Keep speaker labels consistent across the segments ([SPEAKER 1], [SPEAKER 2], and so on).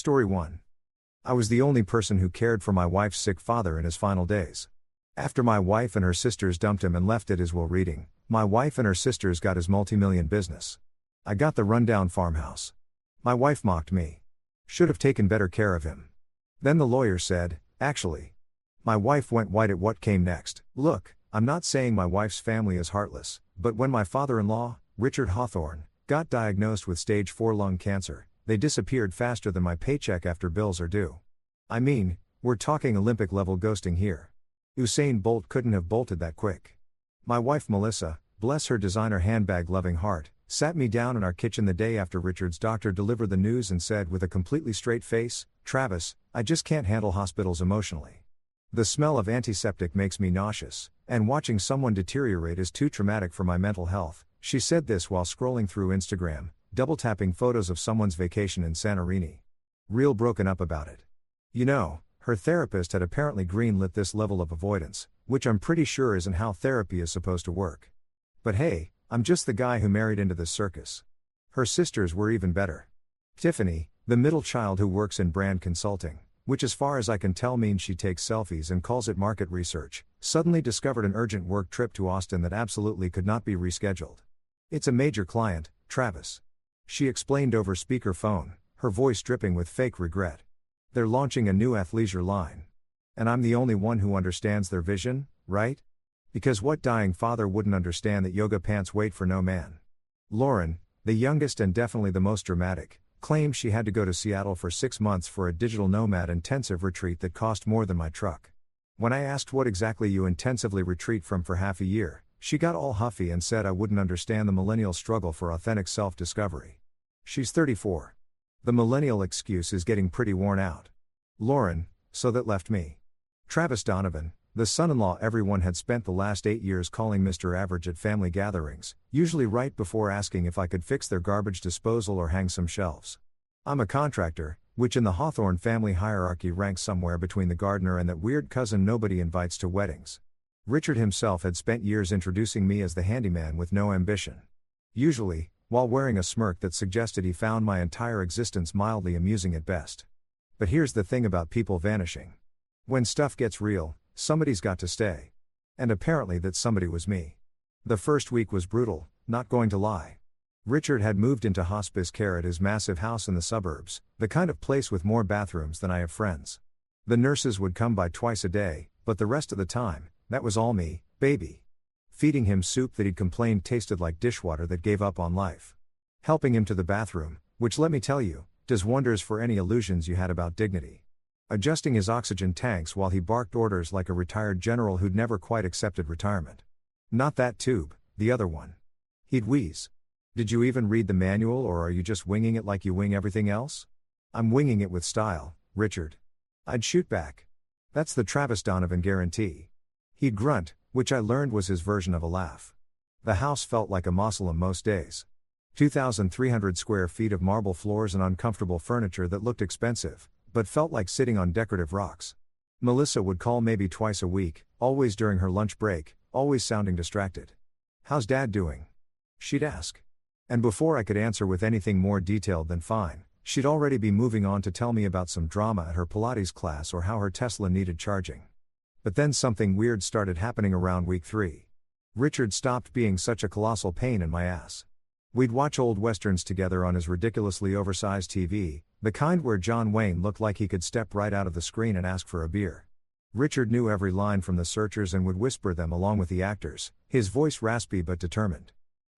[SPEAKER 1] Story 1. I was the only person who cared for my wife's sick father in his final days. After my wife and her sisters dumped him and left at his will reading, my wife and her sisters got his multi-million business. I got the rundown farmhouse. My wife mocked me. Should have taken better care of him. Then the lawyer said, actually. My wife went white at what came next. Look, I'm not saying my wife's family is heartless, but when my father-in-law, Richard Hawthorne, got diagnosed with stage 4 lung cancer, they disappeared faster than my paycheck after bills are due. I mean, we're talking Olympic-level ghosting here. Usain Bolt couldn't have bolted that quick. My wife Melissa, bless her designer handbag-loving heart, sat me down in our kitchen the day after Richard's doctor delivered the news and said with a completely straight face, Travis, I just can't handle hospitals emotionally. The smell of antiseptic makes me nauseous, and watching someone deteriorate is too traumatic for my mental health. She said this while scrolling through Instagram, double-tapping photos of someone's vacation in Santorini. Real broken up about it. You know, her therapist had apparently greenlit this level of avoidance, which I'm pretty sure isn't how therapy is supposed to work. But hey, I'm just the guy who married into this circus. Her sisters were even better. Tiffany, the middle child who works in brand consulting, which as far as I can tell means she takes selfies and calls it market research, suddenly discovered an urgent work trip to Austin that absolutely could not be rescheduled. It's a major client, Travis. She explained over speakerphone, her voice dripping with fake regret. They're launching a new athleisure line. And I'm the only one who understands their vision, right? Because what dying father wouldn't understand that yoga pants wait for no man? Lauren, the youngest and definitely the most dramatic, claims she had to go to Seattle for 6 months for a digital nomad intensive retreat that cost more than my truck. When I asked what exactly you intensively retreat from for half a year, she got all huffy and said I wouldn't understand the millennial struggle for authentic self-discovery. She's 34. The millennial excuse is getting pretty worn out. Lauren, so that left me. Travis Donovan, the son-in-law everyone had spent the last 8 years calling Mr. Average at family gatherings, usually right before asking if I could fix their garbage disposal or hang some shelves. I'm a contractor, which in the Hawthorne family hierarchy ranks somewhere between the gardener and that weird cousin nobody invites to weddings. Richard himself had spent years introducing me as the handyman with no ambition. Usually, while wearing a smirk that suggested he found my entire existence mildly amusing at best. But here's the thing about people vanishing. When stuff gets real, somebody's got to stay. And apparently that somebody was me. The first week was brutal, not going to lie. Richard had moved into hospice care at his massive house in the suburbs, the kind of place with more bathrooms than I have friends. The nurses would come by twice a day, but the rest of the time, that was all me, baby. Feeding him soup that he'd complained tasted like dishwater that gave up on life. Helping him to the bathroom, which let me tell you, does wonders for any illusions you had about dignity. Adjusting his oxygen tanks while he barked orders like a retired general who'd never quite accepted retirement. Not that tube, the other one. He'd wheeze. Did you even read the manual or are you just winging it like you wing everything else? I'm winging it with style, Richard. I'd shoot back. That's the Travis Donovan guarantee. He'd grunt, which I learned was his version of a laugh. The house felt like a mausoleum most days. 2,300 square feet of marble floors and uncomfortable furniture that looked expensive, but felt like sitting on decorative rocks. Melissa would call maybe twice a week, always during her lunch break, always sounding distracted. How's Dad doing? She'd ask. And before I could answer with anything more detailed than fine, she'd already be moving on to tell me about some drama at her Pilates class or how her Tesla needed charging. But then something weird started happening around week 3. Richard stopped being such a colossal pain in my ass. We'd watch old westerns together on his ridiculously oversized TV, the kind where John Wayne looked like he could step right out of the screen and ask for a beer. Richard knew every line from The Searchers and would whisper them along with the actors, his voice raspy but determined.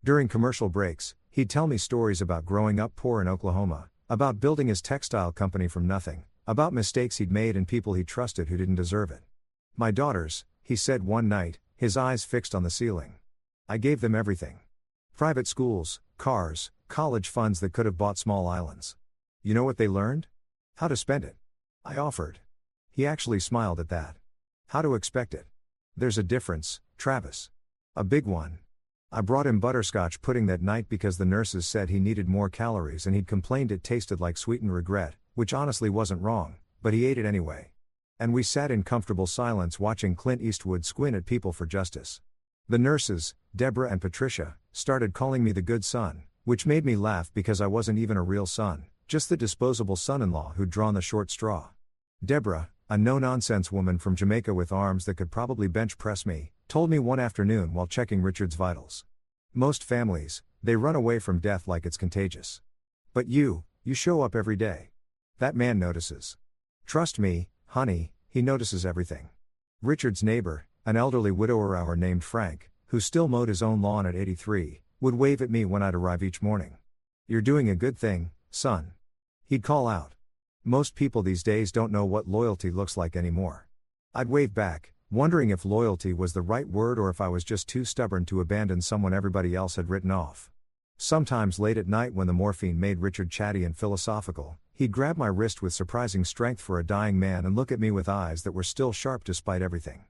[SPEAKER 1] During commercial breaks, he'd tell me stories about growing up poor in Oklahoma, about building his textile company from nothing, about mistakes he'd made and people he trusted who didn't deserve it. My daughters, he said one night, his eyes fixed on the ceiling. I gave them everything. Private schools, cars, college funds that could have bought small islands. You know what they learned? How to spend it. I offered. He actually smiled at that. How to expect it. There's a difference, Travis. A big one. I brought him butterscotch pudding that night because the nurses said he needed more calories and he'd complained it tasted like sweetened regret, which honestly wasn't wrong, but he ate it anyway. And we sat in comfortable silence watching Clint Eastwood squint at people for justice. The nurses, Deborah and Patricia, started calling me the good son, which made me laugh because I wasn't even a real son, Just the disposable son-in-law who'd drawn the short straw. Deborah, a no-nonsense woman from Jamaica with arms that could probably bench press me, told me one afternoon while checking Richard's vitals. Most families, they run away from death like it's contagious. But you show up every day. That man notices. Trust me, honey, he notices everything. Richard's neighbor, an elderly widower named Frank, who still mowed his own lawn at 83, would wave at me when I'd arrive each morning. "You're doing a good thing, son." He'd call out. Most people these days don't know what loyalty looks like anymore. I'd wave back, wondering if loyalty was the right word or if I was just too stubborn to abandon someone everybody else had written off. Sometimes late at night when the morphine made Richard chatty and philosophical, he'd grab my wrist with surprising strength for a dying man and look at me with eyes that were still sharp despite everything.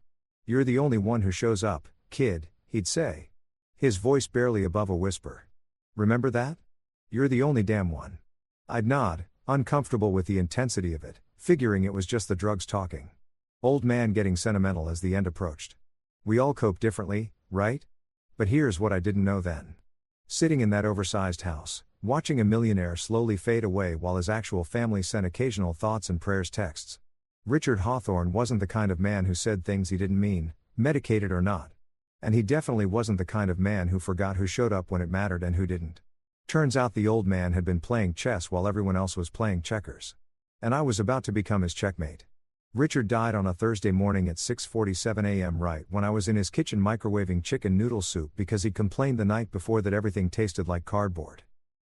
[SPEAKER 1] "You're the only one who shows up, kid," he'd say. His voice barely above a whisper. "Remember that? You're the only damn one." I'd nod, uncomfortable with the intensity of it, figuring it was just the drugs talking. Old man getting sentimental as the end approached. We all cope differently, right? But here's what I didn't know then. Sitting in that oversized house, watching a millionaire slowly fade away while his actual family sent occasional thoughts and prayers texts. Richard Hawthorne wasn't the kind of man who said things he didn't mean, medicated or not. And he definitely wasn't the kind of man who forgot who showed up when it mattered and who didn't. Turns out the old man had been playing chess while everyone else was playing checkers. And I was about to become his checkmate. Richard died on a Thursday morning at 6:47 a.m. right when I was in his kitchen microwaving chicken noodle soup because he'd complained the night before that everything tasted like cardboard.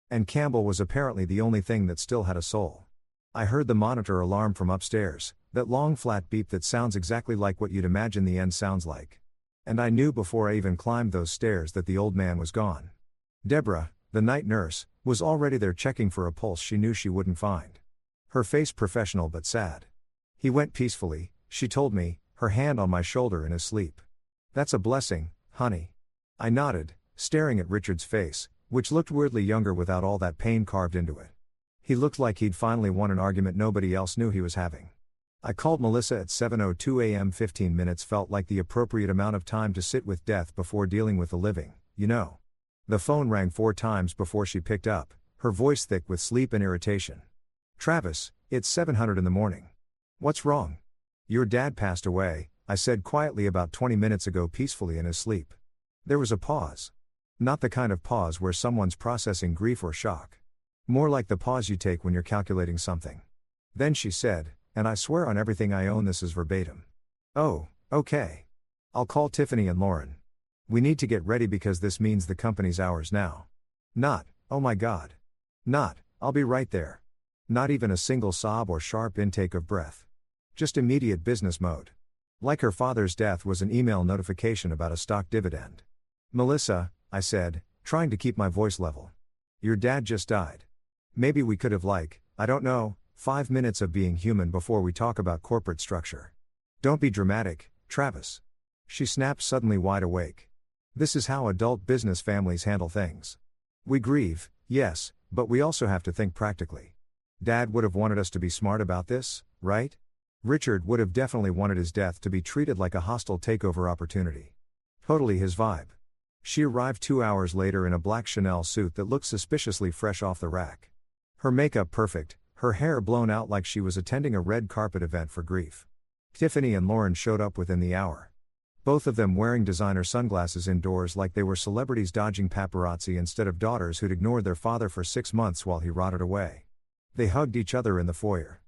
[SPEAKER 1] And Campbell was apparently the only thing that still had a soul. I heard the monitor alarm from upstairs, that long flat beep that sounds exactly like what you'd imagine the end sounds like. And I knew before I even climbed those stairs that the old man was gone. Deborah, the night nurse, was already there checking for a pulse she knew she wouldn't find. Her face professional but sad. "He went peacefully," she told me, her hand on my shoulder in his sleep. "That's a blessing, honey." I nodded, staring at Richard's face, which looked weirdly younger without all that pain carved into it. He looked like he'd finally won an argument nobody else knew he was having. I called Melissa at 7:02 a.m. 15 minutes felt like the appropriate amount of time to sit with death before dealing with the living, you know. The phone rang 4 times before she picked up, her voice thick with sleep and irritation. "Travis, it's 700 in the morning. What's wrong?" "Your dad passed away," I said quietly about 20 minutes ago peacefully in his sleep. There was a pause. Not the kind of pause where someone's processing grief or shock. More like the pause you take when you're calculating something. Then she said, and I swear on everything I own this is verbatim. "Oh, okay. I'll call Tiffany and Lauren. We need to get ready because this means the company's ours now." Not, "Oh my God." Not, "I'll be right there." Not even a single sob or sharp intake of breath. Just immediate business mode. Like her father's death was an email notification about a stock dividend. "Melissa," I said, trying to keep my voice level. "Your dad just died. Maybe we could have I don't know, 5 minutes of being human before we talk about corporate structure." "Don't be dramatic, Travis." She snapped suddenly wide awake. "This is how adult business families handle things. We grieve, yes, but we also have to think practically. Dad would have wanted us to be smart about this, right? Richard would have definitely wanted his death to be treated like a hostile takeover opportunity. Totally his vibe." She arrived 2 hours later in a black Chanel suit that looked suspiciously fresh off the rack. Her makeup perfect, her hair blown out like she was attending a red carpet event for grief. Tiffany and Lauren showed up within the hour. Both of them wearing designer sunglasses indoors like they were celebrities dodging paparazzi instead of daughters who'd ignored their father for 6 months while he rotted away. They hugged each other in the foyer.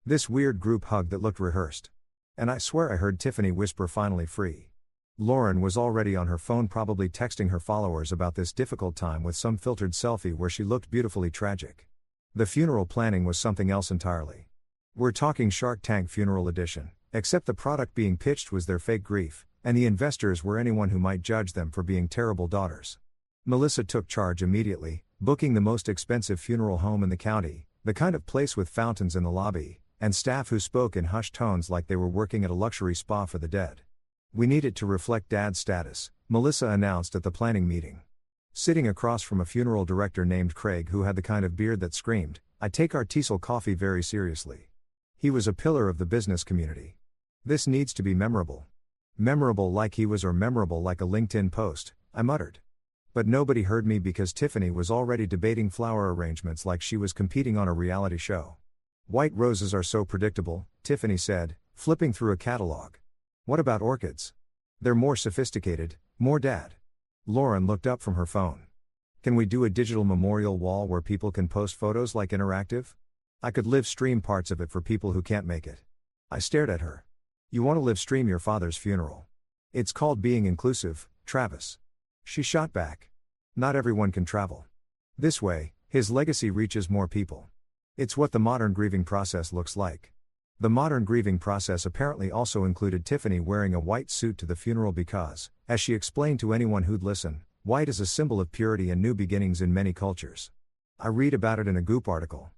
[SPEAKER 1] This weird group hug that looked rehearsed. And I swear I heard Tiffany whisper "finally free." Lauren was already on her phone probably texting her followers about this difficult time with some filtered selfie where she looked beautifully tragic. The funeral planning was something else entirely. We're talking Shark Tank funeral edition, except the product being pitched was their fake grief, and the investors were anyone who might judge them for being terrible daughters. Melissa took charge immediately, booking the most expensive funeral home in the county, the kind of place with fountains in the lobby, and staff who spoke in hushed tones like they were working at a luxury spa for the dead. "We need it to reflect Dad's status," Melissa announced at the planning meeting. Sitting across from a funeral director named Craig who had the kind of beard that screamed, "I take our Teasel coffee very seriously." He was a pillar of the business community. "This needs to be memorable." "Memorable like he was or memorable like a LinkedIn post," I muttered. But nobody heard me because Tiffany was already debating flower arrangements like she was competing on a reality show. White roses are so predictable, Tiffany said, flipping through a catalog. What about orchids? They're more sophisticated, more dad. Lauren looked up from her phone. Can we do a digital memorial wall where people can post photos like interactive? I could live stream parts of it for people who can't make it. I stared at her. You want to live stream your father's funeral? It's called being inclusive, Travis. She shot back. Not everyone can travel. This way, his legacy reaches more people. It's what the modern grieving process looks like. The modern grieving process apparently also included Tiffany wearing a white suit to the funeral because, as she explained to anyone who'd listen, white is a symbol of purity and new beginnings in many cultures. I read about it in a Goop article.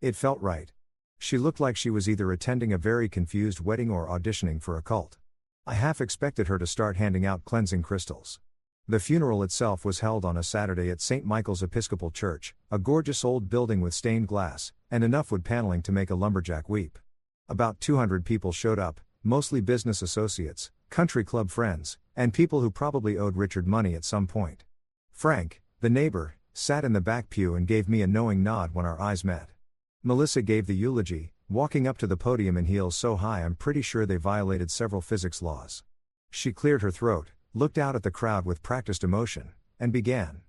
[SPEAKER 1] It felt right. She looked like she was either attending a very confused wedding or auditioning for a cult. I half expected her to start handing out cleansing crystals. The funeral itself was held on a Saturday at St. Michael's Episcopal Church, a gorgeous old building with stained glass, and enough wood paneling to make a lumberjack weep. About 200 people showed up, mostly business associates, country club friends, and people who probably owed Richard money at some point. Frank, the neighbor, sat in the back pew and gave me a knowing nod when our eyes met. Melissa gave the eulogy, walking up to the podium in heels so high I'm pretty sure they violated several physics laws. She cleared her throat, looked out at the crowd with practiced emotion, and began.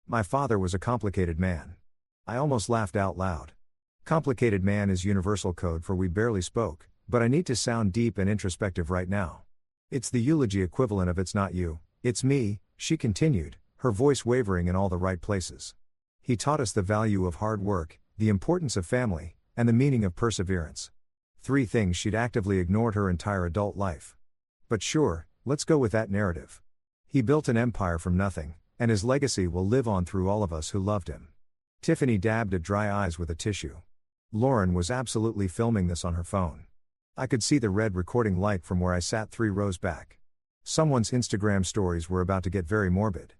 [SPEAKER 1] My father was a complicated man. I almost laughed out loud. Complicated man is universal code for we barely spoke, but I need to sound deep and introspective right now. It's the eulogy equivalent of it's not you, it's me, she continued, her voice wavering in all the right places. He taught us the value of hard work, the importance of family, and the meaning of perseverance. 3 things she'd actively ignored her entire adult life. But sure, let's go with that narrative. He built an empire from nothing, and his legacy will live on through all of us who loved him. Tiffany dabbed at dry eyes with a tissue. Lauren was absolutely filming this on her phone. I could see the red recording light from where I sat 3 rows back. Someone's Instagram stories were about to get very morbid.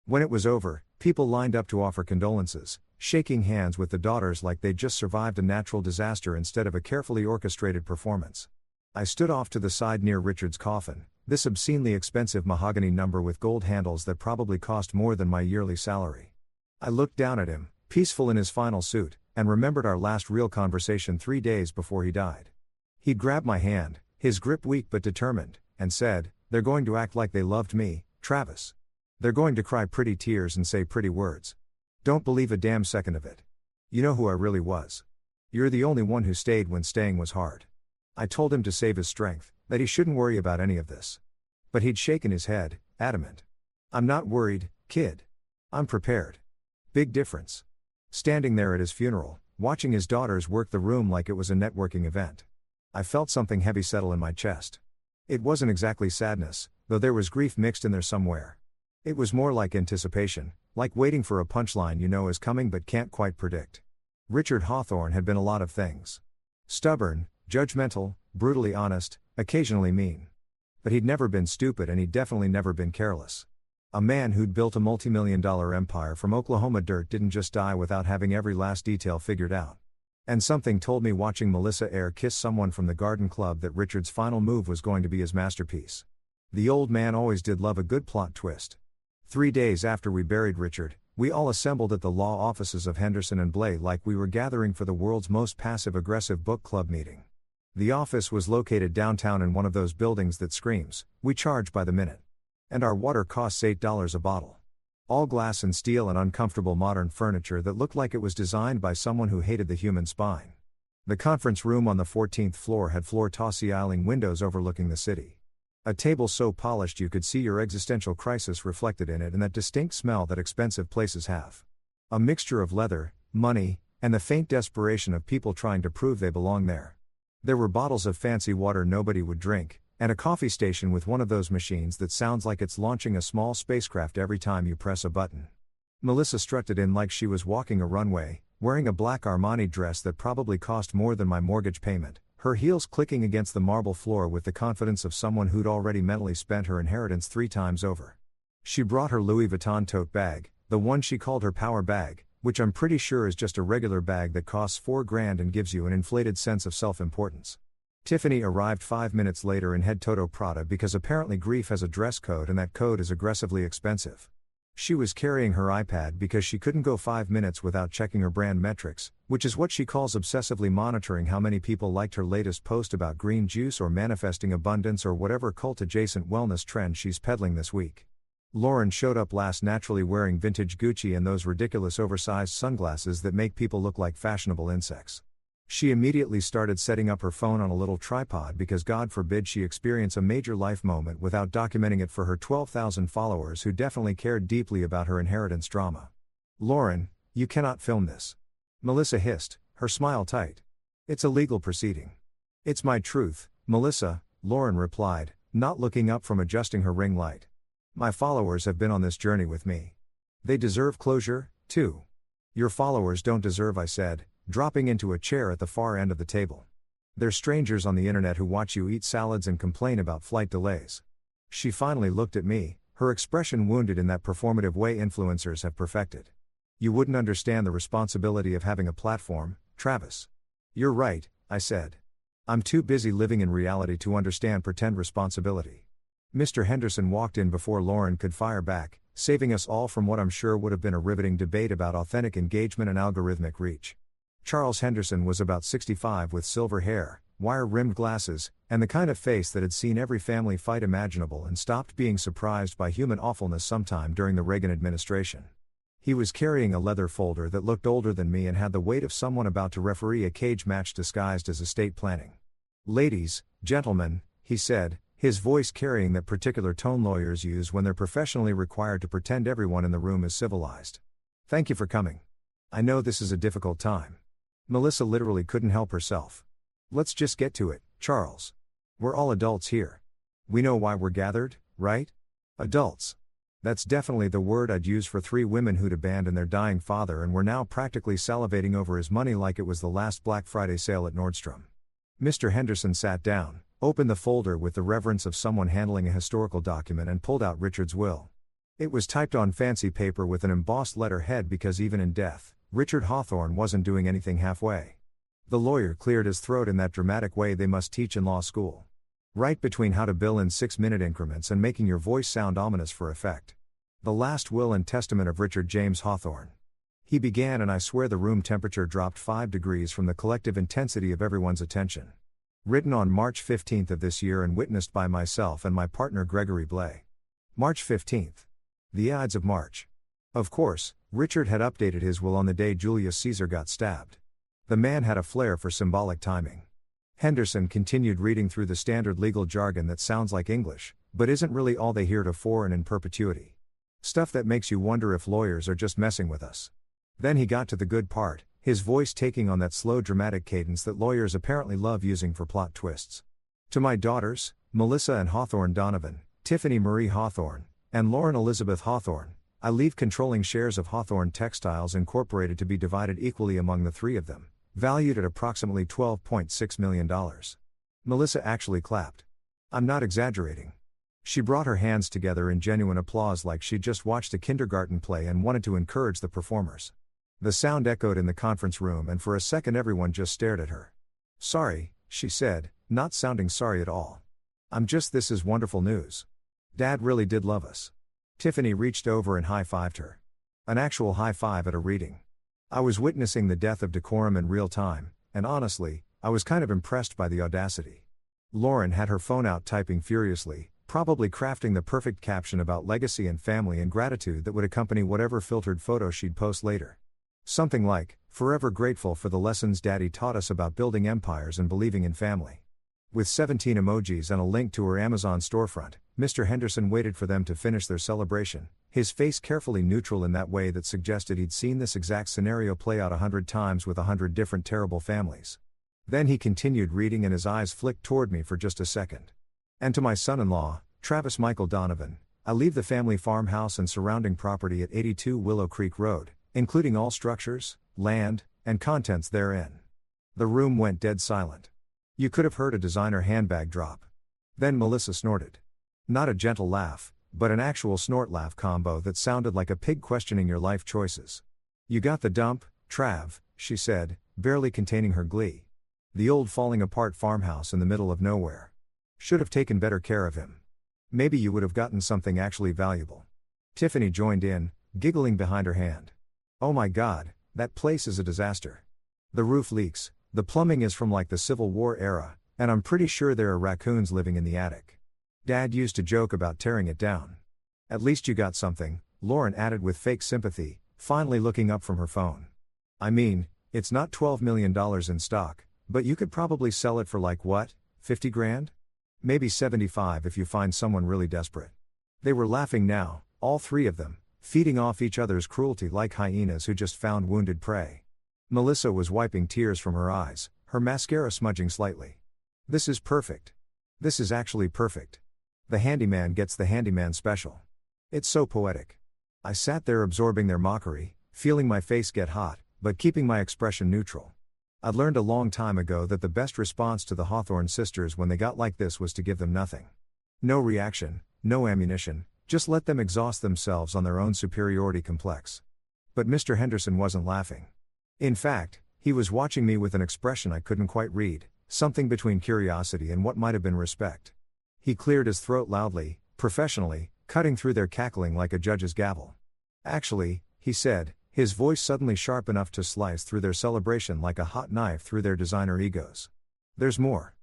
[SPEAKER 1] When it was over, people lined up to offer condolences, shaking hands with the daughters like they'd just survived a natural disaster instead of a carefully orchestrated performance. I stood off to the side near Richard's coffin, this obscenely expensive mahogany number with gold handles that probably cost more than my yearly salary. I looked down at him, peaceful in his final suit, and remembered our last real conversation 3 days before he died. He'd grabbed my hand, his grip weak but determined, and said, "They're going to act like they loved me, Travis. They're going to cry pretty tears and say pretty words. Don't believe a damn second of it. You know who I really was. You're the only one who stayed when staying was hard." I told him to save his strength, that he shouldn't worry about any of this. But he'd shaken his head, adamant. "I'm not worried, kid. I'm prepared." Big difference. Standing there at his funeral, watching his daughters work the room like it was a networking event. I felt something heavy settle in my chest. It wasn't exactly sadness, though there was grief mixed in there somewhere. It was more like anticipation, like waiting for a punchline you know is coming but can't quite predict. Richard Hawthorne had been a lot of things. Stubborn, judgmental, brutally honest, occasionally mean. But he'd never been stupid and he'd definitely never been careless. A man who'd built a multi-million-dollar empire from Oklahoma dirt didn't just die without having every last detail figured out. And something told me watching Melissa Eyre kiss someone from the garden club that Richard's final move was going to be his masterpiece. The old man always did love a good plot twist. 3 days after we buried Richard, we all assembled at the law offices of Henderson and Blay like we were gathering for the world's most passive-aggressive book club meeting. The office was located downtown in one of those buildings that screams, "We charge by the minute." And our water costs $8 a bottle. All glass and steel and uncomfortable modern furniture that looked like it was designed by someone who hated the human spine. The conference room on the 14th floor had floor-to-ceiling windows overlooking the city. A table so polished you could see your existential crisis reflected in it and that distinct smell that expensive places have. A mixture of leather, money, and the faint desperation of people trying to prove they belong there. There were bottles of fancy water nobody would drink, and a coffee station with one of those machines that sounds like it's launching a small spacecraft every time you press a button. Melissa strutted in like she was walking a runway, wearing a black Armani dress that probably cost more than my mortgage payment, her heels clicking against the marble floor with the confidence of someone who'd already mentally spent her inheritance 3 times over. She brought her Louis Vuitton tote bag, the one she called her power bag, which I'm pretty sure is just a regular bag that costs $4,000 and gives you an inflated sense of self-importance. Tiffany arrived 5 minutes later in head Toto Prada because apparently grief has a dress code and that code is aggressively expensive. She was carrying her iPad because she couldn't go 5 minutes without checking her brand metrics, which is what she calls obsessively monitoring how many people liked her latest post about green juice or manifesting abundance or whatever cult-adjacent wellness trend she's peddling this week. Lauren showed up last naturally wearing vintage Gucci and those ridiculous oversized sunglasses that make people look like fashionable insects. She immediately started setting up her phone on a little tripod because God forbid she experience a major life moment without documenting it for her 12,000 followers who definitely cared deeply about her inheritance drama. "Lauren, you cannot film this," Melissa hissed, her smile tight. "It's a legal proceeding." "It's my truth, Melissa," Lauren replied, not looking up from adjusting her ring light. "My followers have been on this journey with me. They deserve closure, too." "Your followers don't deserve," I said, dropping into a chair at the far end of the table. "They're strangers on the internet who watch you eat salads and complain about flight delays." She finally looked at me, her expression wounded in that performative way influencers have perfected. "You wouldn't understand the responsibility of having a platform, Travis." "You're right," I said. "I'm too busy living in reality to understand pretend responsibility." Mr. Henderson walked in before Lauren could fire back, saving us all from what I'm sure would have been a riveting debate about authentic engagement and algorithmic reach. Charles Henderson was about 65 with silver hair, wire-rimmed glasses, and the kind of face that had seen every family fight imaginable and stopped being surprised by human awfulness sometime during the Reagan administration. He was carrying a leather folder that looked older than me and had the weight of someone about to referee a cage match disguised as estate planning. "Ladies, gentlemen," he said, his voice carrying that particular tone lawyers use when they're professionally required to pretend everyone in the room is civilized. "Thank you for coming. I know this is a difficult time." Melissa literally couldn't help herself. "Let's just get to it, Charles. We're all adults here. We know why we're gathered, right? Adults. That's definitely the word I'd use for 3 women who'd abandoned their dying father and were now practically salivating over his money like it was the last Black Friday sale at Nordstrom." Mr. Henderson sat down, opened the folder with the reverence of someone handling a historical document and pulled out Richard's will. It was typed on fancy paper with an embossed letterhead because even in death, Richard Hawthorne wasn't doing anything halfway. The lawyer cleared his throat in that dramatic way they must teach in law school. Right between how to bill in 6-minute increments and making your voice sound ominous for effect. "The last will and testament of Richard James Hawthorne." He began, and I swear the room temperature dropped 5 degrees from the collective intensity of everyone's attention. "Written on March 15th of this year and witnessed by myself and my partner Gregory Blay." March 15th. The Ides of March. Of course, Richard had updated his will on the day Julius Caesar got stabbed. The man had a flair for symbolic timing. Henderson continued reading through the standard legal jargon that sounds like English, but isn't really all they heretofore and in perpetuity. Stuff that makes you wonder if lawyers are just messing with us. Then he got to the good part, his voice taking on that slow dramatic cadence that lawyers apparently love using for plot twists. "To my daughters, Melissa and Hawthorne Donovan, Tiffany Marie Hawthorne, and Lauren Elizabeth Hawthorne, I leave controlling shares of Hawthorne Textiles Incorporated to be divided equally among the 3 of them, valued at approximately $12.6 million. Melissa actually clapped. I'm not exaggerating. She brought her hands together in genuine applause like she'd just watched a kindergarten play and wanted to encourage the performers. The sound echoed in the conference room and for a second everyone just stared at her. "Sorry," she said, not sounding sorry at all. This is wonderful news. Dad really did love us." Tiffany reached over and high-fived her. An actual high-five at a reading. I was witnessing the death of decorum in real time, and honestly, I was kind of impressed by the audacity. Lauren had her phone out typing furiously, probably crafting the perfect caption about legacy and family and gratitude that would accompany whatever filtered photo she'd post later. Something like, "Forever grateful for the lessons Daddy taught us about building empires and believing in family." With 17 emojis and a link to her Amazon storefront, Mr. Henderson waited for them to finish their celebration, his face carefully neutral in that way that suggested he'd seen this exact scenario play out 100 times with 100 different terrible families. Then he continued reading and his eyes flicked toward me for just a second. "And to my son-in-law, Travis Michael Donovan, I leave the family farmhouse and surrounding property at 82 Willow Creek Road, including all structures, land, and contents therein." The room went dead silent. You could have heard a designer handbag drop. Then Melissa snorted. Not a gentle laugh, but an actual snort-laugh combo that sounded like a pig questioning your life choices. "You got the dump, Trav," she said, barely containing her glee. "The old falling-apart farmhouse in the middle of nowhere. Should have taken better care of him. Maybe you would have gotten something actually valuable." Tiffany joined in, giggling behind her hand. "Oh my God, that place is a disaster. The roof leaks, the plumbing is from like the Civil War era, and I'm pretty sure there are raccoons living in the attic. Dad used to joke about tearing it down." "At least you got something," Lauren added with fake sympathy, finally looking up from her phone. "I mean, it's not $12 million in stock, but you could probably sell it for like what, 50 grand? Maybe 75 if you find someone really desperate." They were laughing now, all three of them, feeding off each other's cruelty like hyenas who just found wounded prey. Melissa was wiping tears from her eyes, her mascara smudging slightly. "This is perfect. This is actually perfect. The handyman gets the handyman special. It's so poetic." I sat there absorbing their mockery, feeling my face get hot, but keeping my expression neutral. I'd learned a long time ago that the best response to the Hawthorne sisters when they got like this was to give them nothing. No reaction, no ammunition, just let them exhaust themselves on their own superiority complex. But Mr. Henderson wasn't laughing. In fact, he was watching me with an expression I couldn't quite read, something between curiosity and what might have been respect. He cleared his throat loudly, professionally, cutting through their cackling like a judge's gavel. "Actually," he said, his voice suddenly sharp enough to slice through their celebration like a hot knife through their designer egos. "There's more."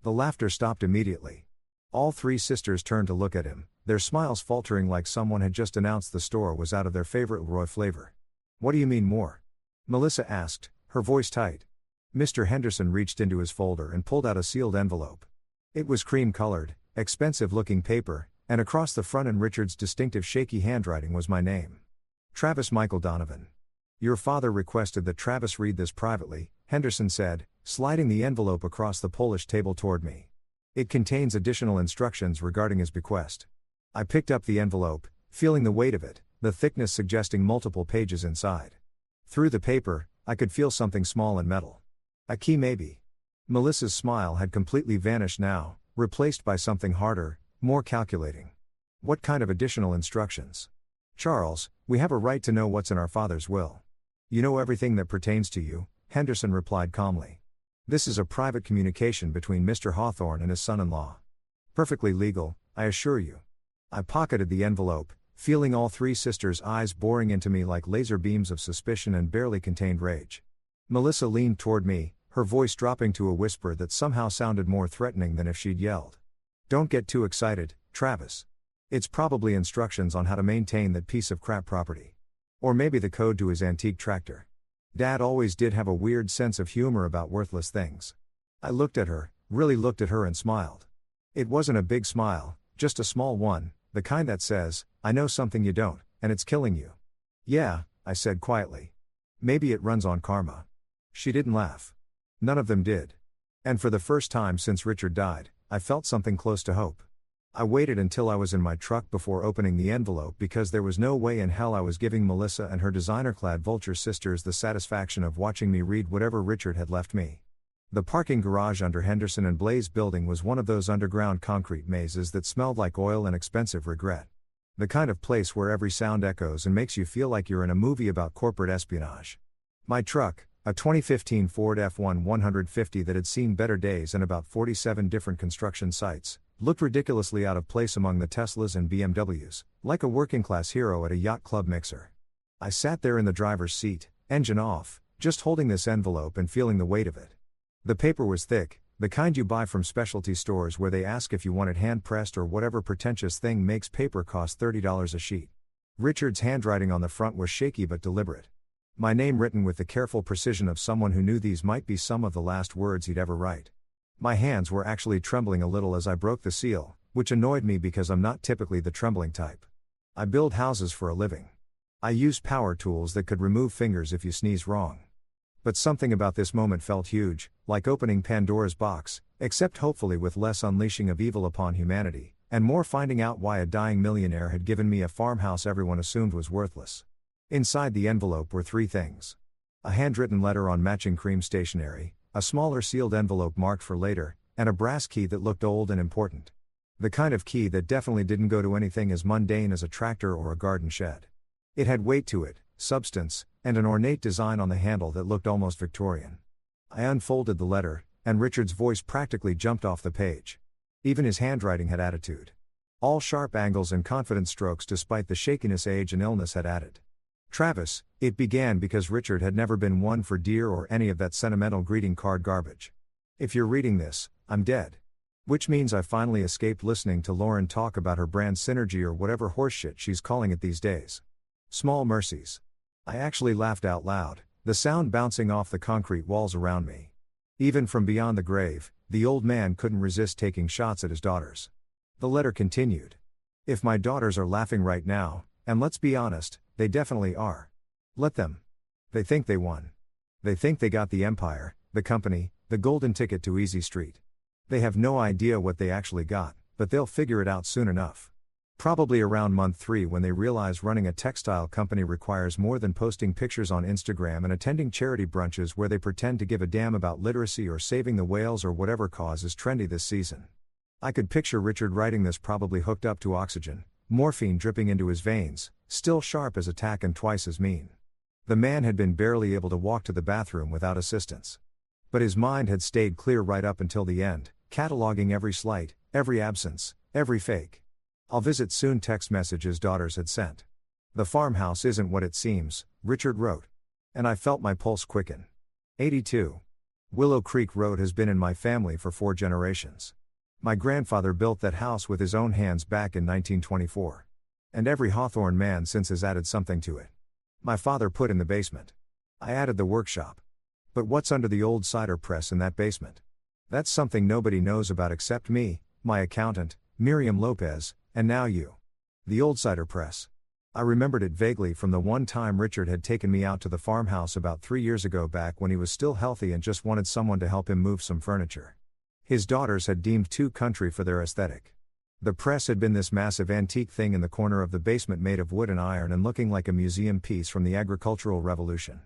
[SPEAKER 1] The laughter stopped immediately. All three sisters turned to look at him, their smiles faltering like someone had just announced the store was out of their favorite Roy flavor. "What do you mean more?" Melissa asked, her voice tight. Mr. Henderson reached into his folder and pulled out a sealed envelope. It was cream-colored, expensive-looking paper, and across the front in Richard's distinctive shaky handwriting was my name. Travis Michael Donovan. "Your father requested that Travis read this privately," Henderson said, sliding the envelope across the Polish table toward me. "It contains additional instructions regarding his bequest." I picked up the envelope, feeling the weight of it, the thickness suggesting multiple pages inside. Through the paper, I could feel something small and metal. A key maybe. Melissa's smile had completely vanished now, replaced by something harder, more calculating. "What kind of additional instructions?" "Charles, we have a right to know what's in our father's will." "You know everything that pertains to you," Henderson replied calmly. "This is a private communication between Mr. Hawthorne and his son-in-law. Perfectly legal, I assure you." I pocketed the envelope, feeling all three sisters' eyes boring into me like laser beams of suspicion and barely contained rage. Melissa leaned toward me, her voice dropping to a whisper that somehow sounded more threatening than if she'd yelled. "Don't get too excited, Travis. It's probably instructions on how to maintain that piece of crap property. Or maybe the code to his antique tractor. Dad always did have a weird sense of humor about worthless things." I looked at her, really looked at her and smiled. It wasn't a big smile, just a small one, the kind that says, "I know something you don't, and it's killing you." "Yeah," I said quietly. "Maybe it runs on karma." She didn't laugh. None of them did. And for the first time since Richard died, I felt something close to hope. I waited until I was in my truck before opening the envelope because there was no way in hell I was giving Melissa and her designer-clad vulture sisters the satisfaction of watching me read whatever Richard had left me. The parking garage under Henderson and Blaze building was one of those underground concrete mazes that smelled like oil and expensive regret. The kind of place where every sound echoes and makes you feel like you're in a movie about corporate espionage. My truck, a 2015 Ford F1-150 that had seen better days and about 47 different construction sites, looked ridiculously out of place among the Teslas and BMWs, like a working-class hero at a yacht club mixer. I sat there in the driver's seat, engine off, just holding this envelope and feeling the weight of it. The paper was thick, the kind you buy from specialty stores where they ask if you want it hand-pressed or whatever pretentious thing makes paper cost $30 a sheet. Richard's handwriting on the front was shaky but deliberate. My name written with the careful precision of someone who knew these might be some of the last words he'd ever write. My hands were actually trembling a little as I broke the seal, which annoyed me because I'm not typically the trembling type. I build houses for a living. I use power tools that could remove fingers if you sneeze wrong. But something about this moment felt huge, like opening Pandora's box, except hopefully with less unleashing of evil upon humanity, and more finding out why a dying millionaire had given me a farmhouse everyone assumed was worthless. Inside the envelope were three things. A handwritten letter on matching cream stationery, a smaller sealed envelope marked for later, and a brass key that looked old and important. The kind of key that definitely didn't go to anything as mundane as a tractor or a garden shed. It had weight to it, substance, and an ornate design on the handle that looked almost Victorian. I unfolded the letter, and Richard's voice practically jumped off the page. Even his handwriting had attitude. All sharp angles and confident strokes despite the shakiness age and illness had added. Travis, it began because Richard had never been one for dear or any of that sentimental greeting card garbage. If you're reading this, I'm dead. Which means I finally escaped listening to Lauren talk about her brand synergy or whatever horseshit she's calling it these days. Small mercies. I actually laughed out loud, the sound bouncing off the concrete walls around me. Even from beyond the grave, the old man couldn't resist taking shots at his daughters. The letter continued. If my daughters are laughing right now, and let's be honest, they definitely are. Let them. They think they won. They think they got the empire, the company, the golden ticket to Easy Street. They have no idea what they actually got, but they'll figure it out soon enough. Probably around month 3 when they realize running a textile company requires more than posting pictures on Instagram and attending charity brunches where they pretend to give a damn about literacy or saving the whales or whatever cause is trendy this season. I could picture Richard writing this probably hooked up to oxygen, morphine dripping into his veins, still sharp as a tack and twice as mean. The man had been barely able to walk to the bathroom without assistance. But his mind had stayed clear right up until the end, cataloging every slight, every absence, every fake. I'll visit soon text message his daughters had sent. The farmhouse isn't what it seems, Richard wrote. And I felt my pulse quicken. 82. Willow Creek Road has been in my family for 4 generations. My grandfather built that house with his own hands back in 1924. And every Hawthorne man since has added something to it. My father put in the basement. I added the workshop. But what's under the old cider press in that basement? That's something nobody knows about except me, my accountant, Miriam Lopez, and now you. The old cider press. I remembered it vaguely from the one time Richard had taken me out to the farmhouse about 3 years ago back when he was still healthy and just wanted someone to help him move some furniture. His daughters had deemed too country for their aesthetic. The press had been this massive antique thing in the corner of the basement made of wood and iron and looking like a museum piece from the agricultural revolution.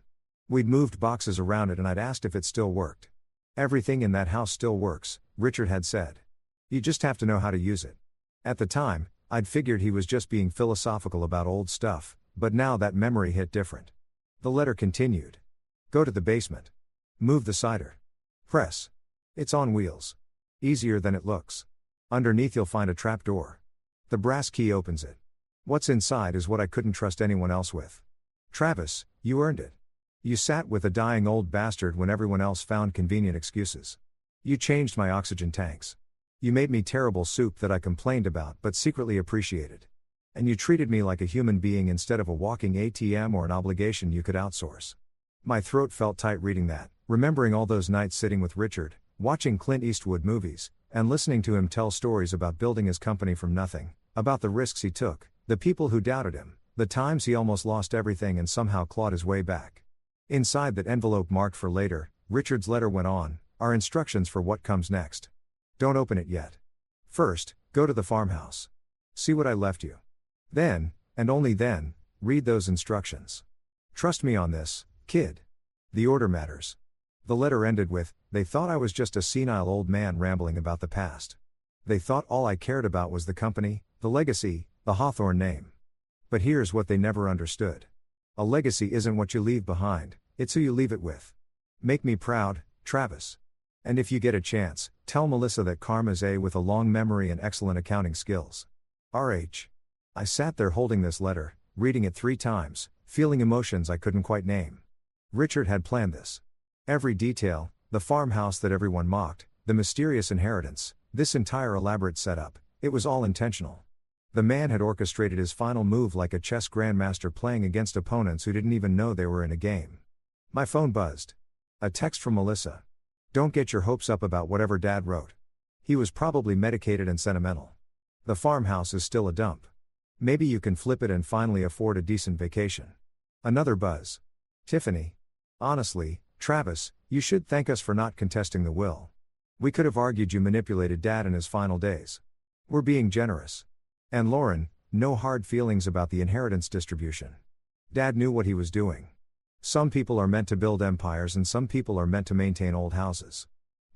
[SPEAKER 1] We'd moved boxes around it and I'd asked if it still worked. Everything in that house still works, Richard had said. You just have to know how to use it. At the time, I'd figured he was just being philosophical about old stuff, but now that memory hit different. The letter continued. Go to the basement. Move the cider press. It's on wheels. Easier than it looks. Underneath you'll find a trapdoor. The brass key opens it. What's inside is what I couldn't trust anyone else with. Travis, you earned it. You sat with a dying old bastard when everyone else found convenient excuses. You changed my oxygen tanks. You made me terrible soup that I complained about but secretly appreciated. And you treated me like a human being instead of a walking ATM or an obligation you could outsource. My throat felt tight reading that, remembering all those nights sitting with Richard, watching Clint Eastwood movies, and listening to him tell stories about building his company from nothing, about the risks he took, the people who doubted him, the times he almost lost everything and somehow clawed his way back. Inside that envelope marked for later, Richard's letter went on, are instructions for what comes next. Don't open it yet. First, go to the farmhouse. See what I left you. Then, and only then, read those instructions. Trust me on this, kid. The order matters. The letter ended with, they thought I was just a senile old man rambling about the past. They thought all I cared about was the company, the legacy, the Hawthorne name. But here's what they never understood. A legacy isn't what you leave behind, it's who you leave it with. Make me proud, Travis. And if you get a chance, tell Melissa that Karma's A with a long memory and excellent accounting skills. R.H. I sat there holding this letter, reading it 3 times, feeling emotions I couldn't quite name. Richard had planned this. Every detail, the farmhouse that everyone mocked, the mysterious inheritance, this entire elaborate setup, it was all intentional. The man had orchestrated his final move like a chess grandmaster playing against opponents who didn't even know they were in a game. My phone buzzed. A text from Melissa. Don't get your hopes up about whatever Dad wrote. He was probably medicated and sentimental. The farmhouse is still a dump. Maybe you can flip it and finally afford a decent vacation. Another buzz. Tiffany. Honestly, Travis, you should thank us for not contesting the will. We could have argued you manipulated Dad in his final days. We're being generous. And Lauren, no hard feelings about the inheritance distribution. Dad knew what he was doing. Some people are meant to build empires and some people are meant to maintain old houses.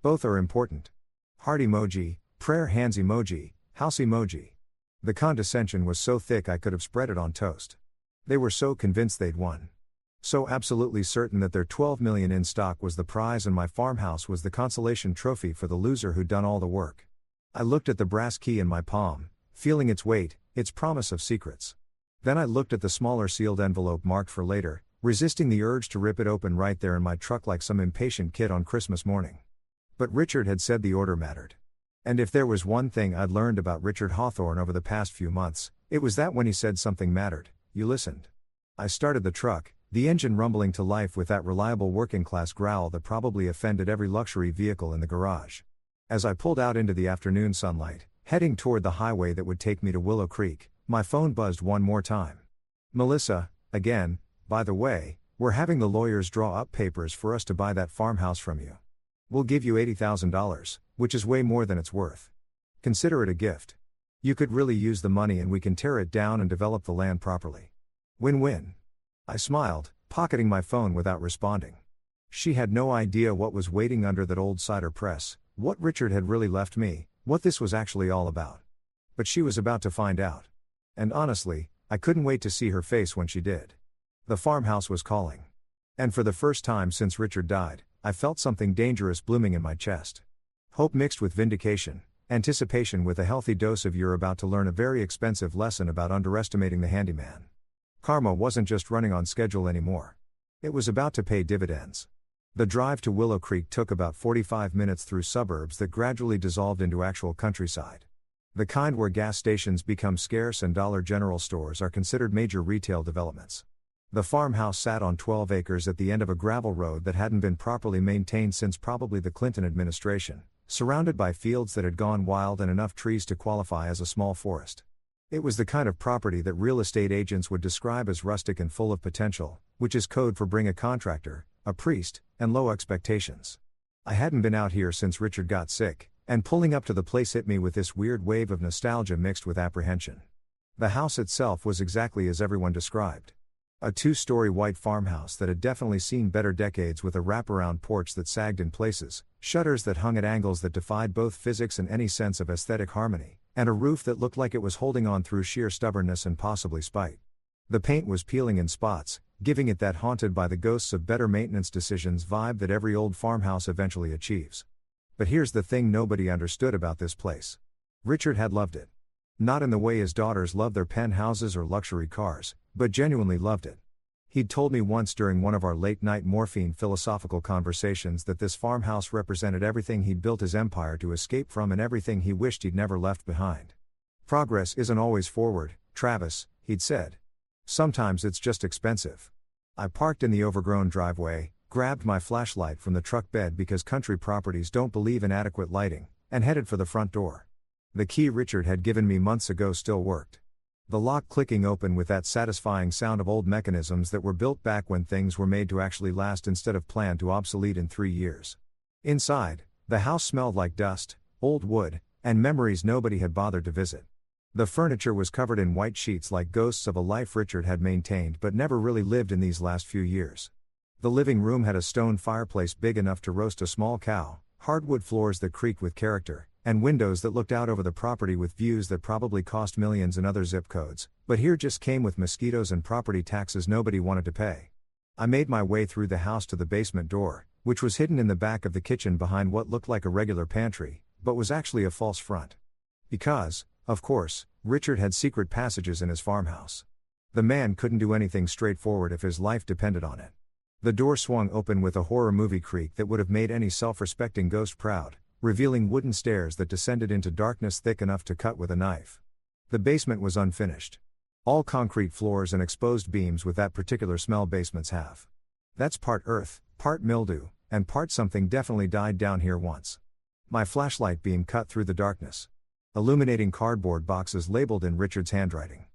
[SPEAKER 1] Both are important. Heart emoji, prayer hands emoji, house emoji. The condescension was so thick I could have spread it on toast. They were so convinced they'd won. So absolutely certain that their 12 million in stock was the prize and my farmhouse was the consolation trophy for the loser who'd done all the work. I looked at the brass key in my palm, feeling its weight, its promise of secrets. Then I looked at the smaller sealed envelope marked for later, resisting the urge to rip it open right there in my truck like some impatient kid on Christmas morning. But Richard had said the order mattered. And if there was one thing I'd learned about Richard Hawthorne over the past few months, it was that when he said something mattered, you listened. I started the truck, the engine rumbling to life with that reliable working-class growl that probably offended every luxury vehicle in the garage. As I pulled out into the afternoon sunlight, heading toward the highway that would take me to Willow Creek, my phone buzzed one more time. Melissa, again, by the way, we're having the lawyers draw up papers for us to buy that farmhouse from you. We'll give you $80,000, which is way more than it's worth. Consider it a gift. You could really use the money and we can tear it down and develop the land properly. Win-win. I smiled, pocketing my phone without responding. She had no idea what was waiting under that old cider press, what Richard had really left me, what this was actually all about. But she was about to find out. And honestly, I couldn't wait to see her face when she did. The farmhouse was calling. And for the first time since Richard died, I felt something dangerous blooming in my chest. Hope mixed with vindication, anticipation with a healthy dose of you're about to learn a very expensive lesson about underestimating the handyman. Karma wasn't just running on schedule anymore. It was about to pay dividends. The drive to Willow Creek took about 45 minutes through suburbs that gradually dissolved into actual countryside. The kind where gas stations become scarce and Dollar General stores are considered major retail developments. The farmhouse sat on 12 acres at the end of a gravel road that hadn't been properly maintained since probably the Clinton administration, surrounded by fields that had gone wild and enough trees to qualify as a small forest. It was the kind of property that real estate agents would describe as rustic and full of potential, which is code for bring a contractor, a priest, and low expectations. I hadn't been out here since Richard got sick, and pulling up to the place hit me with this weird wave of nostalgia mixed with apprehension. The house itself was exactly as everyone described. A 2-story white farmhouse that had definitely seen better decades with a wraparound porch that sagged in places, shutters that hung at angles that defied both physics and any sense of aesthetic harmony, and a roof that looked like it was holding on through sheer stubbornness and possibly spite. The paint was peeling in spots, giving it that haunted by the ghosts of better maintenance decisions vibe that every old farmhouse eventually achieves. But here's the thing nobody understood about this place. Richard had loved it. Not in the way his daughters love their penthouses or luxury cars, but genuinely loved it. He'd told me once during one of our late-night morphine philosophical conversations that this farmhouse represented everything he'd built his empire to escape from and everything he wished he'd never left behind. Progress isn't always forward, Travis, he'd said. Sometimes it's just expensive. I parked in the overgrown driveway, grabbed my flashlight from the truck bed because country properties don't believe in adequate lighting, and headed for the front door. The key Richard had given me months ago still worked. The lock clicking open with that satisfying sound of old mechanisms that were built back when things were made to actually last instead of planned to obsolete in 3 years. Inside, the house smelled like dust, old wood, and memories nobody had bothered to visit. The furniture was covered in white sheets like ghosts of a life Richard had maintained but never really lived in these last few years. The living room had a stone fireplace big enough to roast a small cow, hardwood floors that creaked with character, and windows that looked out over the property with views that probably cost millions in other zip codes, but here just came with mosquitoes and property taxes nobody wanted to pay. I made my way through the house to the basement door, which was hidden in the back of the kitchen behind what looked like a regular pantry, but was actually a false front. Because, of course, Richard had secret passages in his farmhouse. The man couldn't do anything straightforward if his life depended on it. The door swung open with a horror movie creak that would have made any self-respecting ghost proud, revealing wooden stairs that descended into darkness thick enough to cut with a knife. The basement was unfinished. All concrete floors and exposed beams with that particular smell basements have. That's part earth, part mildew, and part something definitely died down here once. My flashlight beam cut through the darkness, illuminating cardboard boxes labeled in Richard's handwriting.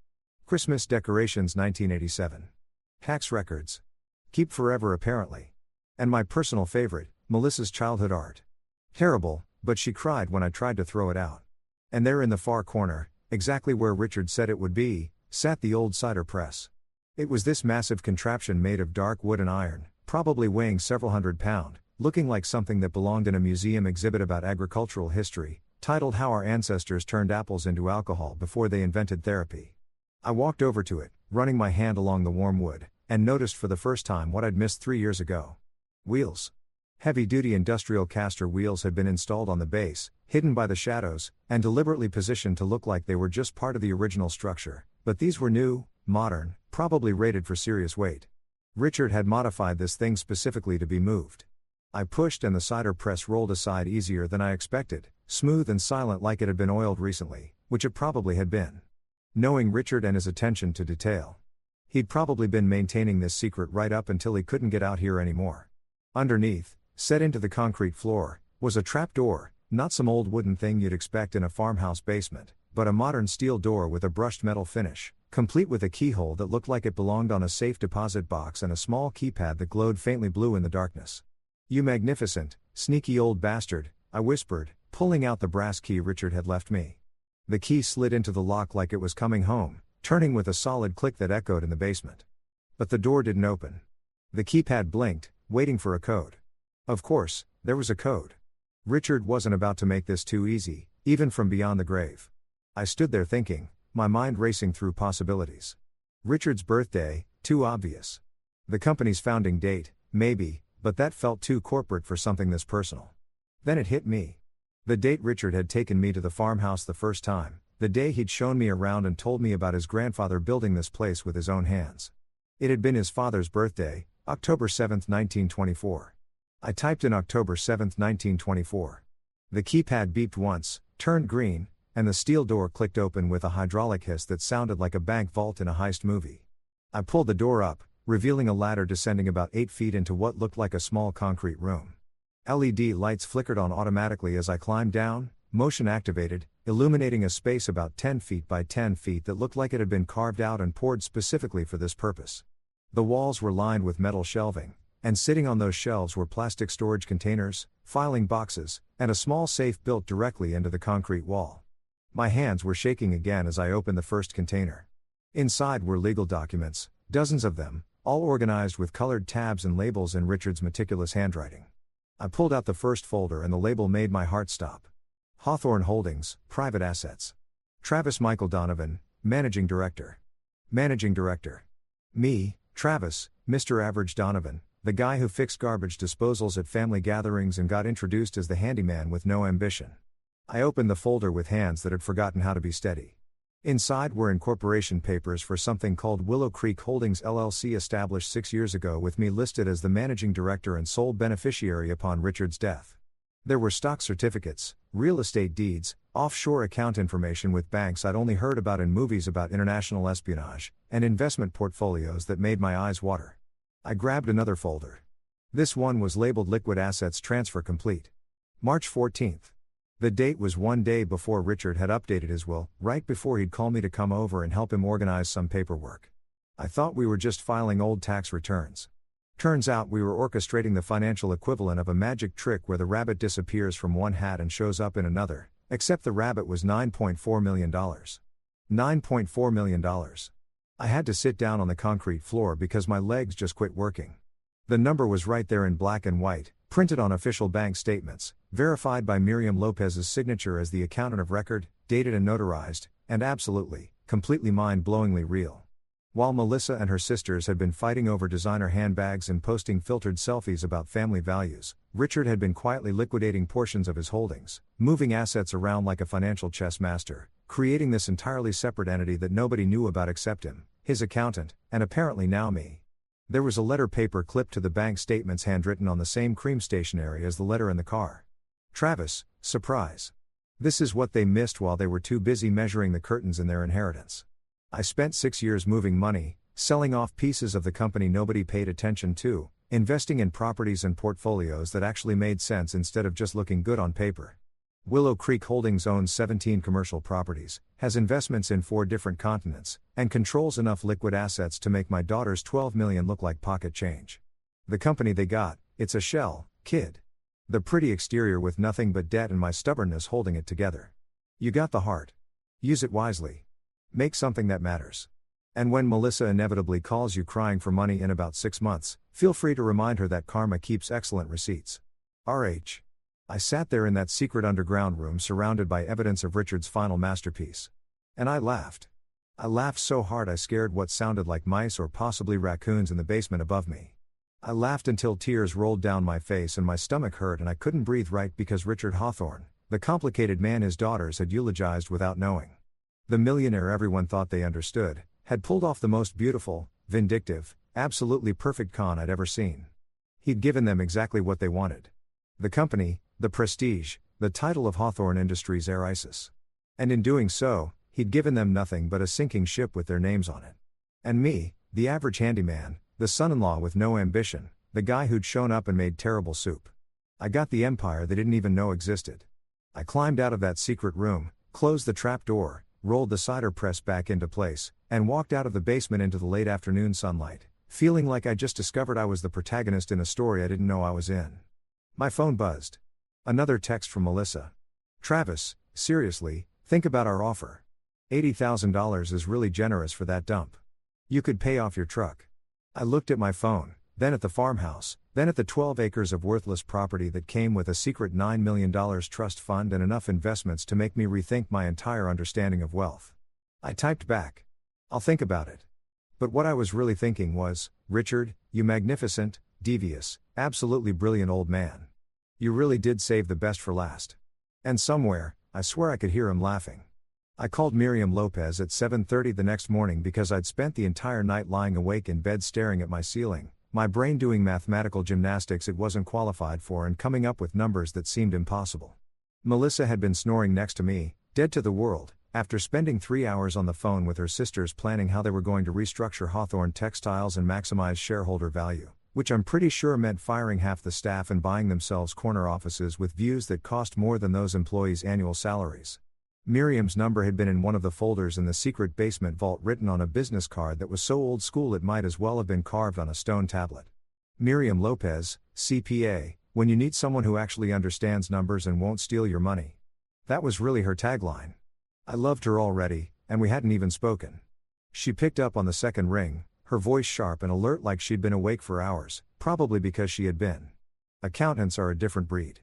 [SPEAKER 1] Christmas decorations 1987. Tax records. Keep forever apparently. And my personal favorite, Melissa's childhood art. Terrible, but she cried when I tried to throw it out. And there in the far corner, exactly where Richard said it would be, sat the old cider press. It was this massive contraption made of dark wood and iron, probably weighing several hundred pounds, looking like something that belonged in a museum exhibit about agricultural history, titled How Our Ancestors Turned Apples into Alcohol Before They Invented Therapy. I walked over to it, running my hand along the warm wood, and noticed for the first time what I'd missed 3 years ago. Wheels. Heavy-duty industrial caster wheels had been installed on the base, hidden by the shadows, and deliberately positioned to look like they were just part of the original structure, but these were new, modern, probably rated for serious weight. Richard had modified this thing specifically to be moved. I pushed and the cider press rolled aside easier than I expected, smooth and silent like it had been oiled recently, which it probably had been. Knowing Richard and his attention to detail, he'd probably been maintaining this secret right up until he couldn't get out here anymore. Underneath, set into the concrete floor, was a trapdoor, not some old wooden thing you'd expect in a farmhouse basement, but a modern steel door with a brushed metal finish, complete with a keyhole that looked like it belonged on a safe deposit box and a small keypad that glowed faintly blue in the darkness. "You magnificent, sneaky old bastard," I whispered, pulling out the brass key Richard had left me. The key slid into the lock like it was coming home, turning with a solid click that echoed in the basement. But the door didn't open. The keypad blinked, waiting for a code. Of course, there was a code. Richard wasn't about to make this too easy, even from beyond the grave. I stood there thinking, my mind racing through possibilities. Richard's birthday, too obvious. The company's founding date, maybe, but that felt too corporate for something this personal. Then it hit me. The date Richard had taken me to the farmhouse the first time, the day he'd shown me around and told me about his grandfather building this place with his own hands. It had been his father's birthday, October 7, 1924. I typed in October 7, 1924. The keypad beeped once, turned green, and the steel door clicked open with a hydraulic hiss that sounded like a bank vault in a heist movie. I pulled the door up, revealing a ladder descending about 8 feet into what looked like a small concrete room. LED lights flickered on automatically as I climbed down, motion activated, illuminating a space about 10 feet by 10 feet that looked like it had been carved out and poured specifically for this purpose. The walls were lined with metal shelving, and sitting on those shelves were plastic storage containers, filing boxes, and a small safe built directly into the concrete wall. My hands were shaking again as I opened the first container. Inside were legal documents, dozens of them, all organized with colored tabs and labels in Richard's meticulous handwriting. I pulled out the first folder and the label made my heart stop. Hawthorne Holdings, Private Assets. Travis Michael Donovan, Managing Director. Managing Director. Me, Travis, Mr. Average Donovan, the guy who fixed garbage disposals at family gatherings and got introduced as the handyman with no ambition. I opened the folder with hands that had forgotten how to be steady. Inside were incorporation papers for something called Willow Creek Holdings LLC, established 6 years ago with me listed as the managing director and sole beneficiary upon Richard's death. There were stock certificates, real estate deeds, offshore account information with banks I'd only heard about in movies about international espionage, and investment portfolios that made my eyes water. I grabbed another folder. This one was labeled Liquid Assets Transfer Complete. March 14th. The date was 1 day before Richard had updated his will, right before he'd call me to come over and help him organize some paperwork. I thought we were just filing old tax returns. Turns out we were orchestrating the financial equivalent of a magic trick where the rabbit disappears from one hat and shows up in another, except the rabbit was $9.4 million. $9.4 million. I had to sit down on the concrete floor because my legs just quit working. The number was right there in black and white, printed on official bank statements, verified by Miriam Lopez's signature as the accountant of record, dated and notarized, and absolutely, completely mind-blowingly real. While Melissa and her sisters had been fighting over designer handbags and posting filtered selfies about family values, Richard had been quietly liquidating portions of his holdings, moving assets around like a financial chess master, creating this entirely separate entity that nobody knew about except him, his accountant, and apparently now me. There was a letter paper clipped to the bank statements handwritten on the same cream stationery as the letter in the car. Travis, surprise. This is what they missed while they were too busy measuring the curtains in their inheritance. I spent 6 years moving money, selling off pieces of the company nobody paid attention to, investing in properties and portfolios that actually made sense instead of just looking good on paper. Willow Creek Holdings owns 17 commercial properties, has investments in 4 different continents, and controls enough liquid assets to make my daughter's $12 million look like pocket change. The company they got, it's a shell, kid. The pretty exterior with nothing but debt and my stubbornness holding it together. You got the heart. Use it wisely. Make something that matters. And when Melissa inevitably calls you crying for money in about 6 months, feel free to remind her that karma keeps excellent receipts. R.H. I sat there in that secret underground room surrounded by evidence of Richard's final masterpiece. And I laughed. I laughed so hard I scared what sounded like mice or possibly raccoons in the basement above me. I laughed until tears rolled down my face and my stomach hurt and I couldn't breathe right because Richard Hawthorne, the complicated man his daughters had eulogized without knowing. The millionaire everyone thought they understood, had pulled off the most beautiful, vindictive, absolutely perfect con I'd ever seen. He'd given them exactly what they wanted. The company, the prestige, the title of Hawthorne Industries heir Isis. And in doing so, he'd given them nothing but a sinking ship with their names on it. And me, the average handyman, the son-in-law with no ambition, the guy who'd shown up and made terrible soup. I got the empire they didn't even know existed. I climbed out of that secret room, closed the trap door, rolled the cider press back into place, and walked out of the basement into the late afternoon sunlight, feeling like I just discovered I was the protagonist in a story I didn't know I was in. My phone buzzed. Another text from Melissa. Travis, seriously, think about our offer. $80,000 is really generous for that dump. You could pay off your truck. I looked at my phone, then at the farmhouse, then at the 12 acres of worthless property that came with a secret $9 million trust fund and enough investments to make me rethink my entire understanding of wealth. I typed back. I'll think about it. But what I was really thinking was, Richard, you magnificent, devious, absolutely brilliant old man. You really did save the best for last. And somewhere, I swear I could hear him laughing. I called Miriam Lopez at 7:30 the next morning because I'd spent the entire night lying awake in bed staring at my ceiling, my brain doing mathematical gymnastics it wasn't qualified for and coming up with numbers that seemed impossible. Melissa had been snoring next to me, dead to the world, after spending 3 hours on the phone with her sisters planning how they were going to restructure Hawthorne Textiles and maximize shareholder value, which I'm pretty sure meant firing half the staff and buying themselves corner offices with views that cost more than those employees' annual salaries. Miriam's number had been in one of the folders in the secret basement vault written on a business card that was so old school it might as well have been carved on a stone tablet. Miriam Lopez, CPA, when you need someone who actually understands numbers and won't steal your money. That was really her tagline. I loved her already, and we hadn't even spoken. She picked up on the second ring, her voice sharp and alert like she'd been awake for hours, probably because she had been. Accountants are a different breed.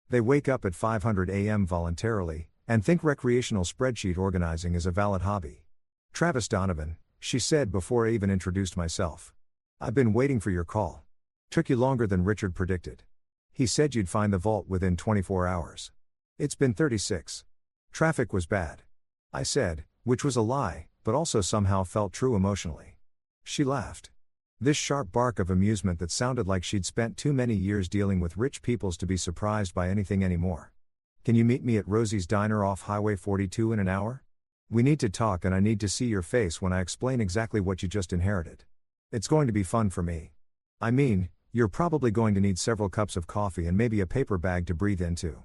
[SPEAKER 1] They wake up at 500 a.m. voluntarily, and think recreational spreadsheet organizing is a valid hobby. Travis Donovan, she said before I even introduced myself. I've been waiting for your call. Took you longer than Richard predicted. He said you'd find the vault within 24 hours. It's been 36. Traffic was bad. I said, which was a lie, but also somehow felt true emotionally. She laughed. This sharp bark of amusement that sounded like she'd spent too many years dealing with rich peoples to be surprised by anything anymore. Can you meet me at Rosie's Diner off Highway 42 in an hour? We need to talk and I need to see your face when I explain exactly what you just inherited. It's going to be fun for me. I mean, you're probably going to need several cups of coffee and maybe a paper bag to breathe into.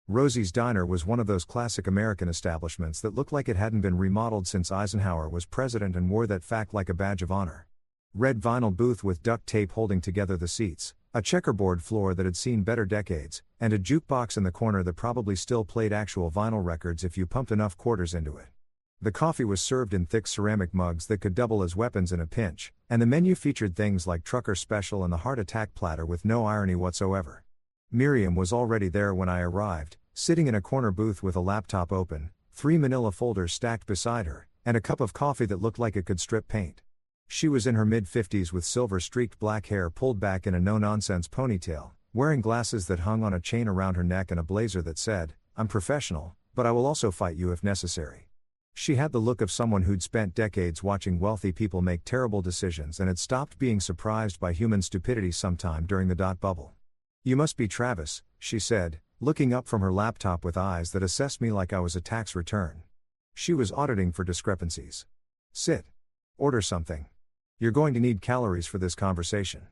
[SPEAKER 1] Rosie's Diner was one of those classic American establishments that looked like it hadn't been remodeled since Eisenhower was president and wore that fact like a badge of honor. Red vinyl booth with duct tape holding together the seats, a checkerboard floor that had seen better decades, and a jukebox in the corner that probably still played actual vinyl records if you pumped enough quarters into it. The coffee was served in thick ceramic mugs that could double as weapons in a pinch, and the menu featured things like Trucker Special and the Heart Attack platter with no irony whatsoever. Miriam was already there when I arrived, sitting in a corner booth with a laptop open, 3 manila folders stacked beside her, and a cup of coffee that looked like it could strip paint. She was in her mid-50s with silver-streaked black hair pulled back in a no-nonsense ponytail, wearing glasses that hung on a chain around her neck and a blazer that said, "I'm professional, but I will also fight you if necessary." She had the look of someone who'd spent decades watching wealthy people make terrible decisions and had stopped being surprised by human stupidity sometime during the dot bubble. "You must be Travis," she said, looking up from her laptop with eyes that assessed me like I was a tax return. She was auditing for discrepancies. "Sit. Order something. You're going to need calories for this conversation."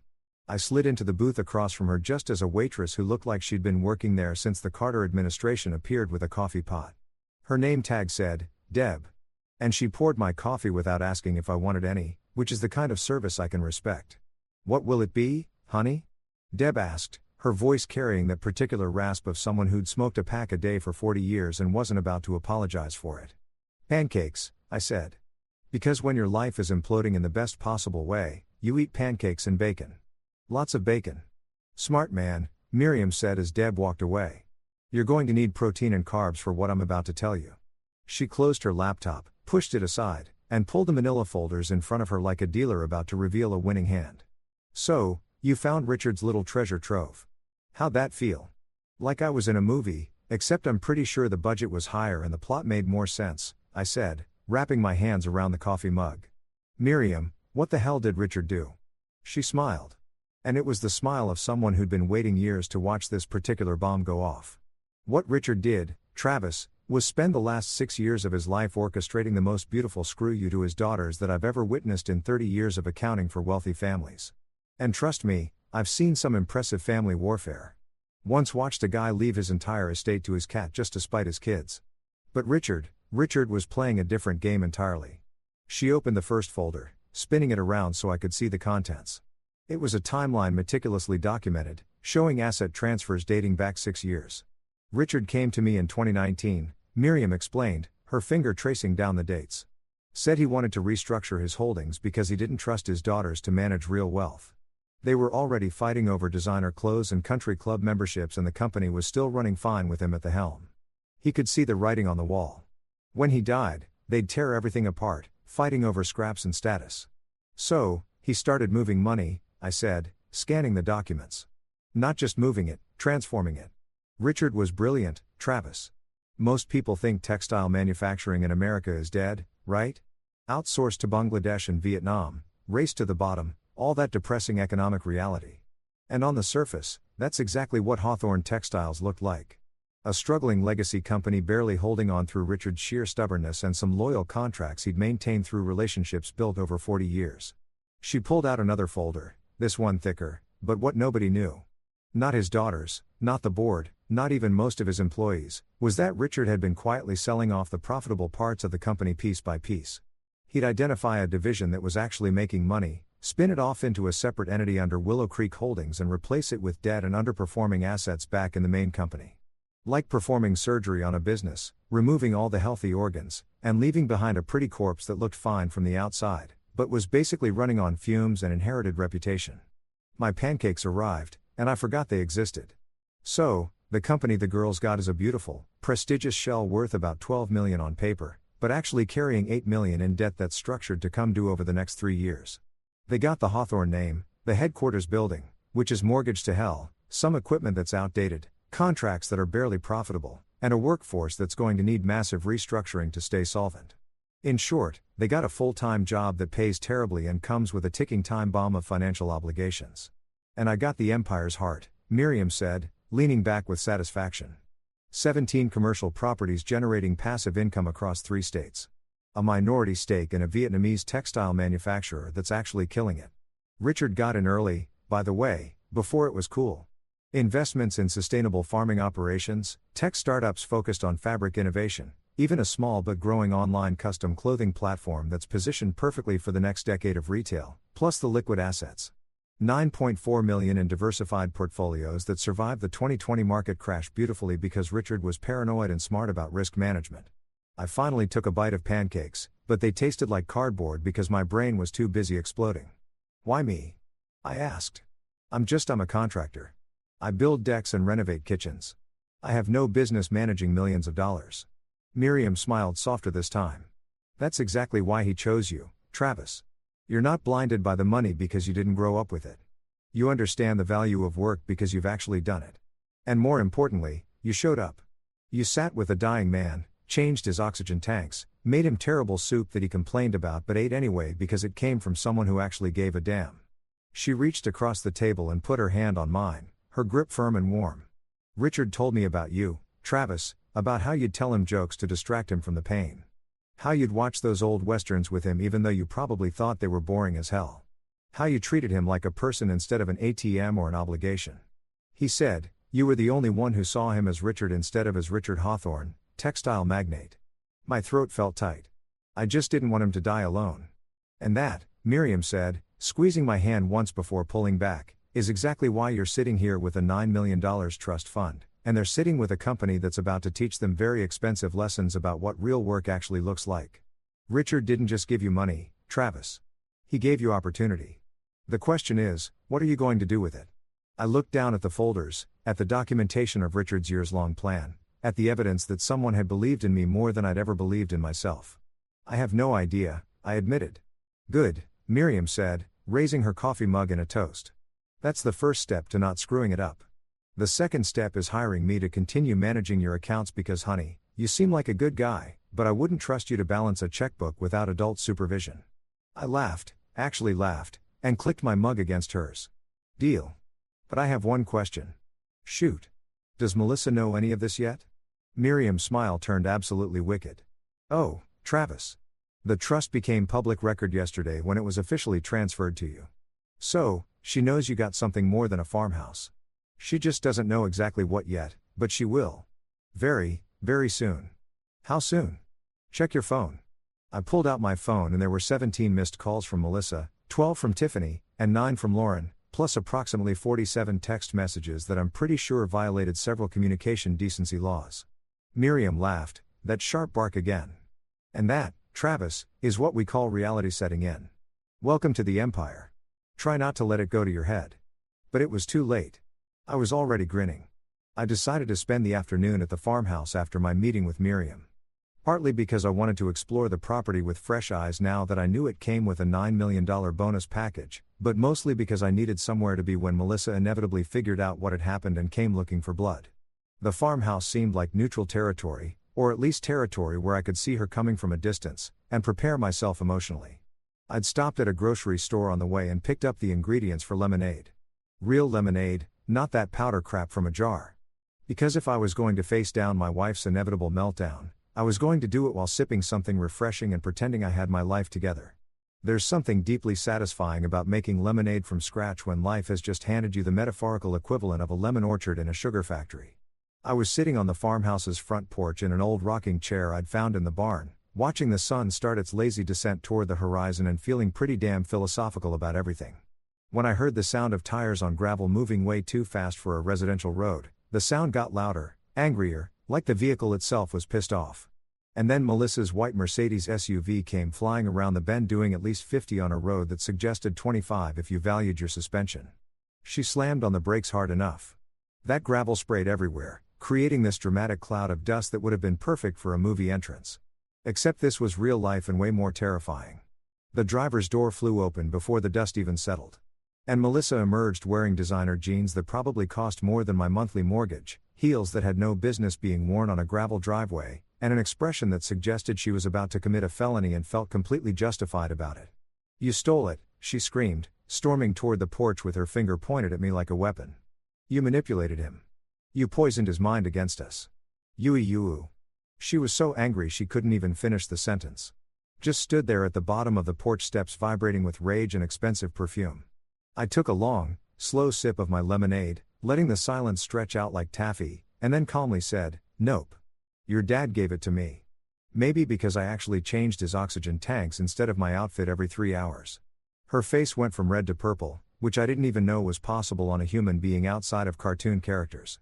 [SPEAKER 1] I slid into the booth across from her just as a waitress who looked like she'd been working there since the Carter administration appeared with a coffee pot. Her name tag said, Deb. And she poured my coffee without asking if I wanted any, which is the kind of service I can respect. "What will it be, honey?" Deb asked, her voice carrying that particular rasp of someone who'd smoked a pack a day for 40 years and wasn't about to apologize for it. "Pancakes," I said. "Because when your life is imploding in the best possible way, you eat pancakes and bacon. Lots of bacon." "Smart man," Miriam said as Deb walked away. "You're going to need protein and carbs for what I'm about to tell you." She closed her laptop, pushed it aside, and pulled the manila folders in front of her like a dealer about to reveal a winning hand. "So, You found Richard's little treasure trove. How'd that feel? Like I was in a movie, except I'm pretty sure the budget was higher and the plot made more sense, I said, wrapping my hands around the coffee mug. Miriam, what the hell did Richard do? She smiled. And it was the smile of someone who'd been waiting years to watch this particular bomb go off. What Richard did, Travis, was spend the last 6 years of his life orchestrating the most beautiful screw you to his daughters that I've ever witnessed in 30 years of accounting for wealthy families. And trust me, I've seen some impressive family warfare. Once watched a guy leave his entire estate to his cat just to spite his kids. But Richard was playing a different game entirely. She opened the first folder, spinning it around so I could see the contents. It was a timeline meticulously documented, showing asset transfers dating back 6 years. Richard came to me in 2019, Miriam explained, her finger tracing down the dates. Said he wanted to restructure his holdings because he didn't trust his daughters to manage real wealth. They were already fighting over designer clothes and country club memberships, and the company was still running fine with him at the helm. He could see the writing on the wall. When he died, they'd tear everything apart, fighting over scraps and status. So, he started moving money, I said, scanning the documents. Not just moving it, transforming it. Richard was brilliant, Travis. Most people think textile manufacturing in America is dead, right? Outsourced to Bangladesh and Vietnam, race to the bottom, all that depressing economic reality. And on the surface, that's exactly what Hawthorne Textiles looked like. A struggling legacy company barely holding on through Richard's sheer stubbornness and some loyal contracts he'd maintained through relationships built over 40 years. She pulled out another folder, this one thicker, but what nobody knew. Not his daughters, not the board, not even most of his employees, was that Richard had been quietly selling off the profitable parts of the company piece by piece. He'd identify a division that was actually making money, spin it off into a separate entity under Willow Creek Holdings and replace it with debt and underperforming assets back in the main company. Like performing surgery on a business, removing all the healthy organs, and leaving behind a pretty corpse that looked fine from the outside, but was basically running on fumes and inherited reputation. My pancakes arrived, and I forgot they existed. So, the company the girls got is a beautiful, prestigious shell worth about $12 million on paper, but actually carrying $8 million in debt that's structured to come due over the next 3 years. They got the Hawthorne name, the headquarters building, which is mortgaged to hell, some equipment that's outdated, contracts that are barely profitable, and a workforce that's going to need massive restructuring to stay solvent. In short, they got a full-time job that pays terribly and comes with a ticking time bomb of financial obligations. And I got the empire's heart, Miriam said, leaning back with satisfaction. 17 commercial properties generating passive income across 3 states. A minority stake in a Vietnamese textile manufacturer that's actually killing it. Richard got in early, by the way, before it was cool. Investments in sustainable farming operations, tech startups focused on fabric innovation, even a small but growing online custom clothing platform that's positioned perfectly for the next decade of retail, plus the liquid assets. $9.4 million in diversified portfolios that survived the 2020 market crash beautifully because Richard was paranoid and smart about risk management. I finally took a bite of pancakes, but they tasted like cardboard because my brain was too busy exploding. Why me? I asked. I'm a contractor. I build decks and renovate kitchens. I have no business managing millions of dollars. Miriam smiled softer this time. That's exactly why he chose you, Travis. You're not blinded by the money because you didn't grow up with it. You understand the value of work because you've actually done it. And more importantly, you showed up. You sat with a dying man, changed his oxygen tanks, made him terrible soup that he complained about but ate anyway because it came from someone who actually gave a damn. She reached across the table and put her hand on mine, her grip firm and warm. Richard told me about you, Travis, about how you'd tell him jokes to distract him from the pain. How you'd watch those old westerns with him even though you probably thought they were boring as hell. How you treated him like a person instead of an ATM or an obligation. He said, you were the only one who saw him as Richard instead of as Richard Hawthorne, textile magnate. My throat felt tight. I just didn't want him to die alone. And that, Miriam said, squeezing my hand once before pulling back, is exactly why you're sitting here with a $9 million trust fund, and they're sitting with a company that's about to teach them very expensive lessons about what real work actually looks like. Richard didn't just give you money, Travis. He gave you opportunity. The question is, what are you going to do with it? I looked down at the folders, at the documentation of Richard's years-long plan, at the evidence that someone had believed in me more than I'd ever believed in myself. I have no idea, I admitted. Good, Miriam said, raising her coffee mug in a toast. That's the first step to not screwing it up. The second step is hiring me to continue managing your accounts because, honey, you seem like a good guy, but I wouldn't trust you to balance a checkbook without adult supervision. I laughed, actually laughed, and clicked my mug against hers. Deal. But I have one question. Shoot. Does Melissa know any of this yet? Miriam's smile turned absolutely wicked. Oh, Travis. The trust became public record yesterday when it was officially transferred to you. So, she knows you got something more than a farmhouse. She just doesn't know exactly what yet, but she will. Very, very soon. How soon? Check your phone. I pulled out my phone and there were 17 missed calls from Melissa, 12 from Tiffany, and 9 from Lauren, plus approximately 47 text messages that I'm pretty sure violated several communication decency laws. Miriam laughed, that sharp bark again. And that, Travis, is what we call reality setting in. Welcome to the empire. Try not to let it go to your head. But it was too late. I was already grinning. I decided to spend the afternoon at the farmhouse after my meeting with Miriam. Partly because I wanted to explore the property with fresh eyes now that I knew it came with a $9 million bonus package, but mostly because I needed somewhere to be when Melissa inevitably figured out what had happened and came looking for blood. The farmhouse seemed like neutral territory, or at least territory where I could see her coming from a distance, and prepare myself emotionally. I'd stopped at a grocery store on the way and picked up the ingredients for lemonade. Real lemonade, not that powder crap from a jar. Because if I was going to face down my wife's inevitable meltdown, I was going to do it while sipping something refreshing and pretending I had my life together. There's something deeply satisfying about making lemonade from scratch when life has just handed you the metaphorical equivalent of a lemon orchard in a sugar factory. I was sitting on the farmhouse's front porch in an old rocking chair I'd found in the barn, watching the sun start its lazy descent toward the horizon and feeling pretty damn philosophical about everything. When I heard the sound of tires on gravel moving way too fast for a residential road, the sound got louder, angrier, like the vehicle itself was pissed off. And then Melissa's white Mercedes SUV came flying around the bend doing at least 50 on a road that suggested 25 if you valued your suspension. She slammed on the brakes hard enough. That gravel sprayed everywhere, creating this dramatic cloud of dust that would have been perfect for a movie entrance. Except this was real life and way more terrifying. The driver's door flew open before the dust even settled. And Melissa emerged wearing designer jeans that probably cost more than my monthly mortgage, heels that had no business being worn on a gravel driveway, and an expression that suggested she was about to commit a felony and felt completely justified about it. "You stole it," she screamed, storming toward the porch with her finger pointed at me like a weapon. "You manipulated him. You poisoned his mind against us. You." She was so angry she couldn't even finish the sentence. Just stood there at the bottom of the porch steps vibrating with rage and expensive perfume. I took a long, slow sip of my lemonade, letting the silence stretch out like taffy, and then calmly said, "Nope. Your dad gave it to me. Maybe because I actually changed his oxygen tanks instead of my outfit every 3 hours." Her face went from red to purple, which I didn't even know was possible on a human being outside of cartoon characters.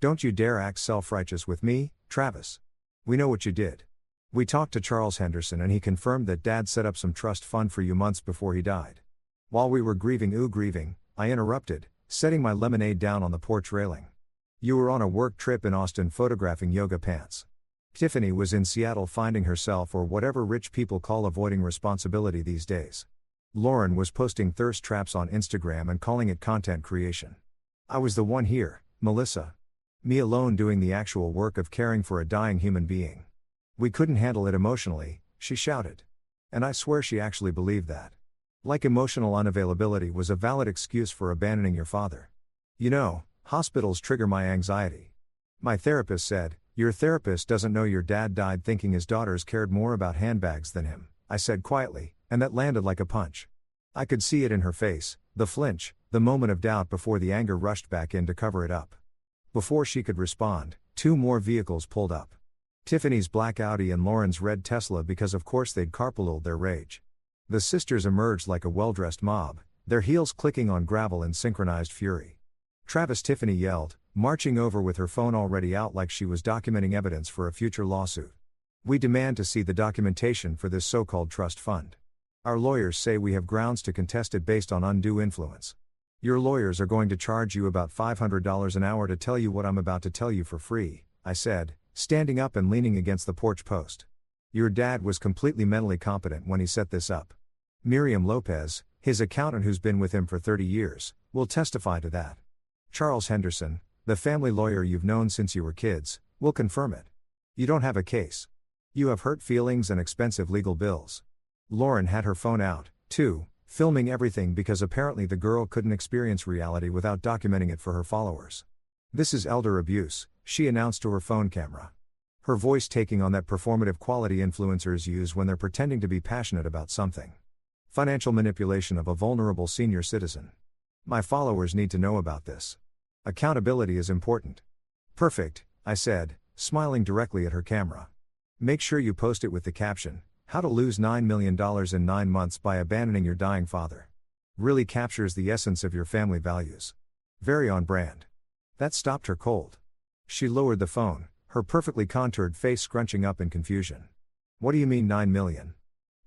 [SPEAKER 1] "Don't you dare act self-righteous with me, Travis. We know what you did. We talked to Charles Henderson and he confirmed that Dad set up some trust fund for you months before he died." While we were grieving, I interrupted, setting my lemonade down on the porch railing. "You were on a work trip in Austin photographing yoga pants. Tiffany was in Seattle finding herself or whatever rich people call avoiding responsibility these days. Lauren was posting thirst traps on Instagram and calling it content creation. I was the one here, Melissa. Me alone doing the actual work of caring for a dying human being. We couldn't handle it emotionally," she shouted. And I swear she actually believed that. Like emotional unavailability was a valid excuse for abandoning your father. "You know, hospitals trigger my anxiety. My therapist said, 'Your therapist doesn't know your dad died thinking his daughters cared more about handbags than him,'" I said quietly, and that landed like a punch. I could see it in her face, the flinch, the moment of doubt before the anger rushed back in to cover it up. Before she could respond, 2 more vehicles pulled up. Tiffany's black Audi and Lauren's red Tesla because of course they'd carpooled their rage. The sisters emerged like a well-dressed mob, their heels clicking on gravel in synchronized fury. "Travis," Tiffany yelled, marching over with her phone already out like she was documenting evidence for a future lawsuit. "We demand to see the documentation for this so-called trust fund. Our lawyers say we have grounds to contest it based on undue influence. Your lawyers are going to charge you about $500 an hour to tell you what I'm about to tell you for free," I said, standing up and leaning against the porch post. "Your dad was completely mentally competent when he set this up. Miriam Lopez, His accountant, who's been with him for 30 years, will testify to that. Charles Henderson, the family lawyer you've known since you were kids, will confirm it. You don't have a case. You have hurt feelings and expensive legal bills. Lauren had her phone out, too, filming everything because apparently the girl couldn't experience reality without documenting it for her followers. This is elder abuse, she announced to her phone camera. Her voice taking on that performative quality influencers use when they're pretending to be passionate about something. Financial manipulation of a vulnerable senior citizen. My followers need to know about this. Accountability is important. Perfect, I said, smiling directly at her camera. Make sure you post it with the caption, "How to lose $9 million in 9 months by abandoning your dying father." Really captures the essence of your family values. Very on brand. That stopped her cold. She lowered the phone, her perfectly contoured face scrunching up in confusion. What do you mean 9 million?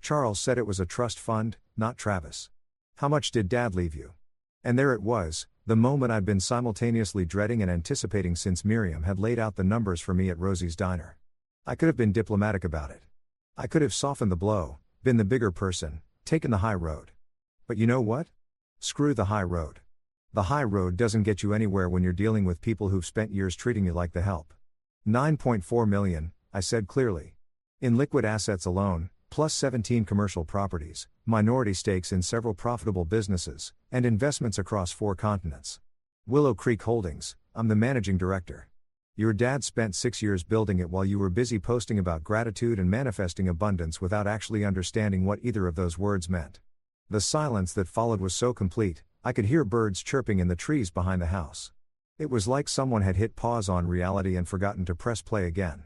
[SPEAKER 1] Charles said it was a trust fund, not Travis. How much did Dad leave you? And there it was, the moment I'd been simultaneously dreading and anticipating since Miriam had laid out the numbers for me at Rosie's diner. I could have been diplomatic about it. I could have softened the blow, been the bigger person, taken the high road. But you know what? Screw the high road. The high road doesn't get you anywhere when you're dealing with people who've spent years treating you like the help. 9.4 million, I said clearly. In liquid assets alone, plus 17 commercial properties, minority stakes in several profitable businesses, and investments across 4 continents. Willow Creek Holdings, I'm the managing director. Your dad spent 6 years building it while you were busy posting about gratitude and manifesting abundance without actually understanding what either of those words meant. The silence that followed was so complete, I could hear birds chirping in the trees behind the house. It was like someone had hit pause on reality and forgotten to press play again.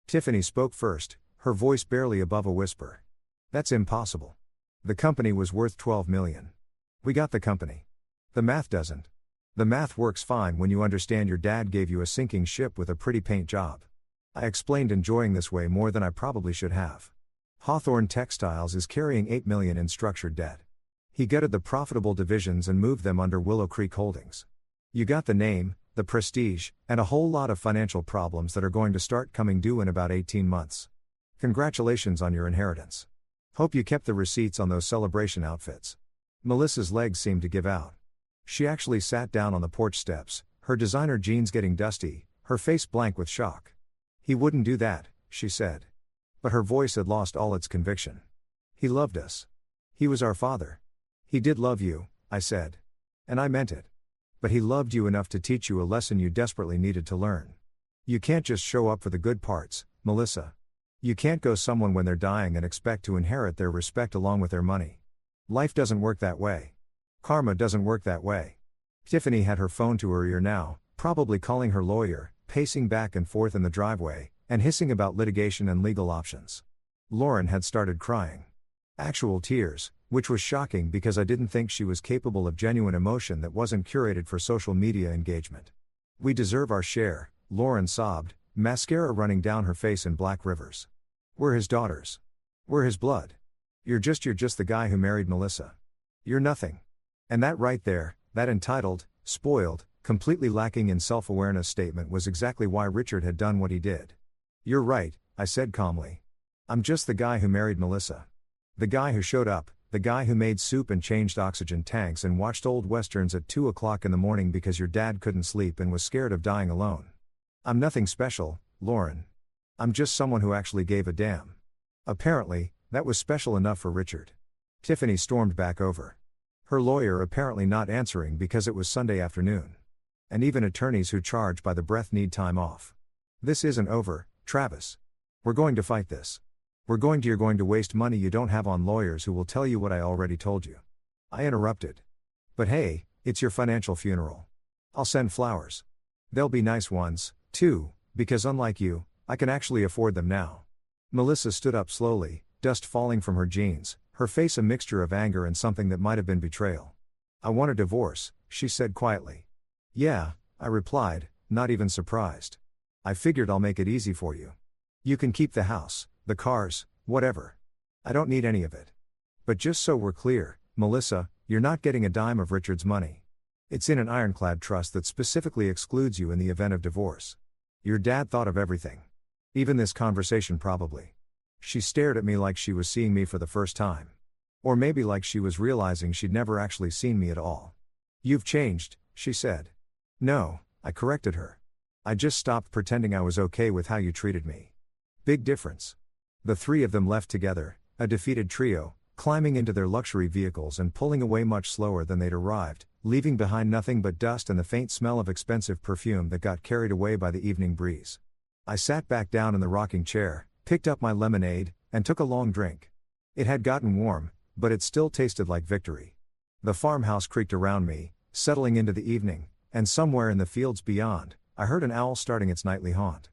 [SPEAKER 1] Tiffany spoke first, her voice barely above a whisper. That's impossible. The company was worth 12 million. We got the company. The math doesn't. The math works fine when you understand your dad gave you a sinking ship with a pretty paint job. I explained, enjoying this way more than I probably should have. Hawthorne Textiles is carrying 8 million in structured debt. He gutted the profitable divisions and moved them under Willow Creek Holdings. You got the name, the prestige, and a whole lot of financial problems that are going to start coming due in about 18 months. Congratulations on your inheritance. Hope you kept the receipts on those celebration outfits. Melissa's legs seemed to give out. She actually sat down on the porch steps, her designer jeans getting dusty, her face blank with shock. He wouldn't do that, she said. But her voice had lost all its conviction. He loved us. He was our father. He did love you, I said. And I meant it. But he loved you enough to teach you a lesson you desperately needed to learn. You can't just show up for the good parts, Melissa. You can't go someone when they're dying and expect to inherit their respect along with their money. Life doesn't work that way. Karma doesn't work that way. Tiffany had her phone to her ear now, probably calling her lawyer, pacing back and forth in the driveway, and hissing about litigation and legal options. Lauren had started crying. Actual tears, which was shocking because I didn't think she was capable of genuine emotion that wasn't curated for social media engagement. We deserve our share, Lauren sobbed, mascara running down her face in black rivers. We're his daughters. We're his blood. You're just the guy who married Melissa. You're nothing. And that right there, that entitled, spoiled, completely lacking in self-awareness statement was exactly why Richard had done what he did. You're right, I said calmly. I'm just the guy who married Melissa. The guy who showed up, the guy who made soup and changed oxygen tanks and watched old westerns at 2 o'clock in the morning because your dad couldn't sleep and was scared of dying alone. I'm nothing special, Lauren. I'm just someone who actually gave a damn. Apparently, that was special enough for Richard. Tiffany stormed back over. Her lawyer apparently not answering because it was Sunday afternoon. And even attorneys who charge by the breath need time off. This isn't over, Travis. We're going to fight this. You're going to waste money you don't have on lawyers who will tell you what I already told you. I interrupted. But hey, it's your financial funeral. I'll send flowers. They'll be nice ones, too, because unlike you, I can actually afford them now. Melissa stood up slowly, dust falling from her jeans, her face a mixture of anger and something that might have been betrayal. I want a divorce, she said quietly. Yeah, I replied, not even surprised. I figured I'll make it easy for you. You can keep the house, the cars, whatever. I don't need any of it. But just so we're clear, Melissa, you're not getting a dime of Richard's money. It's in an ironclad trust that specifically excludes you in the event of divorce. Your dad thought of everything. Even this conversation probably. She stared at me like she was seeing me for the first time. Or maybe like she was realizing she'd never actually seen me at all. "You've changed," she said. "No," I corrected her. "I just stopped pretending I was okay with how you treated me." "Big difference." The three of them left together, a defeated trio, climbing into their luxury vehicles and pulling away much slower than they'd arrived, leaving behind nothing but dust and the faint smell of expensive perfume that got carried away by the evening breeze. I sat back down in the rocking chair, picked up my lemonade, and took a long drink. It had gotten warm, but it still tasted like victory. The farmhouse creaked around me, settling into the evening, and somewhere in the fields beyond, I heard an owl starting its nightly haunt.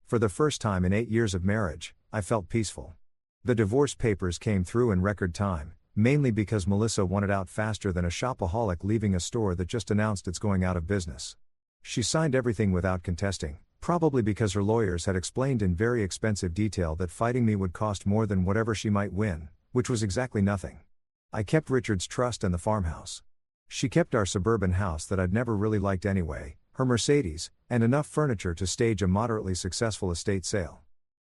[SPEAKER 1] For the first time in 8 years of marriage, I felt peaceful. The divorce papers came through in record time, mainly because Melissa wanted out faster than a shopaholic leaving a store that just announced it's going out of business. She signed everything without contesting, probably because her lawyers had explained in very expensive detail that fighting me would cost more than whatever she might win, which was exactly nothing. I kept Richard's trust and the farmhouse. She kept our suburban house that I'd never really liked anyway, her Mercedes, and enough furniture to stage a moderately successful estate sale.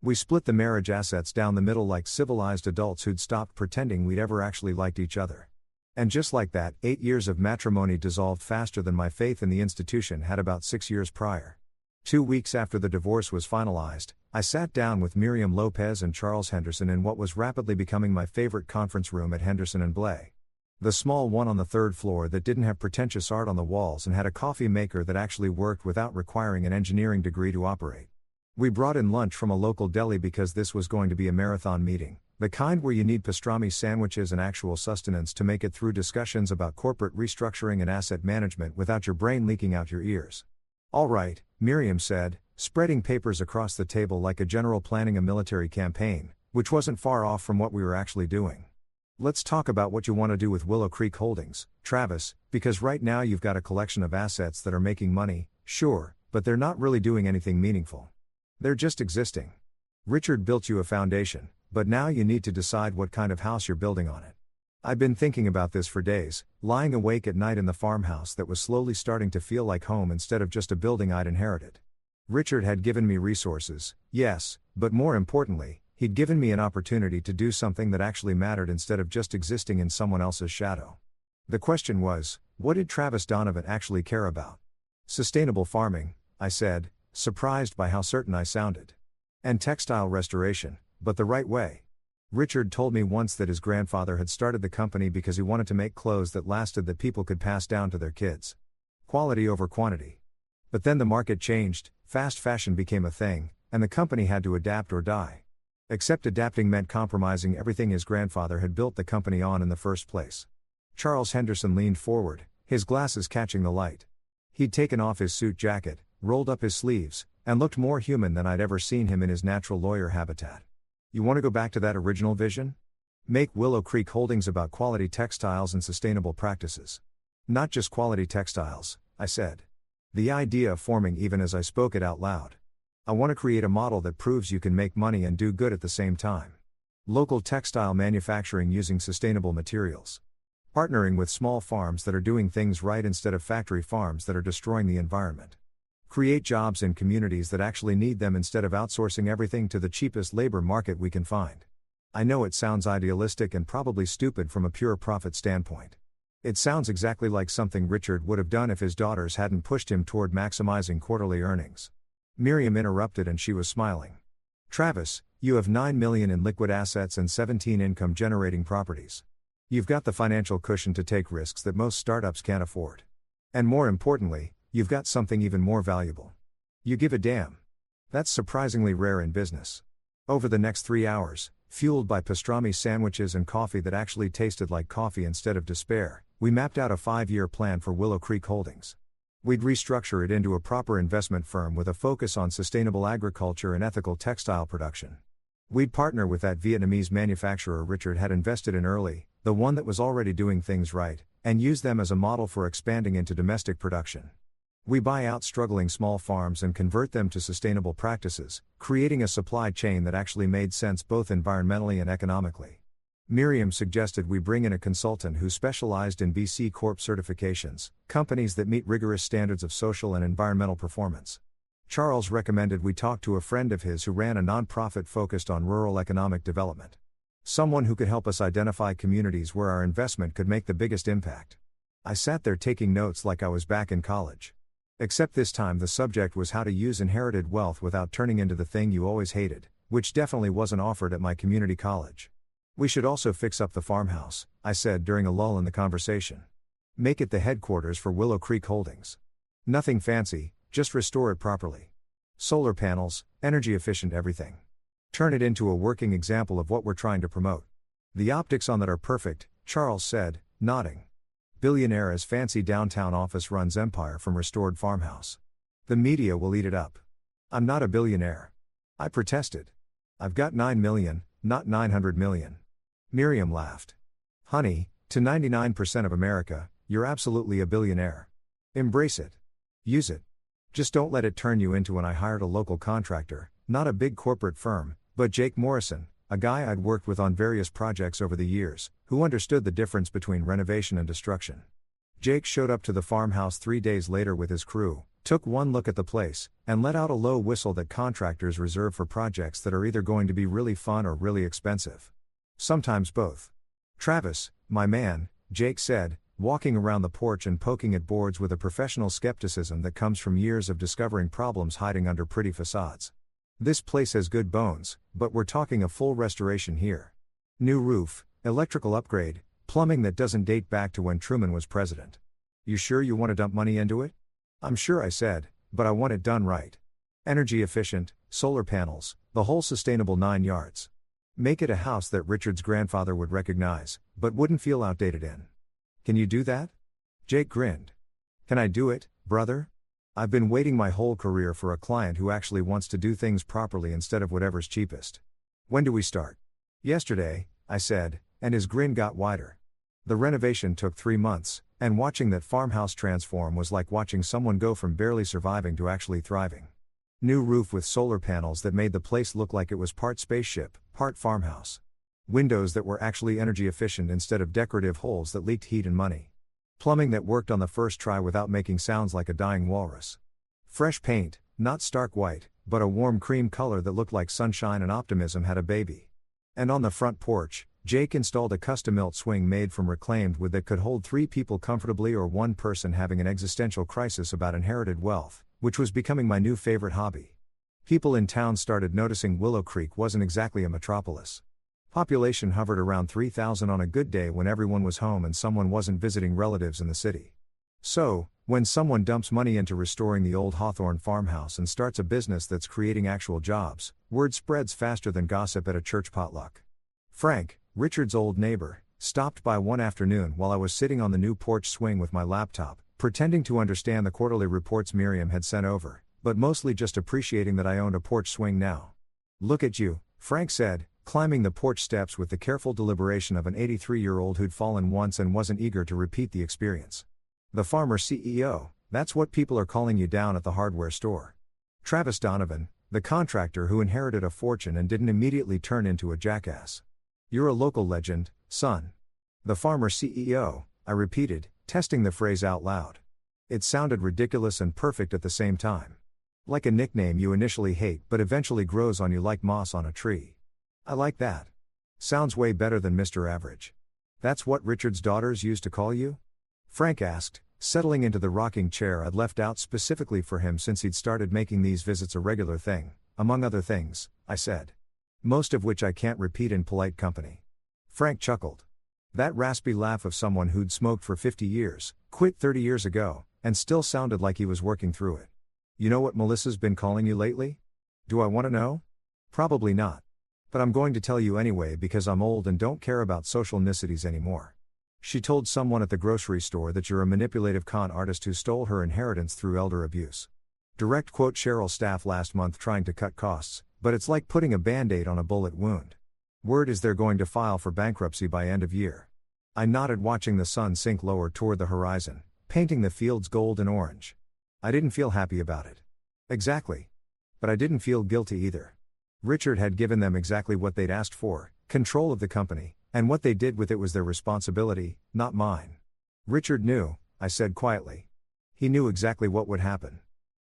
[SPEAKER 1] We split the marriage assets down the middle like civilized adults who'd stopped pretending we'd ever actually liked each other. And just like that, 8 years of matrimony dissolved faster than my faith in the institution had about 6 years prior. 2 weeks after the divorce was finalized, I sat down with Miriam Lopez and Charles Henderson in what was rapidly becoming my favorite conference room at Henderson and Blay. The small one on the third floor that didn't have pretentious art on the walls and had a coffee maker that actually worked without requiring an engineering degree to operate. We brought in lunch from a local deli because this was going to be a marathon meeting, the kind where you need pastrami sandwiches and actual sustenance to make it through discussions about corporate restructuring and asset management without your brain leaking out your ears. "All right," Miriam said, spreading papers across the table like a general planning a military campaign, which wasn't far off from what we were actually doing. "Let's talk about what you want to do with Willow Creek Holdings, Travis, because right now you've got a collection of assets that are making money, sure, but they're not really doing anything meaningful. They're just existing. Richard built you a foundation, but now you need to decide what kind of house you're building on it." I've been thinking about this for days, lying awake at night in the farmhouse that was slowly starting to feel like home instead of just a building I'd inherited. Richard had given me resources, yes, but more importantly, he'd given me an opportunity to do something that actually mattered instead of just existing in someone else's shadow. The question was, what did Travis Donovan actually care about? "Sustainable farming," I said, surprised by how certain I sounded. "And textile restoration, but the right way." Richard told me once that his grandfather had started the company because he wanted to make clothes that lasted that people could pass down to their kids. Quality over quantity. But then the market changed, fast fashion became a thing, and the company had to adapt or die. Except adapting meant compromising everything his grandfather had built the company on in the first place. Charles Henderson leaned forward, his glasses catching the light. He'd taken off his suit jacket, rolled up his sleeves, and looked more human than I'd ever seen him in his natural lawyer habitat. "You want to go back to that original vision? Make Willow Creek Holdings about quality textiles and sustainable practices." "Not just quality textiles," I said. The idea forming even as I spoke it out loud. "I want to create a model that proves you can make money and do good at the same time. Local textile manufacturing using sustainable materials. Partnering with small farms that are doing things right instead of factory farms that are destroying the environment. Create jobs in communities that actually need them instead of outsourcing everything to the cheapest labor market we can find." I know it sounds idealistic and probably stupid from a pure profit standpoint. It sounds exactly like something Richard would have done if his daughters hadn't pushed him toward maximizing quarterly earnings. Miriam interrupted and she was smiling. "Travis, you have $9 million in liquid assets and 17 income-generating properties. You've got the financial cushion to take risks that most startups can't afford. And more importantly, you've got something even more valuable. You give a damn. That's surprisingly rare in business." Over the next 3 hours, fueled by pastrami sandwiches and coffee that actually tasted like coffee instead of despair, we mapped out a 5-year plan for Willow Creek Holdings. We'd restructure it into a proper investment firm with a focus on sustainable agriculture and ethical textile production. We'd partner with that Vietnamese manufacturer Richard had invested in early, the one that was already doing things right, and use them as a model for expanding into domestic production. We buy out struggling small farms and convert them to sustainable practices, creating a supply chain that actually made sense both environmentally and economically. Miriam suggested we bring in a consultant who specialized in BC Corp certifications, companies that meet rigorous standards of social and environmental performance. Charles recommended we talk to a friend of his who ran a nonprofit focused on rural economic development. Someone who could help us identify communities where our investment could make the biggest impact. I sat there taking notes like I was back in college. Except this time the subject was how to use inherited wealth without turning into the thing you always hated, which definitely wasn't offered at my community college. We should also fix up the farmhouse, I said during a lull in the conversation. Make it the headquarters for Willow Creek Holdings. Nothing fancy, just restore it properly. Solar panels, energy efficient everything. Turn it into a working example of what we're trying to promote. The optics on that are perfect, Charles said, nodding. Billionaire as fancy downtown office runs empire from restored farmhouse. The media will eat it up. I'm not a billionaire. I protested. I've got 9 million, not 900 million. Miriam laughed. Honey, to 99% of America, you're absolutely a billionaire. Embrace it. Use it. Just don't let it turn you into. And I hired a local contractor, not a big corporate firm, but Jake Morrison, a guy I'd worked with on various projects over the years, who understood the difference between renovation and destruction. Jake showed up to the farmhouse 3 days later with his crew, took one look at the place, and let out a low whistle that contractors reserve for projects that are either going to be really fun or really expensive. Sometimes both. Travis, my man, Jake said, walking around the porch and poking at boards with a professional skepticism that comes from years of discovering problems hiding under pretty facades. This place has good bones, but we're talking a full restoration here. New roof, electrical upgrade, plumbing that doesn't date back to when Truman was president. You sure you want to dump money into it? I'm sure, I said, but I want it done right. Energy efficient, solar panels, the whole sustainable 9 yards. Make it a house that Richard's grandfather would recognize, but wouldn't feel outdated in. Can you do that? Jake grinned. Can I do it, brother? I've been waiting my whole career for a client who actually wants to do things properly instead of whatever's cheapest. When do we start? Yesterday, I said, and his grin got wider. The renovation took 3 months, and watching that farmhouse transform was like watching someone go from barely surviving to actually thriving. New roof with solar panels that made the place look like it was part spaceship, part farmhouse. Windows that were actually energy efficient instead of decorative holes that leaked heat and money. Plumbing that worked on the first try without making sounds like a dying walrus. Fresh paint, not stark white, but a warm cream color that looked like sunshine and optimism had a baby. And on the front porch, Jake installed a custom-built swing made from reclaimed wood that could hold 3 people comfortably or one person having an existential crisis about inherited wealth, which was becoming my new favorite hobby. People in town started noticing Willow Creek wasn't exactly a metropolis. Population hovered around 3,000 on a good day when everyone was home and someone wasn't visiting relatives in the city. So, when someone dumps money into restoring the old Hawthorne farmhouse and starts a business that's creating actual jobs, word spreads faster than gossip at a church potluck. Frank, Richard's old neighbor, stopped by one afternoon while I was sitting on the new porch swing with my laptop, pretending to understand the quarterly reports Miriam had sent over, but mostly just appreciating that I owned a porch swing now. Look at you, Frank said, climbing the porch steps with the careful deliberation of an 83-year-old who'd fallen once and wasn't eager to repeat the experience. The farmer CEO, that's what people are calling you down at the hardware store. Travis Donovan, the contractor who inherited a fortune and didn't immediately turn into a jackass. You're a local legend, son. The farmer CEO, I repeated, testing the phrase out loud. It sounded ridiculous and perfect at the same time. Like a nickname you initially hate but eventually grows on you like moss on a tree. I like that. Sounds way better than Mr. Average. That's what Richard's daughters used to call you? Frank asked, settling into the rocking chair I'd left out specifically for him since he'd started making these visits a regular thing, among other things, I said. Most of which I can't repeat in polite company. Frank chuckled. That raspy laugh of someone who'd smoked for 50 years, quit 30 years ago, and still sounded like he was working through it. You know what Melissa's been calling you lately? Do I want to know? Probably not. But I'm going to tell you anyway because I'm old and don't care about social niceties anymore. She told someone at the grocery store that you're a manipulative con artist who stole her inheritance through elder abuse. Direct quote Cheryl's staff last month trying to cut costs, but it's like putting a band-aid on a bullet wound. Word is they're going to file for bankruptcy by end of year. I nodded watching the sun sink lower toward the horizon, painting the fields gold and orange. I didn't feel happy about it. Exactly. But I didn't feel guilty either. Richard had given them exactly what they'd asked for, control of the company, and what they did with it was their responsibility, not mine. Richard knew, I said quietly. He knew exactly what would happen.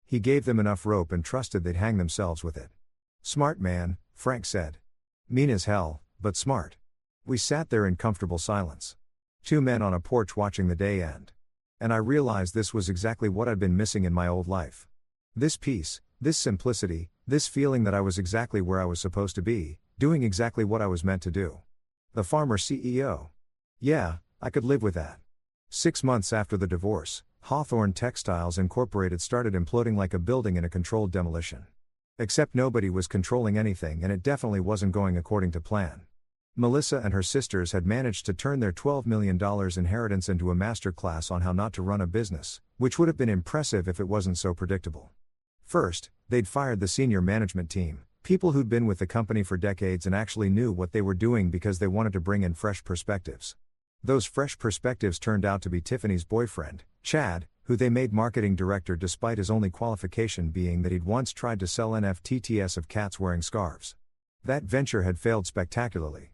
[SPEAKER 1] He gave them enough rope and trusted they'd hang themselves with it. Smart man, Frank said. Mean as hell, but smart. We sat there in comfortable silence. Two men on a porch watching the day end. And I realized this was exactly what I'd been missing in my old life. This peace, this simplicity, this feeling that I was exactly where I was supposed to be, doing exactly what I was meant to do. The farmer CEO. Yeah, I could live with that. 6 months after the divorce, Hawthorne Textiles Incorporated started imploding like a building in a controlled demolition. Except nobody was controlling anything, and it definitely wasn't going according to plan. Melissa and her sisters had managed to turn their $12 million inheritance into a masterclass on how not to run a business, which would have been impressive if it wasn't so predictable. First, they'd fired the senior management team, people who'd been with the company for decades and actually knew what they were doing because they wanted to bring in fresh perspectives. Those fresh perspectives turned out to be Tiffany's boyfriend, Chad, who they made marketing director despite his only qualification being that he'd once tried to sell NFTs of cats wearing scarves. That venture had failed spectacularly.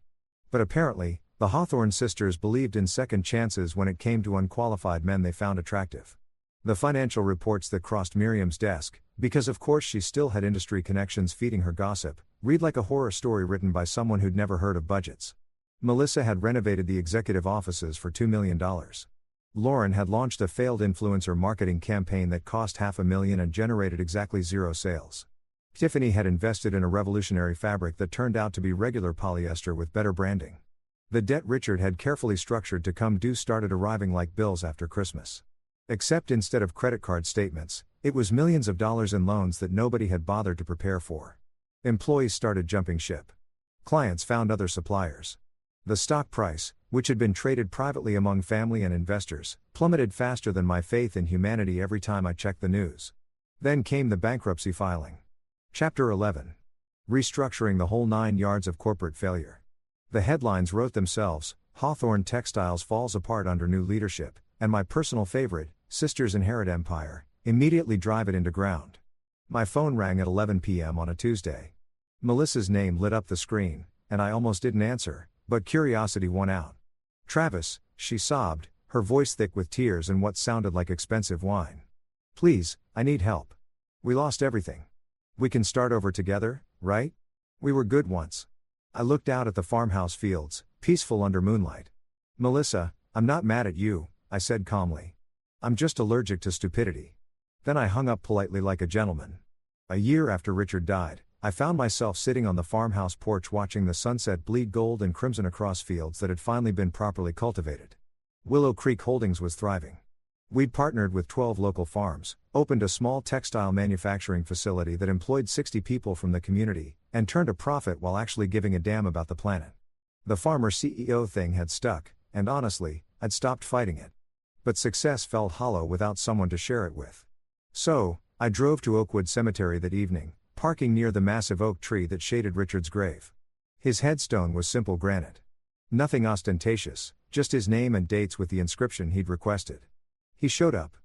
[SPEAKER 1] But apparently, the Hawthorne sisters believed in second chances when it came to unqualified men they found attractive. The financial reports that crossed Miriam's desk, because of course she still had industry connections feeding her gossip, read like a horror story written by someone who'd never heard of budgets. Melissa had renovated the executive offices for $2 million. Lauren had launched a failed influencer marketing campaign that cost $500,000 and generated exactly 0 sales. Tiffany had invested in a revolutionary fabric that turned out to be regular polyester with better branding. The debt Richard had carefully structured to come due started arriving like bills after Christmas. Except instead of credit card statements, it was millions of dollars in loans that nobody had bothered to prepare for. Employees started jumping ship. Clients found other suppliers. The stock price, which had been traded privately among family and investors, plummeted faster than my faith in humanity every time I checked the news. Then came the bankruptcy filing. Chapter 11. Restructuring the whole 9 yards of corporate failure. The headlines wrote themselves: Hawthorne Textiles falls apart under new leadership, and my personal favorite, Sisters inherit empire, immediately drive it into ground. My phone rang at 11 p.m. on a Tuesday. Melissa's name lit up the screen, and I almost didn't answer, but curiosity won out. Travis, she sobbed, her voice thick with tears and what sounded like expensive wine. Please, I need help. We lost everything. We can start over together, right? We were good once. I looked out at the farmhouse fields, peaceful under moonlight. Melissa, I'm not mad at you, I said calmly. I'm just allergic to stupidity. Then I hung up politely like a gentleman. A year after Richard died, I found myself sitting on the farmhouse porch watching the sunset bleed gold and crimson across fields that had finally been properly cultivated. Willow Creek Holdings was thriving. We'd partnered with 12 local farms, opened a small textile manufacturing facility that employed 60 people from the community, and turned a profit while actually giving a damn about the planet. The farmer CEO thing had stuck, and honestly, I'd stopped fighting it. But success felt hollow without someone to share it with. So, I drove to Oakwood Cemetery that evening, parking near the massive oak tree that shaded Richard's grave. His headstone was simple granite. Nothing ostentatious, just his name and dates with the inscription he'd requested. He showed up.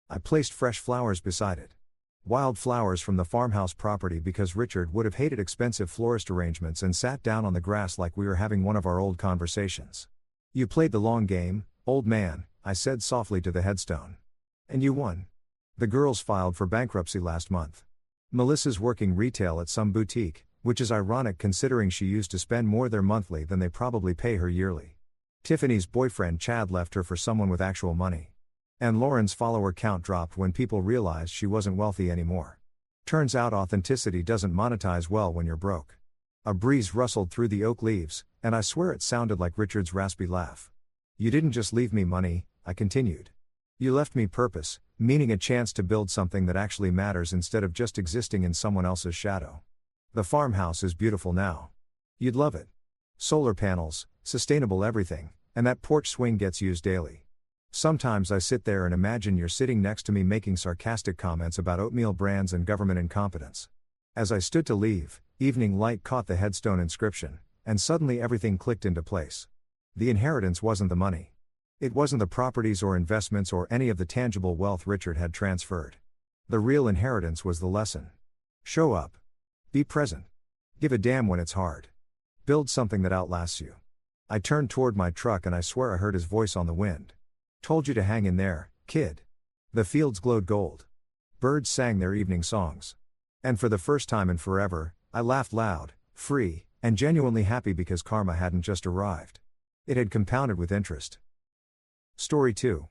[SPEAKER 1] I placed fresh flowers beside it. Wild flowers from the farmhouse property because Richard would have hated expensive florist arrangements, and sat down on the grass like we were having one of our old conversations. You played the long game, old man, I said softly to the headstone. And you won. The girls filed for bankruptcy last month. Melissa's working retail at some boutique, which is ironic considering she used to spend more there monthly than they probably pay her yearly. Tiffany's boyfriend Chad left her for someone with actual money. And Lauren's follower count dropped when people realized she wasn't wealthy anymore. Turns out authenticity doesn't monetize well when you're broke. A breeze rustled through the oak leaves, and I swear it sounded like Richard's raspy laugh. You didn't just leave me money, I continued. You left me purpose, meaning a chance to build something that actually matters instead of just existing in someone else's shadow. The farmhouse is beautiful now. You'd love it. Solar panels, sustainable everything, and that porch swing gets used daily. Sometimes I sit there and imagine you're sitting next to me making sarcastic comments about oatmeal brands and government incompetence. As I stood to leave, evening light caught the headstone inscription, and suddenly everything clicked into place. The inheritance wasn't the money. It wasn't the properties or investments or any of the tangible wealth Richard had transferred. The real inheritance was the lesson. Show up. Be present. Give a damn when it's hard. Build something that outlasts you. I turned toward my truck and I swear I heard his voice on the wind. Told you to hang in there, kid. The fields glowed gold. Birds sang their evening songs. And for the first time in forever, I laughed loud, free, and genuinely happy because karma hadn't just arrived. It had compounded with interest. Story 2.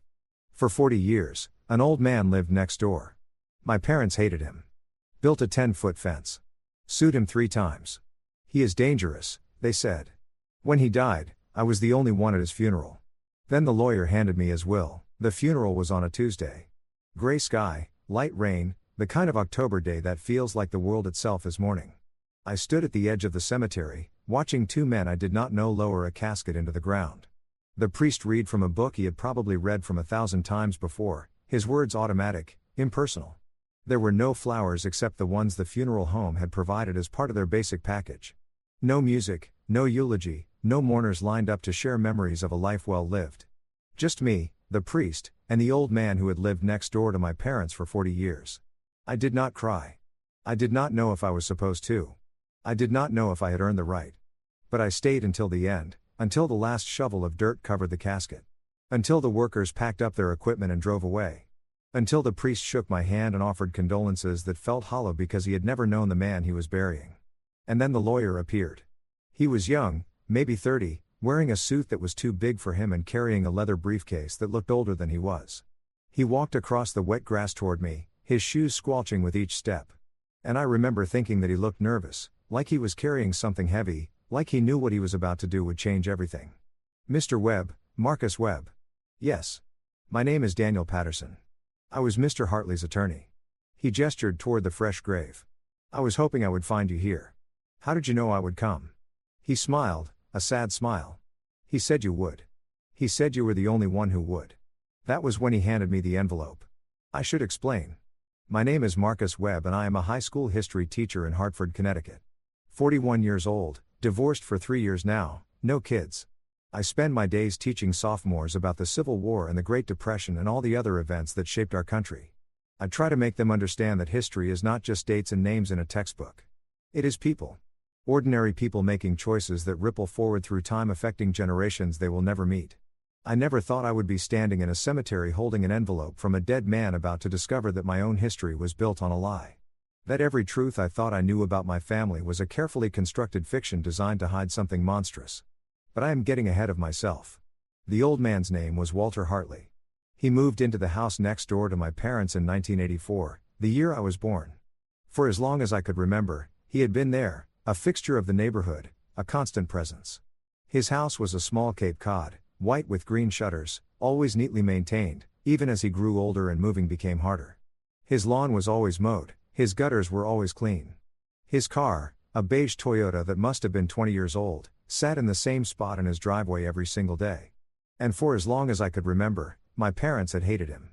[SPEAKER 1] For 40 years, an old man lived next door. My parents hated him. Built a 10-foot fence. Sued him 3 times. He is dangerous, they said. When he died, I was the only one at his funeral. Then the lawyer handed me his will. The funeral was on a Tuesday. Gray sky, light rain, the kind of October day that feels like the world itself is mourning. I stood at the edge of the cemetery, watching 2 men I did not know lower a casket into the ground. The priest read from a book he had probably read from 1,000 times before, his words automatic, impersonal. There were no flowers except the ones the funeral home had provided as part of their basic package. No music, no eulogy, no mourners lined up to share memories of a life well lived. Just me, the priest, and the old man who had lived next door to my parents for 40 years. I did not cry. I did not know if I was supposed to. I did not know if I had earned the right. But I stayed until the end, until the last shovel of dirt covered the casket. Until the workers packed up their equipment and drove away. Until the priest shook my hand and offered condolences that felt hollow because he had never known the man he was burying. And then the lawyer appeared. He was young, maybe 30, wearing a suit that was too big for him and carrying a leather briefcase that looked older than he was. He walked across the wet grass toward me, his shoes squelching with each step. And I remember thinking that he looked nervous, like he was carrying something heavy, like he knew what he was about to do would change everything. Mr. Webb, Marcus Webb. Yes. My name is Daniel Patterson. I was Mr. Hartley's attorney. He gestured toward the fresh grave. I was hoping I would find you here. How did you know I would come? He smiled, a sad smile. He said you would. He said you were the only one who would. That was when he handed me the envelope. I should explain. My name is Marcus Webb and I am a high school history teacher in Hartford, Connecticut. 41 years old, divorced for 3 years now, no kids. I spend my days teaching sophomores about the Civil War and the Great Depression and all the other events that shaped our country. I try to make them understand that history is not just dates and names in a textbook. It is people. Ordinary people making choices that ripple forward through time affecting generations they will never meet. I never thought I would be standing in a cemetery holding an envelope from a dead man about to discover that my own history was built on a lie. That every truth I thought I knew about my family was a carefully constructed fiction designed to hide something monstrous. But I am getting ahead of myself. The old man's name was Walter Hartley. He moved into the house next door to my parents in 1984, the year I was born. For as long as I could remember, he had been there, a fixture of the neighborhood, a constant presence. His house was a small Cape Cod, white with green shutters, always neatly maintained, even as he grew older and moving became harder. His lawn was always mowed, his gutters were always clean. His car, a beige Toyota that must have been 20 years old, sat in the same spot in his driveway every single day. And for as long as I could remember, my parents had hated him.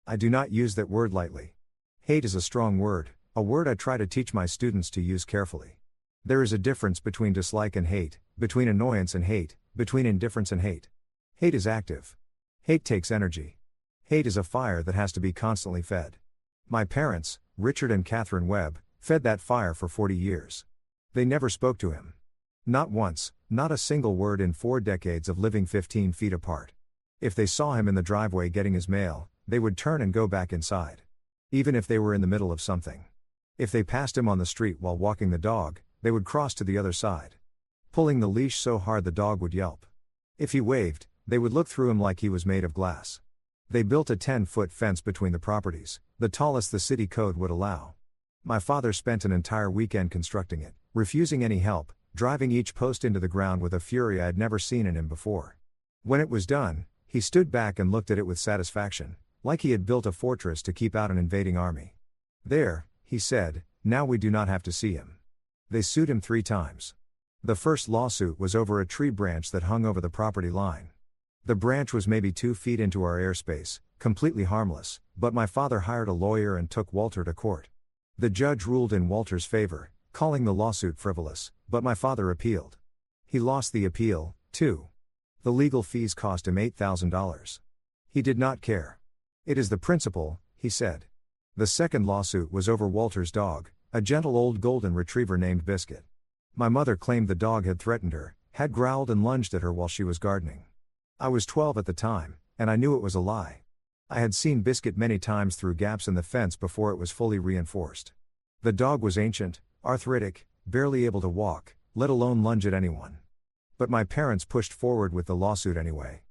[SPEAKER 1] I do not use that word lightly. Hate is a strong word, a word I try to teach my students to use carefully. There is a difference between dislike and hate, between annoyance and hate, between indifference and hate. Hate is active. Hate takes energy. Hate is a fire that has to be constantly fed. My parents, Richard and Catherine Webb, fed that fire for 40 years. They never spoke to him. Not once, not a single word in 4 decades of living 15 feet apart. If they saw him in the driveway getting his mail, they would turn and go back inside. Even if they were in the middle of something. If they passed him on the street while walking the dog, they would cross to the other side. Pulling the leash so hard the dog would yelp. If he waved, they would look through him like he was made of glass. They built a 10-foot fence between the properties, the tallest the city code would allow. My father spent an entire weekend constructing it, refusing any help, driving each post into the ground with a fury I had never seen in him before. When it was done, he stood back and looked at it with satisfaction, like he had built a fortress to keep out an invading army. There, he said, now we do not have to see him. They sued him 3 times. The first lawsuit was over a tree branch that hung over the property line. The branch was maybe 2 feet into our airspace, completely harmless, but my father hired a lawyer and took Walter to court. The judge ruled in Walter's favor, calling the lawsuit frivolous, but my father appealed. He lost the appeal, too. The legal fees cost him $8,000. He did not care. It is the principle, he said. The second lawsuit was over Walter's dog, a gentle old golden retriever named Biscuit. My mother claimed the dog had threatened her, had growled and lunged at her while she was gardening. I was 12 at the time, and I knew it was a lie. I had seen Biscuit many times through gaps in the fence before it was fully reinforced. The dog was ancient, arthritic, barely able to walk, let alone lunge at anyone. But my parents pushed forward with the lawsuit anyway.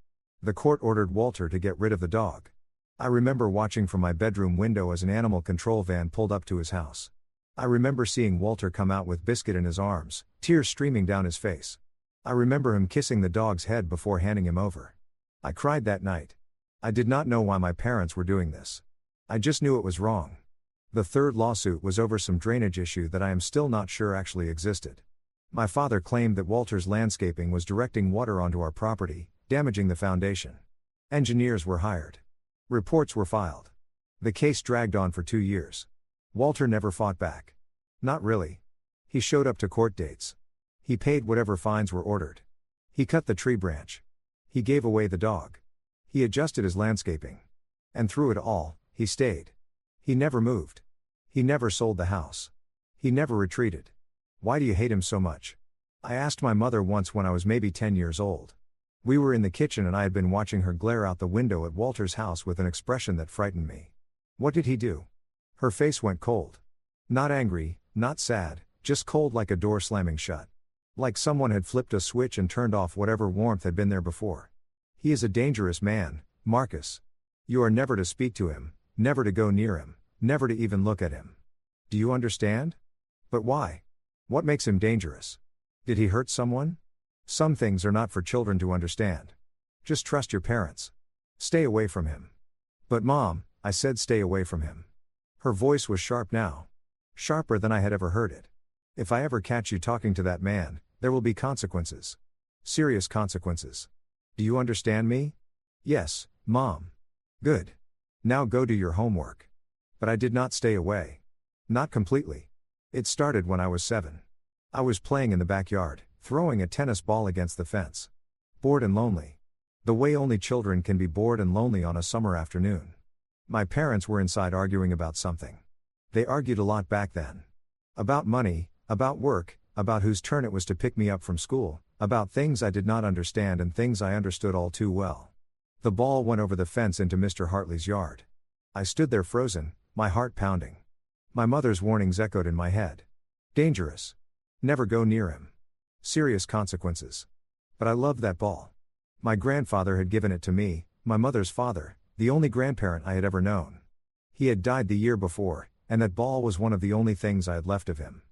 [SPEAKER 1] The court ordered Walter to get rid of the dog. I remember watching from my bedroom window as an animal control van pulled up to his house. I remember seeing Walter come out with Biscuit in his arms, tears streaming down his face. I remember him kissing the dog's head before handing him over. I cried that night. I did not know why my parents were doing this. I just knew it was wrong. The third lawsuit was over some drainage issue that I am still not sure actually existed. My father claimed that Walter's landscaping was directing water onto our property, damaging the foundation. Engineers were hired. Reports were filed. The case dragged on for 2 years. Walter never fought back. Not really. He showed up to court dates. He paid whatever fines were ordered. He cut the tree branch. He gave away the dog. He adjusted his landscaping. And through it all, he stayed. He never moved. He never sold the house. He never retreated. Why do you hate him so much? I asked my mother once when I was maybe 10 years old. We were in the kitchen and I had been watching her glare out the window at Walter's house with an expression that frightened me. What did he do? Her face went cold. Not angry, not sad, just cold like a door slamming shut. Like someone had flipped a switch and turned off whatever warmth had been there before. He is a dangerous man, Marcus. You are never to speak to him, never to go near him, never to even look at him. Do you understand? But why? What makes him dangerous? Did he hurt someone? Some things are not for children to understand. Just trust your parents. Stay away from him. But Mom, I said stay away from him. Her voice was sharp now. Sharper than I had ever heard it. If I ever catch you talking to that man, there will be consequences. Serious consequences. Do you understand me? Yes, Mom. Good. Now go do your homework. But I did not stay away. Not completely. It started when I was 7. I was playing in the backyard, throwing a tennis ball against the fence. Bored and lonely. The way only children can be bored and lonely on a summer afternoon. My parents were inside arguing about something. They argued a lot back then. About money, about work, about whose turn it was to pick me up from school, about things I did not understand and things I understood all too well. The ball went over the fence into Mr. Hartley's yard. I stood there frozen, my heart pounding. My mother's warnings echoed in my head. Dangerous. Never go near him. Serious consequences. But I loved that ball. My grandfather had given it to me, my mother's father, the only grandparent I had ever known. He had died the year before, and that ball was one of the only things I had left of him.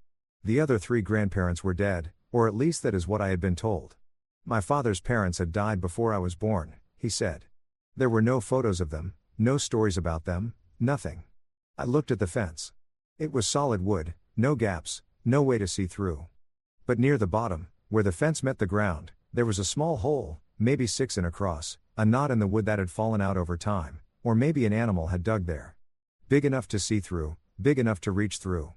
[SPEAKER 1] The other 3 grandparents were dead, or at least that is what I had been told. My father's parents had died before I was born, he said. There were no photos of them, no stories about them, nothing. I looked at the fence. It was solid wood, no gaps, no way to see through. But near the bottom, where the fence met the ground, there was a small hole, maybe 6 in across, a knot in the wood that had fallen out over time, or maybe an animal had dug there. Big enough to see through, big enough to reach through.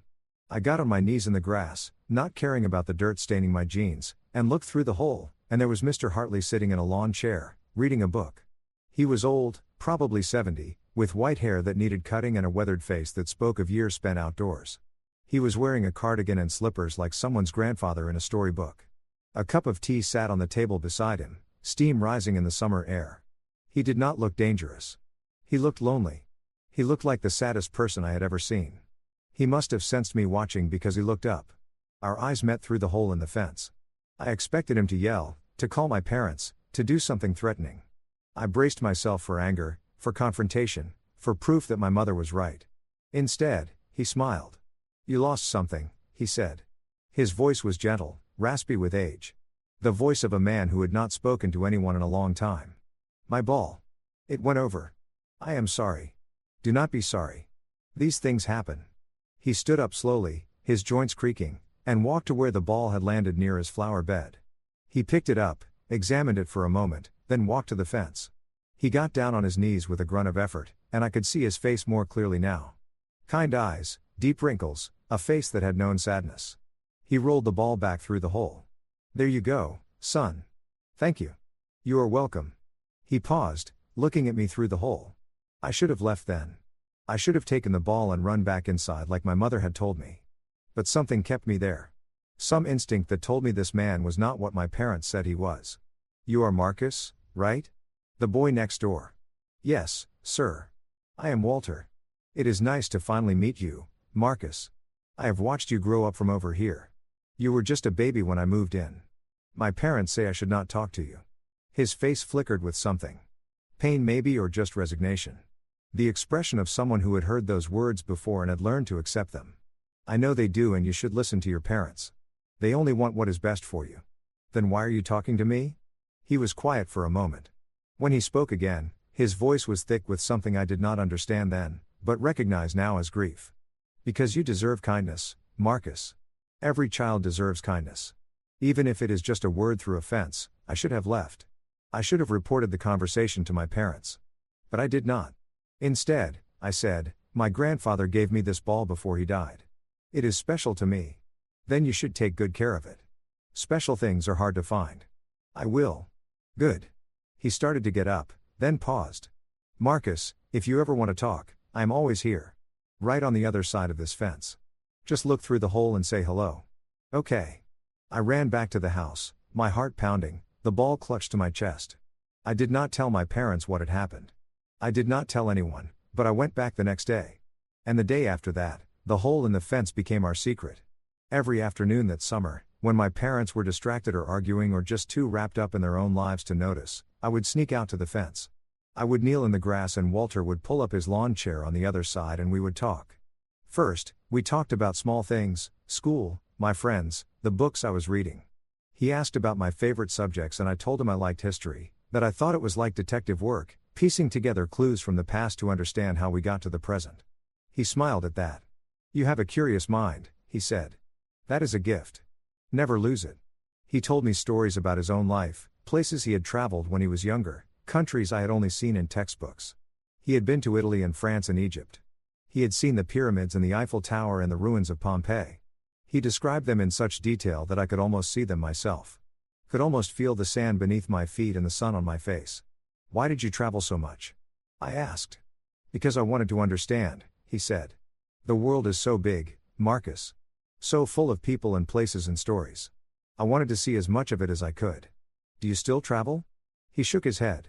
[SPEAKER 1] I got on my knees in the grass, not caring about the dirt staining my jeans, and looked through the hole, and there was Mr. Hartley sitting in a lawn chair, reading a book. He was old, probably 70, with white hair that needed cutting and a weathered face that spoke of years spent outdoors. He was wearing a cardigan and slippers like someone's grandfather in a storybook. A cup of tea sat on the table beside him, steam rising in the summer air. He did not look dangerous. He looked lonely. He looked like the saddest person I had ever seen. He must have sensed me watching because he looked up. Our eyes met through the hole in the fence. I expected him to yell, to call my parents, to do something threatening. I braced myself for anger, for confrontation, for proof that my mother was right. Instead, he smiled. You lost something, he said. His voice was gentle, raspy with age. The voice of a man who had not spoken to anyone in a long time. My ball. It went over. I am sorry. Do not be sorry. These things happen. He stood up slowly, his joints creaking, and walked to where the ball had landed near his flower bed. He picked it up, examined it for a moment, then walked to the fence. He got down on his knees with a grunt of effort, and I could see his face more clearly now. Kind eyes, deep wrinkles, a face that had known sadness. He rolled the ball back through the hole. There you go, son. Thank you. You are welcome. He paused, looking at me through the hole. I should have left then. I should have taken the ball and run back inside like my mother had told me. But something kept me there. Some instinct that told me this man was not what my parents said he was. You are Marcus, right? The boy next door. Yes, sir. I am Walter. It is nice to finally meet you, Marcus. I have watched you grow up from over here. You were just a baby when I moved in. My parents say I should not talk to you. His face flickered with something. Pain maybe, or just resignation. The expression of someone who had heard those words before and had learned to accept them. I know they do, and you should listen to your parents. They only want what is best for you. Then why are you talking to me? He was quiet for a moment. When he spoke again, his voice was thick with something I did not understand then, but recognize now as grief. Because you deserve kindness, Marcus. Every child deserves kindness. Even if it is just a word through a fence, I should have left. I should have reported the conversation to my parents. But I did not. Instead, I said, my grandfather gave me this ball before he died. It is special to me. Then you should take good care of it. Special things are hard to find. I will. Good. He started to get up, then paused. Marcus, if you ever want to talk, I am always here. Right on the other side of this fence. Just look through the hole and say hello. Okay. I ran back to the house, my heart pounding, the ball clutched to my chest. I did not tell my parents what had happened. I did not tell anyone, but I went back the next day. And the day after that, the hole in the fence became our secret. Every afternoon that summer, when my parents were distracted or arguing or just too wrapped up in their own lives to notice, I would sneak out to the fence. I would kneel in the grass and Walter would pull up his lawn chair on the other side and we would talk. First, we talked about small things, school, my friends, the books I was reading. He asked about my favorite subjects and I told him I liked history, that I thought it was like detective work, piecing together clues from the past to understand how we got to the present. He smiled at that. You have a curious mind, he said. That is a gift. Never lose it. He told me stories about his own life, places he had traveled when he was younger, countries I had only seen in textbooks. He had been to Italy and France and Egypt. He had seen the pyramids and the Eiffel Tower and the ruins of Pompeii. He described them in such detail that I could almost see them myself. Could almost feel the sand beneath my feet and the sun on my face. Why did you travel so much? I asked. Because I wanted to understand, he said. The world is so big, Marcus. So full of people and places and stories. I wanted to see as much of it as I could. Do you still travel? He shook his head.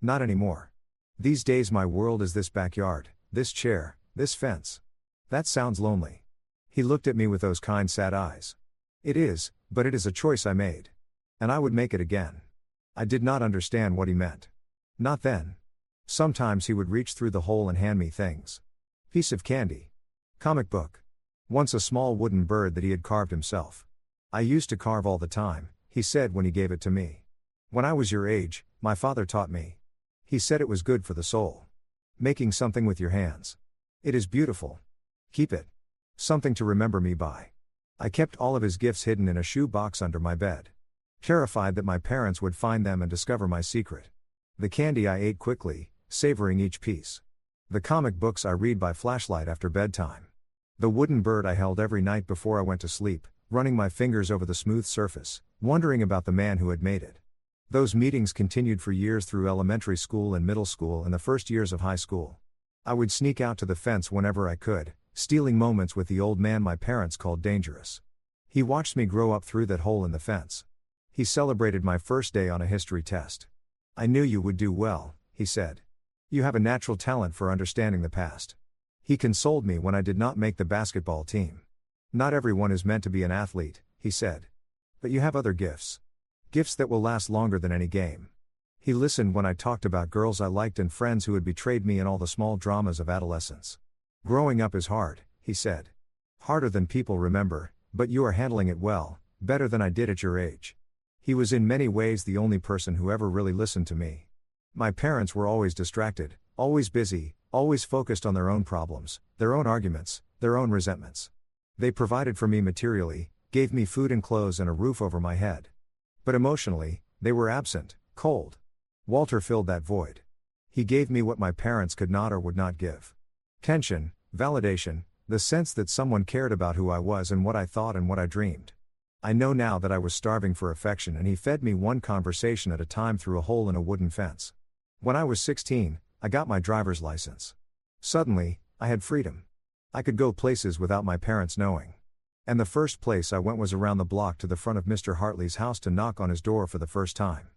[SPEAKER 1] Not anymore. These days my world is this backyard, this chair, this fence. That sounds lonely. He looked at me with those kind sad eyes. It is, but it is a choice I made. And I would make it again. I did not understand what he meant. Not then. Sometimes he would reach through the hole and hand me things. Piece of candy. Comic book. Once a small wooden bird that he had carved himself. I used to carve all the time, he said when he gave it to me. When I was your age, my father taught me. He said it was good for the soul. Making something with your hands. It is beautiful. Keep it. Something to remember me by. I kept all of his gifts hidden in a shoe box under my bed. Terrified that my parents would find them and discover my secret. The candy I ate quickly, savoring each piece. The comic books I read by flashlight after bedtime. The wooden bird I held every night before I went to sleep, running my fingers over the smooth surface, wondering about the man who had made it. Those meetings continued for years through elementary school and middle school and the first years of high school. I would sneak out to the fence whenever I could, stealing moments with the old man my parents called dangerous. He watched me grow up through that hole in the fence. He celebrated my first day on a history test. I knew you would do well, he said. You have a natural talent for understanding the past. He consoled me when I did not make the basketball team. Not everyone is meant to be an athlete, he said. But you have other gifts. Gifts that will last longer than any game. He listened when I talked about girls I liked and friends who had betrayed me in all the small dramas of adolescence. Growing up is hard, he said. Harder than people remember, but you are handling it well, better than I did at your age. He was in many ways the only person who ever really listened to me. My parents were always distracted, always busy, always focused on their own problems, their own arguments, their own resentments. They provided for me materially, gave me food and clothes and a roof over my head. But emotionally, they were absent, cold. Walter filled that void. He gave me what my parents could not or would not give. Tension, validation, the sense that someone cared about who I was and what I thought and what I dreamed. I know now that I was starving for affection and he fed me one conversation at a time through a hole in a wooden fence. When I was 16, I got my driver's license. Suddenly, I had freedom. I could go places without my parents knowing. And the first place I went was around the block to the front of Mr. Hartley's house to knock on his door for the first time.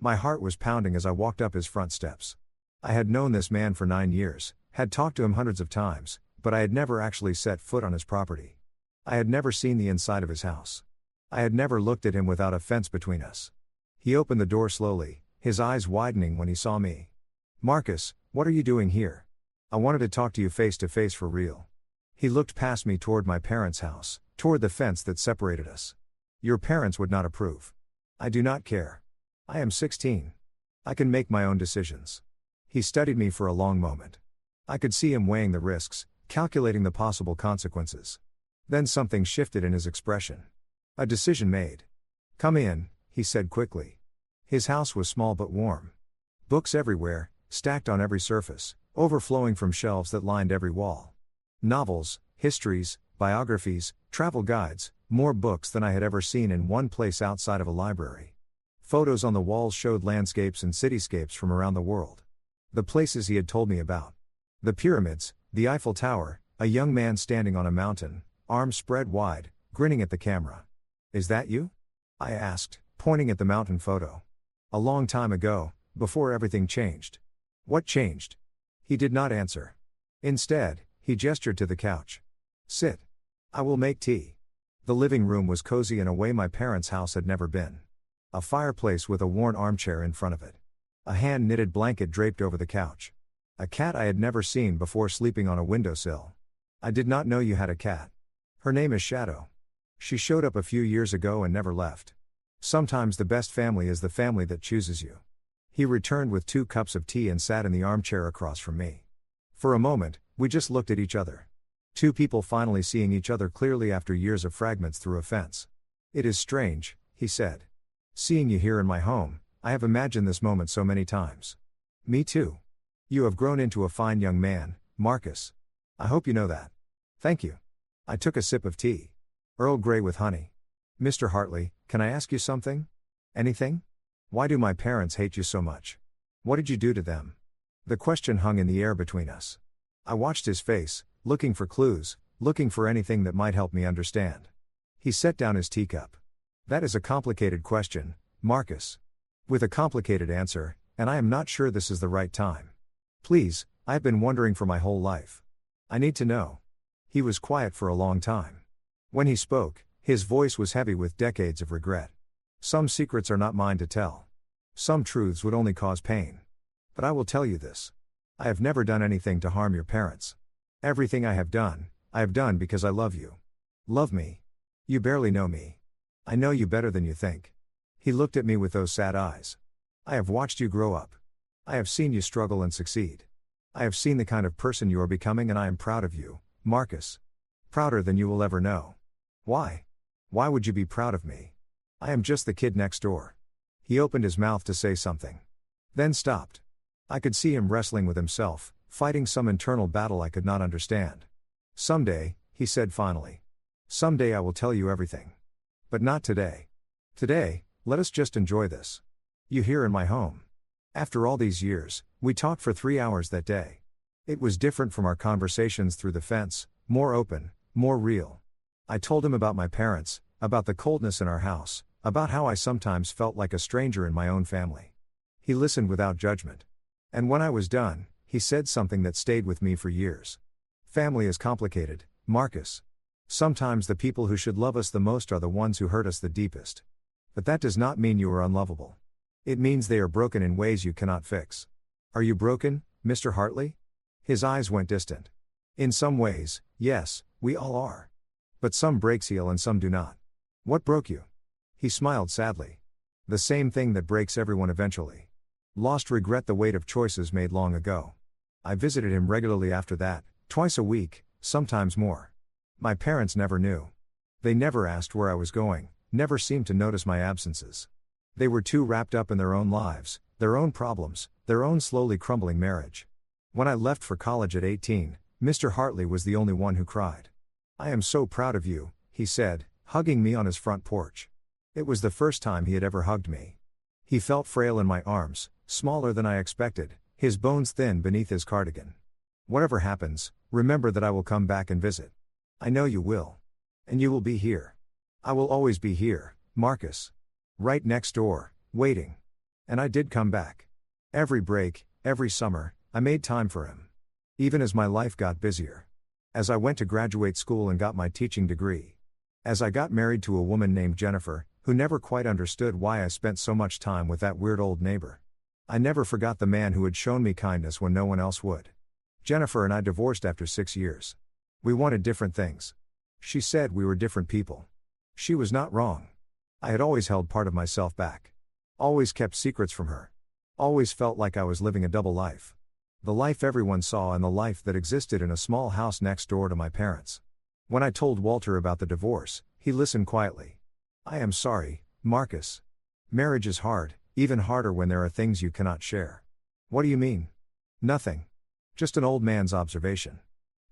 [SPEAKER 1] My heart was pounding as I walked up his front steps. I had known this man for 9 years, had talked to him hundreds of times, but I had never actually set foot on his property. I had never seen the inside of his house. I had never looked at him without a fence between us. He opened the door slowly, his eyes widening when he saw me. "Marcus, what are you doing here? I wanted to talk to you face to face for real." He looked past me toward my parents' house, toward the fence that separated us. "Your parents would not approve." "I do not care. I am 16. I can make my own decisions." He studied me for a long moment. I could see him weighing the risks, calculating the possible consequences. Then something shifted in his expression. A decision made. "Come in," he said quickly. His house was small but warm. Books everywhere, stacked on every surface, overflowing from shelves that lined every wall. Novels, histories, biographies, travel guides, more books than I had ever seen in one place outside of a library. Photos on the walls showed landscapes and cityscapes from around the world. The places he had told me about. The pyramids, the Eiffel Tower, a young man standing on a mountain, arms spread wide, grinning at the camera. "Is that you?" I asked, pointing at the mountain photo. "A long time ago, before everything changed." "What changed?" He did not answer. Instead, he gestured to the couch. "Sit. I will make tea." The living room was cozy in a way my parents' house had never been. A fireplace with a worn armchair in front of it. A hand-knitted blanket draped over the couch. A cat I had never seen before sleeping on a windowsill. "I did not know you had a cat. Her name is Shadow. She showed up a few years ago and never left. Sometimes the best family is the family that chooses you." He returned with 2 cups of tea and sat in the armchair across from me. For a moment, we just looked at each other. Two people finally seeing each other clearly after years of fragments through a fence. "It is strange," he said. "Seeing you here in my home, I have imagined this moment so many times." "Me too. You have grown into a fine young man, Marcus. I hope you know that." "Thank you." I took a sip of tea. Earl Grey with honey. "Mr. Hartley, can I ask you something?" "Anything? Why do my parents hate you so much? What did you do to them?" The question hung in the air between us. I watched his face, looking for clues, looking for anything that might help me understand. He set down his teacup. "That is a complicated question, Marcus. With a complicated answer, and I am not sure this is the right time. Please, I have been wondering for my whole life. I need to know." He was quiet for a long time. When he spoke, his voice was heavy with decades of regret. "Some secrets are not mine to tell. Some truths would only cause pain. But I will tell you this. I have never done anything to harm your parents. Everything I have done because I love you. Love me. You barely know me. I know you better than you think." He looked at me with those sad eyes. "I have watched you grow up. I have seen you struggle and succeed. I have seen the kind of person you are becoming, and I am proud of you, Marcus. Prouder than you will ever know." "Why? Why would you be proud of me? I am just the kid next door." He opened his mouth to say something. Then stopped. I could see him wrestling with himself, fighting some internal battle I could not understand. "Someday," he said finally. "Someday I will tell you everything. But not today. Today, let us just enjoy this. You here in my home." After all these years, we talked for 3 hours that day. It was different from our conversations through the fence, more open, more real. I told him about my parents, about the coldness in our house, about how I sometimes felt like a stranger in my own family. He listened without judgment. And when I was done, he said something that stayed with me for years. "Family is complicated, Marcus. Sometimes the people who should love us the most are the ones who hurt us the deepest. But that does not mean you are unlovable. It means they are broken in ways you cannot fix." "Are you broken, Mr. Hartley?" His eyes went distant. "In some ways, yes, we all are. But some breaks heal and some do not." "What broke you?" He smiled sadly. "The same thing that breaks everyone eventually. Lost regret, the weight of choices made long ago." I visited him regularly after that, twice a week, sometimes more. My parents never knew. They never asked where I was going, never seemed to notice my absences. They were too wrapped up in their own lives, their own problems, their own slowly crumbling marriage. When I left for college at 18, Mr. Hartley was the only one who cried. "I am so proud of you," he said, hugging me on his front porch. It was the first time he had ever hugged me. He felt frail in my arms, smaller than I expected, his bones thin beneath his cardigan. "Whatever happens, remember that I will come back and visit. I know you will. And you will be here. I will always be here, Marcus. Right next door, waiting." And I did come back. Every break, every summer, I made time for him. Even as my life got busier. As I went to graduate school and got my teaching degree. As I got married to a woman named Jennifer, who never quite understood why I spent so much time with that weird old neighbor. I never forgot the man who had shown me kindness when no one else would. Jennifer and I divorced after 6 years. We wanted different things. She said we were different people. She was not wrong. I had always held part of myself back. Always kept secrets from her. Always felt like I was living a double life. The life everyone saw and the life that existed in a small house next door to my parents. When I told Walter about the divorce, he listened quietly. I am sorry, Marcus. Marriage is hard, even harder when there are things you cannot share. What do you mean? Nothing. Just an old man's observation.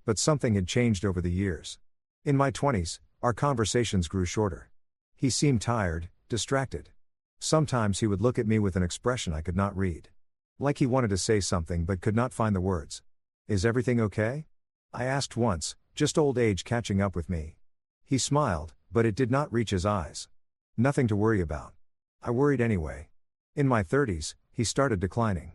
[SPEAKER 1] But something had changed over the years. In my 20s, our conversations grew shorter. He seemed tired, distracted. Sometimes he would look at me with an expression I could not read. Like he wanted to say something but could not find the words. Is everything okay? I asked once, just old age catching up with me. He smiled, but it did not reach his eyes. Nothing to worry about. I worried anyway. In my 30s, he started declining.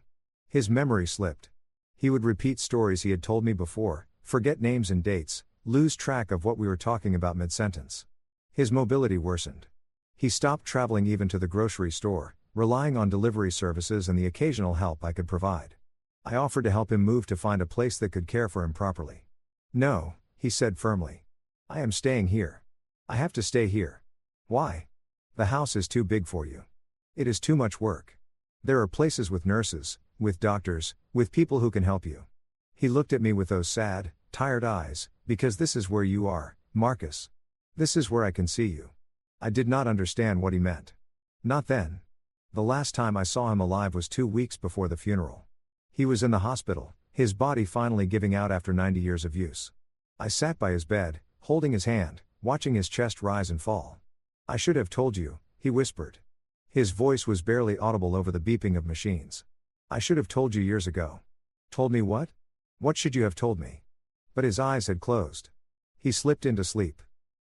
[SPEAKER 1] His memory slipped. He would repeat stories he had told me before, forget names and dates, lose track of what we were talking about mid-sentence. His mobility worsened. He stopped traveling even to the grocery store, relying on delivery services and the occasional help I could provide. I offered to help him move to find a place that could care for him properly. No, he said firmly. I am staying here. I have to stay here. Why? The house is too big for you. It is too much work. There are places with nurses, with doctors, with people who can help you. He looked at me with those sad, tired eyes, because this is where you are, Marcus. This is where I can see you. I did not understand what he meant. Not then. The last time I saw him alive was 2 weeks before the funeral. He was in the hospital, his body finally giving out after 90 years of use. I sat by his bed, holding his hand, watching his chest rise and fall. I should have told you, he whispered. His voice was barely audible over the beeping of machines. I should have told you years ago. Told me what? What should you have told me? But his eyes had closed. He slipped into sleep.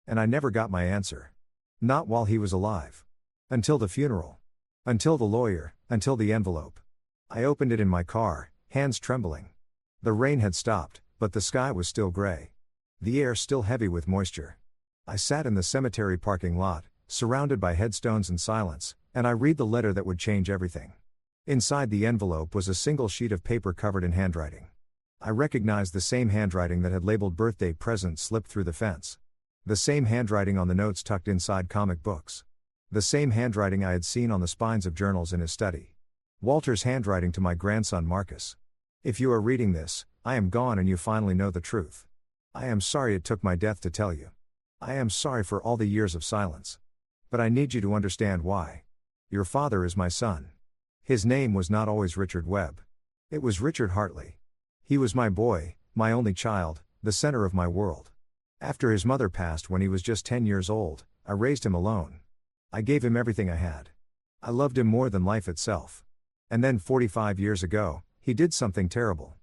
[SPEAKER 1] And I never got my answer. Not while he was alive. Until the funeral. Until the lawyer, until the envelope. I opened it in my car, hands trembling. The rain had stopped, but the sky was still gray. The air still heavy with moisture. I sat in the cemetery parking lot, surrounded by headstones and silence, and I read the letter that would change everything. Inside the envelope was a single sheet of paper covered in handwriting. I recognized the same handwriting that had labeled birthday present slipped through the fence. The same handwriting on the notes tucked inside comic books. The same handwriting I had seen on the spines of journals in his study. Walter's handwriting to my grandson Marcus. If you are reading this, I am gone and you finally know the truth. I am sorry it took my death to tell you. I am sorry for all the years of silence. But I need you to understand why. Your father is my son. His name was not always Richard Webb. It was Richard Hartley. He was my boy, my only child, the center of my world. After his mother passed when he was just 10 years old, I raised him alone. I gave him everything I had. I loved him more than life itself. And then 45 years ago, he did something terrible.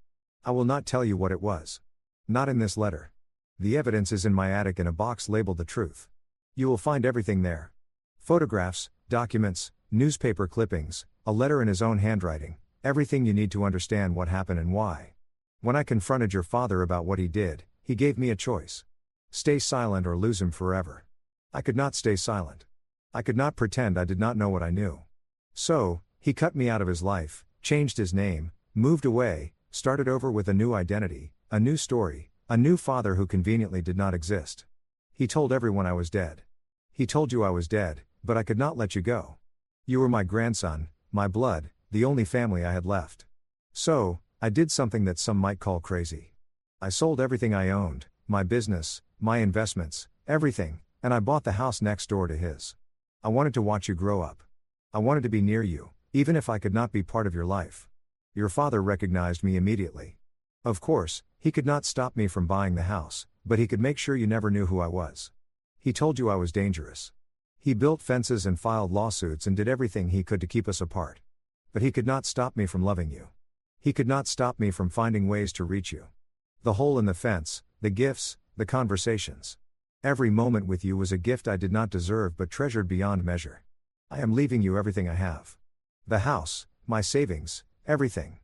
[SPEAKER 1] I will not tell you what it was. Not in this letter. The evidence is in my attic in a box labeled The Truth. You will find everything there. Photographs, documents, newspaper clippings, a letter in his own handwriting, everything you need to understand what happened and why. When I confronted your father about what he did, he gave me a choice. Stay silent or lose him forever. I could not stay silent. I could not pretend I did not know what I knew. So, he cut me out of his life, changed his name, moved away, started over with a new identity, a new story, a new father who conveniently did not exist. He told everyone I was dead. He told you I was dead, but I could not let you go. You were my grandson, my blood, the only family I had left. So, I did something that some might call crazy. I sold everything I owned, my business, my investments, everything, and I bought the house next door to his. I wanted to watch you grow up. I wanted to be near you, even if I could not be part of your life. Your father recognized me immediately. Of course, he could not stop me from buying the house, but he could make sure you never knew who I was. He told you I was dangerous. He built fences and filed lawsuits and did everything he could to keep us apart. But he could not stop me from loving you. He could not stop me from finding ways to reach you. The hole in the fence, the gifts, the conversations. Every moment with you was a gift I did not deserve but treasured beyond measure. I am leaving you everything I have. The house, my savings, everything.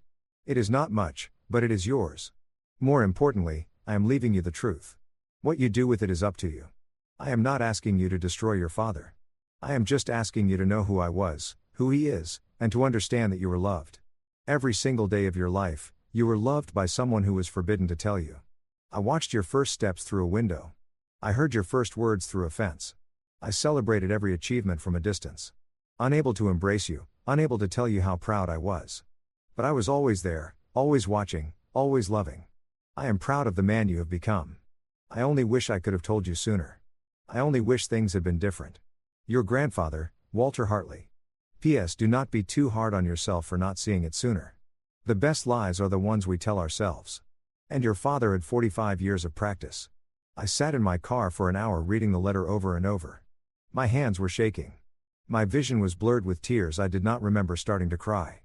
[SPEAKER 1] It is not much, but it is yours. More importantly, I am leaving you the truth. What you do with it is up to you. I am not asking you to destroy your father. I am just asking you to know who I was, who he is, and to understand that you were loved. Every single day of your life, you were loved by someone who was forbidden to tell you. I watched your first steps through a window. I heard your first words through a fence. I celebrated every achievement from a distance. Unable to embrace you, unable to tell you how proud I was. But I was always there, always watching, always loving. I am proud of the man you have become. I only wish I could have told you sooner. I only wish things had been different. Your grandfather, Walter Hartley. P.S. Do not be too hard on yourself for not seeing it sooner. The best lies are the ones we tell ourselves. And your father had 45 years of practice. I sat in my car for an hour reading the letter over and over. My hands were shaking. My vision was blurred with tears. I did not remember starting to cry.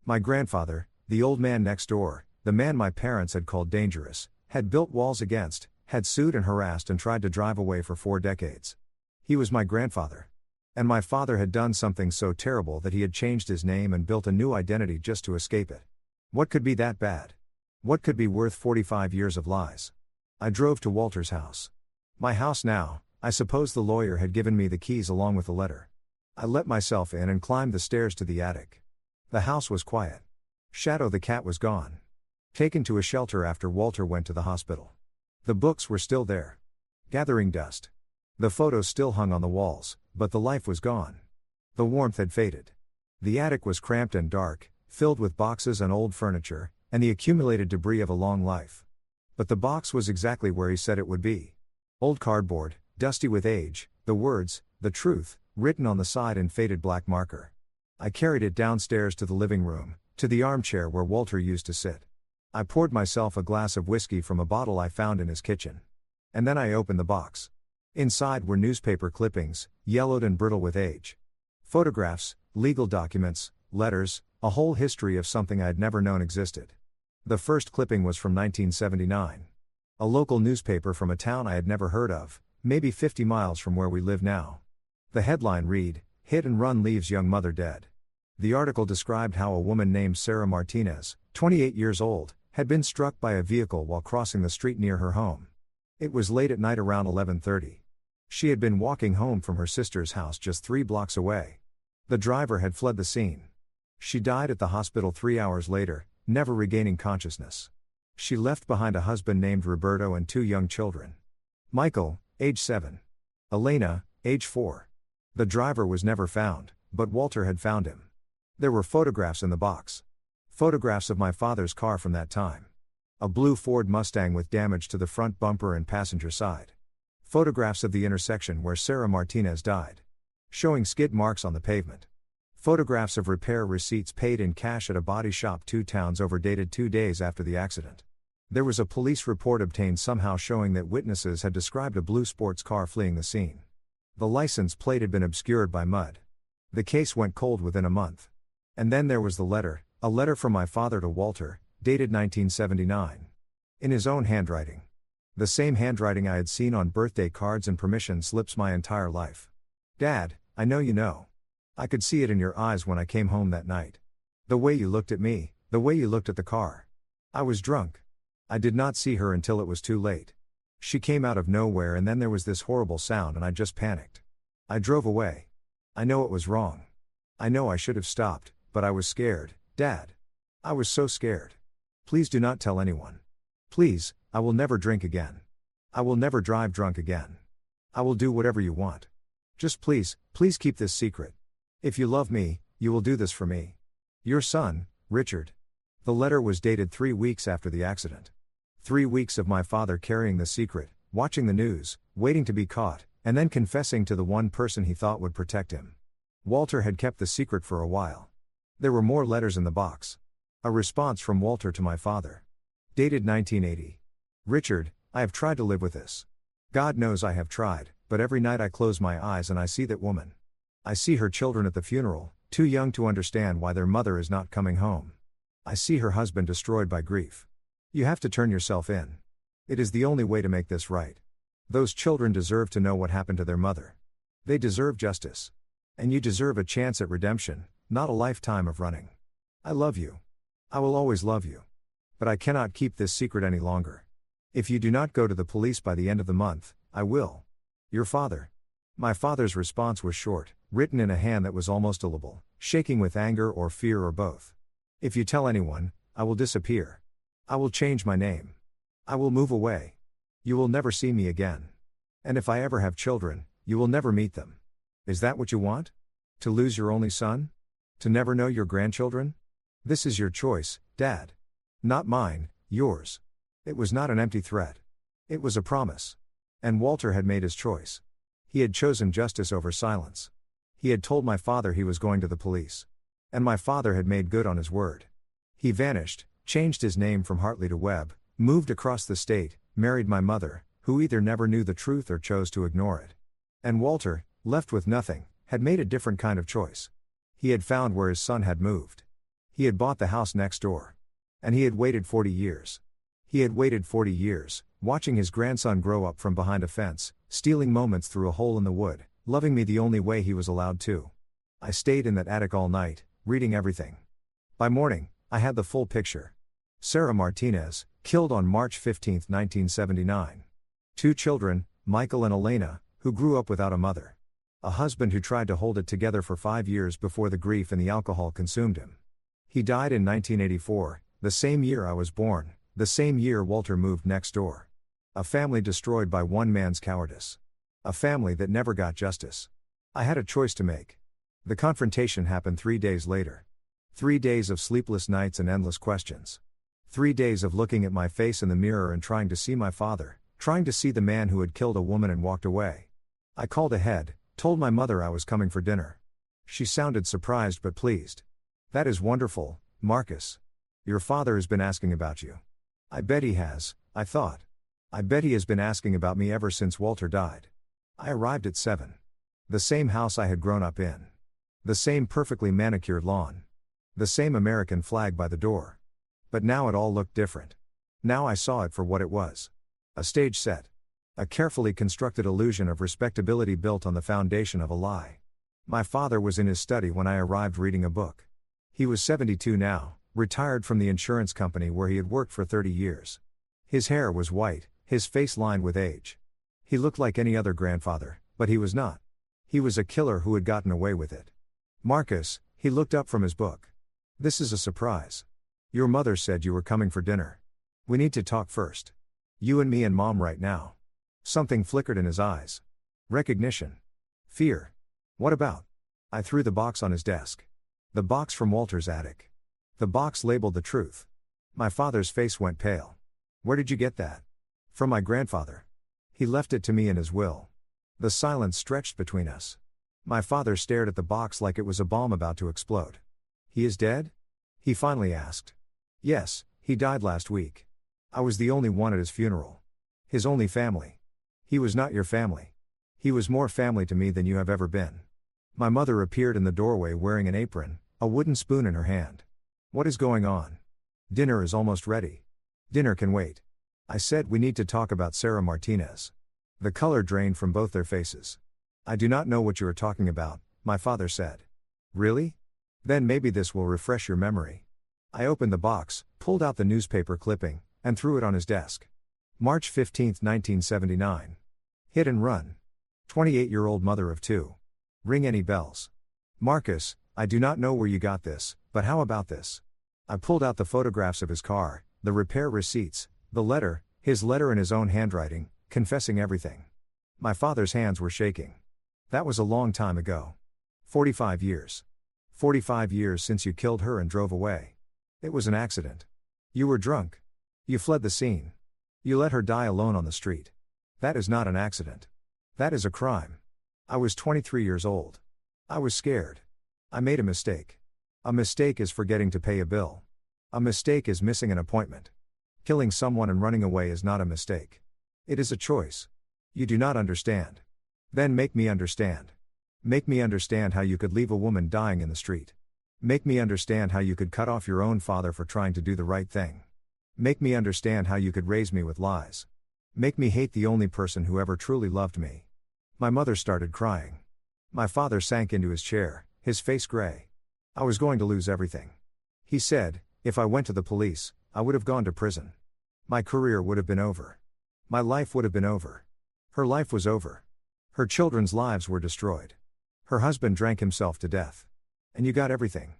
[SPEAKER 1] My grandfather, the old man next door, the man my parents had called dangerous, had built walls against, had sued and harassed and tried to drive away for 4 decades. He was my grandfather. And my father had done something so terrible that he had changed his name and built a new identity just to escape it. What could be that bad? What could be worth 45 years of lies? I drove to Walter's house. My house now, I suppose the lawyer had given me the keys along with the letter. I let myself in and climbed the stairs to the attic. The house was quiet. Shadow the cat was gone. Taken to a shelter after Walter went to the hospital. The books were still there. Gathering dust. The photos still hung on the walls, but the life was gone. The warmth had faded. The attic was cramped and dark, filled with boxes and old furniture, and the accumulated debris of a long life. But the box was exactly where he said it would be. Old cardboard, dusty with age, the words, "The Truth," written on the side in faded black marker. I carried it downstairs to the living room, to the armchair where Walter used to sit. I poured myself a glass of whiskey from a bottle I found in his kitchen. And then I opened the box. Inside were newspaper clippings, yellowed and brittle with age. Photographs, legal documents, letters, a whole history of something I had never known existed. The first clipping was from 1979. A local newspaper from a town I had never heard of, maybe 50 miles from where we live now. The headline read, "Hit and Run Leaves Young Mother Dead." The article described how a woman named Sarah Martinez, 28 years old, had been struck by a vehicle while crossing the street near her home. It was late at night around 11:30. She had been walking home from her sister's house just 3 blocks away. The driver had fled the scene. She died at the hospital 3 hours later, never regaining consciousness. She left behind a husband named Roberto and 2 young children. Michael, age 7. Elena, age 4. The driver was never found, but Walter had found him. There were photographs in the box. Photographs of my father's car from that time. A blue Ford Mustang with damage to the front bumper and passenger side. Photographs of the intersection where Sarah Martinez died. Showing skid marks on the pavement. Photographs of repair receipts paid in cash at a body shop 2 towns over dated 2 days after the accident. There was a police report obtained somehow showing that witnesses had described a blue sports car fleeing the scene. The license plate had been obscured by mud. The case went cold within a month. And then there was the letter, a letter from my father to Walter, dated 1979. In his own handwriting. The same handwriting I had seen on birthday cards and permission slips my entire life. "Dad, I know you know. I could see it in your eyes when I came home that night. The way you looked at me, the way you looked at the car. I was drunk. I did not see her until it was too late. She came out of nowhere and then there was this horrible sound and I just panicked. I drove away. I know it was wrong. I know I should have stopped, but I was scared, Dad. I was so scared. Please do not tell anyone. Please, I will never drink again. I will never drive drunk again. I will do whatever you want. Just please, please keep this secret. If you love me, you will do this for me. Your son, Richard." The letter was dated 3 weeks after the accident. 3 weeks of my father carrying the secret, watching the news, waiting to be caught, and then confessing to the one person he thought would protect him. Walter had kept the secret for a while. There were more letters in the box. A response from Walter to my father. Dated 1980. "Richard, I have tried to live with this. God knows I have tried, but every night I close my eyes and I see that woman. I see her children at the funeral, too young to understand why their mother is not coming home. I see her husband destroyed by grief. You have to turn yourself in. It is the only way to make this right. Those children deserve to know what happened to their mother. They deserve justice. And you deserve a chance at redemption, not a lifetime of running. I love you. I will always love you. But I cannot keep this secret any longer. If you do not go to the police by the end of the month, I will. Your father. My father's response was short, written in a hand that was almost illegible, shaking with anger or fear or both. If you tell anyone, I will disappear. I will change my name. I will move away. You will never see me again. And if I ever have children, you will never meet them. Is that what you want? To lose your only son? To never know your grandchildren? This is your choice, Dad. Not mine, yours. It was not an empty threat. It was a promise. And Walter had made his choice. He had chosen justice over silence. He had told my father he was going to the police. And my father had made good on his word. He vanished, changed his name from Hartley to Webb, moved across the state, married my mother, who either never knew the truth or chose to ignore it. And Walter, left with nothing, had made a different kind of choice. He had found where his son had moved. He had bought the house next door. And he had waited 40 years. He had waited 40 years, watching his grandson grow up from behind a fence, stealing moments through a hole in the wood, loving me the only way he was allowed to. I stayed in that attic all night, reading everything. By morning, I had the full picture. Sarah Martinez, killed on March 15, 1979. 2 children, Michael and Elena, who grew up without a mother. A husband who tried to hold it together for 5 years before the grief and the alcohol consumed him. He died in 1984, the same year I was born, the same year Walter moved next door. A family destroyed by one man's cowardice. A family that never got justice. I had a choice to make. The confrontation happened 3 days later. 3 days of sleepless nights and endless questions. 3 days of looking at my face in the mirror and trying to see my father, trying to see the man who had killed a woman and walked away. I called ahead, told my mother I was coming for dinner. She sounded surprised but pleased. That is wonderful, Marcus. Your father has been asking about you. I bet he has, I thought. I bet he has been asking about me ever since Walter died. I arrived at 7. The same house I had grown up in. The same perfectly manicured lawn. The same American flag by the door. But now it all looked different. Now I saw it for what it was. A stage set. A carefully constructed illusion of respectability built on the foundation of a lie. My father was in his study when I arrived reading a book. He was 72 now, retired from the insurance company where he had worked for 30 years. His hair was white, his face lined with age. He looked like any other grandfather, but he was not. He was a killer who had gotten away with it. Marcus, he looked up from his book. This is a surprise. Your mother said you were coming for dinner. We need to talk first. You and me and Mom right now. Something flickered in his eyes. Recognition. Fear. What about? I threw the box on his desk. The box from Walter's attic. The box labeled the truth. My father's face went pale. Where did you get that? From my grandfather. He left it to me in his will. The silence stretched between us. My father stared at the box like it was a bomb about to explode. He is dead? He finally asked. Yes, he died last week. I was the only one at his funeral. His only family. He was not your family. He was more family to me than you have ever been. My mother appeared in the doorway wearing an apron, a wooden spoon in her hand. What is going on? Dinner is almost ready. Dinner can wait. I said we need to talk about Sarah Martinez. The color drained from both their faces. I do not know what you are talking about, my father said. Really? Then maybe this will refresh your memory. I opened the box, pulled out the newspaper clipping, and threw it on his desk. March 15, 1979. Hit and run. 28-year-old mother of 2. Ring any bells? Marcus, I do not know where you got this, but how about this? I pulled out the photographs of his car, the repair receipts, the letter, his letter in his own handwriting, confessing everything. My father's hands were shaking. That was a long time ago. 45 years. 45 years since you killed her and drove away. It was an accident. You were drunk. You fled the scene. You let her die alone on the street. That is not an accident. That is a crime. I was 23 years old. I was scared. I made a mistake. A mistake is forgetting to pay a bill. A mistake is missing an appointment. Killing someone and running away is not a mistake. It is a choice. You do not understand. Then make me understand. Make me understand how you could leave a woman dying in the street. Make me understand how you could cut off your own father for trying to do the right thing. Make me understand how you could raise me with lies. Make me hate the only person who ever truly loved me. My mother started crying. My father sank into his chair, his face gray. I was going to lose everything. He said, if I went to the police, I would have gone to prison. My career would have been over. My life would have been over. Her life was over. Her children's lives were destroyed. Her husband drank himself to death. And you got everything.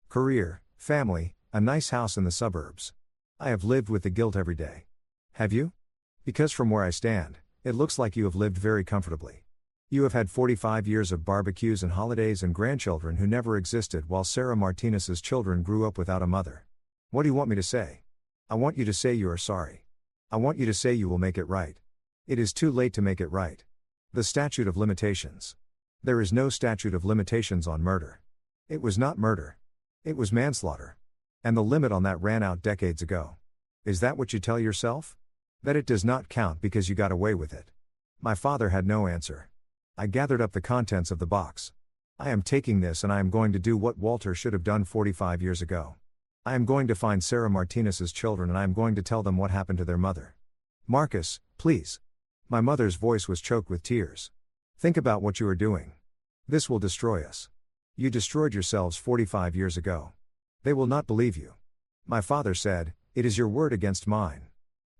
[SPEAKER 1] Career, family, a nice house in the suburbs. I have lived with the guilt every day. Have you? Because from where I stand, it looks like you have lived very comfortably. You have had 45 years of barbecues and holidays and grandchildren who never existed while Sarah Martinez's children grew up without a mother. What do you want me to say? I want you to say you are sorry. I want you to say you will make it right. It is too late to make it right. The statute of limitations. There is no statute of limitations on murder. It was not murder. It was manslaughter. And the limit on that ran out decades ago. Is that what you tell yourself? That it does not count because you got away with it. My father had no answer. I gathered up the contents of the box. I am taking this and I am going to do what Walter should have done 45 years ago. I am going to find Sarah Martinez's children and I am going to tell them what happened to their mother. Marcus, please. My mother's voice was choked with tears. Think about what you are doing. This will destroy us. You destroyed yourselves 45 years ago. They will not believe you. My father said, "It is your word against mine.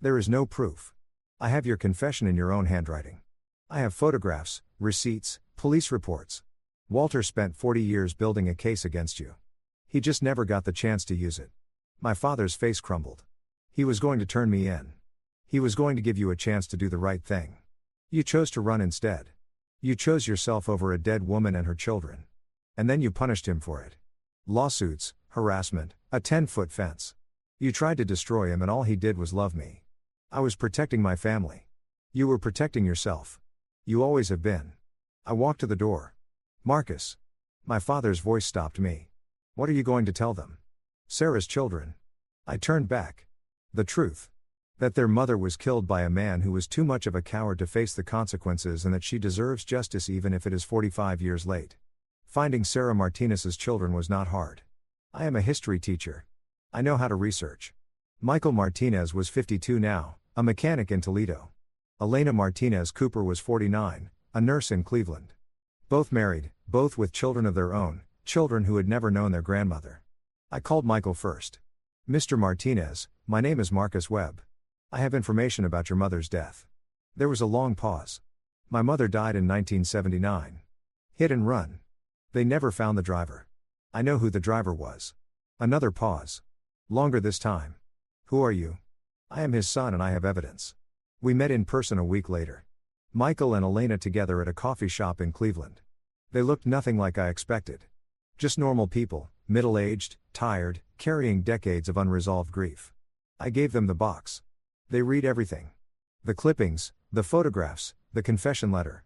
[SPEAKER 1] There is no proof. I have your confession in your own handwriting. I have photographs, receipts, police reports. Walter spent 40 years building a case against you. He just never got the chance to use it." My father's face crumbled. He was going to turn me in. He was going to give you a chance to do the right thing. You chose to run instead. You chose yourself over a dead woman and her children. And then you punished him for it. Lawsuits, harassment, a 10-foot fence. You tried to destroy him and all he did was love me. I was protecting my family. You were protecting yourself. You always have been. I walked to the door. Marcus. My father's voice stopped me. What are you going to tell them? Sarah's children. I turned back. The truth. That their mother was killed by a man who was too much of a coward to face the consequences and that she deserves justice even if it is 45 years late. Finding Sarah Martinez's children was not hard. I am a history teacher. I know how to research. Michael Martinez was 52 now, a mechanic in Toledo. Elena Martinez Cooper was 49, a nurse in Cleveland. Both married, both with children of their own, children who had never known their grandmother. I called Michael first. "Mr. Martinez, my name is Marcus Webb. I have information about your mother's death." There was a long pause. My mother died in 1979. Hit and run. They never found the driver. I know who the driver was. Another pause. Longer this time. "Who are you?" "I am his son and I have evidence." We met in person a week later. Michael and Elena together at a coffee shop in Cleveland. They looked nothing like I expected. Just normal people, middle-aged, tired, carrying decades of unresolved grief. I gave them the box. They read everything. The clippings, the photographs, the confession letter.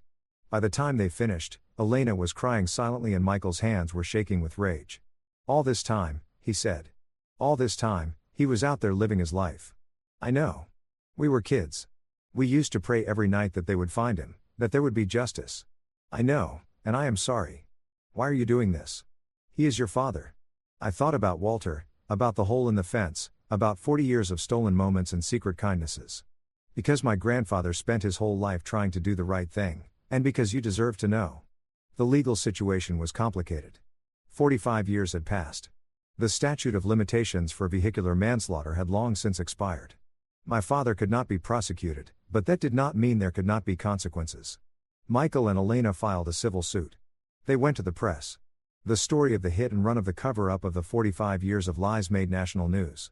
[SPEAKER 1] By the time they finished, Elena was crying silently and Michael's hands were shaking with rage. "All this time," he said. "All this time, he was out there living his life. I know. We were kids. We used to pray every night that they would find him, that there would be justice. I know, and I am sorry. Why are you doing this? He is your father." I thought about Walter, about the hole in the fence, about 40 years of stolen moments and secret kindnesses. Because my grandfather spent his whole life trying to do the right thing, and because you deserve to know. The legal situation was complicated. 45 years had passed. The statute of limitations for vehicular manslaughter had long since expired. My father could not be prosecuted, but that did not mean there could not be consequences. Michael and Elena filed a civil suit. They went to the press. The story of the hit and run of the cover-up of the 45 years of lies made national news.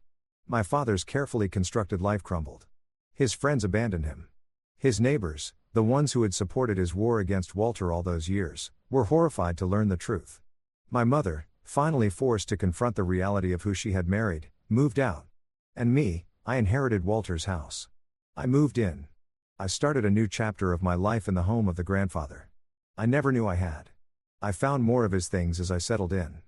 [SPEAKER 1] My father's carefully constructed life crumbled. His friends abandoned him. His neighbors, the ones who had supported his war against Walter all those years, were horrified to learn the truth. My mother, finally forced to confront the reality of who she had married, moved out. And me, I inherited Walter's house. I moved in. I started a new chapter of my life in the home of the grandfather. I never knew I had. I found more of his things as I settled in.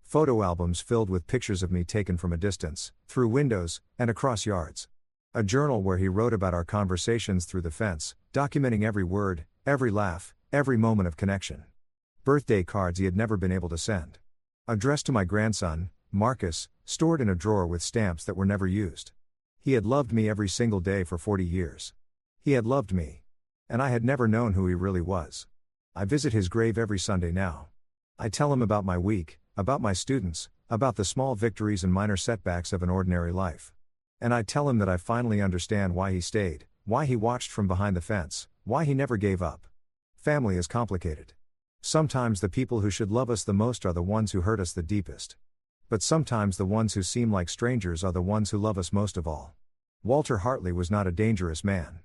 [SPEAKER 1] Photo albums filled with pictures of me taken from a distance, through windows, and across yards. A journal where he wrote about our conversations through the fence, documenting every word, every laugh, every moment of connection. Birthday cards he had never been able to send. Addressed to my grandson, Marcus, stored in a drawer with stamps that were never used. He had loved me every single day for 40 years. He had loved me. And I had never known who he really was. I visit his grave every Sunday now. I tell him about my week, about my students, about the small victories and minor setbacks of an ordinary life. And I tell him that I finally understand why he stayed, why he watched from behind the fence, why he never gave up. Family is complicated. Sometimes the people who should love us the most are the ones who hurt us the deepest. But sometimes the ones who seem like strangers are the ones who love us most of all. Walter Hartley was not a dangerous man.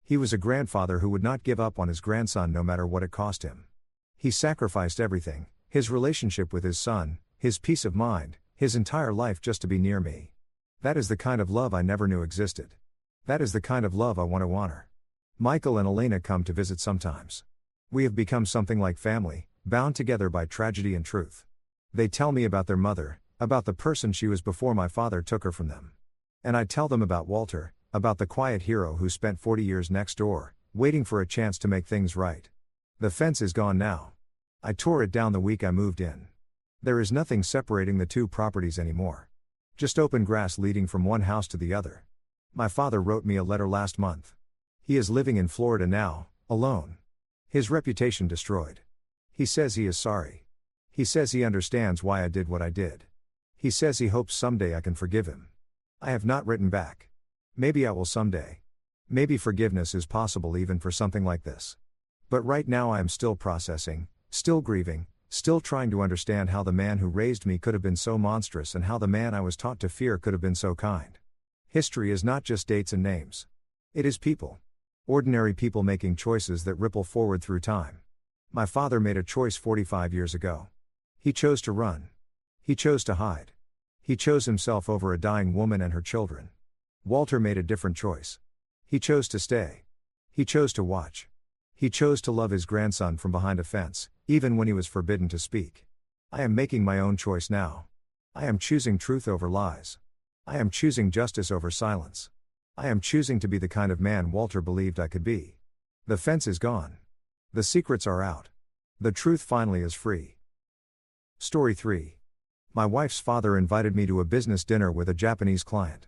[SPEAKER 1] He was a grandfather who would not give up on his grandson no matter what it cost him. He sacrificed everything, his relationship with his son, his peace of mind, his entire life just to be near me. That is the kind of love I never knew existed. That is the kind of love I want to honor. Michael and Elena come to visit sometimes. We have become something like family, bound together by tragedy and truth. They tell me about their mother, about the person she was before my father took her from them. And I tell them about Walter, about the quiet hero who spent 40 years next door, waiting for a chance to make things right. The fence is gone now. I tore it down the week I moved in. There is nothing separating the two properties anymore. Just open grass leading from one house to the other. My father wrote me a letter last month. He is living in Florida now, alone. His reputation destroyed. He says he is sorry. He says he understands why I did what I did. He says he hopes someday I can forgive him. I have not written back. Maybe I will someday. Maybe forgiveness is possible even for something like this. But right now I am still processing, still grieving, still trying to understand how the man who raised me could have been so monstrous and how the man I was taught to fear could have been so kind. History is not just dates and names. It is people. Ordinary people making choices that ripple forward through time. My father made a choice 45 years ago. He chose to run. He chose to hide. He chose himself over a dying woman and her children. Walter made a different choice. He chose to stay. He chose to watch. He chose to love his grandson from behind a fence, even when he was forbidden to speak. I am making my own choice now. I am choosing truth over lies. I am choosing justice over silence. I am choosing to be the kind of man Walter believed I could be. The fence is gone. The secrets are out. The truth finally is free. Story 3. My wife's father invited me to a business dinner with a Japanese client.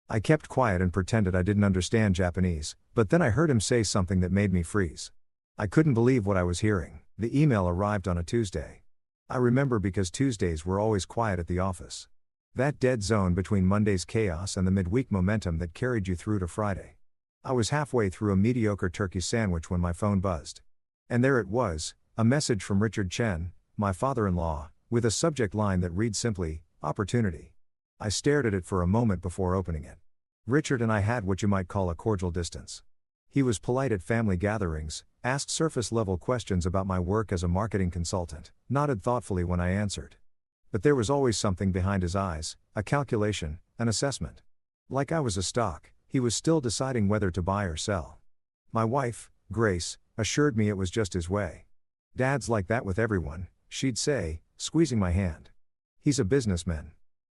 [SPEAKER 1] I kept quiet and pretended I didn't understand Japanese, but then I heard him say something that made me freeze. I couldn't believe what I was hearing. The email arrived on a Tuesday. I remember because Tuesdays were always quiet at the office. That dead zone between Monday's chaos and the midweek momentum that carried you through to Friday. I was halfway through a mediocre turkey sandwich when my phone buzzed. And there it was, a message from Richard Chen, my father-in-law, with a subject line that read simply, opportunity. I stared at it for a moment before opening it. Richard and I had what you might call a cordial distance. He was polite at family gatherings, asked surface-level questions about my work as a marketing consultant, nodded thoughtfully when I answered. But there was always something behind his eyes, a calculation, an assessment. Like I was a stock, he was still deciding whether to buy or sell. My wife, Grace, assured me it was just his way. Dad's like that with everyone, she'd say, squeezing my hand. He's a businessman.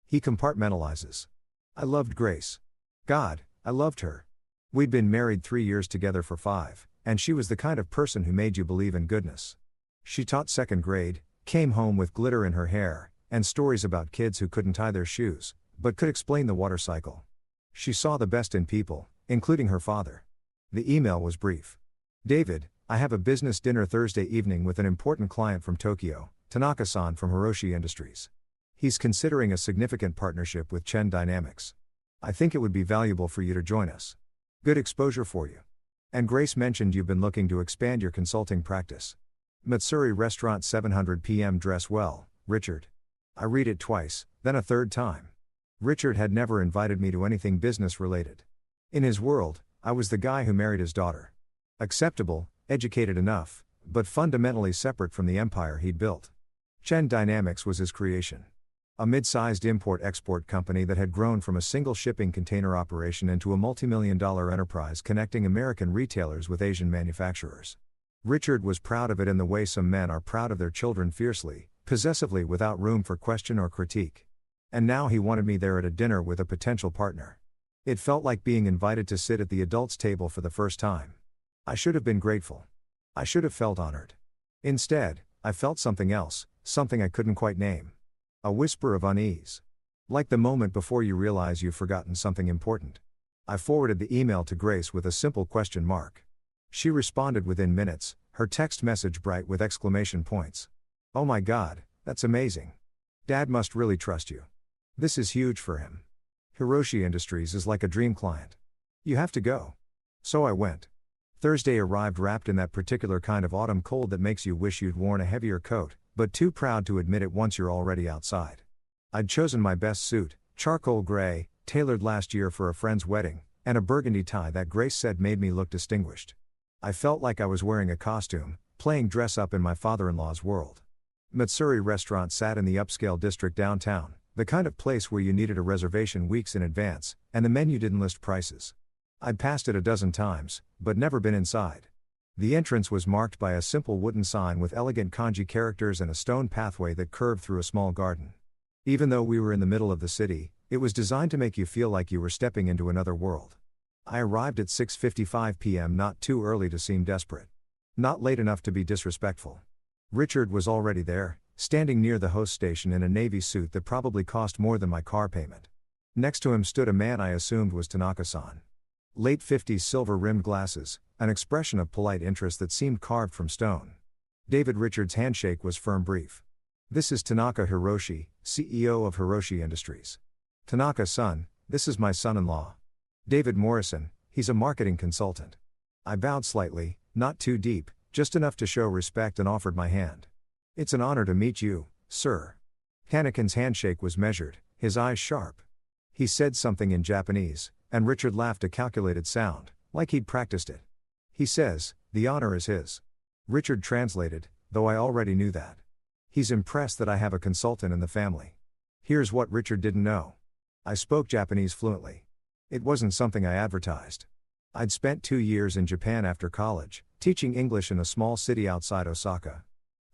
[SPEAKER 1] He compartmentalizes. I loved Grace. God, I loved her. We'd been married 3 years together for 5, and she was the kind of person who made you believe in goodness. She taught second grade, came home with glitter in her hair, and stories about kids who couldn't tie their shoes, but could explain the water cycle. She saw the best in people, including her father. The email was brief. David, I have a business dinner Thursday evening with an important client from Tokyo, Tanaka-san from Hiroshi Industries. He's considering a significant partnership with Chen Dynamics. I think it would be valuable for you to join us. Good exposure for you. And Grace mentioned you've been looking to expand your consulting practice. Matsuri Restaurant 700 p.m. Dress well, Richard. I read it twice, then a third time. Richard had never invited me to anything business related. In his world, I was the guy who married his daughter. Acceptable, educated enough, but fundamentally separate from the empire he'd built. Chen Dynamics was his creation. A mid-sized import-export company that had grown from a single shipping container operation into a multi-million-dollar enterprise connecting American retailers with Asian manufacturers. Richard was proud of it in the way some men are proud of their children, fiercely, possessively, without room for question or critique. And now he wanted me there at a dinner with a potential partner. It felt like being invited to sit at the adults' table for the first time. I should have been grateful. I should have felt honored. Instead, I felt something else, something I couldn't quite name. A whisper of unease. Like the moment before you realize you've forgotten something important. I forwarded the email to Grace with a simple question mark. She responded within minutes, her text message bright with exclamation points. Oh my God, that's amazing. Dad must really trust you. This is huge for him. Hiroshi Industries is like a dream client. You have to go. So I went. Thursday arrived wrapped in that particular kind of autumn cold that makes you wish you'd worn a heavier coat, but too proud to admit it once you're already outside. I'd chosen my best suit, charcoal gray, tailored last year for a friend's wedding, and a burgundy tie that Grace said made me look distinguished. I felt like I was wearing a costume, playing dress up in my father-in-law's world. Matsuri restaurant sat in the upscale district downtown, the kind of place where you needed a reservation weeks in advance, and the menu didn't list prices. I'd passed it a dozen times, but never been inside. The entrance was marked by a simple wooden sign with elegant kanji characters and a stone pathway that curved through a small garden. Even though we were in the middle of the city, it was designed to make you feel like you were stepping into another world. I arrived at 6:55 p.m., not too early to seem desperate. Not late enough to be disrespectful. Richard was already there, standing near the host station in a navy suit that probably cost more than my car payment. Next to him stood a man I assumed was Tanaka-san. Late 50s silver-rimmed glasses, an expression of polite interest that seemed carved from stone. David Richards' handshake was firm brief. "This is Tanaka Hiroshi, CEO of Hiroshi Industries." "Tanaka-san, this is my son-in-law. David Morrison, he's a marketing consultant." I bowed slightly, not too deep, just enough to show respect, and offered my hand. "It's an honor to meet you, sir." Kanakin's handshake was measured, his eyes sharp. He said something in Japanese, and Richard laughed a calculated sound, like he'd practiced it. "He says, the honor is his." Richard translated, though I already knew that. "He's impressed that I have a consultant in the family." Here's what Richard didn't know. I spoke Japanese fluently. It wasn't something I advertised. I'd spent 2 years in Japan after college, teaching English in a small city outside Osaka.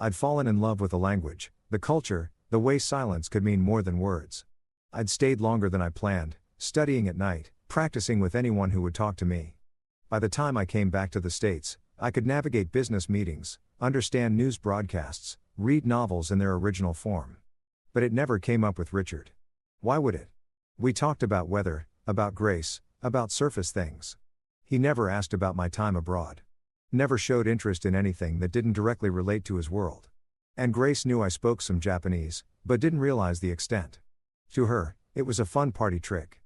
[SPEAKER 1] I'd fallen in love with the language, the culture, the way silence could mean more than words. I'd stayed longer than I planned, studying at night, practicing with anyone who would talk to me. By the time I came back to the States, I could navigate business meetings, understand news broadcasts, read novels in their original form. But it never came up with Richard. Why would it? We talked about weather, about Grace, about surface things. He never asked about my time abroad. Never showed interest in anything that didn't directly relate to his world. And Grace knew I spoke some Japanese, but didn't realize the extent. To her, it was a fun party trick.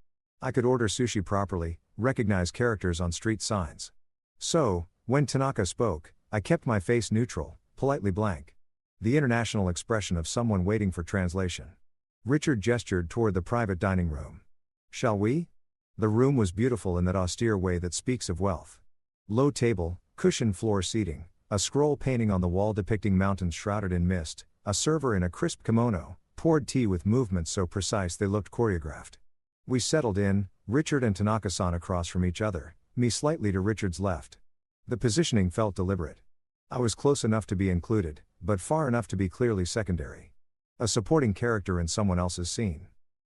[SPEAKER 1] I could order sushi properly, recognize characters on street signs. So, when Tanaka spoke, I kept my face neutral, politely blank. The international expression of someone waiting for translation. Richard gestured toward the private dining room. "Shall we?" The room was beautiful in that austere way that speaks of wealth. Low table, cushioned floor seating, a scroll painting on the wall depicting mountains shrouded in mist, a server in a crisp kimono, poured tea with movements so precise they looked choreographed. We settled in, Richard and Tanaka-san across from each other, me slightly to Richard's left. The positioning felt deliberate. I was close enough to be included, but far enough to be clearly secondary. A supporting character in someone else's scene.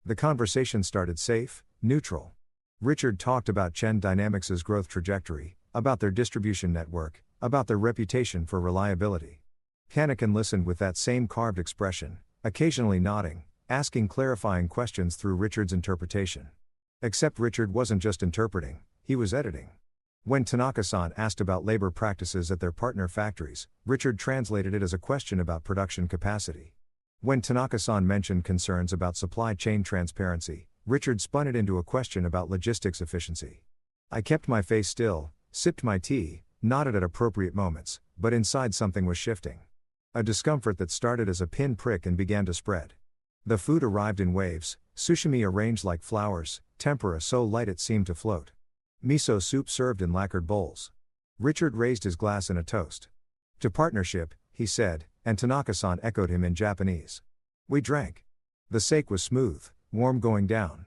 [SPEAKER 1] The conversation started safe, neutral. Richard talked about Chen Dynamics' growth trajectory, about their distribution network, about their reputation for reliability. Kanakin listened with that same carved expression, occasionally nodding, asking clarifying questions through Richard's interpretation. Except Richard wasn't just interpreting, he was editing. When Tanaka-san asked about labor practices at their partner factories, Richard translated it as a question about production capacity. When Tanaka-san mentioned concerns about supply chain transparency, Richard spun it into a question about logistics efficiency. I kept my face still, sipped my tea, nodded at appropriate moments, but inside something was shifting. A discomfort that started as a pin prick and began to spread. The food arrived in waves, sushimi arranged like flowers, tempura so light it seemed to float. Miso soup served in lacquered bowls. Richard raised his glass in a toast. "To partnership," he said, and Tanaka-san echoed him in Japanese. We drank. The sake was smooth, warm going down.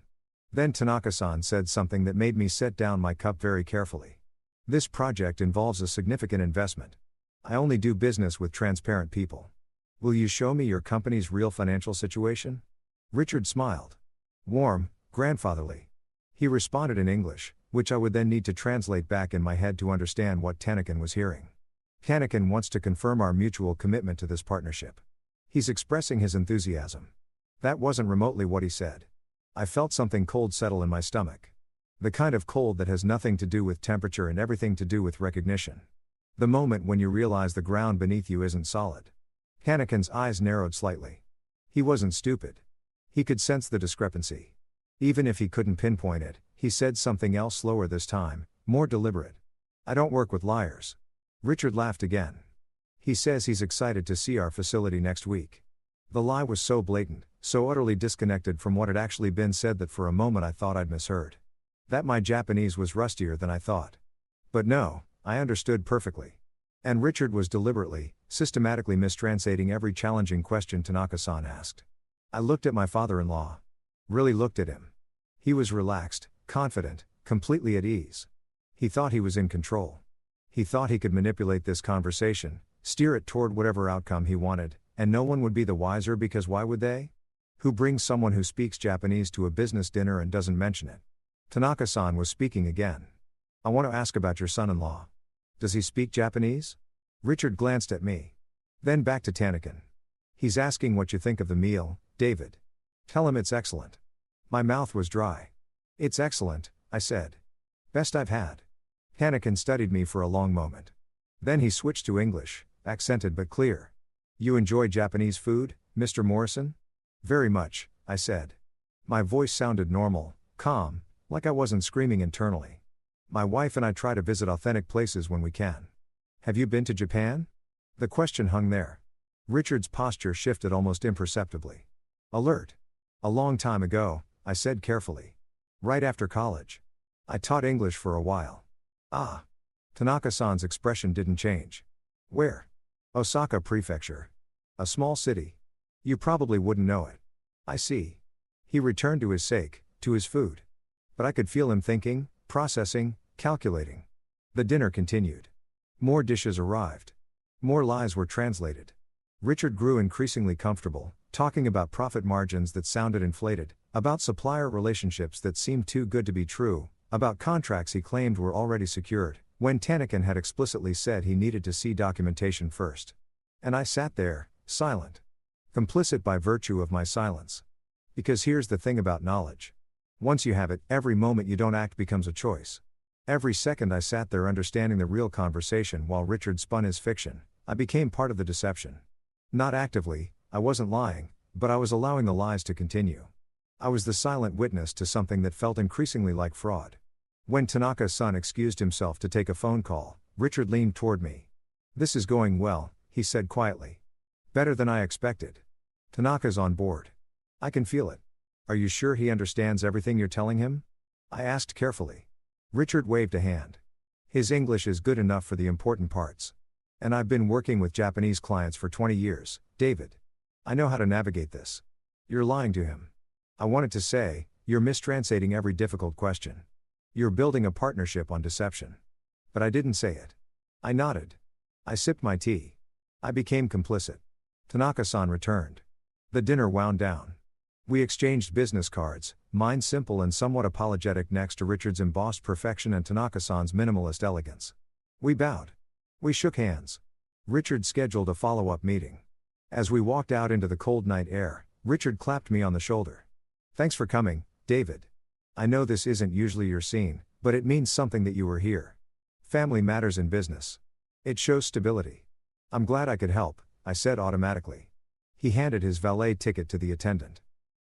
[SPEAKER 1] Then Tanaka-san said something that made me set down my cup very carefully. "This project involves a significant investment. I only do business with transparent people. Will you show me your company's real financial situation?" Richard smiled. Warm, grandfatherly. He responded in English, which I would then need to translate back in my head to understand what Tanakin was hearing. "Kanakin wants to confirm our mutual commitment to this partnership. He's expressing his enthusiasm." That wasn't remotely what he said. I felt something cold settle in my stomach. The kind of cold that has nothing to do with temperature and everything to do with recognition. The moment when you realize the ground beneath you isn't solid. Kanakin's eyes narrowed slightly. He wasn't stupid. He could sense the discrepancy. Even if he couldn't pinpoint it, he said something else slower this time, more deliberate. I don't work with liars. Richard laughed again. He says he's excited to see our facility next week. The lie was so blatant, so utterly disconnected from what had actually been said that for a moment I thought I'd misheard. That my Japanese was rustier than I thought. But no, I understood perfectly. And Richard was deliberately, systematically mistranslating every challenging question Tanaka-san asked. I looked at my father-in-law. Really looked at him. He was relaxed, confident, completely at ease. He thought he was in control. He thought he could manipulate this conversation, steer it toward whatever outcome he wanted, and no one would be the wiser because why would they? Who brings someone who speaks Japanese to a business dinner and doesn't mention it? Tanaka-san was speaking again. I want to ask about your son-in-law. Does he speak Japanese? Richard glanced at me. Then back to Tanakan. He's asking what you think of the meal, David. Tell him it's excellent. My mouth was dry. It's excellent, I said. Best I've had. Tanakan studied me for a long moment. Then he switched to English, accented but clear. You enjoy Japanese food, Mr. Morrison? Very much, I said. My voice sounded normal, calm, like I wasn't screaming internally. My wife and I try to visit authentic places when we can. Have you been to Japan? The question hung there. Richard's posture shifted almost imperceptibly. Alert. A long time ago, I said carefully. Right after college. I taught English for a while. Ah. Tanaka-san's expression didn't change. Where? Osaka Prefecture. A small city. You probably wouldn't know it. I see. He returned to his sake, to his food. But I could feel him thinking, processing, calculating. The dinner continued. More dishes arrived. More lies were translated. Richard grew increasingly comfortable, talking about profit margins that sounded inflated, about supplier relationships that seemed too good to be true, about contracts he claimed were already secured, when Tanakan had explicitly said he needed to see documentation first. And I sat there, silent. Complicit by virtue of my silence. Because here's the thing about knowledge. Once you have it, every moment you don't act becomes a choice. Every second I sat there understanding the real conversation while Richard spun his fiction, I became part of the deception. Not actively, I wasn't lying, but I was allowing the lies to continue. I was the silent witness to something that felt increasingly like fraud. When Tanaka's son excused himself to take a phone call, Richard leaned toward me. This is going well, he said quietly. Better than I expected. Tanaka's on board. I can feel it. Are you sure he understands everything you're telling him? I asked carefully. Richard waved a hand. His English is good enough for the important parts. And I've been working with Japanese clients for 20 years, David. I know how to navigate this. You're lying to him. I wanted to say, you're mistranslating every difficult question. You're building a partnership on deception. But I didn't say it. I nodded. I sipped my tea. I became complicit. Tanaka-san returned. The dinner wound down. We exchanged business cards, mine simple and somewhat apologetic next to Richard's embossed perfection and Tanaka-san's minimalist elegance. We bowed. We shook hands. Richard scheduled a follow-up meeting. As we walked out into the cold night air, Richard clapped me on the shoulder. Thanks for coming, David. I know this isn't usually your scene, but it means something that you were here. Family matters in business. It shows stability. I'm glad I could help, I said automatically. He handed his valet ticket to the attendant.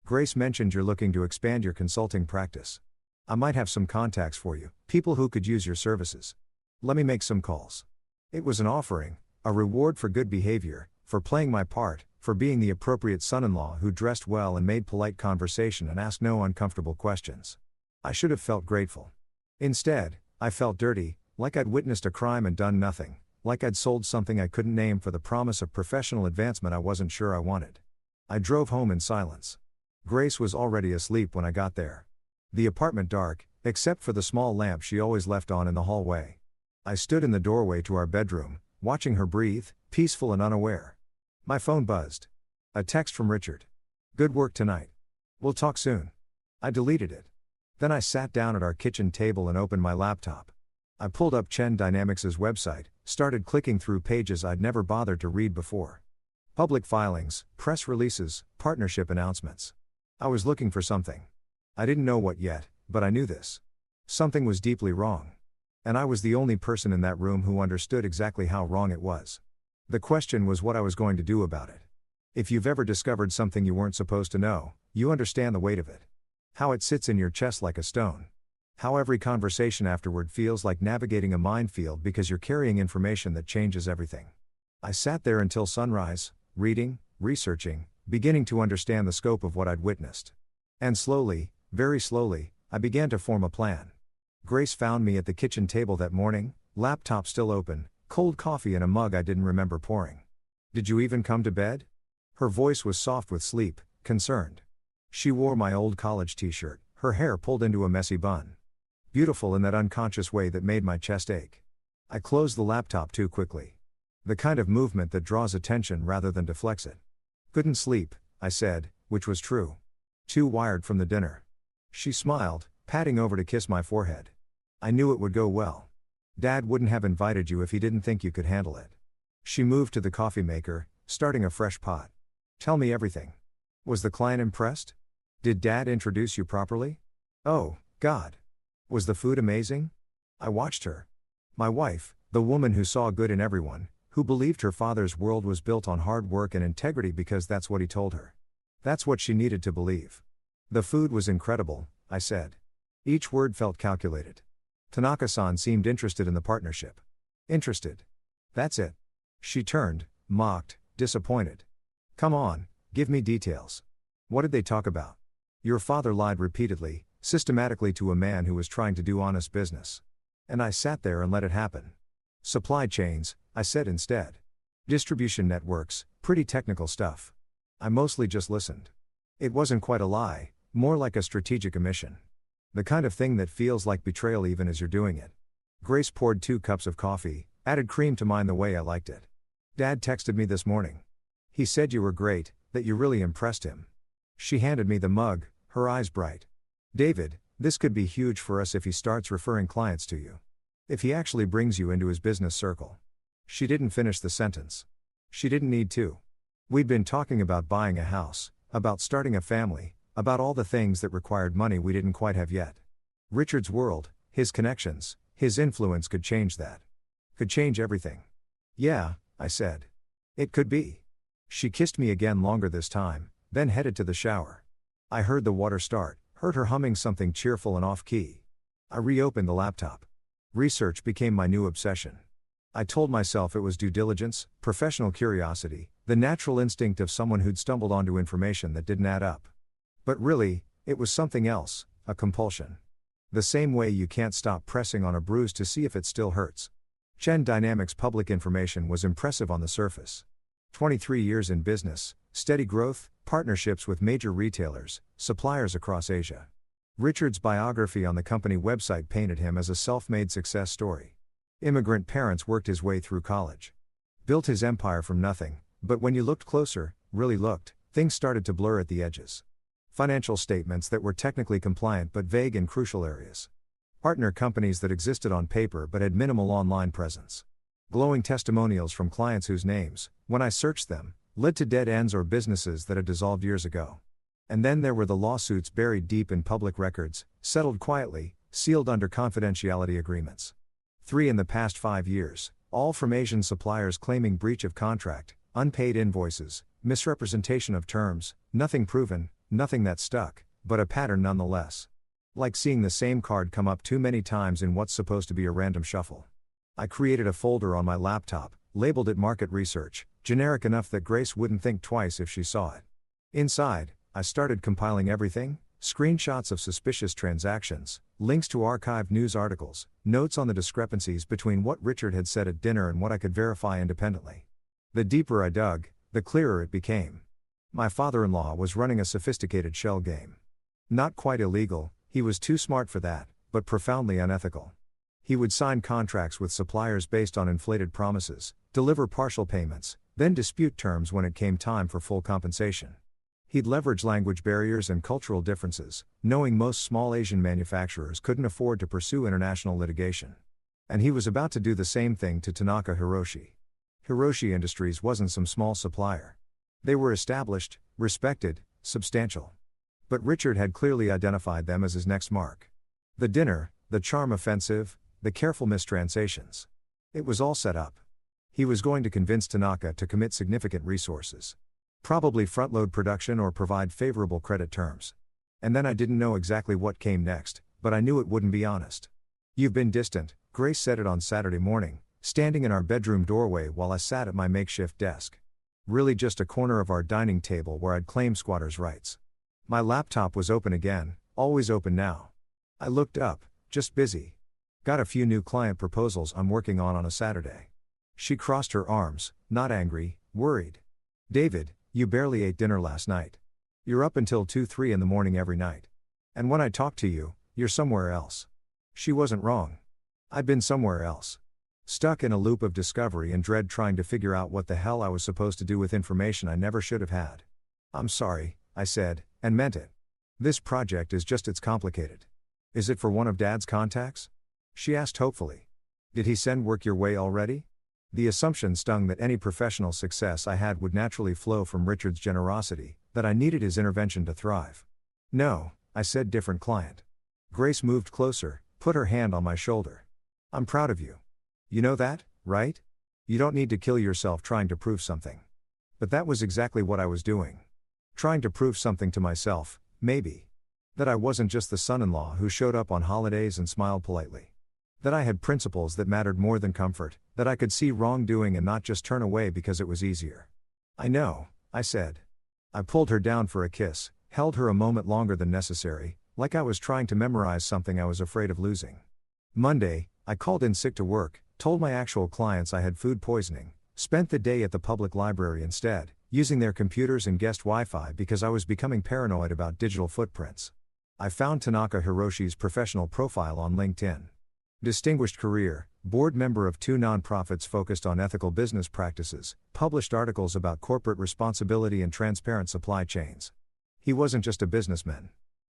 [SPEAKER 1] Grace mentioned you're looking to expand your consulting practice. I might have some contacts for you, people who could use your services. Let me make some calls. It was an offering, a reward for good behavior, for playing my part, for being the appropriate son-in-law who dressed well and made polite conversation and asked no uncomfortable questions. I should have felt grateful. Instead, I felt dirty, like I'd witnessed a crime and done nothing, like I'd sold something I couldn't name for the promise of professional advancement I wasn't sure I wanted. I drove home in silence. Grace was already asleep when I got there. The apartment dark, except for the small lamp she always left on in the hallway. I stood in the doorway to our bedroom, watching her breathe, peaceful and unaware. My phone buzzed. A text from Richard. Good work tonight. We'll talk soon. I deleted it. Then I sat down at our kitchen table and opened my laptop. I pulled up Chen Dynamics' website, started clicking through pages I'd never bothered to read before. Public filings, press releases, partnership announcements. I was looking for something. I didn't know what yet, but I knew this. Something was deeply wrong. And I was the only person in that room who understood exactly how wrong it was. The question was what I was going to do about it. If you've ever discovered something you weren't supposed to know, you understand the weight of it. How it sits in your chest like a stone. How every conversation afterward feels like navigating a minefield because you're carrying information that changes everything. I sat there until sunrise, reading, researching, beginning to understand the scope of what I'd witnessed. And slowly, very slowly, I began to form a plan. Grace found me at the kitchen table that morning, laptop still open, cold coffee in a mug I didn't remember pouring. "Did you even come to bed?" Her voice was soft with sleep, concerned. She wore my old college t-shirt, her hair pulled into a messy bun. Beautiful in that unconscious way that made my chest ache. I closed the laptop too quickly. The kind of movement that draws attention rather than deflects it. "Couldn't sleep," I said, which was true. "Too wired from the dinner." She smiled, patting over to kiss my forehead. "I knew it would go well. Dad wouldn't have invited you if he didn't think you could handle it." She moved to the coffee maker, starting a fresh pot. "Tell me everything. Was the client impressed? Did Dad introduce you properly? Oh, God. Was the food amazing?" I watched her. My wife, the woman who saw good in everyone, who believed her father's world was built on hard work and integrity because that's what he told her. That's what she needed to believe. "The food was incredible," I said. Each word felt calculated. Tanaka-san seemed interested in the partnership. Interested. That's it. She turned, mocked, disappointed. "Come on, give me details. What did they talk about?" "Your father lied repeatedly, systematically to a man who was trying to do honest business." And I sat there and let it happen. "Supply chains," I said instead. "Distribution networks, pretty technical stuff." I mostly just listened. It wasn't quite a lie, more like a strategic omission. The kind of thing that feels like betrayal even as you're doing it. Grace poured 2 cups of coffee, added cream to mine the way I liked it. "Dad texted me this morning. He said you were great, that you really impressed him." She handed me the mug, her eyes bright. "David, this could be huge for us if he starts referring clients to you. If he actually brings you into his business circle." She didn't finish the sentence. She didn't need to. We'd been talking about buying a house, about starting a family, about all the things that required money we didn't quite have yet. Richard's world, his connections, his influence could change that. Could change everything. "Yeah," I said. "It could be." She kissed me again longer this time, then headed to the shower. I heard the water start, heard her humming something cheerful and off-key. I reopened the laptop. Research became my new obsession. I told myself it was due diligence, professional curiosity, the natural instinct of someone who'd stumbled onto information that didn't add up. But really, it was something else, a compulsion. The same way you can't stop pressing on a bruise to see if it still hurts. Chen Dynamics' public information was impressive on the surface. 23 years in business, steady growth, partnerships with major retailers, suppliers across Asia. Richard's biography on the company website painted him as a self-made success story. Immigrant parents worked his way through college. Built his empire from nothing, but when you looked closer, really looked, things started to blur at the edges. Financial statements that were technically compliant but vague in crucial areas. Partner companies that existed on paper but had minimal online presence. Glowing testimonials from clients whose names, when I searched them, led to dead ends or businesses that had dissolved years ago. And then there were the lawsuits buried deep in public records, settled quietly, sealed under confidentiality agreements. 3 in the past 5 years, all from Asian suppliers claiming breach of contract, unpaid invoices, misrepresentation of terms, nothing proven, nothing that stuck, but a pattern nonetheless. Like seeing the same card come up too many times in what's supposed to be a random shuffle. I created a folder on my laptop, labeled it Market Research, generic enough that Grace wouldn't think twice if she saw it. Inside, I started compiling everything: screenshots of suspicious transactions, links to archived news articles, notes on the discrepancies between what Richard had said at dinner and what I could verify independently. The deeper I dug, the clearer it became. My father-in-law was running a sophisticated shell game. Not quite illegal, he was too smart for that, but profoundly unethical. He would sign contracts with suppliers based on inflated promises, deliver partial payments, then dispute terms when it came time for full compensation. He'd leverage language barriers and cultural differences, knowing most small Asian manufacturers couldn't afford to pursue international litigation. And he was about to do the same thing to Tanaka Hiroshi. Hiroshi Industries wasn't some small supplier. They were established, respected, substantial. But Richard had clearly identified them as his next mark. The dinner, the charm offensive, the careful mistranslations. It was all set up. He was going to convince Tanaka to commit significant resources. Probably front-load production or provide favorable credit terms. And then I didn't know exactly what came next, but I knew it wouldn't be honest. "You've been distant," Grace said it on Saturday morning, standing in our bedroom doorway while I sat at my makeshift desk. Really just a corner of our dining table where I'd claimed squatters' rights. My laptop was open again, always open now. I looked up, "Just busy. Got a few new client proposals I'm working on a Saturday." She crossed her arms, not angry, worried. "David, you barely ate dinner last night. You're up until 2-3 in the morning every night. And when I talk to you, you're somewhere else." She wasn't wrong. I'd been somewhere else. Stuck in a loop of discovery and dread, trying to figure out what the hell I was supposed to do with information I never should have had. "I'm sorry," I said, and meant it. "This project is just it's complicated." "Is it for one of Dad's contacts?" she asked hopefully. "Did he send work your way already?" The assumption stung that any professional success I had would naturally flow from Richard's generosity, that I needed his intervention to thrive. "No," I said, "different client." Grace moved closer, put her hand on my shoulder. "I'm proud of you. You know that, right? You don't need to kill yourself trying to prove something." But that was exactly what I was doing. Trying to prove something to myself, maybe. That I wasn't just the son-in-law who showed up on holidays and smiled politely. That I had principles that mattered more than comfort, that I could see wrongdoing and not just turn away because it was easier. "I know," I said. I pulled her down for a kiss, held her a moment longer than necessary, like I was trying to memorize something I was afraid of losing. Monday, I called in sick to work, told my actual clients I had food poisoning, spent the day at the public library instead, using their computers and guest Wi-Fi because I was becoming paranoid about digital footprints. I found Tanaka Hiroshi's professional profile on LinkedIn. Distinguished career, board member of 2 nonprofits focused on ethical business practices, published articles about corporate responsibility and transparent supply chains. He wasn't just a businessman.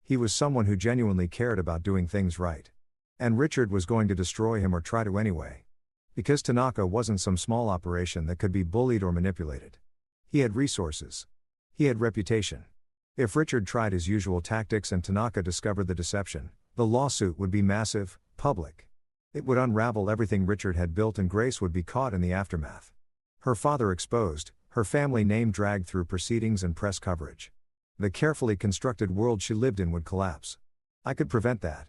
[SPEAKER 1] He was someone who genuinely cared about doing things right. And Richard was going to destroy him or try to anyway. Because Tanaka wasn't some small operation that could be bullied or manipulated. He had resources. He had reputation. If Richard tried his usual tactics and Tanaka discovered the deception, the lawsuit would be massive, public. It would unravel everything Richard had built and Grace would be caught in the aftermath. Her father exposed, her family name dragged through proceedings and press coverage. The carefully constructed world she lived in would collapse. I could prevent that.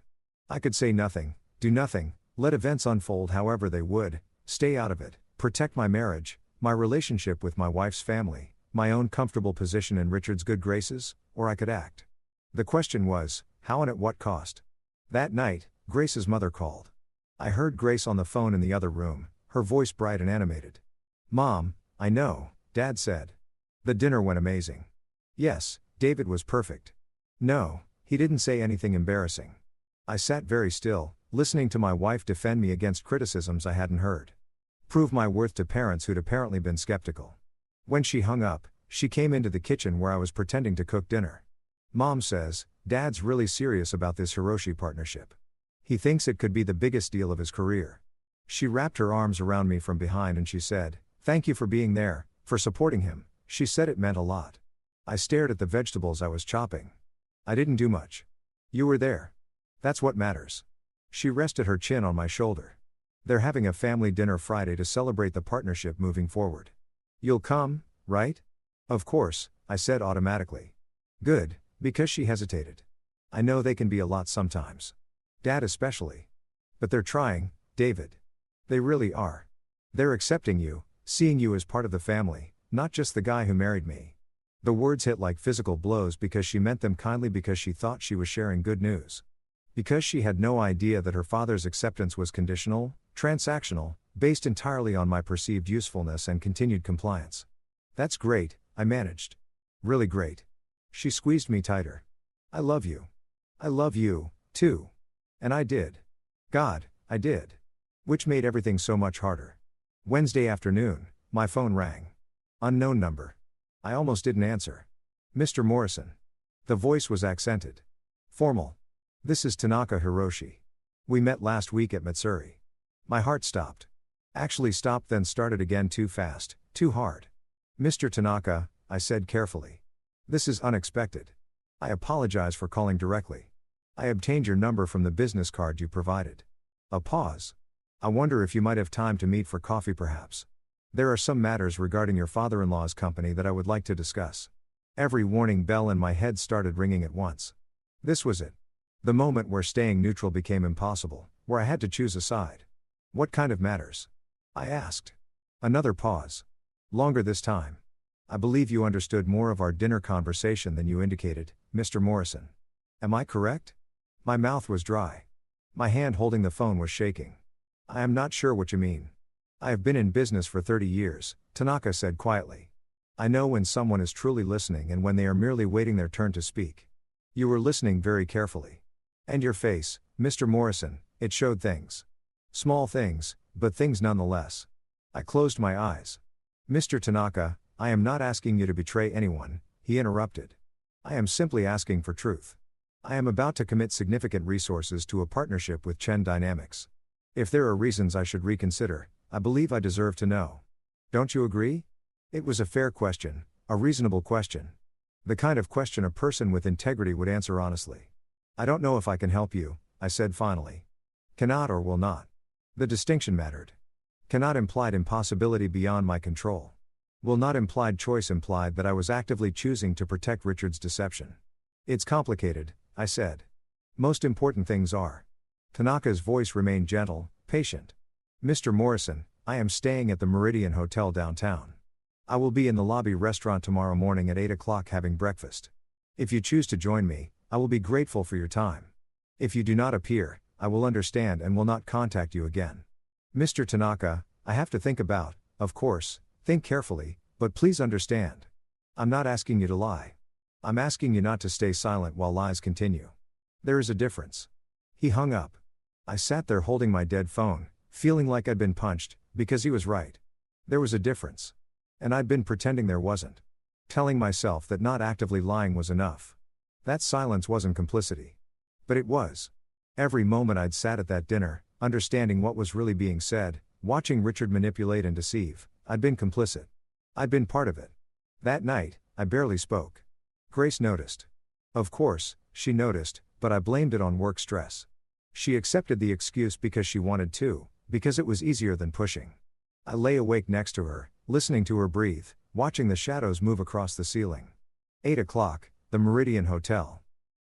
[SPEAKER 1] I could say nothing, do nothing, let events unfold however they would, stay out of it, protect my marriage, my relationship with my wife's family, my own comfortable position in Richard's good graces, or I could act. The question was, how and at what cost? That night, Grace's mother called. I heard Grace on the phone in the other room, her voice bright and animated. "Mom, I know," Dad said. "The dinner went amazing." "Yes, David was perfect." "No, he didn't say anything embarrassing." I sat very still, listening to my wife defend me against criticisms I hadn't heard. Prove my worth to parents who'd apparently been skeptical. When she hung up, she came into the kitchen where I was pretending to cook dinner. "Mom says, Dad's really serious about this Hiroshi partnership. He thinks it could be the biggest deal of his career." She wrapped her arms around me from behind and she said, "Thank you for being there, for supporting him." She said it meant a lot. I stared at the vegetables I was chopping. "I didn't do much. You were there. That's what matters." She rested her chin on my shoulder. "They're having a family dinner Friday to celebrate the partnership moving forward. You'll come, right?" "Of course," I said automatically. "Good," because she hesitated. "I know they can be a lot sometimes. Dad especially. But they're trying, David. They really are. They're accepting you, seeing you as part of the family, not just the guy who married me." The words hit like physical blows because she meant them kindly, because she thought she was sharing good news. Because she had no idea that her father's acceptance was conditional, transactional, based entirely on my perceived usefulness and continued compliance. "That's great," I managed. "Really great." She squeezed me tighter. "I love you. I love you, too." And I did. God, I did. Which made everything so much harder. Wednesday afternoon, my phone rang. Unknown number. I almost didn't answer. "Mr. Morrison." The voice was accented. Formal. "This is Tanaka Hiroshi. We met last week at Matsuri." My heart stopped. Actually stopped, then started again, too fast, too hard. "Mr. Tanaka," I said carefully. "This is unexpected. I apologize for calling directly. I obtained your number from the business card you provided." A pause. "I wonder if you might have time to meet for coffee perhaps. There are some matters regarding your father-in-law's company that I would like to discuss." Every warning bell in my head started ringing at once. This was it. The moment where staying neutral became impossible, where I had to choose a side. What kind of matters? I asked. Another pause. Longer this time. I believe you understood more of our dinner conversation than you indicated, Mr. Morrison. Am I correct? My mouth was dry. My hand holding the phone was shaking. I am not sure what you mean. I have been in business for 30 years, Tanaka said quietly. I know when someone is truly listening and when they are merely waiting their turn to speak. You were listening very carefully. And your face, Mr. Morrison, it showed things. Small things, but things nonetheless. I closed my eyes. Mr. Tanaka, I am not asking you to betray anyone, he interrupted. I am simply asking for truth. I am about to commit significant resources to a partnership with Chen Dynamics. If there are reasons I should reconsider, I believe I deserve to know. Don't you agree? It was a fair question, a reasonable question. The kind of question a person with integrity would answer honestly. I don't know if I can help you, I said finally. Cannot or will not. The distinction mattered. Cannot implied impossibility beyond my control. Will not implied choice implied that I was actively choosing to protect Richard's deception. It's complicated, I said. Most important things are. Tanaka's voice remained gentle, patient. Mr. Morrison, I am staying at the Meridian Hotel downtown. I will be in the lobby restaurant tomorrow morning at 8 o'clock having breakfast. If you choose to join me, I will be grateful for your time. If you do not appear, I will understand and will not contact you again. Mr. Tanaka, I have to think about, of course, think carefully, but please understand. I'm not asking you to lie. I'm asking you not to stay silent while lies continue. There is a difference. He hung up. I sat there holding my dead phone, feeling like I'd been punched, because he was right. There was a difference. And I'd been pretending there wasn't. Telling myself that not actively lying was enough. That silence wasn't complicity. But it was. Every moment I'd sat at that dinner, understanding what was really being said, watching Richard manipulate and deceive, I'd been complicit. I'd been part of it. That night, I barely spoke. Grace noticed. Of course, she noticed, but I blamed it on work stress. She accepted the excuse because she wanted to, because it was easier than pushing. I lay awake next to her, listening to her breathe, watching the shadows move across the ceiling. 8 o'clock, the Meridian Hotel.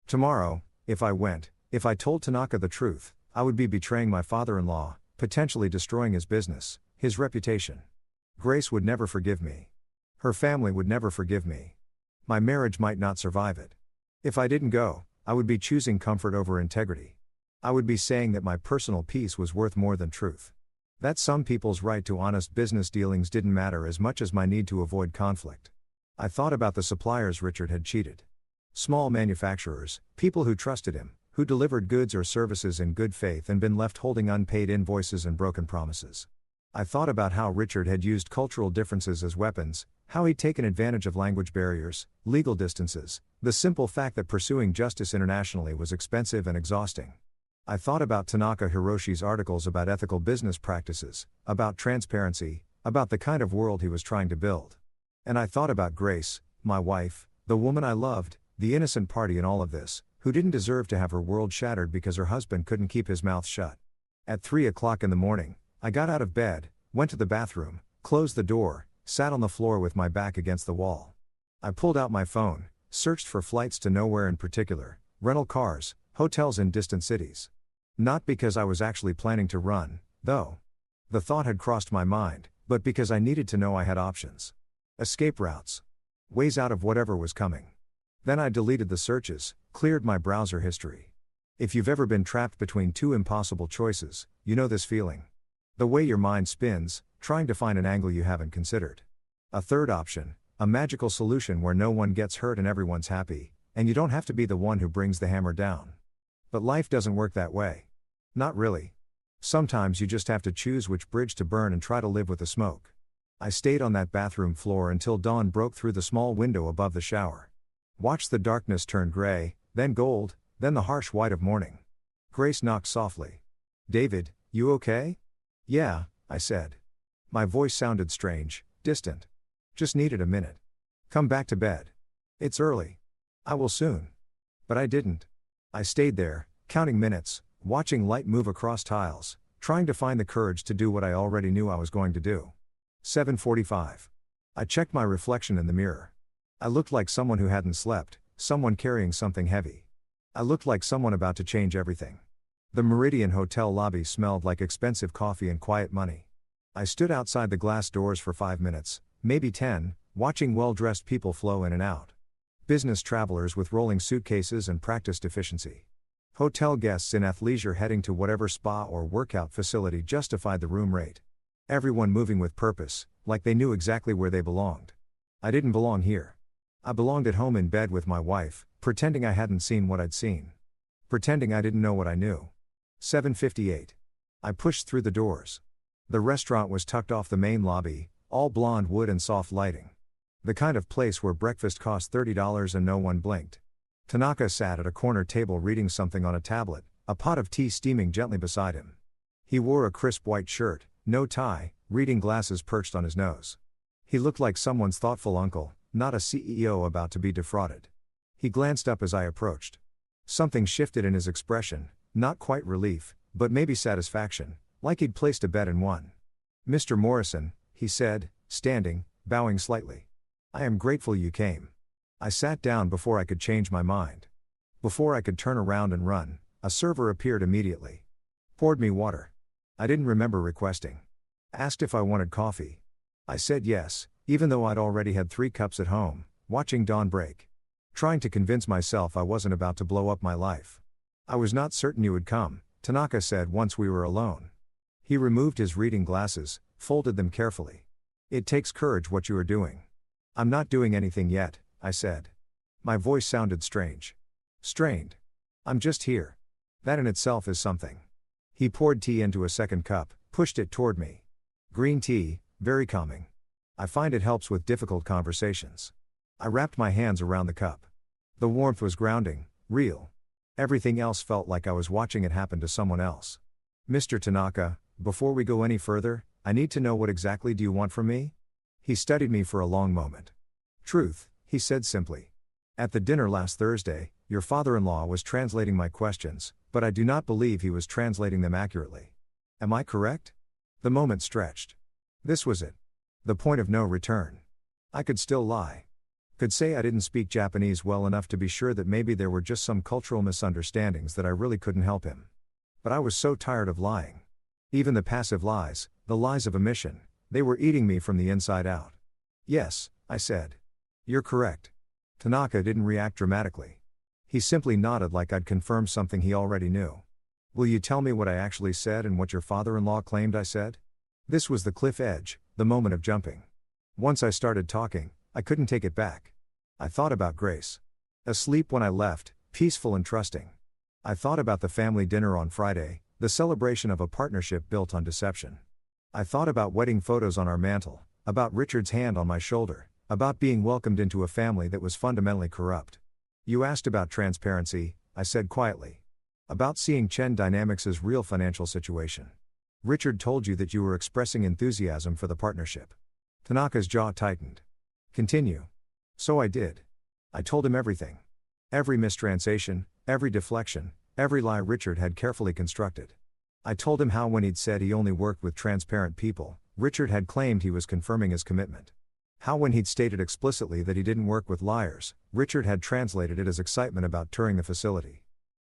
[SPEAKER 1] Tomorrow, if I told Tanaka the truth, I would be betraying my father-in-law, potentially destroying his business, his reputation. Grace would never forgive me. Her family would never forgive me. My marriage might not survive it. If I didn't go, I would be choosing comfort over integrity. I would be saying that my personal peace was worth more than truth. That some people's right to honest business dealings didn't matter as much as my need to avoid conflict. I thought about the suppliers Richard had cheated. Small manufacturers, people who trusted him, who delivered goods or services in good faith and been left holding unpaid invoices and broken promises. I thought about how Richard had used cultural differences as weapons, how he'd taken advantage of language barriers, legal distances, the simple fact that pursuing justice internationally was expensive and exhausting. I thought about Tanaka Hiroshi's articles about ethical business practices, about transparency, about the kind of world he was trying to build. And I thought about Grace, my wife, the woman I loved, the innocent party in all of this, who didn't deserve to have her world shattered because her husband couldn't keep his mouth shut. At 3 o'clock in the morning, I got out of bed, went to the bathroom, closed the door, sat on the floor with my back against the wall. I pulled out my phone, searched for flights to nowhere in particular, rental cars, hotels in distant cities. Not because I was actually planning to run, though. The thought had crossed my mind, but because I needed to know I had options. Escape routes. Ways out of whatever was coming. Then I deleted the searches, cleared my browser history. If you've ever been trapped between two impossible choices, you know this feeling. The way your mind spins, trying to find an angle you haven't considered. A third option, a magical solution where no one gets hurt and everyone's happy, and you don't have to be the one who brings the hammer down. But life doesn't work that way. Not really. Sometimes you just have to choose which bridge to burn and try to live with the smoke. I stayed on that bathroom floor until dawn broke through the small window above the shower. Watched the darkness turn gray, then gold, then the harsh white of morning. Grace knocked softly. "David, you okay?" "Yeah," I said. My voice sounded strange, distant. "Just needed a minute. Come back to bed. It's early. I will soon." But I didn't. I stayed there, counting minutes, watching light move across tiles, trying to find the courage to do what I already knew I was going to do. 7:45. I checked my reflection in the mirror. I looked like someone who hadn't slept, someone carrying something heavy. I looked like someone about to change everything. The Meridian Hotel lobby smelled like expensive coffee and quiet money. I stood outside the glass doors for 5 minutes, maybe 10, watching well-dressed people flow in and out. Business travelers with rolling suitcases and practiced efficiency. Hotel guests in athleisure heading to whatever spa or workout facility justified the room rate. Everyone moving with purpose, like they knew exactly where they belonged. I didn't belong here. I belonged at home in bed with my wife, pretending I hadn't seen what I'd seen. Pretending I didn't know what I knew. 7:58. I pushed through the doors. The restaurant was tucked off the main lobby, all blonde wood and soft lighting. The kind of place where breakfast cost $30 and no one blinked. Tanaka sat at a corner table reading something on a tablet, a pot of tea steaming gently beside him. He wore a crisp white shirt, no tie, reading glasses perched on his nose. He looked like someone's thoughtful uncle, not a CEO about to be defrauded. He glanced up as I approached. Something shifted in his expression, not quite relief, but maybe satisfaction, like he'd placed a bet and won. "Mr. Morrison," he said, standing, bowing slightly. "I am grateful you came." I sat down before I could change my mind. Before I could turn around and run, a server appeared immediately. Poured me water. I didn't remember requesting. Asked if I wanted coffee. I said yes, even though I'd already had 3 cups at home, watching dawn break. Trying to convince myself I wasn't about to blow up my life. "I was not certain you would come," Tanaka said once we were alone. He removed his reading glasses, folded them carefully. "It takes courage what you are doing." "I'm not doing anything yet," I said. My voice sounded strange. Strained. "I'm just here. That in itself is something." He poured tea into a second cup, pushed it toward me. "Green tea, very calming. I find it helps with difficult conversations." I wrapped my hands around the cup. The warmth was grounding, real. Everything else felt like I was watching it happen to someone else. "Mr. Tanaka, before we go any further, I need to know what exactly do you want from me?" He studied me for a long moment. "Truth," he said simply. "At the dinner last Thursday, your father-in-law was translating my questions, but I do not believe he was translating them accurately. Am I correct?" The moment stretched. This was it. The point of no return. I could still lie. Could say I didn't speak Japanese well enough to be sure that maybe there were just some cultural misunderstandings that I really couldn't help him. But I was so tired of lying. Even the passive lies, the lies of omission, they were eating me from the inside out. "Yes," I said. "You're correct." Tanaka didn't react dramatically. He simply nodded like I'd confirmed something he already knew. "Will you tell me what I actually said and what your father-in-law claimed I said?" This was the cliff edge, the moment of jumping. Once I started talking, I couldn't take it back. I thought about Grace. Asleep when I left, peaceful and trusting. I thought about the family dinner on Friday, the celebration of a partnership built on deception. I thought about wedding photos on our mantle, about Richard's hand on my shoulder, about being welcomed into a family that was fundamentally corrupt. "You asked about transparency," I said quietly. "About seeing Chen Dynamics' real financial situation. Richard told you that you were expressing enthusiasm for the partnership." Tanaka's jaw tightened. "Continue." "So I did. I told him everything. Every mistranslation, every deflection, every lie Richard had carefully constructed. I told him how when he'd said he only worked with transparent people, Richard had claimed he was confirming his commitment. How when he'd stated explicitly that he didn't work with liars, Richard had translated it as excitement about touring the facility.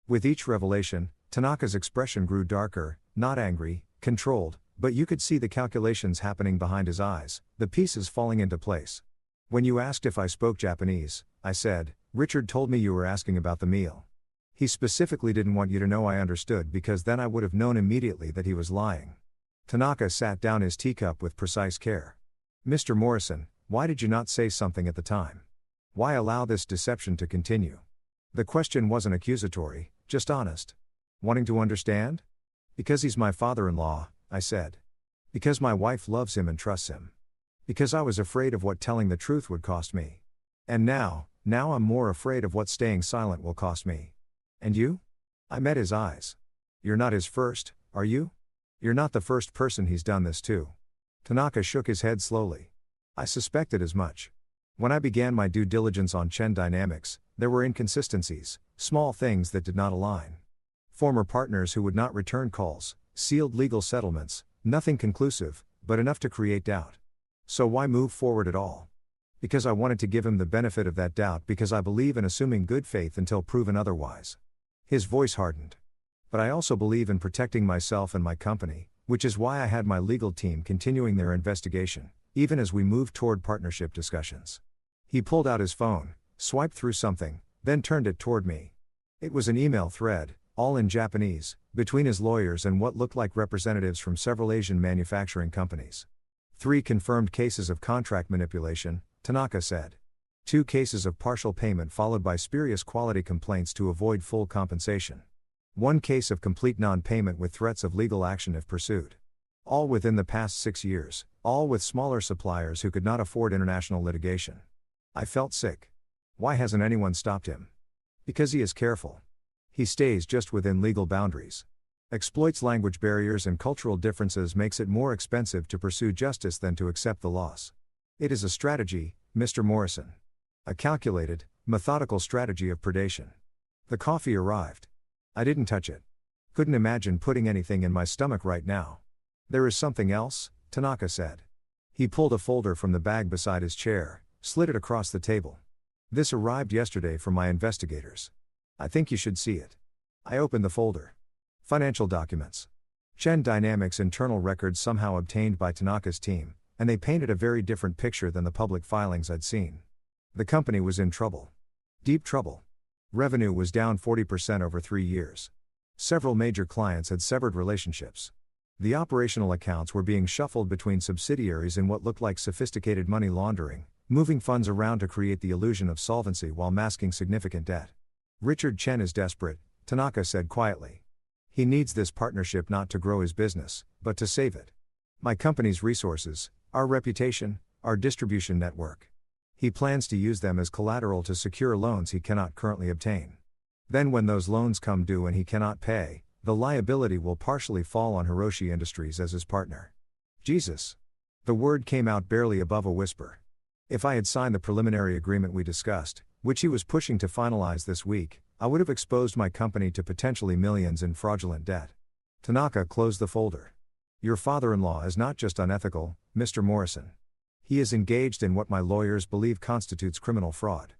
[SPEAKER 1] With each revelation, Tanaka's expression grew darker, not angry, controlled, but you could see the calculations happening behind his eyes, the pieces falling into place. "When you asked if I spoke Japanese," I said, "Richard told me you were asking about the meal. He specifically didn't want you to know I understood because then I would have known immediately that he was lying." Tanaka sat down his teacup with precise care. "Mr. Morrison, why did you not say something at the time? Why allow this deception to continue?" The question wasn't accusatory, just honest. "Wanting to understand?" "Because he's my father-in-law," I said. "Because my wife loves him and trusts him. Because I was afraid of what telling the truth would cost me. And now I'm more afraid of what staying silent will cost me." "And you?" I met his eyes. "You're not his first, are you? You're not the first person he's done this to." Tanaka shook his head slowly. "I suspected as much. When I began my due diligence on Chen Dynamics, there were inconsistencies, small things that did not align. Former partners who would not return calls, sealed legal settlements, nothing conclusive, but enough to create doubt. So why move forward at all? Because I wanted to give him the benefit of that doubt because I believe in assuming good faith until proven otherwise. His voice hardened. But I also believe in protecting myself and my company, which is why I had my legal team continuing their investigation, even as we moved toward partnership discussions. He pulled out his phone, swiped through something, then turned it toward me. It was an email thread, all in Japanese, between his lawyers and what looked like representatives from several Asian manufacturing companies. 3 confirmed cases of contract manipulation, Tanaka said. 2 cases of partial payment followed by spurious quality complaints to avoid full compensation. 1 case of complete non-payment with threats of legal action if pursued. All within the past 6 years, all with smaller suppliers who could not afford international litigation. I felt sick. Why hasn't anyone stopped him? Because he is careful. He stays just within legal boundaries. Exploits language barriers and cultural differences, makes it more expensive to pursue justice than to accept the loss. It is a strategy, Mr. Morrison. A calculated, methodical strategy of predation. The coffee arrived. I didn't touch it. Couldn't imagine putting anything in my stomach right now. There is something else, Tanaka said. He pulled a folder from the bag beside his chair, slid it across the table. This arrived yesterday from my investigators. I think you should see it. I opened the folder. Financial documents. Chen Dynamics internal records somehow obtained by Tanaka's team, and they painted a very different picture than the public filings I'd seen. The company was in trouble. Deep trouble. Revenue was down 40% over 3 years. Several major clients had severed relationships. The operational accounts were being shuffled between subsidiaries in what looked like sophisticated money laundering, moving funds around to create the illusion of solvency while masking significant debt. Richard Chen is desperate, Tanaka said quietly. He needs this partnership not to grow his business, but to save it. My company's resources, our reputation, our distribution network. He plans to use them as collateral to secure loans he cannot currently obtain. Then when those loans come due and he cannot pay, the liability will partially fall on Hiroshi Industries as his partner. Jesus. The word came out barely above a whisper. If I had signed the preliminary agreement we discussed, which he was pushing to finalize this week, I would have exposed my company to potentially millions in fraudulent debt. Tanaka closed the folder. Your father-in-law is not just unethical, Mr. Morrison. He is engaged in what my lawyers believe constitutes criminal fraud.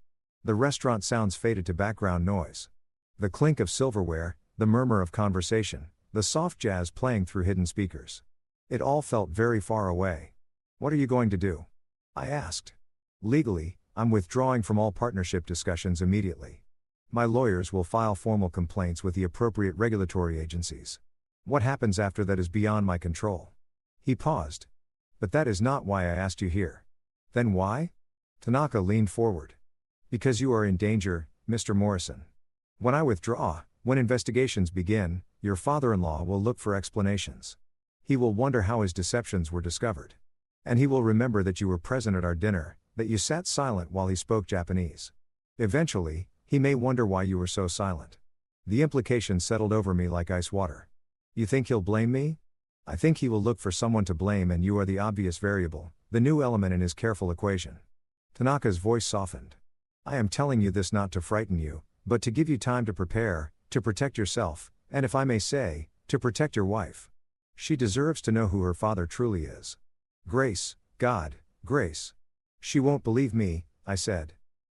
[SPEAKER 1] The restaurant sounds faded to background noise. The clink of silverware, the murmur of conversation, the soft jazz playing through hidden speakers. It all felt very far away. What are you going to do? I asked. Legally, I'm withdrawing from all partnership discussions immediately. My lawyers will file formal complaints with the appropriate regulatory agencies. What happens after that is beyond my control. He paused. But that is not why I asked you here. Then why? Tanaka leaned forward. Because you are in danger, Mr. Morrison. When I withdraw, when investigations begin, your father-in-law will look for explanations. He will wonder how his deceptions were discovered. And he will remember that you were present at our dinner, that you sat silent while he spoke Japanese. Eventually, he may wonder why you were so silent. The implication settled over me like ice water. You think he'll blame me? I think he will look for someone to blame, and you are the obvious variable, the new element in his careful equation. Tanaka's voice softened. I am telling you this not to frighten you, but to give you time to prepare, to protect yourself, and if I may say, to protect your wife. She deserves to know who her father truly is. Grace, God, Grace. She won't believe me, I said.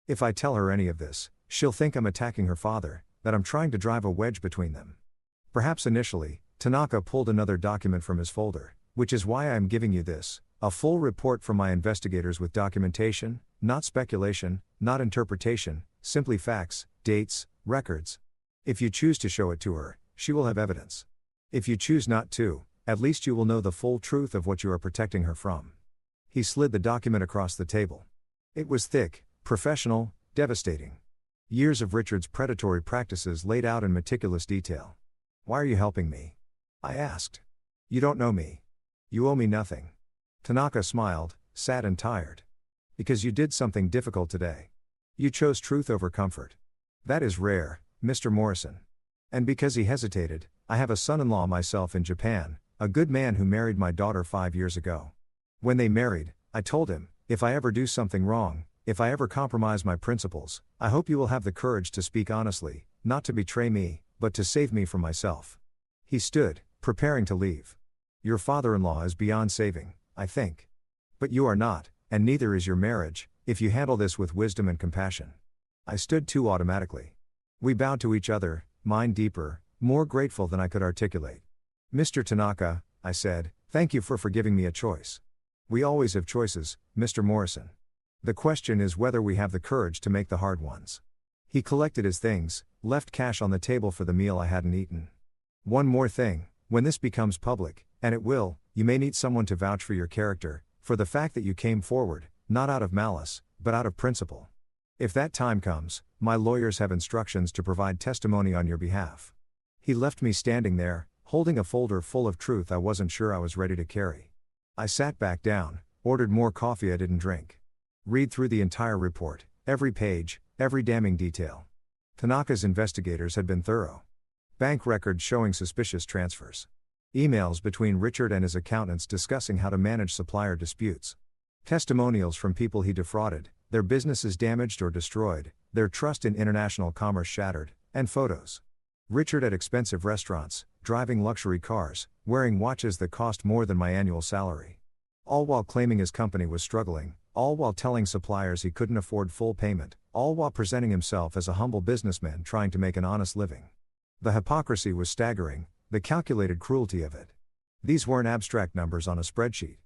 [SPEAKER 1] If I tell her any of this, she'll think I'm attacking her father, that I'm trying to drive a wedge between them. Perhaps initially. Tanaka pulled another document from his folder, which is why I am giving you this, a full report from my investigators with documentation, not speculation, not interpretation, simply facts, dates, records. If you choose to show it to her, she will have evidence. If you choose not to, at least you will know the full truth of what you are protecting her from. He slid the document across the table. It was thick, professional, devastating. Years of Richard's predatory practices laid out in meticulous detail. Why are you helping me? I asked. You don't know me. You owe me nothing. Tanaka smiled, sad and tired. Because you did something difficult today. You chose truth over comfort. That is rare, Mr. Morrison. And because he hesitated, I have a son-in-law myself in Japan, a good man who married my daughter 5 years ago. When they married, I told him, if I ever do something wrong, if I ever compromise my principles, I hope you will have the courage to speak honestly, not to betray me, but to save me from myself. He stood, preparing to leave. Your father-in-law is beyond saving, I think. But you are not, and neither is your marriage, if you handle this with wisdom and compassion. I stood too automatically. We bowed to each other, mine deeper, more grateful than I could articulate. "Mr. Tanaka," I said, "thank you for forgiving me a choice. We always have choices, Mr. Morrison. The question is whether we have the courage to make the hard ones." He collected his things, left cash on the table for the meal I hadn't eaten. "One more thing, when this becomes public, and it will, you may need someone to vouch for your character, for the fact that you came forward, not out of malice, but out of principle. If that time comes, my lawyers have instructions to provide testimony on your behalf." He left me standing there, holding a folder full of truth I wasn't sure I was ready to carry. I sat back down, ordered more coffee I didn't drink. Read through the entire report, every page, every damning detail. Tanaka's investigators had been thorough. Bank records showing suspicious transfers. Emails between Richard and his accountants discussing how to manage supplier disputes. Testimonials from people he defrauded, their businesses damaged or destroyed, their trust in international commerce shattered, and photos. Richard at expensive restaurants, driving luxury cars, wearing watches that cost more than my annual salary. All while claiming his company was struggling, all while telling suppliers he couldn't afford full payment, all while presenting himself as a humble businessman trying to make an honest living. The hypocrisy was staggering, the calculated cruelty of it. These weren't abstract numbers on a spreadsheet.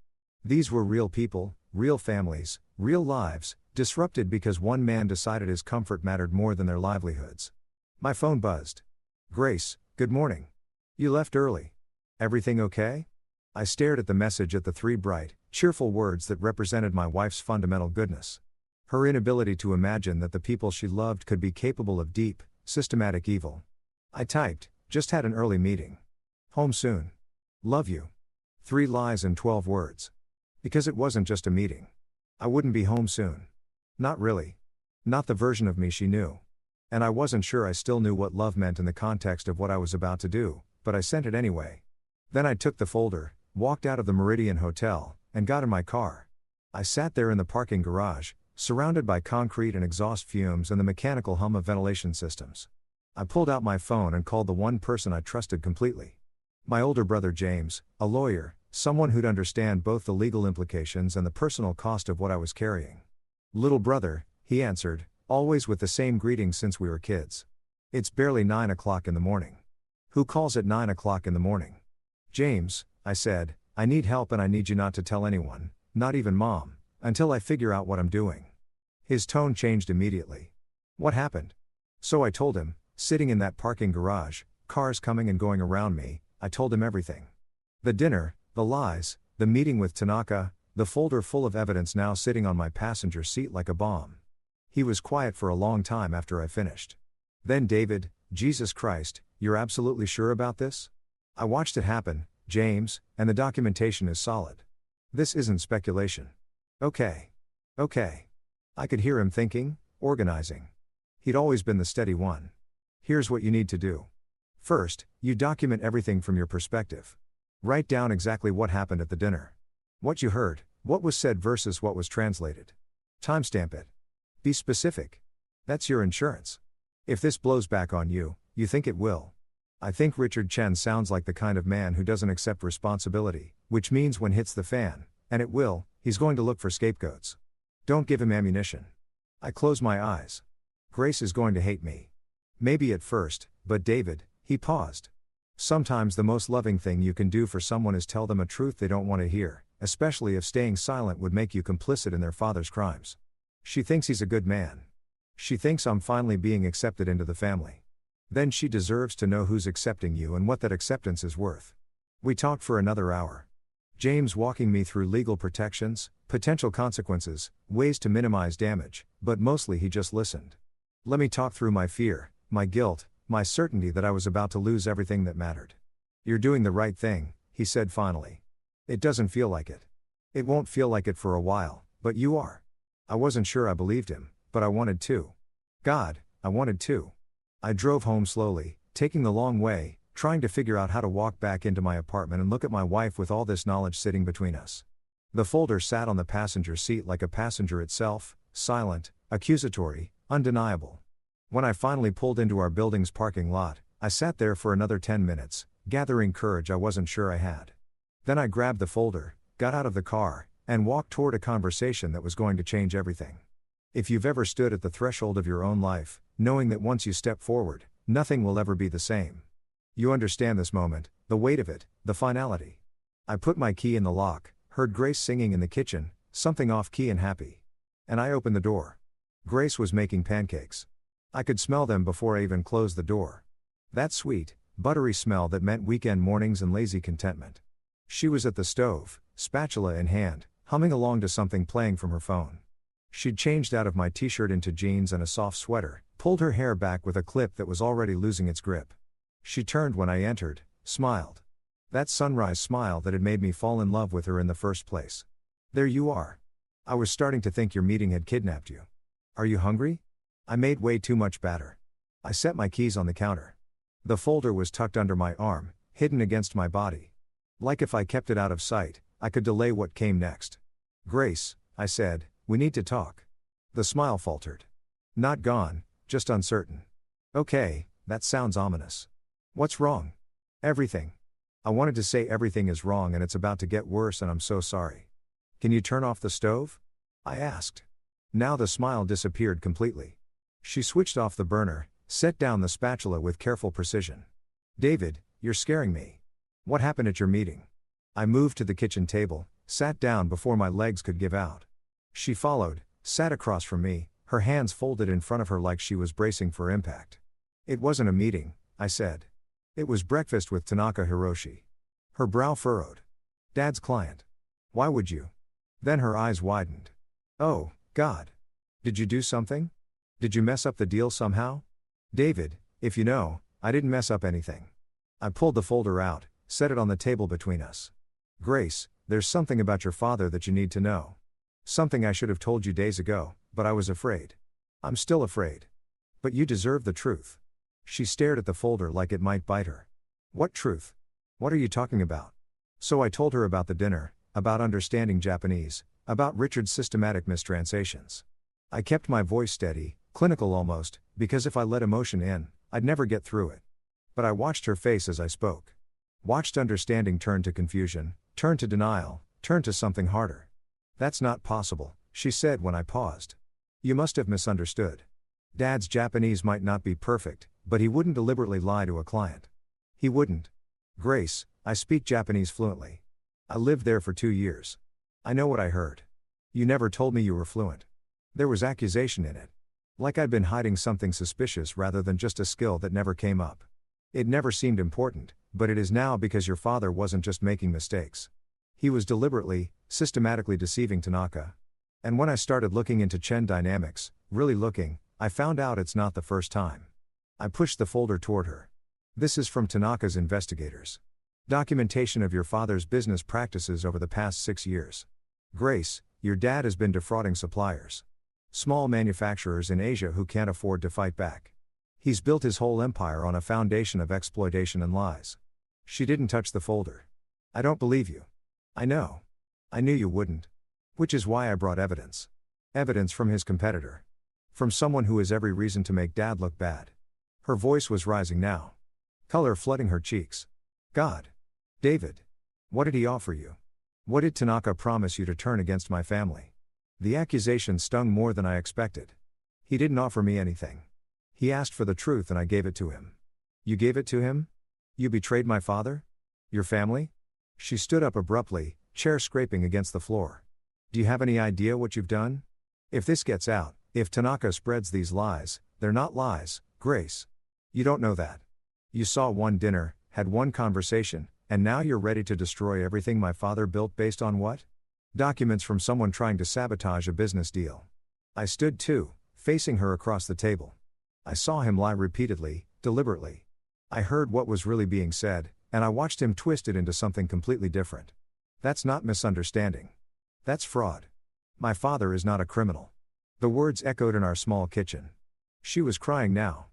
[SPEAKER 1] These were real people, real families, real lives, disrupted because one man decided his comfort mattered more than their livelihoods. My phone buzzed. "Grace, good morning. You left early. Everything okay?" I stared at the message at the three bright, cheerful words that represented my wife's fundamental goodness. Her inability to imagine that the people she loved could be capable of deep, systematic evil. I typed, "Just had an early meeting. Home soon. Love you." 3 lies and 12 words. Because it wasn't just a meeting. I wouldn't be home soon. Not really. Not the version of me she knew. And I wasn't sure I still knew what love meant in the context of what I was about to do, but I sent it anyway. Then I took the folder, walked out of the Meridian Hotel, and got in my car. I sat there in the parking garage, surrounded by concrete and exhaust fumes and the mechanical hum of ventilation systems. I pulled out my phone and called the one person I trusted completely. My older brother James, a lawyer, someone who'd understand both the legal implications and the personal cost of what I was carrying. "Little brother," he answered, always with the same greeting since we were kids. "It's barely 9 o'clock in the morning. Who calls at 9 o'clock in the morning?" "James," I said, "I need help and I need you not to tell anyone, not even Mom, until I figure out what I'm doing." His tone changed immediately. "What happened?" So I told him, sitting in that parking garage, cars coming and going around me, I told him everything. The dinner, the lies, the meeting with Tanaka, the folder full of evidence now sitting on my passenger seat like a bomb. He was quiet for a long time after I finished. Then David, "Jesus Christ, you're absolutely sure about this? I watched it happen, James, and the documentation is solid. This isn't speculation." Okay. I could hear him thinking, organizing. He'd always been the steady one. "Here's what you need to do. First, you document everything from your perspective. Write down exactly what happened at the dinner. What you heard, what was said versus what was translated. Timestamp it. Be specific. That's your insurance. If this blows back on you, you think it will. I think Richard Chen sounds like the kind of man who doesn't accept responsibility, which means when hits the fan, and it will, he's going to look for scapegoats. Don't give him ammunition." I close my eyes. Grace is going to hate me. Maybe at first, but David, he paused. Sometimes the most loving thing you can do for someone is tell them a truth they don't want to hear, especially if staying silent would make you complicit in their father's crimes. She thinks he's a good man. She thinks I'm finally being accepted into the family. Then she deserves to know who's accepting you and what that acceptance is worth. We talked for another hour. James walking me through legal protections, potential consequences, ways to minimize damage, but mostly he just listened. Let me talk through my fear, my guilt, my certainty that I was about to lose everything that mattered. "You're doing the right thing," he said finally. "It doesn't feel like it. It won't feel like it for a while, but you are." I wasn't sure I believed him, but I wanted to. God, I wanted to. I drove home slowly, taking the long way, trying to figure out how to walk back into my apartment and look at my wife with all this knowledge sitting between us. The folder sat on the passenger seat like a passenger itself, silent, accusatory, undeniable. When I finally pulled into our building's parking lot, I sat there for another 10 minutes, gathering courage I wasn't sure I had. Then I grabbed the folder, got out of the car, and walked toward a conversation that was going to change everything. If you've ever stood at the threshold of your own life, knowing that once you step forward, Nothing will ever be the same. You understand this moment, the weight of it, the finality. I put my key in the lock, heard Grace singing in the kitchen, something off-key and happy. And I opened the door. Grace was making pancakes. I could smell them before I even closed the door. That sweet, buttery smell that meant weekend mornings and lazy contentment. She was at the stove, spatula in hand, humming along to something playing from her phone. She'd changed out of my t-shirt into jeans and a soft sweater, pulled her hair back with a clip that was already losing its grip. She turned when I entered, smiled. That sunrise smile that had made me fall in love with her in the first place. There you are. I was starting to think your meeting had kidnapped you. Are you hungry? I made way too much batter. I set my keys on the counter. The folder was tucked under my arm, hidden against my body. Like if I kept it out of sight, I could delay what came next. Grace, I said, we need to talk. The smile faltered. Not gone, just uncertain. Okay, that sounds ominous. What's wrong? Everything. I wanted to say everything is wrong and it's about to get worse and I'm so sorry. Can you turn off the stove? I asked. Now the smile disappeared completely. She switched off the burner, set down the spatula with careful precision. David, you're scaring me. What happened at your meeting? I moved to the kitchen table, sat down before my legs could give out. She followed, sat across from me, her hands folded in front of her like she was bracing for impact. It wasn't a meeting, I said. It was breakfast with Tanaka Hiroshi. Her brow furrowed. Dad's client. Why would you? Then her eyes widened. Oh, God. Did you do something? Did you mess up the deal somehow? David, if you know, I didn't mess up anything. I pulled the folder out, set it on the table between us. Grace, there's something about your father that you need to know. Something I should have told you days ago, but I was afraid. I'm still afraid. But you deserve the truth. She stared at the folder like it might bite her. What truth? What are you talking about? So I told her about the dinner, about understanding Japanese, about Richard's systematic mistranslations. I kept my voice steady, clinical almost, because if I let emotion in, I'd never get through it. But I watched her face as I spoke. Watched understanding turn to confusion, turn to denial, turn to something harder. That's not possible, she said when I paused. You must have misunderstood. Dad's Japanese might not be perfect, but he wouldn't deliberately lie to a client. He wouldn't. Grace, I speak Japanese fluently. I lived there for 2 years. I know what I heard. You never told me you were fluent. There was accusation in it. Like I'd been hiding something suspicious rather than just a skill that never came up. It never seemed important, but it is now because your father wasn't just making mistakes. He was deliberately, systematically deceiving Tanaka. And when I started looking into Chen dynamics, really looking, I found out it's not the first time. I pushed the folder toward her. This is from Tanaka's investigators. Documentation of your father's business practices over the past 6 years. Grace, your dad has been defrauding suppliers. Small manufacturers in Asia who can't afford to fight back. He's built his whole empire on a foundation of exploitation and lies. She didn't touch the folder. I don't believe you. I know. I knew you wouldn't. Which is why I brought evidence. Evidence from his competitor. From someone who has every reason to make Dad look bad. Her voice was rising now. Color flooding her cheeks. God. David. What did he offer you? What did Tanaka promise you to turn against my family? The accusation stung more than I expected. He didn't offer me anything. He asked for the truth and I gave it to him. You gave it to him? You betrayed my father? Your family? She stood up abruptly, chair scraping against the floor. Do you have any idea what you've done? If this gets out, if Tanaka spreads these lies, they're not lies, Grace. You don't know that. You saw one dinner, had one conversation, and now you're ready to destroy everything my father built based on what? Documents from someone trying to sabotage a business deal. I stood too, facing her across the table. I saw him lie repeatedly, deliberately. I heard what was really being said, and I watched him twist it into something completely different. That's not misunderstanding. That's fraud. My father is not a criminal. The words echoed in our small kitchen. She was crying now.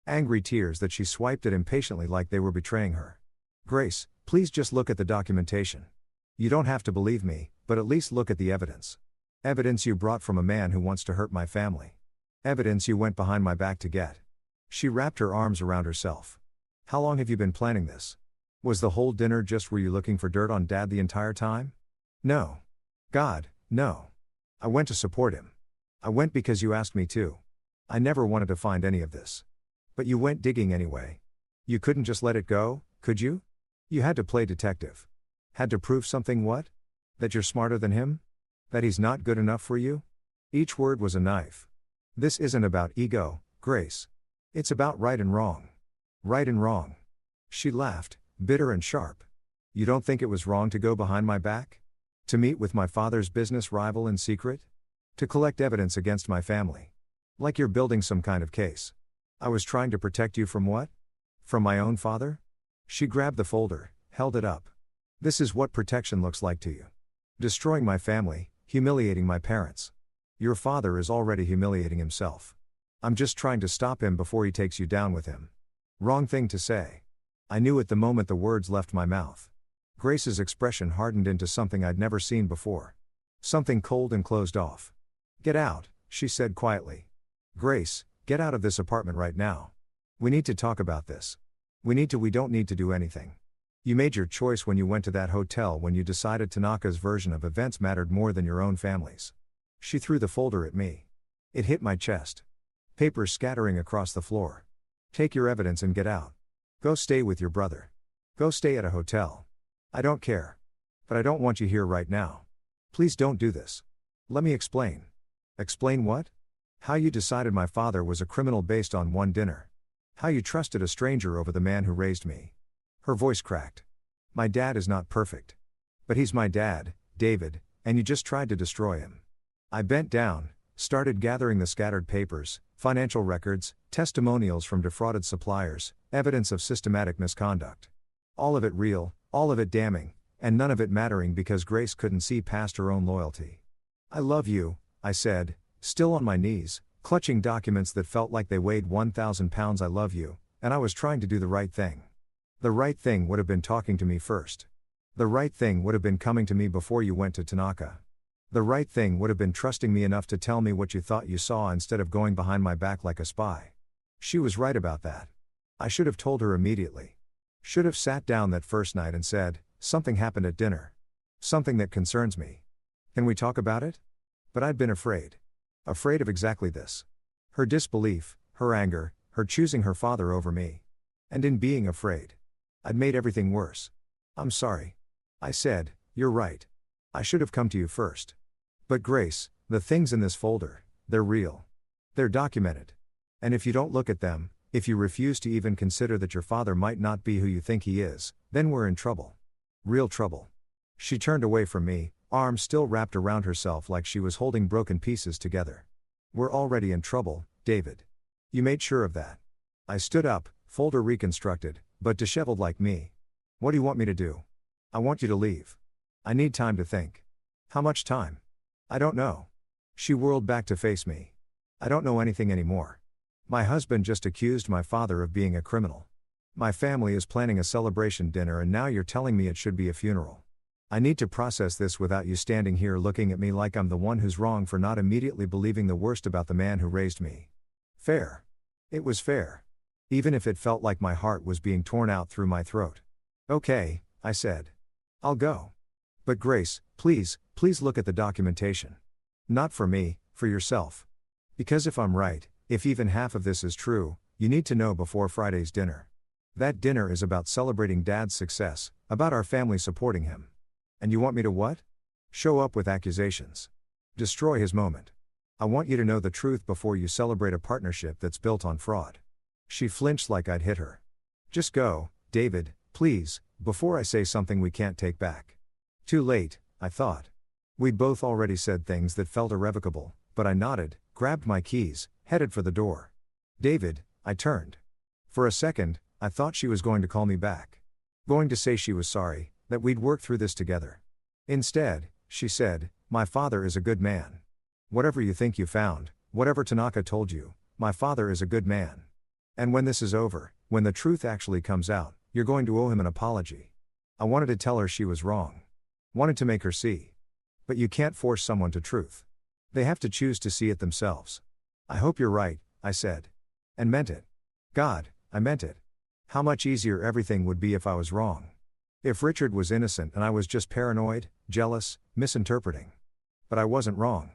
[SPEAKER 1] Angry tears that she swiped at impatiently like they were betraying her. Grace, please just look at the documentation. You don't have to believe me, but at least look at the evidence. Evidence you brought from a man who wants to hurt my family. Evidence you went behind my back to get. She wrapped her arms around herself. How long have you been planning this? Was the whole dinner just were you looking for dirt on Dad the entire time? No. God, no. I went to support him. I went because you asked me to. I never wanted to find any of this. But you went digging anyway. You couldn't just let it go, could you? You had to play detective. Had to prove something what? That you're smarter than him? That he's not good enough for you? Each word was a knife. This isn't about ego, Grace. It's about right and wrong. Right and wrong. She laughed, bitter and sharp. You don't think it was wrong to go behind my back? To meet with my father's business rival in secret? To collect evidence against my family? Like you're building some kind of case. I was trying to protect you from what? From my own father? She grabbed the folder, held it up. This is what protection looks like to you. Destroying my family, humiliating my parents. Your father is already humiliating himself. I'm just trying to stop him before he takes you down with him. Wrong thing to say. I knew it the moment the words left my mouth. Grace's expression hardened into something I'd never seen before. Something cold and closed off. Get out, she said quietly. Grace, get out of this apartment right now. We need to talk about this. We don't need to do anything. You made your choice when you went to that hotel when you decided Tanaka's version of events mattered more than your own family's. She threw the folder at me. It hit my chest. Papers scattering across the floor. Take your evidence and get out. Go stay with your brother. Go stay at a hotel. I don't care. But I don't want you here right now. Please don't do this. Let me explain. Explain what? How you decided my father was a criminal based on one dinner. How you trusted a stranger over the man who raised me. Her voice cracked. My dad is not perfect. But he's my dad, David, and you just tried to destroy him. I bent down, started gathering the scattered papers, financial records, testimonials from defrauded suppliers, evidence of systematic misconduct. All of it real, all of it damning, and none of it mattering because Grace couldn't see past her own loyalty. I love you, I said, still on my knees, clutching documents that felt like they weighed 1,000 pounds. I love you, and I was trying to do the right thing. The right thing would have been talking to me first. The right thing would have been coming to me before you went to Tanaka. The right thing would have been trusting me enough to tell me what you thought you saw instead of going behind my back like a spy. She was right about that. I should have told her immediately. Should have sat down that first night and said, something happened at dinner. Something that concerns me. Can we talk about it? But I'd been afraid. Afraid of exactly this. Her disbelief, her anger, her choosing her father over me. And in being afraid, I'd made everything worse. I'm sorry. I said, you're right. I should have come to you first. But Grace, the things in this folder, they're real. They're documented. And if you don't look at them, if you refuse to even consider that your father might not be who you think he is, then we're in trouble. Real trouble. She turned away from me, arms still wrapped around herself like she was holding broken pieces together. We're already in trouble, David. You made sure of that. I stood up, folder reconstructed, but disheveled like me. What do you want me to do? I want you to leave. I need time to think. How much time? I don't know. She whirled back to face me. I don't know anything anymore. My husband just accused my father of being a criminal. My family is planning a celebration dinner and now you're telling me it should be a funeral. I need to process this without you standing here looking at me like I'm the one who's wrong for not immediately believing the worst about the man who raised me. Fair. It was fair. Even if it felt like my heart was being torn out through my throat. Okay, I said. I'll go. But Grace, please look at the documentation. Not for me, for yourself. Because if I'm right, if even half of this is true, you need to know before Friday's dinner. That dinner is about celebrating Dad's success, about our family supporting him. And you want me to what? Show up with accusations. Destroy his moment. I want you to know the truth before you celebrate a partnership that's built on fraud. She flinched like I'd hit her. Just go, David, please, before I say something we can't take back. Too late, I thought. We'd both already said things that felt irrevocable, but I nodded, grabbed my keys, headed for the door. David, I turned. For a second, I thought she was going to call me back. Going to say she was sorry, that we'd work through this together. Instead, she said, my father is a good man. Whatever you think you found, whatever Tanaka told you, my father is a good man. And when this is over, when the truth actually comes out, you're going to owe him an apology. I wanted to tell her she was wrong. Wanted to make her see. But you can't force someone to truth. They have to choose to see it themselves. I hope you're right, I said. And meant it. God, I meant it. How much easier everything would be if I was wrong. If Richard was innocent and I was just paranoid, jealous, misinterpreting. But I wasn't wrong.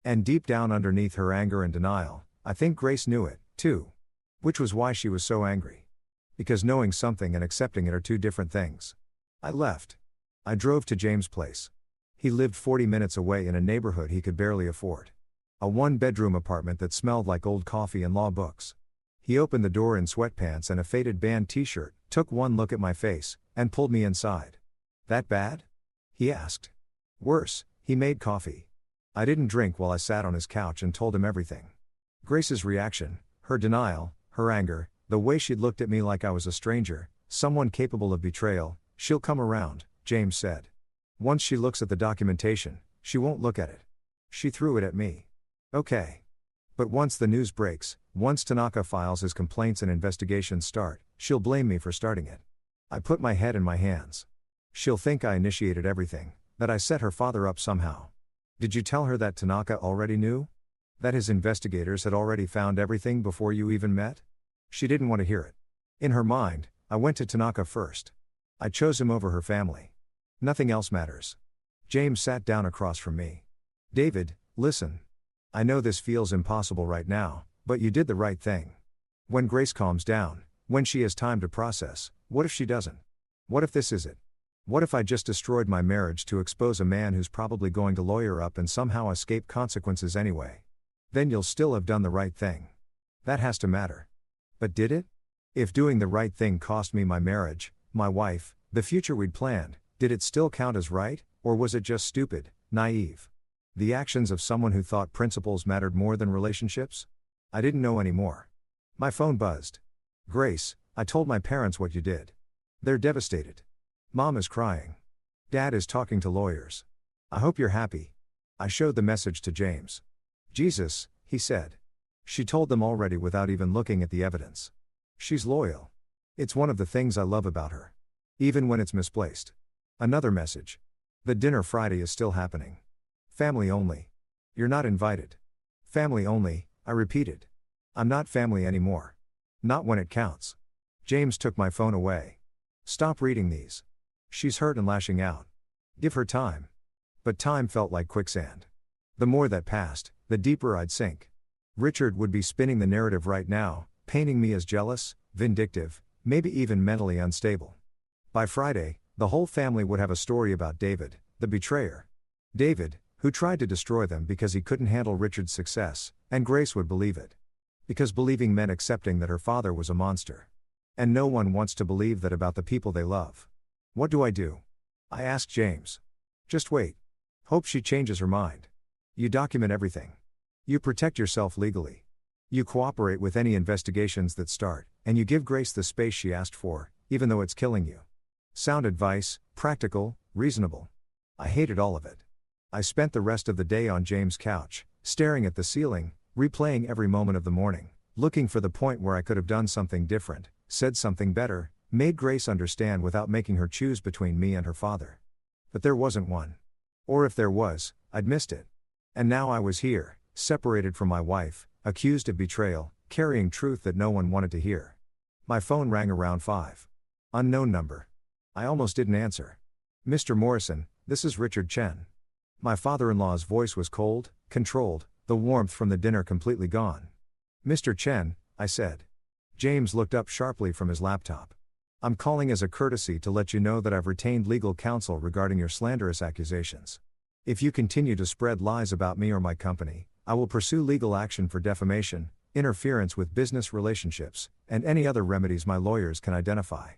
[SPEAKER 1] And deep down underneath her anger and denial, I think Grace knew it, too. Which was why she was so angry. Because knowing something and accepting it are two different things. I left. I drove to James' place. He lived 40 minutes away in a neighborhood he could barely afford. A one-bedroom apartment that smelled like old coffee and law books. He opened the door in sweatpants and a faded band t-shirt, took one look at my face, and pulled me inside. That bad? He asked. Worse, he made coffee. I didn't drink while I sat on his couch and told him everything. Grace's reaction, her denial, her anger, the way she'd looked at me like I was a stranger, someone capable of betrayal. She'll come around, James said. Once she looks at the documentation, she won't look at it. She threw it at me. Okay. But once the news breaks, once Tanaka files his complaints and investigations start, she'll blame me for starting it. I put my head in my hands. She'll think I initiated everything, that I set her father up somehow. Did you tell her that Tanaka already knew? That his investigators had already found everything before you even met? She didn't want to hear it. In her mind, I went to Tanaka first. I chose him over her family. Nothing else matters. James sat down across from me. David, listen. I know this feels impossible right now, but you did the right thing. When Grace calms down, when she has time to process, what if she doesn't? What if this is it? What if I just destroyed my marriage to expose a man who's probably going to lawyer up and somehow escape consequences anyway? Then you'll still have done the right thing. That has to matter. But did it? If doing the right thing cost me my marriage, my wife, the future we'd planned, did it still count as right, or was it just stupid, naive? The actions of someone who thought principles mattered more than relationships? I didn't know anymore. My phone buzzed. Grace, I told my parents what you did. They're devastated. Mom is crying. Dad is talking to lawyers. I hope you're happy. I showed the message to James. Jesus, he said. She told them already without even looking at the evidence. She's loyal. It's one of the things I love about her. Even when it's misplaced. Another message. The dinner Friday is still happening. Family only. You're not invited. Family only, I repeated. I'm not family anymore. Not when it counts. James took my phone away. Stop reading these. She's hurt and lashing out. Give her time. But time felt like quicksand. The more that passed, the deeper I'd sink. Richard would be spinning the narrative right now, painting me as jealous, vindictive, maybe even mentally unstable. By Friday, the whole family would have a story about David, the betrayer. David, who tried to destroy them because he couldn't handle Richard's success, and Grace would believe it. Because believing meant accepting that her father was a monster. And no one wants to believe that about the people they love. What do I do? I asked James. Just wait. Hope she changes her mind. You document everything. You protect yourself legally. You cooperate with any investigations that start, and you give Grace the space she asked for, even though it's killing you. Sound advice, practical, reasonable. I hated all of it. I spent the rest of the day on James' couch, staring at the ceiling, replaying every moment of the morning, looking for the point where I could have done something different, said something better, made Grace understand without making her choose between me and her father. But there wasn't one. Or if there was, I'd missed it. And now I was here, separated from my wife, accused of betrayal, carrying truth that no one wanted to hear. My phone rang around 5. Unknown number. I almost didn't answer. Mr. Morrison, this is Richard Chen. My father-in-law's voice was cold, controlled, the warmth from the dinner completely gone. Mr. Chen, I said. James looked up sharply from his laptop. I'm calling as a courtesy to let you know that I've retained legal counsel regarding your slanderous accusations. If you continue to spread lies about me or my company, I will pursue legal action for defamation, interference with business relationships, and any other remedies my lawyers can identify.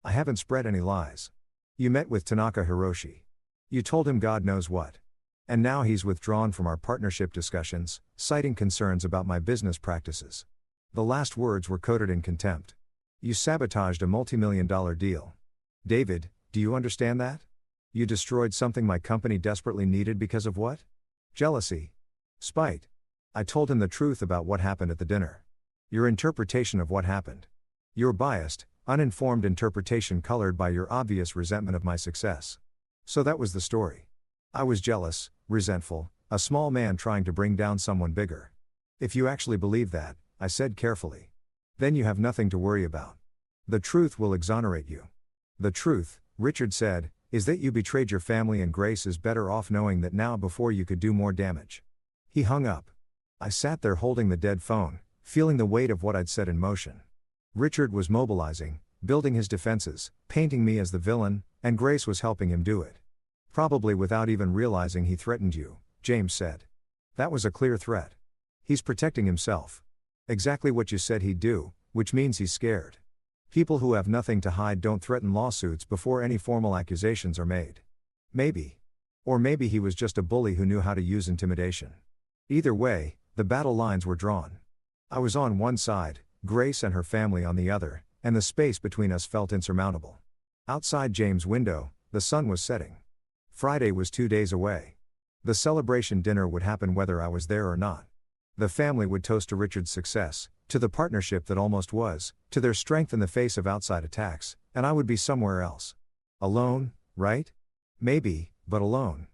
[SPEAKER 1] I haven't spread any lies. You met with Tanaka Hiroshi. You told him God knows what. And now he's withdrawn from our partnership discussions, citing concerns about my business practices. The last words were coded in contempt. You sabotaged a multi-million-dollar deal. David, do you understand that? You destroyed something my company desperately needed because of what? Jealousy. Spite. I told him the truth about what happened at the dinner. Your interpretation of what happened. Your biased, uninformed interpretation colored by your obvious resentment of my success. So that was the story. I was jealous, resentful, a small man trying to bring down someone bigger. If you actually believe that, I said carefully, then you have nothing to worry about. The truth will exonerate you. The truth, Richard said, is that you betrayed your family and Grace is better off knowing that now before you could do more damage. He hung up. I sat there holding the dead phone, feeling the weight of what I'd set in motion. Richard was mobilizing, building his defenses, painting me as the villain, and Grace was helping him do it. Probably without even realizing he threatened you, James said. That was a clear threat. He's protecting himself. Exactly what you said he'd do, which means he's scared. People who have nothing to hide don't threaten lawsuits before any formal accusations are made. Maybe. Or maybe he was just a bully who knew how to use intimidation. Either way, the battle lines were drawn. I was on one side, Grace and her family on the other, and the space between us felt insurmountable. Outside James' window, the sun was setting. Friday was 2 days away. The celebration dinner would happen whether I was there or not. The family would toast to Richard's success, to the partnership that almost was, to their strength in the face of outside attacks, and I would be somewhere else. Alone, right? Maybe, but alone.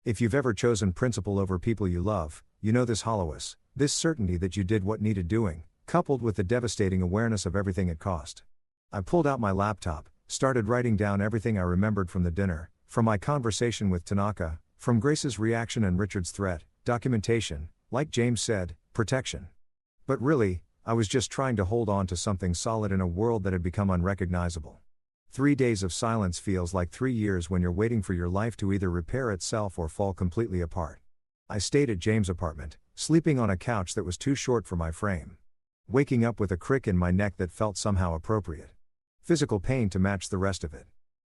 [SPEAKER 1] If you've ever chosen principle over people you love, you know this hollowness, this certainty that you did what needed doing, coupled with the devastating awareness of everything it cost. I pulled out my laptop, started writing down everything I remembered from the dinner, from my conversation with Tanaka, from Grace's reaction and Richard's threat, documentation, like James said, protection. But really, I was just trying to hold on to something solid in a world that had become unrecognizable. 3 days of silence feels like 3 years when you're waiting for your life to either repair itself or fall completely apart. I stayed at James' apartment, sleeping on a couch that was too short for my frame. Waking up with a crick in my neck that felt somehow appropriate. Physical pain to match the rest of it.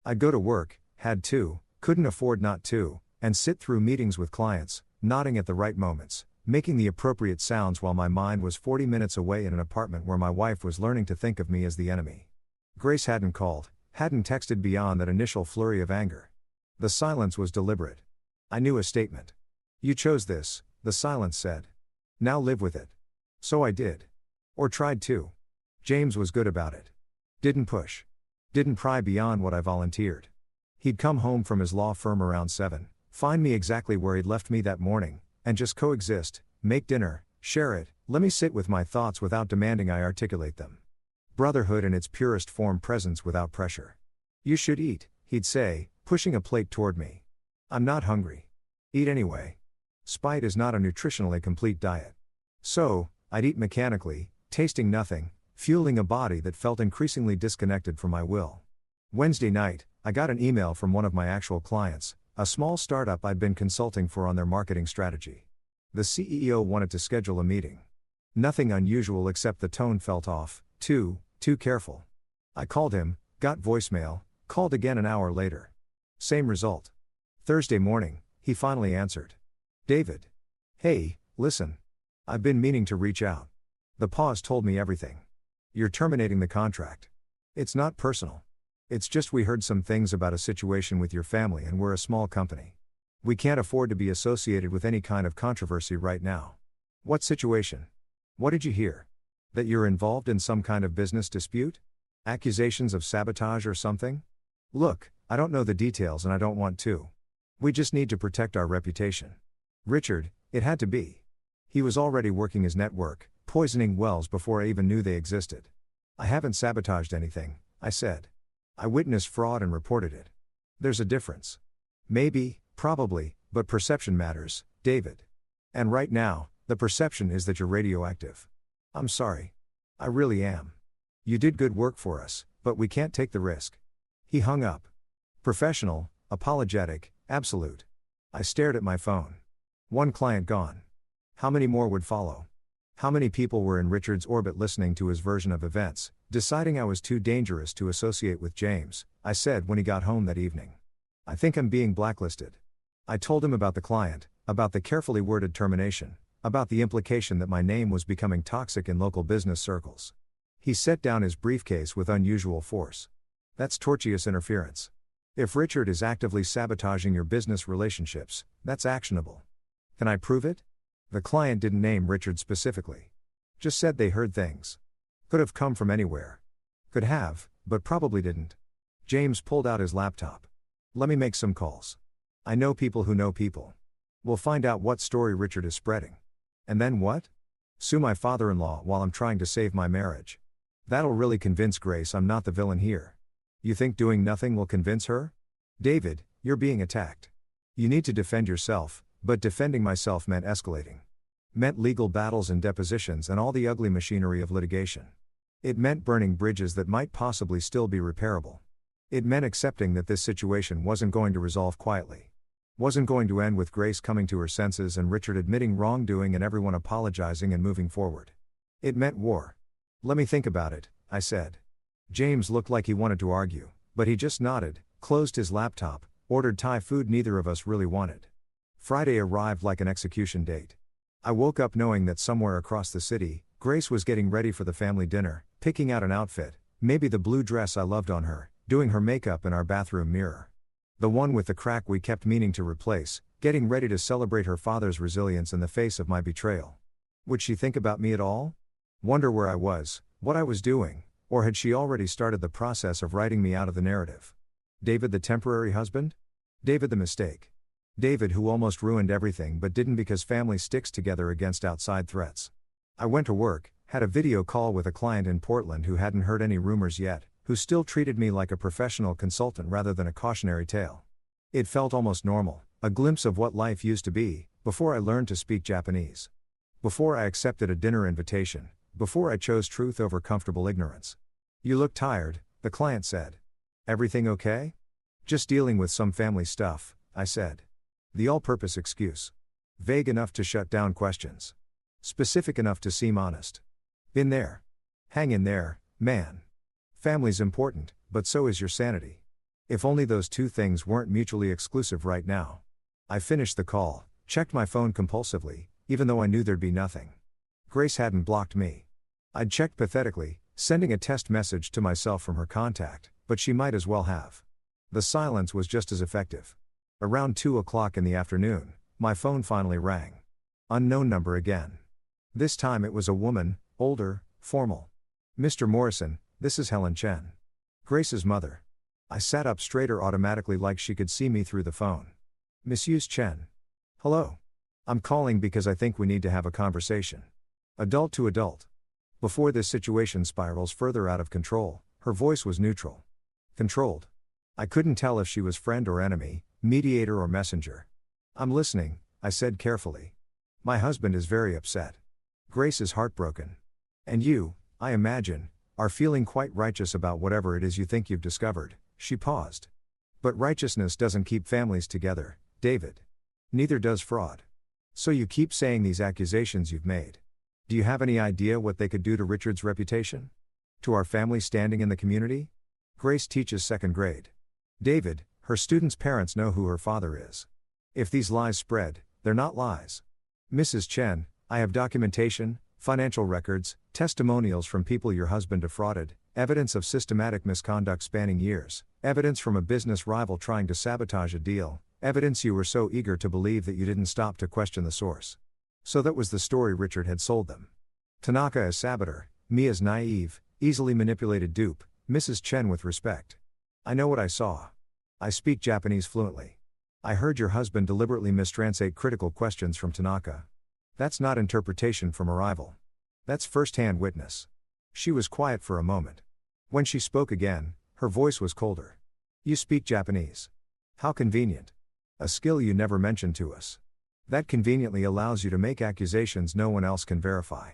[SPEAKER 1] I'd go to work, had to, couldn't afford not to, and sit through meetings with clients, nodding at the right moments, making the appropriate sounds while my mind was 40 minutes away in an apartment where my wife was learning to think of me as the enemy. Grace hadn't called, hadn't texted beyond that initial flurry of anger. The silence was deliberate. I knew a statement. You chose this, the silence said. Now live with it. So I did. Or tried to. James was good about it. Didn't push. Didn't pry beyond what I volunteered. He'd come home from his law firm around 7, find me exactly where he'd left me that morning, and just coexist, make dinner, share it, let me sit with my thoughts without demanding I articulate them. Brotherhood in its purest form, presence without pressure. You should eat, he'd say, pushing a plate toward me. I'm not hungry. Eat anyway. Spite is not a nutritionally complete diet. So, I'd eat mechanically, tasting nothing, fueling a body that felt increasingly disconnected from my will. Wednesday night, I got an email from one of my actual clients, a small startup I'd been consulting for on their marketing strategy. The CEO wanted to schedule a meeting. Nothing unusual except the tone felt off, too careful. I called him, got voicemail, called again an hour later. Same result. Thursday morning, he finally answered. David. Hey, listen. I've been meaning to reach out. The pause told me everything. You're terminating the contract. It's not personal. It's just we heard some things about a situation with your family and we're a small company. We can't afford to be associated with any kind of controversy right now. What situation? What did you hear? That you're involved in some kind of business dispute? Accusations of sabotage or something? Look, I don't know the details and I don't want to. We just need to protect our reputation. Richard, it had to be. He was already working his network, poisoning wells before I even knew they existed. I haven't sabotaged anything, I said. I witnessed fraud and reported it. There's a difference. Maybe, probably, but perception matters, David. And right now, the perception is that you're radioactive. I'm sorry. I really am. You did good work for us, but we can't take the risk. He hung up. Professional, apologetic, absolute. I stared at my phone. One client gone. How many more would follow? How many people were in Richard's orbit listening to his version of events, deciding I was too dangerous to associate with James, I said when he got home that evening. I think I'm being blacklisted. I told him about the client, about the carefully worded termination, about the implication that my name was becoming toxic in local business circles. He set down his briefcase with unusual force. That's tortious interference. If Richard is actively sabotaging your business relationships, that's actionable. Can I prove it? The client didn't name Richard specifically. Just said they heard things. Could have come from anywhere. Could have, but probably didn't. James pulled out his laptop. Let me make some calls. I know people who know people. We'll find out what story Richard is spreading. And then what? Sue my father-in-law while I'm trying to save my marriage. That'll really convince Grace I'm not the villain here. You think doing nothing will convince her? David, you're being attacked. You need to defend yourself, but defending myself meant escalating. Meant legal battles and depositions and all the ugly machinery of litigation. It meant burning bridges that might possibly still be repairable. It meant accepting that this situation wasn't going to resolve quietly. Wasn't going to end with Grace coming to her senses and Richard admitting wrongdoing and everyone apologizing and moving forward. It meant war. Let me think about it, I said. James looked like he wanted to argue, but he just nodded, closed his laptop, ordered Thai food neither of us really wanted. Friday arrived like an execution date. I woke up knowing that somewhere across the city, Grace was getting ready for the family dinner, picking out an outfit, maybe the blue dress I loved on her, doing her makeup in our bathroom mirror. The one with the crack we kept meaning to replace, getting ready to celebrate her father's resilience in the face of my betrayal. Would she think about me at all? Wonder where I was, what I was doing, or had she already started the process of writing me out of the narrative? David the temporary husband? David the mistake. David who almost ruined everything but didn't because family sticks together against outside threats. I went to work, had a video call with a client in Portland who hadn't heard any rumors yet, who still treated me like a professional consultant rather than a cautionary tale. It felt almost normal, a glimpse of what life used to be, before I learned to speak Japanese. Before I accepted a dinner invitation, before I chose truth over comfortable ignorance. You look tired, the client said. Everything okay? Just dealing with some family stuff, I said. The all-purpose excuse. Vague enough to shut down questions. Specific enough to seem honest. Been there. Hang in there, man. Family's important, but so is your sanity. If only those two things weren't mutually exclusive right now. I finished the call, checked my phone compulsively, even though I knew there'd be nothing. Grace hadn't blocked me. I'd checked pathetically, sending a test message to myself from her contact, but she might as well have. The silence was just as effective. Around 2 o'clock in the afternoon, my phone finally rang. Unknown number again. This time it was a woman, older, formal. Mr. Morrison, this is Helen Chen. Grace's mother. I sat up straighter automatically like she could see me through the phone. Mrs. Chen. Hello. I'm calling because I think we need to have a conversation. Adult to adult. Before this situation spirals further out of control, her voice was neutral. Controlled. I couldn't tell if she was friend or enemy, mediator or messenger. I'm listening, I said carefully. My husband is very upset. Grace is heartbroken. And you, I imagine, are feeling quite righteous about whatever it is you think you've discovered. She paused. But righteousness doesn't keep families together, David. Neither does fraud. So you keep saying these accusations you've made. Do you have any idea what they could do to Richard's reputation? To our family standing in the community? Grace teaches second grade. David, her students' parents know who her father is. If these lies spread, they're not lies. Mrs. Chen, I have documentation, financial records, testimonials from people your husband defrauded, evidence of systematic misconduct spanning years, evidence from a business rival trying to sabotage a deal, evidence you were so eager to believe that you didn't stop to question the source. So that was the story Richard had sold them. Tanaka as saboteur, me as naive, easily manipulated dupe, Mrs. Chen with respect. I know what I saw. I speak Japanese fluently. I heard your husband deliberately mistranslate critical questions from Tanaka. That's not interpretation from a rival. That's first-hand witness. She was quiet for a moment. When she spoke again, her voice was colder. You speak Japanese. How convenient. A skill you never mentioned to us. That conveniently allows you to make accusations no one else can verify.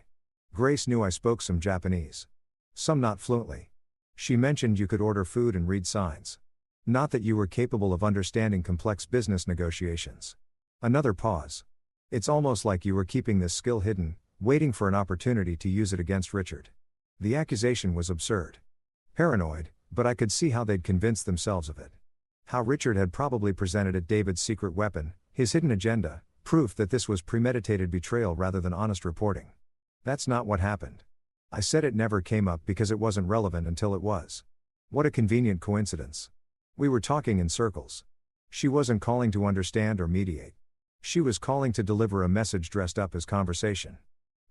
[SPEAKER 1] Grace knew I spoke some Japanese. Some not fluently. She mentioned you could order food and read signs. Not that you were capable of understanding complex business negotiations. Another pause. It's almost like you were keeping this skill hidden, waiting for an opportunity to use it against Richard. The accusation was absurd. Paranoid, but I could see how they'd convinced themselves of it. How Richard had probably presented it David's secret weapon, his hidden agenda, proof that this was premeditated betrayal rather than honest reporting. That's not what happened. I said it never came up because it wasn't relevant until it was. What a convenient coincidence. We were talking in circles. She wasn't calling to understand or mediate. She was calling to deliver a message dressed up as conversation.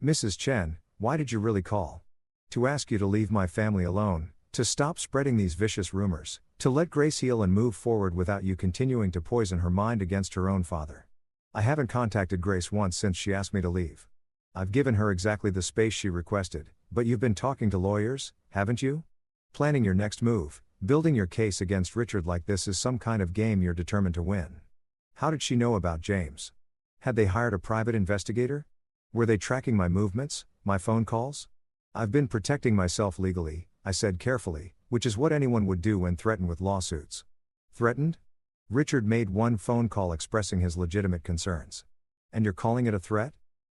[SPEAKER 1] Mrs. Chen, why did you really call? To ask you to leave my family alone, to stop spreading these vicious rumors, to let Grace heal and move forward without you continuing to poison her mind against her own father. I haven't contacted Grace once since she asked me to leave. I've given her exactly the space she requested, but you've been talking to lawyers, haven't you? Planning your next move, building your case against Richard like this is some kind of game you're determined to win. How did she know about James? Had they hired a private investigator? Were they tracking my movements, my phone calls? I've been protecting myself legally, I said carefully, which is what anyone would do when threatened with lawsuits. Threatened? Richard made one phone call expressing his legitimate concerns. And you're calling it a threat?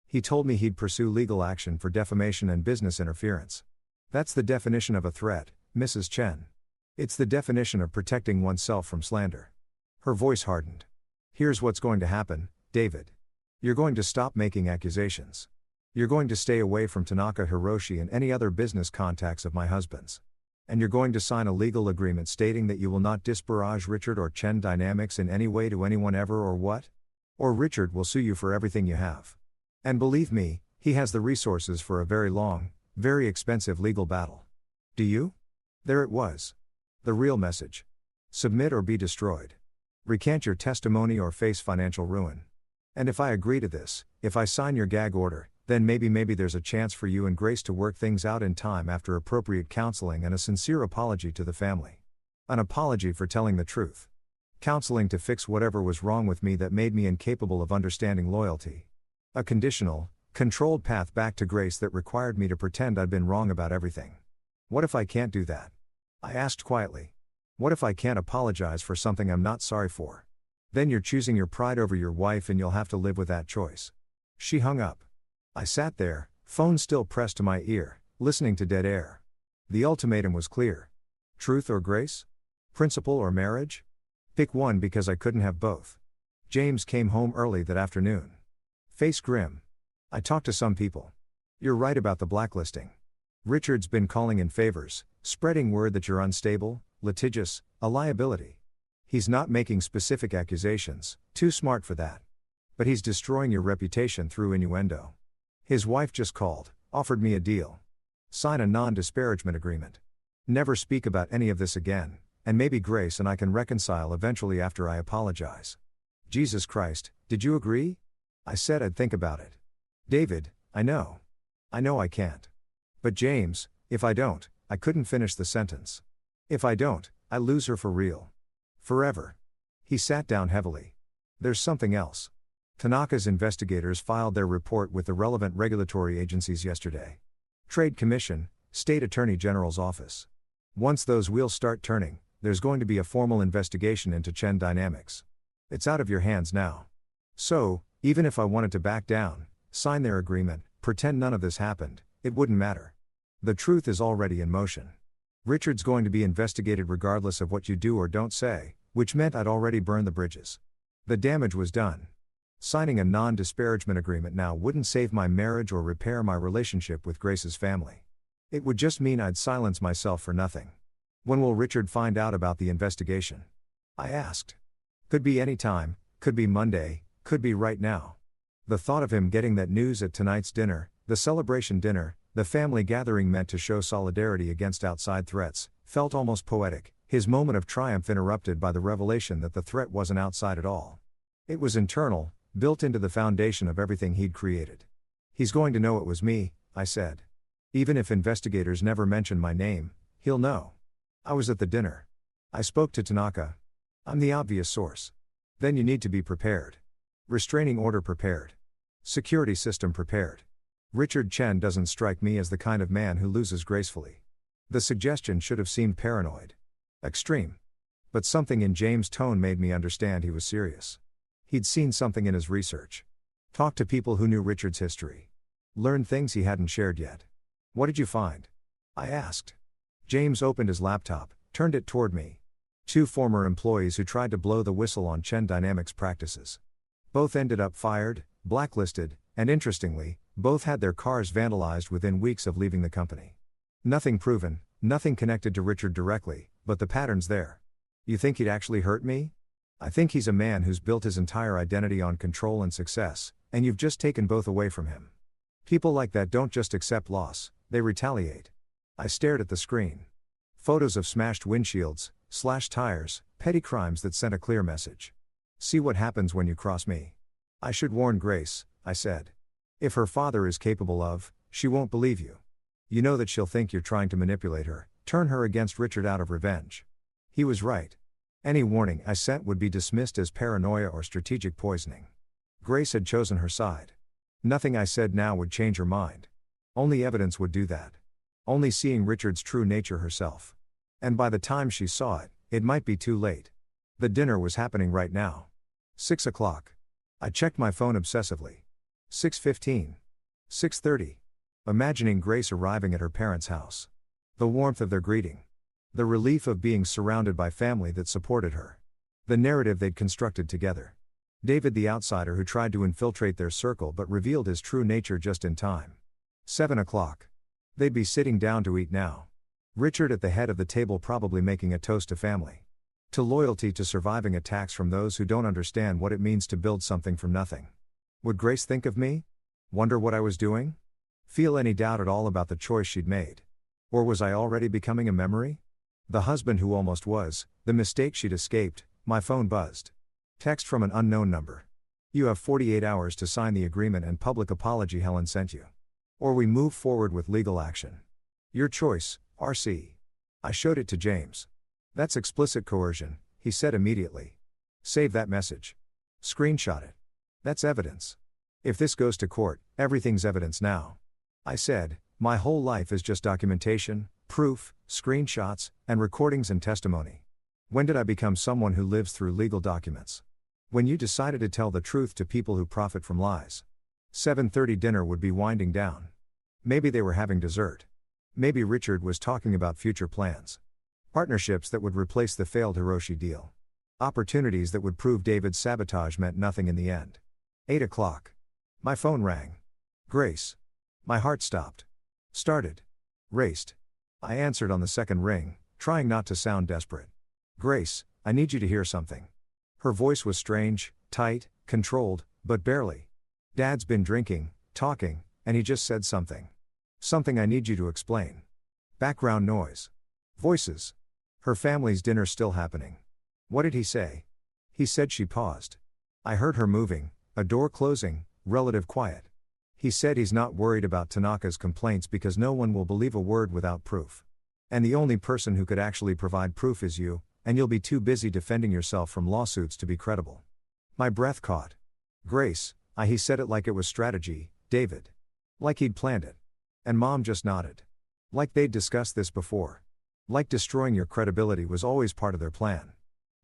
[SPEAKER 1] He told me he'd pursue legal action for defamation and business interference. That's the definition of a threat, Mrs. Chen. It's the definition of protecting oneself from slander. Her voice hardened. Here's what's going to happen, David. You're going to stop making accusations. You're going to stay away from Tanaka Hiroshi and any other business contacts of my husband's. And you're going to sign a legal agreement stating that you will not disparage Richard or Chen Dynamics in any way to anyone ever or what? Or Richard will sue you for everything you have. And believe me, he has the resources for a very long, very expensive legal battle. Do you? There it was. The real message. Submit or be destroyed. Recant your testimony or face financial ruin. And if I agree to this, if I sign your gag order, then maybe there's a chance for you and Grace to work things out in time after appropriate counseling and a sincere apology to the family. An apology for telling the truth. Counseling to fix whatever was wrong with me that made me incapable of understanding loyalty. A conditional, controlled path back to Grace that required me to pretend I'd been wrong about everything. What if I can't do that? I asked quietly. What if I can't apologize for something I'm not sorry for? Then you're choosing your pride over your wife and you'll have to live with that choice. She hung up. I sat there, phone still pressed to my ear, listening to dead air. The ultimatum was clear. Truth or grace? Principle or marriage? Pick one because I couldn't have both. James came home early that afternoon. Face grim. I talked to some people. You're right about the blacklisting. Richard's been calling in favors, spreading word that you're unstable, litigious, a liability. He's not making specific accusations, too smart for that. But he's destroying your reputation through innuendo. His wife just called, offered me a deal. Sign a non-disparagement agreement. Never speak about any of this again, and maybe Grace and I can reconcile eventually after I apologize. Jesus Christ, did you agree? I said I'd think about it. David, I know I can't. But James, if I don't, I couldn't finish the sentence. If I don't, I lose her for real. Forever. He sat down heavily. There's something else. Tanaka's investigators filed their report with the relevant regulatory agencies yesterday. Trade Commission, State Attorney General's Office. Once those wheels start turning, there's going to be a formal investigation into Chen Dynamics. It's out of your hands now. So, even if I wanted to back down, sign their agreement, pretend none of this happened, it wouldn't matter. The truth is already in motion. Richard's going to be investigated regardless of what you do or don't say, which meant I'd already burned the bridges. The damage was done. Signing a non-disparagement agreement now wouldn't save my marriage or repair my relationship with Grace's family. It would just mean I'd silence myself for nothing. When will Richard find out about the investigation? I asked. Could be any time, could be Monday, could be right now. The thought of him getting that news at tonight's dinner, the celebration dinner, the family gathering meant to show solidarity against outside threats, felt almost poetic, his moment of triumph interrupted by the revelation that the threat wasn't outside at all. It was internal, built into the foundation of everything he'd created. He's going to know it was me, I said. Even if investigators never mention my name, he'll know. I was at the dinner. I spoke to Tanaka. I'm the obvious source. Then you need to be prepared. Restraining order prepared. Security system prepared. Richard Chen doesn't strike me as the kind of man who loses gracefully. The suggestion should have seemed paranoid. Extreme. But something in James' tone made me understand he was serious. He'd seen something in his research. Talked to people who knew Richard's history. Learned things he hadn't shared yet. What did you find? I asked. James opened his laptop, turned it toward me. 2 former employees who tried to blow the whistle on Chen Dynamics practices. Both ended up fired, blacklisted, and interestingly, both had their cars vandalized within weeks of leaving the company. Nothing proven, nothing connected to Richard directly, but the pattern's there. You think he'd actually hurt me? I think he's a man who's built his entire identity on control and success, and you've just taken both away from him. People like that don't just accept loss, they retaliate. I stared at the screen. Photos of smashed windshields, slashed tires, petty crimes that sent a clear message. See what happens when you cross me. I should warn Grace, I said. If her father is capable of, she won't believe you. You know that she'll think you're trying to manipulate her, turn her against Richard out of revenge. He was right. Any warning I sent would be dismissed as paranoia or strategic poisoning. Grace had chosen her side. Nothing I said now would change her mind. Only evidence would do that. Only seeing Richard's true nature herself. And by the time she saw it, it might be too late. The dinner was happening right now. 6 o'clock. I checked my phone obsessively. 6:15. 6:30. Imagining Grace arriving at her parents' house. The warmth of their greeting. The relief of being surrounded by family that supported her. The narrative they'd constructed together. David the outsider who tried to infiltrate their circle but revealed his true nature just in time. 7 o'clock. They'd be sitting down to eat now. Richard at the head of the table probably making a toast to family. To loyalty, to surviving attacks from those who don't understand what it means to build something from nothing. Would Grace think of me? Wonder what I was doing? Feel any doubt at all about the choice she'd made? Or was I already becoming a memory? The husband who almost was, the mistake she'd escaped. My phone buzzed. Text from an unknown number. You have 48 hours to sign the agreement and public apology Helen sent you. Or we move forward with legal action. Your choice, RC. I showed it to James. That's explicit coercion, he said immediately. Save that message. Screenshot it. That's evidence. If this goes to court, everything's evidence now. I said, my whole life is just documentation, proof, screenshots, and recordings and testimony. When did I become someone who lives through legal documents? When you decided to tell the truth to people who profit from lies. 7:30 dinner would be winding down. Maybe they were having dessert. Maybe Richard was talking about future plans. Partnerships that would replace the failed Hiroshi deal. Opportunities that would prove David's sabotage meant nothing in the end. 8 o'clock. My phone rang. Grace. My heart stopped. Started. Raced. I answered on the second ring, trying not to sound desperate. Grace, I need you to hear something. Her voice was strange, tight, controlled, but barely. Dad's been drinking, talking, and he just said something. Something I need you to explain. Background noise. Voices. Her family's dinner still happening. What did he say? He said. She paused. I heard her moving, a door closing, relative quiet. He said he's not worried about Tanaka's complaints because no one will believe a word without proof. And the only person who could actually provide proof is you, and you'll be too busy defending yourself from lawsuits to be credible. My breath caught. Grace, he said it like it was strategy, David. Like he'd planned it. And Mom just nodded. Like they'd discussed this before. Like destroying your credibility was always part of their plan.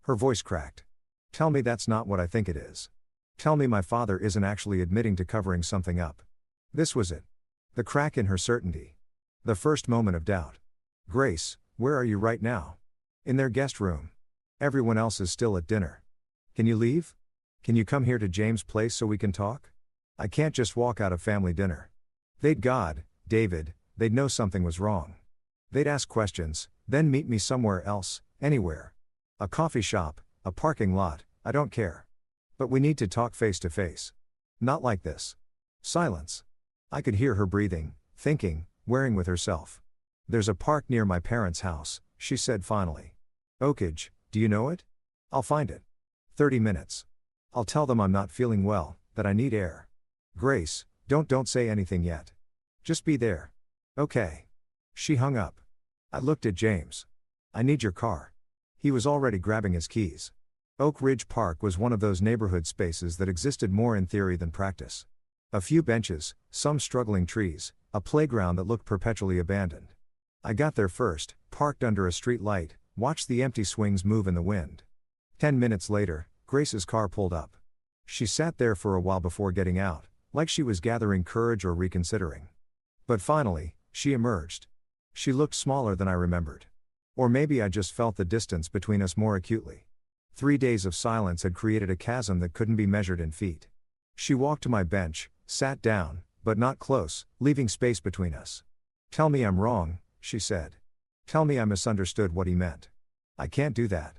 [SPEAKER 1] Her voice cracked. Tell me that's not what I think it is. Tell me my father isn't actually admitting to covering something up. This was it. The crack in her certainty. The first moment of doubt. Grace, where are you right now? In their guest room. Everyone else is still at dinner. Can you leave? Can you come here to James' place so we can talk? I can't just walk out of family dinner. They'd David, they'd know something was wrong. They'd ask questions, then meet me somewhere else, anywhere. A coffee shop, a parking lot, I don't care. But we need to talk face to face. Not like this. Silence. I could hear her breathing, thinking, wearing with herself. There's a park near my parents' house, she said finally. Oakage, do you know it? I'll find it. 30 minutes. I'll tell them I'm not feeling well, that I need air. Grace, don't say anything yet. Just be there. Okay. She hung up. I looked at James. I need your car. He was already grabbing his keys. Oak Ridge Park was one of those neighborhood spaces that existed more in theory than practice. A few benches, some struggling trees, a playground that looked perpetually abandoned. I got there first, parked under a street light, watched the empty swings move in the wind. 10 minutes later, Grace's car pulled up. She sat there for a while before getting out, like she was gathering courage or reconsidering. But finally, she emerged. She looked smaller than I remembered. Or maybe I just felt the distance between us more acutely. 3 days of silence had created a chasm that couldn't be measured in feet. She walked to my bench, sat down, but not close, leaving space between us. Tell me I'm wrong, she said. Tell me I misunderstood what he meant. I can't do that.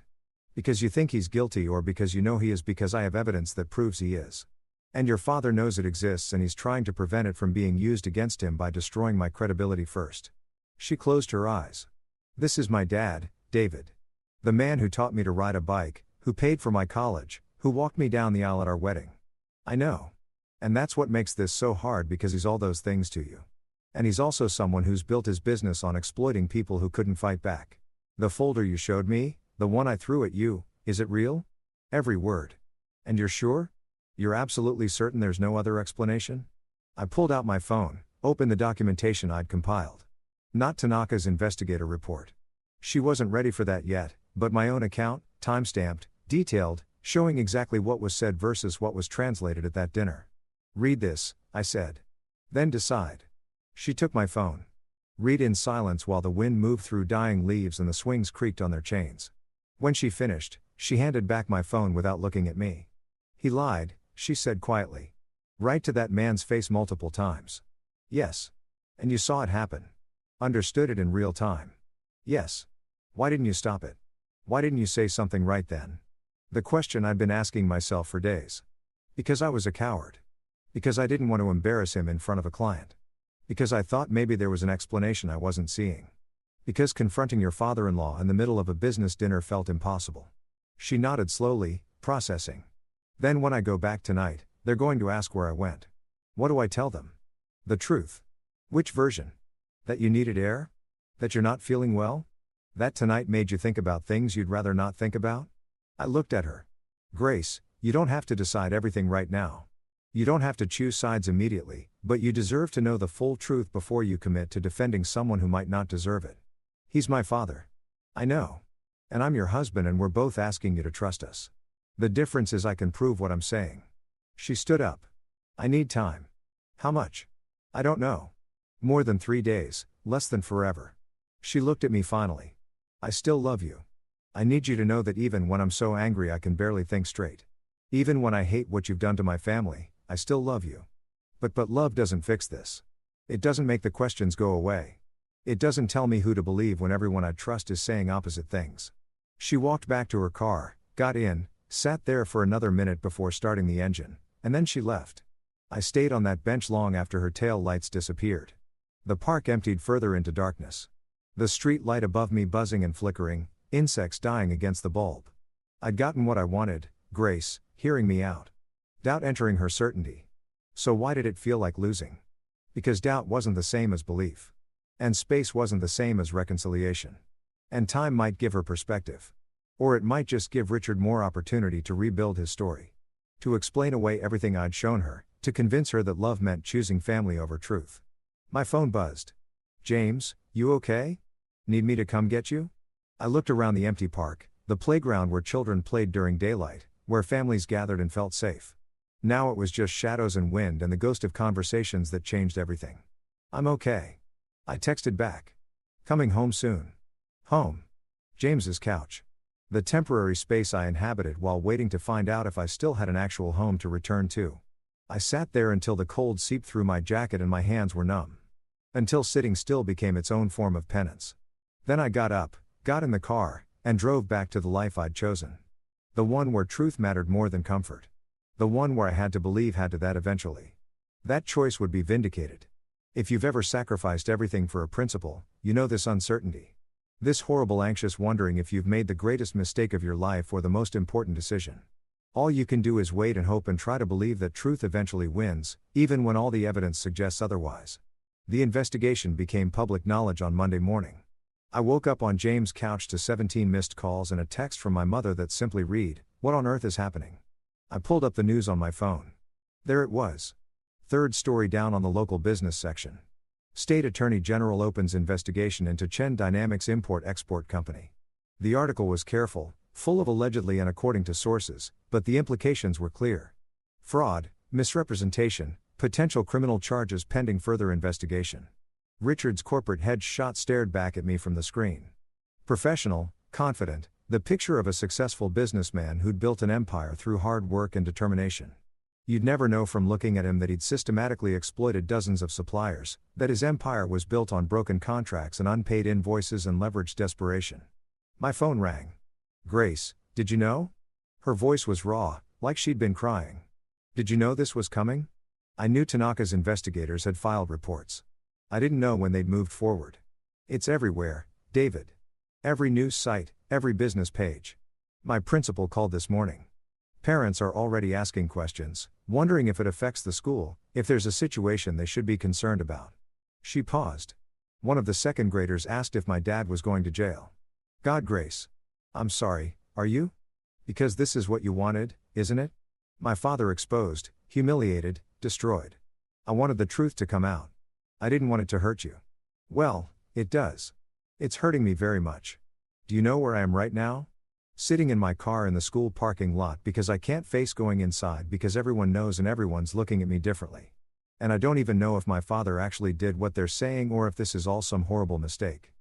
[SPEAKER 1] Because you think he's guilty or because you know he is, because I have evidence that proves he is. And your father knows it exists and he's trying to prevent it from being used against him by destroying my credibility first. She closed her eyes. This is my dad, David. The man who taught me to ride a bike, who paid for my college, who walked me down the aisle at our wedding. I know. And that's what makes this so hard, because he's all those things to you. And he's also someone who's built his business on exploiting people who couldn't fight back. The folder you showed me, the one I threw at you, is it real? Every word. And you're sure? You're absolutely certain there's no other explanation? I pulled out my phone, opened the documentation I'd compiled. Not Tanaka's investigator report. She wasn't ready for that yet, but my own account, time-stamped, detailed, showing exactly what was said versus what was translated at that dinner. Read this, I said. Then decide. She took my phone. Read in silence while the wind moved through dying leaves and the swings creaked on their chains. When she finished, she handed back my phone without looking at me. He lied, she said quietly. Right to that man's face multiple times. Yes. And you saw it happen. Understood it in real time. Yes. Why didn't you stop it? Why didn't you say something right then? The question I'd been asking myself for days. Because I was a coward. Because I didn't want to embarrass him in front of a client. Because I thought maybe there was an explanation I wasn't seeing. Because confronting your father-in-law in the middle of a business dinner felt impossible. She nodded slowly, processing. Then when I go back tonight, they're going to ask where I went. What do I tell them? The truth. Which version? That you needed air? That you're not feeling well? That tonight made you think about things you'd rather not think about? I looked at her. Grace, you don't have to decide everything right now. You don't have to choose sides immediately, but you deserve to know the full truth before you commit to defending someone who might not deserve it. He's my father. I know. And I'm your husband, and we're both asking you to trust us. The difference is I can prove what I'm saying. She stood up. I need time. How much? I don't know. More than 3 days, less than forever. She looked at me finally. I still love you. I need you to know that even when I'm so angry I can barely think straight. Even when I hate what you've done to my family, I still love you. But love doesn't fix this. It doesn't make the questions go away. It doesn't tell me who to believe when everyone I trust is saying opposite things. She walked back to her car, got in, sat there for another minute before starting the engine, and then she left. I stayed on that bench long after her tail lights disappeared. The park emptied further into darkness. The street light above me buzzing and flickering, insects dying against the bulb. I'd gotten what I wanted, Grace, hearing me out. Doubt entering her certainty. So why did it feel like losing? Because doubt wasn't the same as belief. And space wasn't the same as reconciliation. And time might give her perspective. Or it might just give Richard more opportunity to rebuild his story. To explain away everything I'd shown her, to convince her that love meant choosing family over truth. My phone buzzed. James, you okay? Need me to come get you? I looked around the empty park, the playground where children played during daylight, where families gathered and felt safe. Now it was just shadows and wind and the ghost of conversations that changed everything. I'm okay. I texted back. Coming home soon. Home. James's couch. The temporary space I inhabited while waiting to find out if I still had an actual home to return to. I sat there until the cold seeped through my jacket and my hands were numb. Until sitting still became its own form of penance. Then I got up, got in the car, and drove back to the life I'd chosen. The one where truth mattered more than comfort. The one where I had to believe had to that eventually. That choice would be vindicated. If you've ever sacrificed everything for a principle, you know this uncertainty. This horrible anxious wondering if you've made the greatest mistake of your life or the most important decision. All you can do is wait and hope and try to believe that truth eventually wins, even when all the evidence suggests otherwise. The investigation became public knowledge on Monday morning. I woke up on James' couch to 17 missed calls and a text from my mother that simply read, "What on earth is happening?" I pulled up the news on my phone. There it was. Third story down on the local business section. State Attorney General opens investigation into Chen Dynamics Import-Export Company. The article was careful, full of allegedly and according to sources, but the implications were clear. Fraud, misrepresentation, potential criminal charges pending further investigation. Richard's corporate headshot stared back at me from the screen. Professional, confident, the picture of a successful businessman who'd built an empire through hard work and determination. You'd never know from looking at him that he'd systematically exploited dozens of suppliers, that his empire was built on broken contracts and unpaid invoices and leveraged desperation. My phone rang. Grace, did you know? Her voice was raw, like she'd been crying. Did you know this was coming? I knew Tanaka's investigators had filed reports. I didn't know when they'd moved forward. It's everywhere, David. Every news site, every business page. My principal called this morning. Parents are already asking questions, wondering if it affects the school, if there's a situation they should be concerned about. She paused. One of the second graders asked if my dad was going to jail. God, Grace. I'm sorry, are you? Because this is what you wanted, isn't it? My father exposed, humiliated, destroyed. I wanted the truth to come out. I didn't want it to hurt you. Well, it does. It's hurting me very much. Do you know where I am right now? Sitting in my car in the school parking lot because I can't face going inside because everyone knows and everyone's looking at me differently. And I don't even know if my father actually did what they're saying or if this is all some horrible mistake.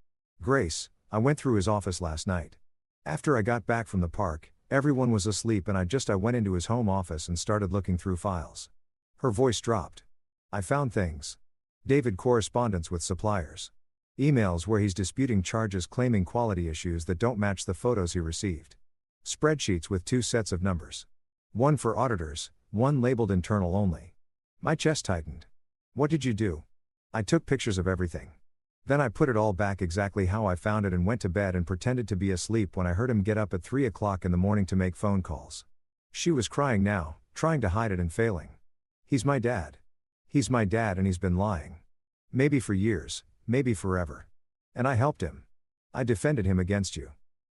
[SPEAKER 1] Grace, I went through his office last night. After I got back from the park, everyone was asleep and I went into his home office and started looking through files. Her voice dropped. I found things. David correspondence with suppliers. Emails where he's disputing charges claiming quality issues that don't match the photos he received. Spreadsheets with 2 sets of numbers. One for auditors, one labeled internal only. My chest tightened. What did you do? I took pictures of everything. Then I put it all back exactly how I found it and went to bed and pretended to be asleep when I heard him get up at 3 o'clock in the morning to make phone calls. She was crying now, trying to hide it and failing. He's my dad. He's my dad and he's been lying. Maybe for years, maybe forever. And I helped him. I defended him against you.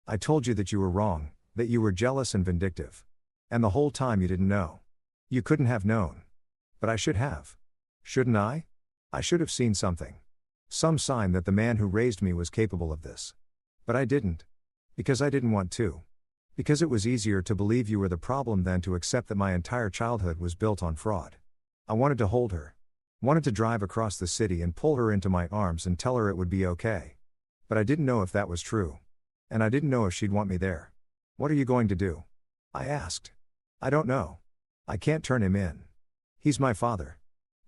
[SPEAKER 1] I told you that you were wrong, that you were jealous and vindictive. And the whole time you didn't know. You couldn't have known. But I should have. Shouldn't I? I should have seen something. Some sign that the man who raised me was capable of this. But I didn't. Because I didn't want to. Because it was easier to believe you were the problem than to accept that my entire childhood was built on fraud. I wanted to hold her. Wanted to drive across the city and pull her into my arms and tell her it would be okay. But I didn't know if that was true. And I didn't know if she'd want me there. What are you going to do? I asked. I don't know. I can't turn him in. He's my father.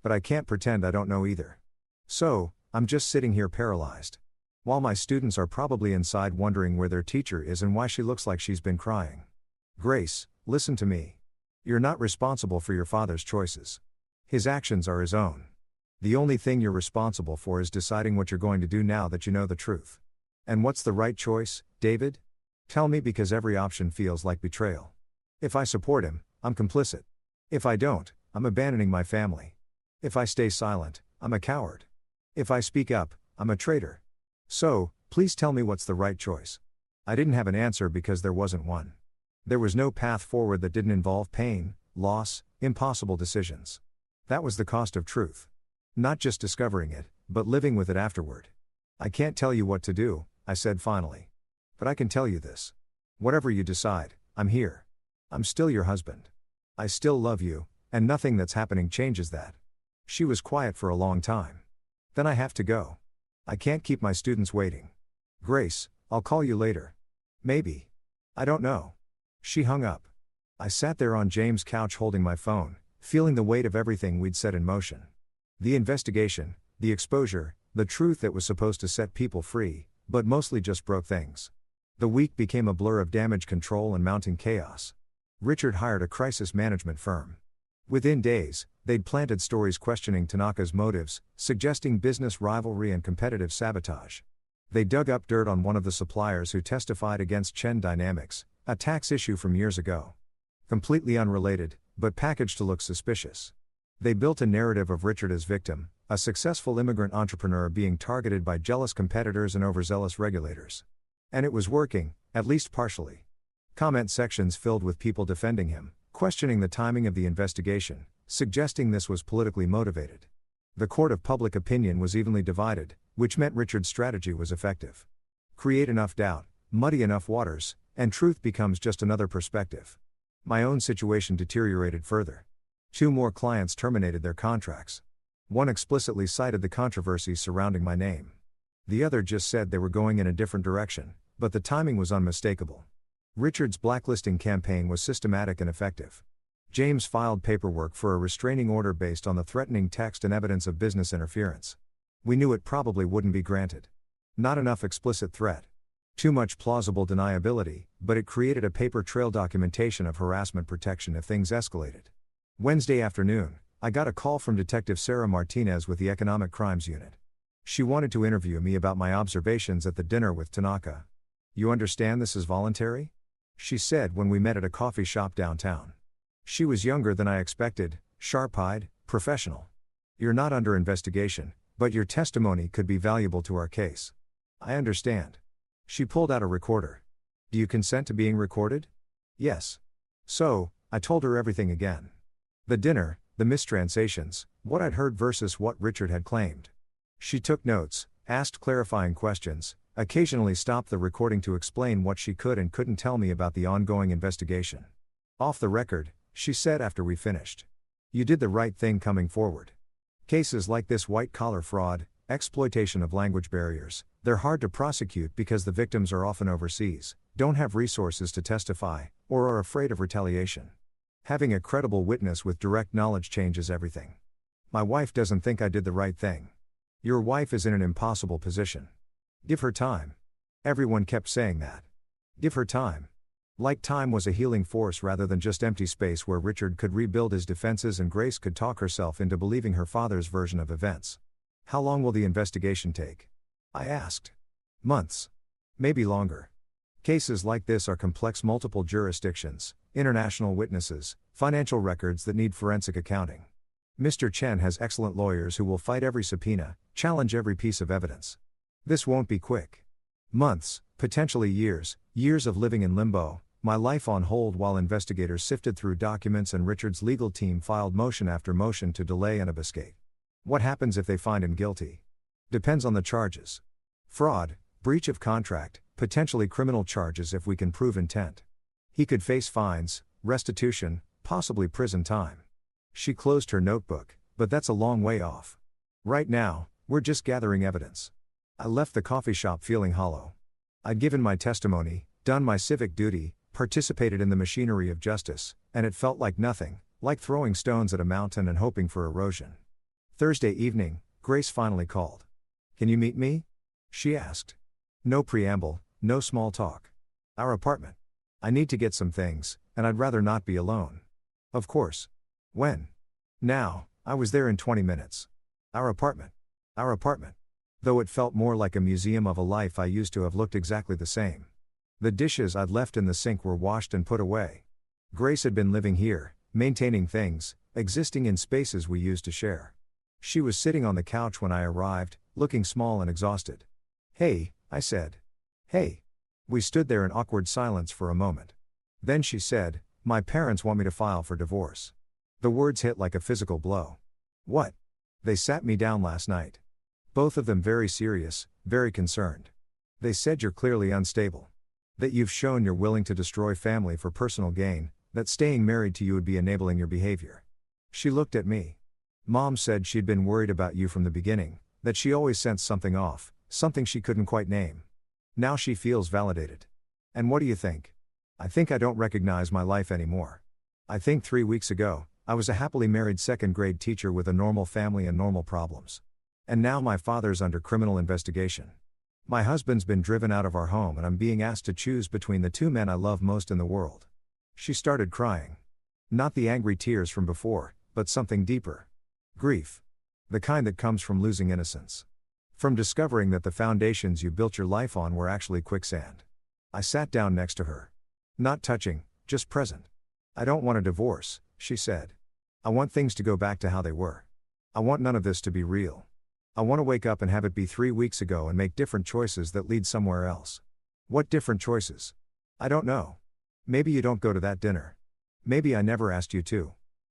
[SPEAKER 1] But I can't pretend I don't know either. So, I'm just sitting here paralyzed. While my students are probably inside wondering where their teacher is and why she looks like she's been crying. Grace, listen to me. You're not responsible for your father's choices. His actions are his own. The only thing you're responsible for is deciding what you're going to do now that you know the truth. And what's the right choice, David? Tell me, because every option feels like betrayal. If I support him, I'm complicit. If I don't, I'm abandoning my family. If I stay silent, I'm a coward. If I speak up, I'm a traitor. So, please tell me what's the right choice. I didn't have an answer because there wasn't one. There was no path forward that didn't involve pain, loss, impossible decisions. That was the cost of truth. Not just discovering it, but living with it afterward. I can't tell you what to do, I said finally. But I can tell you this. Whatever you decide, I'm here. I'm still your husband. I still love you, and nothing that's happening changes that. She was quiet for a long time. Then I have to go. I can't keep my students waiting. Grace, I'll call you later. Maybe. I don't know. She hung up. I sat there on James' couch holding my phone, feeling the weight of everything we'd set in motion. The investigation, the exposure, the truth that was supposed to set people free, but mostly just broke things. The week became a blur of damage control and mounting chaos. Richard hired a crisis management firm. Within days, they'd planted stories questioning Tanaka's motives, suggesting business rivalry and competitive sabotage. They dug up dirt on one of the suppliers who testified against Chen Dynamics, a tax issue from years ago. Completely unrelated, but packaged to look suspicious. They built a narrative of Richard as victim, a successful immigrant entrepreneur being targeted by jealous competitors and overzealous regulators. And it was working, at least partially. Comment sections filled with people defending him, questioning the timing of the investigation, suggesting this was politically motivated. The court of public opinion was evenly divided, which meant Richard's strategy was effective. Create enough doubt, muddy enough waters, and truth becomes just another perspective. My own situation deteriorated further. 2 more clients terminated their contracts. One explicitly cited the controversies surrounding my name. The other just said they were going in a different direction, but the timing was unmistakable. Richard's blacklisting campaign was systematic and effective. James filed paperwork for a restraining order based on the threatening text and evidence of business interference. We knew it probably wouldn't be granted. Not enough explicit threat. Too much plausible deniability, but it created a paper trail documentation of harassment protection if things escalated. Wednesday afternoon, I got a call from Detective Sarah Martinez with the Economic Crimes Unit. She wanted to interview me about my observations at the dinner with Tanaka. You understand this is voluntary? She said when we met at a coffee shop downtown. She was younger than I expected, sharp-eyed, professional. You're not under investigation, but your testimony could be valuable to our case. I understand. She pulled out a recorder. Do you consent to being recorded? Yes. So, I told her everything again. The The mistranslations, what I'd heard versus what Richard had claimed. She took notes, asked clarifying questions, occasionally stopped the recording to explain what she could and couldn't tell me about the ongoing investigation. Off the record, she said after we finished. You did the right thing coming forward. Cases like this white-collar fraud, exploitation of language barriers, they're hard to prosecute because the victims are often overseas, don't have resources to testify, or are afraid of retaliation. Having a credible witness with direct knowledge changes everything. My wife doesn't think I did the right thing. Your wife is in an impossible position. Give her time. Everyone kept saying that. Give her time. Like time was a healing force rather than just empty space where Richard could rebuild his defenses and Grace could talk herself into believing her father's version of events. How long will the investigation take? I asked. Months. Maybe longer. Cases like this are complex, multiple jurisdictions, international witnesses, financial records that need forensic accounting. Mr. Chen has excellent lawyers who will fight every subpoena, challenge every piece of evidence. This won't be quick. Months, potentially years, years of living in limbo, my life on hold while investigators sifted through documents and Richard's legal team filed motion after motion to delay and obfuscate. What happens if they find him guilty? Depends on the charges. Fraud, breach of contract, potentially criminal charges if we can prove intent. He could face fines, restitution, possibly prison time. She closed her notebook, but that's a long way off. Right now, we're just gathering evidence. I left the coffee shop feeling hollow. I'd given my testimony, done my civic duty, participated in the machinery of justice, and it felt like nothing, like throwing stones at a mountain and hoping for erosion. Thursday evening, Grace finally called. Can you meet me? She asked. No preamble, no small talk. Our apartment. I need to get some things, and I'd rather not be alone. Of course. When? Now, I was there in 20 minutes. Our apartment. Our apartment. Though it felt more like a museum of a life I used to have looked exactly the same. The dishes I'd left in the sink were washed and put away. Grace had been living here, maintaining things, existing in spaces we used to share. She was sitting on the couch when I arrived, looking small and exhausted. Hey, I said. Hey. We stood there in awkward silence for a moment. Then she said, my parents want me to file for divorce. The words hit like a physical blow. What? They sat me down last night. Both of them very serious, very concerned. They said you're clearly unstable. That you've shown you're willing to destroy family for personal gain, that staying married to you would be enabling your behavior. She looked at me. Mom said she'd been worried about you from the beginning, that she always sensed something off, something she couldn't quite name. Now she feels validated. And what do you think? I think I don't recognize my life anymore. I think 3 weeks ago, I was a happily married second-grade teacher with a normal family and normal problems. And now my father's under criminal investigation. My husband's been driven out of our home and I'm being asked to choose between the two men I love most in the world. She started crying. Not the angry tears from before, but something deeper. Grief. The kind that comes from losing innocence. From discovering that the foundations you built your life on were actually quicksand. I sat down next to her. Not touching, just present. I don't want a divorce, she said. I want things to go back to how they were. I want none of this to be real. I want to wake up and have it be 3 weeks ago and make different choices that lead somewhere else. What different choices? I don't know. Maybe you don't go to that dinner. Maybe I never asked you to.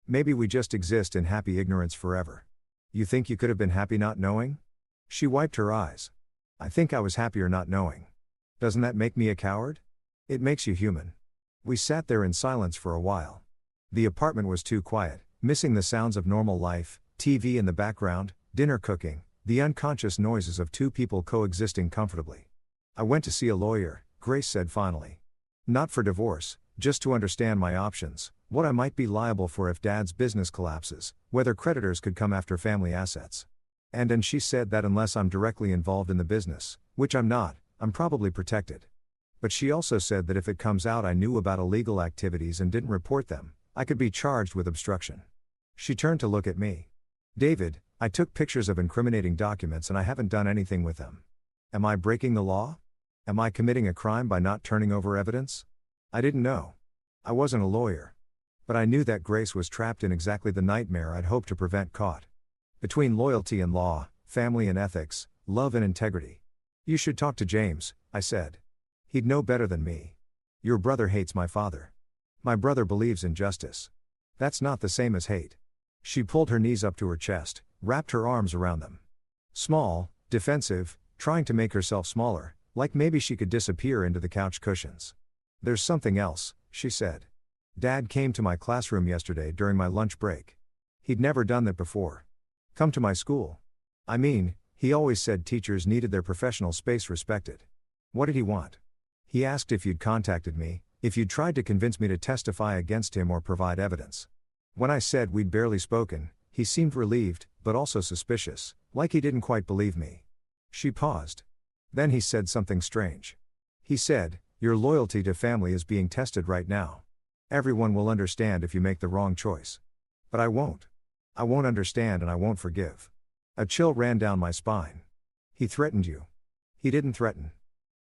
[SPEAKER 1] Maybe we just exist in happy ignorance forever. You think you could have been happy not knowing? She wiped her eyes. I think I was happier not knowing. Doesn't that make me a coward? It makes you human. We sat there in silence for a while. The apartment was too quiet, missing the sounds of normal life, TV in the background, dinner cooking, the unconscious noises of two people coexisting comfortably. I went to see a lawyer, Grace said finally. Not for divorce, just to understand my options, what I might be liable for if Dad's business collapses, whether creditors could come after family assets. And she said that unless I'm directly involved in the business, which I'm not, I'm probably protected. But she also said that if it comes out I knew about illegal activities and didn't report them, I could be charged with obstruction. She turned to look at me. David, I took pictures of incriminating documents and I haven't done anything with them. Am I breaking the law? Am I committing a crime by not turning over evidence? I didn't know. I wasn't a lawyer. But I knew that Grace was trapped in exactly the nightmare I'd hoped to prevent caught. Between loyalty and law, family and ethics, love and integrity. You should talk to James, I said. He'd know better than me. Your brother hates my father. My brother believes in justice. That's not the same as hate. She pulled her knees up to her chest, wrapped her arms around them. Small, defensive, trying to make herself smaller, like maybe she could disappear into the couch cushions. "There's something else," she said. "Dad came to my classroom yesterday during my lunch break. He'd never done that before. Come to my school. I mean, he always said teachers needed their professional space respected. What did he want? He asked if you'd contacted me, if you'd tried to convince me to testify against him or provide evidence. When I said we'd barely spoken, he seemed relieved, but also suspicious, like he didn't quite believe me." She paused. Then he said something strange. He said, "Your loyalty to family is being tested right now. Everyone will understand if you make the wrong choice. But I won't. I won't understand and I won't forgive." A chill ran down my spine. "He threatened you." "He didn't threaten.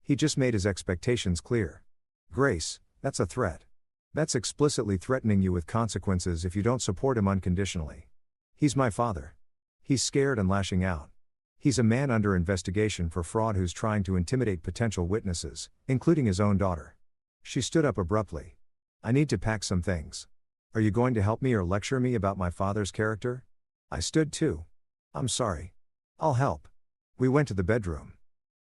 [SPEAKER 1] He just made his expectations clear." "Grace, that's a threat. That's explicitly threatening you with consequences if you don't support him unconditionally. He's my father. He's scared and lashing out. He's a man under investigation for fraud who's trying to intimidate potential witnesses, including his own daughter." She stood up abruptly. "I need to pack some things. Are you going to help me or lecture me about my father's character?" I stood too. "I'm sorry. I'll help." We went to the bedroom.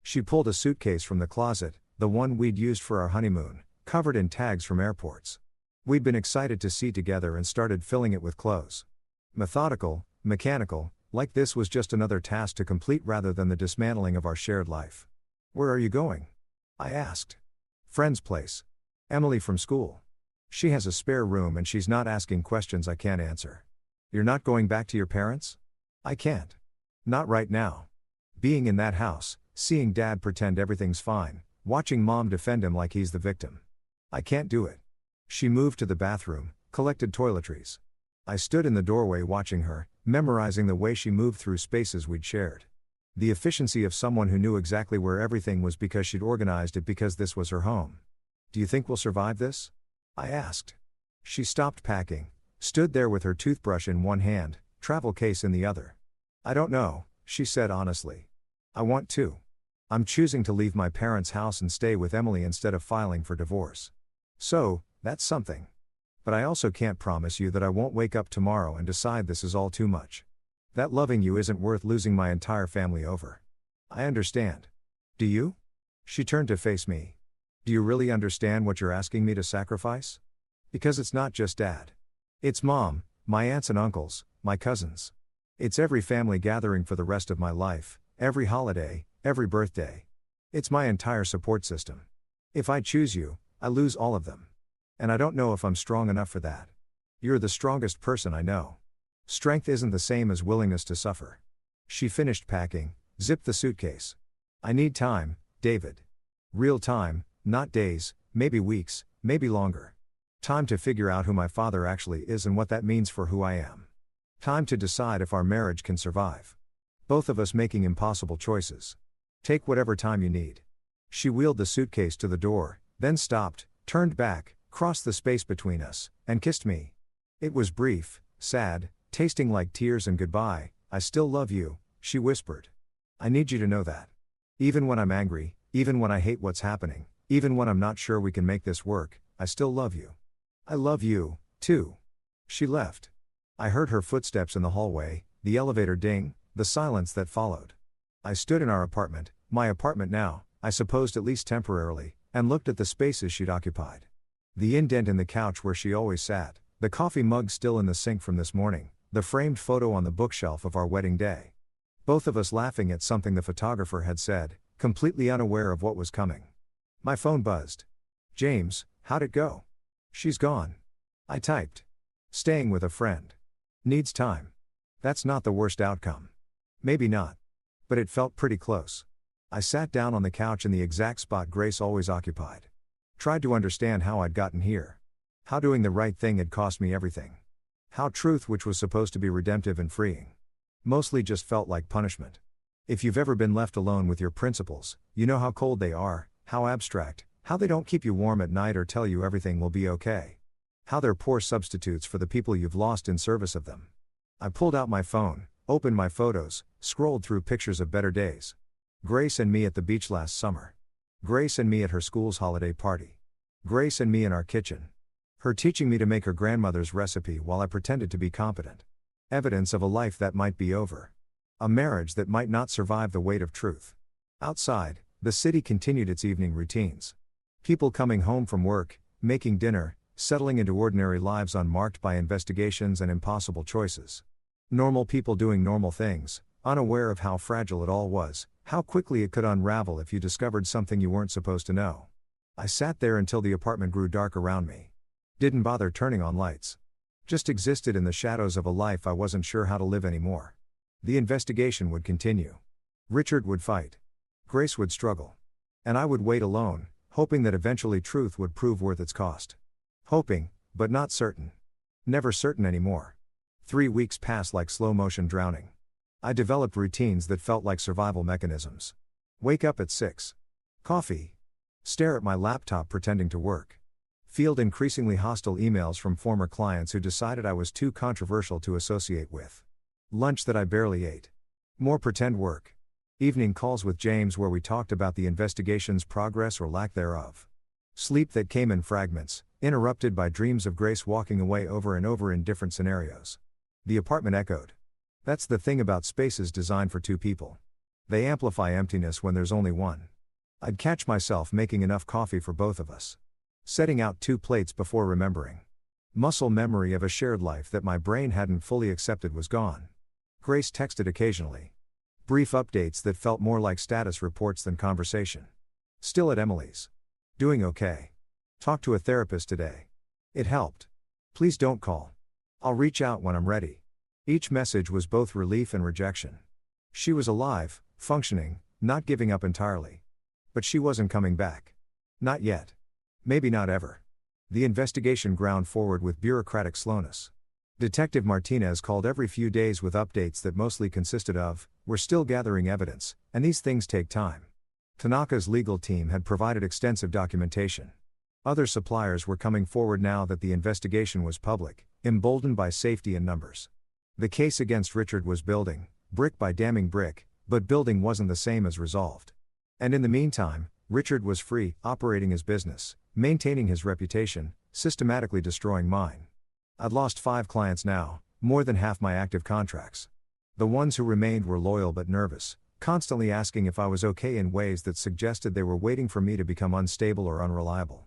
[SPEAKER 1] She pulled a suitcase from the closet, the one we'd used for our honeymoon, covered in tags from airports. We'd been excited to see together and started filling it with clothes. Methodical, mechanical, like this was just another task to complete rather than the dismantling of our shared life. "Where are you going?" I asked. "Friend's place. Emily from school. She has a spare room and she's not asking questions I can't answer." "You're not going back to your parents?" "I can't. Not right now. Being in that house, seeing Dad pretend everything's fine, watching Mom defend him like he's the victim. I can't do it." She moved to the bathroom, collected toiletries. I stood in the doorway watching her, memorizing the way she moved through spaces we'd shared. The efficiency of someone who knew exactly where everything was because she'd organized it because this was her home. "Do you think we'll survive this?" I asked. She stopped packing, stood there with her toothbrush in one hand, travel case in the other. "I don't know," she said honestly. "I want to. I'm choosing to leave my parents' house and stay with Emily instead of filing for divorce. So, that's something. But I also can't promise you that I won't wake up tomorrow and decide this is all too much. That loving you isn't worth losing my entire family over. I understand. Do you?" She turned to face me. "Do you really understand what you're asking me to sacrifice? Because it's not just Dad. It's Mom, my aunts and uncles, my cousins. It's every family gathering for the rest of my life, every holiday, every birthday. It's my entire support system. If I choose you, I lose all of them. And I don't know if I'm strong enough for that. You're the strongest person I know. Strength isn't the same as willingness to suffer." She finished packing, zipped the suitcase. "I need time, David. Real time, not days, maybe weeks, maybe longer. Time to figure out who my father actually is and what that means for who I am. Time to decide if our marriage can survive. Both of us making impossible choices. Take whatever time you need." She wheeled the suitcase to the door, then stopped, turned back, crossed the space between us, and kissed me. It was brief, sad, tasting like tears and goodbye. "I still love you," she whispered. "I need you to know that. Even when I'm angry, even when I hate what's happening, even when I'm not sure we can make this work, I still love you. I love you, too." She left. I heard her footsteps in the hallway, the elevator ding, the silence that followed. I stood in our apartment, my apartment now, I supposed at least temporarily, and looked at the spaces she'd occupied. The indent in the couch where she always sat, the coffee mug still in the sink from this morning, the framed photo on the bookshelf of our wedding day. Both of us laughing at something the photographer had said, completely unaware of what was coming. My phone buzzed. "James, how'd it go?" "She's gone." I typed. "Staying with a friend. Needs time." That's not the worst outcome. Maybe not. But it felt pretty close. I sat down on the couch in the exact spot Grace always occupied. Tried to understand how I'd gotten here. How doing the right thing had cost me everything. How truth, which was supposed to be redemptive and freeing, mostly just felt like punishment. If you've ever been left alone with your principles, you know how cold they are, how abstract, how they don't keep you warm at night or tell you everything will be okay. How they're poor substitutes for the people you've lost in service of them. I pulled out my phone, opened my photos, scrolled through pictures of better days. Grace and me at the beach last summer. Grace and me at her school's holiday party. Grace and me in our kitchen. Her teaching me to make her grandmother's recipe while I pretended to be competent. Evidence of a life that might be over. A marriage that might not survive the weight of truth. Outside, the city continued its evening routines. People coming home from work, making dinner, settling into ordinary lives unmarked by investigations and impossible choices. Normal people doing normal things, unaware of how fragile it all was, how quickly it could unravel if you discovered something you weren't supposed to know. I sat there until the apartment grew dark around me. Didn't bother turning on lights. Just existed in the shadows of a life I wasn't sure how to live anymore. The investigation would continue. Richard would fight. Grace would struggle. And I would wait alone, hoping that eventually truth would prove worth its cost. Hoping, but not certain. Never certain anymore. 3 weeks passed like slow motion drowning. I developed routines that felt like survival mechanisms. Wake up at 6. Coffee. Stare at my laptop pretending to work. Field increasingly hostile emails from former clients who decided I was too controversial to associate with. Lunch that I barely ate. More pretend work. Evening calls with James where we talked about the investigation's progress or lack thereof. Sleep that came in fragments, interrupted by dreams of Grace walking away over and over in different scenarios. The apartment echoed. That's the thing about spaces designed for two people. They amplify emptiness when there's only one. I'd catch myself making enough coffee for both of us. Setting out 2 plates before remembering. Muscle memory of a shared life that my brain hadn't fully accepted was gone. Grace texted occasionally. Brief updates that felt more like status reports than conversation. Still at Emily's. Doing okay. Talked to a therapist today. It helped. Please don't call. I'll reach out when I'm ready. Each message was both relief and rejection. She was alive, functioning, not giving up entirely. But she wasn't coming back. Not yet. Maybe not ever. The investigation ground forward with bureaucratic slowness. Detective Martinez called every few days with updates that mostly consisted of, "We're still gathering evidence, and these things take time." Tanaka's legal team had provided extensive documentation. Other suppliers were coming forward now that the investigation was public, emboldened by safety and numbers. The case against Richard was building, brick by damning brick, but building wasn't the same as resolved. And in the meantime, Richard was free, operating his business, maintaining his reputation, systematically destroying mine. I'd lost 5 clients now, more than half my active contracts. The ones who remained were loyal but nervous, constantly asking if I was okay in ways that suggested they were waiting for me to become unstable or unreliable.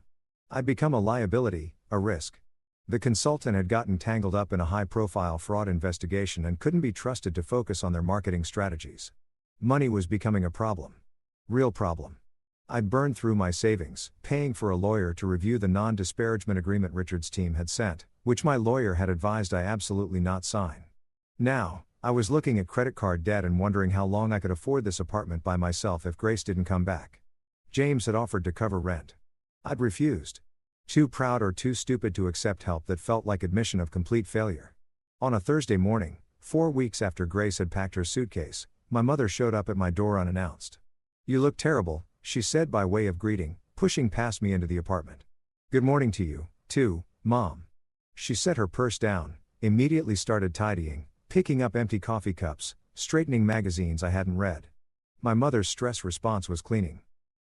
[SPEAKER 1] I'd become a liability, a risk. The consultant had gotten tangled up in a high-profile fraud investigation and couldn't be trusted to focus on their marketing strategies. Money was becoming a problem. Real problem. I'd burned through my savings, paying for a lawyer to review the non-disparagement agreement Richard's team had sent, which my lawyer had advised I absolutely not sign. Now, I was looking at credit card debt and wondering how long I could afford this apartment by myself if Grace didn't come back. James had offered to cover rent. I'd refused. Too proud or too stupid to accept help that felt like admission of complete failure. On a Thursday morning, 4 weeks after Grace had packed her suitcase, my mother showed up at my door unannounced. "You look terrible," she said by way of greeting, pushing past me into the apartment. "Good morning to you, too, Mom." She set her purse down, immediately started tidying, picking up empty coffee cups, straightening magazines I hadn't read. My mother's stress response was cleaning.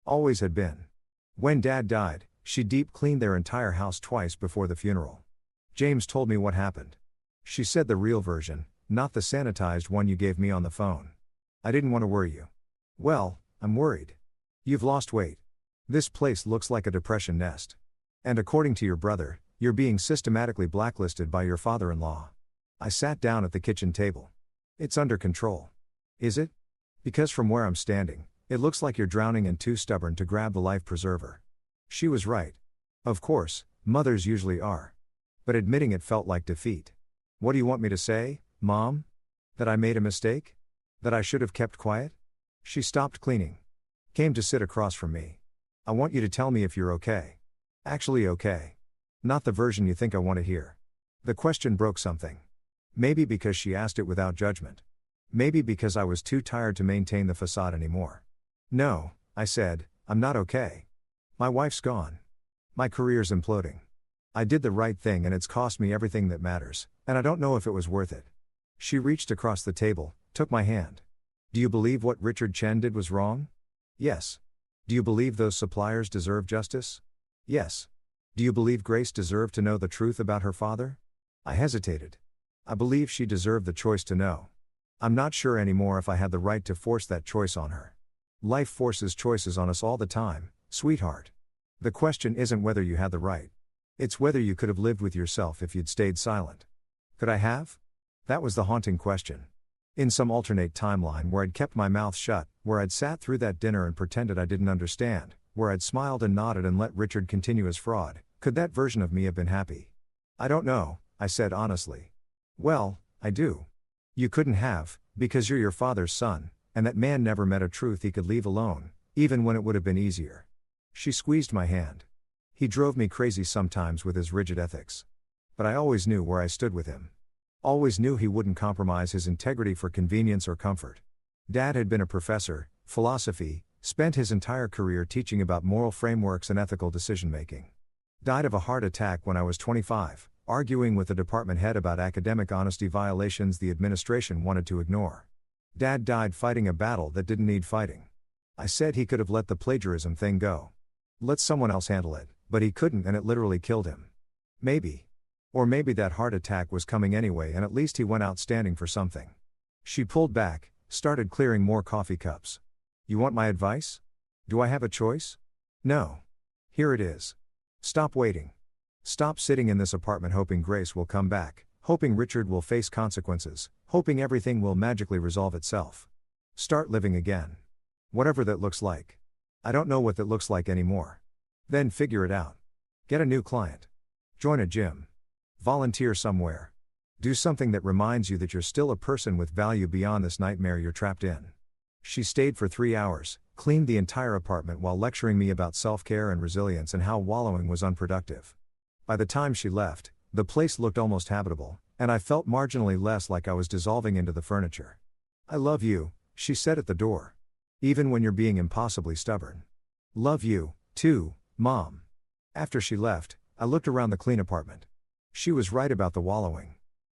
[SPEAKER 1] Always had been. When Dad died, she deep cleaned their entire house twice before the funeral. James told me what happened. She said the real version, not the sanitized one you gave me on the phone. "I didn't want to worry you." "Well, I'm worried. You've lost weight. This place looks like a depression nest. And according to your brother, you're being systematically blacklisted by your father-in-law." I sat down at the kitchen table. "It's under control." "Is it? Because from where I'm standing, it looks like you're drowning and too stubborn to grab the life preserver." She was right. Of course, mothers usually are. But admitting it felt like defeat. "What do you want me to say, Mom? That I made a mistake? That I should have kept quiet?" She stopped cleaning. Came to sit across from me. "I want you to tell me if you're okay. Actually okay. Not the version you think I want to hear." The question broke something. Maybe because she asked it without judgment. Maybe because I was too tired to maintain the facade anymore. "No," I said, "I'm not okay. My wife's gone. My career's imploding. I did the right thing and it's cost me everything that matters, and I don't know if it was worth it." She reached across the table, took my hand. "Do you believe what Richard Chen did was wrong?" "Yes." "Do you believe those suppliers deserve justice?" "Yes." "Do you believe Grace deserved to know the truth about her father?" I hesitated. I believe she deserved the choice to know. I'm not sure anymore if I had the right to force that choice on her. Life forces choices on us all the time, sweetheart. The question isn't whether you had the right. It's whether you could have lived with yourself if you'd stayed silent. Could I have? That was the haunting question. In some alternate timeline where I'd kept my mouth shut, where I'd sat through that dinner and pretended I didn't understand, where I'd smiled and nodded and let Richard continue his fraud, could that version of me have been happy? I don't know, I said honestly. Well, I do. You couldn't have, because you're your father's son, and that man never met a truth he could leave alone, even when it would have been easier. She squeezed my hand. He drove me crazy sometimes with his rigid ethics. But I always knew where I stood with him. Always knew he wouldn't compromise his integrity for convenience or comfort. Dad had been a professor, philosophy, spent his entire career teaching about moral frameworks and ethical decision-making. Died of a heart attack when I was 25, arguing with the department head about academic honesty violations the administration wanted to ignore. Dad died fighting a battle that didn't need fighting. I said he could have let the plagiarism thing go. Let someone else handle it, but he couldn't, and it literally killed him. Maybe. Or maybe that heart attack was coming anyway and at least he went out standing for something. She pulled back, started clearing more coffee cups. You want my advice? Do I have a choice? No. Here it is. Stop waiting. Stop sitting in this apartment hoping Grace will come back, hoping Richard will face consequences, hoping everything will magically resolve itself. Start living again. Whatever that looks like. I don't know what that looks like anymore. Then figure it out. Get a new client. Join a gym. Volunteer somewhere. Do something that reminds you that you're still a person with value beyond this nightmare you're trapped in. She stayed for 3 hours, cleaned the entire apartment while lecturing me about self-care and resilience and how wallowing was unproductive. By the time she left, the place looked almost habitable, and I felt marginally less like I was dissolving into the furniture. I love you, she said at the door. Even when you're being impossibly stubborn. Love you, too, Mom. After she left, I looked around the clean apartment. She was right about the wallowing.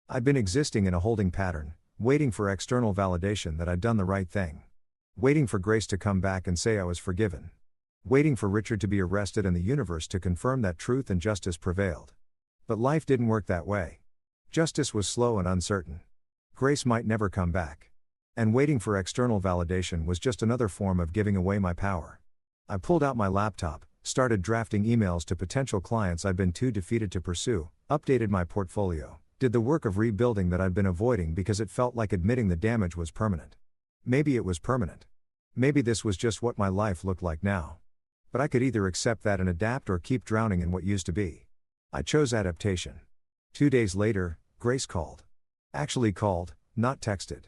[SPEAKER 1] I'd been existing in a holding pattern, waiting for external validation that I'd done the right thing. Waiting for Grace to come back and say I was forgiven. Waiting for Richard to be arrested and the universe to confirm that truth and justice prevailed. But life didn't work that way. Justice was slow and uncertain. Grace might never come back. And waiting for external validation was just another form of giving away my power. I pulled out my laptop, started drafting emails to potential clients I'd been too defeated to pursue, updated my portfolio, did the work of rebuilding that I'd been avoiding because it felt like admitting the damage was permanent. Maybe it was permanent. Maybe this was just what my life looked like now. But I could either accept that and adapt or keep drowning in what used to be. I chose adaptation. 2 days later, Grace called. Actually called, not texted.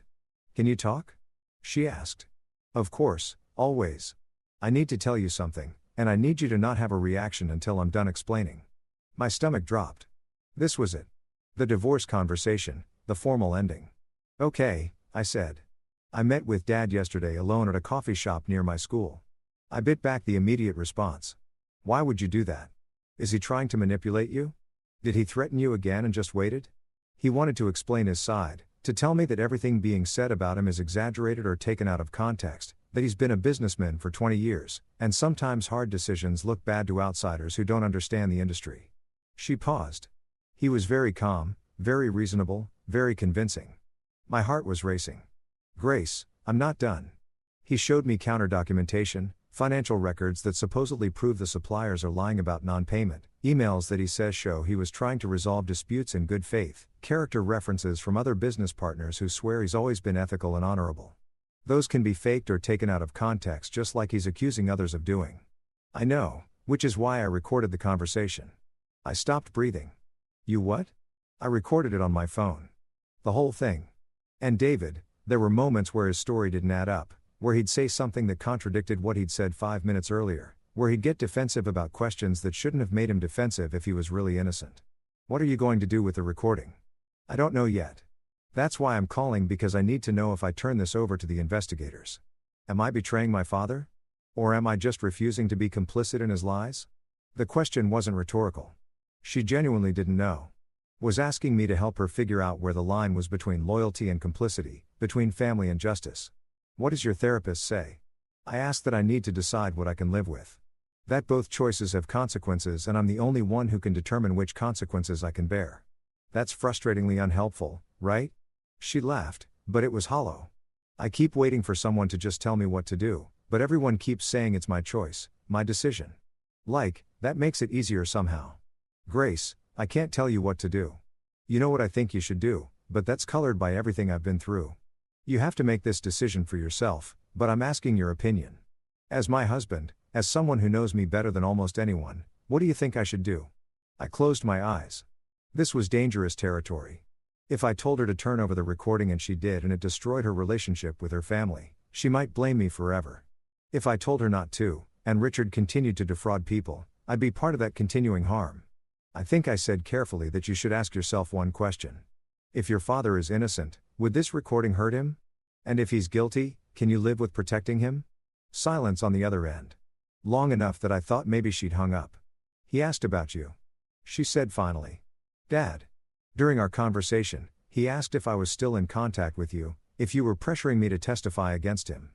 [SPEAKER 1] Can you talk? She asked. Of course, always. I need to tell you something, and I need you to not have a reaction until I'm done explaining. My stomach dropped. This was it. The divorce conversation, the formal ending. Okay, I said. I met with Dad yesterday alone at a coffee shop near my school. I bit back the immediate response. Why would you do that? Is he trying to manipulate you? Did he threaten you again and just waited? He wanted to explain his side, to tell me that everything being said about him is exaggerated or taken out of context, that he's been a businessman for 20 years, and sometimes hard decisions look bad to outsiders who don't understand the industry. She paused. He was very calm, very reasonable, very convincing. My heart was racing. Grace, I'm not done. He showed me counter-documentation, financial records that supposedly prove the suppliers are lying about non-payment, emails that he says show he was trying to resolve disputes in good faith, character references from other business partners who swear he's always been ethical and honorable. Those can be faked or taken out of context just like he's accusing others of doing. I know, which is why I recorded the conversation. I stopped breathing. You what? I recorded it on my phone. The whole thing. And David, there were moments where his story didn't add up, where he'd say something that contradicted what he'd said 5 minutes earlier, where he'd get defensive about questions that shouldn't have made him defensive if he was really innocent. What are you going to do with the recording? I don't know yet. That's why I'm calling, because I need to know if I turn this over to the investigators. Am I betraying my father? Or am I just refusing to be complicit in his lies? The question wasn't rhetorical. She genuinely didn't know. Was asking me to help her figure out where the line was between loyalty and complicity, between family and justice. What does your therapist say? I ask that I need to decide what I can live with. That both choices have consequences and I'm the only one who can determine which consequences I can bear. That's frustratingly unhelpful, right? She laughed, but it was hollow. I keep waiting for someone to just tell me what to do, but everyone keeps saying it's my choice, my decision. Like, that makes it easier somehow. Grace, I can't tell you what to do. You know what I think you should do, but that's colored by everything I've been through. You have to make this decision for yourself, but I'm asking your opinion. As my husband, as someone who knows me better than almost anyone, what do you think I should do? I closed my eyes. This was dangerous territory. If I told her to turn over the recording and she did and it destroyed her relationship with her family, she might blame me forever. If I told her not to, and Richard continued to defraud people, I'd be part of that continuing harm. I think I said carefully that you should ask yourself one question. If your father is innocent, would this recording hurt him? And if he's guilty, can you live with protecting him? Silence on the other end. Long enough that I thought maybe she'd hung up. He asked about you. She said finally. Dad. During our conversation, he asked if I was still in contact with you, if you were pressuring me to testify against him.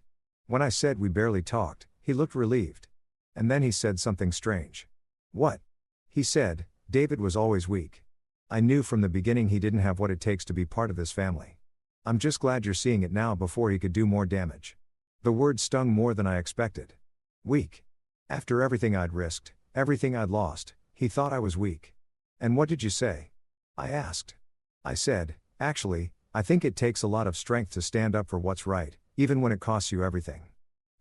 [SPEAKER 1] When I said we barely talked, he looked relieved. And then he said something strange. What? He said, David was always weak. I knew from the beginning he didn't have what it takes to be part of this family. I'm just glad you're seeing it now before he could do more damage. The word stung more than I expected. Weak. After everything I'd risked, everything I'd lost, he thought I was weak. And what did you say? I asked. I said, actually, I think it takes a lot of strength to stand up for what's right, even when it costs you everything.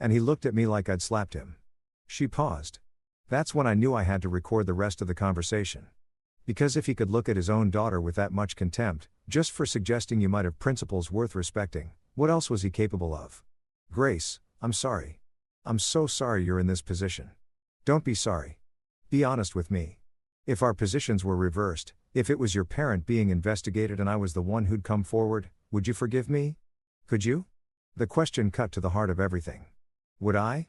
[SPEAKER 1] And he looked at me like I'd slapped him. She paused. That's when I knew I had to record the rest of the conversation. Because if he could look at his own daughter with that much contempt, just for suggesting you might have principles worth respecting, what else was he capable of? Grace, I'm sorry. I'm so sorry you're in this position. Don't be sorry. Be honest with me. If our positions were reversed, if it was your parent being investigated and I was the one who'd come forward, would you forgive me? Could you? The question cut to the heart of everything. Would I?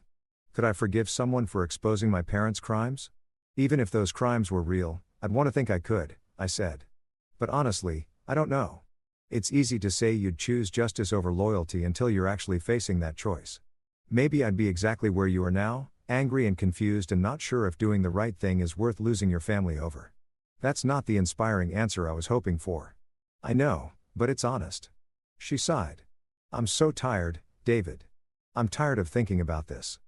[SPEAKER 1] Could I forgive someone for exposing my parents' crimes? Even if those crimes were real, I'd want to think I could, I said. But honestly, I don't know. It's easy to say you'd choose justice over loyalty until you're actually facing that choice. Maybe I'd be exactly where you are now, angry and confused and not sure if doing the right thing is worth losing your family over. That's not the inspiring answer I was hoping for. I know, but it's honest. She sighed. I'm so tired, David. I'm tired of thinking about this.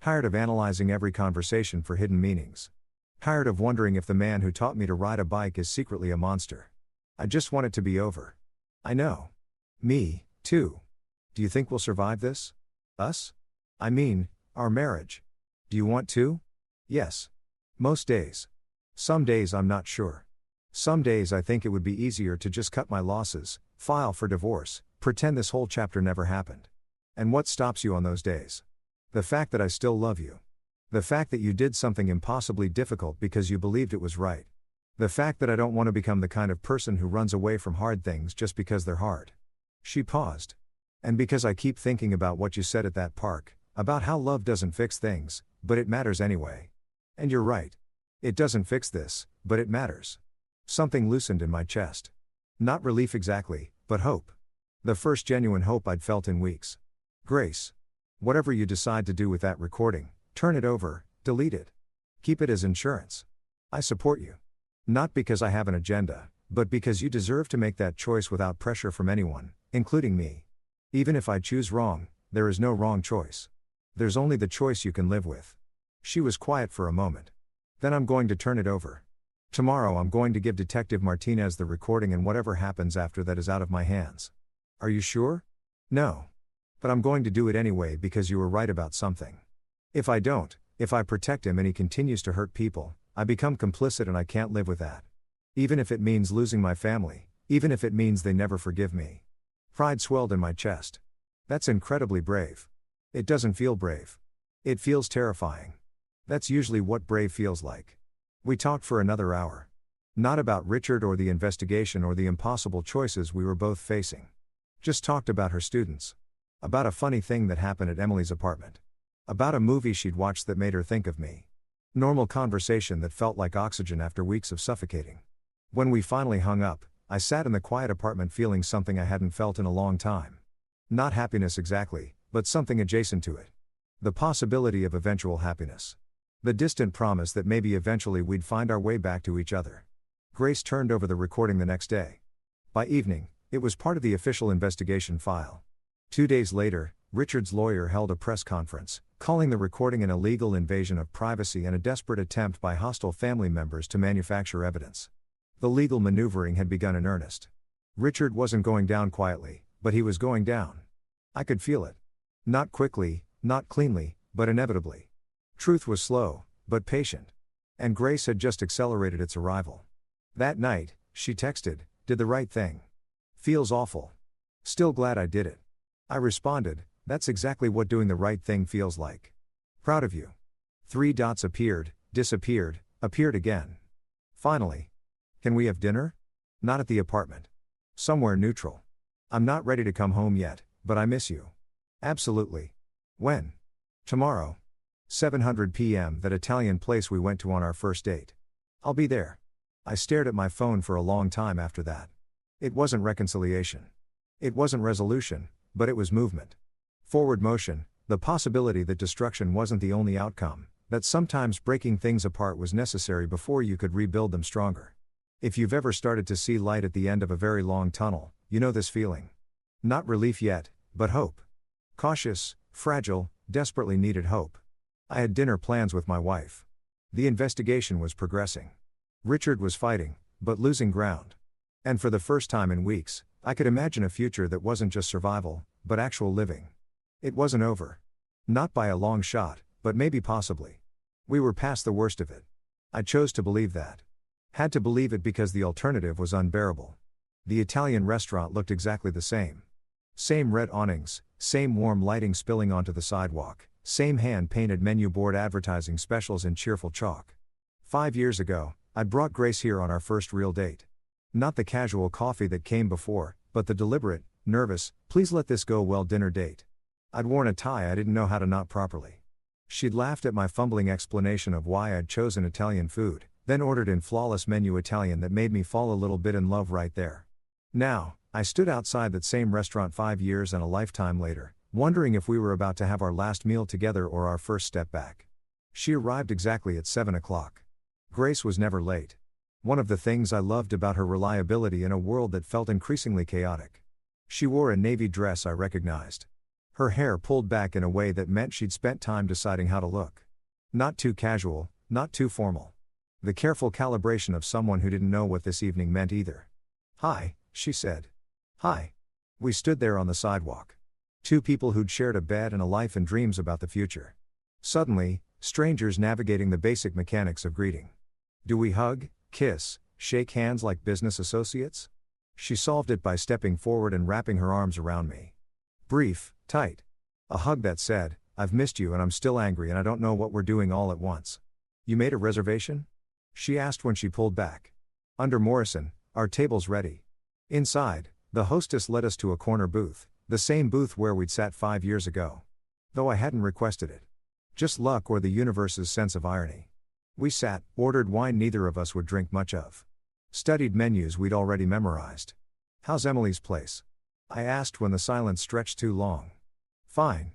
[SPEAKER 1] Tired of analyzing every conversation for hidden meanings. Tired of wondering if the man who taught me to ride a bike is secretly a monster. I just want it to be over. I know. Me, too. Do you think we'll survive this? Us? I mean, our marriage. Do you want to? Yes. Most days. Some days I'm not sure. Some days I think it would be easier to just cut my losses, file for divorce, pretend this whole chapter never happened. And what stops you on those days? The fact that I still love you. The fact that you did something impossibly difficult because you believed it was right. The fact that I don't want to become the kind of person who runs away from hard things just because they're hard. She paused. And because I keep thinking about what you said at that park, about how love doesn't fix things, but it matters anyway. And you're right. It doesn't fix this, but it matters. Something loosened in my chest. Not relief exactly, but hope. The first genuine hope I'd felt in weeks. Grace. Whatever you decide to do with that recording, turn it over, delete it. Keep it as insurance. I support you. Not because I have an agenda, but because you deserve to make that choice without pressure from anyone, including me. Even if I choose wrong, there is no wrong choice. There's only the choice you can live with. She was quiet for a moment. Then I'm going to turn it over. Tomorrow I'm going to give Detective Martinez the recording and whatever happens after that is out of my hands. Are you sure? No. But I'm going to do it anyway because you were right about something. If I don't, if I protect him and he continues to hurt people, I become complicit and I can't live with that. Even if it means losing my family, even if it means they never forgive me. Pride swelled in my chest. That's incredibly brave. It doesn't feel brave. It feels terrifying. That's usually what brave feels like. We talked for another hour. Not about Richard or the investigation or the impossible choices we were both facing. Just talked about her students. About a funny thing that happened at Emily's apartment. About a movie she'd watched that made her think of me. Normal conversation that felt like oxygen after weeks of suffocating. When we finally hung up, I sat in the quiet apartment feeling something I hadn't felt in a long time. Not happiness exactly, but something adjacent to it. The possibility of eventual happiness. The distant promise that maybe eventually we'd find our way back to each other. Grace turned over the recording the next day. By evening, It was part of the official investigation file. 2 days later, Richard's lawyer held a press conference, calling the recording an illegal invasion of privacy and a desperate attempt by hostile family members to manufacture evidence. The legal maneuvering had begun in earnest. Richard wasn't going down quietly, but he was going down. I could feel it. Not quickly, not cleanly, but inevitably. Truth was slow, but patient. And grace had just accelerated its arrival. That night, she texted, "Did the right thing. Feels awful. Still glad I did it." I responded, "That's exactly what doing the right thing feels like. Proud of you." 3 dots appeared, disappeared, appeared again. Finally. "Can we have dinner?" "Not at the apartment. Somewhere neutral. I'm not ready to come home yet, but I miss you." "Absolutely. When?" "Tomorrow. 7:00 p.m. that Italian place we went to on our first date. I'll be there." I stared at my phone for a long time after that. It wasn't reconciliation. It wasn't resolution, but it was movement. Forward motion, the possibility that destruction wasn't the only outcome, that sometimes breaking things apart was necessary before you could rebuild them stronger. If you've ever started to see light at the end of a very long tunnel, you know this feeling. Not relief yet, but hope. Cautious, fragile, desperately needed hope. I had dinner plans with my wife. The investigation was progressing. Richard was fighting, but losing ground. And for the first time in weeks, I could imagine a future that wasn't just survival, but actual living. It wasn't over. Not by a long shot, but maybe possibly. We were past the worst of it. I chose to believe that. Had to believe it because the alternative was unbearable. The Italian restaurant looked exactly the same. Same red awnings, same warm lighting spilling onto the sidewalk, same hand-painted menu board advertising specials in cheerful chalk. 5 years ago, I'd brought Grace here on our first real date. Not the casual coffee that came before, but the deliberate, nervous, "Please let this go well" dinner date. I'd worn a tie I didn't know how to knot properly. She'd laughed at my fumbling explanation of why I'd chosen Italian food, then ordered in flawless menu Italian that made me fall a little bit in love right there. Now, I stood outside that same restaurant 5 years and a lifetime later, wondering if we were about to have our last meal together or our first step back. She arrived exactly at 7 o'clock. Grace was never late. One of the things I loved about her reliability in a world that felt increasingly chaotic. She wore a navy dress I recognized. Her hair pulled back in a way that meant she'd spent time deciding how to look. Not too casual, not too formal. The careful calibration of someone who didn't know what this evening meant either. "Hi," she said. "Hi." We stood there on the sidewalk. 2 people who'd shared a bed and a life and dreams about the future. Suddenly, strangers navigating the basic mechanics of greeting. Do we hug, kiss, shake hands like business associates? She solved it by stepping forward and wrapping her arms around me. Brief, tight. A hug that said, "I've missed you and I'm still angry and I don't know what we're doing all at once." "You made a reservation?" she asked when she pulled back. "Under Morrison, our table's ready." Inside, the hostess led us to a corner booth, the same booth where we'd sat 5 years ago. Though I hadn't requested it. Just luck or the universe's sense of irony. We sat, ordered wine neither of us would drink much of. Studied menus we'd already memorized. "How's Emily's place?" I asked when the silence stretched too long. "Fine.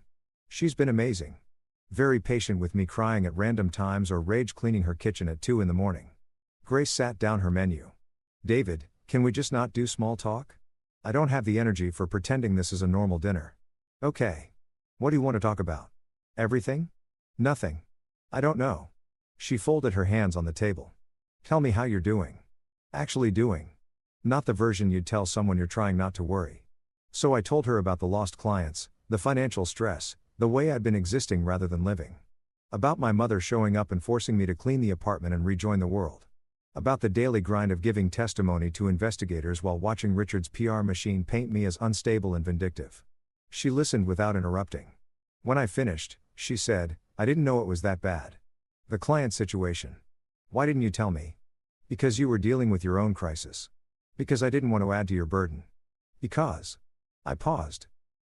[SPEAKER 1] She's been amazing. Very patient with me crying at random times or rage cleaning her kitchen at 2 in the morning." Grace sat down her menu. "David, can we just not do small talk? I don't have the energy for pretending this is a normal dinner." "Okay. What do you want to talk about?" "Everything?" "Nothing. I don't know." She folded her hands on the table. "Tell me how you're doing." "Actually doing. Not the version you'd tell someone you're trying not to worry." So I told her about the lost clients, the financial stress, the way I'd been existing rather than living. About my mother showing up and forcing me to clean the apartment and rejoin the world. About the daily grind of giving testimony to investigators while watching Richard's PR machine paint me as unstable and vindictive. She listened without interrupting. When I finished, she said, "I didn't know it was that bad. The client situation. Why didn't you tell me?" "Because you were dealing with your own crisis. Because I didn't want to add to your burden. Because." I paused.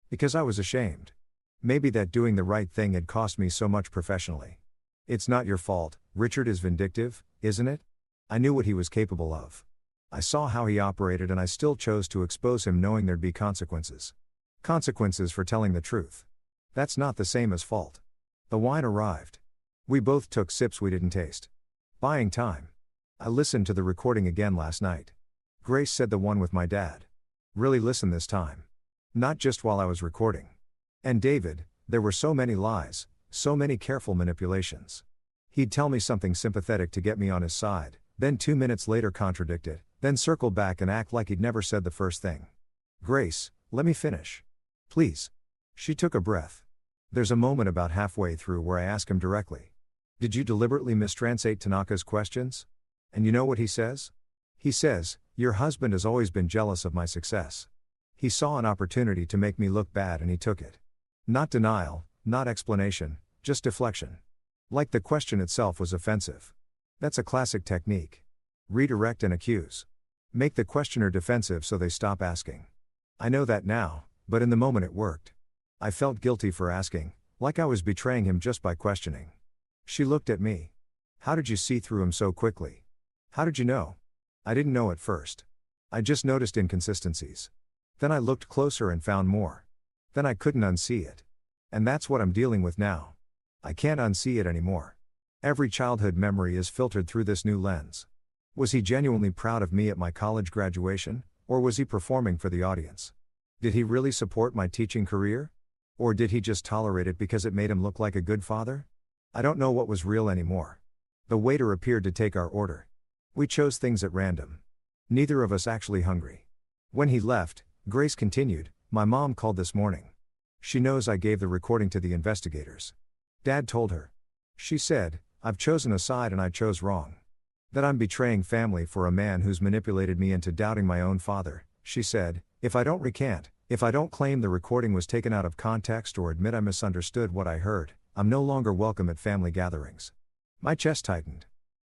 [SPEAKER 1] "Because I was ashamed. Maybe that doing the right thing had cost me so much professionally." "It's not your fault, Richard is vindictive, isn't it?" I knew what he was capable of. I saw how he operated and I still chose to expose him knowing there'd be consequences. Consequences for telling the truth. That's not the same as fault. The wine arrived. We both took sips we didn't taste. Buying time. I listened to the recording again last night. Grace said the one with my dad. Really listen this time. Not just while I was recording. And David, there were so many lies, so many careful manipulations. He'd tell me something sympathetic to get me on his side, then 2 minutes later contradict it, then circle back and act like he'd never said the first thing. Grace, let me finish. Please. She took a breath. There's a moment about halfway through where I ask him directly. Did you deliberately mistranslate Tanaka's questions? And you know what he says? He says, your husband has always been jealous of my success. He saw an opportunity to make me look bad and he took it. Not denial, not explanation, just deflection. Like the question itself was offensive. That's a classic technique. Redirect and accuse. Make the questioner defensive so they stop asking. I know that now, but in the moment it worked. I felt guilty for asking, like I was betraying him just by questioning. She looked at me. How did you see through him so quickly? How did you know? I didn't know at first. I just noticed inconsistencies. Then I looked closer and found more. Then I couldn't unsee it. And that's what I'm dealing with now. I can't unsee it anymore. Every childhood memory is filtered through this new lens. Was he genuinely proud of me at my college graduation, or was he performing for the audience? Did he really support my teaching career? Or did he just tolerate it because it made him look like a good father? I don't know what was real anymore. The waiter appeared to take our order. We chose things at random. Neither of us actually hungry. When he left, Grace continued, my mom called this morning. She knows I gave the recording to the investigators. Dad told her. She said, I've chosen a side and I chose wrong. That I'm betraying family for a man who's manipulated me into doubting my own father. She said, if I don't recant, if I don't claim the recording was taken out of context or admit I misunderstood what I heard, I'm no longer welcome at family gatherings. My chest tightened.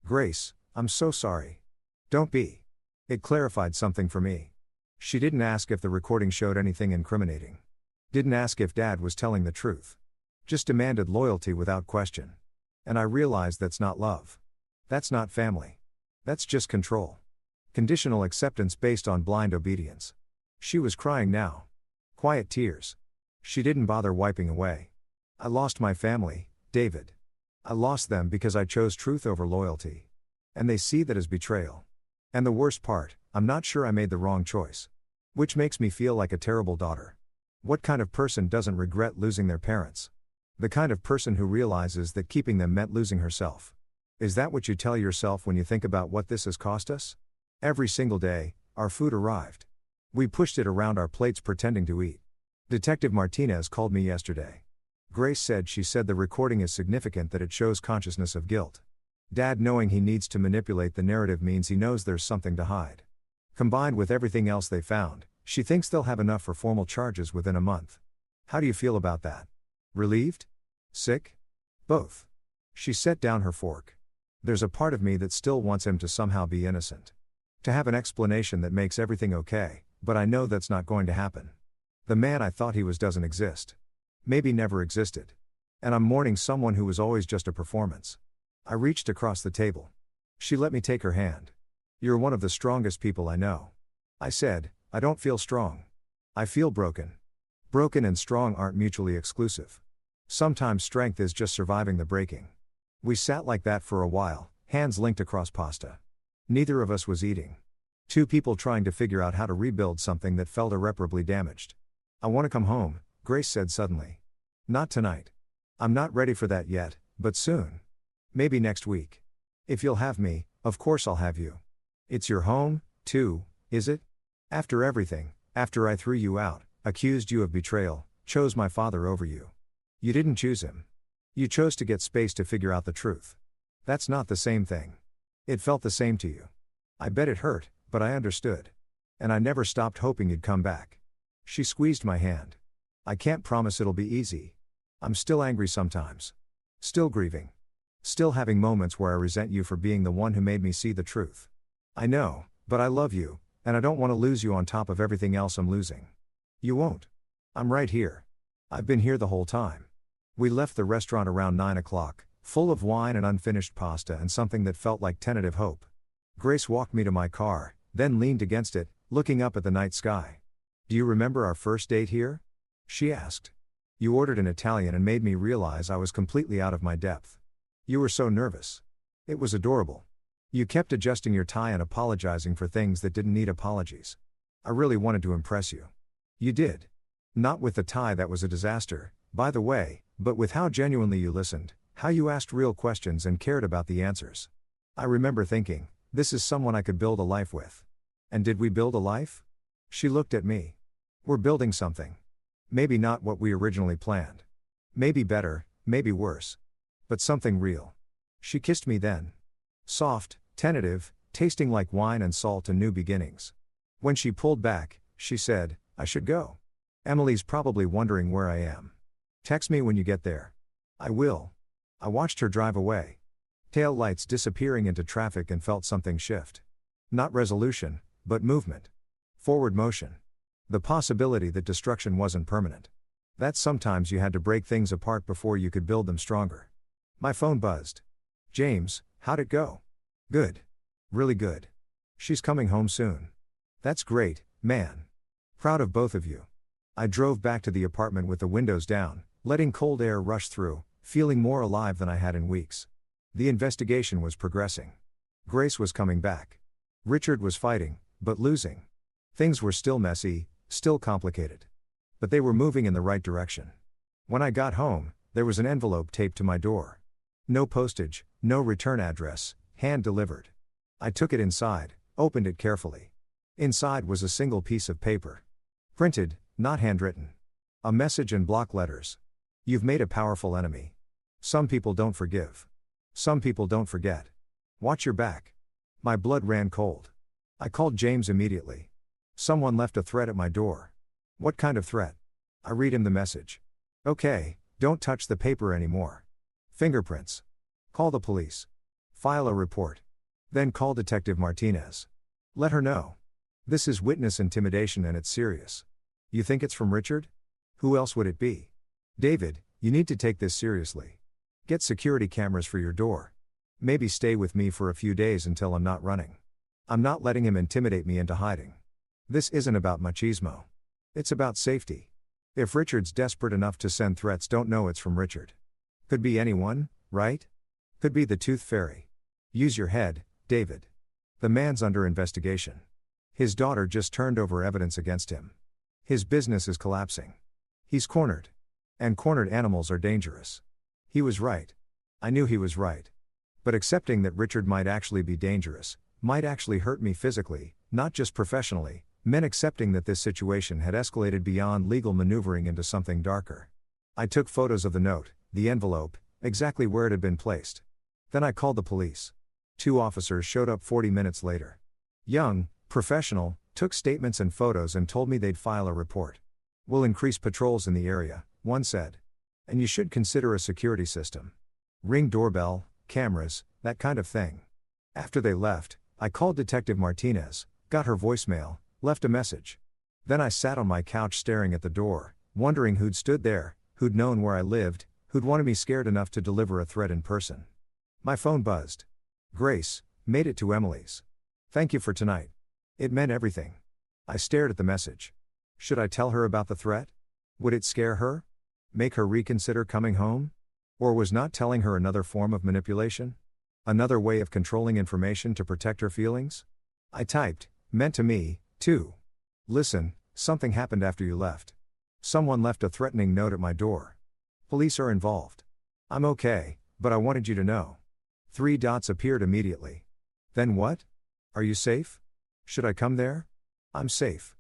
[SPEAKER 1] Grace, I'm so sorry. Don't be. It clarified something for me. She didn't ask if the recording showed anything incriminating. Didn't ask if Dad was telling the truth. Just demanded loyalty without question. And I realized that's not love. That's not family. That's just control. Conditional acceptance based on blind obedience. She was crying now. Quiet tears. She didn't bother wiping away. I lost my family, David. I lost them because I chose truth over loyalty. And they see that as betrayal. And the worst part, I'm not sure I made the wrong choice. Which makes me feel like a terrible daughter. What kind of person doesn't regret losing their parents? The kind of person who realizes that keeping them meant losing herself. Is that what you tell yourself when you think about what this has cost us? Every single day, our food arrived. We pushed it around our plates pretending to eat. Detective Martinez called me yesterday. Grace said the recording is significant that it shows consciousness of guilt. Dad knowing he needs to manipulate the narrative means he knows there's something to hide. Combined with everything else they found, she thinks they'll have enough for formal charges within a month. How do you feel about that? Relieved? Sick? Both. She set down her fork. There's a part of me that still wants him to somehow be innocent. To have an explanation that makes everything okay, but I know that's not going to happen. The man I thought he was doesn't exist. Maybe never existed. And I'm mourning someone who was always just a performance. I reached across the table. She let me take her hand. You're one of the strongest people I know. I said, I don't feel strong. I feel broken. Broken and strong aren't mutually exclusive. Sometimes strength is just surviving the breaking. We sat like that for a while, hands linked across pasta. Neither of us was eating. Two people trying to figure out how to rebuild something that felt irreparably damaged. I want to come home, Grace said suddenly. Not tonight. I'm not ready for that yet, but soon. Maybe next week. If you'll have me, of course I'll have you. It's your home, too, is it? After everything, after I threw you out, accused you of betrayal, chose my father over you. You didn't choose him. You chose to get space to figure out the truth. That's not the same thing. It felt the same to you. I bet it hurt, but I understood. And I never stopped hoping you'd come back. She squeezed my hand. I can't promise it'll be easy. I'm still angry sometimes. Still grieving. Still having moments where I resent you for being the one who made me see the truth. I know, but I love you, and I don't want to lose you on top of everything else I'm losing. You won't. I'm right here. I've been here the whole time. We left the restaurant around 9 o'clock, full of wine and unfinished pasta and something that felt like tentative hope. Grace walked me to my car, then leaned against it, looking up at the night sky. Do you remember our first date here? She asked. You ordered in Italian and made me realize I was completely out of my depth. You were so nervous. It was adorable. You kept adjusting your tie and apologizing for things that didn't need apologies. I really wanted to impress you. You did. Not with the tie that was a disaster, by the way, but with how genuinely you listened, how you asked real questions and cared about the answers. I remember thinking, this is someone I could build a life with. And did we build a life? She looked at me. We're building something. Maybe not what we originally planned. Maybe better, maybe worse. But something real. She kissed me then. Soft, tentative, tasting like wine and salt and new beginnings. When she pulled back, she said, I should go. Emily's probably wondering where I am. Text me when you get there. I will. I watched her drive away. Tail lights disappearing into traffic and felt something shift. Not resolution, but movement. Forward motion. The possibility that destruction wasn't permanent. That sometimes you had to break things apart before you could build them stronger. My phone buzzed. James, how'd it go? Good. Really good. She's coming home soon. That's great, man. Proud of both of you. I drove back to the apartment with the windows down, letting cold air rush through, feeling more alive than I had in weeks. The investigation was progressing. Grace was coming back. Richard was fighting, but losing. Things were still messy, still complicated. But they were moving in the right direction. When I got home, there was an envelope taped to my door. No postage, no return address, hand-delivered. I took it inside, opened it carefully. Inside was a single piece of paper. Printed, not handwritten. A message in block letters. You've made a powerful enemy. Some people don't forgive. Some people don't forget. Watch your back. My blood ran cold. I called James immediately. Someone left a threat at my door. What kind of threat? I read him the message. Okay, don't touch the paper anymore. Fingerprints. Call the police. File a report. Then call Detective Martinez. Let her know. This is witness intimidation and it's serious. You think it's from Richard? Who else would it be? David, you need to take this seriously. Get security cameras for your door. Maybe stay with me for a few days until I'm not running. I'm not letting him intimidate me into hiding. This isn't about machismo. It's about safety. If Richard's desperate enough to send threats, don't know it's from Richard. Could be anyone, right? Could be the Tooth Fairy. Use your head, David. The man's under investigation. His daughter just turned over evidence against him. His business is collapsing. He's cornered. And cornered animals are dangerous. He was right. I knew he was right. But accepting that Richard might actually be dangerous, might actually hurt me physically, not just professionally, meant accepting that this situation had escalated beyond legal maneuvering into something darker. I took photos of the note, the envelope, exactly where it had been placed. Then I called the police. 2 officers showed up 40 minutes later. Young, professional, took statements and photos and told me they'd file a report. We'll increase patrols in the area, one said. And you should consider a security system. Ring doorbell, cameras, that kind of thing. After they left, I called Detective Martinez, got her voicemail, left a message. Then I sat on my couch staring at the door, wondering who'd stood there, who'd known where I lived, who'd wanted me scared enough to deliver a threat in person. My phone buzzed. Grace, made it to Emily's. Thank you for tonight. It meant everything. I stared at the message. Should I tell her about the threat? Would it scare her? Make her reconsider coming home? Or was not telling her another form of manipulation? Another way of controlling information to protect her feelings? I typed, meant to me, too. Listen, something happened after you left. Someone left a threatening note at my door. Police are involved. I'm okay, but I wanted you to know. 3 dots appeared immediately. Then what? Are you safe? Should I come there? I'm safe.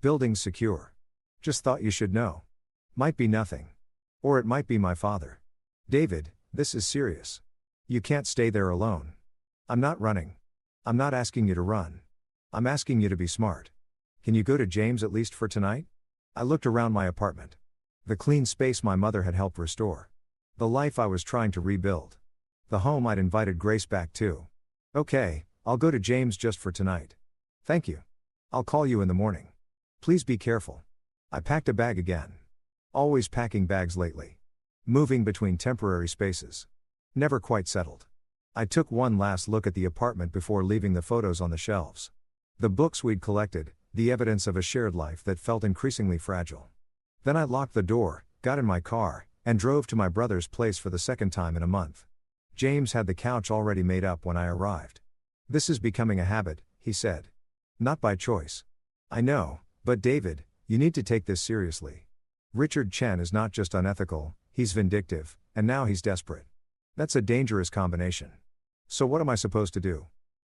[SPEAKER 1] Building's secure. Just thought you should know. Might be nothing. Or it might be my father. David, this is serious. You can't stay there alone. I'm not running. I'm not asking you to run. I'm asking you to be smart. Can you go to James at least for tonight? I looked around my apartment. The clean space my mother had helped restore. The life I was trying to rebuild. The home I'd invited Grace back to. Okay, I'll go to James just for tonight. Thank you. I'll call you in the morning. Please be careful. I packed a bag again. Always packing bags lately. Moving between temporary spaces. Never quite settled. I took one last look at the apartment before leaving the photos on the shelves. The books we'd collected, the evidence of a shared life that felt increasingly fragile. Then I locked the door, got in my car, and drove to my brother's place for the second time in a month. James had the couch already made up when I arrived. This is becoming a habit, he said. Not by choice. I know, but David, you need to take this seriously. Richard Chen is not just unethical, he's vindictive, and now he's desperate. That's a dangerous combination. So what am I supposed to do?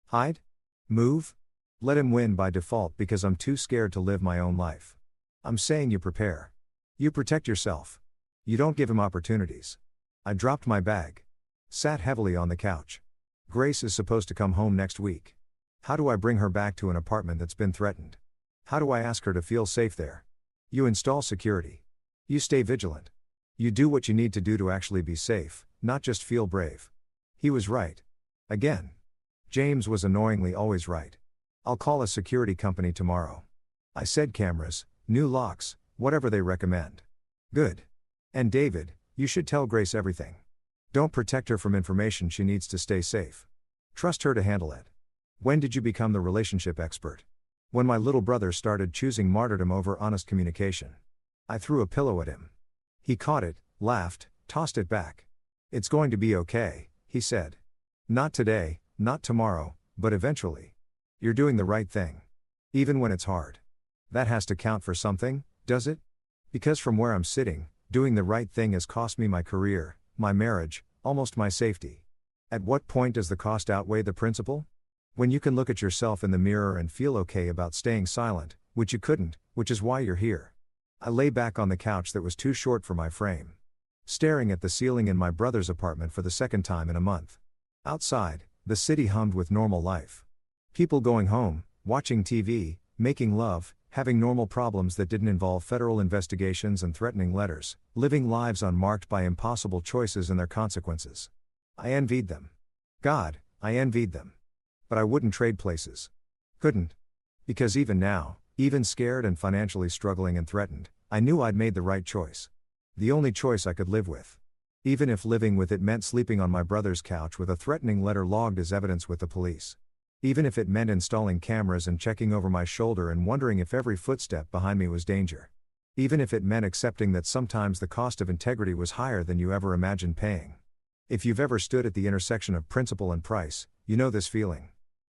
[SPEAKER 1] Hide? Move? Let him win by default because I'm too scared to live my own life. I'm saying you prepare. You protect yourself. You don't give him opportunities. I dropped my bag. Sat heavily on the couch. Grace is supposed to come home next week. How do I bring her back to an apartment that's been threatened? How do I ask her to feel safe there? You install security. You stay vigilant. You do what you need to do to actually be safe, not just feel brave. He was right. Again. James was annoyingly always right. I'll call a security company tomorrow. I said cameras, new locks, whatever they recommend. Good. And David, you should tell Grace everything. Don't protect her from information she needs to stay safe. Trust her to handle it. When did you become the relationship expert? When my little brother started choosing martyrdom over honest communication. I threw a pillow at him. He caught it, laughed, tossed it back. It's going to be okay, he said. Not today, not tomorrow, but eventually. You're doing the right thing. Even when it's hard. That has to count for something, does it? Because from where I'm sitting, doing the right thing has cost me my career, my marriage, almost my safety. At what point does the cost outweigh the principle? When you can look at yourself in the mirror and feel okay about staying silent, which you couldn't, which is why you're here. I lay back on the couch that was too short for my frame. Staring at the ceiling in my brother's apartment for the second time in a month. Outside, the city hummed with normal life. People going home, watching TV, making love, having normal problems that didn't involve federal investigations and threatening letters, living lives unmarked by impossible choices and their consequences. I envied them. God, I envied them. But I wouldn't trade places. Couldn't. Because even now, even scared and financially struggling and threatened, I knew I'd made the right choice. The only choice I could live with. Even if living with it meant sleeping on my brother's couch with a threatening letter logged as evidence with the police. Even if it meant installing cameras and checking over my shoulder and wondering if every footstep behind me was danger. Even if it meant accepting that sometimes the cost of integrity was higher than you ever imagined paying. If you've ever stood at the intersection of principle and price, you know this feeling.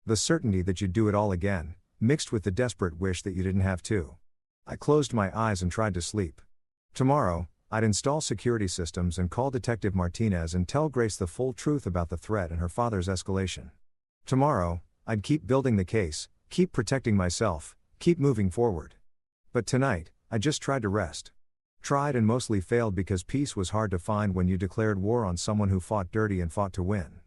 [SPEAKER 1] The certainty that you'd do it all again, mixed with the desperate wish that you didn't have to. I closed my eyes and tried to sleep. Tomorrow, I'd install security systems and call Detective Martinez and tell Grace the full truth about the threat and her father's escalation. Tomorrow, I'd keep building the case, keep protecting myself, keep moving forward. But tonight, I just tried to rest. Tried and mostly failed because peace was hard to find when you declared war on someone who fought dirty and fought to win.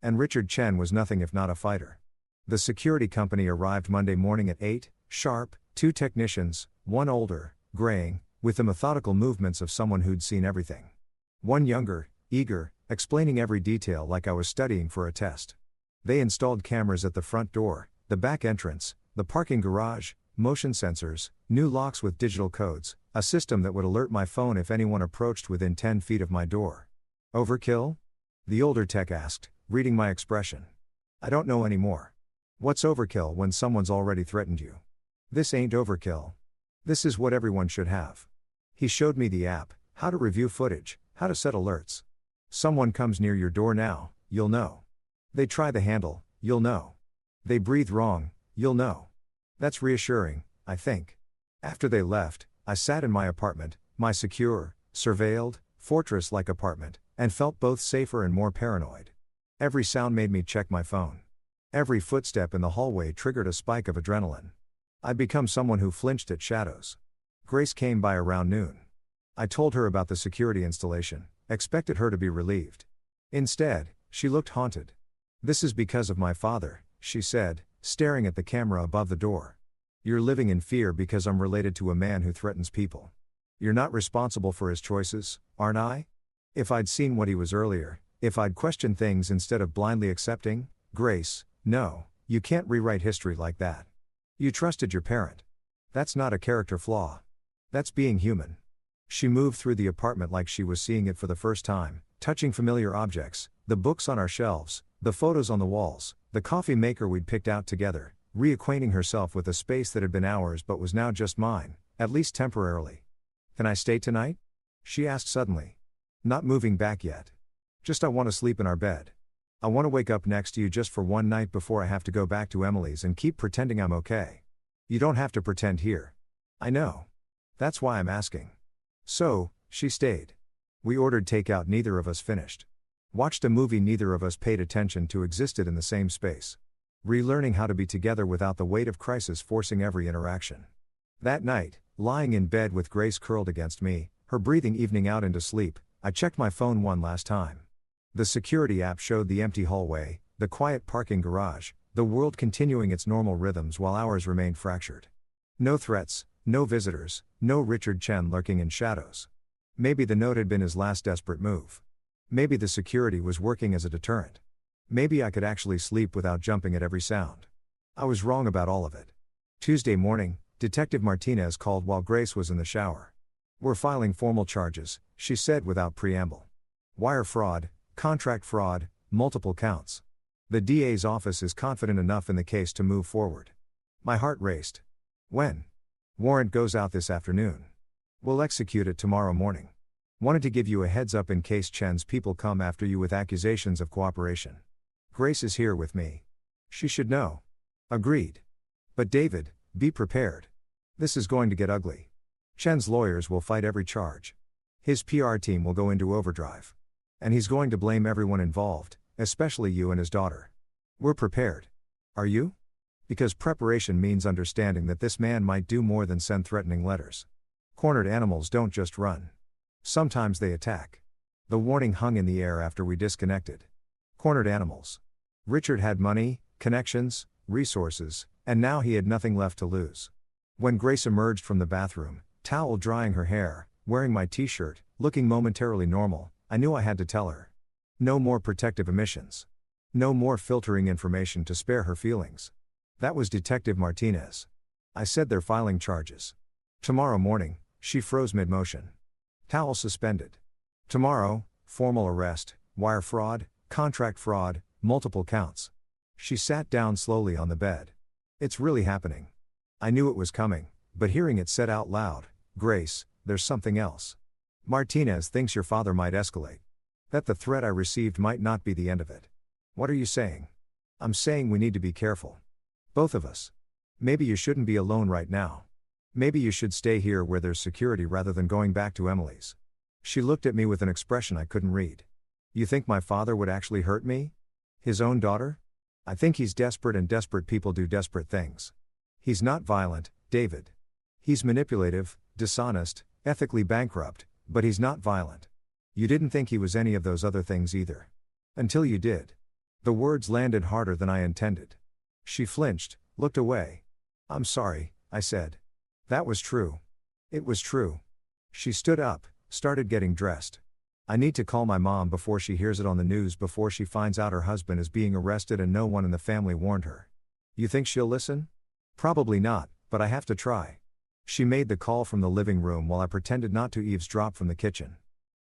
[SPEAKER 1] And Richard Chen was nothing if not a fighter. The security company arrived Monday morning at 8, sharp, 2 technicians, one older, graying, with the methodical movements of someone who'd seen everything. One younger, eager, explaining every detail like I was studying for a test. They installed cameras at the front door, the back entrance, the parking garage, motion sensors, new locks with digital codes, a system that would alert my phone if anyone approached within 10 feet of my door. Overkill? The older tech asked, reading my expression. I don't know anymore. What's overkill when someone's already threatened you? This ain't overkill. This is what everyone should have. He showed me the app, how to review footage, how to set alerts. Someone comes near your door now, you'll know. They try the handle, you'll know. They breathe wrong, you'll know. That's reassuring, I think. After they left, I sat in my apartment, my secure, surveilled, fortress-like apartment, and felt both safer and more paranoid. Every sound made me check my phone. Every footstep in the hallway triggered a spike of adrenaline. I'd become someone who flinched at shadows. Grace came by around noon. I told her about the security installation, expected her to be relieved. Instead, she looked haunted. This is because of my father, she said, staring at the camera above the door. You're living in fear because I'm related to a man who threatens people. You're not responsible for his choices, aren't I? If I'd seen what he was earlier, if I'd questioned things instead of blindly accepting, Grace, no, you can't rewrite history like that. You trusted your parent. That's not a character flaw. That's being human. She moved through the apartment like she was seeing it for the first time, touching familiar objects, the books on our shelves, the photos on the walls, the coffee maker we'd picked out together, reacquainting herself with a space that had been ours but was now just mine, at least temporarily. Can I stay tonight? She asked suddenly. Not moving back yet. Just I want to sleep in our bed. I want to wake up next to you just for one night before I have to go back to Emily's and keep pretending I'm okay. You don't have to pretend here. I know. That's why I'm asking. So, she stayed. We ordered takeout neither of us finished. Watched a movie neither of us paid attention to existed in the same space. Relearning how to be together without the weight of crisis forcing every interaction. That night, lying in bed with Grace curled against me, her breathing evening out into sleep, I checked my phone one last time. The security app showed the empty hallway, the quiet parking garage, the world continuing its normal rhythms while ours remained fractured. No threats, no visitors, no Richard Chen lurking in shadows. Maybe the note had been his last desperate move. Maybe the security was working as a deterrent. Maybe I could actually sleep without jumping at every sound. I was wrong about all of it. Tuesday morning, Detective Martinez called while Grace was in the shower. "We're filing formal charges," she said without preamble. "Wire fraud, contract fraud, multiple counts. The DA's office is confident enough in the case to move forward." My heart raced. "When?" "Warrant goes out this afternoon. We'll execute it tomorrow morning. Wanted to give you a heads up in case Chen's people come after you with accusations of cooperation. Grace is here with me. She should know." "Agreed. But David, be prepared. This is going to get ugly. Chen's lawyers will fight every charge. His PR team will go into overdrive. And he's going to blame everyone involved, especially you and his daughter. We're prepared. Are you? Because preparation means understanding that this man might do more than send threatening letters. Cornered animals don't just run. Sometimes they attack." The warning hung in the air after we disconnected. Cornered animals. Richard had money, connections, resources, and now he had nothing left to lose. When Grace emerged from the bathroom, towel drying her hair, wearing my t-shirt, looking momentarily normal, I knew I had to tell her. No more protective emissions. No more filtering information to spare her feelings. That was Detective Martinez. I said they're filing charges. Tomorrow morning. She froze mid-motion. Towel suspended. Tomorrow, formal arrest, wire fraud, contract fraud, multiple counts. She sat down slowly on the bed. It's really happening. I knew it was coming, but hearing it said out loud, "Grace, there's something else. Martinez thinks your father might escalate. That the threat I received might not be the end of it." "What are you saying?" "I'm saying we need to be careful. Both of us. Maybe you shouldn't be alone right now. Maybe you should stay here where there's security rather than going back to Emily's." She looked at me with an expression I couldn't read. "You think my father would actually hurt me? His own daughter? I think he's desperate and desperate people do desperate things. He's not violent, David. He's manipulative, dishonest, ethically bankrupt, but he's not violent. You didn't think he was any of those other things either. Until you did." The words landed harder than I intended. She flinched, looked away. "I'm sorry," I said. "That was true. It was true." She stood up, started getting dressed. "I need to call my mom before she hears it on the news, before she finds out her husband is being arrested and no one in the family warned her." "You think she'll listen?" "Probably not, but I have to try." She made the call from the living room while I pretended not to eavesdrop from the kitchen.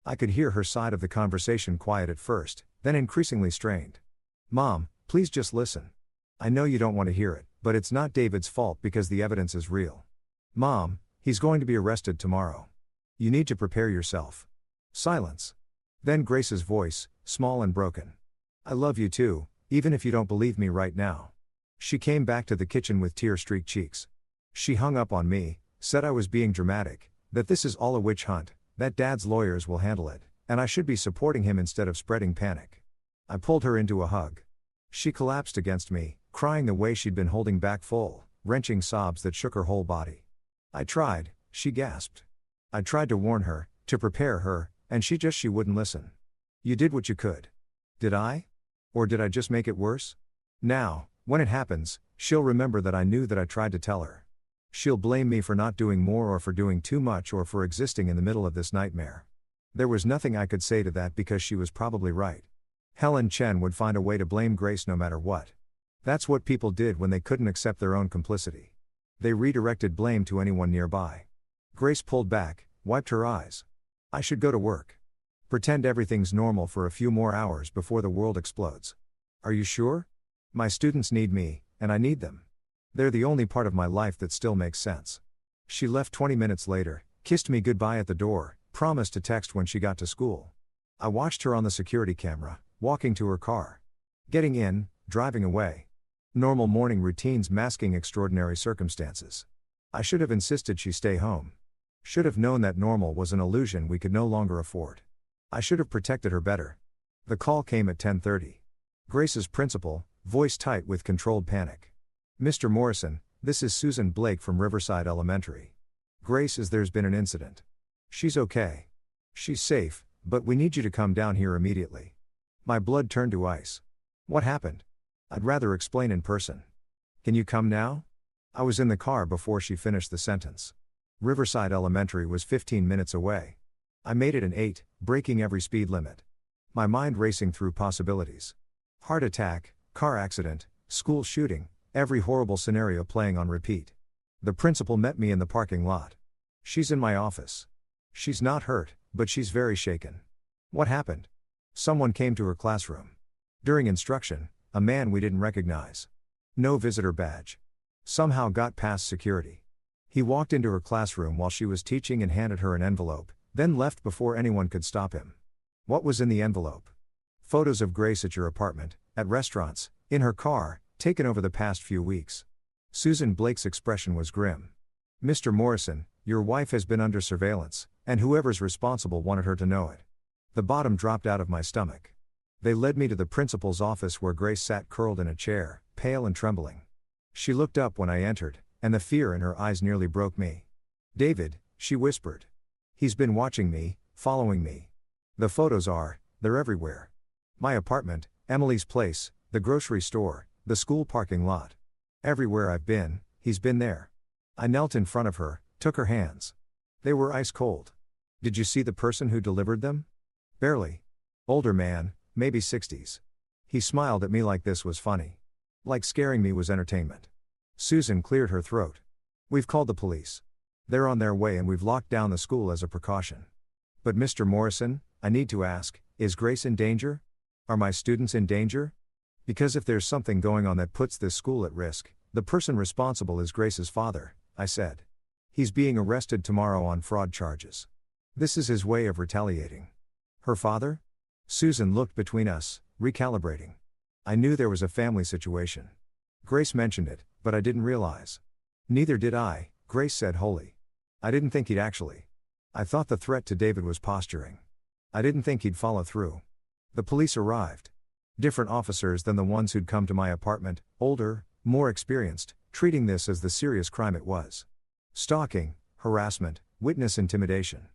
[SPEAKER 1] I could hear her side of the conversation, quiet at first, then increasingly strained. "Mom, please just listen. I know you don't want to hear it, but it's not David's fault because the evidence is real. Mom, he's going to be arrested tomorrow. You need to prepare yourself." Silence. Then Grace's voice, small and broken. "I love you too, even if you don't believe me right now." She came back to the kitchen with tear-streaked cheeks. She hung up on me, said I was being dramatic, that this is all a witch hunt, that Dad's lawyers will handle it, and I should be supporting him instead of spreading panic. I pulled her into a hug. She collapsed against me, crying the way she'd been holding back, full, wrenching sobs that shook her whole body. "I tried," she gasped. "I tried to warn her, to prepare her, and she wouldn't listen." "You did what you could." "Did I? Or did I just make it worse?" "Now, when it happens, she'll remember that I knew that I tried to tell her. She'll blame me for not doing more or for doing too much or for existing in the middle of this nightmare." There was nothing I could say to that because she was probably right. Helen Chen would find a way to blame Grace no matter what. That's what people did when they couldn't accept their own complicity. They redirected blame to anyone nearby. Grace pulled back, wiped her eyes. "I should go to work. Pretend everything's normal for a few more hours before the world explodes." "Are you sure? My students need me, and I need them. They're the only part of my life that still makes sense." She left 20 minutes later, kissed me goodbye at the door, promised to text when she got to school. I watched her on the security camera, walking to her car. Getting in, driving away. Normal morning routines masking extraordinary circumstances. I should have insisted she stay home. Should have known that normal was an illusion we could no longer afford. I should have protected her better. The call came at 10:30. Grace's principal, voice tight with controlled panic. "Mr. Morrison, this is Susan Blake from Riverside Elementary. Grace, there's been an incident. She's okay. She's safe, but we need you to come down here immediately." My blood turned to ice. What happened? I'd rather explain in person. "Can you come now?" I was in the car before she finished the sentence. Riverside Elementary was 15 minutes away. I made it in 8, breaking every speed limit. My mind racing through possibilities. Heart attack, car accident, school shooting, every horrible scenario playing on repeat. The principal met me in the parking lot. "She's in my office. She's not hurt, but she's very shaken." "What happened?" "Someone came to her classroom. During instruction, a man we didn't recognize. No visitor badge. Somehow got past security. He walked into her classroom while she was teaching and handed her an envelope, then left before anyone could stop him." "What was in the envelope?" "Photos of Grace at your apartment, at restaurants, in her car, taken over the past few weeks." Susan Blake's expression was grim. "Mr. Morrison, your wife has been under surveillance, and whoever's responsible wanted her to know it." The bottom dropped out of my stomach. They led me to the principal's office where Grace sat curled in a chair, pale and trembling. She looked up when I entered, and the fear in her eyes nearly broke me. "David," she whispered. "He's been watching me, following me. The photos they're everywhere. My apartment, Emily's place, the grocery store, the school parking lot. Everywhere I've been, he's been there." I knelt in front of her, took her hands. They were ice cold. "Did you see the person who delivered them?" "Barely. Older man, maybe 60s. He smiled at me like this was funny. Like scaring me was entertainment." Susan cleared her throat. "We've called the police. They're on their way and we've locked down the school as a precaution. But Mr. Morrison, I need to ask, is Grace in danger? Are my students in danger? Because if there's something going on that puts this school at risk, the person responsible is Grace's father," I said. "He's being arrested tomorrow on fraud charges. This is his way of retaliating." "Her father?" Susan looked between us, recalibrating. I knew there was a family situation. Grace mentioned it, but I didn't realize. "Neither did I," Grace said wholly. "I didn't think he'd actually. I thought the threat to David was posturing. I didn't think he'd follow through." The police arrived. Different officers than the ones who'd come to my apartment, older, more experienced, treating this as the serious crime it was. Stalking, harassment, witness intimidation.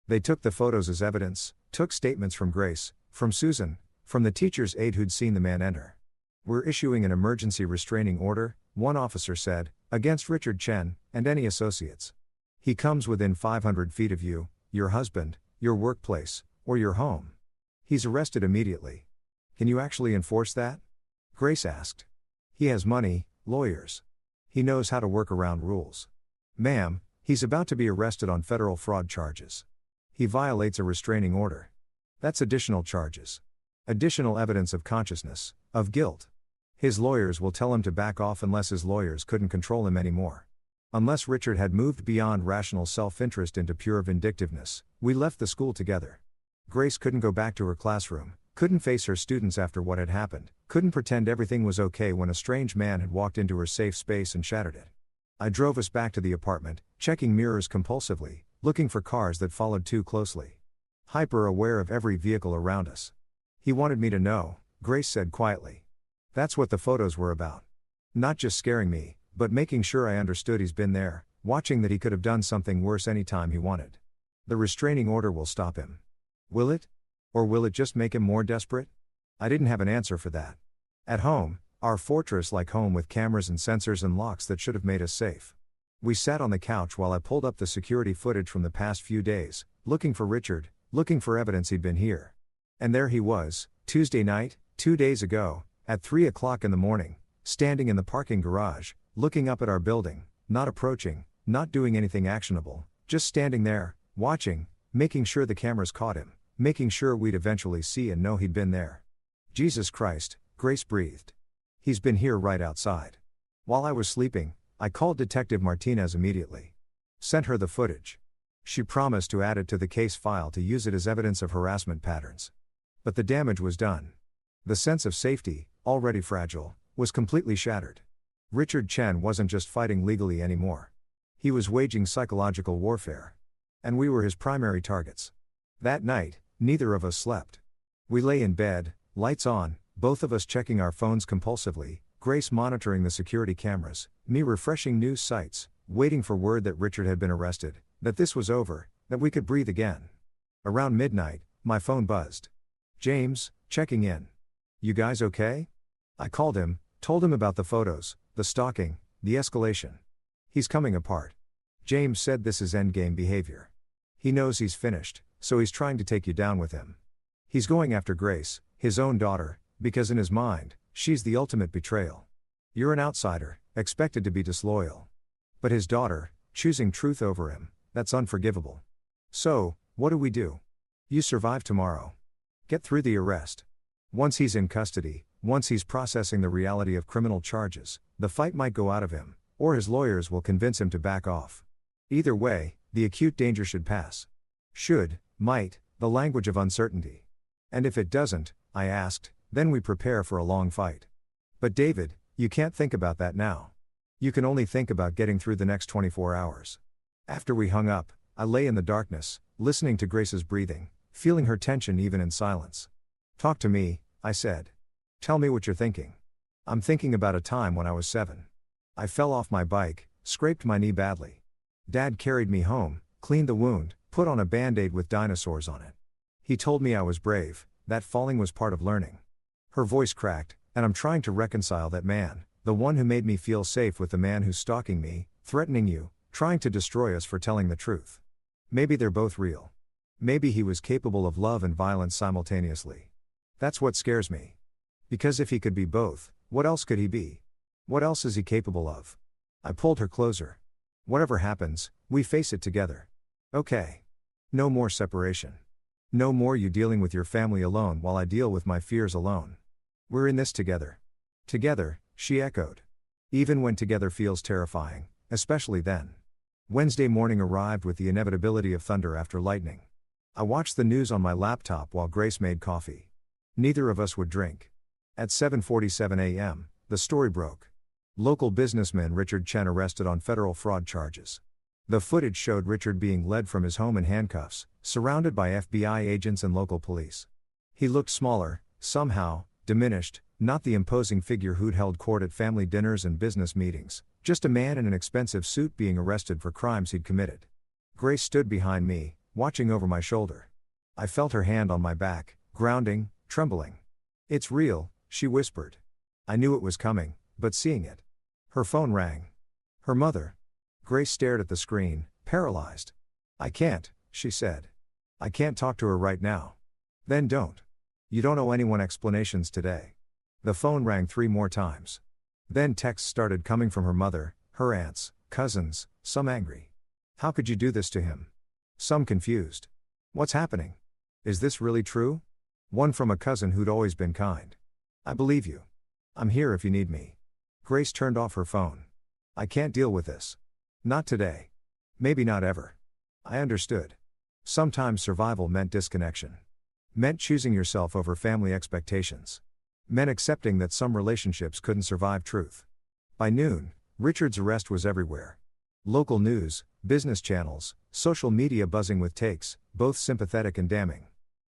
[SPEAKER 1] They took the photos as evidence, took statements from Grace, from Susan, from the teacher's aide who'd seen the man enter. "We're issuing an emergency restraining order," one officer said, "against Richard Chen, and any associates. He comes within 500 feet of you, your husband, your workplace, or your home. He's arrested immediately." "Can you actually enforce that?" Grace asked. "He has money, lawyers. He knows how to work around rules." "Ma'am, he's about to be arrested on federal fraud charges. He violates a restraining order. That's additional charges. Additional evidence of consciousness, of guilt. His lawyers will tell him to back off unless his lawyers couldn't control him anymore." Unless Richard had moved beyond rational self-interest into pure vindictiveness, we left the school together. Grace couldn't go back to her classroom, couldn't face her students after what had happened, couldn't pretend everything was okay when a strange man had walked into her safe space and shattered it. I drove us back to the apartment, checking mirrors compulsively, looking for cars that followed too closely. Hyper aware of every vehicle around us. "He wanted me to know," Grace said quietly. "That's what the photos were about. Not just scaring me, but making sure I understood he's been there, watching that he could have done something worse anytime he wanted. The restraining order will stop him. Will it? Or will it just make him more desperate?" I didn't have an answer for that. At home, our fortress-like home with cameras and sensors and locks that should have made us safe. We sat on the couch while I pulled up the security footage from the past few days, looking for Richard, looking for evidence he'd been here. And there he was, Tuesday night, 2 days ago, at 3 o'clock in the morning, standing in the parking garage, looking up at our building, not approaching, not doing anything actionable, just standing there, watching, making sure the cameras caught him, making sure we'd eventually see and know he'd been there. Jesus Christ, Grace breathed. He's been here right outside. While I was sleeping, I called Detective Martinez immediately. Sent her the footage. She promised to add it to the case file to use it as evidence of harassment patterns. But the damage was done. The sense of safety, already fragile, was completely shattered. Richard Chen wasn't just fighting legally anymore. He was waging psychological warfare. And we were his primary targets. That night, neither of us slept. We lay in bed, lights on, both of us checking our phones compulsively, Grace monitoring the security cameras, me refreshing news sites, waiting for word that Richard had been arrested, that this was over, that we could breathe again. Around midnight, my phone buzzed. James, checking in. You guys okay? I called him, told him about the photos, the stalking, the escalation. He's coming apart. James said this is endgame behavior. He knows he's finished, so he's trying to take you down with him. He's going after Grace, his own daughter, because in his mind, she's the ultimate betrayal. You're an outsider, expected to be disloyal. But his daughter, choosing truth over him, that's unforgivable. So, what do? You survive tomorrow. Get through the arrest. Once he's in custody, once he's processing the reality of criminal charges, the fight might go out of him, or his lawyers will convince him to back off. Either way, the acute danger should pass. Should, might, the language of uncertainty. And if it doesn't, I asked, then we prepare for a long fight. But David, you can't think about that now. You can only think about getting through the next 24 hours. After we hung up, I lay in the darkness, listening to Grace's breathing, feeling her tension even in silence. Talk to me, I said. Tell me what you're thinking. I'm thinking about a time when I was 7. I fell off my bike, scraped my knee badly. Dad carried me home, cleaned the wound, put on a band-aid with dinosaurs on it. He told me I was brave, that falling was part of learning. Her voice cracked, and I'm trying to reconcile that man, the one who made me feel safe, with the man who's stalking me, threatening you, trying to destroy us for telling the truth. Maybe they're both real. Maybe he was capable of love and violence simultaneously. That's what scares me. Because if he could be both, what else could he be? What else is he capable of? I pulled her closer. Whatever happens, we face it together. Okay. No more separation. No more you dealing with your family alone while I deal with my fears alone. We're in this together. Together, she echoed. Even when together feels terrifying, especially then. Wednesday morning arrived with the inevitability of thunder after lightning. I watched the news on my laptop while Grace made coffee. Neither of us would drink. At 7:47 a.m., the story broke. Local businessman Richard Chen arrested on federal fraud charges. The footage showed Richard being led from his home in handcuffs, surrounded by FBI agents and local police. He looked smaller, somehow, diminished, not the imposing figure who'd held court at family dinners and business meetings, just a man in an expensive suit being arrested for crimes he'd committed. Grace stood behind me, watching over my shoulder. I felt her hand on my back, grounding, trembling. It's real, she whispered. I knew it was coming, but seeing it. Her phone rang. Her mother. Grace stared at the screen, paralyzed. I can't, she said. I can't talk to her right now. Then don't. You don't owe anyone explanations today. The phone rang 3 more times. Then texts started coming from her mother, her aunts, cousins, some angry. How could you do this to him? Some confused. What's happening? Is this really true? One from a cousin who'd always been kind. I believe you. I'm here if you need me. Grace turned off her phone. I can't deal with this. Not today. Maybe not ever. I understood. Sometimes survival meant disconnection. Meant choosing yourself over family expectations. Meant accepting that some relationships couldn't survive truth. By noon, Richard's arrest was everywhere. Local news, business channels, social media buzzing with takes, both sympathetic and damning.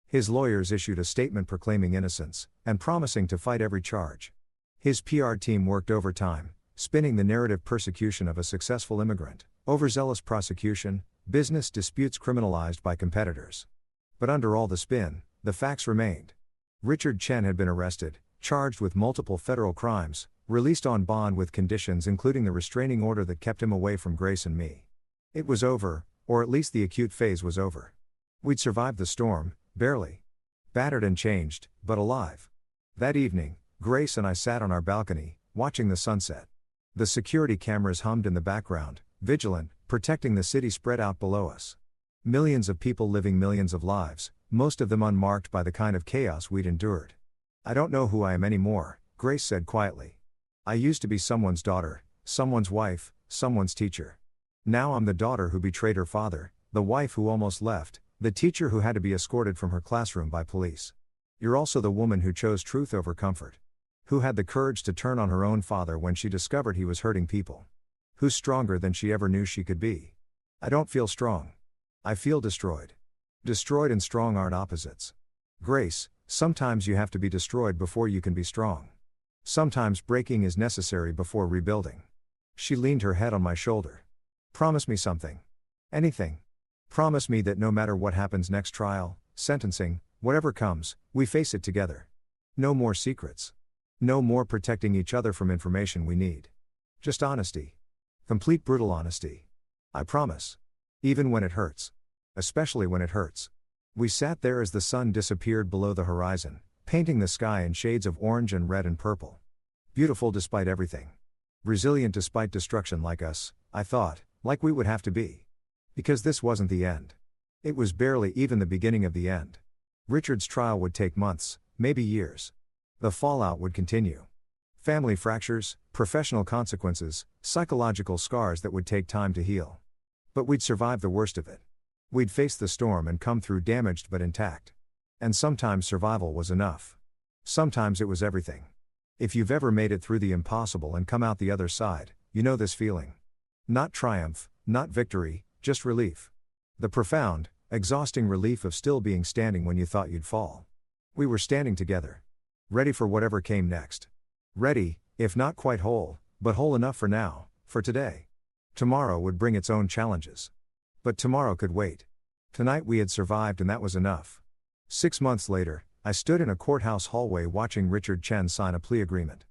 [SPEAKER 1] His lawyers issued a statement proclaiming innocence, and promising to fight every charge. His PR team worked overtime, spinning the narrative persecution of a successful immigrant, overzealous prosecution, business disputes criminalized by competitors. But under all the spin, the facts remained. Richard Chen had been arrested, charged with multiple federal crimes, released on bond with conditions including the restraining order that kept him away from Grace and me. It was over, or at least the acute phase was over. We'd survived the storm, barely. Battered and changed, but alive. That evening, Grace and I sat on our balcony, watching the sunset. The security cameras hummed in the background, vigilant, protecting the city spread out below us. Millions of people living millions of lives, most of them unmarked by the kind of chaos we'd endured. I don't know who I am anymore, Grace said quietly. I used to be someone's daughter, someone's wife, someone's teacher. Now I'm the daughter who betrayed her father, the wife who almost left, the teacher who had to be escorted from her classroom by police. You're also the woman who chose truth over comfort. Who had the courage to turn on her own father when she discovered he was hurting people? Who's stronger than she ever knew she could be? I don't feel strong. I feel destroyed. Destroyed and strong aren't opposites. Grace, sometimes you have to be destroyed before you can be strong. Sometimes breaking is necessary before rebuilding. She leaned her head on my shoulder. Promise me something. Anything. Promise me that no matter what happens next trial, sentencing, whatever comes, we face it together. No more secrets. No more protecting each other from information we need. Just honesty. Complete brutal honesty. I promise. Even when it hurts. Especially when it hurts. We sat there as the sun disappeared below the horizon, painting the sky in shades of orange and red and purple. Beautiful despite everything. Resilient despite destruction, like us, I thought, like we would have to be. Because this wasn't the end. It was barely even the beginning of the end. Richard's trial would take months, maybe years. The fallout would continue. Family fractures, professional consequences, psychological scars that would take time to heal. But we'd survive the worst of it. We'd face the storm and come through damaged but intact. And sometimes survival was enough. Sometimes it was everything. If you've ever made it through the impossible and come out the other side, you know this feeling. Not triumph, not victory, just relief. The profound, exhausting relief of still being standing when you thought you'd fall. We were standing together. Ready for whatever came next. Ready, if not quite whole, but whole enough for now, for today. Tomorrow would bring its own challenges. But tomorrow could wait. Tonight we had survived and that was enough. 6 months later, I stood in a courthouse hallway watching Richard Chen sign a plea agreement.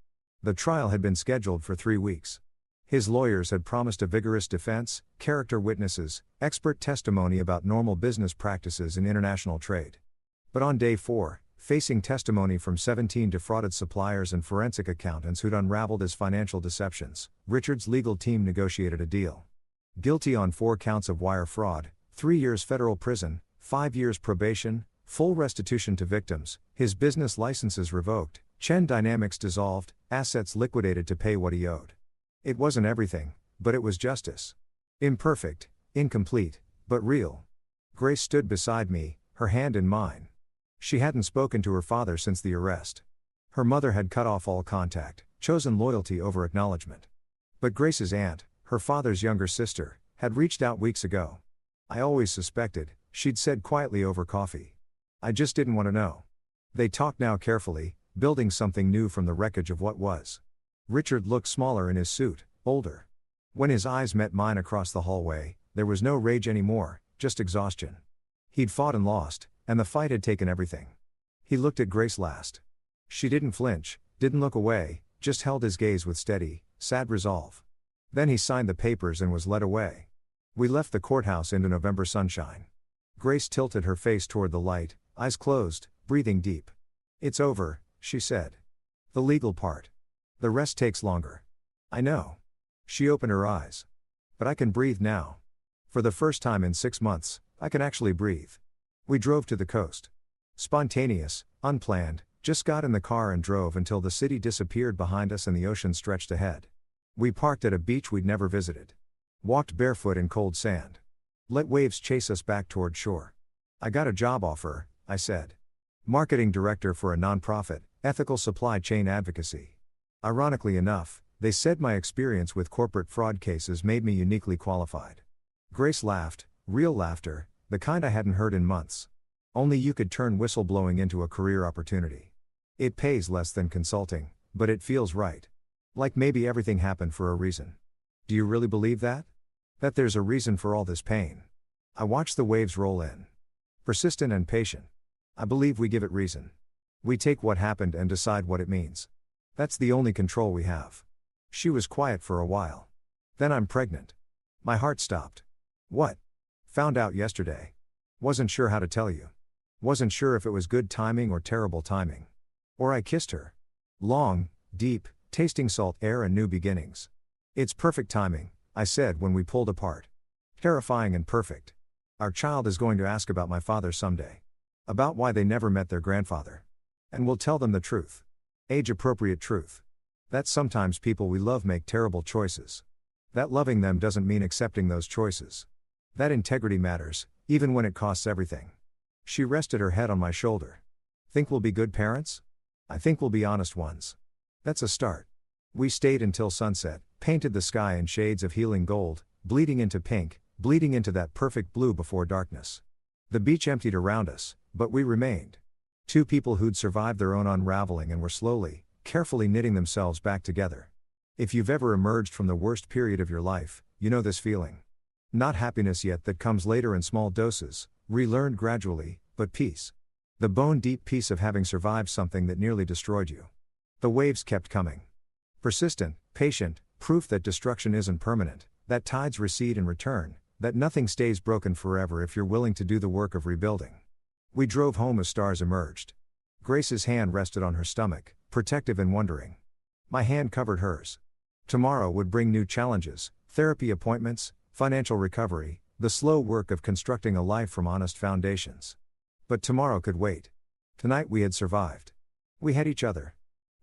[SPEAKER 1] The trial had been scheduled for 3 weeks. His lawyers had promised a vigorous defense, character witnesses, expert testimony about normal business practices in international trade. But on day 4, facing testimony from 17 defrauded suppliers and forensic accountants who'd unraveled his financial deceptions, Richard's legal team negotiated a deal. Guilty on 4 counts of wire fraud, 3 years federal prison, 5 years probation, full restitution to victims, his business licenses revoked, Chen Dynamics dissolved, assets liquidated to pay what he owed. It wasn't everything, but it was justice. Imperfect, incomplete, but real. Grace stood beside me, her hand in mine. She hadn't spoken to her father since the arrest. Her mother had cut off all contact, chosen loyalty over acknowledgement. But Grace's aunt, her father's younger sister, had reached out weeks ago. I always suspected, she'd said quietly over coffee. I just didn't want to know. They talked now carefully, building something new from the wreckage of what was. Richard looked smaller in his suit, older. When his eyes met mine across the hallway, there was no rage anymore, just exhaustion. He'd fought and lost, and the fight had taken everything. He looked at Grace last. She didn't flinch, didn't look away, just held his gaze with steady, sad resolve. Then he signed the papers and was led away. We left the courthouse into November sunshine. Grace tilted her face toward the light, eyes closed, breathing deep. It's over, she said. The legal part. The rest takes longer. I know. She opened her eyes. But I can breathe now. For the first time in 6 months, I can actually breathe. We drove to the coast. Spontaneous, unplanned, just got in the car and drove until the city disappeared behind us and the ocean stretched ahead. We parked at a beach we'd never visited. Walked barefoot in cold sand. Let waves chase us back toward shore. I got a job offer, I said. Marketing director for a nonprofit, ethical supply chain advocacy. Ironically enough, they said my experience with corporate fraud cases made me uniquely qualified. Grace laughed, real laughter, the kind I hadn't heard in months. Only you could turn whistleblowing into a career opportunity. It pays less than consulting, but it feels right. Like maybe everything happened for a reason. Do you really believe that? That there's a reason for all this pain? I watch the waves roll in. Persistent and patient. I believe we give it reason. We take what happened and decide what it means. That's the only control we have. She was quiet for a while. Then I'm pregnant. My heart stopped. What? Found out yesterday. Wasn't sure how to tell you. Wasn't sure if it was good timing or terrible timing. Or I kissed her. Long, deep, tasting salt air and new beginnings. It's perfect timing, I said when we pulled apart. Terrifying and perfect. Our child is going to ask about my father someday. About why they never met their grandfather. And we'll tell them the truth. Age-appropriate truth. That sometimes people we love make terrible choices. That loving them doesn't mean accepting those choices. That integrity matters, even when it costs everything. She rested her head on my shoulder. Think we'll be good parents? I think we'll be honest ones. That's a start. We stayed until sunset, painted the sky in shades of healing gold, bleeding into pink, bleeding into that perfect blue before darkness. The beach emptied around us, but we remained. Two people who'd survived their own unraveling and were slowly, carefully knitting themselves back together. If you've ever emerged from the worst period of your life, you know this feeling. Not happiness yet, that comes later in small doses, relearned gradually, but peace. The bone-deep peace of having survived something that nearly destroyed you. The waves kept coming. Persistent, patient, proof that destruction isn't permanent, that tides recede and return, that nothing stays broken forever if you're willing to do the work of rebuilding. We drove home as stars emerged. Grace's hand rested on her stomach, protective and wondering. My hand covered hers. Tomorrow would bring new challenges, therapy appointments, financial recovery, the slow work of constructing a life from honest foundations. But tomorrow could wait. Tonight we had survived. We had each other.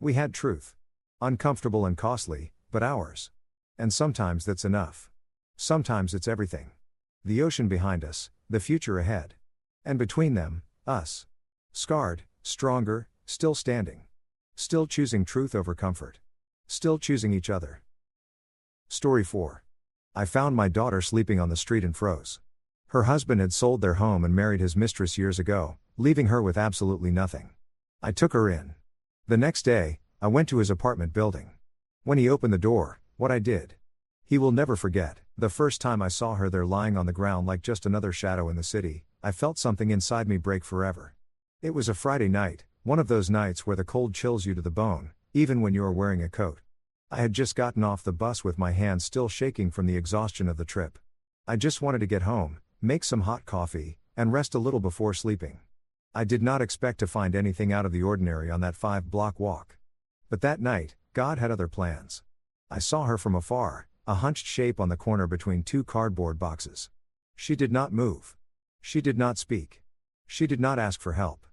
[SPEAKER 1] We had truth. Uncomfortable and costly, but ours. And sometimes that's enough. Sometimes it's everything. The ocean behind us, the future ahead. And between them, us. Scarred, stronger, still standing. Still choosing truth over comfort. Still choosing each other. Story 4. I found my daughter sleeping on the street and froze. Her husband had sold their home and married his mistress years ago, leaving her with absolutely nothing. I took her in. The next day, I went to his apartment building. When he opened the door, what I did. He will never forget. The first time I saw her there lying on the ground like just another shadow in the city, I felt something inside me break forever. It was a Friday night, one of those nights where the cold chills you to the bone, even when you are wearing a coat. I had just gotten off the bus with my hands still shaking from the exhaustion of the trip. I just wanted to get home, make some hot coffee, and rest a little before sleeping. I did not expect to find anything out of the ordinary on that 5-block walk. But that night, God had other plans. I saw her from afar, a hunched shape on the corner between two cardboard boxes. She did not move. She did not speak. She did not ask for help.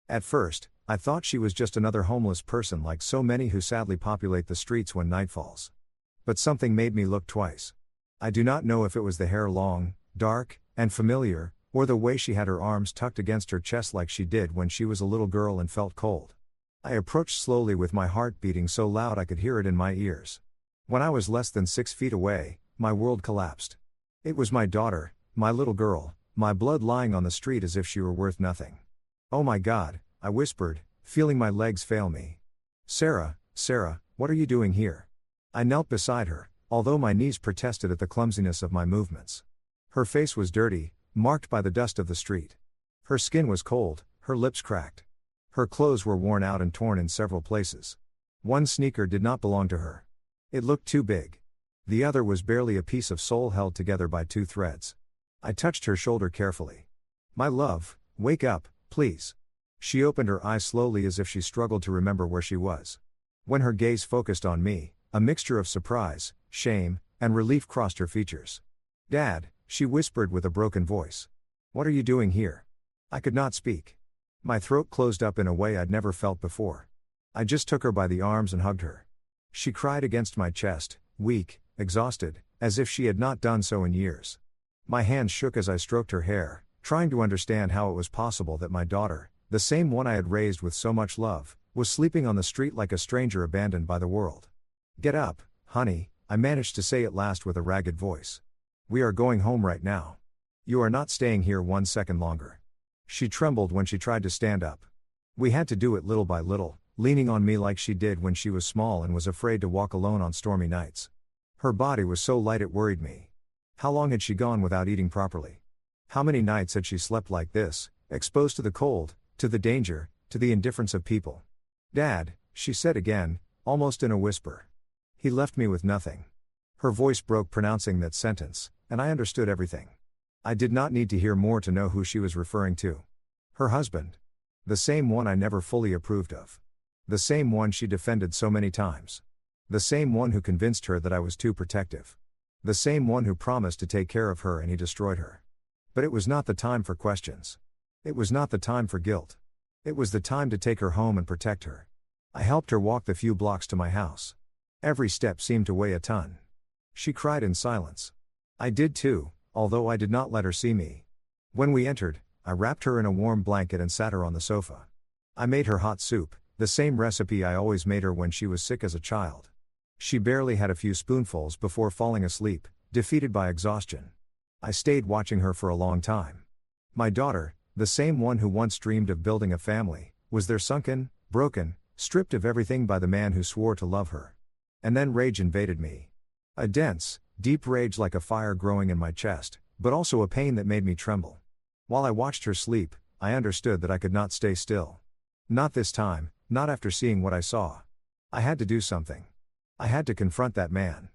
[SPEAKER 1] At first, I thought she was just another homeless person like so many who sadly populate the streets when night falls. But something made me look twice. I do not know if it was the hair long, dark, and familiar, or the way she had her arms tucked against her chest like she did when she was a little girl and felt cold. I approached slowly with my heart beating so loud I could hear it in my ears. When I was less than 6 feet away, my world collapsed. It was my daughter, my little girl, my blood lying on the street as if she were worth nothing. Oh my God, I whispered, feeling my legs fail me. Sarah, Sarah, what are you doing here? I knelt beside her, although my knees protested at the clumsiness of my movements. Her face was dirty, marked by the dust of the street. Her skin was cold, her lips cracked. Her clothes were worn out and torn in several places. One sneaker did not belong to her. It looked too big. The other was barely a piece of sole held together by 2 threads. I touched her shoulder carefully. My love, wake up, please. She opened her eyes slowly as if she struggled to remember where she was. When her gaze focused on me, a mixture of surprise, shame, and relief crossed her features. Dad, she whispered with a broken voice. What are you doing here? I could not speak. My throat closed up in a way I'd never felt before. I just took her by the arms and hugged her. She cried against my chest, weak, exhausted, as if she had not done so in years. My hands shook as I stroked her hair, trying to understand how it was possible that my daughter, the same one I had raised with so much love, was sleeping on the street like a stranger abandoned by the world. Get up, honey, I managed to say at last with a ragged voice. We are going home right now. You are not staying here 1 second longer. She trembled when she tried to stand up. We had to do it little by little, leaning on me like she did when she was small and was afraid to walk alone on stormy nights. Her body was so light it worried me. How long had she gone without eating properly? How many nights had she slept like this, exposed to the cold, to the danger, to the indifference of people? Dad, she said again, almost in a whisper. He left me with nothing. Her voice broke pronouncing that sentence, and I understood everything. I did not need to hear more to know who she was referring to. Her husband. The same one I never fully approved of. The same one she defended so many times. The same one who convinced her that I was too protective. The same one who promised to take care of her and he destroyed her. But it was not the time for questions. It was not the time for guilt. It was the time to take her home and protect her. I helped her walk the few blocks to my house. Every step seemed to weigh a ton. She cried in silence. I did too, although I did not let her see me. When we entered, I wrapped her in a warm blanket and sat her on the sofa. I made her hot soup, the same recipe I always made her when she was sick as a child. She barely had a few spoonfuls before falling asleep, defeated by exhaustion. I stayed watching her for a long time. My daughter, the same one who once dreamed of building a family, was there sunken, broken, stripped of everything by the man who swore to love her. And then rage invaded me. A dense, deep rage like a fire growing in my chest, but also a pain that made me tremble. While I watched her sleep, I understood that I could not stay still. Not this time, not after seeing what I saw. I had to do something. I had to confront that man.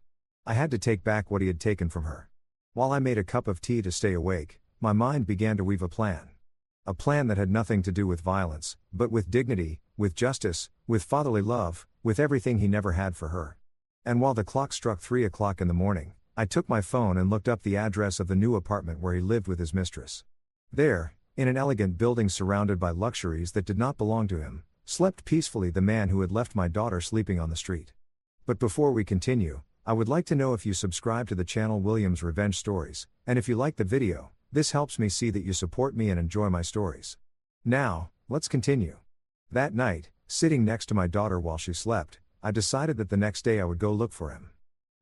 [SPEAKER 1] I had to take back what he had taken from her. While I made a cup of tea to stay awake, my mind began to weave a plan. A plan that had nothing to do with violence, but with dignity, with justice, with fatherly love, with everything he never had for her. And while the clock struck 3 o'clock in the morning, I took my phone and looked up the address of the new apartment where he lived with his mistress. There, in an elegant building surrounded by luxuries that did not belong to him, slept peacefully the man who had left my daughter sleeping on the street. But before we continue, I would like to know if you subscribe to the channel William's Revenge Stories, and if you like the video, this helps me see that you support me and enjoy my stories. Now, let's continue. That night, sitting next to my daughter while she slept, I decided that the next day I would go look for him.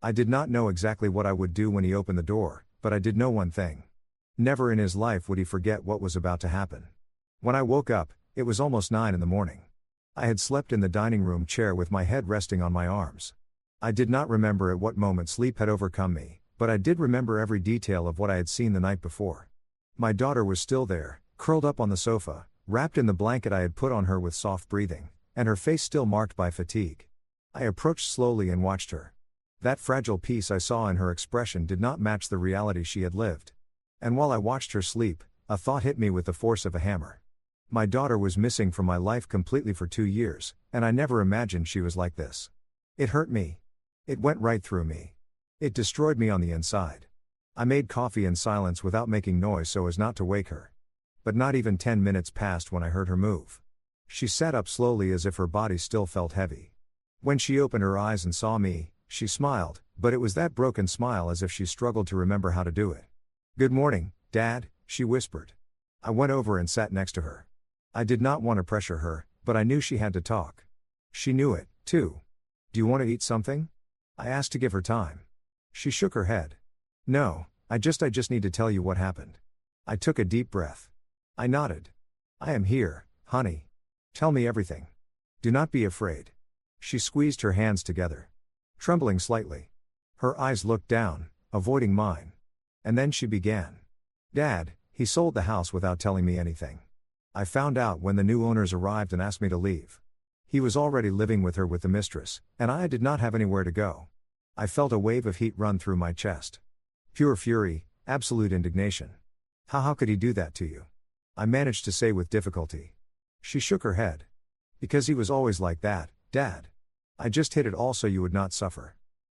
[SPEAKER 1] I did not know exactly what I would do when he opened the door, but I did know one thing. Never in his life would he forget what was about to happen. When I woke up, it was almost 9 in the morning. I had slept in the dining room chair with my head resting on my arms. I did not remember at what moment sleep had overcome me, but I did remember every detail of what I had seen the night before. My daughter was still there, curled up on the sofa, wrapped in the blanket I had put on her with soft breathing, and her face still marked by fatigue. I approached slowly and watched her. That fragile piece I saw in her expression did not match the reality she had lived. And while I watched her sleep, a thought hit me with the force of a hammer. My daughter was missing from my life completely for 2 years, and I never imagined she was like this. It hurt me. It went right through me. It destroyed me on the inside. I made coffee in silence without making noise so as not to wake her. But not even 10 minutes passed when I heard her move. She sat up slowly as if her body still felt heavy. When she opened her eyes and saw me, she smiled, but it was that broken smile as if she struggled to remember how to do it. "Good morning, Dad," she whispered. I went over and sat next to her. I did not want to pressure her, but I knew she had to talk. She knew it, too. "Do you want to eat something?" I asked to give her time. She shook her head. "No, I just need to tell you what happened." I took a deep breath. I nodded. "I am here, honey. Tell me everything. Do not be afraid." She squeezed her hands together. Trembling slightly. Her eyes looked down, avoiding mine. And then she began. "Dad, he sold the house without telling me anything. I found out when the new owners arrived and asked me to leave. He was already living with her with the mistress, and I did not have anywhere to go." I felt a wave of heat run through my chest. Pure fury, absolute indignation. How could he do that to you?" I managed to say with difficulty. She shook her head. "Because he was always like that, Dad. I just hid it all so you would not suffer.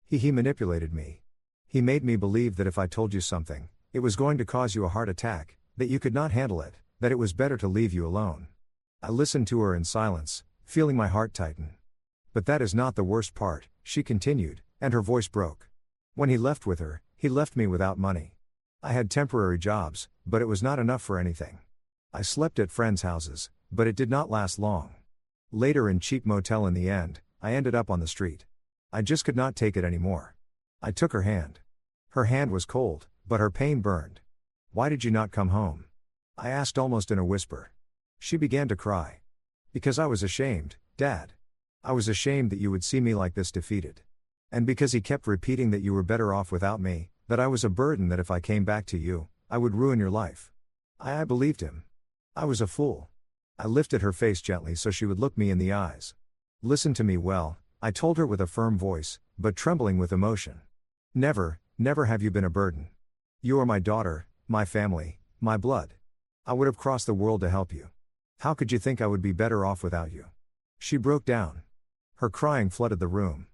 [SPEAKER 1] He manipulated me. He made me believe that if I told you something, it was going to cause you a heart attack, that you could not handle it, that it was better to leave you alone." I listened to her in silence, feeling my heart tighten. "But that is not the worst part," she continued, and her voice broke. "When he left with her, he left me without money. I had temporary jobs, but it was not enough for anything. I slept at friends' houses, but it did not last long. Later in cheap motel in the end, I ended up on the street. I just could not take it anymore." I took her hand. Her hand was cold, but her pain burned. "Why did you not come home?" I asked almost in a whisper. She began to cry. "Because I was ashamed, Dad. I was ashamed that you would see me like this defeated. And because he kept repeating that you were better off without me, that I was a burden, that if I came back to you, I would ruin your life. I believed him. I was a fool." I lifted her face gently so she would look me in the eyes. "Listen to me well," I told her with a firm voice, but trembling with emotion. Never have you been a burden. You are my daughter, my family, my blood. I would have crossed the world to help you. How could you think I would be better off without you?" She broke down. Her crying flooded the room.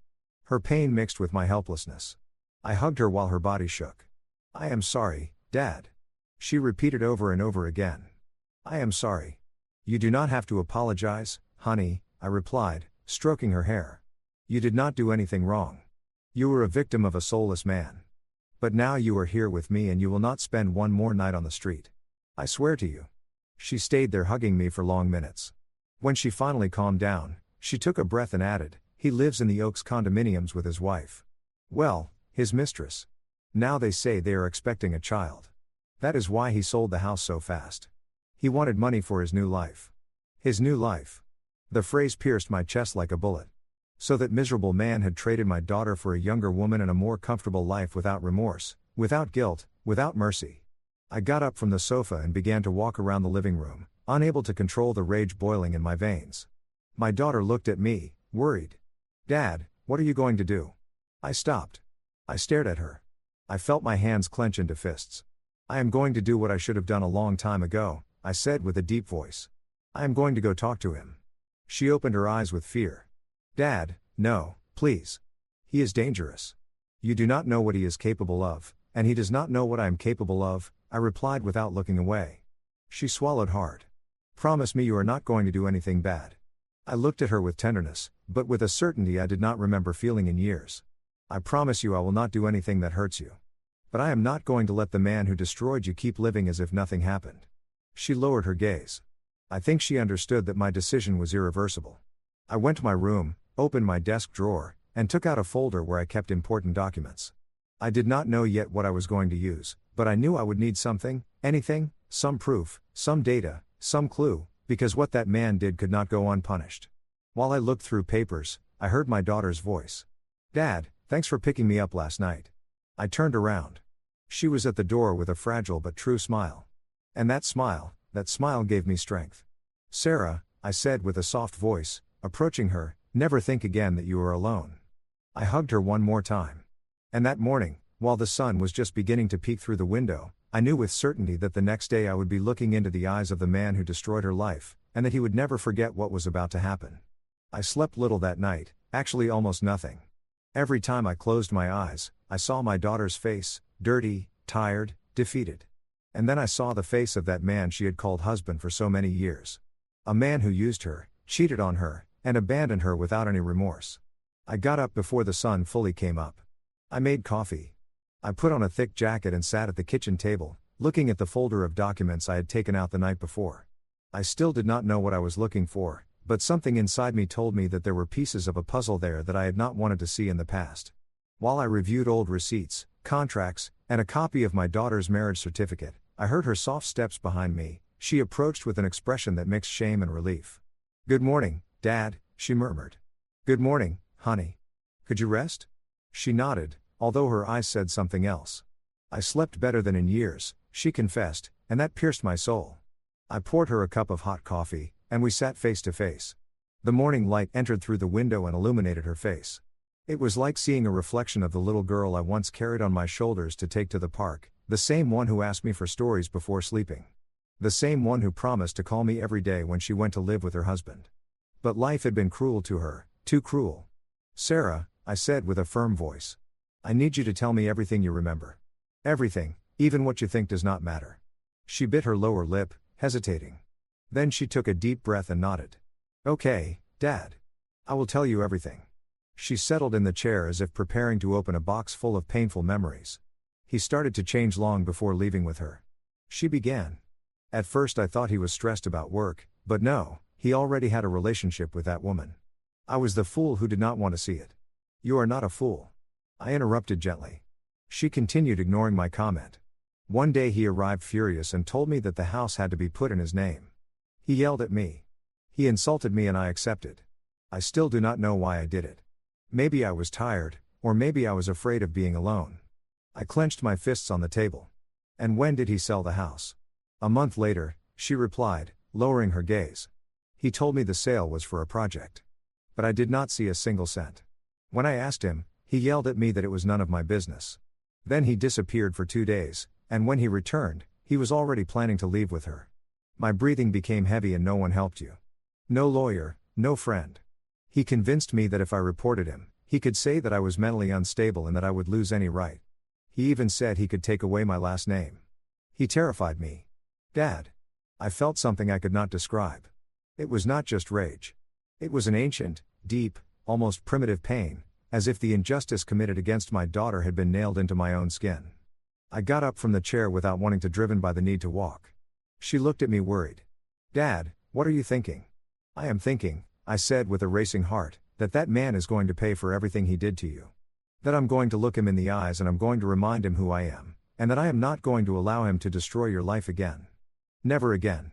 [SPEAKER 1] Her pain mixed with my helplessness. I hugged her while her body shook. "I am sorry, Dad." She repeated over and over again. "I am sorry." "You do not have to apologize, honey," I replied, stroking her hair. "You did not do anything wrong. You were a victim of a soulless man. But now you are here with me and you will not spend one more night on the street. I swear to you." She stayed there hugging me for long minutes. When she finally calmed down, she took a breath and added, "He lives in the Oaks condominiums with his wife. Well, his mistress. Now they say they are expecting a child. That is why he sold the house so fast. He wanted money for his new life." His new life. The phrase pierced my chest like a bullet. So that miserable man had traded my daughter for a younger woman and a more comfortable life without remorse, without guilt, without mercy. I got up from the sofa and began to walk around the living room, unable to control the rage boiling in my veins. My daughter looked at me, worried. "Dad, what are you going to do?" I stopped. I stared at her. I felt my hands clench into fists. "I am going to do what I should have done a long time ago," I said with a deep voice. "I am going to go talk to him." She opened her eyes with fear. "Dad, no, please. He is dangerous. You do not know what he is capable of, and he does not know what I am capable of," I replied without looking away. She swallowed hard. "Promise me you are not going to do anything bad." I looked at her with tenderness, but with a certainty I did not remember feeling in years. "I promise you I will not do anything that hurts you. But I am not going to let the man who destroyed you keep living as if nothing happened." She lowered her gaze. I think she understood that my decision was irreversible. I went to my room, opened my desk drawer, and took out a folder where I kept important documents. I did not know yet what I was going to use, but I knew I would need something, anything, some proof, some data, some clue, because what that man did could not go unpunished. While I looked through papers, I heard my daughter's voice. "Dad, thanks for picking me up last night." I turned around. She was at the door with a fragile but true smile. And that smile gave me strength. "Sarah," I said with a soft voice, approaching her, "never think again that you are alone." I hugged her one more time. And that morning, while the sun was just beginning to peek through the window, I knew with certainty that the next day I would be looking into the eyes of the man who destroyed her life, and that he would never forget what was about to happen. I slept little that night, actually almost nothing. Every time I closed my eyes, I saw my daughter's face, dirty, tired, defeated. And then I saw the face of that man she had called husband for so many years. A man who used her, cheated on her, and abandoned her without any remorse. I got up before the sun fully came up. I made coffee. I put on a thick jacket and sat at the kitchen table, looking at the folder of documents I had taken out the night before. I still did not know what I was looking for, but something inside me told me that there were pieces of a puzzle there that I had not wanted to see in the past. While I reviewed old receipts, contracts, and a copy of my daughter's marriage certificate, I heard her soft steps behind me. She approached with an expression that mixed shame and relief. "Good morning, Dad," she murmured. "Good morning, honey. Could you rest?" She nodded, although her eyes said something else. "I slept better than in years," she confessed, and that pierced my soul. I poured her a cup of hot coffee, and we sat face to face. The morning light entered through the window and illuminated her face. It was like seeing a reflection of the little girl I once carried on my shoulders to take to the park, the same one who asked me for stories before sleeping. The same one who promised to call me every day when she went to live with her husband. But life had been cruel to her, too cruel. "Sarah," I said with a firm voice. "I need you to tell me everything you remember. Everything, even what you think does not matter." She bit her lower lip, hesitating. Then she took a deep breath and nodded. "Okay, Dad. I will tell you everything." She settled in the chair as if preparing to open a box full of painful memories. He started to change long before leaving with her. She began. "At first I thought he was stressed about work, but no, he already had a relationship with that woman. I was the fool who did not want to see it." "You are not a fool," I interrupted gently. She continued, ignoring my comment. "One day he arrived furious and told me that the house had to be put in his name. He yelled at me. He insulted me and I accepted. I still do not know why I did it. Maybe I was tired, or maybe I was afraid of being alone." I clenched my fists on the table. "And when did he sell the house?" "A month later," she replied, lowering her gaze. "He told me the sale was for a project. But I did not see a single cent. When I asked him, he yelled at me that it was none of my business. Then he disappeared for 2 days, and when he returned, he was already planning to leave with her. My breathing became heavy and no one helped you. No lawyer, no friend. He convinced me that if I reported him, he could say that I was mentally unstable and that I would lose any right. He even said he could take away my last name. He terrified me. Dad. I felt something I could not describe. It was not just rage. It was an ancient, deep, almost primitive pain, as if the injustice committed against my daughter had been nailed into my own skin. I got up from the chair without wanting to, driven by the need to walk. She looked at me worried. "Dad, what are you thinking?" I am thinking, I said with a racing heart, that man is going to pay for everything he did to you. That I'm going to look him in the eyes and I'm going to remind him who I am, and that I am not going to allow him to destroy your life again. Never again.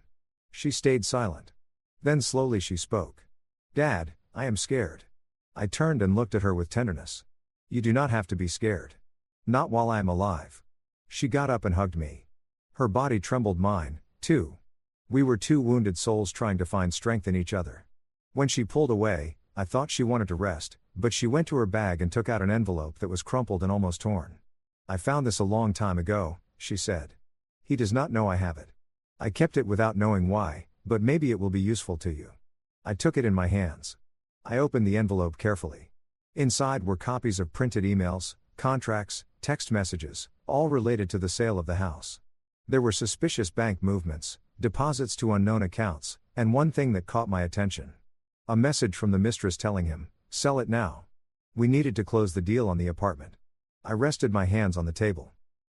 [SPEAKER 1] She stayed silent. Then slowly she spoke. Dad, I am scared. I turned and looked at her with tenderness. You do not have to be scared. Not while I am alive. She got up and hugged me. Her body trembled mine, too. We were two wounded souls trying to find strength in each other. When she pulled away, I thought she wanted to rest, but she went to her bag and took out an envelope that was crumpled and almost torn. I found this a long time ago, she said. He does not know I have it. I kept it without knowing why, but maybe it will be useful to you. I took it in my hands. I opened the envelope carefully. Inside were copies of printed emails, contracts, text messages, all related to the sale of the house. There were suspicious bank movements, deposits to unknown accounts, and one thing that caught my attention. A message from the mistress telling him, sell it now. We needed to close the deal on the apartment. I rested my hands on the table.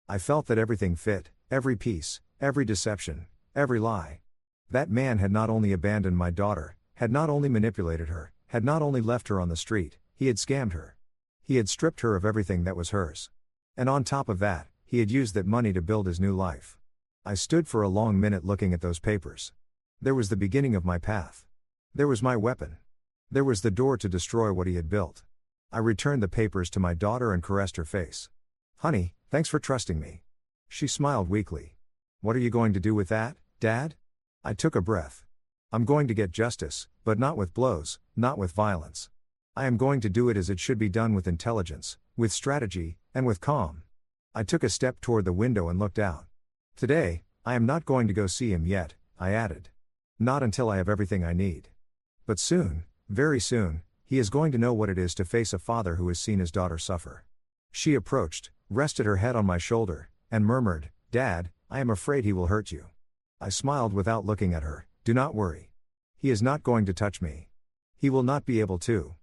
[SPEAKER 1] I felt that everything fit, every piece, every deception, every lie. That man had not only abandoned my daughter, had not only manipulated her, had not only left her on the street, he had scammed her. He had stripped her of everything that was hers. And on top of that, he had used that money to build his new life. I stood for a long minute looking at those papers. There was the beginning of my path. There was my weapon. There was the door to destroy what he had built. I returned the papers to my daughter and caressed her face. Honey, thanks for trusting me. She smiled weakly. What are you going to do with that, Dad? I took a breath. I'm going to get justice, but not with blows, not with violence. I am going to do it as it should be done, with intelligence, with strategy, and with calm. I took a step toward the window and looked out. Today, I am not going to go see him yet, I added. Not until I have everything I need. But soon, very soon, he is going to know what it is to face a father who has seen his daughter suffer. She approached, rested her head on my shoulder, and murmured, Dad, I am afraid he will hurt you. I smiled without looking at her. Do not worry. He is not going to touch me. He will not be able to.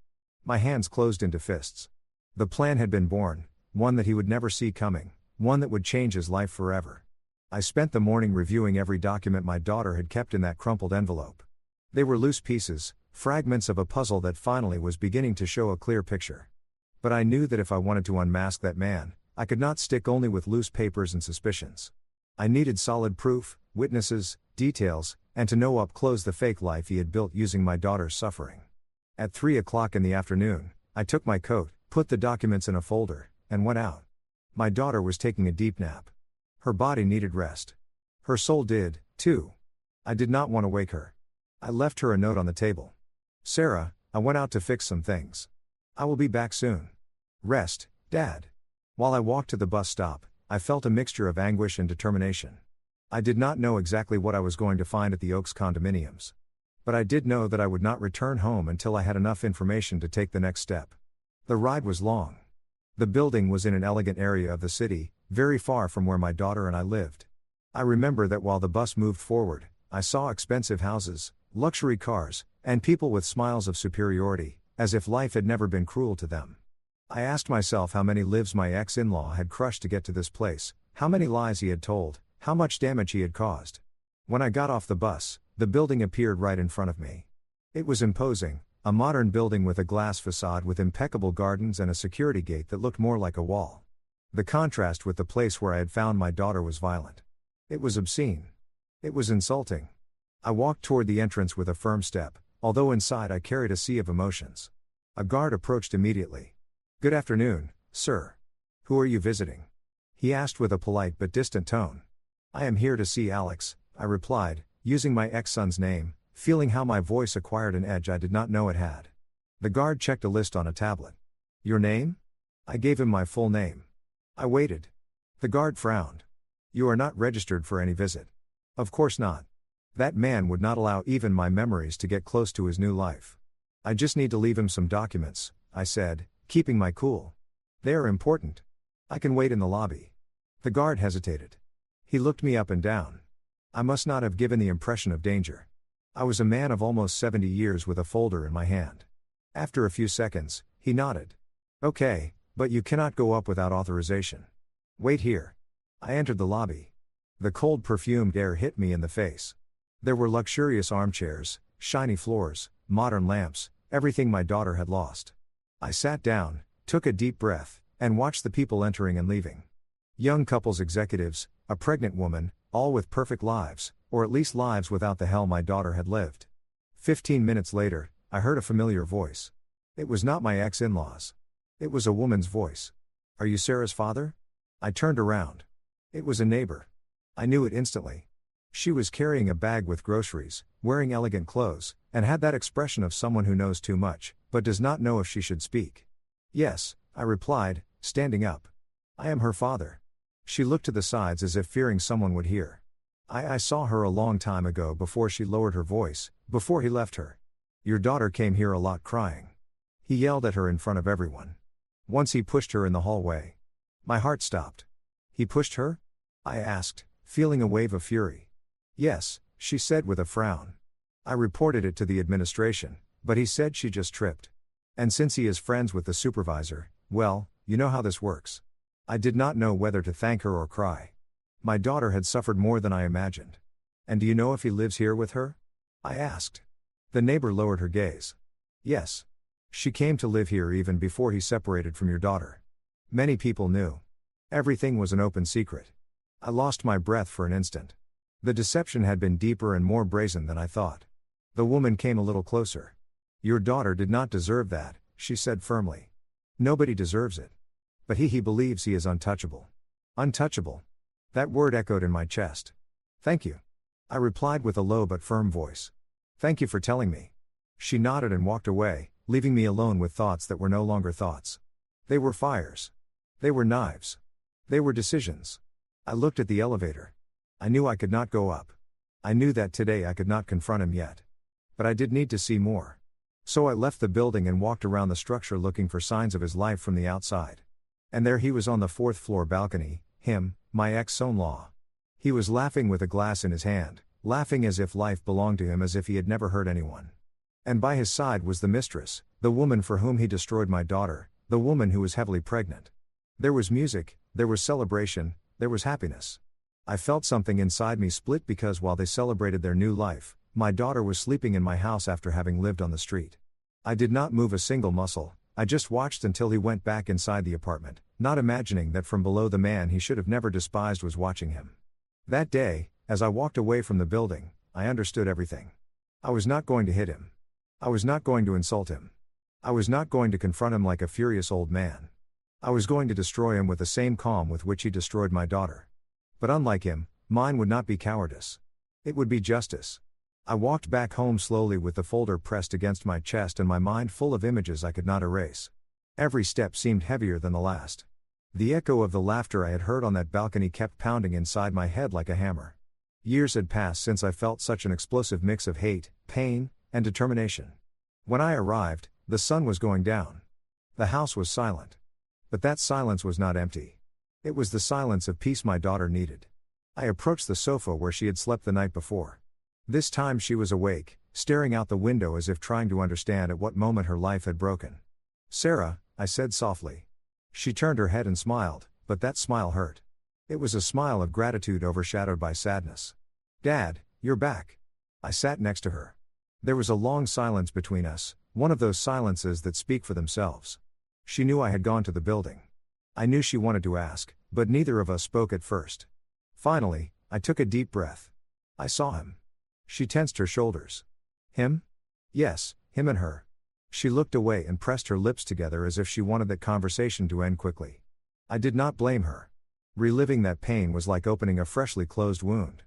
[SPEAKER 1] My hands closed into fists. The plan had been born, one that he would never see coming, one that would change his life forever. I spent the morning reviewing every document my daughter had kept in that crumpled envelope. They were loose pieces, fragments of a puzzle that finally was beginning to show a clear picture. But I knew that if I wanted to unmask that man, I could not stick only with loose papers and suspicions. I needed solid proof, witnesses, details, and to know up close the fake life he had built using my daughter's suffering. At 3 o'clock in the afternoon, I took my coat, put the documents in a folder, and went out. My daughter was taking a deep nap. Her body needed rest. Her soul did, too. I did not want to wake her. I left her a note on the table. Sarah, I went out to fix some things. I will be back soon. Rest, Dad. While I walked to the bus stop, I felt a mixture of anguish and determination. I did not know exactly what I was going to find at the Oaks condominiums. But I did know that I would not return home until I had enough information to take the next step. The ride was long. The building was in an elegant area of the city, very far from where my daughter and I lived. I remember that while the bus moved forward, I saw expensive houses, luxury cars, and people with smiles of superiority, as if life had never been cruel to them. I asked myself how many lives my ex-in-law had crushed to get to this place, how many lies he had told, how much damage he had caused. When I got off the bus, the building appeared right in front of me. It was imposing, a modern building with a glass facade with impeccable gardens and a security gate that looked more like a wall. The contrast with the place where I had found my daughter was violent. It was obscene. It was insulting. I walked toward the entrance with a firm step, although inside I carried a sea of emotions. A guard approached immediately. Good afternoon, sir. Who are you visiting? He asked with a polite but distant tone. I am here to see Alex, I replied, using my ex-son's name, feeling how my voice acquired an edge I did not know it had. The guard checked a list on a tablet. Your name? I gave him my full name. I waited. The guard frowned. You are not registered for any visit. Of course not. That man would not allow even my memories to get close to his new life. I just need to leave him some documents, I said, keeping my cool. They are important. I can wait in the lobby. The guard hesitated. He looked me up and down. I must not have given the impression of danger. I was a man of almost 70 years with a folder in my hand. After a few seconds, he nodded. Okay, but you cannot go up without authorization. Wait here. I entered the lobby. The cold perfumed air hit me in the face. There were luxurious armchairs, Shiny floors, modern lamps, everything my daughter had lost. I sat down, took a deep breath, and watched the people entering and leaving. Young couples, executives, a pregnant woman, all with perfect lives, or at least lives without the hell my daughter had lived. 15 minutes later, I heard a familiar voice. It was not my ex-in-laws. It was a woman's voice. "Are you Sarah's father?" I turned around. It was a neighbor. I knew it instantly. She was carrying a bag with groceries, wearing elegant clothes, and had that expression of someone who knows too much, but does not know if she should speak. "Yes," I replied, standing up. "I am her father." She looked to the sides as if fearing someone would hear. I saw her a long time ago before she lowered her voice, before he left her. "Your daughter came here a lot crying." He yelled at her in front of everyone. Once he pushed her in the hallway. My heart stopped. "He pushed her?" I asked, feeling a wave of fury. "Yes," she said with a frown. "I reported it to the administration, but he said she just tripped. And since he is friends with the supervisor, well, you know how this works." I did not know whether to thank her or cry. My daughter had suffered more than I imagined. "And do you know if he lives here with her?" I asked. The neighbor lowered her gaze. "Yes. She came to live here even before he separated from your daughter. Many people knew. Everything was an open secret." I lost my breath for an instant. The deception had been deeper and more brazen than I thought. The woman came a little closer. "Your daughter did not deserve that," she said firmly. "Nobody deserves it. But he believes he is untouchable." Untouchable. That word echoed in my chest. "Thank you," I replied with a low but firm voice. "Thank you for telling me." She nodded and walked away, leaving me alone with thoughts that were no longer thoughts. They were fires. They were knives. They were decisions. I looked at the elevator. I knew I could not go up. I knew that today I could not confront him yet. But I did need to see more. So I left the building and walked around the structure looking for signs of his life from the outside. And there he was on the 4th floor balcony, him, my ex-son-in-law. He was laughing with a glass in his hand, laughing as if life belonged to him, as if he had never hurt anyone. And by his side was the mistress, the woman for whom he destroyed my daughter, the woman who was heavily pregnant. There was music, there was celebration, there was happiness. I felt something inside me split because while they celebrated their new life, my daughter was sleeping in my house after having lived on the street. I did not move a single muscle. I just watched until he went back inside the apartment, not imagining that from below the man he should have never despised was watching him. That day, as I walked away from the building, I understood everything. I was not going to hit him. I was not going to insult him. I was not going to confront him like a furious old man. I was going to destroy him with the same calm with which he destroyed my daughter. But unlike him, mine would not be cowardice. It would be justice. I walked back home slowly with the folder pressed against my chest and my mind full of images I could not erase. Every step seemed heavier than the last. The echo of the laughter I had heard on that balcony kept pounding inside my head like a hammer. Years had passed since I felt such an explosive mix of hate, pain, and determination. When I arrived, the sun was going down. The house was silent. But that silence was not empty. It was the silence of peace my daughter needed. I approached the sofa where she had slept the night before. This time she was awake, staring out the window as if trying to understand at what moment her life had broken. "Sarah," I said softly. She turned her head and smiled, but that smile hurt. It was a smile of gratitude overshadowed by sadness. "Dad, you're back." I sat next to her. There was a long silence between us, one of those silences that speak for themselves. She knew I had gone to the building. I knew she wanted to ask, but neither of us spoke at first. Finally, I took a deep breath. I saw him. She tensed her shoulders. "Him?" "Yes, him and her." She looked away and pressed her lips together as if she wanted that conversation to end quickly. I did not blame her. Reliving that pain was like opening a freshly closed wound.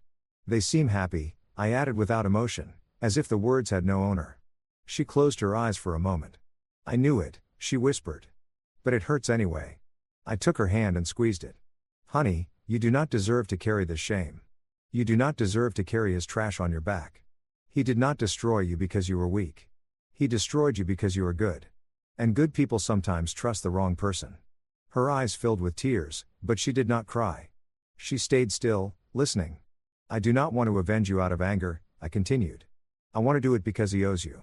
[SPEAKER 1] "They seem happy," I added without emotion, as if the words had no owner. She closed her eyes for a moment. "I knew it," she whispered. "But it hurts anyway." I took her hand and squeezed it. "Honey, you do not deserve to carry this shame. You do not deserve to carry his trash on your back. He did not destroy you because you were weak. He destroyed you because you are good. And good people sometimes trust the wrong person." Her eyes filled with tears, but she did not cry. She stayed still, listening. "I do not want to avenge you out of anger," I continued. "I want to do it because he owes you.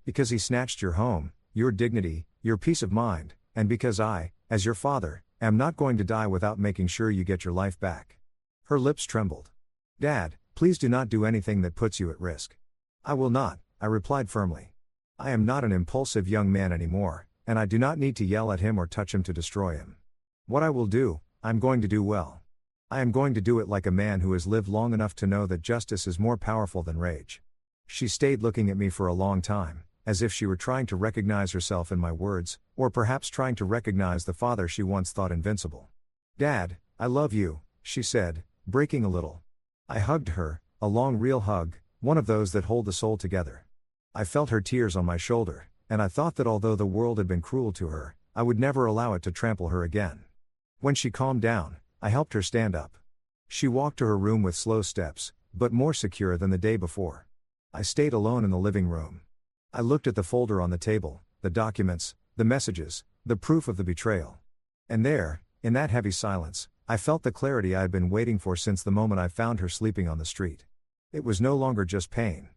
[SPEAKER 1] Because he snatched your home, your dignity, your peace of mind, and because I, as your father, am not going to die without making sure you get your life back." Her lips trembled. "Dad, please do not do anything that puts you at risk." "I will not," I replied firmly. I am not an impulsive young man anymore, and I do not need to yell at him or touch him to destroy him. What I will do, I'm going to do well. I am going to do it like a man who has lived long enough to know that justice is more powerful than rage. She stayed looking at me for a long time, as if she were trying to recognize herself in my words, or perhaps trying to recognize the father she once thought invincible. Dad, I love you, she said, breaking a little. I hugged her, a long real hug, one of those that hold the soul together. I felt her tears on my shoulder, and I thought that although the world had been cruel to her, I would never allow it to trample her again. When she calmed down, I helped her stand up. She walked to her room with slow steps, but more secure than the day before. I stayed alone in the living room. I looked at the folder on the table, the documents, the messages, the proof of the betrayal. And there, in that heavy silence, I felt the clarity I had been waiting for since the moment I found her sleeping on the street. It was no longer just pain.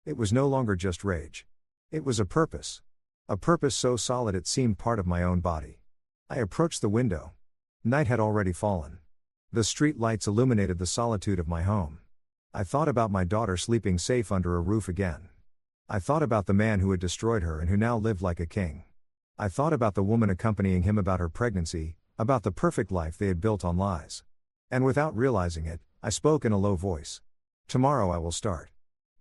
[SPEAKER 1] It was no longer just rage. It was a purpose. A purpose so solid it seemed part of my own body. I approached the window. Night had already fallen. The street lights illuminated the solitude of my home. I thought about my daughter sleeping safe under a roof again. I thought about the man who had destroyed her and who now lived like a king. I thought about the woman accompanying him, about her pregnancy, about the perfect life they had built on lies. And without realizing it, I spoke in a low voice. Tomorrow I will start.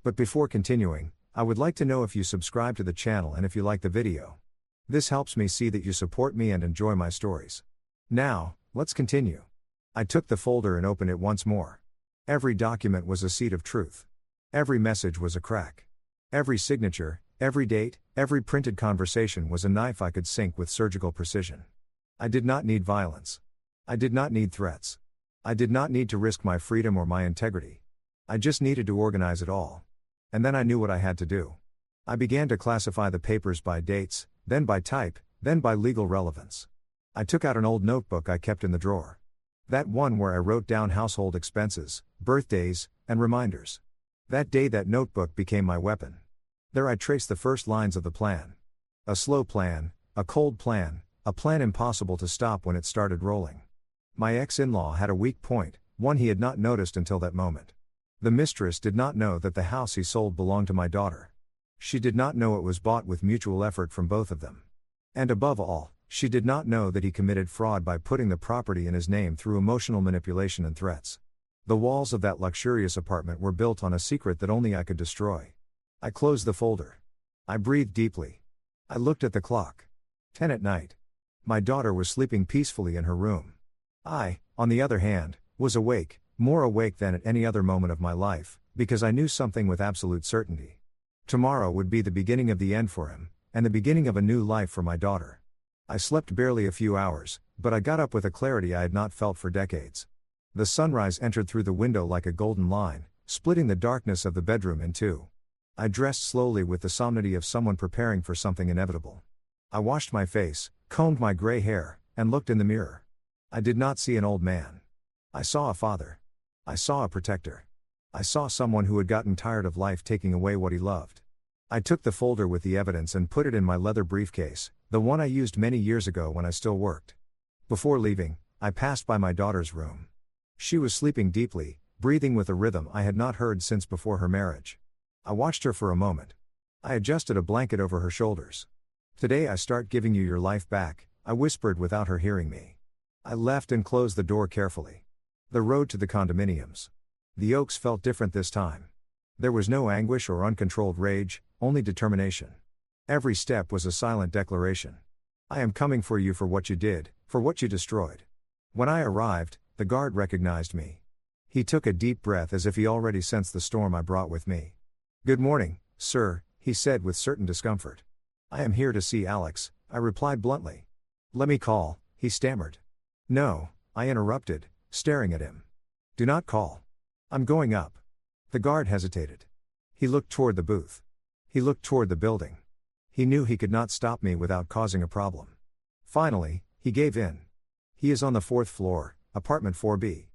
[SPEAKER 1] But before continuing, I would like to know if you subscribe to the channel and if you like the video. This helps me see that you support me and enjoy my stories. Now, let's continue. I took the folder and opened it once more. Every document was a seed of truth. Every message was a crack. Every signature, every date, every printed conversation was a knife I could sink with surgical precision. I did not need violence. I did not need threats. I did not need to risk my freedom or my integrity. I just needed to organize it all. And then I knew what I had to do. I began to classify the papers by dates, then by type, then by legal relevance. I took out an old notebook I kept in the drawer. That one where I wrote down household expenses, birthdays, and reminders. That day that notebook became my weapon. There I traced the first lines of the plan. A slow plan, a cold plan, a plan impossible to stop when it started rolling. My ex-in-law had a weak point, one he had not noticed until that moment. The mistress did not know that the house he sold belonged to my daughter. She did not know it was bought with mutual effort from both of them. And above all, she did not know that he committed fraud by putting the property in his name through emotional manipulation and threats. The walls of that luxurious apartment were built on a secret that only I could destroy. I closed the folder. I breathed deeply. I looked at the clock. 10 at night. My daughter was sleeping peacefully in her room. I, on the other hand, was awake, more awake than at any other moment of my life, because I knew something with absolute certainty. Tomorrow would be the beginning of the end for him, and the beginning of a new life for my daughter. I slept barely a few hours, but I got up with a clarity I had not felt for decades. The sunrise entered through the window like a golden line, splitting the darkness of the bedroom in two. I dressed slowly with the solemnity of someone preparing for something inevitable. I washed my face, combed my gray hair, and looked in the mirror. I did not see an old man. I saw a father. I saw a protector. I saw someone who had gotten tired of life taking away what he loved. I took the folder with the evidence and put it in my leather briefcase, the one I used many years ago when I still worked. Before leaving, I passed by my daughter's room. She was sleeping deeply, breathing with a rhythm I had not heard since before her marriage. I watched her for a moment. I adjusted a blanket over her shoulders. Today I start giving you your life back, I whispered without her hearing me. I left and closed the door carefully. The road to the condominiums. The Oaks felt different this time. There was no anguish or uncontrolled rage, only determination. Every step was a silent declaration. I am coming for you for what you did, for what you destroyed. When I arrived, the guard recognized me. He took a deep breath as if he already sensed the storm I brought with me. Good morning, sir, he said with certain discomfort. I am here to see Alex, I replied bluntly. Let me call, he stammered. No, I interrupted, staring at him. Do not call. I'm going up. The guard hesitated. He looked toward the booth. He looked toward the building. He knew he could not stop me without causing a problem. Finally, he gave in. He is on the 4th floor, apartment 4B.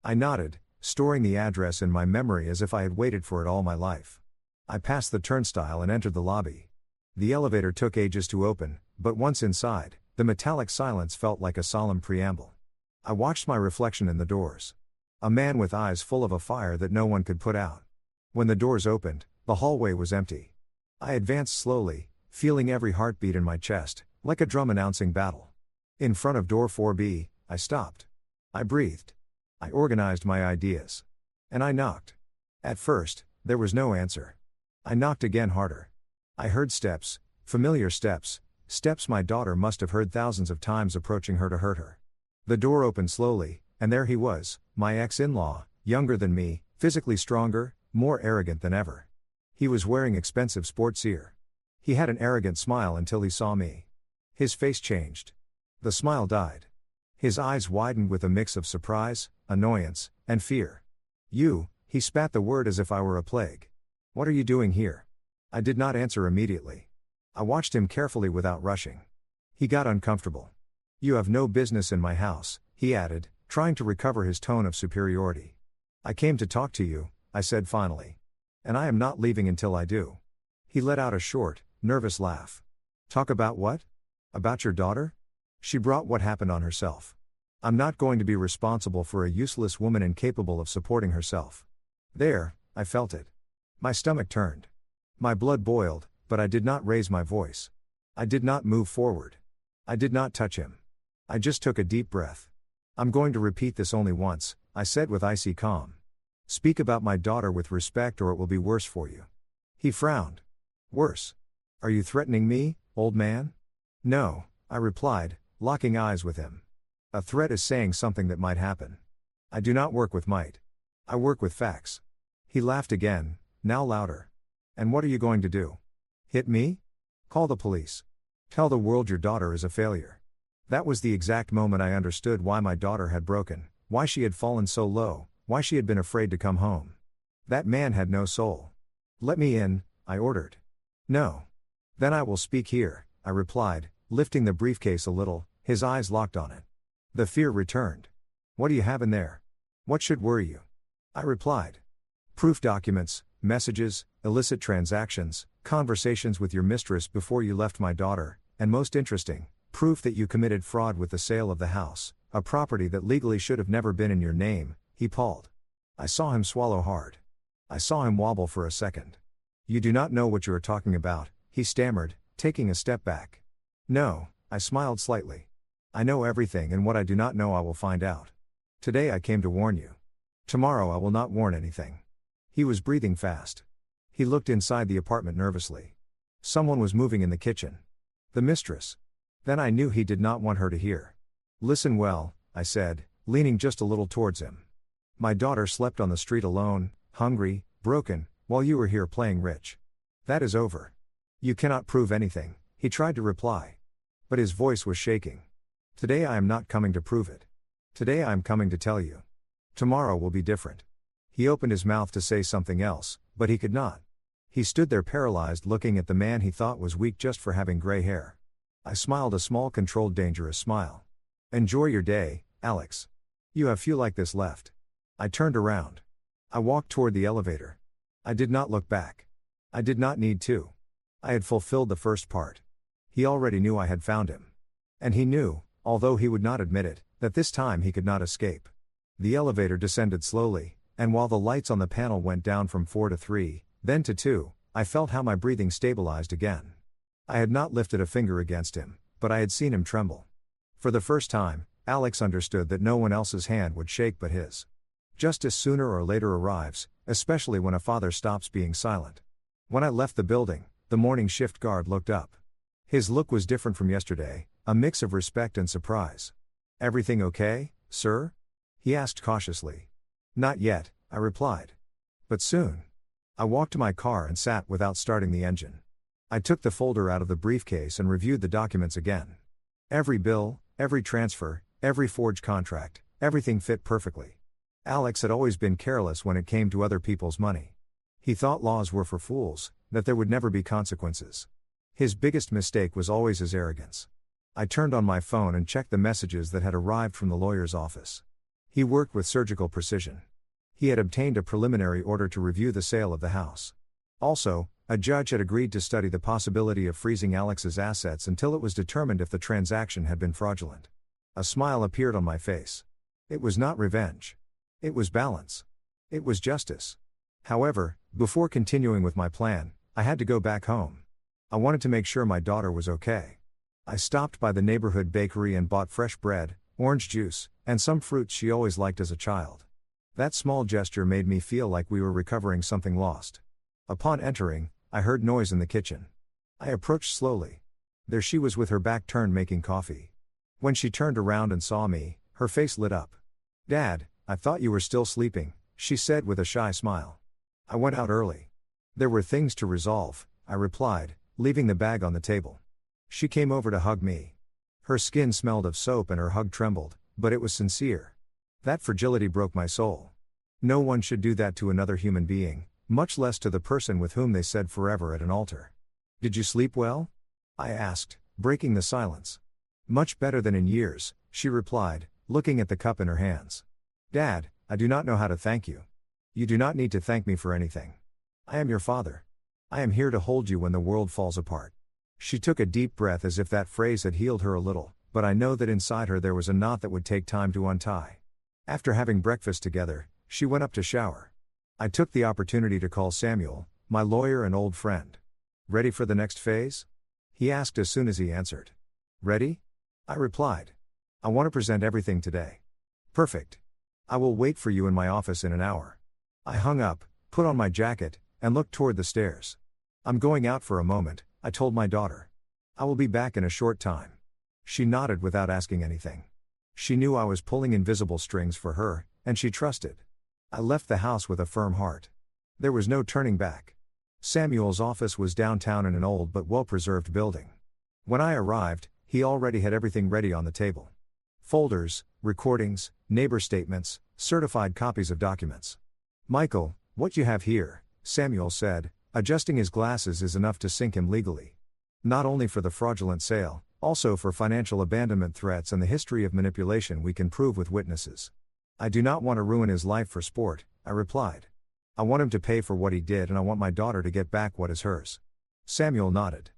[SPEAKER 1] I nodded, storing the address in my memory as if I had waited for it all my life. I passed the turnstile and entered the lobby. The elevator took ages to open, but once inside, the metallic silence felt like a solemn preamble. I watched my reflection in the doors. A man with eyes full of a fire that no one could put out. When the doors opened, the hallway was empty. I advanced slowly, feeling every heartbeat in my chest, like a drum announcing battle. In front of door 4B, I stopped. I breathed. I organized my ideas. And I knocked. At first, there was no answer. I knocked again harder. I heard steps, familiar steps, steps my daughter must have heard thousands of times approaching her to hurt her. The door opened slowly, and there he was, my ex-in-law, younger than me, physically stronger, more arrogant than ever. He was wearing expensive sports gear. He had an arrogant smile until he saw me. His face changed. The smile died. His eyes widened with a mix of surprise, annoyance, and fear. "You," he spat the word as if I were a plague. "What are you doing here?" I did not answer immediately. I watched him carefully without rushing. He got uncomfortable. "You have no business in my house," he added, trying to recover his tone of superiority. "I came to talk to you," I said finally. "And I am not leaving until I do." He let out a short, nervous laugh. "Talk about what? About your daughter? She brought what happened on herself. I'm not going to be responsible for a useless woman incapable of supporting herself." There, I felt it. My stomach turned. My blood boiled, but I did not raise my voice. I did not move forward. I did not touch him. I just took a deep breath. "I'm going to repeat this only once," I said with icy calm. "Speak about my daughter with respect or it will be worse for you." He frowned. "Worse? Are you threatening me, old man?" "No," I replied, locking eyes with him. "A threat is saying something that might happen. I do not work with might. I work with facts." He laughed again, now louder. "And what are you going to do? Hit me? Call the police? Tell the world your daughter is a failure?" That was the exact moment I understood why my daughter had broken, why she had fallen so low, why she had been afraid to come home. That man had no soul. "Let me in," I ordered. "No. Then I will speak here," I replied, lifting the briefcase a little, his eyes locked on it. The fear returned. "What do you have in there? What should worry you?" I replied. "Proof documents, messages, illicit transactions, conversations with your mistress before you left my daughter, and most interesting, proof that you committed fraud with the sale of the house, a property that legally should have never been in your name," he paused. I saw him swallow hard. I saw him wobble for a second. "You do not know what you are talking about," he stammered, taking a step back. "No," I smiled slightly. "I know everything, and what I do not know I will find out. Today I came to warn you. Tomorrow I will not warn anything." He was breathing fast. He looked inside the apartment nervously. Someone was moving in the kitchen. The mistress. Then I knew he did not want her to hear. "Listen well," I said, leaning just a little towards him. "My daughter slept on the street alone, hungry, broken, while you were here playing rich. That is over. You cannot prove anything," he tried to reply. But his voice was shaking. "Today I am not coming to prove it. Today I am coming to tell you. Tomorrow will be different." He opened his mouth to say something else, but he could not. He stood there paralyzed, looking at the man he thought was weak just for having gray hair. I smiled a small, controlled, dangerous smile. "Enjoy your day, Alex. You have few like this left." I turned around. I walked toward the elevator. I did not look back. I did not need to. I had fulfilled the first part. He already knew I had found him. And he knew, although he would not admit it, that this time he could not escape. The elevator descended slowly, and while the lights on the panel went down from 4 to 3, then to 2, I felt how my breathing stabilized again. I had not lifted a finger against him, but I had seen him tremble. For the first time, Alex understood that no one else's hand would shake but his. Justice sooner or later arrives, especially when a father stops being silent. When I left the building, the morning shift guard looked up. His look was different from yesterday, a mix of respect and surprise. "Everything okay, sir?" he asked cautiously. "Not yet," I replied. "But soon." I walked to my car and sat without starting the engine. I took the folder out of the briefcase and reviewed the documents again. Every bill, every transfer, every forged contract, everything fit perfectly. Alex had always been careless when it came to other people's money. He thought laws were for fools, that there would never be consequences. His biggest mistake was always his arrogance. I turned on my phone and checked the messages that had arrived from the lawyer's office. He worked with surgical precision. He had obtained a preliminary order to review the sale of the house. Also, a judge had agreed to study the possibility of freezing Alex's assets until it was determined if the transaction had been fraudulent. A smile appeared on my face. It was not revenge. It was balance. It was justice. However, before continuing with my plan, I had to go back home. I wanted to make sure my daughter was okay. I stopped by the neighborhood bakery and bought fresh bread, orange juice, and some fruits she always liked as a child. That small gesture made me feel like we were recovering something lost. Upon entering, I heard noise in the kitchen. I approached slowly. There she was with her back turned making coffee. When she turned around and saw me, her face lit up. "Dad, I thought you were still sleeping," she said with a shy smile. "I went out early. There were things to resolve," I replied, leaving the bag on the table. She came over to hug me. Her skin smelled of soap and her hug trembled, but it was sincere. That fragility broke my soul. No one should do that to another human being, much less to the person with whom they said forever at an altar. "Did you sleep well?" I asked, breaking the silence. "Much better than in years," she replied, looking at the cup in her hands. "Dad, I do not know how to thank you. You do not need to thank me for anything. I am your father. I am here to hold you when the world falls apart." She took a deep breath as if that phrase had healed her a little, but I know that inside her there was a knot that would take time to untie. After having breakfast together, she went up to shower. I took the opportunity to call Samuel, my lawyer and old friend. "Ready for the next phase?" he asked as soon as he answered. "Ready?" I replied. "I want to present everything today." "Perfect. I will wait for you in my office in an hour." I hung up, put on my jacket, and looked toward the stairs. "I'm going out for a moment," I told my daughter. "I will be back in a short time." She nodded without asking anything. She knew I was pulling invisible strings for her, and she trusted. I left the house with a firm heart. There was no turning back. Samuel's office was downtown in an old but well-preserved building. When I arrived, he already had everything ready on the table. Folders, recordings, neighbor statements, certified copies of documents. "Michael, what you have here," Samuel said, adjusting his glasses is enough to sink him legally. Not only for the fraudulent sale, also for financial abandonment threats and the history of manipulation we can prove with witnesses. "I do not want to ruin his life for sport," I replied. "I want him to pay for what he did and I want my daughter to get back what is hers." Samuel nodded.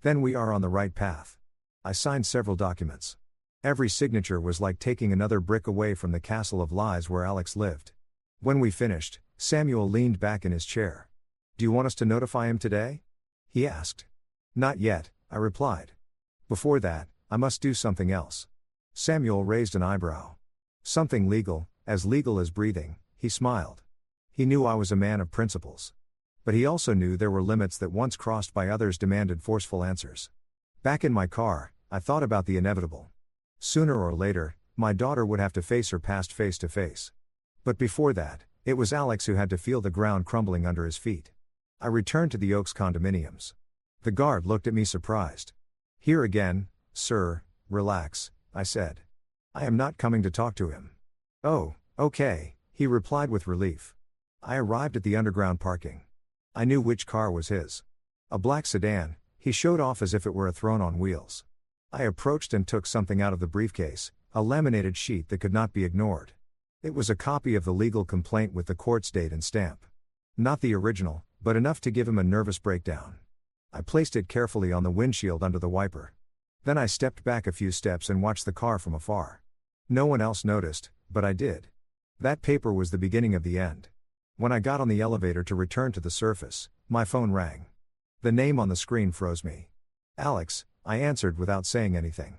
[SPEAKER 1] "Then we are on the right path." I signed several documents. Every signature was like taking another brick away from the castle of lies where Alex lived. When we finished, Samuel leaned back in his chair. "Do you want us to notify him today?" he asked. "Not yet," I replied. "Before that, I must do something else." Samuel raised an eyebrow. "Something legal as breathing," he smiled. He knew I was a man of principles. But he also knew there were limits that once crossed by others demanded forceful answers. Back in my car, I thought about the inevitable. Sooner or later, my daughter would have to face her past face to face. But before that, it was Alex who had to feel the ground crumbling under his feet. I returned to the Oaks condominiums. The guard looked at me surprised. "Here again, sir, relax," I said. "I am not coming to talk to him." "Oh, okay," he replied with relief. I arrived at the underground parking. I knew which car was his. A black sedan, he showed off as if it were a throne on wheels. I approached and took something out of the briefcase, a laminated sheet that could not be ignored. It was a copy of the legal complaint with the court's date and stamp. Not the original, but enough to give him a nervous breakdown. I placed it carefully on the windshield under the wiper. Then I stepped back a few steps and watched the car from afar. No one else noticed, but I did. That paper was the beginning of the end. When I got on the elevator to return to the surface, my phone rang. The name on the screen froze me. "Alex," I answered without saying anything.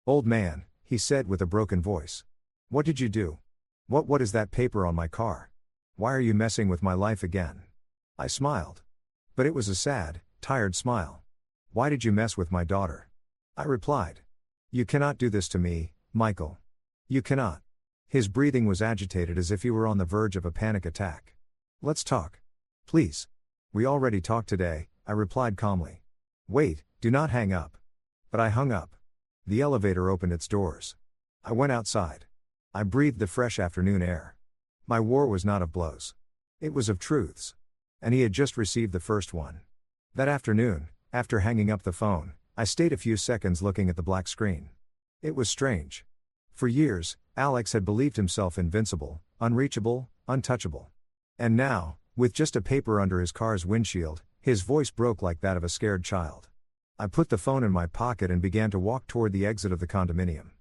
[SPEAKER 1] "Old man," he said with a broken voice. "What did you do? What is that paper on my car? Why are you messing with my life again?" I smiled. But it was a sad, tired smile. "Why did you mess with my daughter?" I replied. "You cannot do this to me, Michael. You cannot." His breathing was agitated as if he were on the verge of a panic attack. "Let's talk. Please." "We already talked today," I replied calmly. "Wait, do not hang up." But I hung up. The elevator opened its doors. I went outside. I breathed the fresh afternoon air. My war was not of blows. It was of truths. And he had just received the first one. That afternoon, after hanging up the phone, I stayed a few seconds looking at the black screen. It was strange. For years, Alex had believed himself invincible, unreachable, untouchable. And now, with just a paper under his car's windshield, his voice broke like that of a scared child. I put the phone in my pocket and began to walk toward the exit of the condominium.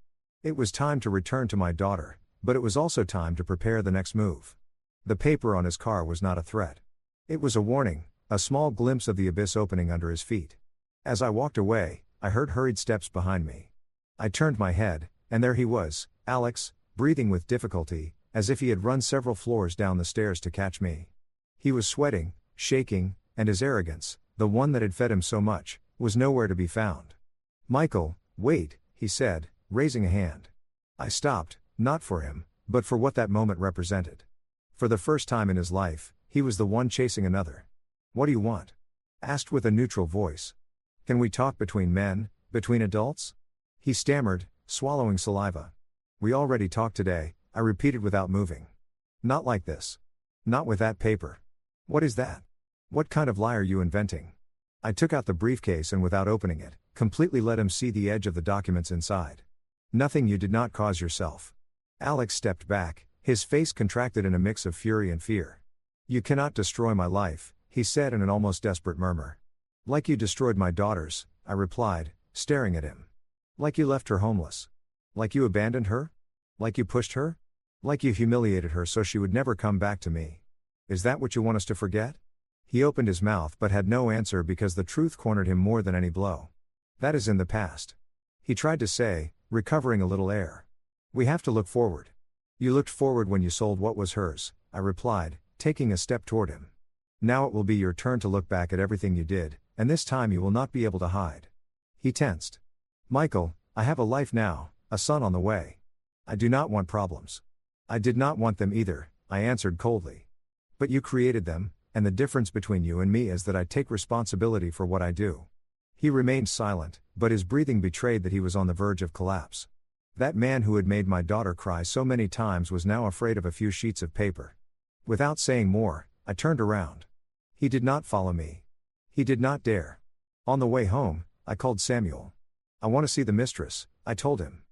[SPEAKER 1] It was time to return to my daughter, but it was also time to prepare the next move. The paper on his car was not a threat. It was a warning, a small glimpse of the abyss opening under his feet. As I walked away, I heard hurried steps behind me. I turned my head, and there he was, Alex, breathing with difficulty, as if he had run several floors down the stairs to catch me. He was sweating, shaking, and his arrogance, the one that had fed him so much, was nowhere to be found. "Michael, wait," he said, raising a hand. I stopped, not for him, but for what that moment represented. For the first time in his life, he was the one chasing another. "What do you want?" asked with a neutral voice. "Can we talk between men, between adults?" He stammered, swallowing saliva. "We already talked today," I repeated without moving. "Not like this. Not with that paper." "What is that? What kind of lie are you inventing?" I took out the briefcase and without opening it, completely let him see the edge of the documents inside. "Nothing you did not cause yourself." Alex stepped back, his face contracted in a mix of fury and fear. "You cannot destroy my life," he said in an almost desperate murmur. "Like you destroyed my daughter's," I replied, staring at him. "Like you left her homeless. Like you abandoned her? Like you pushed her? Like you humiliated her so she would never come back to me. Is that what you want us to forget?" He opened his mouth but had no answer because the truth cornered him more than any blow. "That is in the past," he tried to say, recovering a little air. "We have to look forward." "You looked forward when you sold what was hers," I replied, taking a step toward him. "Now it will be your turn to look back at everything you did, and this time you will not be able to hide." He tensed. "Michael, I have a life now, a son on the way. I do not want problems." "I did not want them either," I answered coldly. "But you created them, and the difference between you and me is that I take responsibility for what I do." He remained silent, but his breathing betrayed that he was on the verge of collapse. That man who had made my daughter cry so many times was now afraid of a few sheets of paper. Without saying more, I turned around. He did not follow me. He did not dare. On the way home, I called Samuel. "I want to see the mistress," I told him.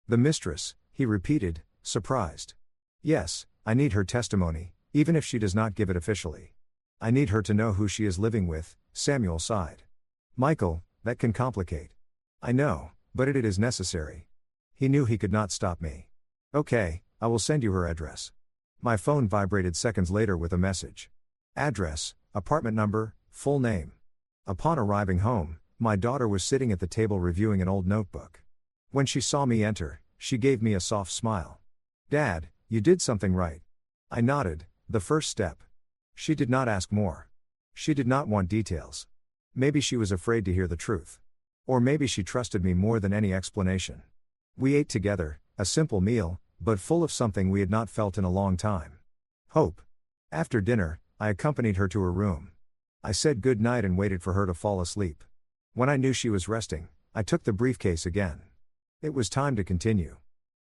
[SPEAKER 1] "The mistress," he repeated, surprised. "Yes, I need her testimony, even if she does not give it officially. I need her to know who she is living with," Samuel sighed. "Michael, that can complicate." "I know, but it is necessary." He knew he could not stop me. "Okay, I will send you her address." My phone vibrated seconds later with a message. Address, apartment number, full name. Upon arriving home, my daughter was sitting at the table reviewing an old notebook. When she saw me enter, she gave me a soft smile. "Dad, you did something right." I nodded, the first step. She did not ask more. She did not want details. Maybe she was afraid to hear the truth. Or maybe she trusted me more than any explanation. We ate together, a simple meal, but full of something we had not felt in a long time. Hope. After dinner, I accompanied her to her room. I said good night and waited for her to fall asleep. When I knew she was resting, I took the briefcase again. It was time to continue.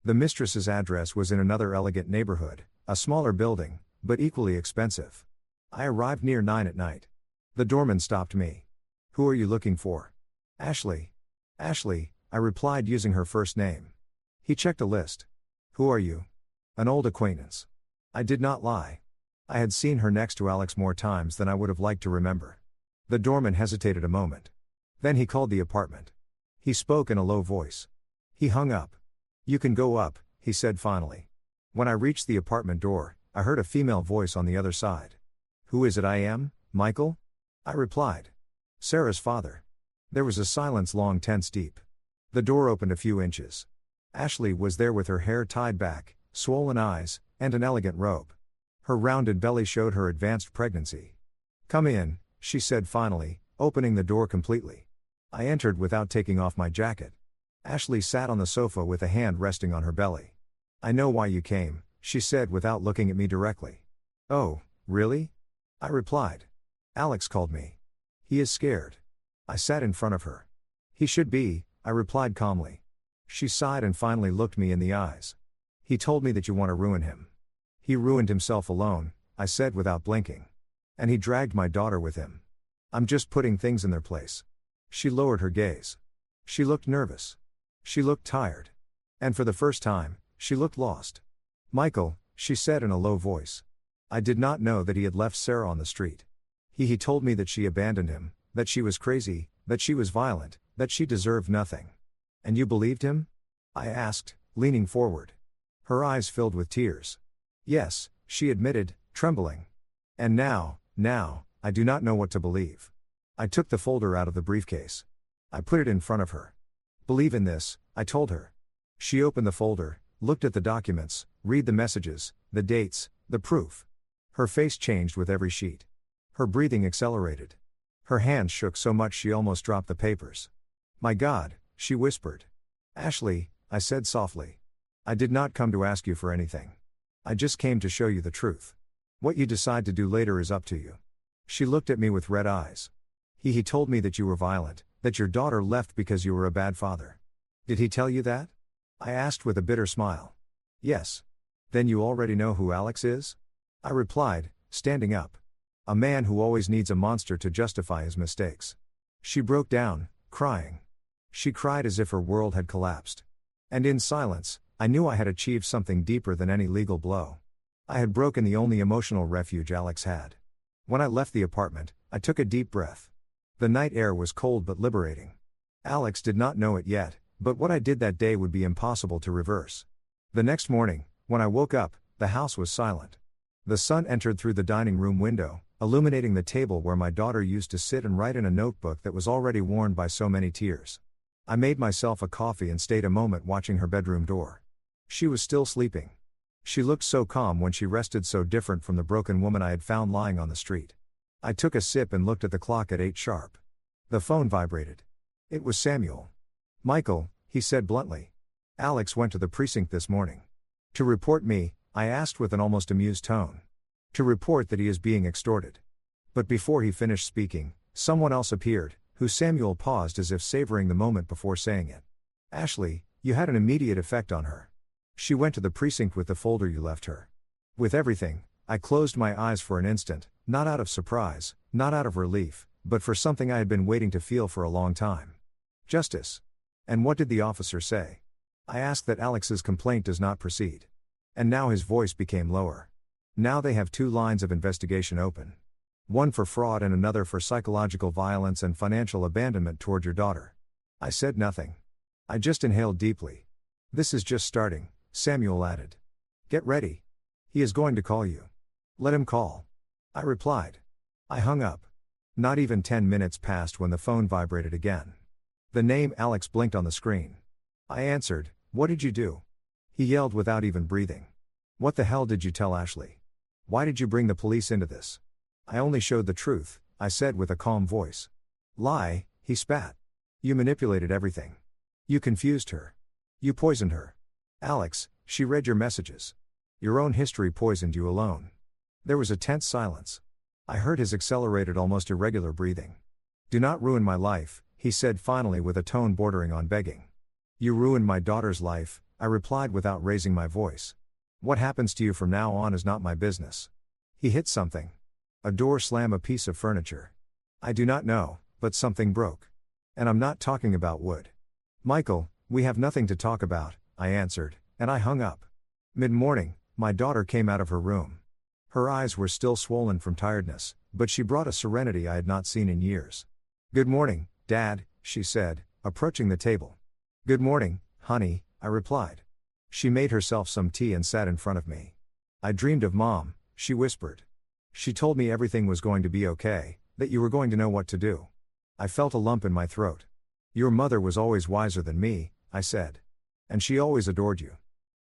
[SPEAKER 1] The mistress's address was in another elegant neighborhood, a smaller building, but equally expensive. I arrived near 9 at night. The doorman stopped me. "Who are you looking for?" "Ashley." "Ashley," I replied using her first name. He checked a list. "Who are you?" "An old acquaintance." I did not lie. I had seen her next to Alex more times than I would have liked to remember. The doorman hesitated a moment. Then he called the apartment. He spoke in a low voice. He hung up. "You can go up," he said finally. When I reached the apartment door, I heard a female voice on the other side. "Who is it I am, Michael?" I replied. "Sarah's father." There was a silence long tense deep. The door opened a few inches. Ashley was there with her hair tied back, swollen eyes, and an elegant robe. Her rounded belly showed her advanced pregnancy. "Come in," she said finally, opening the door completely. I entered without taking off my jacket. Ashley sat on the sofa with a hand resting on her belly. "I know why you came," she said without looking at me directly. "Oh, really?" I replied. "Alex called me. He is scared." I sat in front of her. "He should be," I replied calmly. She sighed and finally looked me in the eyes. "He told me that you want to ruin him." "He ruined himself alone," I said without blinking. "And he dragged my daughter with him. I'm just putting things in their place." She lowered her gaze. She looked nervous. She looked tired. And for the first time, she looked lost. "Michael," she said in a low voice. "I did not know that he had left Sarah on the street. He told me that she abandoned him, that she was crazy, that she was violent, that she deserved nothing. And you believed him?" I asked, leaning forward. Her eyes filled with tears. "Yes," she admitted, trembling. "And now, I do not know what to believe. I took the folder out of the briefcase. I put it in front of her. Believe in this, I told her. She opened the folder, looked at the documents, read the messages, the dates, the proof. Her face changed with every sheet. Her breathing accelerated. Her hands shook so much she almost dropped the papers. My God, she whispered. Ashley, I said softly. I did not come to ask you for anything. I just came to show you the truth. What you decide to do later is up to you. She looked at me with red eyes. He told me that you were violent, that your daughter left because you were a bad father. Did he tell you that? I asked with a bitter smile. Yes. Then you already know who Alex is? I replied, standing up. A man who always needs a monster to justify his mistakes. She broke down, crying. She cried as if her world had collapsed. And in silence, I knew I had achieved something deeper than any legal blow. I had broken the only emotional refuge Alex had. When I left the apartment, I took a deep breath. The night air was cold but liberating. Alex did not know it yet, but what I did that day would be impossible to reverse. The next morning, when I woke up, the house was silent. The sun entered through the dining room window, illuminating the table where my daughter used to sit and write in a notebook that was already worn by so many tears. I made myself a coffee and stayed a moment watching her bedroom door. She was still sleeping. She looked so calm when she rested, so different from the broken woman I had found lying on the street. I took a sip and looked at the clock at 8 sharp. The phone vibrated. It was Samuel. Michael, he said bluntly. Alex went to the precinct this morning. To report me, I asked with an almost amused tone. To report that he is being extorted. But before he finished speaking, someone else appeared, who Samuel paused as if savoring the moment before saying it. Ashley, you had an immediate effect on her. She went to the precinct with the folder you left her. With everything, I closed my eyes for an instant, not out of surprise, not out of relief, but for something I had been waiting to feel for a long time. Justice. And what did the officer say? I asked that Alex's complaint does not proceed. And now his voice became lower. Now they have 2 lines of investigation open. One for fraud and another for psychological violence and financial abandonment toward your daughter. I said nothing. I just inhaled deeply. This is just starting, Samuel added. Get ready. He is going to call you. Let him call. I replied. I hung up. Not even 10 minutes passed when the phone vibrated again. The name Alex blinked on the screen. I answered, What did you do? He yelled without even breathing. What the hell did you tell Ashley? Why did you bring the police into this? I only showed the truth, I said with a calm voice. Lie, he spat. You manipulated everything. You confused her. You poisoned her. Alex, she read your messages. Your own history poisoned you alone. There was a tense silence. I heard his accelerated, almost irregular breathing. Do not ruin my life, he said finally with a tone bordering on begging. You ruined my daughter's life, I replied without raising my voice. What happens to you from now on is not my business. He hit something. A door slammed, a piece of furniture. I do not know, but something broke. And I'm not talking about wood. Michael, we have nothing to talk about, I answered, and I hung up. Mid-morning, my daughter came out of her room. Her eyes were still swollen from tiredness, but she brought a serenity I had not seen in years. Good morning, Dad, she said, approaching the table. Good morning, honey, I replied. She made herself some tea and sat in front of me. I dreamed of Mom, she whispered. She told me everything was going to be okay, that you were going to know what to do. I felt a lump in my throat. Your mother was always wiser than me, I said. And she always adored you.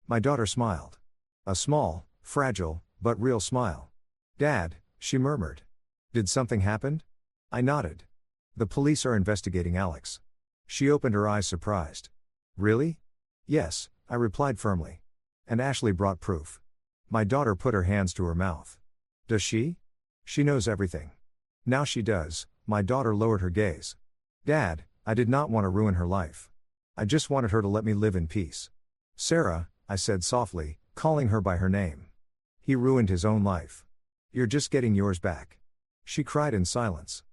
[SPEAKER 1] My daughter smiled. A small, fragile, but real smile. Dad, she murmured. Did something happen? I nodded. The police are investigating Alex. She opened her eyes surprised. Really? Yes, I replied firmly. And Ashley brought proof. My daughter put her hands to her mouth. Does she? She knows everything. Now she does, my daughter lowered her gaze. Dad, I did not want to ruin her life. I just wanted her to let me live in peace. Sarah, I said softly, calling her by her name. He ruined his own life. You're just getting yours back. She cried in silence.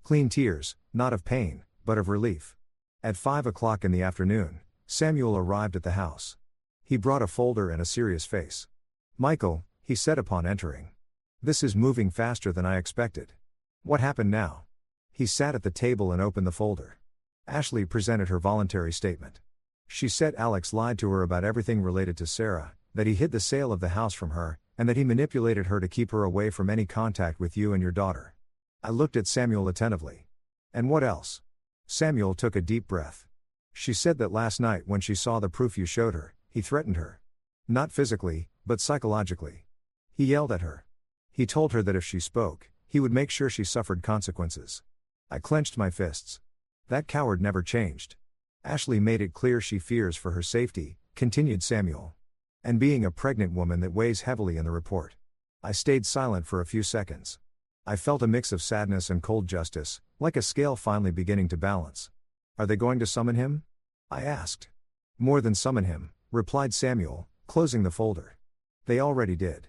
[SPEAKER 1] Clean tears, not of pain, but of relief. At 5 o'clock in the afternoon, Samuel arrived at the house. He brought a folder and a serious face. Michael, he said upon entering. This is moving faster than I expected. What happened now? He sat at the table and opened the folder. Ashley presented her voluntary statement. She said Alex lied to her about everything related to Sarah, that he hid the sale of the house from her, and that he manipulated her to keep her away from any contact with you and your daughter. I looked at Samuel attentively. And what else? Samuel took a deep breath. She said that last night when she saw the proof you showed her, he threatened her. Not physically, but psychologically. He yelled at her. He told her that if she spoke, he would make sure she suffered consequences. I clenched my fists. That coward never changed. Ashley made it clear she fears for her safety, continued Samuel. And being a pregnant woman that weighs heavily in the report. I stayed silent for a few seconds. I felt a mix of sadness and cold justice, like a scale finally beginning to balance. Are they going to summon him? I asked. More than summon him, replied Samuel, closing the folder. They already did.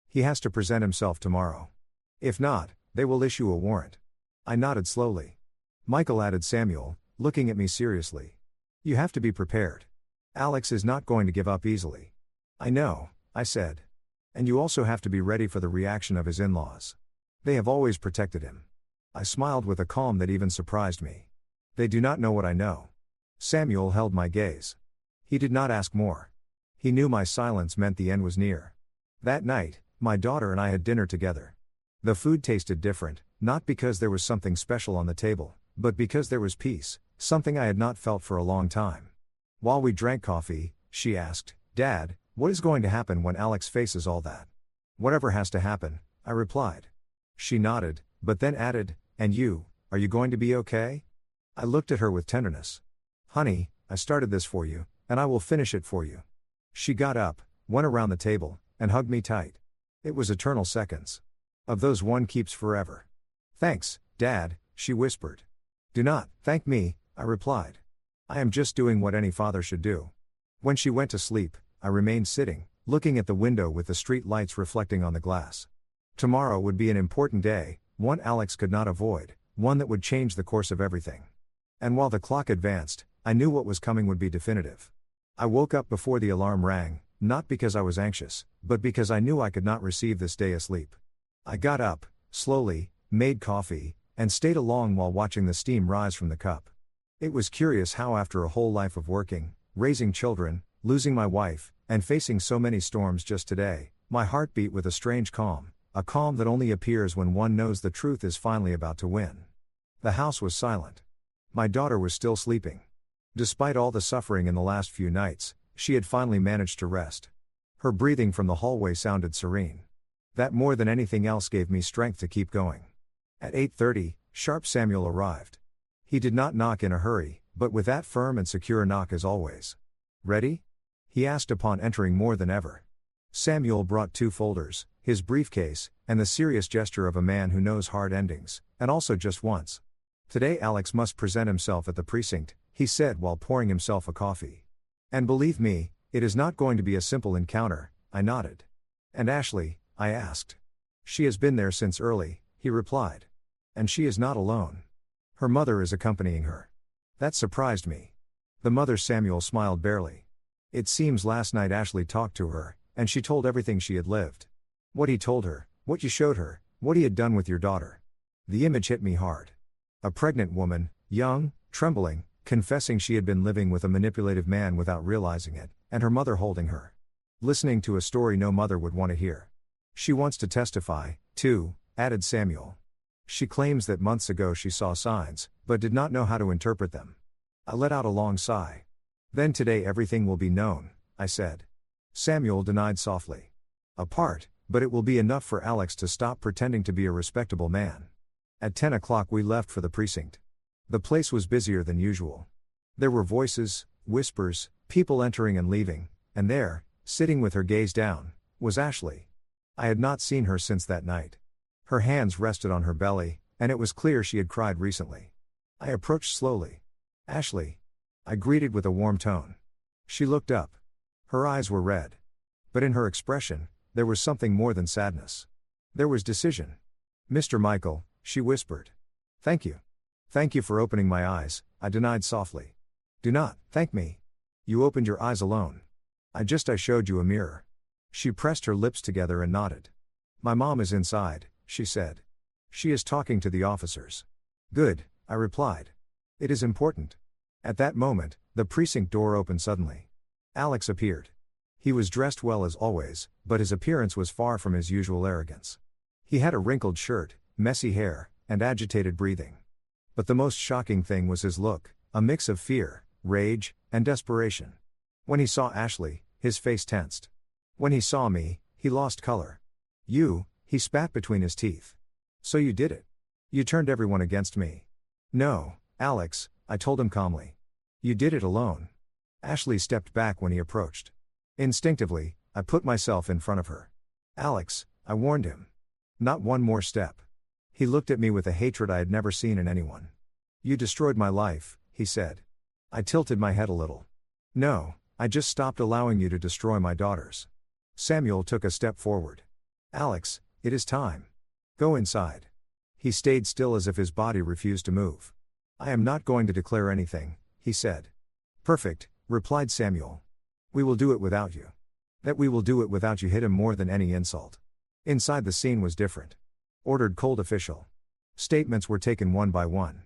[SPEAKER 1] He has to present himself tomorrow. If not, they will issue a warrant. I nodded slowly. Michael, added Samuel, looking at me seriously. You have to be prepared. Alex is not going to give up easily. I know, I said. And you also have to be ready for the reaction of his in-laws. They have always protected him. I smiled with a calm that even surprised me. They do not know what I know. Samuel held my gaze. He did not ask more. He knew my silence meant the end was near. That night, my daughter and I had dinner together. The food tasted different, not because there was something special on the table, but because there was peace, something I had not felt for a long time. While we drank coffee, she asked, Dad, what is going to happen when Alex faces all that? Whatever has to happen, I replied. She nodded, but then added, and you, are you going to be okay? I looked at her with tenderness. Honey, I started this for you, and I will finish it for you. She got up, went around the table, and hugged me tight. It was eternal seconds. Of those one keeps forever. Thanks, Dad, she whispered. Do not thank me, I replied. I am just doing what any father should do. When she went to sleep, I remained sitting, looking at the window with the street lights reflecting on the glass. Tomorrow would be an important day, one Alex could not avoid, one that would change the course of everything. And while the clock advanced, I knew what was coming would be definitive. I woke up before the alarm rang, not because I was anxious, but because I knew I could not receive this day asleep. I got up, slowly, made coffee, and stayed along while watching the steam rise from the cup. It was curious how after a whole life of working, raising children, losing my wife, and facing so many storms just today, my heart beat with a strange calm, a calm that only appears when one knows the truth is finally about to win. The house was silent. My daughter was still sleeping. Despite all the suffering in the last few nights, she had finally managed to rest. Her breathing from the hallway sounded serene. That more than anything else gave me strength to keep going. At 8:30, sharp Samuel arrived. He did not knock in a hurry, but with that firm and secure knock as always. Ready? He asked upon entering more than ever. Samuel brought 2 folders, his briefcase, and the serious gesture of a man who knows hard endings, and also just once. Today Alex must present himself at the precinct, he said while pouring himself a coffee. And believe me, it is not going to be a simple encounter, I nodded. And Ashley, I asked. She has been there since early, he replied. And she is not alone. Her mother is accompanying her. That surprised me. The mother Samuel smiled barely. It seems last night Ashley talked to her, and she told everything she had lived. What he told her, what you showed her, what he had done with your daughter. The image hit me hard. A pregnant woman, young, trembling, confessing she had been living with a manipulative man without realizing it, and her mother holding her. Listening to a story no mother would want to hear. She wants to testify, too, added Samuel. She claims that months ago she saw signs, but did not know how to interpret them. I let out a long sigh. Then today everything will be known, I said. Samuel denied softly. A part, but it will be enough for Alex to stop pretending to be a respectable man. At 10 o'clock we left for the precinct. The place was busier than usual. There were voices, whispers, people entering and leaving, and there, sitting with her gaze down, was Ashley. I had not seen her since that night. Her hands rested on her belly, and it was clear she had cried recently. I approached slowly. Ashley. I greeted with a warm tone. She looked up. Her eyes were red. But in her expression, there was something more than sadness. There was decision. Mr. Michael, she whispered. Thank you. Thank you for opening my eyes, I denied softly. Do not thank me. You opened your eyes alone. I showed you a mirror. She pressed her lips together and nodded. My mom is inside, she said. She is talking to the officers. Good, I replied. It is important. At that moment, the precinct door opened suddenly. Alex appeared. He was dressed well as always, but his appearance was far from his usual arrogance. He had a wrinkled shirt, messy hair, and agitated breathing. But the most shocking thing was his look, a mix of fear, rage, and desperation. When he saw Ashley, his face tensed. When he saw me, he lost color. "You," he spat between his teeth. "So you did it. You turned everyone against me." "No, Alex," I told him calmly. "You did it alone." Ashley stepped back when he approached. Instinctively, I put myself in front of her. "Alex," I warned him. "Not one more step." He looked at me with a hatred I had never seen in anyone. "You destroyed my life," he said. I tilted my head a little. "No, I just stopped allowing you to destroy my daughters." Samuel took a step forward. "Alex, it is time. Go inside." He stayed still as if his body refused to move. "I am not going to declare anything," he said. "Perfect," replied Samuel. "We will do it without you." That "we will do it without you" hit him more than any insult. Inside the scene was different. Ordered cold official. Statements were taken one by one.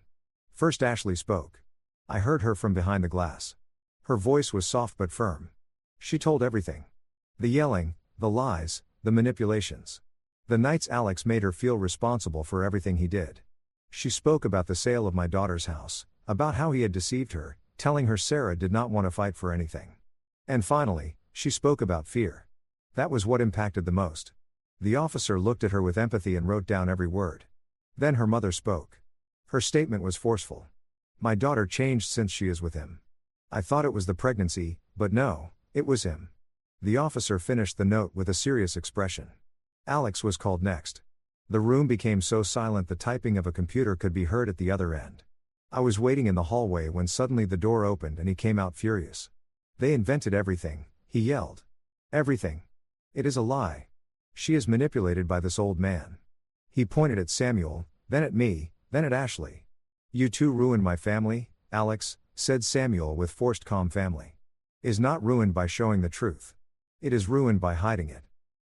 [SPEAKER 1] First Ashley spoke. I heard her from behind the glass. Her voice was soft but firm. She told everything. The yelling, the lies, the manipulations. The nights Alex made her feel responsible for everything he did. She spoke about the sale of my daughter's house, about how he had deceived her, telling her Sarah did not want to fight for anything. And finally, she spoke about fear. That was what impacted the most. The officer looked at her with empathy and wrote down every word. Then her mother spoke. Her statement was forceful. "My daughter changed since she is with him. I thought it was the pregnancy, but no, it was him." The officer finished the note with a serious expression. Alex was called next. The room became so silent the typing of a computer could be heard at the other end. I was waiting in the hallway when suddenly the door opened and he came out furious. "They invented everything," he yelled. "Everything. It is a lie. She is manipulated by this old man." He pointed at Samuel, then at me, then at Ashley. "You two ruined my family, Alex," said Samuel with forced calm. "Family is not ruined by showing the truth. It is ruined by hiding it."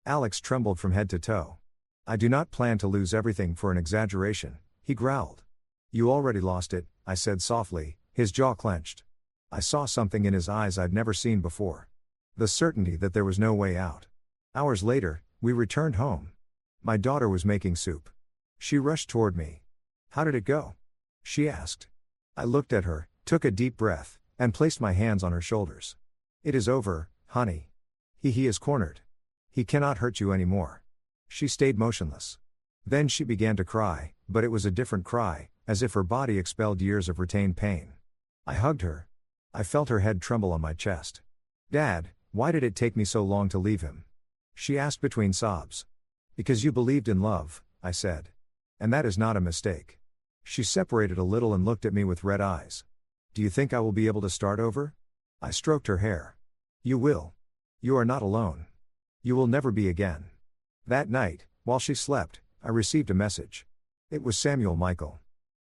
[SPEAKER 1] Alex trembled from head to toe. "I do not plan to lose everything for an exaggeration," he growled. "You already lost it," I said softly, his jaw clenched. I saw something in his eyes I'd never seen before. The certainty that there was no way out. Hours later, we returned home. My daughter was making soup. She rushed toward me. "How did it go?" she asked. I looked at her, took a deep breath, and placed my hands on her shoulders. "It is over, honey. He is cornered. He cannot hurt you anymore." She stayed motionless. Then she began to cry, but it was a different cry, as if her body expelled years of retained pain. I hugged her. I felt her head tremble on my chest. "Dad, why did it take me so long to leave him?" she asked between sobs. "Because you believed in love," I said. "And that is not a mistake." She separated a little and looked at me with red eyes. "Do you think I will be able to start over?" I stroked her hair. "You will. You are not alone. You will never be again." That night, while she slept, I received a message. It was Samuel Michael.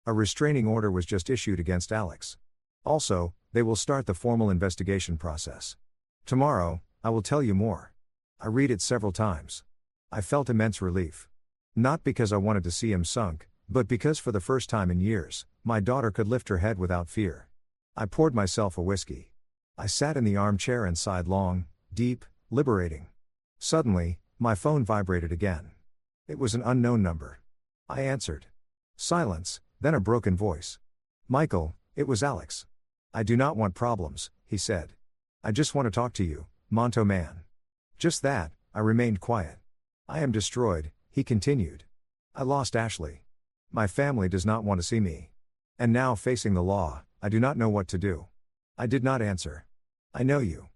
[SPEAKER 1] A restraining order was just issued against Alex. Also, they will start the formal investigation process. Tomorrow, I will tell you more. I read it several times. I felt immense relief. Not because I wanted to see him sunk, but because for the first time in years, my daughter could lift her head without fear. I poured myself a whiskey. I sat in the armchair and sighed long, deep, liberating. Suddenly, my phone vibrated again. It was an unknown number. I answered. Silence, then a broken voice. "Michael, it was Alex. I do not want problems," he said. "I just want to talk to you, Monto man." Just that, I remained quiet. "I am destroyed," he continued. "I lost Ashley. My family does not want to see me. And now facing the law, I do not know what to do." I did not answer. "I know you."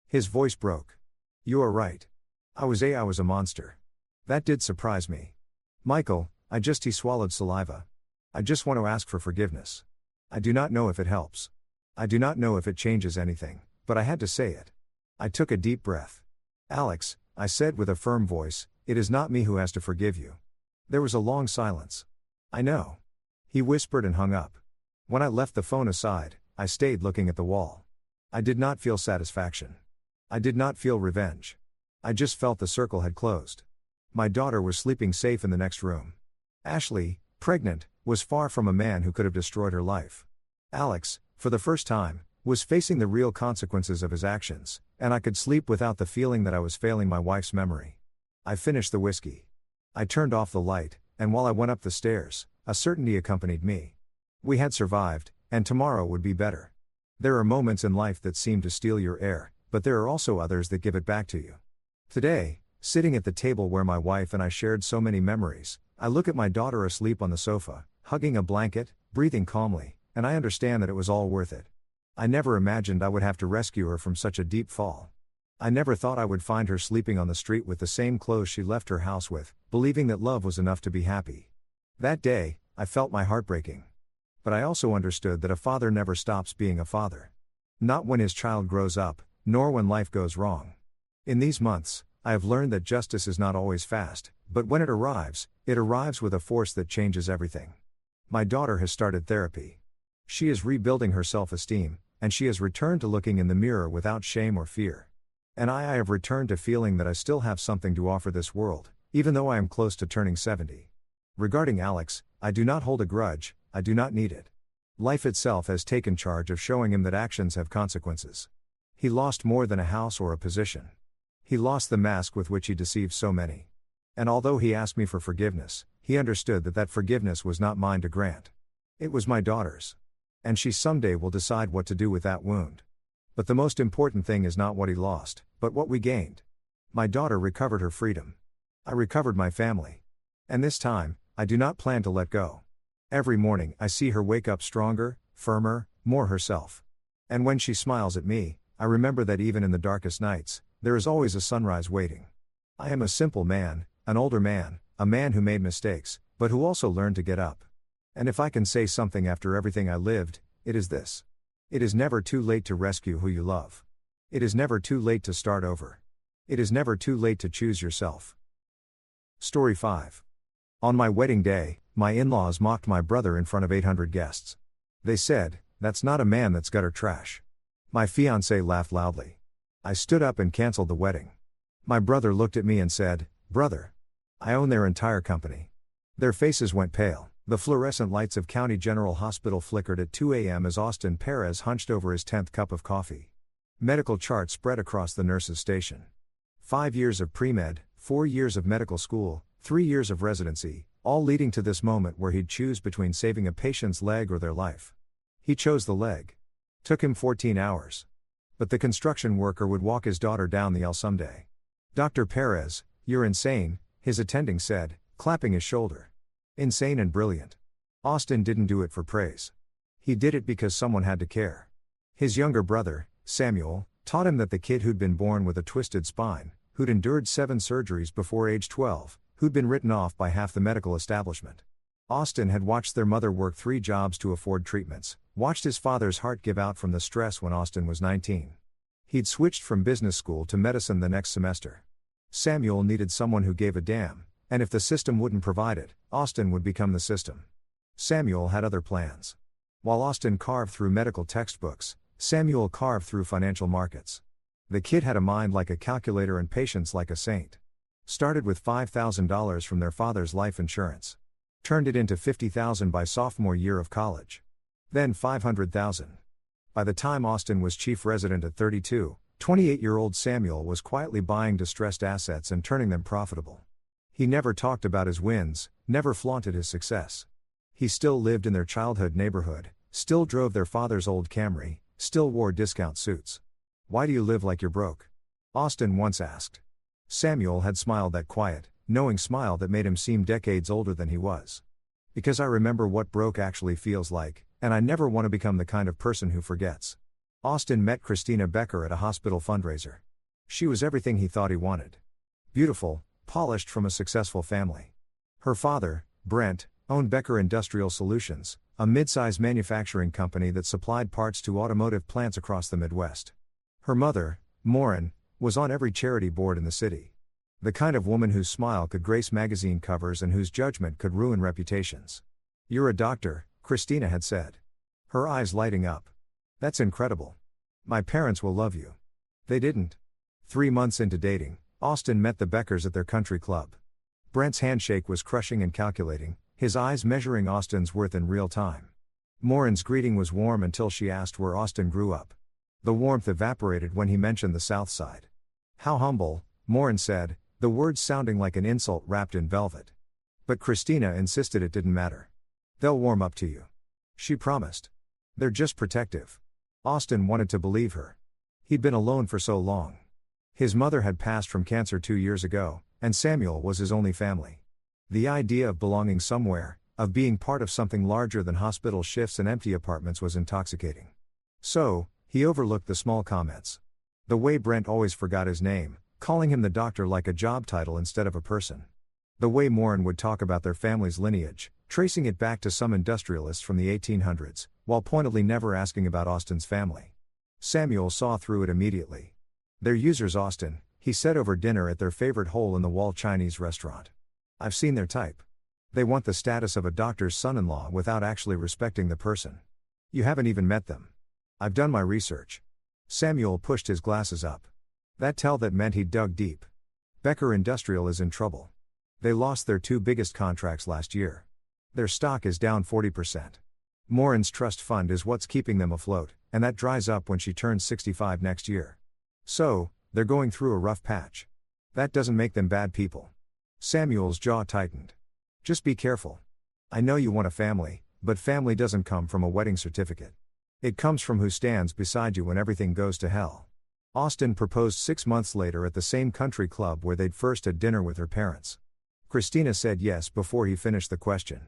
[SPEAKER 1] His voice broke. "You are right. I was a monster. That did surprise me. Michael, he swallowed saliva. "I just want to ask for forgiveness. I do not know if it helps. I do not know if it changes anything, but I had to say it." I took a deep breath. "Alex," I said with a firm voice, "it is not me who has to forgive you." There was a long silence. "I know." He whispered and hung up. When I left the phone aside, I stayed looking at the wall. I did not feel satisfaction. I did not feel revenge. I just felt the circle had closed. My daughter was sleeping safe in the next room. Ashley, pregnant, was far from a man who could have destroyed her life. Alex, for the first time, was facing the real consequences of his actions, and I could sleep without the feeling that I was failing my wife's memory. I finished the whiskey. I turned off the light, and while I went up the stairs, A certainty accompanied me. We had survived, and tomorrow would be better. There are moments in life that seem to steal your air, but there are also others that give it back to you. Today, sitting at the table where my wife and I shared so many memories, I look at my daughter asleep on the sofa, hugging a blanket, breathing calmly, and I understand that it was all worth it. I never imagined I would have to rescue her from such a deep fall. I never thought I would find her sleeping on the street with the same clothes she left her house with, believing that love was enough to be happy. That day, I felt my heart breaking. But I also understood that a father never stops being a father. Not when his child grows up, nor when life goes wrong. In these months, I have learned that justice is not always fast, but when it arrives with a force that changes everything. My daughter has started therapy. She is rebuilding her self-esteem, and she has returned to looking in the mirror without shame or fear. And I have returned to feeling that I still have something to offer this world, even though I am close to turning 70. Regarding Alex, I do not hold a grudge, I do not need it. Life itself has taken charge of showing him that actions have consequences. He lost more than a house or a position. He lost the mask with which he deceived so many. And although he asked me for forgiveness, he understood that that forgiveness was not mine to grant. It was my daughter's. And she someday will decide what to do with that wound. But the most important thing is not what he lost, but what we gained. My daughter recovered her freedom. I recovered my family. And this time, I do not plan to let go. Every morning I see her wake up stronger, firmer, more herself. And when she smiles at me, I remember that even in the darkest nights, there is always a sunrise waiting. I am a simple man, an older man, a man who made mistakes, but who also learned to get up. And if I can say something after everything I lived, it is this. It is never too late to rescue who you love. It is never too late to start over. It is never too late to choose yourself. Story 5. On my wedding day, my in-laws mocked my brother in front of 800 guests. They said, "That's not a man, that's gutter trash." My fiancé laughed loudly. I stood up and canceled the wedding. My brother looked at me and said, "Brother, I own their entire company." Their faces went pale. The fluorescent lights of County General Hospital flickered at 2 a.m. as Austin Perez hunched over his 10th cup of coffee. Medical charts spread across the nurse's station. 5 years of pre-med, 4 years of medical school, 3 years of residency, all leading to this moment where he'd choose between saving a patient's leg or their life. He chose the leg. Took him 14 hours. But the construction worker would walk his daughter down the aisle someday. "Dr. Perez, you're insane," his attending said, clapping his shoulder. Insane and brilliant. Austin didn't do it for praise. He did it because someone had to care. His younger brother, Samuel, taught him that the kid who'd been born with a twisted spine, who'd endured 7 surgeries before age 12, who'd been written off by half the medical establishment. Austin had watched their mother work 3 jobs to afford treatments, watched his father's heart give out from the stress when Austin was 19. He'd switched from business school to medicine the next semester. Samuel needed someone who gave a damn, and if the system wouldn't provide it, Austin would become the system. Samuel had other plans. While Austin carved through medical textbooks, Samuel carved through financial markets. The kid had a mind like a calculator and patience like a saint. Started with $5,000 from their father's life insurance. Turned it into $50,000 by sophomore year of college. Then $500,000. By the time Austin was chief resident at 32, 28-year-old Samuel was quietly buying distressed assets and turning them profitable. He never talked about his wins, never flaunted his success. He still lived in their childhood neighborhood, still drove their father's old Camry, still wore discount suits. "Why do you live like you're broke?" Austin once asked. Samuel had smiled that quiet, knowing smile that made him seem decades older than he was. "Because I remember what broke actually feels like, and I never want to become the kind of person who forgets." Austin met Christina Becker at a hospital fundraiser. She was everything he thought he wanted. Beautiful, polished from a successful family. Her father, Brent, owned Becker Industrial Solutions, a mid-size manufacturing company that supplied parts to automotive plants across the Midwest. Her mother, Maureen, was on every charity board in the city. The kind of woman whose smile could grace magazine covers and whose judgment could ruin reputations. "You're a doctor," Christina had said. Her eyes lighting up. "That's incredible. My parents will love you." They didn't. 3 months into dating, Austin met the Beckers at their country club. Brent's handshake was crushing and calculating, his eyes measuring Austin's worth in real time. Maureen's greeting was warm until she asked where Austin grew up. The warmth evaporated when he mentioned the South Side. "How humble," Maureen said, the words sounding like an insult wrapped in velvet. But Christina insisted it didn't matter. They'll warm up to you. She promised. They're just protective. Austin wanted to believe her. He'd been alone for so long. His mother had passed from cancer 2 years ago, and Samuel was his only family. The idea of belonging somewhere, of being part of something larger than hospital shifts and empty apartments was intoxicating. So, he overlooked the small comments. The way Brent always forgot his name, calling him the doctor like a job title instead of a person. The way Morin would talk about their family's lineage, tracing it back to some industrialists from the 1800s, while pointedly never asking about Austin's family. Samuel saw through it immediately. "They're users, Austin," he said over dinner at their favorite hole-in-the-wall Chinese restaurant. "I've seen their type. They want the status of a doctor's son-in-law without actually respecting the person. You haven't even met them. I've done my research." Samuel pushed his glasses up. That meant he'd dug deep. Becker Industrial is in trouble. They lost their 2 biggest contracts last year. Their stock is down 40%. Morin's trust fund is what's keeping them afloat, and that dries up when she turns 65 next year. So, they're going through a rough patch. That doesn't make them bad people. Samuel's jaw tightened. "Just be careful. I know you want a family, but family doesn't come from a wedding certificate. It comes from who stands beside you when everything goes to hell." Austin proposed 6 months later at the same country club where they'd first had dinner with her parents. Christina said yes before he finished the question.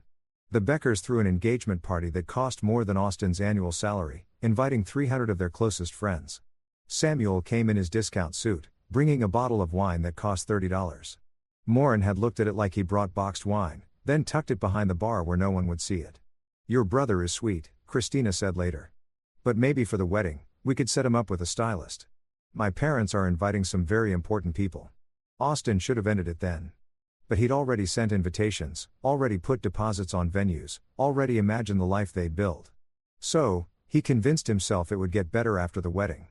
[SPEAKER 1] The Beckers threw an engagement party that cost more than Austin's annual salary, inviting 300 of their closest friends. Samuel came in his discount suit, bringing a bottle of wine that cost $30. Morin had looked at it like he brought boxed wine, then tucked it behind the bar where no one would see it. "Your brother is sweet," Christina said later. "But maybe for the wedding, we could set him up with a stylist. My parents are inviting some very important people." Austin should have ended it then. But he'd already sent invitations, already put deposits on venues, already imagined the life they'd build. So, he convinced himself it would get better after the wedding.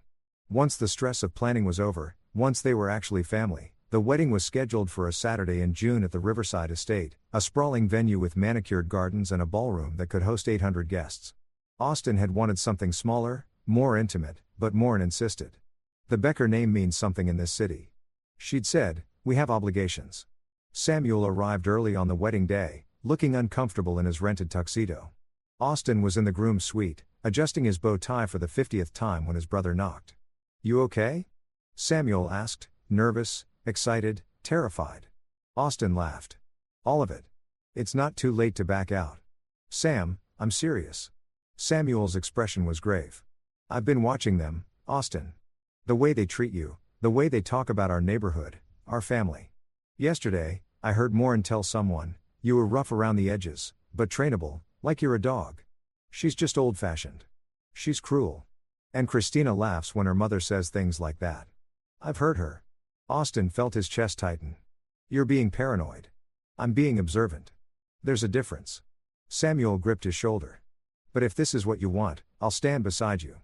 [SPEAKER 1] Once the stress of planning was over, once they were actually family, the wedding was scheduled for a Saturday in June at the Riverside Estate, a sprawling venue with manicured gardens and a ballroom that could host 800 guests. Austin had wanted something smaller, more intimate, but Morin insisted. "The Becker name means something in this city," she'd said. "We have obligations." Samuel arrived early on the wedding day, looking uncomfortable in his rented tuxedo. Austin was in the groom's suite, adjusting his bow tie for the 50th time when his brother knocked. "You okay?" Samuel asked, nervous, excited, terrified. Austin laughed. "All of it. It's not too late to back out." "Sam, I'm serious." Samuel's expression was grave. "I've been watching them, Austin. The way they treat you, the way they talk about our neighborhood, our family. Yesterday, I heard Morin tell someone, you were rough around the edges, but trainable, like you're a dog. She's just old-fashioned. She's cruel." And Christina laughs when her mother says things like that. "I've heard her." Austin felt his chest tighten. "You're being paranoid. I'm being observant. There's a difference." Samuel gripped his shoulder. "But if this is what you want, I'll stand beside you.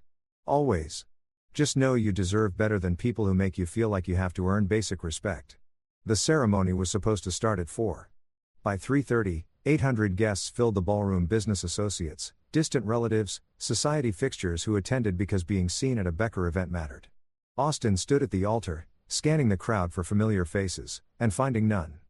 [SPEAKER 1] Always. Just know you deserve better than people who make you feel like you have to earn basic respect." The ceremony was supposed to start at 4. By 3:30, 800 guests filled the ballroom. Business associates, distant relatives, society fixtures who attended because being seen at a Becker event mattered. Austin stood at the altar, scanning the crowd for familiar faces, and finding none.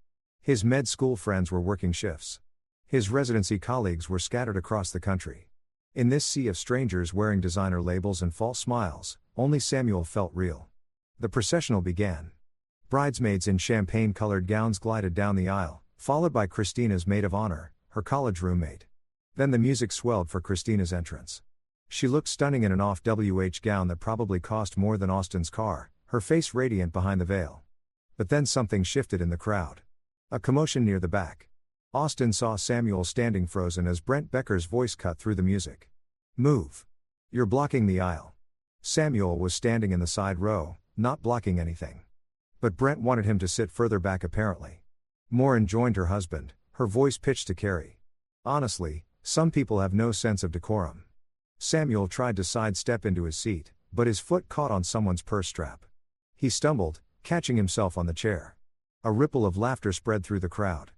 [SPEAKER 1] His med school friends were working shifts. His residency colleagues were scattered across the country. In this sea of strangers wearing designer labels and false smiles, only Samuel felt real. The processional began. Bridesmaids in champagne-colored gowns glided down the aisle, followed by Christina's maid of honor, her college roommate. Then the music swelled for Christina's entrance. She looked stunning in an off-WH gown that probably cost more than Austin's car, her face radiant behind the veil. But then something shifted in the crowd. A commotion near the back. Austin saw Samuel standing frozen as Brent Becker's voice cut through the music. "Move. You're blocking the aisle." Samuel was standing in the side row, not blocking anything. But Brent wanted him to sit further back apparently. Morin joined her husband, her voice pitched to Carrie. "Honestly, some people have no sense of decorum." Samuel tried to sidestep into his seat, but his foot caught on someone's purse strap. He stumbled, catching himself on the chair. A ripple of laughter spread through the crowd.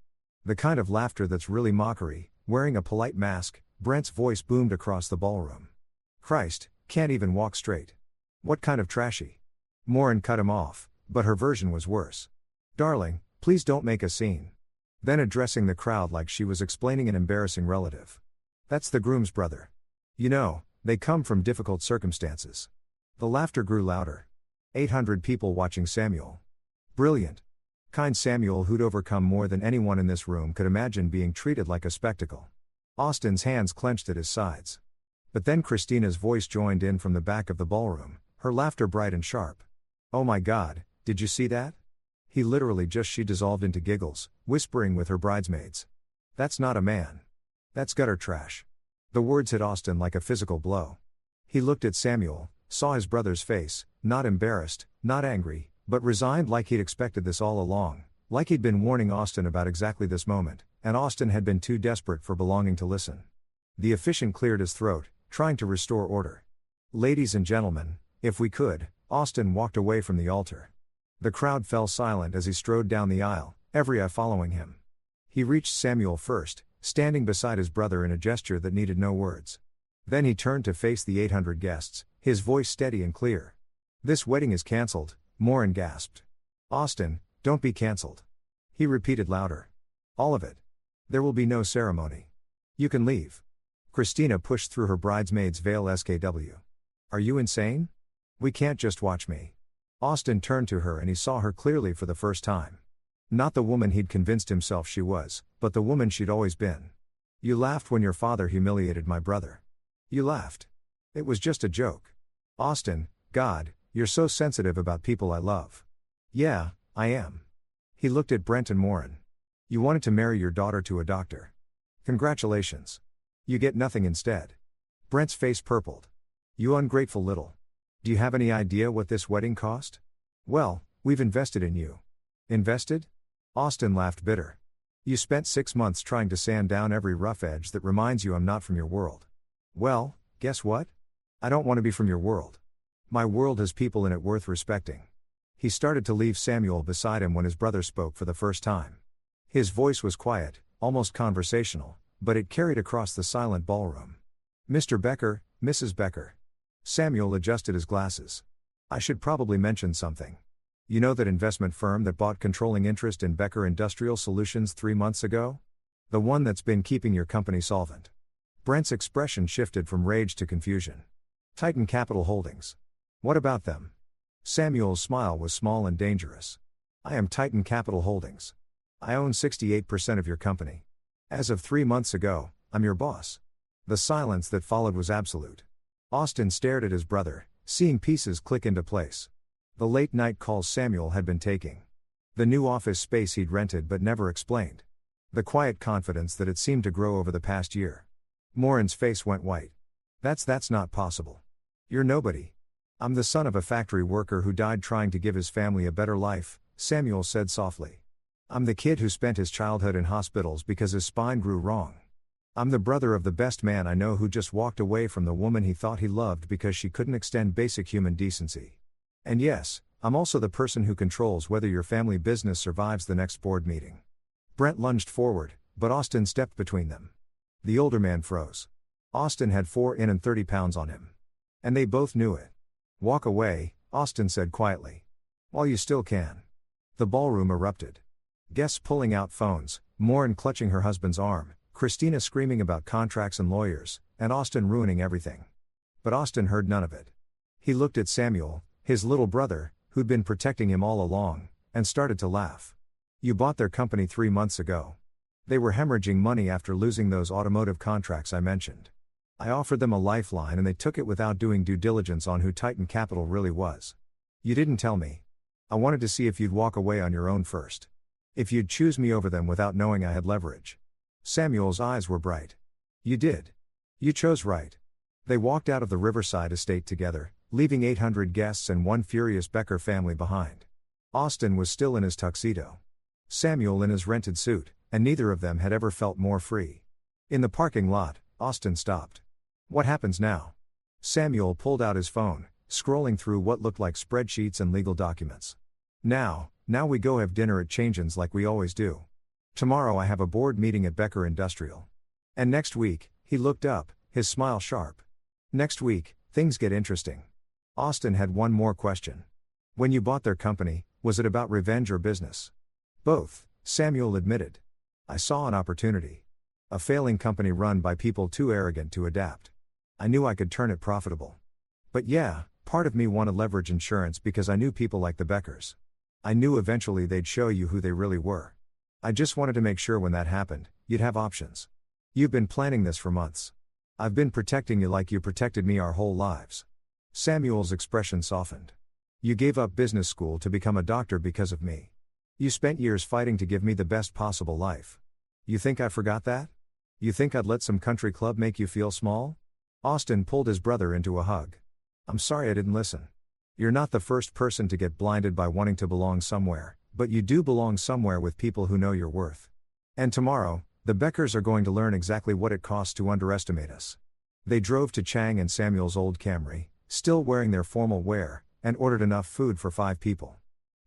[SPEAKER 1] The kind of laughter that's really mockery, wearing a polite mask. Brent's voice boomed across the ballroom. "Christ, can't even walk straight. What kind of trashy?" Morin cut him off, but her version was worse. "Darling, please don't make a scene. Then addressing the crowd like she was explaining an embarrassing relative. That's the groom's brother. You know, they come from difficult circumstances. The laughter grew louder. 800 people watching Samuel. Brilliant. Kind Samuel, who'd overcome more than anyone in this room could imagine being treated like a spectacle. Austin's hands clenched at his sides. But then Christina's voice joined in from the back of the ballroom, her laughter bright and sharp. Oh my God, did you see that? He literally just. She dissolved into giggles, whispering with her bridesmaids. That's not a man. That's gutter trash. The words hit Austin like a physical blow. He looked at Samuel, saw his brother's face, not embarrassed, not angry, but resigned, like he'd expected this all along, like he'd been warning Austin about exactly this moment, and Austin had been too desperate for belonging to listen. The officiant cleared his throat, trying to restore order. Ladies and gentlemen, if we could, Austin walked away from the altar. The crowd fell silent as he strode down the aisle, every eye following him. He reached Samuel first, standing beside his brother in a gesture that needed no words. Then he turned to face the 800 guests, his voice steady and clear. This wedding is cancelled, Morin gasped. Austin, don't be cancelled. He repeated louder. All of it. There will be no ceremony. You can leave. Christina pushed through her bridesmaid's veil. SKW. Are you insane? We can't just watch me. Austin turned to her and he saw her clearly for the first time. Not the woman he'd convinced himself she was, but the woman she'd always been. You laughed when your father humiliated my brother. You laughed. It was just a joke. Austin, God, you're so sensitive about people I love. Yeah, I am. He looked at Brent and Morin. You wanted to marry your daughter to a doctor. Congratulations. You get nothing instead. Brent's face purpled. You ungrateful little. Do you have any idea what this wedding cost? Well, we've invested in you. Invested? Austin laughed bitter. You spent 6 months trying to sand down every rough edge that reminds you I'm not from your world. Well, guess what? I don't want to be from your world. My world has people in it worth respecting. He started to leave Samuel beside him when his brother spoke for the first time. His voice was quiet, almost conversational, but it carried across the silent ballroom. Mr. Becker, Mrs. Becker. Samuel adjusted his glasses. I should probably mention something. You know that investment firm that bought controlling interest in Becker Industrial Solutions 3 months ago? The one that's been keeping your company solvent. Brent's expression shifted from rage to confusion. Titan Capital Holdings. What about them? Samuel's smile was small and dangerous. I am Titan Capital Holdings. I own 68% of your company. As of 3 months ago, I'm your boss. The silence that followed was absolute. Austin stared at his brother, seeing pieces click into place. The late night calls Samuel had been taking. The new office space he'd rented but never explained. The quiet confidence that had seemed to grow over the past year. Morin's face went white. That's not possible. You're nobody. I'm the son of a factory worker who died trying to give his family a better life, Samuel said softly. I'm the kid who spent his childhood in hospitals because his spine grew wrong. I'm the brother of the best man I know who just walked away from the woman he thought he loved because she couldn't extend basic human decency. And yes, I'm also the person who controls whether your family business survives the next board meeting. Brent lunged forward, but Austin stepped between them. The older man froze. Austin had 4 in and 30 pounds on him. And they both knew it. Walk away, Austin said quietly. While you still can. The ballroom erupted. Guests pulling out phones, Morin clutching her husband's arm, Christina screaming about contracts and lawyers, and Austin ruining everything. But Austin heard none of it. He looked at Samuel, his little brother, who'd been protecting him all along, and started to laugh. You bought their company 3 months ago. They were hemorrhaging money after losing those automotive contracts I mentioned. I offered them a lifeline and they took it without doing due diligence on who Titan Capital really was. You didn't tell me. I wanted to see if you'd walk away on your own first. If you'd choose me over them without knowing I had leverage. Samuel's eyes were bright. You did. You chose right. They walked out of the Riverside estate together, leaving 800 guests and one furious Becker family behind. Austin was still in his tuxedo. Samuel in his rented suit, and neither of them had ever felt more free. In the parking lot, Austin stopped. What happens now? Samuel pulled out his phone, scrolling through what looked like spreadsheets and legal documents. Now we go have dinner at Changin's like we always do. Tomorrow I have a board meeting at Becker Industrial. And next week, he looked up, his smile sharp. Next week, things get interesting. Austin had one more question. When you bought their company, was it about revenge or business? Both, Samuel admitted. I saw an opportunity. A failing company run by people too arrogant to adapt. I knew I could turn it profitable. But yeah, part of me wanted leverage insurance because I knew people like the Beckers. I knew eventually they'd show you who they really were. I just wanted to make sure when that happened, you'd have options. You've been planning this for months. I've been protecting you like you protected me our whole lives. Samuel's expression softened. You gave up business school to become a doctor because of me. You spent years fighting to give me the best possible life. You think I forgot that? You think I'd let some country club make you feel small? Austin pulled his brother into a hug. I'm sorry I didn't listen. You're not the first person to get blinded by wanting to belong somewhere, but you do belong somewhere with people who know your worth. And tomorrow, the Beckers are going to learn exactly what it costs to underestimate us. They drove to Chang and Samuel's old Camry, still wearing their formal wear, and ordered enough food for 5 people.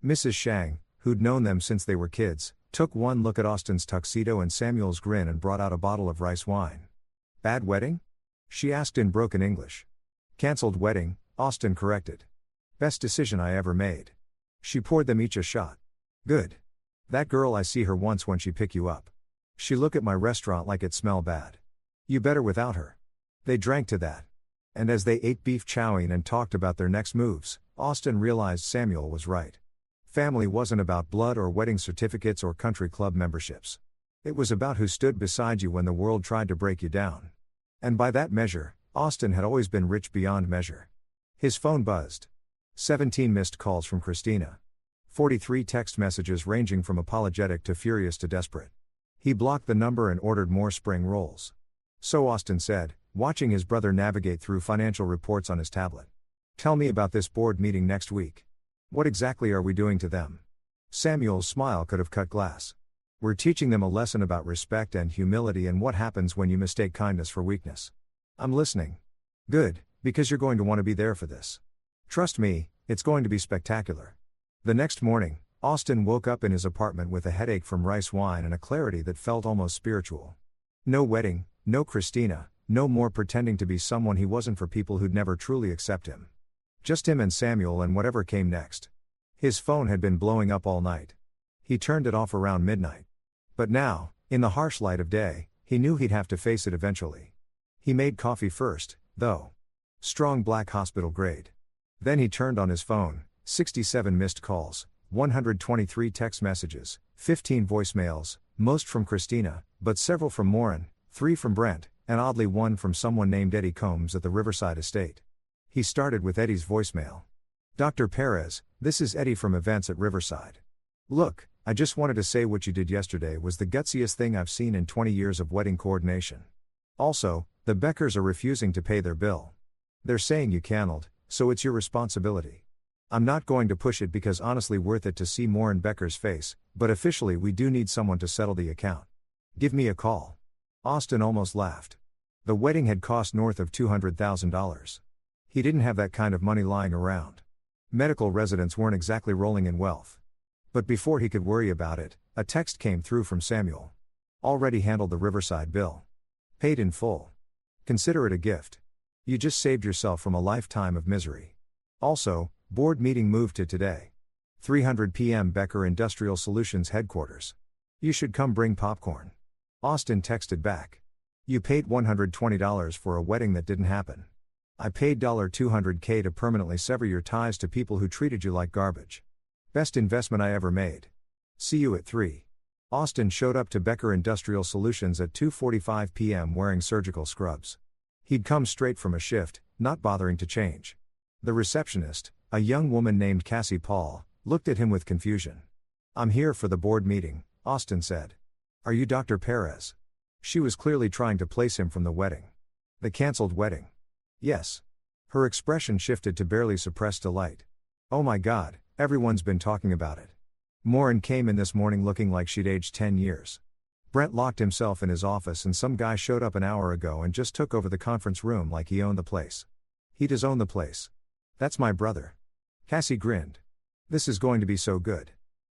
[SPEAKER 1] Mrs. Shang, who'd known them since they were kids, took one look at Austin's tuxedo and Samuel's grin and brought out a bottle of rice wine. Bad wedding? She asked in broken English. Cancelled wedding, Austin corrected. Best decision I ever made. She poured them each a shot. Good. That girl, I see her once when she pick you up. She look at my restaurant like it smell bad. You better without her. They drank to that. And as they ate beef chowing and talked about their next moves, Austin realized Samuel was right. Family wasn't about blood or wedding certificates or country club memberships. It was about who stood beside you when the world tried to break you down. And by that measure, Austin had always been rich beyond measure. His phone buzzed. 17 missed calls from Christina. 43 text messages ranging from apologetic to furious to desperate. He blocked the number and ordered more spring rolls. So Austin said, watching his brother navigate through financial reports on his tablet. Tell me about this board meeting next week. What exactly are we doing to them? Samuel's smile could have cut glass. We're teaching them a lesson about respect and humility and what happens when you mistake kindness for weakness. I'm listening. Good, because you're going to want to be there for this. Trust me, it's going to be spectacular. The next morning, Austin woke up in his apartment with a headache from rice wine and a clarity that felt almost spiritual. No wedding, no Christina, no more pretending to be someone he wasn't for people who'd never truly accept him. Just him and Samuel and whatever came next. His phone had been blowing up all night. He turned it off around midnight. But now, in the harsh light of day, he knew he'd have to face it eventually. He made coffee first, though. Strong black hospital grade. Then he turned on his phone, 67 missed calls, 123 text messages, 15 voicemails, most from Christina, but several from Morin, 3 from Brent, and oddly 1 from someone named Eddie Combs at the Riverside estate. He started with Eddie's voicemail. Dr. Perez, this is Eddie from Events at Riverside. Look, I just wanted to say what you did yesterday was the gutsiest thing I've seen in 20 years of wedding coordination. Also, the Beckers are refusing to pay their bill. They're saying you canceled, so it's your responsibility. I'm not going to push it because honestly worth it to see Morin Becker's face, but officially we do need someone to settle the account. Give me a call. Austin almost laughed. The wedding had cost north of $200,000. He didn't have that kind of money lying around. Medical residents weren't exactly rolling in wealth. But before he could worry about it, a text came through from Samuel. Already handled the Riverside bill. Paid in full. Consider it a gift. You just saved yourself from a lifetime of misery. Also, board meeting moved to today. 3:00 p.m. Becker Industrial Solutions headquarters. You should come bring popcorn. Austin texted back. You paid $120 for a wedding that didn't happen. I paid $200K to permanently sever your ties to people who treated you like garbage. Best investment I ever made. See you at 3. Austin showed up to Becker Industrial Solutions at 2:45 p.m. wearing surgical scrubs. He'd come straight from a shift, not bothering to change. The receptionist, a young woman named Cassie Paul, looked at him with confusion. I'm here for the board meeting, Austin said. Are you Dr. Perez? She was clearly trying to place him from the wedding. The cancelled wedding. Yes. Her expression shifted to barely suppressed delight. Oh my God, everyone's been talking about it. Morin came in this morning looking like she'd aged 10 years. Brent locked himself in his office and some guy showed up an hour ago and just took over the conference room like he owned the place. He does own the place. That's my brother. Cassie grinned. This is going to be so good.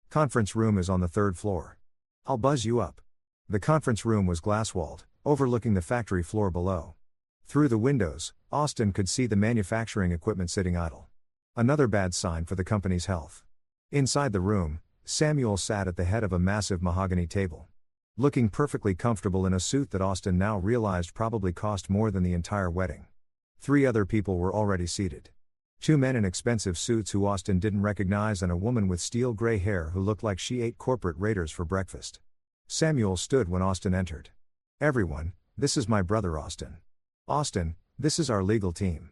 [SPEAKER 1] Conference room is on the 3rd floor. I'll buzz you up. The conference room was glass-walled, overlooking the factory floor below. Through the windows, Austin could see the manufacturing equipment sitting idle. Another bad sign for the company's health. Inside the room, Samuel sat at the head of a massive mahogany table. looking perfectly comfortable in a suit that Austin now realized probably cost more than the entire wedding. 3 other people were already seated. 2 men in expensive suits who Austin didn't recognize and a woman with steel gray hair who looked like she ate corporate raiders for breakfast. Samuel stood when Austin entered. "Everyone, this is my brother Austin. Austin, this is our legal team.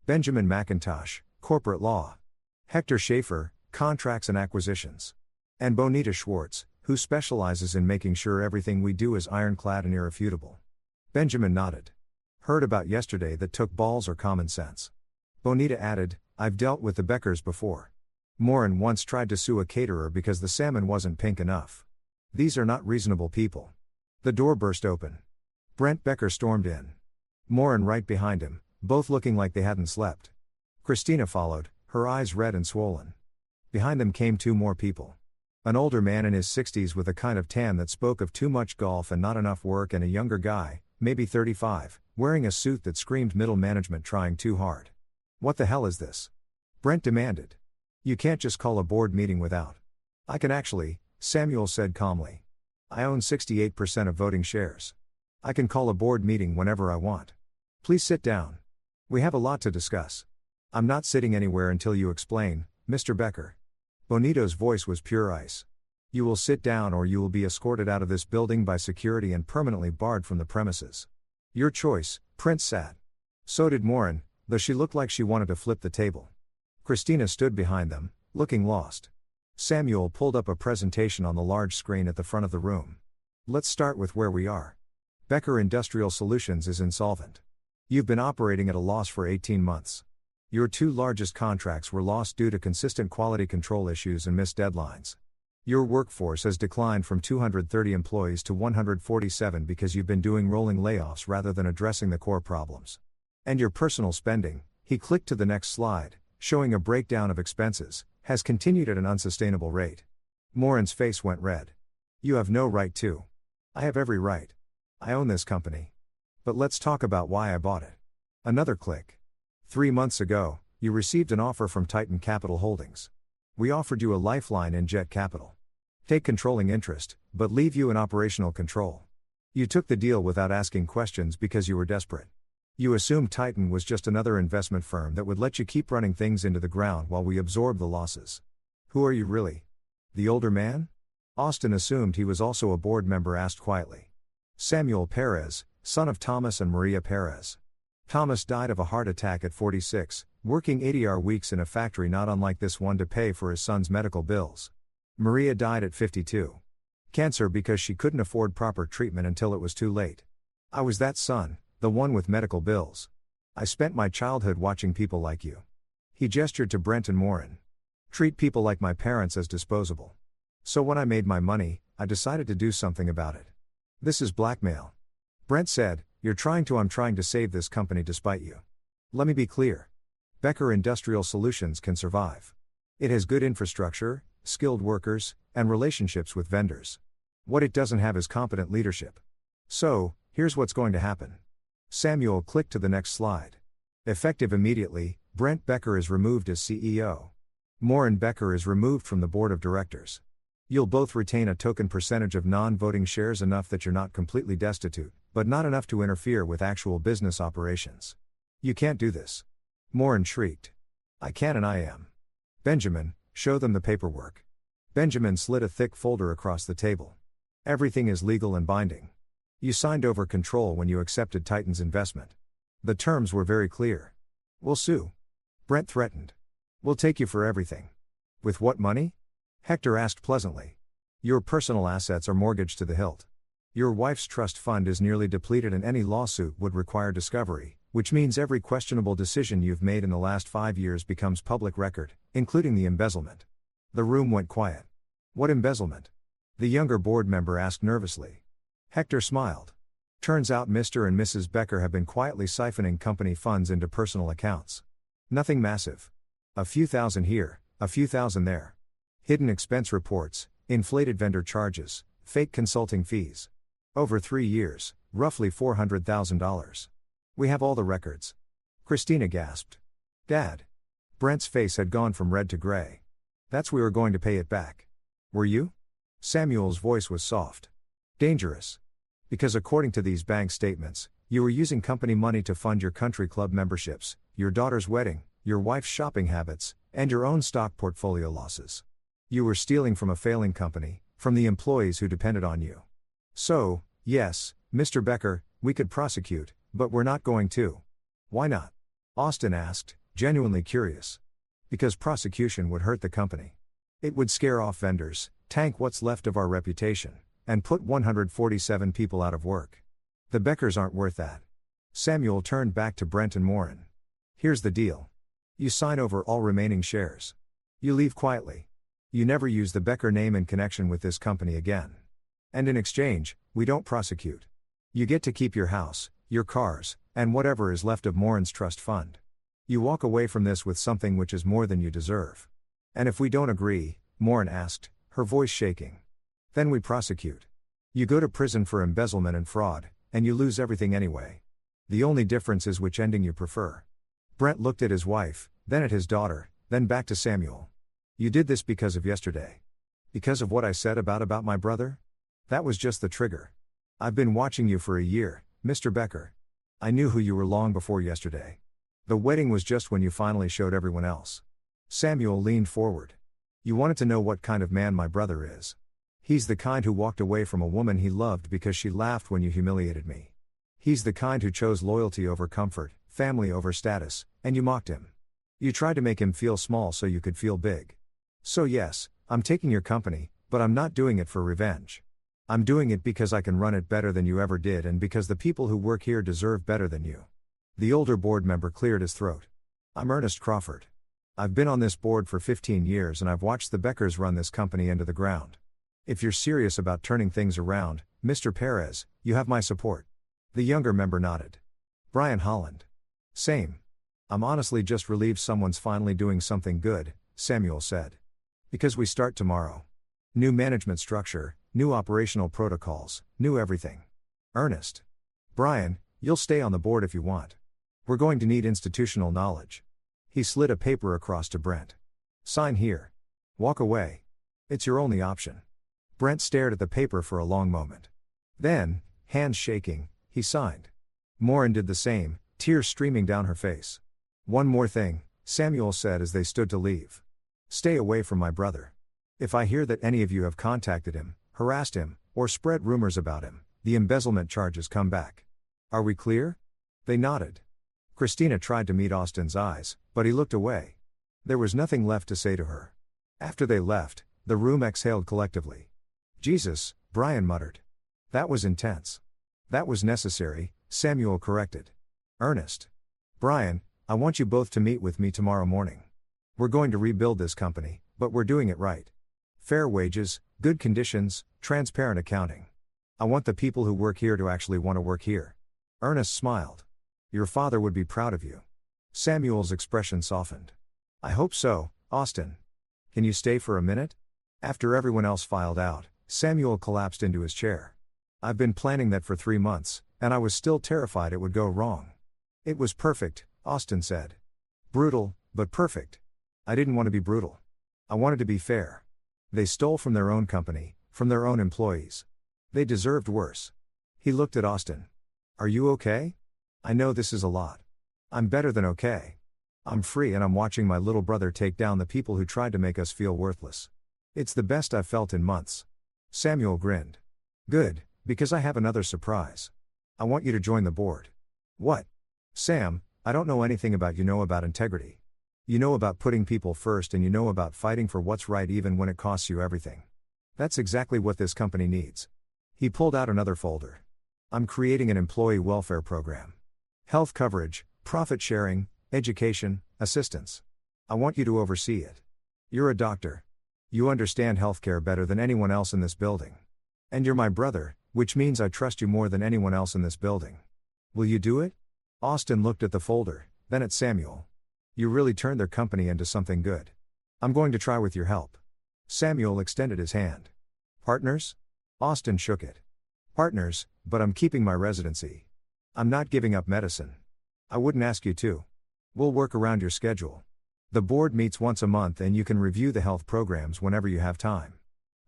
[SPEAKER 1] Benjamin McIntosh, corporate law. Hector Schaefer, contracts and acquisitions. And Bonita Schwartz, who specializes in making sure everything we do is ironclad and irrefutable." Benjamin nodded. "Heard about yesterday that took balls or common sense." Bonita added, "I've dealt with the Beckers before. Morin once tried to sue a caterer because the salmon wasn't pink enough. These are not reasonable people." The door burst open. Brent Becker stormed in. Morin right behind him, both looking like they hadn't slept. Christina followed, her eyes red and swollen. Behind them came 2 more people. An older man in his 60s with a kind of tan that spoke of too much golf and not enough work, and a younger guy, maybe 35, wearing a suit that screamed middle management trying too hard. "What the hell is this?" Brent demanded. "You can't just call a board meeting without." "I can actually," Samuel said calmly. "I own 68% of voting shares. I can call a board meeting whenever I want. Please sit down. We have a lot to discuss." "I'm not sitting anywhere until you explain, Mr. Becker." Bonito's voice was pure ice. "You will sit down or you will be escorted out of this building by security and permanently barred from the premises." "Your choice." Prince sat. So did Morin, though she looked like she wanted to flip the table. Christina stood behind them, looking lost. Samuel pulled up a presentation on the large screen at the front of the room. "Let's start with where we are. Becker Industrial Solutions is insolvent. You've been operating at a loss for 18 months. Your 2 largest contracts were lost due to consistent quality control issues and missed deadlines. Your workforce has declined from 230 employees to 147 because you've been doing rolling layoffs rather than addressing the core problems. And your personal spending," he clicked to the next slide, showing a breakdown of expenses, "has continued at an unsustainable rate." Morin's face went red. "You have no right to." "I have every right. I own this company. But let's talk about why I bought it." Another click. 3 months ago, you received an offer from Titan Capital Holdings. We offered you a lifeline in Jet Capital. Take controlling interest, but leave you in operational control. You took the deal without asking questions because you were desperate. You assumed Titan was just another investment firm that would let you keep running things into the ground while we absorb the losses. Who are you really? The older man? Austin assumed he was also a board member, asked quietly. Samuel Perez, son of Thomas and Maria Perez. Thomas died of a heart attack at 46, working 80-hour weeks in a factory not unlike this one to pay for his son's medical bills. Maria died at 52. Cancer because she couldn't afford proper treatment until it was too late. I was that son, the one with medical bills. I spent my childhood watching people like you. He gestured to Brent and Morin. Treat people like my parents as disposable. So when I made my money, I decided to do something about it. This is blackmail. Brent said, I'm trying to save this company despite you. Let me be clear. Becker Industrial Solutions can survive. It has good infrastructure, skilled workers, and relationships with vendors. What it doesn't have is competent leadership. So, here's what's going to happen. Samuel clicked to the next slide. Effective immediately, Brent Becker is removed as CEO. Morin Becker is removed from the board of directors. You'll both retain a token percentage of non-voting shares, enough that you're not completely destitute, but not enough to interfere with actual business operations. You can't do this. Morin shrieked. I can and I am. Benjamin, show them the paperwork. Benjamin slid a thick folder across the table. Everything is legal and binding. You signed over control when you accepted Titan's investment. The terms were very clear. We'll sue. Brent threatened. We'll take you for everything. With what money? Hector asked pleasantly. Your personal assets are mortgaged to the hilt. Your wife's trust fund is nearly depleted and any lawsuit would require discovery, which means every questionable decision you've made in the last 5 years becomes public record, including the embezzlement. The room went quiet. What embezzlement? The younger board member asked nervously. Hector smiled. Turns out Mr. and Mrs. Becker have been quietly siphoning company funds into personal accounts. Nothing massive. A few thousand here, a few thousand there. Hidden expense reports, inflated vendor charges, fake consulting fees. Over 3 years, roughly $400,000. We have all the records. Christina gasped. Dad. Brent's face had gone from red to gray. We were going to pay it back. Were you? Samuel's voice was soft. Dangerous. Because according to these bank statements, you were using company money to fund your country club memberships, your daughter's wedding, your wife's shopping habits, and your own stock portfolio losses. You were stealing from a failing company, from the employees who depended on you. So, yes, Mr. Becker, we could prosecute, but we're not going to. Why not? Austin asked, genuinely curious. Because prosecution would hurt the company. It would scare off vendors, tank what's left of our reputation, and put 147 people out of work. The Beckers aren't worth that. Samuel turned back to Brent and Morin. Here's the deal. You sign over all remaining shares. You leave quietly. You never use the Becker name in connection with this company again. And in exchange, we don't prosecute. You get to keep your house, your cars, and whatever is left of Morin's trust fund. You walk away from this with something which is more than you deserve. And if we don't agree, Morin asked, her voice shaking. Then we prosecute. You go to prison for embezzlement and fraud, and you lose everything anyway. The only difference is which ending you prefer. Brent looked at his wife, then at his daughter, then back to Samuel. You did this because of yesterday. Because of what I said about my brother? That was just the trigger. I've been watching you for a year, Mr. Becker. I knew who you were long before yesterday. The wedding was just when you finally showed everyone else. Samuel leaned forward. You wanted to know what kind of man my brother is. He's the kind who walked away from a woman he loved because she laughed when you humiliated me. He's the kind who chose loyalty over comfort, family over status, and you mocked him. You tried to make him feel small so you could feel big. So yes, I'm taking your company, but I'm not doing it for revenge. I'm doing it because I can run it better than you ever did and because the people who work here deserve better than you. The older board member cleared his throat. I'm Ernest Crawford. I've been on this board for 15 years and I've watched the Beckers run this company into the ground. If you're serious about turning things around, Mr. Perez, you have my support. The younger member nodded. Brian Holland. Same. I'm honestly just relieved someone's finally doing something good, Samuel said. Because we start tomorrow. New management structure, new operational protocols, new everything. Ernest. Brian, you'll stay on the board if you want. We're going to need institutional knowledge. He slid a paper across to Brent. Sign here. Walk away. It's your only option. Brent stared at the paper for a long moment. Then, hands shaking, he signed. Morin did the same, tears streaming down her face. One more thing, Samuel said as they stood to leave. Stay away from my brother. If I hear that any of you have contacted him, harassed him, or spread rumors about him, the embezzlement charges come back. Are we clear? They nodded. Christina tried to meet Austin's eyes, but he looked away. There was nothing left to say to her. After they left, the room exhaled collectively. Jesus, Brian muttered. That was intense. That was necessary, Samuel corrected. Ernest. Brian, I want you both to meet with me tomorrow morning. We're going to rebuild this company, but we're doing it right. Fair wages, good conditions, transparent accounting. I want the people who work here to actually want to work here. Ernest smiled. Your father would be proud of you. Samuel's expression softened. I hope so, Austin. Can you stay for a minute? After everyone else filed out, Samuel collapsed into his chair. I've been planning that for 3 months, and I was still terrified it would go wrong. It was perfect, Austin said. Brutal, but perfect. I didn't want to be brutal. I wanted to be fair. They stole from their own company, from their own employees. They deserved worse. He looked at Austin. Are you okay? I know this is a lot. I'm better than okay. I'm free and I'm watching my little brother take down the people who tried to make us feel worthless. It's the best I've felt in months. Samuel grinned. Good, because I have another surprise. I want you to join the board. What? Sam, I don't know anything about you know about integrity. You know about putting people first and you know about fighting for what's right even when it costs you everything. That's exactly what this company needs. He pulled out another folder. I'm creating an employee welfare program. Health coverage, profit sharing, education, assistance. I want you to oversee it. You're a doctor. You understand healthcare better than anyone else in this building. And you're my brother, which means I trust you more than anyone else in this building. Will you do it? Austin looked at the folder, then at Samuel. You really turned their company into something good. I'm going to try with your help. Samuel extended his hand. Partners? Austin shook it. Partners, but I'm keeping my residency. I'm not giving up medicine. I wouldn't ask you to. We'll work around your schedule. The board meets once a month and you can review the health programs whenever you have time.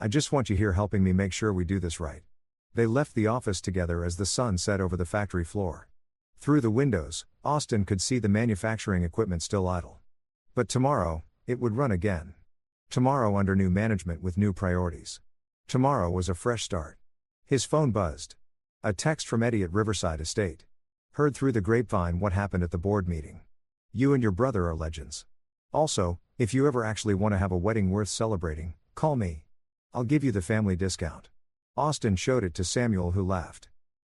[SPEAKER 1] I just want you here helping me make sure we do this right. They left the office together as the sun set over the factory floor. Through the windows, Austin could see the manufacturing equipment still idle. But tomorrow, it would run again. Tomorrow under new management with new priorities. Tomorrow was a fresh start. His phone buzzed. A text from Eddie at Riverside Estate. Heard through the grapevine what happened at the board meeting. You and your brother are legends. Also, if you ever actually want to have a wedding worth celebrating, call me. I'll give you the family discount. Austin showed it to Samuel, who laughed.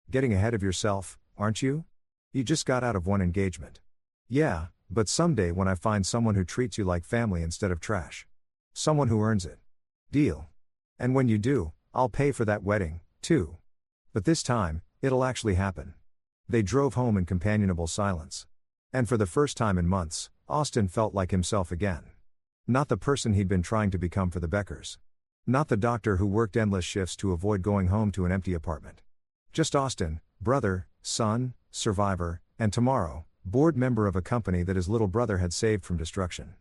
[SPEAKER 1] Getting ahead of yourself, aren't you? You just got out of one engagement. Yeah, but someday when I find someone who treats you like family instead of trash. Someone who earns it. Deal. And when you do, I'll pay for that wedding, too. But this time, it'll actually happen. They drove home in companionable silence. And for the first time in months, Austin felt like himself again. Not the person he'd been trying to become for the Beckers. Not the doctor who worked endless shifts to avoid going home to an empty apartment. Just Austin, brother, son, survivor, and tomorrow, board member of a company that his little brother had saved from destruction.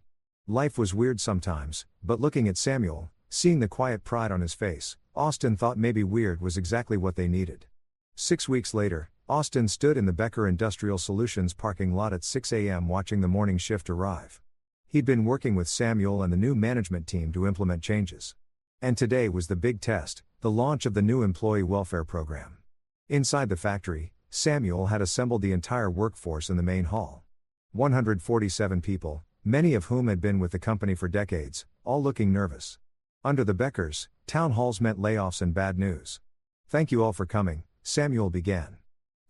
[SPEAKER 1] Life was weird sometimes, but looking at Samuel, seeing the quiet pride on his face, Austin thought maybe weird was exactly what they needed. 6 weeks later, Austin stood in the Becker Industrial Solutions parking lot at 6 a.m. watching the morning shift arrive. He'd been working with Samuel and the new management team to implement changes. And today was the big test, the launch of the new employee welfare program. Inside the factory, Samuel had assembled the entire workforce in the main hall. 147 people, many of whom had been with the company for decades, all looking nervous. Under the Beckers, town halls meant layoffs and bad news. Thank you all for coming, Samuel began.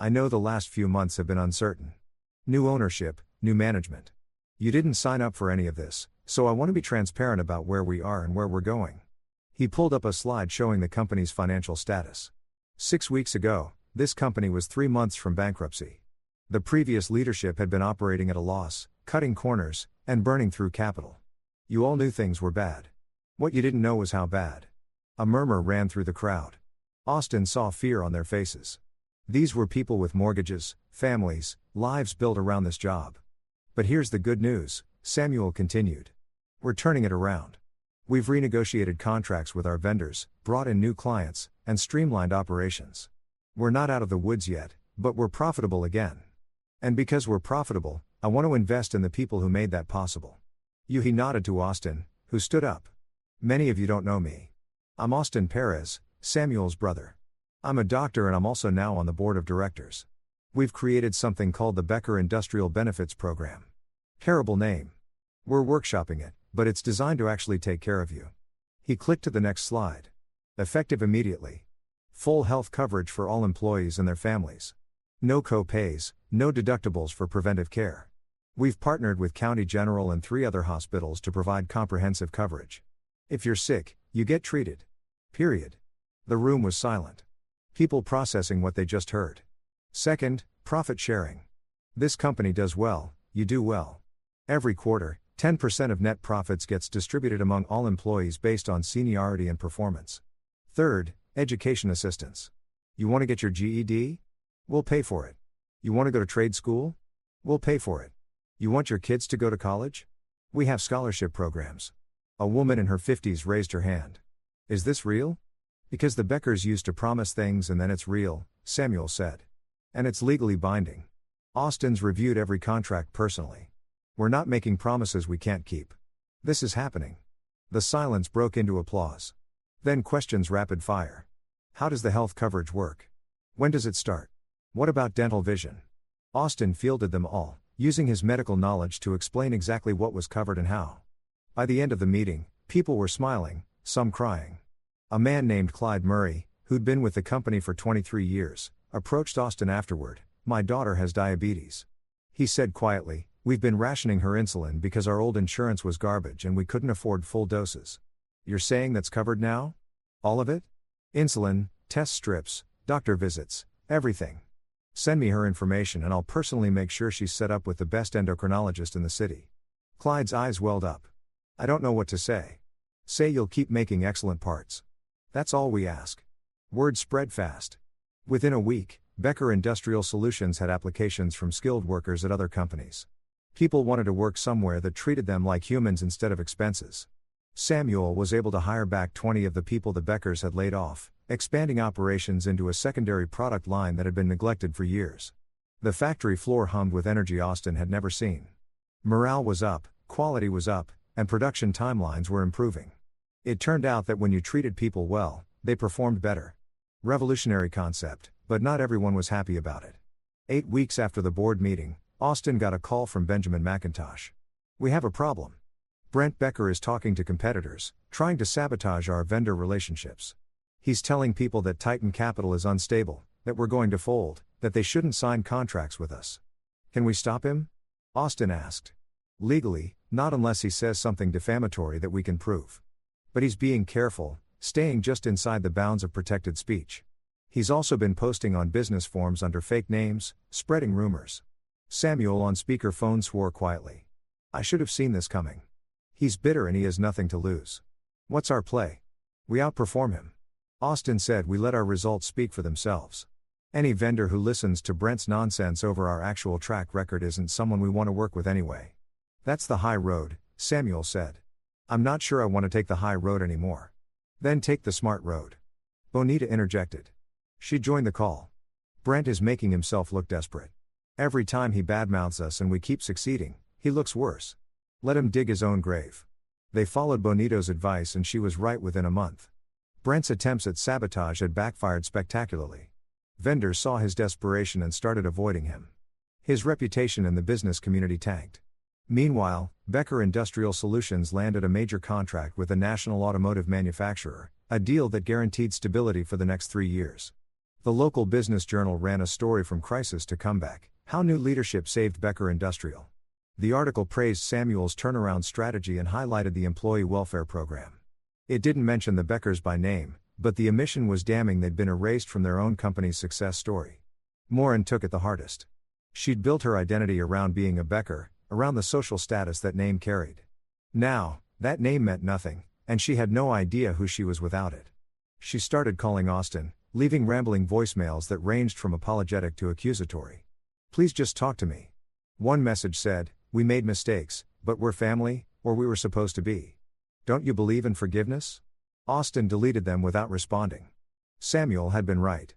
[SPEAKER 1] I know the last few months have been uncertain. New ownership, new management. You didn't sign up for any of this, so I want to be transparent about where we are and where we're going. He pulled up a slide showing the company's financial status. 6 weeks ago, this company was 3 months from bankruptcy. The previous leadership had been operating at a loss, cutting corners, and burning through capital. You all knew things were bad. What you didn't know was how bad. A murmur ran through the crowd. Austin saw fear on their faces. These were people with mortgages, families, lives built around this job. But here's the good news, Samuel continued. We're turning it around. We've renegotiated contracts with our vendors, brought in new clients, and streamlined operations. We're not out of the woods yet, but we're profitable again. And because we're profitable, I want to invest in the people who made that possible. He nodded to Austin, who stood up. Many of you don't know me. I'm Austin Perez, Samuel's brother. I'm a doctor and I'm also now on the board of directors. We've created something called the Becker Industrial Benefits Program. Terrible name. We're workshopping it, but it's designed to actually take care of you. He clicked to the next slide. Effective immediately. Full health coverage for all employees and their families. No co-pays, no deductibles for preventive care. We've partnered with County General and 3 other hospitals to provide comprehensive coverage. If you're sick, you get treated. Period. The room was silent. People processing what they just heard. Second, profit sharing. This company does well, you do well. Every quarter, 10% of net profits gets distributed among all employees based on seniority and performance. Third, education assistance. You want to get your GED? We'll pay for it. You want to go to trade school? We'll pay for it. You want your kids to go to college? We have scholarship programs. A woman in her 50s raised her hand. Is this real? Because the Beckers used to promise things and then it's real, Samuel said. And it's legally binding. Austin's reviewed every contract personally. We're not making promises we can't keep. This is happening. The silence broke into applause. Then questions rapid fire. How does the health coverage work? When does it start? What about dental vision? Austin fielded them all, using his medical knowledge to explain exactly what was covered and how. By the end of the meeting, people were smiling, some crying. A man named Clyde Murray, who'd been with the company for 23 years, approached Austin afterward. My daughter has diabetes. He said quietly, we've been rationing her insulin because our old insurance was garbage and we couldn't afford full doses. You're saying that's covered now? All of it? Insulin, test strips, doctor visits, everything. Send me her information and I'll personally make sure she's set up with the best endocrinologist in the city. Clyde's eyes welled up. I don't know what to say. Say you'll keep making excellent parts. That's all we ask. Word spread fast. Within a week, Becker Industrial Solutions had applications from skilled workers at other companies. People wanted to work somewhere that treated them like humans instead of expenses. Samuel was able to hire back 20 of the people the Beckers had laid off, expanding operations into a secondary product line that had been neglected for years. The factory floor hummed with energy Austin had never seen. Morale was up, quality was up, and production timelines were improving. It turned out that when you treated people well, they performed better. Revolutionary concept, but not everyone was happy about it. 8 weeks after the board meeting, Austin got a call from Benjamin McIntosh. "We have a problem. Brent Becker is talking to competitors, trying to sabotage our vendor relationships. He's telling people that Titan Capital is unstable, that we're going to fold, that they shouldn't sign contracts with us. Can we stop him?" Austin asked. "Legally, not unless he says something defamatory that we can prove. But he's being careful, staying just inside the bounds of protected speech. He's also been posting on business forums under fake names, spreading rumors." Samuel on speakerphone swore quietly. "I should have seen this coming. He's bitter and he has nothing to lose. What's our play? We outperform him." Austin said, "We let our results speak for themselves. Any vendor who listens to Brent's nonsense over our actual track record isn't someone we want to work with anyway." "That's the high road," Samuel said. "I'm not sure I want to take the high road anymore." "Then take the smart road." Bonita interjected. She joined the call. "Brent is making himself look desperate. Every time he badmouths us and we keep succeeding, he looks worse. Let him dig his own grave." They followed Bonito's advice and she was right within a month. Brent's attempts at sabotage had backfired spectacularly. Vendors saw his desperation and started avoiding him. His reputation in the business community tanked. Meanwhile, Becker Industrial Solutions landed a major contract with a national automotive manufacturer, a deal that guaranteed stability for the next 3 years. The local business journal ran a story from crisis to comeback, how new leadership saved Becker Industrial. The article praised Samuel's turnaround strategy and highlighted the employee welfare program. It didn't mention the Beckers by name, but the omission was damning. They'd been erased from their own company's success story. Morin took it the hardest. She'd built her identity around being a Becker, around the social status that name carried. Now, that name meant nothing, and she had no idea who she was without it. She started calling Austin, leaving rambling voicemails that ranged from apologetic to accusatory. "Please just talk to me." One message said, "We made mistakes, but we're family, or we were supposed to be. Don't you believe in forgiveness?" Austin deleted them without responding. Samuel had been right.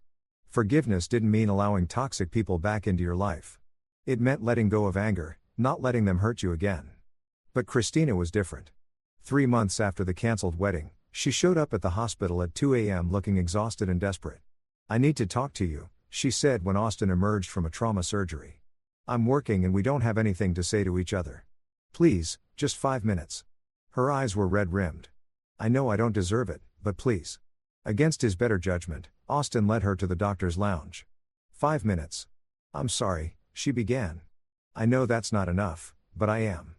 [SPEAKER 1] Forgiveness didn't mean allowing toxic people back into your life. It meant letting go of anger, not letting them hurt you again. But Christina was different. 3 months after the cancelled wedding, she showed up at the hospital at 2 a.m. looking exhausted and desperate. "I need to talk to you," she said when Austin emerged from a trauma surgery. "I'm working and we don't have anything to say to each other. Please, just 5 minutes." Her eyes were red-rimmed. "I know I don't deserve it, but please." Against his better judgment, Austin led her to the doctor's lounge. 5 minutes. "I'm sorry," she began. "I know that's not enough, but I am.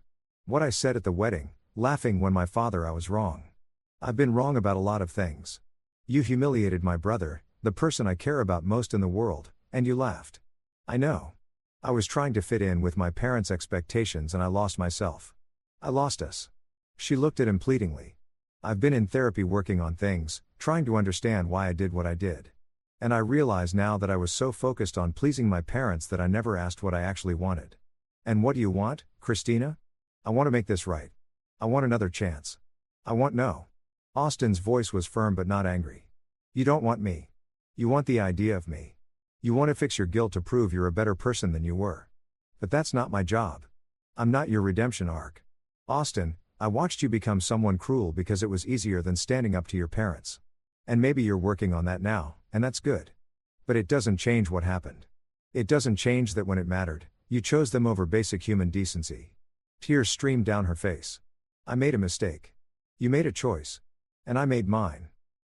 [SPEAKER 1] What I said at the wedding, laughing when my father I was wrong. I've been wrong about a lot of things. You humiliated my brother, the person I care about most in the world, and you laughed. I know. I was trying to fit in with my parents' expectations and I lost myself. I lost us." She looked at him pleadingly. "I've been in therapy working on things, trying to understand why I did what I did. And I realize now that I was so focused on pleasing my parents that I never asked what I actually wanted. And what do you want, Christina? I want to make this right. I want another chance. I want no." Austin's voice was firm but not angry. "You don't want me. You want the idea of me. You want to fix your guilt to prove you're a better person than you were. But that's not my job. I'm not your redemption arc. Austin, I watched you become someone cruel because it was easier than standing up to your parents. And maybe you're working on that now, and that's good. But it doesn't change what happened. It doesn't change that when it mattered, you chose them over basic human decency." Tears streamed down her face. "I made a mistake. You made a choice. And I made mine.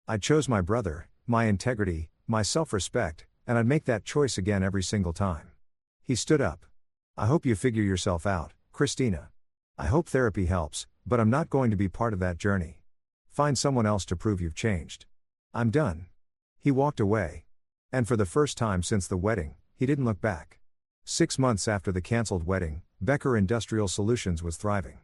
[SPEAKER 1] I chose my brother, my integrity, my self-respect, and I'd make that choice again every single time." He stood up. "I hope you figure yourself out, Christina. I hope therapy helps, but I'm not going to be part of that journey. Find someone else to prove you've changed. I'm done." He walked away. And for the first time since the wedding, he didn't look back. 6 months after the cancelled wedding, Becker Industrial Solutions was thriving.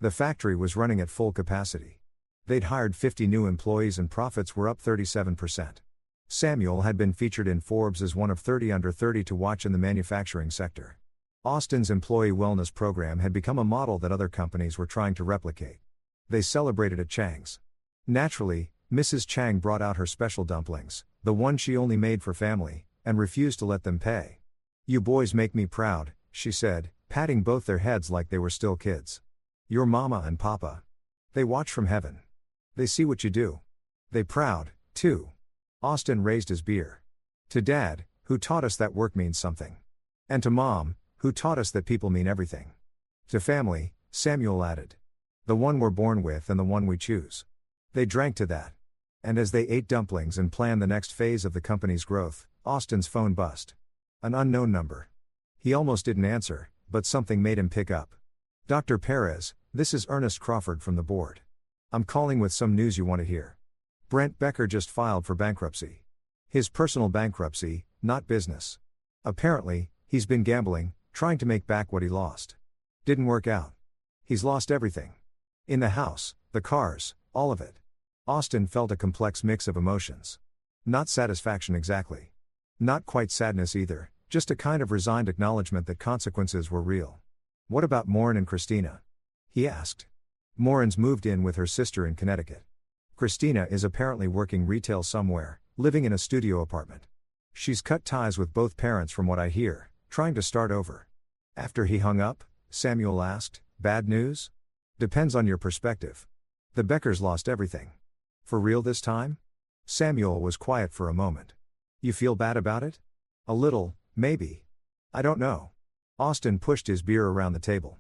[SPEAKER 1] The factory was running at full capacity. They'd hired 50 new employees and profits were up 37%. Samuel had been featured in Forbes as one of 30 under 30 to watch in the manufacturing sector. Austin's employee wellness program had become a model that other companies were trying to replicate. They celebrated at Chang's. Naturally, Mrs. Chang brought out her special dumplings, the one she only made for family, and refused to let them pay. "You boys make me proud," she said, patting both their heads like they were still kids. "Your mama and papa. They watch from heaven. They see what you do. They proud, too." Austin raised his beer. "To Dad, who taught us that work means something. And to Mom, who taught us that people mean everything. To family," Samuel added. "The one we're born with and the one we choose." They drank to that. And as they ate dumplings and planned the next phase of the company's growth, Austin's phone buzzed. An unknown number. He almost didn't answer, but something made him pick up. "Dr. Perez, this is Ernest Crawford from the board. I'm calling with some news you want to hear. Brent Becker just filed for bankruptcy. His personal bankruptcy, not business. Apparently, he's been gambling, trying to make back what he lost. Didn't work out. He's lost everything. In the house, the cars, all of it." Austin felt a complex mix of emotions. Not satisfaction exactly. Not quite sadness either, just a kind of resigned acknowledgement that consequences were real. "What about Maureen and Christina?" he asked. "Maureen's moved in with her sister in Connecticut. Christina is apparently working retail somewhere, living in a studio apartment. She's cut ties with both parents from what I hear, trying to start over." After he hung up, Samuel asked, "Bad news?" "Depends on your perspective. The Beckers lost everything." "For real this time?" Samuel was quiet for a moment. "You feel bad about it?" "A little, maybe. I don't know." Austin pushed his beer around the table.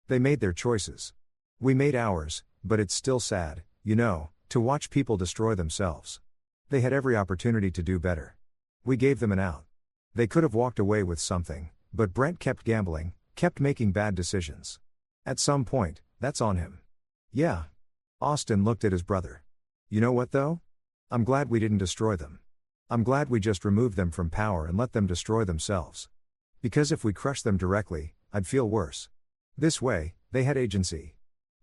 [SPEAKER 1] "They made their choices. We made ours, but it's still sad, you know, to watch people destroy themselves. They had every opportunity to do better. We gave them an out. They could have walked away with something, but Brent kept gambling, kept making bad decisions. At some point, that's on him." "Yeah." Austin looked at his brother. "You know what though? I'm glad we didn't destroy them. I'm glad we just removed them from power and let them destroy themselves. Because if we crushed them directly, I'd feel worse. This way, they had agency.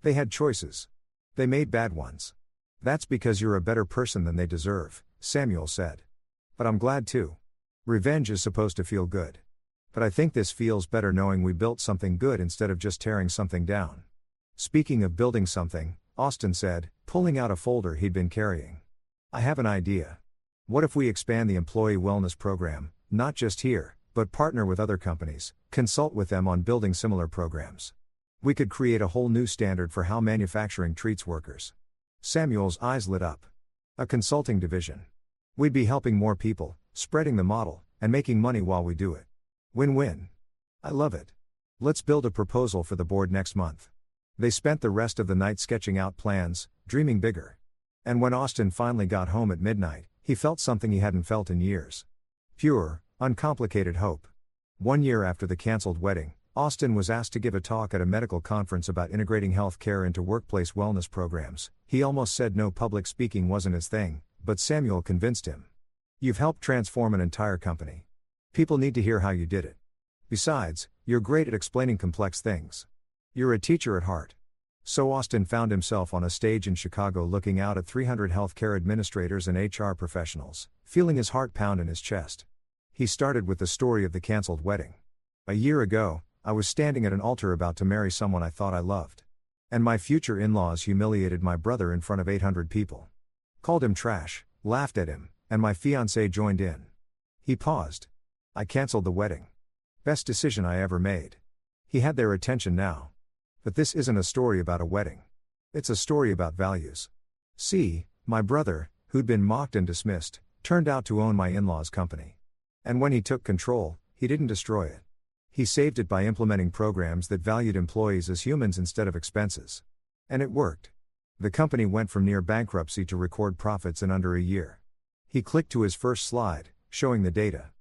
[SPEAKER 1] They had choices. They made bad ones. That's because you're a better person than they deserve," Samuel said. "But I'm glad too. Revenge is supposed to feel good. But I think this feels better knowing we built something good instead of just tearing something down." "Speaking of building something," Austin said, pulling out a folder he'd been carrying. "I have an idea. What if we expand the employee wellness program, not just here, but partner with other companies, consult with them on building similar programs? We could create a whole new standard for how manufacturing treats workers." Samuel's eyes lit up. "A consulting division. We'd be helping more people, spreading the model, and making money while we do it. Win-win. I love it. Let's build a proposal for the board next month." They spent the rest of the night sketching out plans, dreaming bigger. And when Austin finally got home at midnight, he felt something he hadn't felt in years. Pure, uncomplicated hope. 1 year after the canceled wedding, Austin was asked to give a talk at a medical conference about integrating health care into workplace wellness programs. He almost said no, public speaking wasn't his thing, but Samuel convinced him. "You've helped transform an entire company. People need to hear how you did it. Besides, you're great at explaining complex things. You're a teacher at heart." So Austin found himself on a stage in Chicago looking out at 300 healthcare administrators and HR professionals, feeling his heart pound in his chest. He started with the story of the canceled wedding. "A year ago, I was standing at an altar about to marry someone I thought I loved. And my future in-laws humiliated my brother in front of 800 people. Called him trash, laughed at him, and my fiancée joined in." He paused. "I canceled the wedding. Best decision I ever made." He had their attention now. "But this isn't a story about a wedding. It's a story about values. See, my brother, who'd been mocked and dismissed, turned out to own my in-laws' company. And when he took control, he didn't destroy it. He saved it by implementing programs that valued employees as humans instead of expenses. And it worked. The company went from near bankruptcy to record profits in under a year." He clicked to his first slide, showing the data.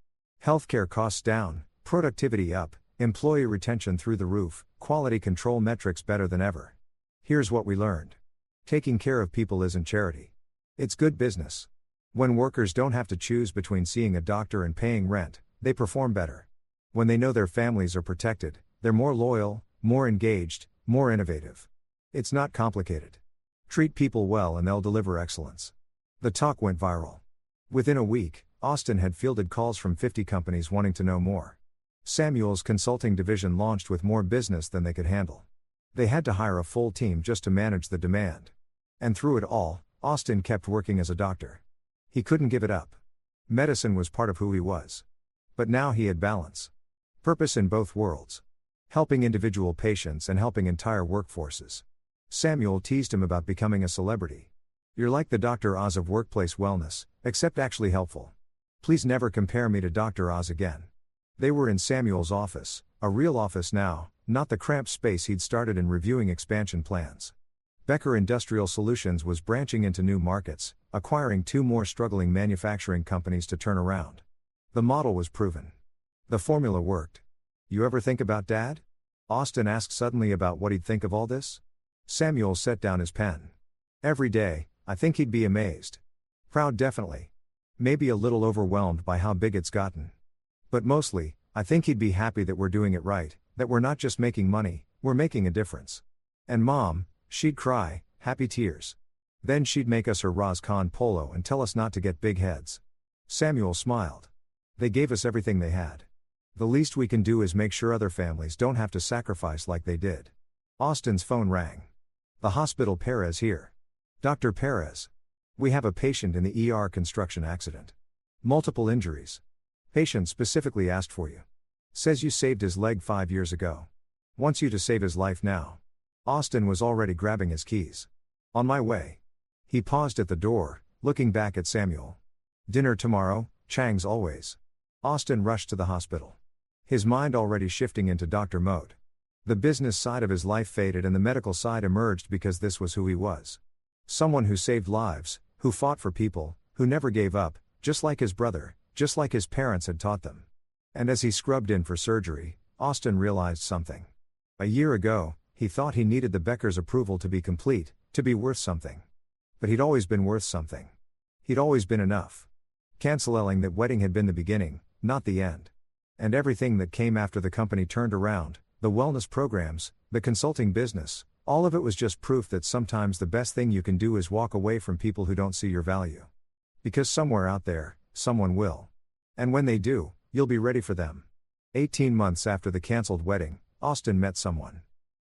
[SPEAKER 1] Healthcare costs down, productivity up, employee retention through the roof, quality control metrics better than ever. "Here's what we learned. Taking care of people isn't charity. It's good business. When workers don't have to choose between seeing a doctor and paying rent, they perform better. When they know their families are protected, they're more loyal, more engaged, more innovative. It's not complicated. Treat people well and they'll deliver excellence." The talk went viral. Within a week, Austin had fielded calls from 50 companies wanting to know more. Samuel's consulting division launched with more business than they could handle. They had to hire a full team just to manage the demand. And through it all, Austin kept working as a doctor. He couldn't give it up. Medicine was part of who he was. But now he had balance. Purpose in both worlds. Helping individual patients and helping entire workforces. Samuel teased him about becoming a celebrity. You're like the Dr. Oz of workplace wellness, except actually helpful. Please never compare me to Dr. Oz again. They were in Samuel's office, a real office now, not the cramped space he'd started in reviewing expansion plans. Becker Industrial Solutions was branching into new markets, acquiring 2 more struggling manufacturing companies to turn around. The model was proven. The formula worked. You ever think about Dad? Austin asked suddenly about what he'd think of all this. Samuel set down his pen. Every day, I think he'd be amazed. Proud definitely. Maybe a little overwhelmed by how big it's gotten. But mostly, I think he'd be happy that we're doing it right, that we're not just making money, we're making a difference. And Mom, she'd cry, happy tears. Then she'd make us her Ras Khan polo and tell us not to get big heads. Samuel smiled. They gave us everything they had. The least we can do is make sure other families don't have to sacrifice like they did. Austin's phone rang. The hospital. Perez here. Dr. Perez. We have a patient in the ER construction accident. Multiple injuries. Patient specifically asked for you. Says you saved his leg 5 years ago. Wants you to save his life now. Austin was already grabbing his keys. On my way. He paused at the door, looking back at Samuel. Dinner tomorrow, Chang's always. Austin rushed to the hospital. His mind already shifting into doctor mode. The business side of his life faded and the medical side emerged because this was who he was. Someone who saved lives, who fought for people, who never gave up, just like his brother, just like his parents had taught them. And as he scrubbed in for surgery, Austin realized something. A year ago, he thought he needed the Becker's approval to be complete, to be worth something. But he'd always been worth something. He'd always been enough. Canceling that wedding had been the beginning, not the end. And everything that came after the company turned around, the wellness programs, the consulting business, all of it was just proof that sometimes the best thing you can do is walk away from people who don't see your value. Because somewhere out there, someone will. And when they do, you'll be ready for them. 18 months after the canceled wedding, Austin met someone.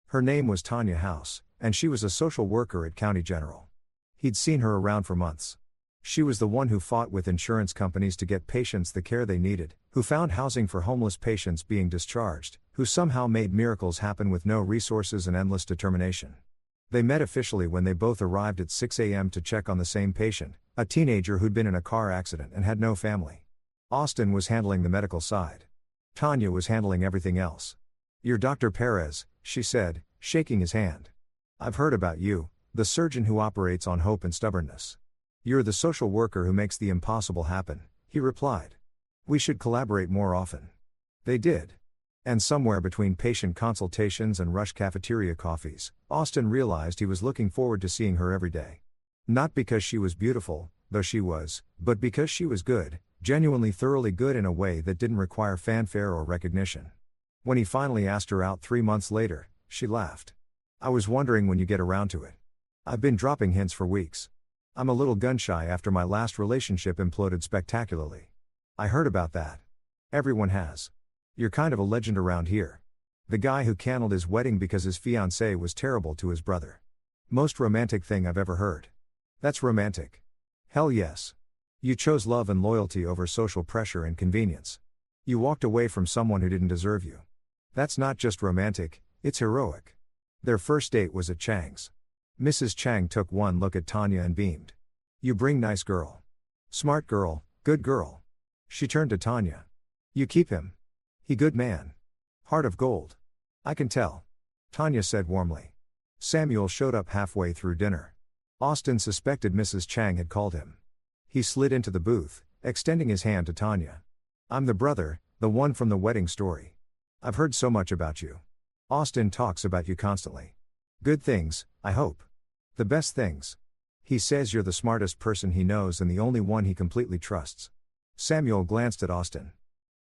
[SPEAKER 1] Her name was Tanya House, and she was a social worker at County General. He'd seen her around for months. She was the one who fought with insurance companies to get patients the care they needed, who found housing for homeless patients being discharged, who somehow made miracles happen with no resources and endless determination. They met officially when they both arrived at 6 a.m. to check on the same patient, a teenager who'd been in a car accident and had no family. Austin was handling the medical side. Tanya was handling everything else. You're Dr. Perez, she said, shaking his hand. I've heard about you, the surgeon who operates on hope and stubbornness. You're the social worker who makes the impossible happen, he replied. We should collaborate more often. They did. And somewhere between patient consultations and rush cafeteria coffees, Austin realized he was looking forward to seeing her every day. Not because she was beautiful, though she was, but because she was good, genuinely thoroughly good in a way that didn't require fanfare or recognition. When he finally asked her out 3 months later, she laughed. I was wondering when you get around to it. I've been dropping hints for weeks. I'm a little gun-shy after my last relationship imploded spectacularly. I heard about that. Everyone has. You're kind of a legend around here. The guy who canceled his wedding because his fiancée was terrible to his brother. Most romantic thing I've ever heard. That's romantic. Hell yes. You chose love and loyalty over social pressure and convenience. You walked away from someone who didn't deserve you. That's not just romantic, it's heroic. Their first date was at Chang's. Mrs. Chang took one look at Tanya and beamed. You bring nice girl. Smart girl, good girl. She turned to Tanya. You keep him. He good man. Heart of gold. I can tell. Tanya said warmly. Samuel showed up halfway through dinner. Austin suspected Mrs. Chang had called him. He slid into the booth, extending his hand to Tanya. I'm the brother, the one from the wedding story. I've heard so much about you. Austin talks about you constantly. Good things, I hope. The best things. He says you're the smartest person he knows and the only one he completely trusts. Samuel glanced at Austin.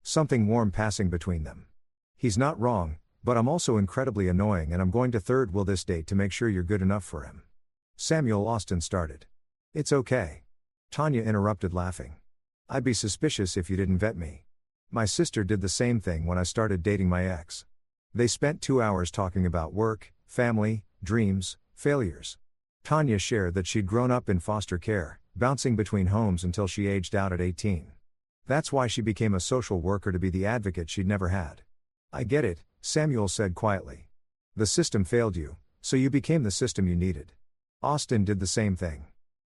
[SPEAKER 1] Something warm passing between them. He's not wrong, but I'm also incredibly annoying and I'm going to third wheel this date to make sure you're good enough for him. Samuel. Austin started. It's okay. Tanya interrupted laughing. I'd be suspicious if you didn't vet me. My sister did the same thing when I started dating my ex. They spent 2 hours talking about work, family, dreams, failures. Tanya shared that she'd grown up in foster care, bouncing between homes until she aged out at 18. That's why she became a social worker, to be the advocate she'd never had. I get it, Samuel said quietly. The system failed you, so you became the system you needed. Austin did the same thing.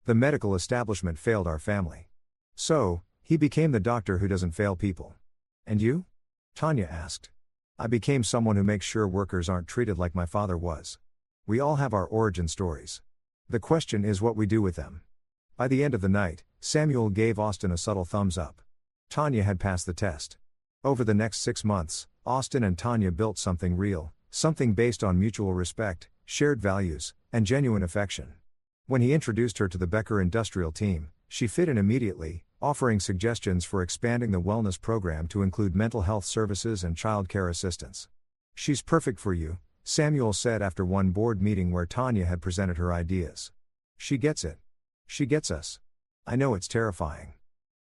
[SPEAKER 1] The medical establishment failed our family. So, he became the doctor who doesn't fail people. And you? Tanya asked. I became someone who makes sure workers aren't treated like my father was. We all have our origin stories. The question is what we do with them. By the end of the night, Samuel gave Austin a subtle thumbs up. Tanya had passed the test. Over the next 6 months, Austin and Tanya built something real, something based on mutual respect, shared values, and genuine affection. When he introduced her to the Becker Industrial team, she fit in immediately, offering suggestions for expanding the wellness program to include mental health services and child care assistance. She's perfect for you, Samuel said after one board meeting where Tanya had presented her ideas. She gets it. She gets us. I know it's terrifying.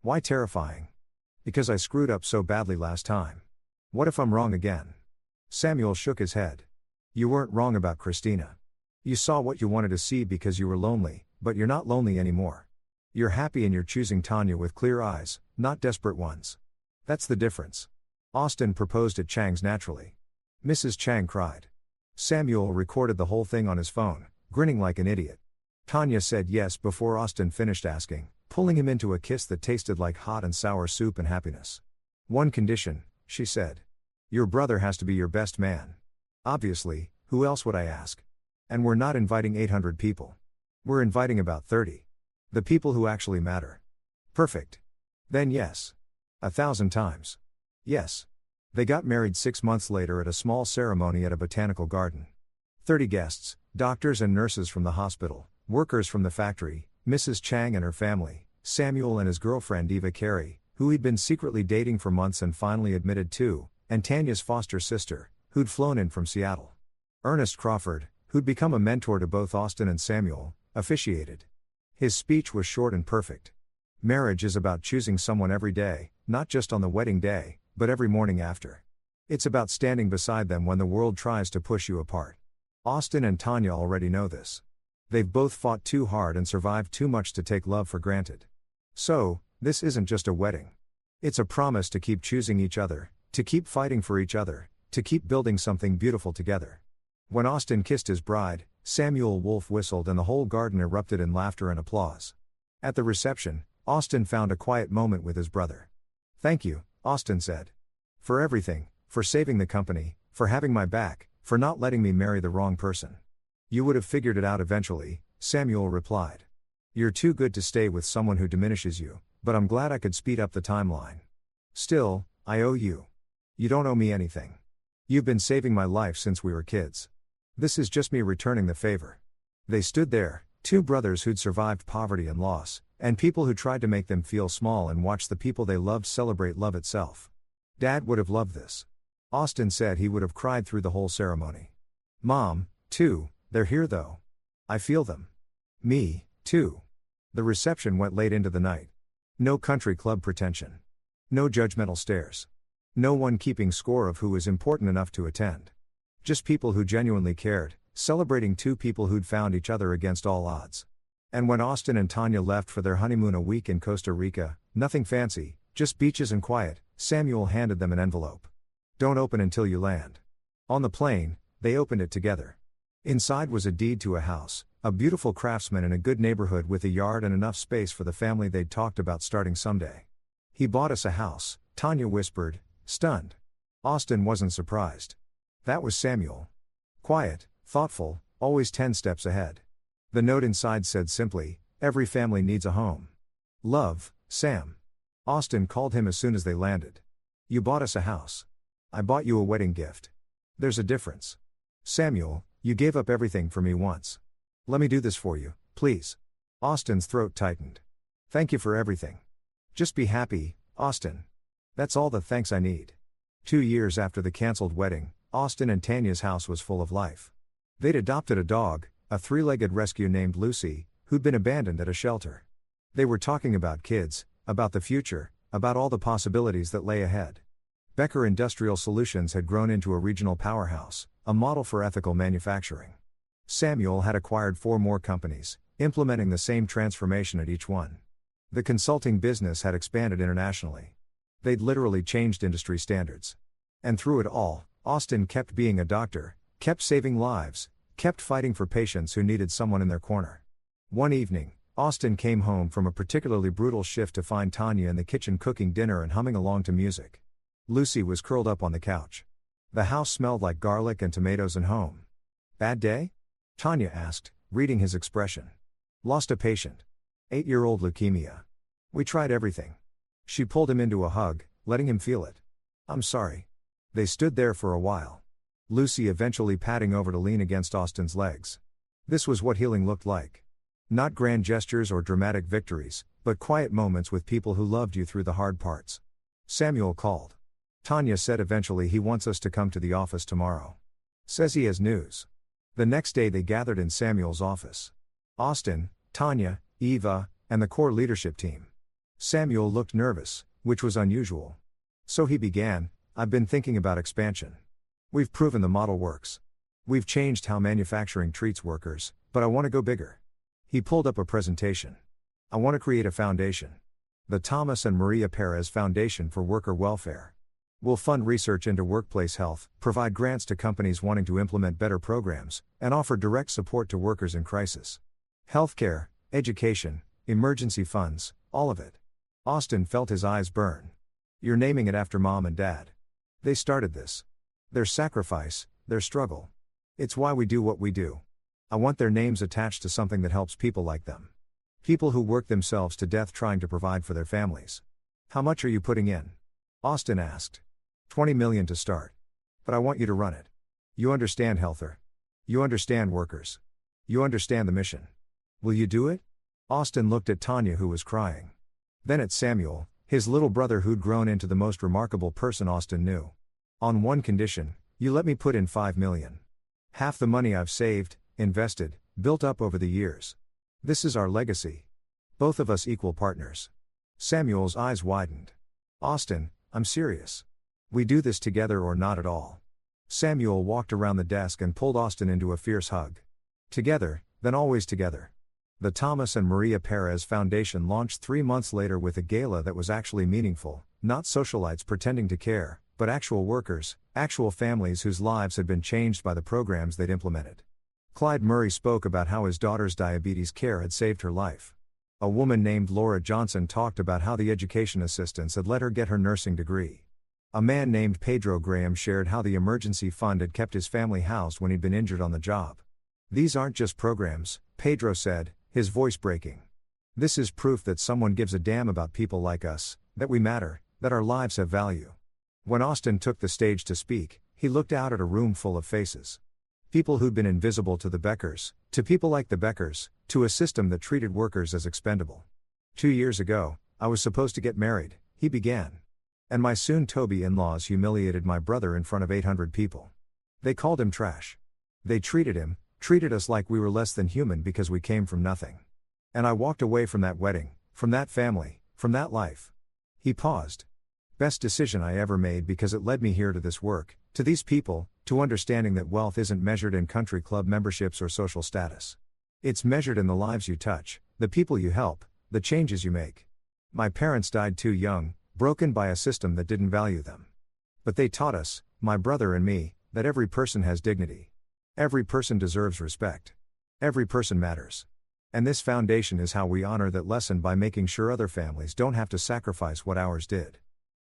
[SPEAKER 1] Why terrifying? Because I screwed up so badly last time. What if I'm wrong again? Samuel shook his head. You weren't wrong about Christina. You saw what you wanted to see because you were lonely, but you're not lonely anymore. You're happy and you're choosing Tanya with clear eyes, not desperate ones. That's the difference. Austin proposed at Chang's naturally. Mrs. Chang cried. Samuel recorded the whole thing on his phone, grinning like an idiot. Tanya said yes before Austin finished asking, pulling him into a kiss that tasted like hot and sour soup and happiness. One condition, she said. Your brother has to be your best man. Obviously, who else would I ask? And we're not inviting 800 people. We're inviting about 30. The people who actually matter. Perfect. Then yes. 1,000 times. Yes. They got married 6 months later at a small ceremony at a botanical garden. 30 guests, doctors and nurses from the hospital, workers from the factory, Mrs. Chang and her family, Samuel and his girlfriend Eva Carey, who he'd been secretly dating for months and finally admitted to, and Tanya's foster sister, who'd flown in from Seattle. Ernest Crawford, who'd become a mentor to both Austin and Samuel, officiated. His speech was short and perfect. Marriage is about choosing someone every day, not just on the wedding day, but every morning after. It's about standing beside them when the world tries to push you apart. Austin and Tanya already know this. They've both fought too hard and survived too much to take love for granted. So, this isn't just a wedding. It's a promise to keep choosing each other, to keep fighting for each other, to keep building something beautiful together. When Austin kissed his bride, Samuel Wolf whistled and the whole garden erupted in laughter and applause. At the reception, Austin found a quiet moment with his brother. Thank you, Austin said. For everything, for saving the company, for having my back, for not letting me marry the wrong person. You would have figured it out eventually, Samuel replied. You're too good to stay with someone who diminishes you, but I'm glad I could speed up the timeline. Still, I owe you. You don't owe me anything. You've been saving my life since we were kids. This is just me returning the favor. They stood there, two brothers who'd survived poverty and loss, and people who tried to make them feel small and watched the people they loved celebrate love itself. Dad would have loved this. Austin said he would have cried through the whole ceremony. Mom, too, they're here though. I feel them. Me, too. The reception went late into the night. No country club pretension. No judgmental stares. No one keeping score of who was important enough to attend. Just people who genuinely cared, celebrating two people who'd found each other against all odds. And when Austin and Tanya left for their honeymoon a week in Costa Rica, nothing fancy, just beaches and quiet, Samuel handed them an envelope. Don't open until you land. On the plane, they opened it together. Inside was a deed to a house, a beautiful craftsman in a good neighborhood with a yard and enough space for the family they'd talked about starting someday. He bought us a house, Tanya whispered, stunned. Austin wasn't surprised. That was Samuel. Quiet, thoughtful, always 10 steps ahead. The note inside said simply, every family needs a home. Love, Sam. Austin called him as soon as they landed. You bought us a house. I bought you a wedding gift. There's a difference. Samuel, you gave up everything for me once. Let me do this for you, please. Austin's throat tightened. Thank you for everything. Just be happy, Austin. That's all the thanks I need. 2 years after the canceled wedding, Austin and Tanya's house was full of life. They'd adopted a dog, a 3-legged rescue named Lucy, who'd been abandoned at a shelter. They were talking about kids, about the future, about all the possibilities that lay ahead. Becker Industrial Solutions had grown into a regional powerhouse, a model for ethical manufacturing. Samuel had acquired 4 more companies, implementing the same transformation at each one. The consulting business had expanded internationally. They'd literally changed industry standards. And through it all, Austin kept being a doctor, kept saving lives, kept fighting for patients who needed someone in their corner. One evening, Austin came home from a particularly brutal shift to find Tanya in the kitchen cooking dinner and humming along to music. Lucy was curled up on the couch. The house smelled like garlic and tomatoes and home. "Bad day?" Tanya asked, reading his expression. "Lost a patient. 8-year-old leukemia. We tried everything." She pulled him into a hug, letting him feel it. "I'm sorry." They stood there for a while. Lucy eventually padding over to lean against Austin's legs. This was what healing looked like. Not grand gestures or dramatic victories, but quiet moments with people who loved you through the hard parts. Samuel called. "Tanya said eventually he wants us to come to the office tomorrow. Says he has news." The next day they gathered in Samuel's office. Austin, Tanya, Eva, and the core leadership team. Samuel looked nervous, which was unusual. So he began, "I've been thinking about expansion. We've proven the model works. We've changed how manufacturing treats workers, but I want to go bigger." He pulled up a presentation. "I want to create a foundation. The Thomas and Maria Perez Foundation for Worker Welfare. We'll fund research into workplace health, provide grants to companies wanting to implement better programs, and offer direct support to workers in crisis. Healthcare, education, emergency funds, all of it." Austin felt his eyes burn. "You're naming it after Mom and Dad. They started this. Their sacrifice, their struggle. It's why we do what we do. I want their names attached to something that helps people like them. People who work themselves to death trying to provide for their families." "How much are you putting in?" Austin asked. $20 million to start. But I want you to run it. You understand healthcare. You understand workers. You understand the mission. Will you do it?" Austin looked at Tanya, who was crying. Then at Samuel, his little brother who'd grown into the most remarkable person Austin knew. "On one condition, you let me put in $5 million. Half the money I've saved, invested, built up over the years. This is our legacy. Both of us equal partners." Samuel's eyes widened. "Austin, I'm serious. We do this together or not at all." Samuel walked around the desk and pulled Austin into a fierce hug. "Together, then always together." The Thomas and Maria Perez Foundation launched 3 months later with a gala that was actually meaningful, not socialites pretending to care, but actual workers, actual families whose lives had been changed by the programs they'd implemented. Clyde Murray spoke about how his daughter's diabetes care had saved her life. A woman named Laura Johnson talked about how the education assistance had let her get her nursing degree. A man named Pedro Graham shared how the emergency fund had kept his family housed when he'd been injured on the job. "These aren't just programs," Pedro said, his voice breaking. "This is proof that someone gives a damn about people like us, that we matter, that our lives have value." When Austin took the stage to speak, he looked out at a room full of faces. People who'd been invisible to the Beckers, to people like the Beckers, to a system that treated workers as expendable. "2 years ago, I was supposed to get married," he began. "And my soon-to-be in-laws humiliated my brother in front of 800 people. They called him trash. They treated us like we were less than human because we came from nothing. And I walked away from that wedding, from that family, from that life." He paused. "Best decision I ever made because it led me here to this work, to these people, to understanding that wealth isn't measured in country club memberships or social status. It's measured in the lives you touch, the people you help, the changes you make. My parents died too young, broken by a system that didn't value them. But they taught us, my brother and me, that every person has dignity. Every person deserves respect. Every person matters. And this foundation is how we honor that lesson by making sure other families don't have to sacrifice what ours did."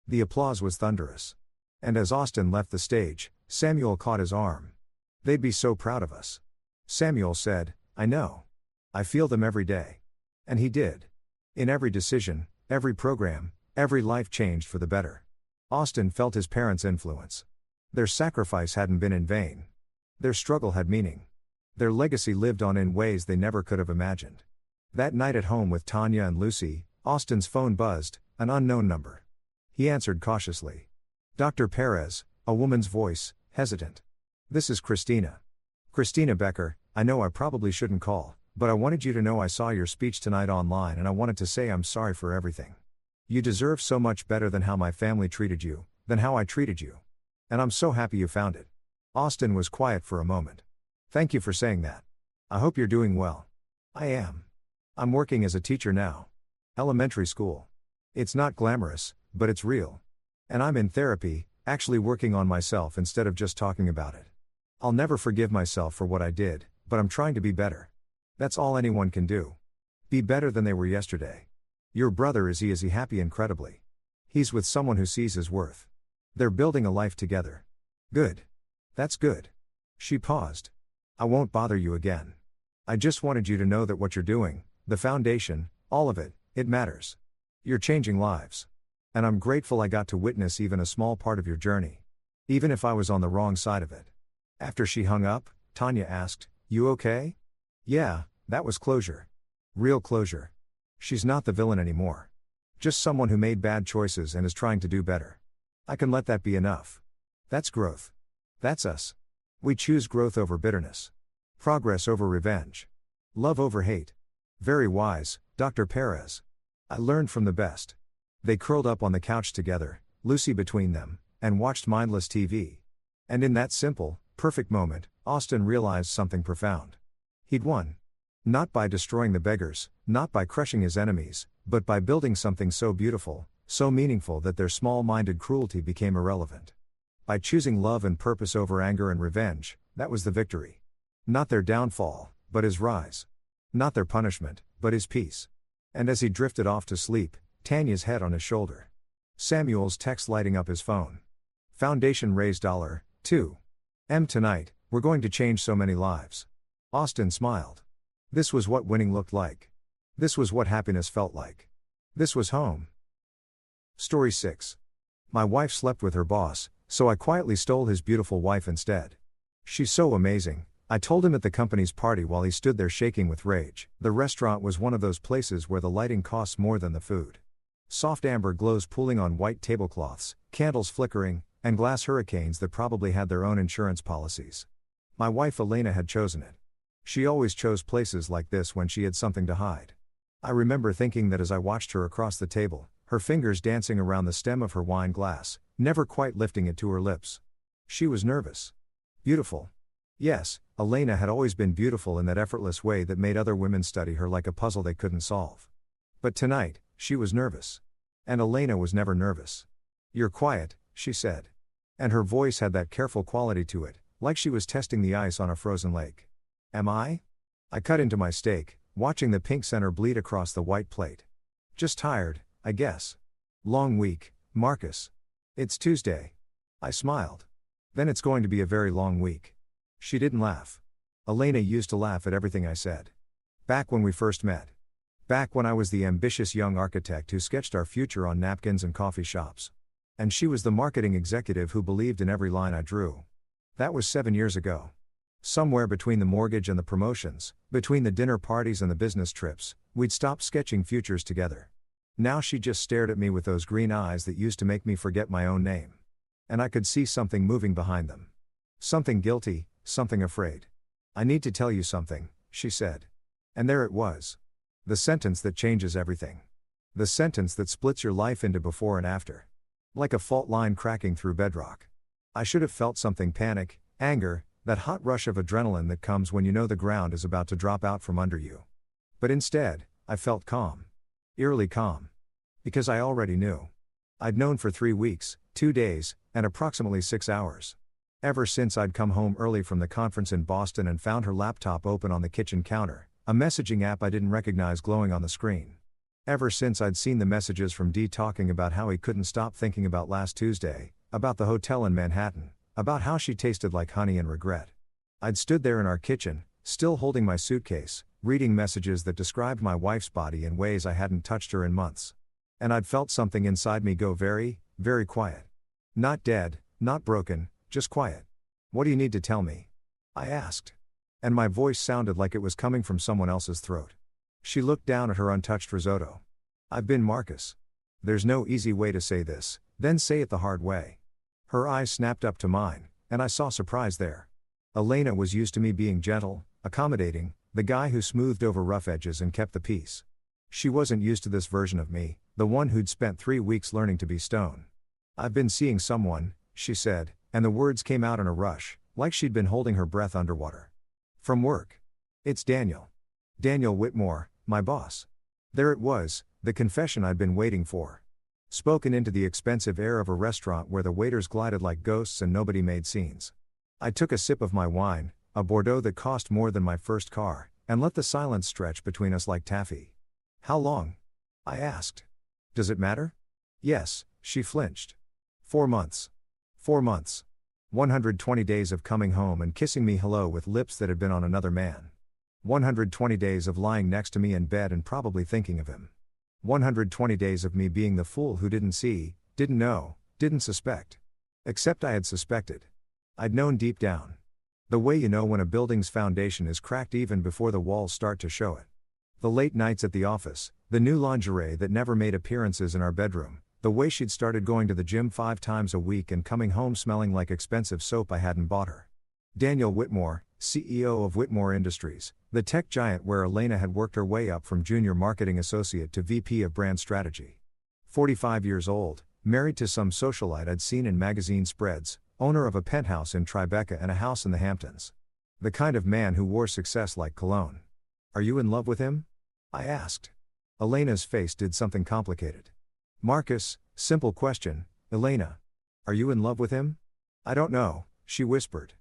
[SPEAKER 1] The applause was thunderous. And as Austin left the stage, Samuel caught his arm. "They'd be so proud of us." Samuel said, "I know. I feel them every day." And he did. In every decision, every program, every life changed for the better. Austin felt his parents' influence. Their sacrifice hadn't been in vain. Their struggle had meaning. Their legacy lived on in ways they never could have imagined. That night at home with Tanya and Lucy, Austin's phone buzzed, an unknown number. He answered cautiously. "Dr. Perez," a woman's voice, hesitant. "This is Christina. Christina Becker, I know I probably shouldn't call, but I wanted you to know I saw your speech tonight online and I wanted to say I'm sorry for everything. You deserve so much better than how my family treated you, than how I treated you. And I'm so happy you found it." Austin was quiet for a moment. "Thank you for saying that. I hope you're doing well. I am. I'm working as a teacher now. Elementary school. It's not glamorous, but it's real. And I'm in therapy, actually working on myself instead of just talking about it. I'll never forgive myself for what I did, but I'm trying to be better. That's all anyone can do. Be better than they were yesterday. Your brother, is he happy? Incredibly. He's with someone who sees his worth. They're building a life together. Good. That's good. She paused. I won't bother you again. I just wanted you to know that what you're doing, the foundation, all of it, it matters. You're changing lives. And I'm grateful I got to witness even a small part of your journey. Even if I was on the wrong side of it. After she hung up, Tanya asked, "You okay?" Yeah, that was closure. Real closure. She's not the villain anymore. Just someone who made bad choices and is trying to do better. I can let that be enough. That's growth. That's us. We choose growth over bitterness. Progress over revenge. Love over hate. Very wise, Dr. Perez. I learned from the best. They curled up on the couch together, Lucy between them, and watched mindless TV. And in that simple, perfect moment, Austin realized something profound. He'd won. Not by destroying the beggars, not by crushing his enemies, but by building something so beautiful, so meaningful that their small-minded cruelty became irrelevant. By choosing love and purpose over anger and revenge, that was the victory. Not their downfall, but his rise. Not their punishment, but his peace. And as he drifted off to sleep, Tanya's head on his shoulder. Samuel's text lighting up his phone. Foundation raised $2M tonight, we're going to change so many lives. Austin smiled. This was what winning looked like. This was what happiness felt like. This was home. Story 6. My wife slept with her boss, so I quietly stole his beautiful wife instead. She's so amazing, I told him at the company's party while he stood there shaking with rage. The restaurant was one of those places where the lighting costs more than the food. Soft amber glows pooling on white tablecloths, candles flickering, and glass hurricanes that probably had their own insurance policies. My wife Elena had chosen it. She always chose places like this when she had something to hide. I remember thinking that as I watched her across the table, her fingers dancing around the stem of her wine glass, never quite lifting it to her lips. She was nervous. Beautiful. Yes, Elena had always been beautiful in that effortless way that made other women study her like a puzzle they couldn't solve. But tonight, she was nervous. And Elena was never nervous. You're quiet, she said. And her voice had that careful quality to it, like she was testing the ice on a frozen lake. Am I? I cut into my steak, watching the pink center bleed across the white plate. Just tired, I guess. Long week, Marcus. It's Tuesday. I smiled. Then it's going to be a very long week. She didn't laugh. Elena used to laugh at everything I said. Back when we first met. Back when I was the ambitious young architect who sketched our future on napkins and coffee shops. And she was the marketing executive who believed in every line I drew. That was 7 years ago. Somewhere between the mortgage and the promotions, between the dinner parties and the business trips, we'd stopped sketching futures together. Now she just stared at me with those green eyes that used to make me forget my own name. And I could see something moving behind them. Something guilty, something afraid. I need to tell you something, she said. And there it was. The sentence that changes everything. The sentence that splits your life into before and after. Like a fault line cracking through bedrock. I should have felt something: panic, anger, that hot rush of adrenaline that comes when you know the ground is about to drop out from under you. But instead, I felt calm. Eerily calm. Because I already knew. I'd known for 3 weeks, 2 days, and approximately 6 hours. Ever since I'd come home early from the conference in Boston and found her laptop open on the kitchen counter, a messaging app I didn't recognize glowing on the screen. Ever since I'd seen the messages from Dee talking about how he couldn't stop thinking about last Tuesday, about the hotel in Manhattan, about how she tasted like honey and regret. I'd stood there in our kitchen, still holding my suitcase, reading messages that described my wife's body in ways I hadn't touched her in months. And I'd felt something inside me go very, very quiet. Not dead, not broken, just quiet. What do you need to tell me? I asked. And my voice sounded like it was coming from someone else's throat. She looked down at her untouched risotto. I've been Marcus. There's no easy way to say this, then say it the hard way. Her eyes snapped up to mine, and I saw surprise there. Elena was used to me being gentle, accommodating, the guy who smoothed over rough edges and kept the peace. She wasn't used to this version of me, the one who'd spent 3 weeks learning to be stone. I've been seeing someone, she said, and the words came out in a rush, like she'd been holding her breath underwater. From work. It's Daniel. Daniel Whitmore, my boss. There it was, the confession I'd been waiting for. Spoken into the expensive air of a restaurant where the waiters glided like ghosts and nobody made scenes. I took a sip of my wine, a Bordeaux that cost more than my first car, and let the silence stretch between us like taffy. How long? I asked. Does it matter? Yes, she flinched. 4 months. 4 months. 120 days of coming home and kissing me hello with lips that had been on another man. 120 days of lying next to me in bed and probably thinking of him. 120 days of me being the fool who didn't see, didn't know, didn't suspect. Except I had suspected. I'd known deep down. The way you know when a building's foundation is cracked even before the walls start to show it. The late nights at the office, the new lingerie that never made appearances in our bedroom, the way she'd started going to the gym 5 times a week and coming home smelling like expensive soap I hadn't bought her. Daniel Whitmore, CEO of Whitmore Industries, the tech giant where Elena had worked her way up from junior marketing associate to VP of brand strategy. 45 years old, married to some socialite I'd seen in magazine spreads, owner of a penthouse in Tribeca and a house in the Hamptons. The kind of man who wore success like cologne. Are you in love with him? I asked. Elena's face did something complicated. Marcus, simple question, Elena. Are you in love with him? I don't know, she whispered.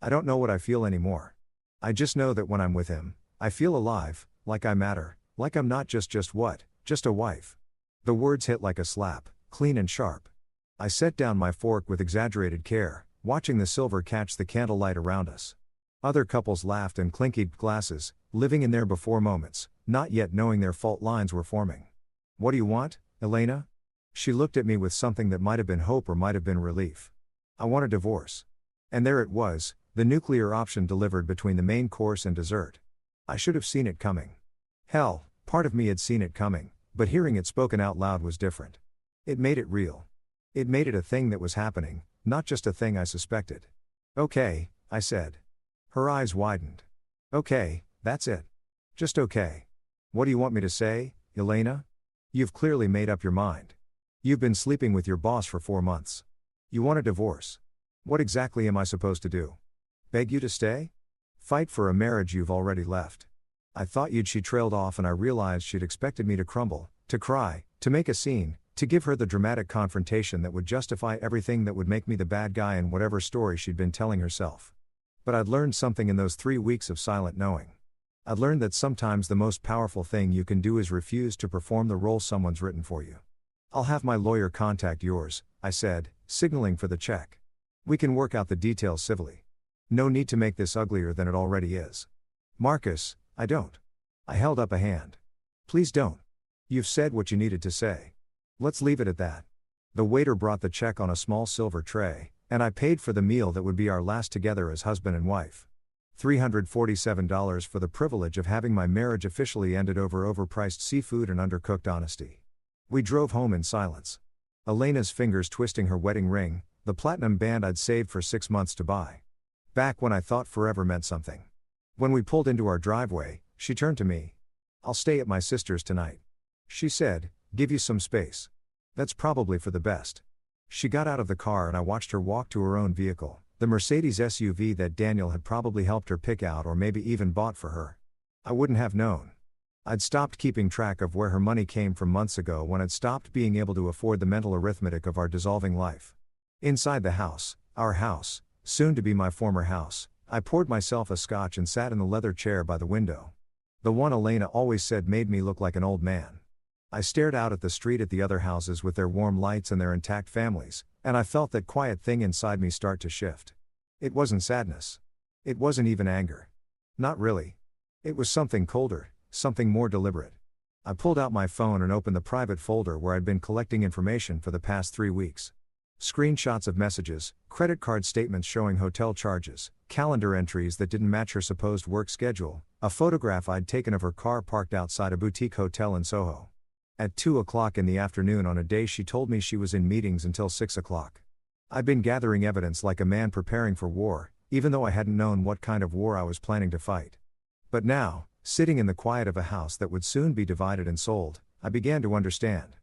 [SPEAKER 1] I don't know what I feel anymore. I just know that when I'm with him, I feel alive, like I matter, like I'm not just a wife. The words hit like a slap, clean and sharp. I set down my fork with exaggerated care, watching the silver catch the candlelight around us. Other couples laughed and clinkied glasses, living in their before moments, not yet knowing their fault lines were forming. What do you want, Elena? She looked at me with something that might have been hope or might have been relief. I want a divorce. And there it was, the nuclear option delivered between the main course and dessert. I should have seen it coming. Hell, part of me had seen it coming, but hearing it spoken out loud was different. It made it real. It made it a thing that was happening, not just a thing I suspected. Okay, I said. Her eyes widened. Okay, that's it. Just okay. What do you want me to say, Elena? You've clearly made up your mind. You've been sleeping with your boss for 4 months. You want a divorce. What exactly am I supposed to do? Beg you to stay? Fight for a marriage you've already left. I thought she trailed off and I realized she'd expected me to crumble, to cry, to make a scene, to give her the dramatic confrontation that would justify everything that would make me the bad guy in whatever story she'd been telling herself. But I'd learned something in those 3 weeks of silent knowing. I'd learned that sometimes the most powerful thing you can do is refuse to perform the role someone's written for you. I'll have my lawyer contact yours, I said, signaling for the check. We can work out the details civilly. No need to make this uglier than it already is. Marcus, I don't. I held up a hand. Please don't. You've said what you needed to say. Let's leave it at that. The waiter brought the check on a small silver tray, and I paid for the meal that would be our last together as husband and wife. $347 for the privilege of having my marriage officially ended over overpriced seafood and undercooked honesty. We drove home in silence. Elena's fingers twisting her wedding ring, the platinum band I'd saved for 6 months to buy. Back when I thought forever meant something. When we pulled into our driveway, she turned to me. I'll stay at my sister's tonight. She said, give you some space. That's probably for the best. She got out of the car and I watched her walk to her own vehicle, the Mercedes SUV that Daniel had probably helped her pick out or maybe even bought for her. I wouldn't have known. I'd stopped keeping track of where her money came from months ago when I'd stopped being able to afford the mental arithmetic of our dissolving life. Inside the house, our house, soon to be my former house, I poured myself a scotch and sat in the leather chair by the window. The one Elena always said made me look like an old man. I stared out at the street at the other houses with their warm lights and their intact families, and I felt that quiet thing inside me start to shift. It wasn't sadness. It wasn't even anger. Not really. It was something colder, something more deliberate. I pulled out my phone and opened the private folder where I'd been collecting information for the past 3 weeks. Screenshots of messages, credit card statements showing hotel charges, calendar entries that didn't match her supposed work schedule, a photograph I'd taken of her car parked outside a boutique hotel in Soho. At 2 o'clock in the afternoon on a day she told me she was in meetings until 6 o'clock. I'd been gathering evidence like a man preparing for war, even though I hadn't known what kind of war I was planning to fight. But now, sitting in the quiet of a house that would soon be divided and sold, I began to understand.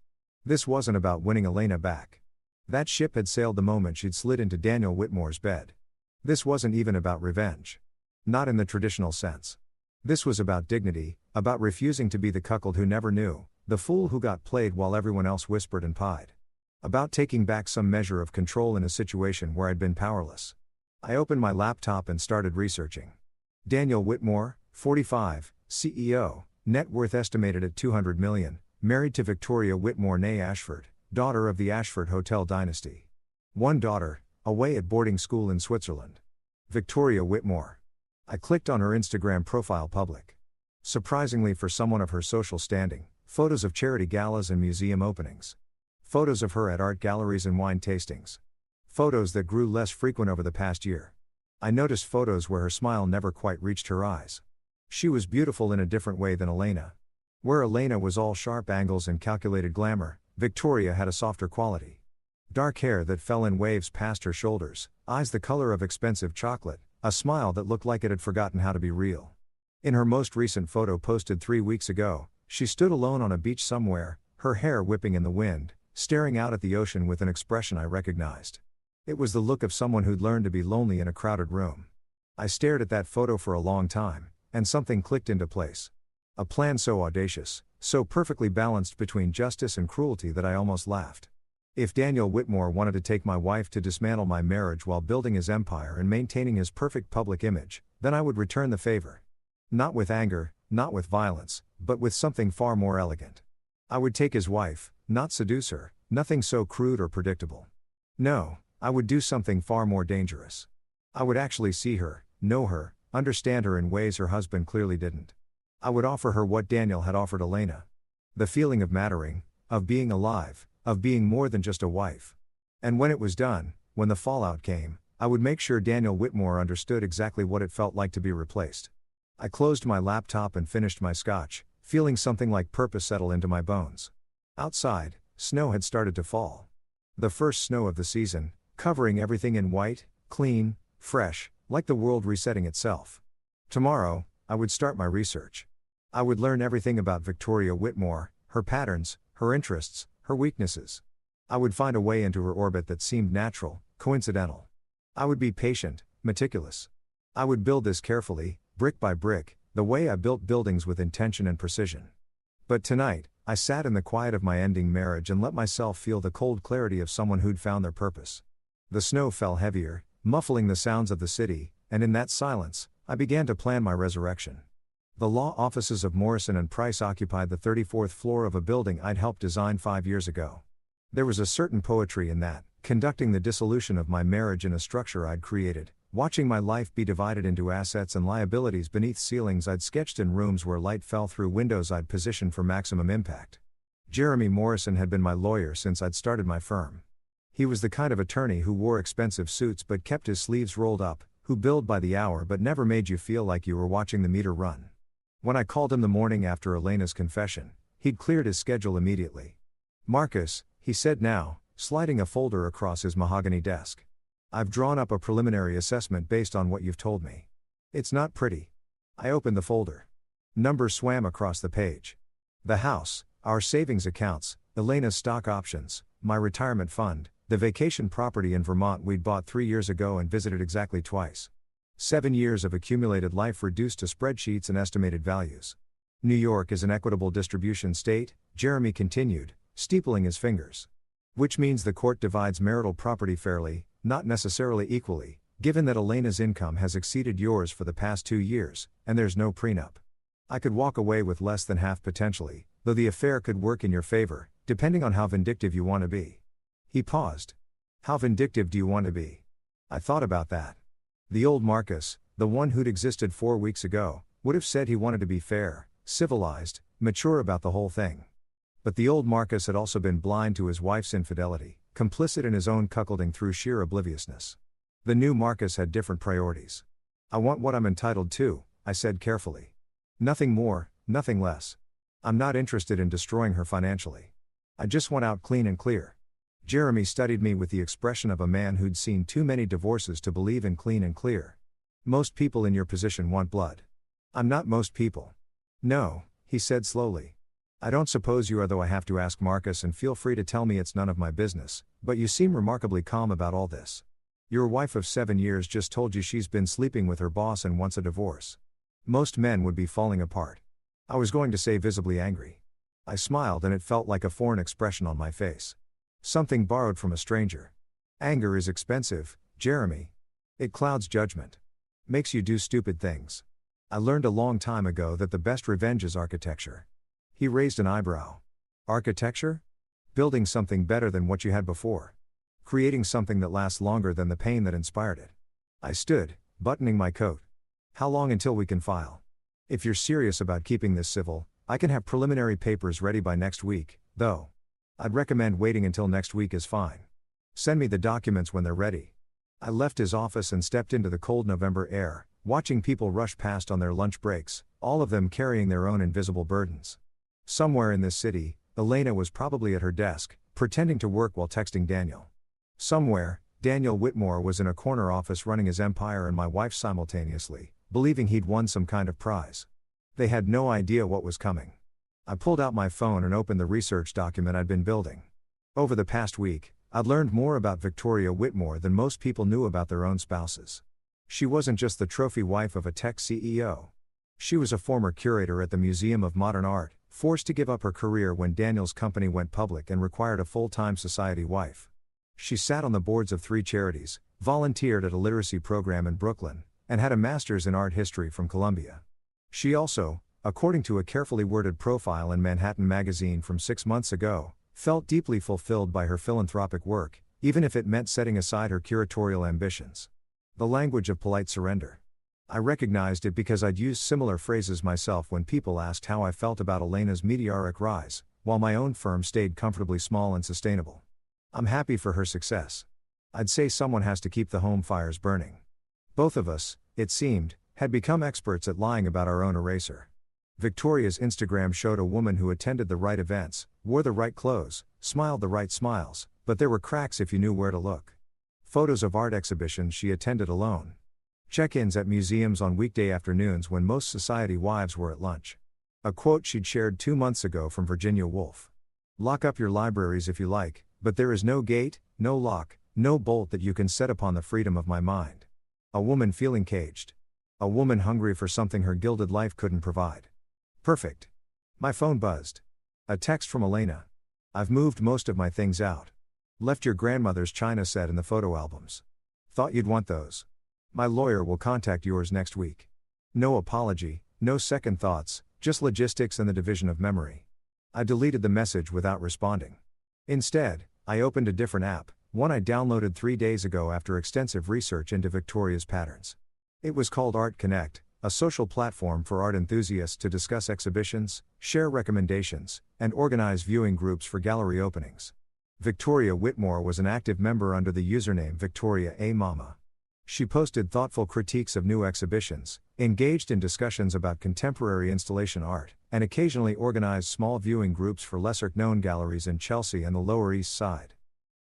[SPEAKER 1] This wasn't about winning Elena back. That ship had sailed the moment she'd slid into Daniel Whitmore's bed. This wasn't even about revenge. Not in the traditional sense. This was about dignity, about refusing to be the cuckold who never knew, the fool who got played while everyone else whispered and pied. About taking back some measure of control in a situation where I'd been powerless. I opened my laptop and started researching. Daniel Whitmore, 45, CEO, net worth estimated at $200 million, married to Victoria Whitmore née Ashford, daughter of the Ashford Hotel dynasty. One daughter, away at boarding school in Switzerland. Victoria Whitmore. I clicked on her Instagram profile public. Surprisingly for someone of her social standing, photos of charity galas and museum openings. Photos of her at art galleries and wine tastings. Photos that grew less frequent over the past year. I noticed photos where her smile never quite reached her eyes. She was beautiful in a different way than Elena. Where Elena was all sharp angles and calculated glamour, Victoria had a softer quality. Dark hair that fell in waves past her shoulders, eyes the color of expensive chocolate, a smile that looked like it had forgotten how to be real. In her most recent photo posted 3 weeks ago, she stood alone on a beach somewhere, her hair whipping in the wind, staring out at the ocean with an expression I recognized. It was the look of someone who'd learned to be lonely in a crowded room. I stared at that photo for a long time, and something clicked into place. A plan so audacious, so perfectly balanced between justice and cruelty that I almost laughed. If Daniel Whitmore wanted to take my wife to dismantle my marriage while building his empire and maintaining his perfect public image, then I would return the favor. Not with anger, not with violence, but with something far more elegant. I would take his wife, not seduce her, nothing so crude or predictable. No, I would do something far more dangerous. I would actually see her, know her, understand her in ways her husband clearly didn't. I would offer her what Daniel had offered Elena. The feeling of mattering, of being alive, of being more than just a wife. And when it was done, when the fallout came, I would make sure Daniel Whitmore understood exactly what it felt like to be replaced. I closed my laptop and finished my scotch, feeling something like purpose settle into my bones. Outside, snow had started to fall. The first snow of the season, covering everything in white, clean, fresh, like the world resetting itself. Tomorrow, I would start my research. I would learn everything about Victoria Whitmore, her patterns, her interests, her weaknesses. I would find a way into her orbit that seemed natural, coincidental. I would be patient, meticulous. I would build this carefully, brick by brick, the way I built buildings with intention and precision. But tonight, I sat in the quiet of my ending marriage and let myself feel the cold clarity of someone who'd found their purpose. The snow fell heavier, muffling the sounds of the city, and in that silence, I began to plan my resurrection. The law offices of Morrison and Price occupied the 34th floor of a building I'd helped design 5 years ago. There was a certain poetry in that, conducting the dissolution of my marriage in a structure I'd created, watching my life be divided into assets and liabilities beneath ceilings I'd sketched in rooms where light fell through windows I'd positioned for maximum impact. Jeremy Morrison had been my lawyer since I'd started my firm. He was the kind of attorney who wore expensive suits but kept his sleeves rolled up, who billed by the hour but never made you feel like you were watching the meter run. When I called him the morning after Elena's confession, he'd cleared his schedule immediately. "Marcus," he said now, sliding a folder across his mahogany desk. "I've drawn up a preliminary assessment based on what you've told me. It's not pretty." I opened the folder. Numbers swam across the page. The house, our savings accounts, Elena's stock options, my retirement fund, the vacation property in Vermont we'd bought 3 years ago and visited exactly twice. 7 years of accumulated life reduced to spreadsheets and estimated values. New York is an equitable distribution state, Jeremy continued, steepling his fingers. Which means the court divides marital property fairly, not necessarily equally, given that Elena's income has exceeded yours for the past 2 years, and there's no prenup. I could walk away with less than half potentially, though the affair could work in your favor, depending on how vindictive you want to be. He paused. How vindictive do you want to be? I thought about that. The old Marcus, the one who'd existed 4 weeks ago, would have said he wanted to be fair, civilized, mature about the whole thing. But the old Marcus had also been blind to his wife's infidelity, complicit in his own cuckolding through sheer obliviousness. The new Marcus had different priorities. I want what I'm entitled to, I said carefully. Nothing more, nothing less. I'm not interested in destroying her financially. I just want out clean and clear. Jeremy studied me with the expression of a man who'd seen too many divorces to believe in clean and clear. Most people in your position want blood. I'm not most people. No, he said slowly. I don't suppose you are, though I have to ask Marcus, and feel free to tell me it's none of my business, but you seem remarkably calm about all this. Your wife of 7 years just told you she's been sleeping with her boss and wants a divorce. Most men would be falling apart. I was going to say visibly angry. I smiled and it felt like a foreign expression on my face. Something borrowed from a stranger. Anger is expensive, Jeremy. It clouds judgment. Makes you do stupid things. I learned a long time ago that the best revenge is architecture. He raised an eyebrow. Architecture? Building something better than what you had before. Creating something that lasts longer than the pain that inspired it. I stood, buttoning my coat. How long until we can file? If you're serious about keeping this civil, I can have preliminary papers ready by next week, though. I'd recommend waiting until next week is fine. Send me the documents when they're ready. I left his office and stepped into the cold November air, watching people rush past on their lunch breaks, all of them carrying their own invisible burdens. Somewhere in this city, Elena was probably at her desk, pretending to work while texting Daniel. Somewhere, Daniel Whitmore was in a corner office running his empire and my wife simultaneously, believing he'd won some kind of prize. They had no idea what was coming. I pulled out my phone and opened the research document I'd been building. Over the past week, I'd learned more about Victoria Whitmore than most people knew about their own spouses. She wasn't just the trophy wife of a tech CEO. She was a former curator at the Museum of Modern Art, forced to give up her career when Daniel's company went public and required a full-time society wife. She sat on the boards of 3 charities, volunteered at a literacy program in Brooklyn, and had a master's in art history from Columbia. She also, according to a carefully worded profile in Manhattan Magazine from 6 months ago, felt deeply fulfilled by her philanthropic work, even if it meant setting aside her curatorial ambitions. The language of polite surrender. I recognized it because I'd used similar phrases myself when people asked how I felt about Elena's meteoric rise, while my own firm stayed comfortably small and sustainable. I'm happy for her success. I'd say someone has to keep the home fires burning. Both of us, it seemed, had become experts at lying about our own eraser. Victoria's Instagram showed a woman who attended the right events, wore the right clothes, smiled the right smiles, but there were cracks if you knew where to look. Photos of art exhibitions she attended alone. Check-ins at museums on weekday afternoons when most society wives were at lunch. A quote she'd shared 2 months ago from Virginia Woolf. Lock up your libraries if you like, but there is no gate, no lock, no bolt that you can set upon the freedom of my mind. A woman feeling caged. A woman hungry for something her gilded life couldn't provide. Perfect. My phone buzzed. A text from Elena. I've moved most of my things out. Left your grandmother's china set in the photo albums. Thought you'd want those. My lawyer will contact yours next week. No apology, no second thoughts, just logistics and the division of memory. I deleted the message without responding. Instead, I opened a different app, one I downloaded 3 days ago after extensive research into Victoria's patterns. It was called Art Connect, a social platform for art enthusiasts to discuss exhibitions, share recommendations, and organize viewing groups for gallery openings. Victoria Whitmore was an active member under the username Victoria A. Mama. She posted thoughtful critiques of new exhibitions, engaged in discussions about contemporary installation art, and occasionally organized small viewing groups for lesser-known galleries in Chelsea and the Lower East Side.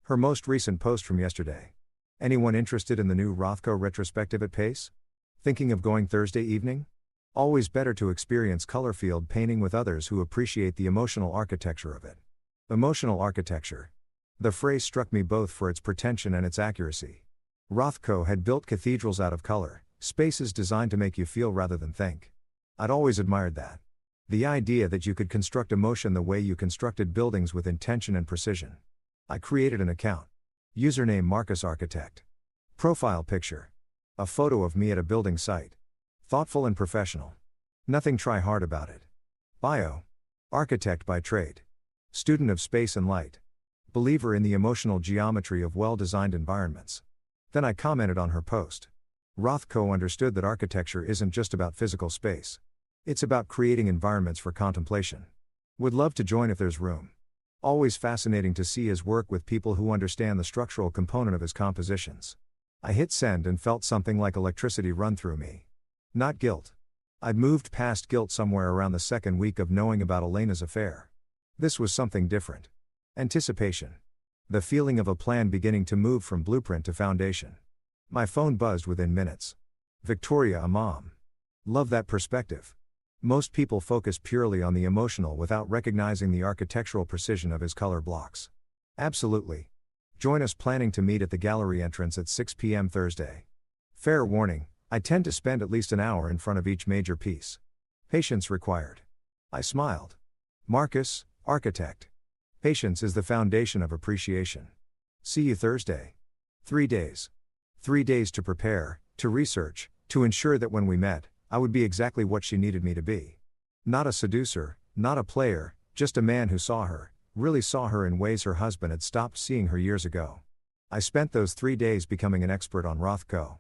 [SPEAKER 1] Her most recent post from yesterday. Anyone interested in the new Rothko retrospective at Pace? Thinking of going Thursday evening? Always better to experience color field painting with others who appreciate the emotional architecture of it. Emotional architecture. The phrase struck me both for its pretension and its accuracy. Rothko had built cathedrals out of color, spaces designed to make you feel rather than think. I'd always admired that. The idea that you could construct emotion the way you constructed buildings with intention and precision. I created an account. Username Marcus Architect. Profile picture. A photo of me at a building site. Thoughtful and professional. Nothing try hard about it. Bio. Architect by trade. Student of space and light. Believer in the emotional geometry of well-designed environments. Then I commented on her post. Rothko understood that architecture isn't just about physical space. It's about creating environments for contemplation. Would love to join if there's room. Always fascinating to see his work with people who understand the structural component of his compositions. I hit send and felt something like electricity run through me. Not guilt. I'd moved past guilt somewhere around the second week of knowing about Elena's affair. This was something different. Anticipation. The feeling of a plan beginning to move from blueprint to foundation. My phone buzzed within minutes. Victoria, a mom. Love that perspective. Most people focus purely on the emotional without recognizing the architectural precision of his color blocks. Absolutely. Join us planning to meet at the gallery entrance at 6 p.m. Thursday. Fair warning, I tend to spend at least an hour in front of each major piece. Patience required. I smiled. Marcus, architect. Patience is the foundation of appreciation. See you Thursday. 3 days. 3 days to prepare, to research, to ensure that when we met, I would be exactly what she needed me to be. Not a seducer, not a player, just a man who saw her, really saw her in ways her husband had stopped seeing her years ago. I spent those 3 days becoming an expert on Rothko.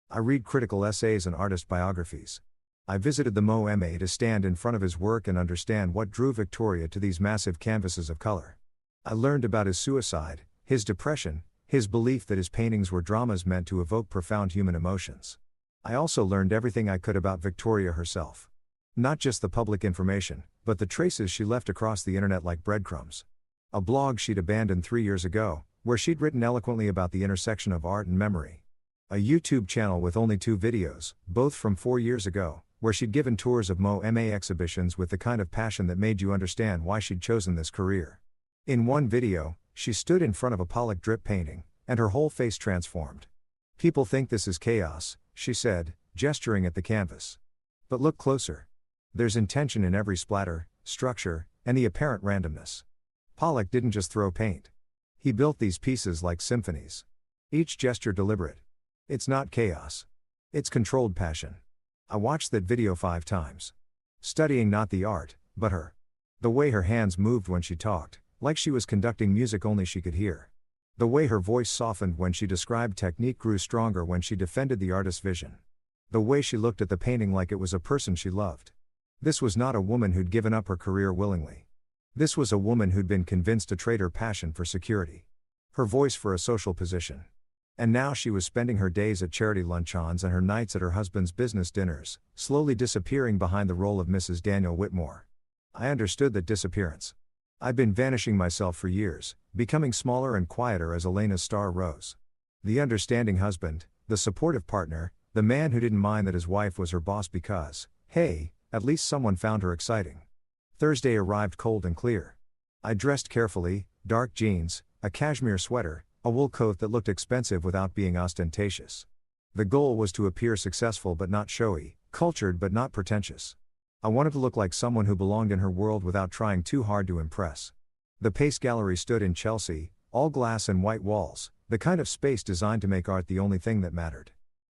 [SPEAKER 1] I read critical essays and artist biographies. I visited the MoMA to stand in front of his work and understand what drew Victoria to these massive canvases of color. I learned about his suicide, his depression, his belief that his paintings were dramas meant to evoke profound human emotions. I also learned everything I could about Victoria herself. Not just the public information, but the traces she left across the internet like breadcrumbs. A blog she'd abandoned 3 years ago, where she'd written eloquently about the intersection of art and memory. A YouTube channel with only 2 videos, both from 4 years ago, where she'd given tours of MoMA exhibitions with the kind of passion that made you understand why she'd chosen this career. In one video, she stood in front of a Pollock drip painting, and her whole face transformed. "People think this is chaos," she said, gesturing at the canvas. "But look closer. There's intention in every splatter, structure, and the apparent randomness." Pollock didn't just throw paint. He built these pieces like symphonies. Each gesture deliberate. It's not chaos. It's controlled passion. I watched that video 5 times. Studying not the art, but her. The way her hands moved when she talked, like she was conducting music only she could hear. The way her voice softened when she described technique grew stronger when she defended the artist's vision. The way she looked at the painting like it was a person she loved. This was not a woman who'd given up her career willingly. This was a woman who'd been convinced to trade her passion for security. Her voice for a social position. And now she was spending her days at charity luncheons and her nights at her husband's business dinners, slowly disappearing behind the role of Mrs. Daniel Whitmore. I understood that disappearance. I'd been vanishing myself for years, becoming smaller and quieter as Elena's star rose. The understanding husband, the supportive partner, the man who didn't mind that his wife was her boss because, hey, at least someone found her exciting. Thursday arrived cold and clear. I dressed carefully, dark jeans, a cashmere sweater, a wool coat that looked expensive without being ostentatious. The goal was to appear successful but not showy, cultured but not pretentious. I wanted to look like someone who belonged in her world without trying too hard to impress. The Pace Gallery stood in Chelsea, all glass and white walls, the kind of space designed to make art the only thing that mattered.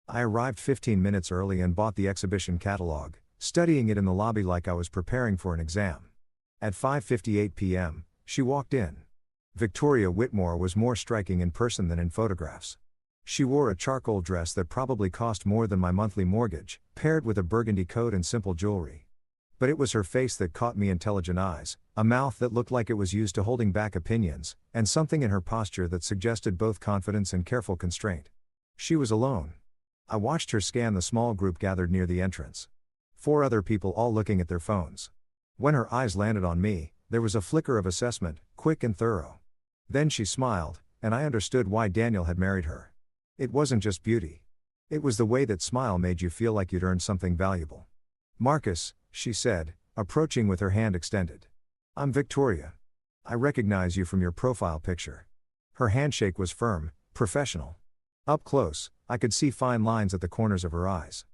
[SPEAKER 1] I arrived 15 minutes early and bought the exhibition catalog, studying it in the lobby like I was preparing for an exam. At 5:58 p.m., she walked in. Victoria Whitmore was more striking in person than in photographs. She wore a charcoal dress that probably cost more than my monthly mortgage, paired with a burgundy coat and simple jewelry. But it was her face that caught me, intelligent eyes, a mouth that looked like it was used to holding back opinions, and something in her posture that suggested both confidence and careful constraint. She was alone. I watched her scan the small group gathered near the entrance. 4 other people all looking at their phones. When her eyes landed on me, there was a flicker of assessment, quick and thorough. Then she smiled, and I understood why Daniel had married her. It wasn't just beauty. It was the way that smile made you feel like you'd earned something valuable. "Marcus," she said, approaching with her hand extended. "I'm Victoria. I recognize you from your profile picture." Her handshake was firm, professional. Up close, I could see fine lines at the corners of her eyes.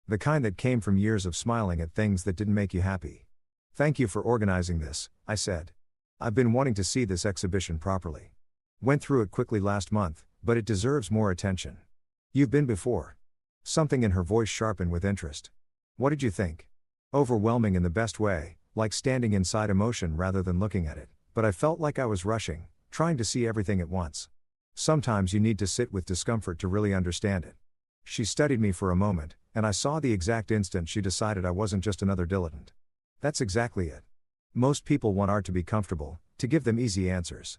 [SPEAKER 1] The kind that came from years of smiling at things that didn't make you happy. "Thank you for organizing this," I said. "I've been wanting to see this exhibition properly. Went through it quickly last month, but it deserves more attention." "You've been before." Something in her voice sharpened with interest. "What did you think?" "Overwhelming in the best way, like standing inside emotion rather than looking at it, but I felt like I was rushing, trying to see everything at once. Sometimes you need to sit with discomfort to really understand it." She studied me for a moment, and I saw the exact instant she decided I wasn't just another dilettante. That's exactly it. Most people want art to be comfortable, to give them easy answers.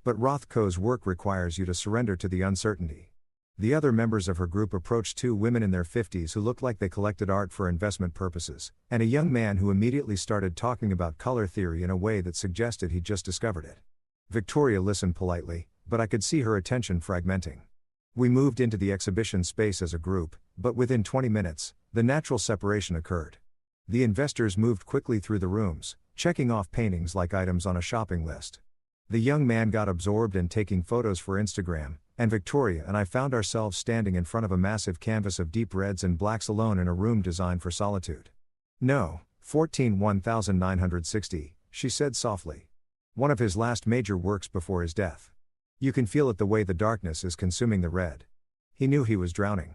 [SPEAKER 1] But Rothko's work requires you to surrender to the uncertainty. The other members of her group approached 2 women in their 50s who looked like they collected art for investment purposes, and a young man who immediately started talking about color theory in a way that suggested he'd just discovered it. Victoria listened politely, but I could see her attention fragmenting. We moved into the exhibition space as a group, but within 20 minutes, the natural separation occurred. The investors moved quickly through the rooms, checking off paintings like items on a shopping list. The young man got absorbed in taking photos for Instagram, And Victoria and I found ourselves standing in front of a massive canvas of deep reds and blacks alone in a room designed for solitude. No, 1960, she said softly. One of his last major works before his death. You can feel it the way the darkness is consuming the red. He knew he was drowning.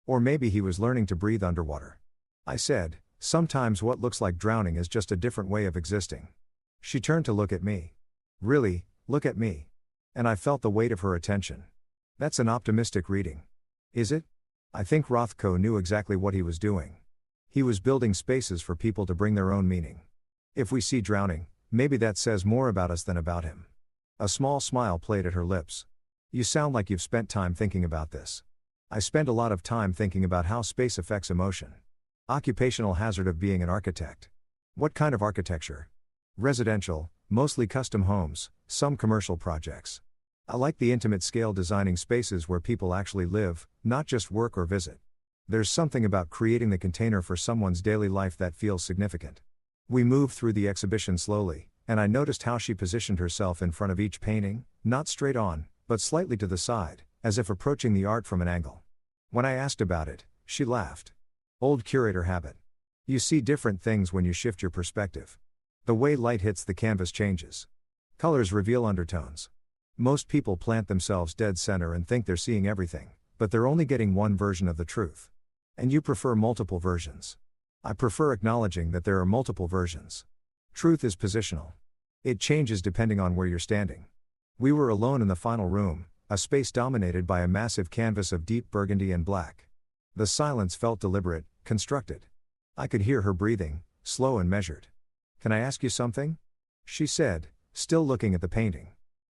[SPEAKER 1] Or maybe he was learning to breathe underwater. I said, sometimes what looks like drowning is just a different way of existing. She turned to look at me. Really, look at me. And I felt the weight of her attention. That's an optimistic reading. Is it? I think Rothko knew exactly what he was doing. He was building spaces for people to bring their own meaning. If we see drowning, maybe that says more about us than about him. A small smile played at her lips. You sound like you've spent time thinking about this. I spend a lot of time thinking about how space affects emotion. Occupational hazard of being an architect. What kind of architecture? Residential, mostly custom homes, some commercial projects. I like the intimate scale designing spaces where people actually live, not just work or visit. There's something about creating the container for someone's daily life that feels significant. We moved through the exhibition slowly, and I noticed how she positioned herself in front of each painting, not straight on, but slightly to the side, as if approaching the art from an angle. When I asked about it, she laughed. Old curator habit. You see different things when you shift your perspective. The way light hits the canvas changes. Colors reveal undertones. Most people plant themselves dead center and think they're seeing everything, but they're only getting one version of the truth. And you prefer multiple versions. I prefer acknowledging that there are multiple versions. Truth is positional. It changes depending on where you're standing. We were alone in the final room, a space dominated by a massive canvas of deep burgundy and black. The silence felt deliberate, constructed. I could hear her breathing, slow and measured. Can I ask you something? She said, still looking at the painting.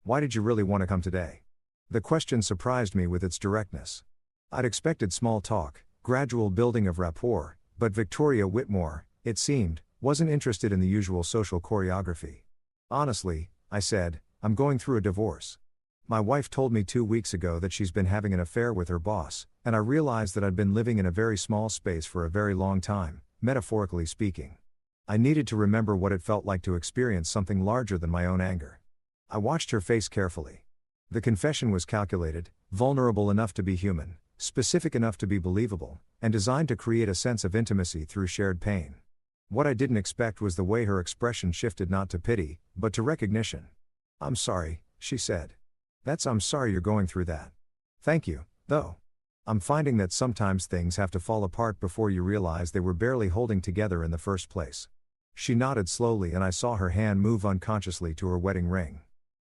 [SPEAKER 1] Why did you really want to come today? The question surprised me with its directness. I'd expected small talk, gradual building of rapport, but Victoria Whitmore, it seemed, wasn't interested in the usual social choreography. Honestly, I said, I'm going through a divorce. My wife told me 2 weeks ago that she's been having an affair with her boss, and I realized that I'd been living in a very small space for a very long time, metaphorically speaking. I needed to remember what it felt like to experience something larger than my own anger. I watched her face carefully. The confession was calculated, vulnerable enough to be human, specific enough to be believable, and designed to create a sense of intimacy through shared pain. What I didn't expect was the way her expression shifted not to pity, but to recognition. I'm sorry, she said. I'm sorry you're going through that. Thank you, though. I'm finding that sometimes things have to fall apart before you realize they were barely holding together in the first place. She nodded slowly and I saw her hand move unconsciously to her wedding ring.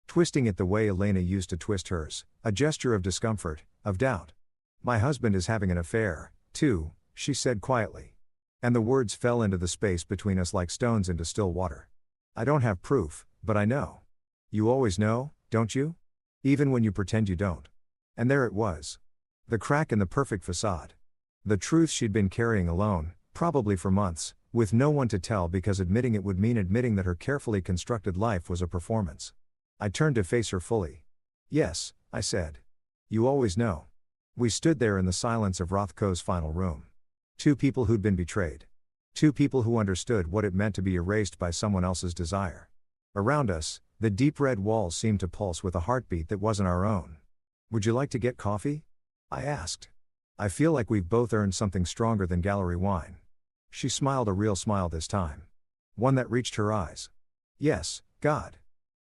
[SPEAKER 1] Twisting it the way Elena used to twist hers, a gesture of discomfort, of doubt. My husband is having an affair, too, she said quietly. And the words fell into the space between us like stones into still water. I don't have proof, but I know. You always know, don't you? Even when you pretend you don't. And there it was. The crack in the perfect facade. The truth she'd been carrying alone, probably for months, with no one to tell because admitting it would mean admitting that her carefully constructed life was a performance. I turned to face her fully. Yes, I said. You always know. We stood there in the silence of Rothko's final room. Two people who'd been betrayed. Two people who understood what it meant to be erased by someone else's desire. Around us, the deep red walls seemed to pulse with a heartbeat that wasn't our own. Would you like to get coffee? I asked. I feel like we've both earned something stronger than gallery wine. She smiled a real smile this time. One that reached her eyes. Yes, God.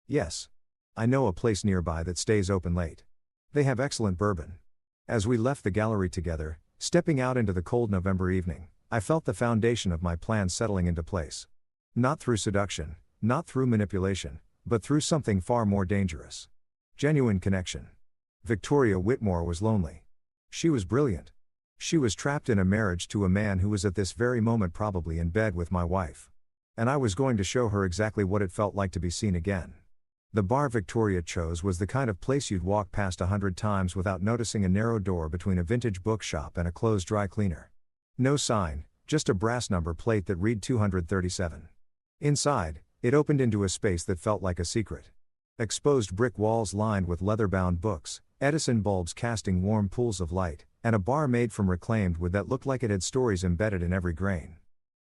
[SPEAKER 1] Yes. I know a place nearby that stays open late. They have excellent bourbon. As we left the gallery together, stepping out into the cold November evening, I felt the foundation of my plan settling into place. Not through seduction, not through manipulation, but through something far more dangerous. Genuine connection. Victoria Whitmore was lonely. She was brilliant. She was trapped in a marriage to a man who was at this very moment probably in bed with my wife. And I was going to show her exactly what it felt like to be seen again. The bar Victoria chose was the kind of place you'd walk past 100 times without noticing a narrow door between a vintage bookshop and a closed dry cleaner. No sign, just a brass number plate that read 237. Inside, it opened into a space that felt like a secret. Exposed brick walls lined with leather-bound books, Edison bulbs casting warm pools of light, and a bar made from reclaimed wood that looked like it had stories embedded in every grain.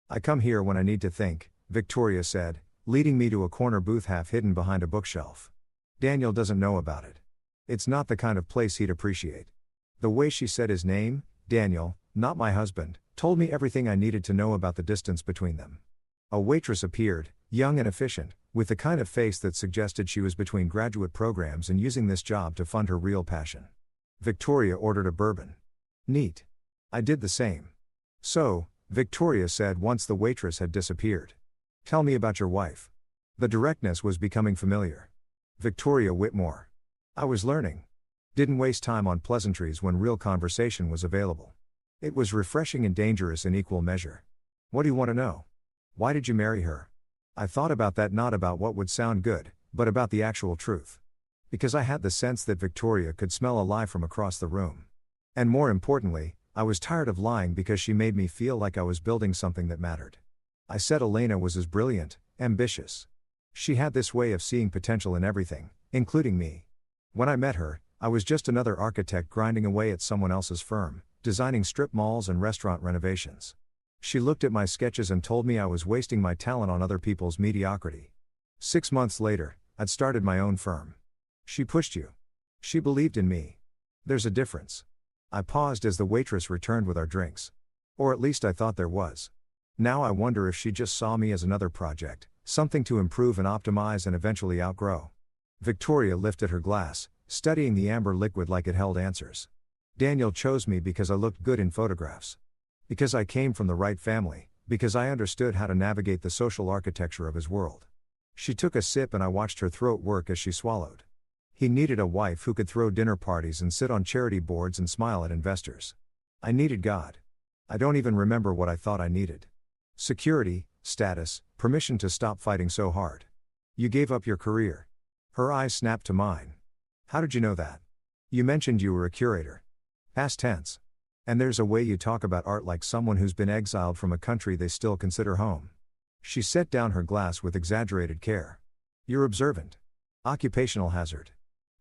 [SPEAKER 1] I come here when I need to think, Victoria said, leading me to a corner booth half hidden behind a bookshelf. Daniel doesn't know about it. It's not the kind of place he'd appreciate. The way she said his name, Daniel, not my husband, told me everything I needed to know about the distance between them. A waitress appeared, young and efficient, with the kind of face that suggested she was between graduate programs and using this job to fund her real passion. Victoria ordered a bourbon. Neat. I did the same. So, Victoria said once the waitress had disappeared. Tell me about your wife. The directness was becoming familiar. Victoria Whitmore. I was learning. Didn't waste time on pleasantries when real conversation was available. It was refreshing and dangerous in equal measure. What do you want to know? Why did you marry her? I thought about that, not about what would sound good, but about the actual truth. Because I had the sense that Victoria could smell a lie from across the room. And more importantly, I was tired of lying because she made me feel like I was building something that mattered. I said Elena was as brilliant, ambitious. She had this way of seeing potential in everything, including me. When I met her, I was just another architect grinding away at someone else's firm, designing strip malls and restaurant renovations. She looked at my sketches and told me I was wasting my talent on other people's mediocrity. 6 months later, I'd started my own firm. She pushed you. She believed in me. There's a difference. I paused as the waitress returned with our drinks. Or at least I thought there was. Now I wonder if she just saw me as another project, something to improve and optimize and eventually outgrow. Victoria lifted her glass, studying the amber liquid like it held answers. Daniel chose me because I looked good in photographs. Because I came from the right family, because I understood how to navigate the social architecture of his world. She took a sip and I watched her throat work as she swallowed. He needed a wife who could throw dinner parties and sit on charity boards and smile at investors. I needed God. I don't even remember what I thought I needed. Security, status, permission to stop fighting so hard. You gave up your career. Her eyes snapped to mine. How did you know that? You mentioned you were a curator. Past tense. And there's a way you talk about art like someone who's been exiled from a country they still consider home. She set down her glass with exaggerated care. You're observant. Occupational hazard.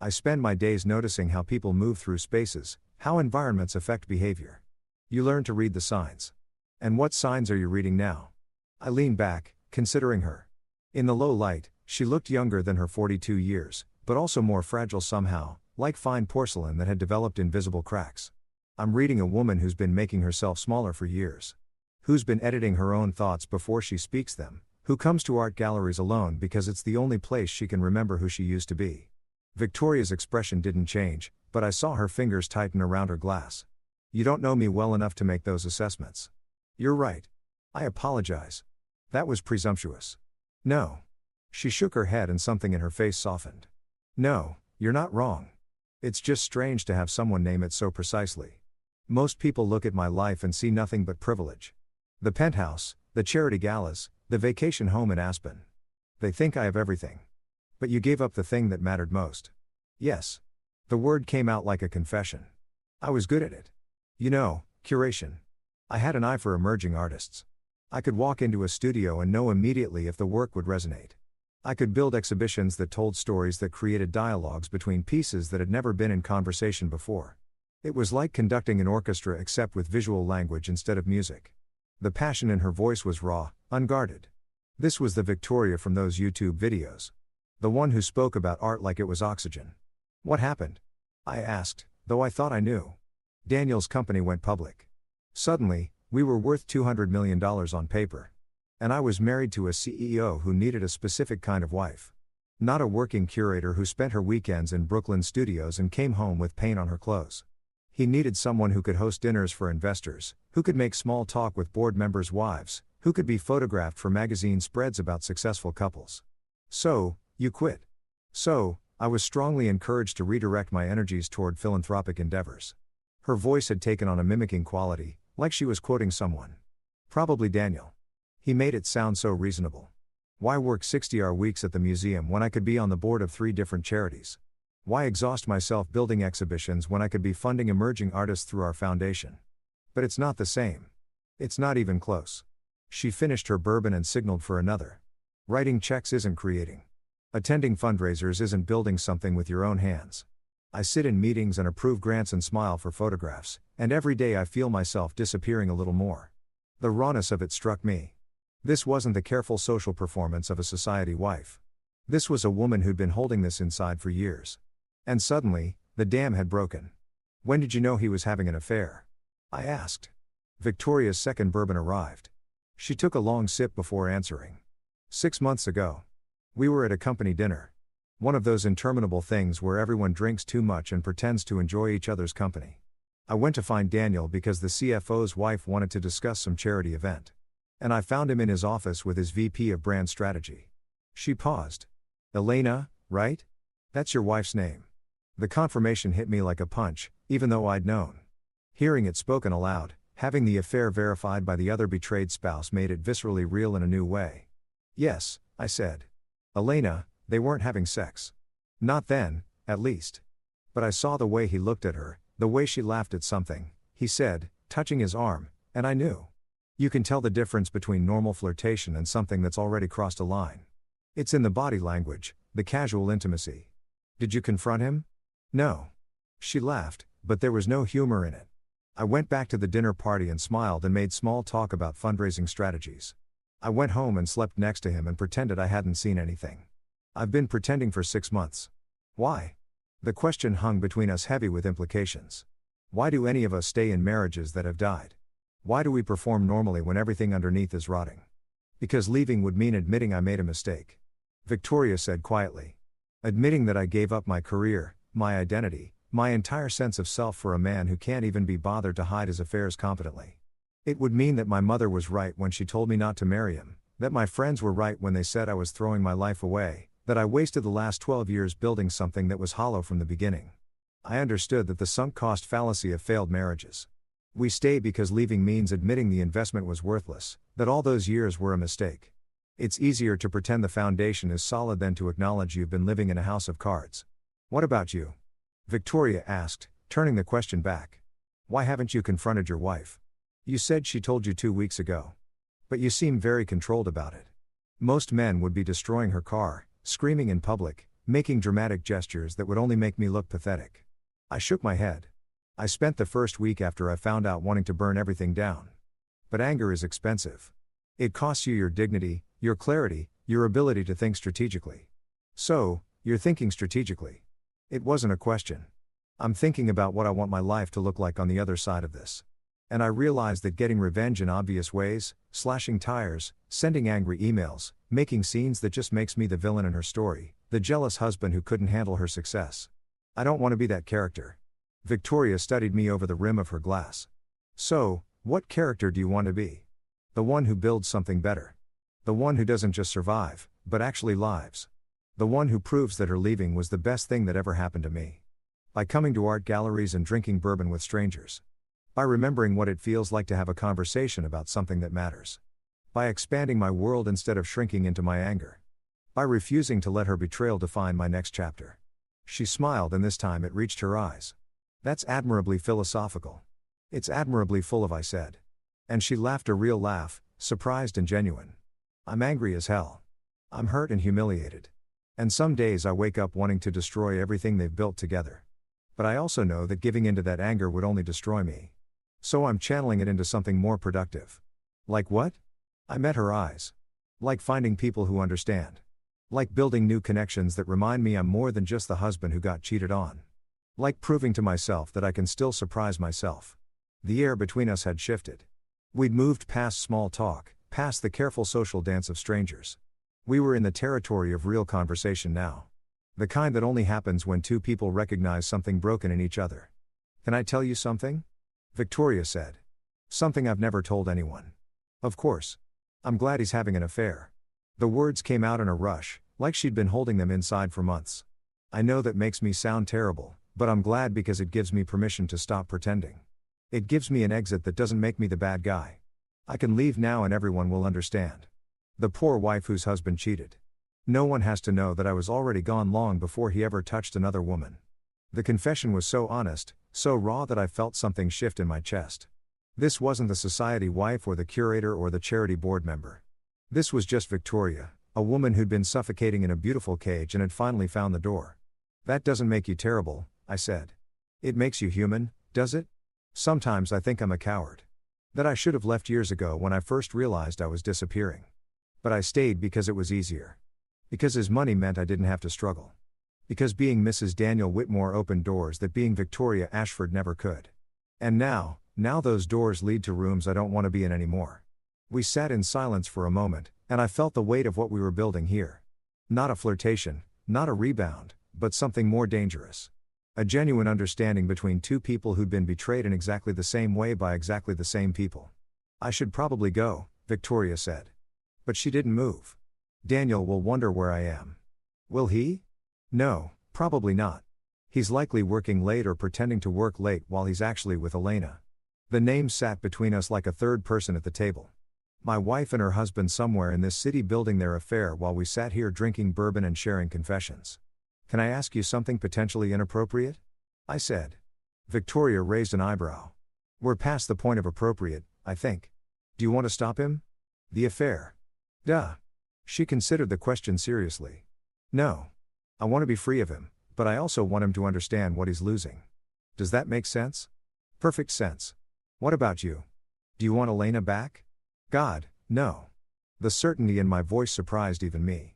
[SPEAKER 1] I spend my days noticing how people move through spaces, how environments affect behavior. You learn to read the signs. And what signs are you reading now? I leaned back, considering her. In the low light, she looked younger than her 42 years, but also more fragile somehow, like fine porcelain that had developed invisible cracks. I'm reading a woman who's been making herself smaller for years. Who's been editing her own thoughts before she speaks them, who comes to art galleries alone because it's the only place she can remember who she used to be. Victoria's expression didn't change, but I saw her fingers tighten around her glass. You don't know me well enough to make those assessments. You're right. I apologize. That was presumptuous. No. She shook her head and something in her face softened. No, you're not wrong. It's just strange to have someone name it so precisely. Most people look at my life and see nothing but privilege. The penthouse, the charity galas, the vacation home in Aspen. They think I have everything. But you gave up the thing that mattered most. Yes. The word came out like a confession. I was good at it. You know, curation. I had an eye for emerging artists. I could walk into a studio and know immediately if the work would resonate. I could build exhibitions that told stories that created dialogues between pieces that had never been in conversation before. It was like conducting an orchestra except with visual language instead of music. The passion in her voice was raw, unguarded. This was the Victoria from those YouTube videos. The one who spoke about art like it was oxygen. What happened? I asked, though I thought I knew. Daniel's company went public. Suddenly, we were worth $200 million on paper. And I was married to a CEO who needed a specific kind of wife. Not a working curator who spent her weekends in Brooklyn studios and came home with paint on her clothes. He needed someone who could host dinners for investors, who could make small talk with board members' wives, who could be photographed for magazine spreads about successful couples. So, you quit. So, I was strongly encouraged to redirect my energies toward philanthropic endeavors. Her voice had taken on a mimicking quality, like she was quoting someone. Probably Daniel. He made it sound so reasonable. Why work 60-hour weeks at the museum when I could be on the board of 3 different charities? Why exhaust myself building exhibitions when I could be funding emerging artists through our foundation? But it's not the same. It's not even close. She finished her bourbon and signaled for another. Writing checks isn't creating. Attending fundraisers isn't building something with your own hands. I sit in meetings and approve grants and smile for photographs, and every day I feel myself disappearing a little more. The rawness of it struck me. This wasn't the careful social performance of a society wife. This was a woman who'd been holding this inside for years. And suddenly, the dam had broken. When did you know he was having an affair? I asked. Victoria's second bourbon arrived. She took a long sip before answering. 6 months ago. We were at a company dinner. One of those interminable things where everyone drinks too much and pretends to enjoy each other's company. I went to find Daniel because the CFO's wife wanted to discuss some charity event. And I found him in his office with his VP of brand strategy. She paused. Elena, right? That's your wife's name. The confirmation hit me like a punch, even though I'd known. Hearing it spoken aloud, having the affair verified by the other betrayed spouse made it viscerally real in a new way. Yes, I said. Elena, they weren't having sex. Not then, at least. But I saw the way he looked at her, the way she laughed at something, he said, touching his arm, and I knew. You can tell the difference between normal flirtation and something that's already crossed a line. It's in the body language, the casual intimacy. Did you confront him? No. She laughed, but there was no humor in it. I went back to the dinner party and smiled and made small talk about fundraising strategies. I went home and slept next to him and pretended I hadn't seen anything. I've been pretending for 6 months. Why? The question hung between us heavy with implications. Why do any of us stay in marriages that have died? Why do we perform normally when everything underneath is rotting? Because leaving would mean admitting I made a mistake. Victoria said quietly. Admitting that I gave up my career, my identity, my entire sense of self for a man who can't even be bothered to hide his affairs competently. It would mean that my mother was right when she told me not to marry him, that my friends were right when they said I was throwing my life away, that I wasted the last 12 years building something that was hollow from the beginning. I understood that the sunk cost fallacy of failed marriages. We stay because leaving means admitting the investment was worthless, that all those years were a mistake. It's easier to pretend the foundation is solid than to acknowledge you've been living in a house of cards. What about you? Victoria asked, turning the question back. Why haven't you confronted your wife? You said she told you 2 weeks ago. But you seem very controlled about it. Most men would be destroying her car, screaming in public, making dramatic gestures that would only make me look pathetic. I shook my head. I spent the first week after I found out wanting to burn everything down. But anger is expensive. It costs you your dignity, your clarity, your ability to think strategically. So, you're thinking strategically. It wasn't a question. I'm thinking about what I want my life to look like on the other side of this. And I realized that getting revenge in obvious ways, slashing tires, sending angry emails, making scenes that just makes me the villain in her story, the jealous husband who couldn't handle her success. I don't want to be that character. Victoria studied me over the rim of her glass. So, what character do you want to be? The one who builds something better. The one who doesn't just survive, but actually lives. The one who proves that her leaving was the best thing that ever happened to me. By coming to art galleries and drinking bourbon with strangers. By remembering what it feels like to have a conversation about something that matters. By expanding my world instead of shrinking into my anger. By refusing to let her betrayal define my next chapter. She smiled and this time it reached her eyes. That's admirably philosophical. It's admirably full of, I said. And she laughed a real laugh, surprised and genuine. I'm angry as hell. I'm hurt and humiliated. And some days I wake up wanting to destroy everything they've built together. But I also know that giving into that anger would only destroy me. So I'm channeling it into something more productive. Like what? I met her eyes. Like finding people who understand. Like building new connections that remind me I'm more than just the husband who got cheated on. Like proving to myself that I can still surprise myself. The air between us had shifted. We'd moved past small talk, past the careful social dance of strangers. We were in the territory of real conversation now. The kind that only happens when two people recognize something broken in each other. Can I tell you something? Victoria said. Something I've never told anyone. Of course. I'm glad he's having an affair. The words came out in a rush, like she'd been holding them inside for months. I know that makes me sound terrible, but I'm glad because it gives me permission to stop pretending. It gives me an exit that doesn't make me the bad guy. I can leave now and everyone will understand. The poor wife whose husband cheated. No one has to know that I was already gone long before he ever touched another woman. The confession was so honest, so raw that I felt something shift in my chest. This wasn't the society wife or the curator or the charity board member. This was just Victoria, a woman who'd been suffocating in a beautiful cage and had finally found the door. That doesn't make you terrible, I said. It makes you human, does it? Sometimes I think I'm a coward. That I should have left years ago when I first realized I was disappearing. But I stayed because it was easier. Because his money meant I didn't have to struggle. Because being Mrs. Daniel Whitmore opened doors that being Victoria Ashford never could. And now those doors lead to rooms I don't want to be in anymore. We sat in silence for a moment, and I felt the weight of what we were building here. Not a flirtation, not a rebound, but something more dangerous. A genuine understanding between two people who'd been betrayed in exactly the same way by exactly the same people. I should probably go, Victoria said. But she didn't move. Daniel will wonder where I am. Will he? No, probably not. He's likely working late or pretending to work late while he's actually with Elena. The name sat between us like a third person at the table. My wife and her husband somewhere in this city building their affair while we sat here drinking bourbon and sharing confessions. Can I ask you something potentially inappropriate? I said. Victoria raised an eyebrow. We're past the point of appropriate, I think. Do you want to stop him? The affair. Duh. She considered the question seriously. No. I want to be free of him, but I also want him to understand what he's losing. Does that make sense? Perfect sense. What about you? Do you want Elena back? God, no. The certainty in my voice surprised even me.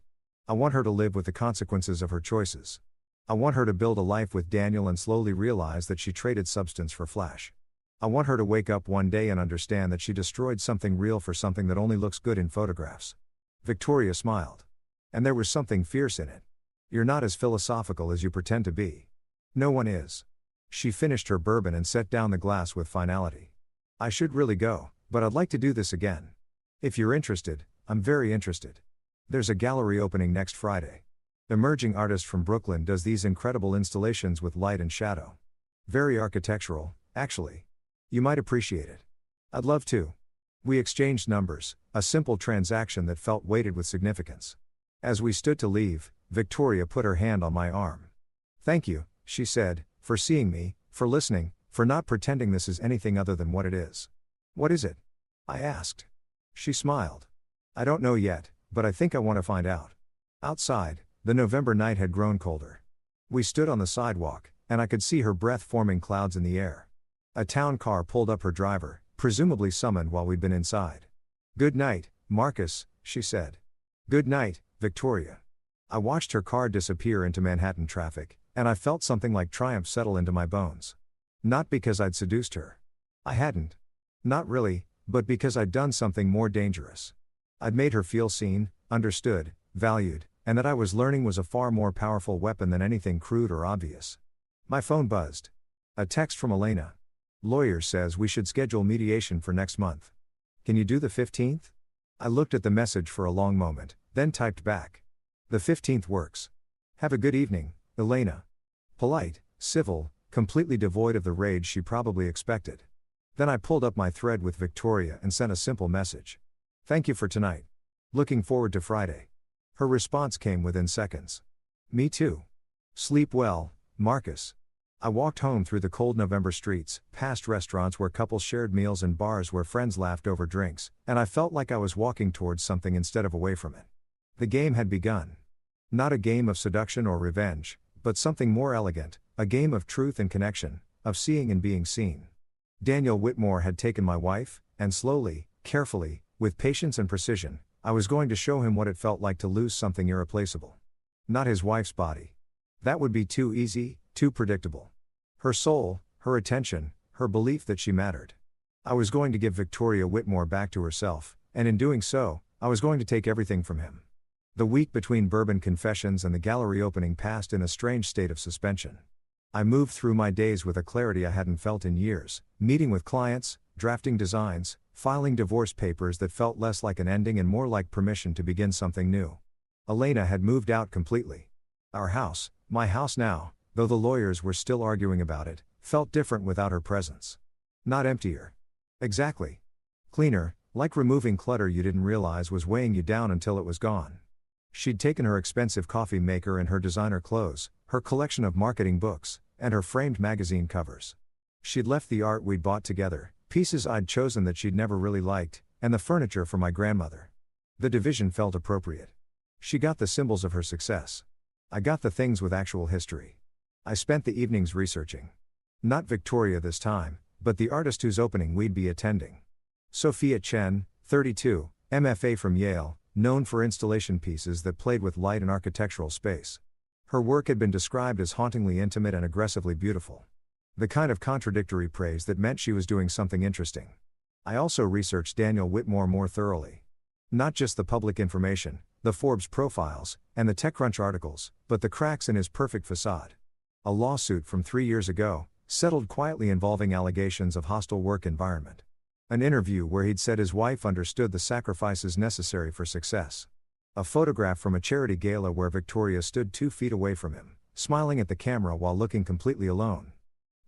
[SPEAKER 1] I want her to live with the consequences of her choices. I want her to build a life with Daniel and slowly realize that she traded substance for flash. I want her to wake up one day and understand that she destroyed something real for something that only looks good in photographs. Victoria smiled. And there was something fierce in it. You're not as philosophical as you pretend to be. No one is. She finished her bourbon and set down the glass with finality. I should really go, but I'd like to do this again. If you're interested, I'm very interested. There's a gallery opening next Friday. Emerging artist from Brooklyn does these incredible installations with light and shadow. Very architectural, actually. You might appreciate it. I'd love to. We exchanged numbers, a simple transaction that felt weighted with significance. As we stood to leave, Victoria put her hand on my arm. Thank you, she said, for seeing me, for listening, for not pretending this is anything other than what it is. What is it? I asked. She smiled. I don't know yet, but I think I want to find out. Outside, the November night had grown colder. We stood on the sidewalk, and I could see her breath forming clouds in the air. A town car pulled up her driver, presumably summoned while we'd been inside. Good night, Marcus, she said. Good night, Victoria. I watched her car disappear into Manhattan traffic, and I felt something like triumph settle into my bones. Not because I'd seduced her. I hadn't. Not really, but because I'd done something more dangerous. I'd made her feel seen, understood, valued, and that I was learning was a far more powerful weapon than anything crude or obvious. My phone buzzed. A text from Elena. Lawyer says we should schedule mediation for next month. Can you do the 15th? I looked at the message for a long moment, then typed back. The 15th works. Have a good evening, Elena. Polite, civil, completely devoid of the rage she probably expected. Then I pulled up my thread with Victoria and sent a simple message. Thank you for tonight. Looking forward to Friday. Her response came within seconds. Me too. Sleep well, Marcus. I walked home through the cold November streets, past restaurants where couples shared meals and bars where friends laughed over drinks, and I felt like I was walking towards something instead of away from it. The game had begun. Not a game of seduction or revenge, but something more elegant, a game of truth and connection, of seeing and being seen. Daniel Whitmore had taken my wife, and slowly, carefully, with patience and precision, I was going to show him what it felt like to lose something irreplaceable. Not his wife's body. That would be too easy, too predictable. Her soul, her attention, her belief that she mattered. I was going to give Victoria Whitmore back to herself, and in doing so, I was going to take everything from him. The week between bourbon confessions and the gallery opening passed in a strange state of suspension. I moved through my days with a clarity I hadn't felt in years, meeting with clients, drafting designs, filing divorce papers that felt less like an ending and more like permission to begin something new. Elena had moved out completely. Our house, my house now, though the lawyers were still arguing about it, felt different without her presence. Not emptier. Exactly. Cleaner, like removing clutter you didn't realize was weighing you down until it was gone. She'd taken her expensive coffee maker and her designer clothes, her collection of marketing books, and her framed magazine covers. She'd left the art we'd bought together, pieces I'd chosen that she'd never really liked, and the furniture for my grandmother. The division felt appropriate. She got the symbols of her success. I got the things with actual history. I spent the evenings researching. Not Victoria this time, but the artist whose opening we'd be attending. Sophia Chen, 32, MFA from Yale, known for installation pieces that played with light and architectural space. Her work had been described as hauntingly intimate and aggressively beautiful. The kind of contradictory praise that meant she was doing something interesting. I also researched Daniel Whitmore more thoroughly. Not just the public information, the Forbes profiles, and the TechCrunch articles, but the cracks in his perfect facade. A lawsuit from 3 years ago, settled quietly involving allegations of hostile work environment. An interview where he'd said his wife understood the sacrifices necessary for success. A photograph from a charity gala where Victoria stood 2 feet away from him, smiling at the camera while looking completely alone.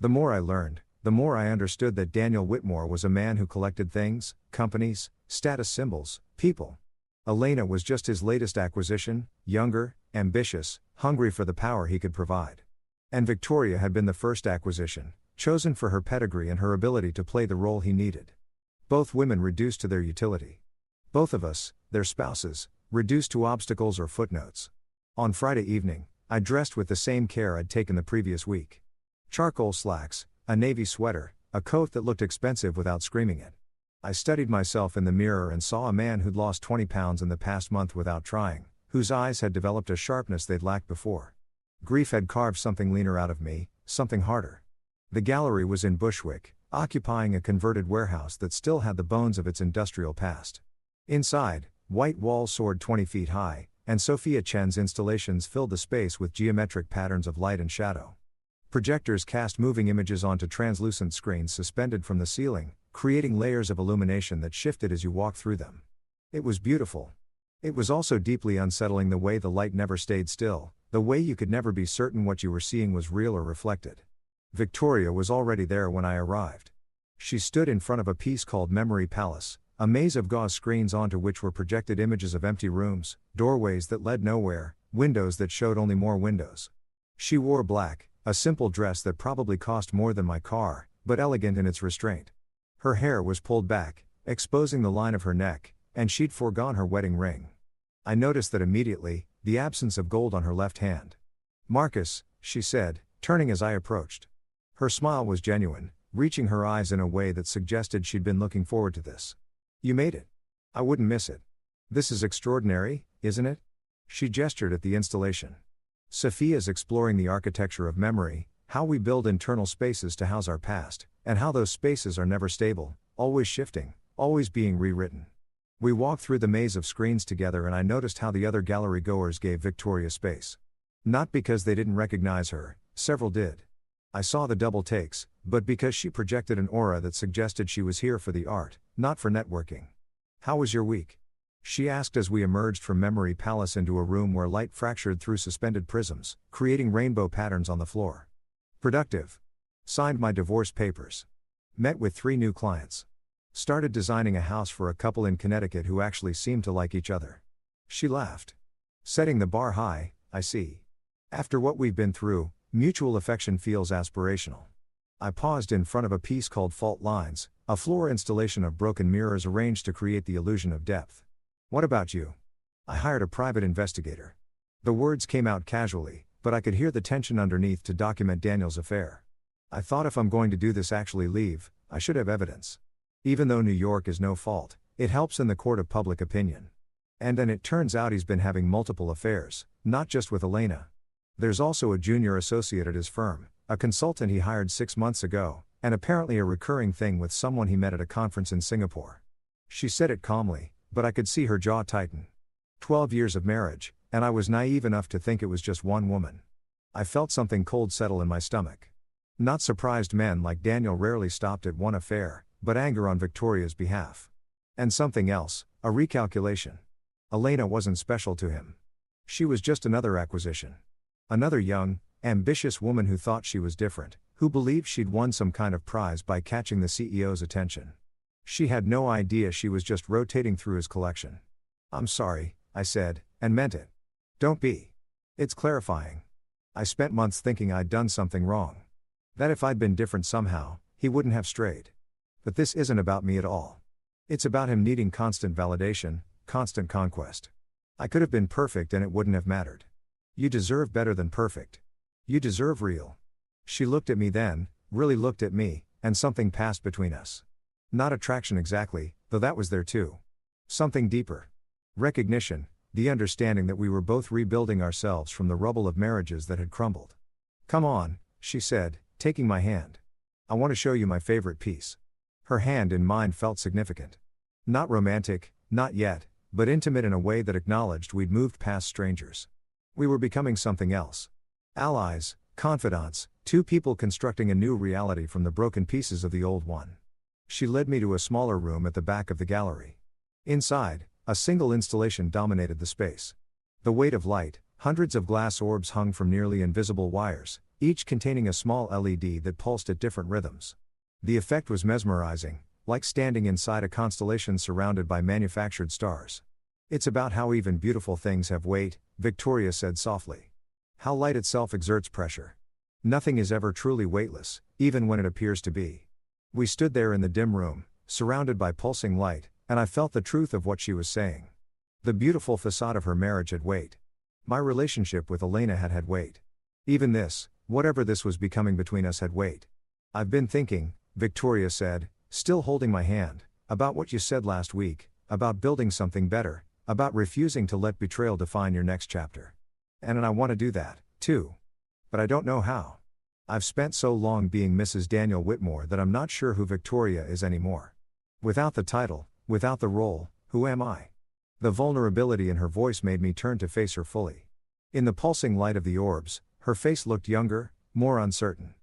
[SPEAKER 1] The more I learned, the more I understood that Daniel Whitmore was a man who collected things, companies, status symbols, people. Elena was just his latest acquisition, younger, ambitious, hungry for the power he could provide. And Victoria had been the first acquisition, chosen for her pedigree and her ability to play the role he needed. Both women reduced to their utility. Both of us, their spouses, reduced to obstacles or footnotes. On Friday evening, I dressed with the same care I'd taken the previous week. Charcoal slacks, a navy sweater, a coat that looked expensive without screaming it. I studied myself in the mirror and saw a man who'd lost 20 pounds in the past month without trying, whose eyes had developed a sharpness they'd lacked before. Grief had carved something leaner out of me, something harder. The gallery was in Bushwick, occupying a converted warehouse that still had the bones of its industrial past. Inside, white walls soared 20 feet high, and Sophia Chen's installations filled the space with geometric patterns of light and shadow. Projectors cast moving images onto translucent screens suspended from the ceiling, creating layers of illumination that shifted as you walked through them. It was beautiful. It was also deeply unsettling the way the light never stayed still, the way you could never be certain what you were seeing was real or reflected. Victoria was already there when I arrived. She stood in front of a piece called Memory Palace, a maze of gauze screens onto which were projected images of empty rooms, doorways that led nowhere, windows that showed only more windows. She wore black, a simple dress that probably cost more than my car, but elegant in its restraint. Her hair was pulled back, exposing the line of her neck, and she'd foregone her wedding ring. I noticed that immediately, the absence of gold on her left hand. "Marcus," she said, turning as I approached. Her smile was genuine, reaching her eyes in a way that suggested she'd been looking forward to this. "You made it. I wouldn't miss it. This is extraordinary, isn't it?" She gestured at the installation. Sophia's exploring the architecture of memory, how we build internal spaces to house our past, and how those spaces are never stable, always shifting, always being rewritten. We walked through the maze of screens together and I noticed how the other gallery goers gave Victoria space. Not because they didn't recognize her, several did. I saw the double takes, but because she projected an aura that suggested she was here for the art, not for networking. "How was your week?" she asked as we emerged from Memory Palace into a room where light fractured through suspended prisms, creating rainbow patterns on the floor. "Productive. Signed my divorce papers. Met with 3 new clients. Started designing a house for a couple in Connecticut who actually seemed to like each other." She laughed. "Setting the bar high, I see. After what we've been through, mutual affection feels aspirational." I paused in front of a piece called Fault Lines, a floor installation of broken mirrors arranged to create the illusion of depth. "What about you?" "I hired a private investigator." The words came out casually, but I could hear the tension underneath to document Daniel's affair. "I thought if I'm going to do this actually leave, I should have evidence. Even though New York is no fault, it helps in the court of public opinion." And then it turns out he's been having multiple affairs, not just with Elena. There's also a junior associate at his firm, a consultant he hired 6 months ago, and apparently a recurring thing with someone he met at a conference in Singapore. She said it calmly, but I could see her jaw tighten. 12 years of marriage, and I was naive enough to think it was just one woman. I felt something cold settle in my stomach. Not surprised men like Daniel rarely stopped at one affair, but anger on Victoria's behalf. And something else, a recalculation. Elena wasn't special to him. She was just another acquisition. Another young, ambitious woman who thought she was different, who believed she'd won some kind of prize by catching the CEO's attention. She had no idea she was just rotating through his collection. "I'm sorry," I said, and meant it. "Don't be. It's clarifying. I spent months thinking I'd done something wrong. That if I'd been different somehow, he wouldn't have strayed. But this isn't about me at all. It's about him needing constant validation, constant conquest. I could have been perfect and it wouldn't have mattered. You deserve better than perfect. You deserve real." She looked at me then, really looked at me, and something passed between us. Not attraction exactly, though that was there too. Something deeper. Recognition, the understanding that we were both rebuilding ourselves from the rubble of marriages that had crumbled. "Come on," she said, taking my hand. "I want to show you my favorite piece." Her hand in mine felt significant. Not romantic, not yet, but intimate in a way that acknowledged we'd moved past strangers. We were becoming something else. Allies, confidants, two people constructing a new reality from the broken pieces of the old one. She led me to a smaller room at the back of the gallery. Inside, a single installation dominated the space. The weight of light, hundreds of glass orbs hung from nearly invisible wires, each containing a small LED that pulsed at different rhythms. The effect was mesmerizing, like standing inside a constellation surrounded by manufactured stars. "It's about how even beautiful things have weight," Victoria said softly. "How light itself exerts pressure. Nothing is ever truly weightless, even when it appears to be." We stood there in the dim room, surrounded by pulsing light, and I felt the truth of what she was saying. The beautiful facade of her marriage had weight. My relationship with Elena had had weight. Even this, whatever this was becoming between us, had weight. "I've been thinking," Victoria said, still holding my hand, "about what you said last week, about building something better, about refusing to let betrayal define your next chapter. And I want to do that, too. But I don't know how. I've spent so long being Mrs. Daniel Whitmore that I'm not sure who Victoria is anymore. Without the title, without the role, who am I?" The vulnerability in her voice made me turn to face her fully. In the pulsing light of the orbs, her face looked younger, more uncertain.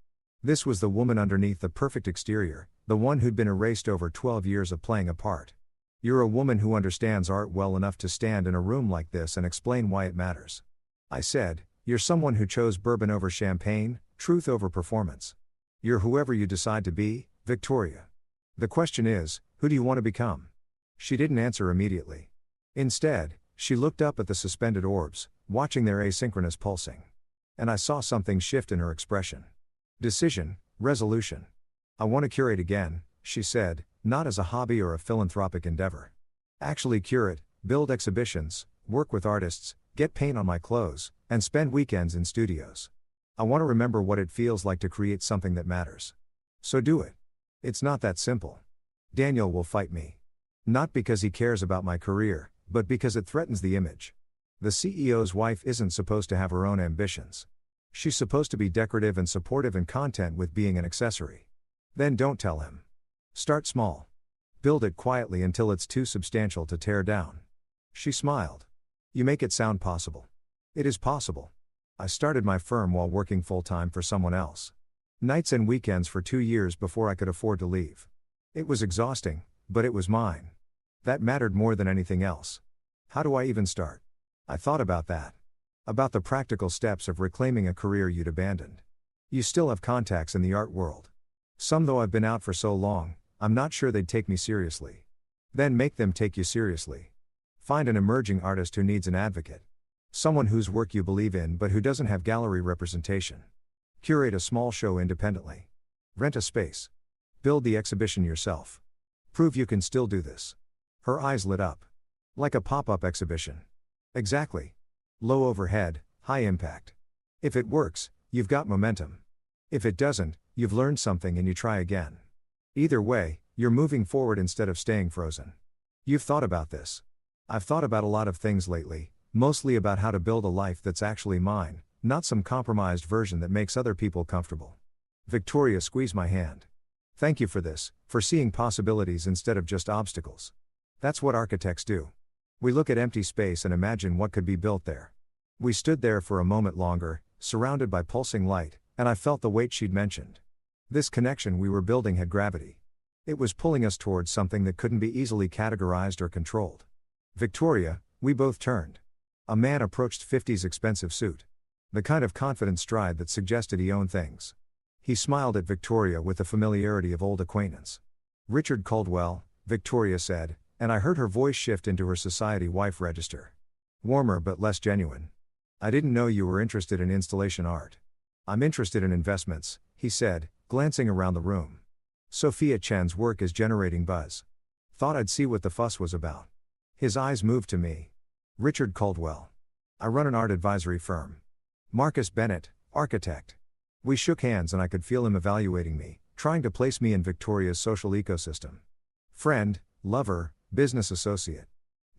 [SPEAKER 1] This was the woman underneath the perfect exterior, the one who'd been erased over 12 years of playing a part. "You're a woman who understands art well enough to stand in a room like this and explain why it matters," I said. "You're someone who chose bourbon over champagne, truth over performance. You're whoever you decide to be, Victoria. The question is, who do you want to become?" She didn't answer immediately. Instead, she looked up at the suspended orbs, watching their asynchronous pulsing. And I saw something shift in her expression. Decision, resolution. "I want to curate again," she said, "not as a hobby or a philanthropic endeavor. Actually curate, build exhibitions, work with artists, get paint on my clothes, and spend weekends in studios. I want to remember what it feels like to create something that matters. So do it. It's not that simple. Daniel will fight me. Not because he cares about my career, but because it threatens the image. The CEO's wife isn't supposed to have her own ambitions. She's supposed to be decorative and supportive and content with being an accessory. Then don't tell him. Start small. Build it quietly until it's too substantial to tear down." She smiled. "You make it sound possible." It is possible. I started my firm while working full-time for someone else. Nights and weekends for 2 years before I could afford to leave. It was exhausting, but it was mine. That mattered more than anything else. How do I even start? I thought about that. About the practical steps of reclaiming a career you'd abandoned. You still have contacts in the art world. Some, though I've been out for so long, I'm not sure they'd take me seriously. Then make them take you seriously. Find an emerging artist who needs an advocate. Someone whose work you believe in but who doesn't have gallery representation. Curate a small show independently. Rent a space. Build the exhibition yourself. Prove you can still do this." Her eyes lit up. "Like a pop-up exhibition." "Exactly. Low overhead, high impact. If it works, you've got momentum. If it doesn't, you've learned something and you try again. Either way, you're moving forward instead of staying frozen. You've thought about this. I've thought about a lot of things lately, mostly about how to build a life that's actually mine, not some compromised version that makes other people comfortable." Victoria squeezed my hand. "Thank you for this, for seeing possibilities instead of just obstacles. That's what architects do. We look at empty space and imagine what could be built there." We stood there for a moment longer, surrounded by pulsing light, and I felt the weight she'd mentioned. This connection we were building had gravity. It was pulling us towards something that couldn't be easily categorized or controlled. "Victoria," we both turned. A man approached 50's expensive suit. The kind of confident stride that suggested he owned things. He smiled at Victoria with the familiarity of old acquaintance. "Richard Caldwell," Victoria said, and I heard her voice shift into her society wife register. Warmer but less genuine. "I didn't know you were interested in installation art." "I'm interested in investments," he said, glancing around the room. "Sophia Chen's work is generating buzz. Thought I'd see what the fuss was about." His eyes moved to me. "Richard Caldwell. I run an art advisory firm. Marcus Bennett, architect." We shook hands and I could feel him evaluating me, trying to place me in Victoria's social ecosystem. Friend, lover, business associate.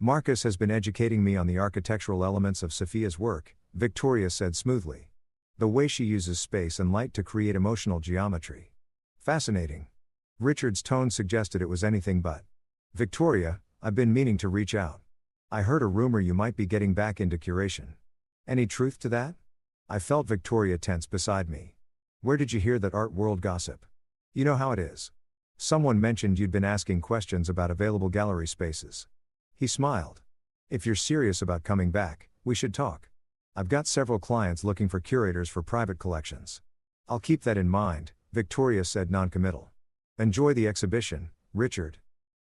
[SPEAKER 1] Marcus has been educating me on the architectural elements of Sophia's work, Victoria said smoothly. The way she uses space and light to create emotional geometry. Fascinating. Richard's tone suggested it was anything but. Victoria, I've been meaning to reach out. I heard a rumor you might be getting back into curation. Any truth to that? I felt Victoria tense beside me. Where did you hear that art world gossip? You know how it is. Someone mentioned you'd been asking questions about available gallery spaces. He smiled. If you're serious about coming back, we should talk. I've got several clients looking for curators for private collections. I'll keep that in mind, Victoria said noncommittal. Enjoy the exhibition, Richard.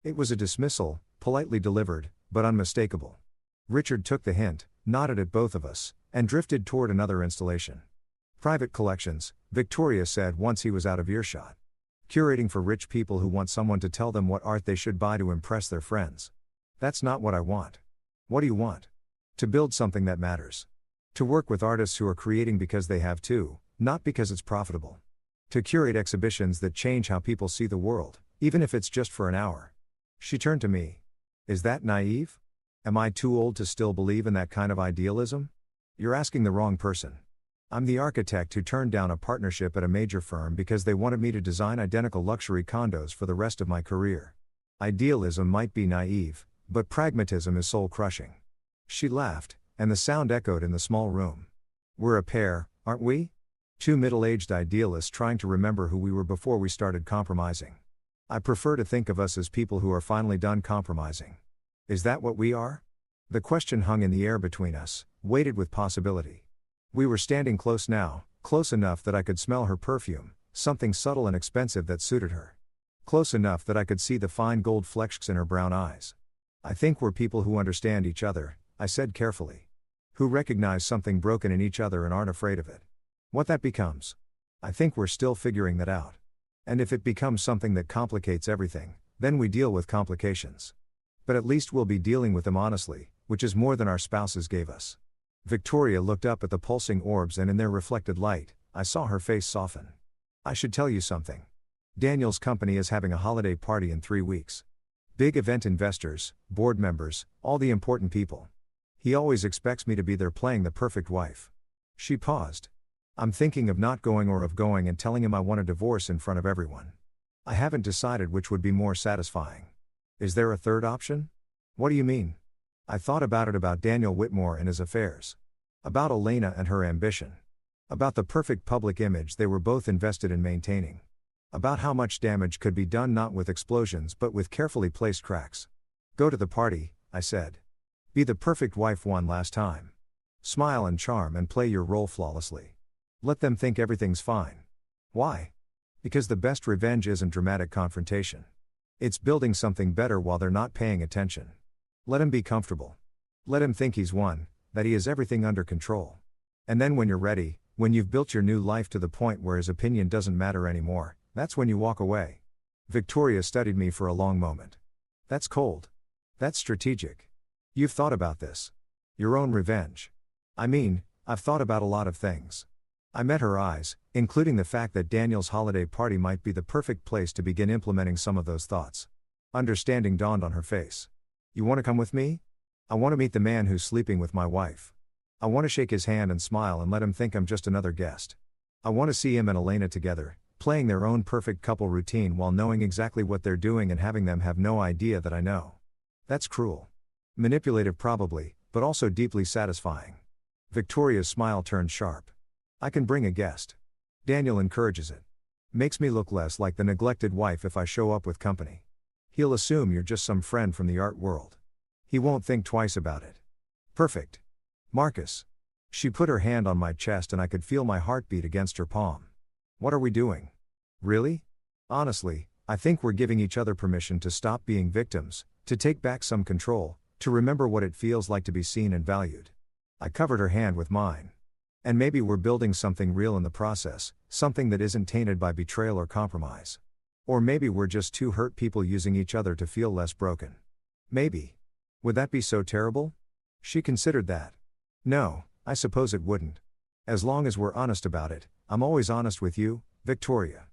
[SPEAKER 1] It was a dismissal, politely delivered, but unmistakable. Richard took the hint, nodded at both of us, and drifted toward another installation. Private collections, Victoria said once he was out of earshot. Curating for rich people who want someone to tell them what art they should buy to impress their friends. That's not what I want. What do you want? To build something that matters. To work with artists who are creating because they have to, not because it's profitable. To curate exhibitions that change how people see the world, even if it's just for an hour. She turned to me. Is that naive? Am I too old to still believe in that kind of idealism? You're asking the wrong person. I'm the architect who turned down a partnership at a major firm because they wanted me to design identical luxury condos for the rest of my career. Idealism might be naive, but pragmatism is soul-crushing. She laughed, and the sound echoed in the small room. We're a pair, aren't we? Two middle-aged idealists trying to remember who we were before we started compromising. I prefer to think of us as people who are finally done compromising. Is that what we are? The question hung in the air between us, weighted with possibility. We were standing close now, close enough that I could smell her perfume, something subtle and expensive that suited her. Close enough that I could see the fine gold flecks in her brown eyes. I think we're people who understand each other, I said carefully. Who recognize something broken in each other and aren't afraid of it. What that becomes. I think we're still figuring that out. And if it becomes something that complicates everything, then we deal with complications. But at least we'll be dealing with them honestly, which is more than our spouses gave us. Victoria looked up at the pulsing orbs and in their reflected light, I saw her face soften. I should tell you something. Daniel's company is having a holiday party in 3 weeks. Big event investors, board members, all the important people. He always expects me to be there playing the perfect wife. She paused. I'm thinking of not going or of going and telling him I want a divorce in front of everyone. I haven't decided which would be more satisfying. Is there a third option? What do you mean? I thought about it, about Daniel Whitmore and his affairs. About Elena and her ambition. About the perfect public image they were both invested in maintaining. About how much damage could be done not with explosions but with carefully placed cracks. Go to the party, I said. Be the perfect wife one last time. Smile and charm and play your role flawlessly. Let them think everything's fine. Why? Because the best revenge isn't dramatic confrontation. It's building something better while they're not paying attention. Let him be comfortable. Let him think he's won, that he has everything under control. And then when you're ready, when you've built your new life to the point where his opinion doesn't matter anymore, that's when you walk away. Victoria studied me for a long moment. That's cold. That's strategic. You've thought about this. Your own revenge. I mean, I've thought about a lot of things. I met her eyes, including the fact that Daniel's holiday party might be the perfect place to begin implementing some of those thoughts. Understanding dawned on her face. You want to come with me? I want to meet the man who's sleeping with my wife. I want to shake his hand and smile and let him think I'm just another guest. I want to see him and Elena together, playing their own perfect couple routine while knowing exactly what they're doing and having them have no idea that I know. That's cruel. Manipulative probably, but also deeply satisfying. Victoria's smile turned sharp. I can bring a guest. Daniel encourages it. Makes me look less like the neglected wife if I show up with company. He'll assume you're just some friend from the art world. He won't think twice about it. Perfect. Marcus. She put her hand on my chest and I could feel my heartbeat against her palm. What are we doing? Really? Honestly, I think we're giving each other permission to stop being victims, to take back some control, to remember what it feels like to be seen and valued. I covered her hand with mine. And maybe we're building something real in the process, something that isn't tainted by betrayal or compromise. Or maybe we're just two hurt people using each other to feel less broken. Maybe. Would that be so terrible? She considered that. No, I suppose it wouldn't. As long as we're honest about it, I'm always honest with you, Victoria.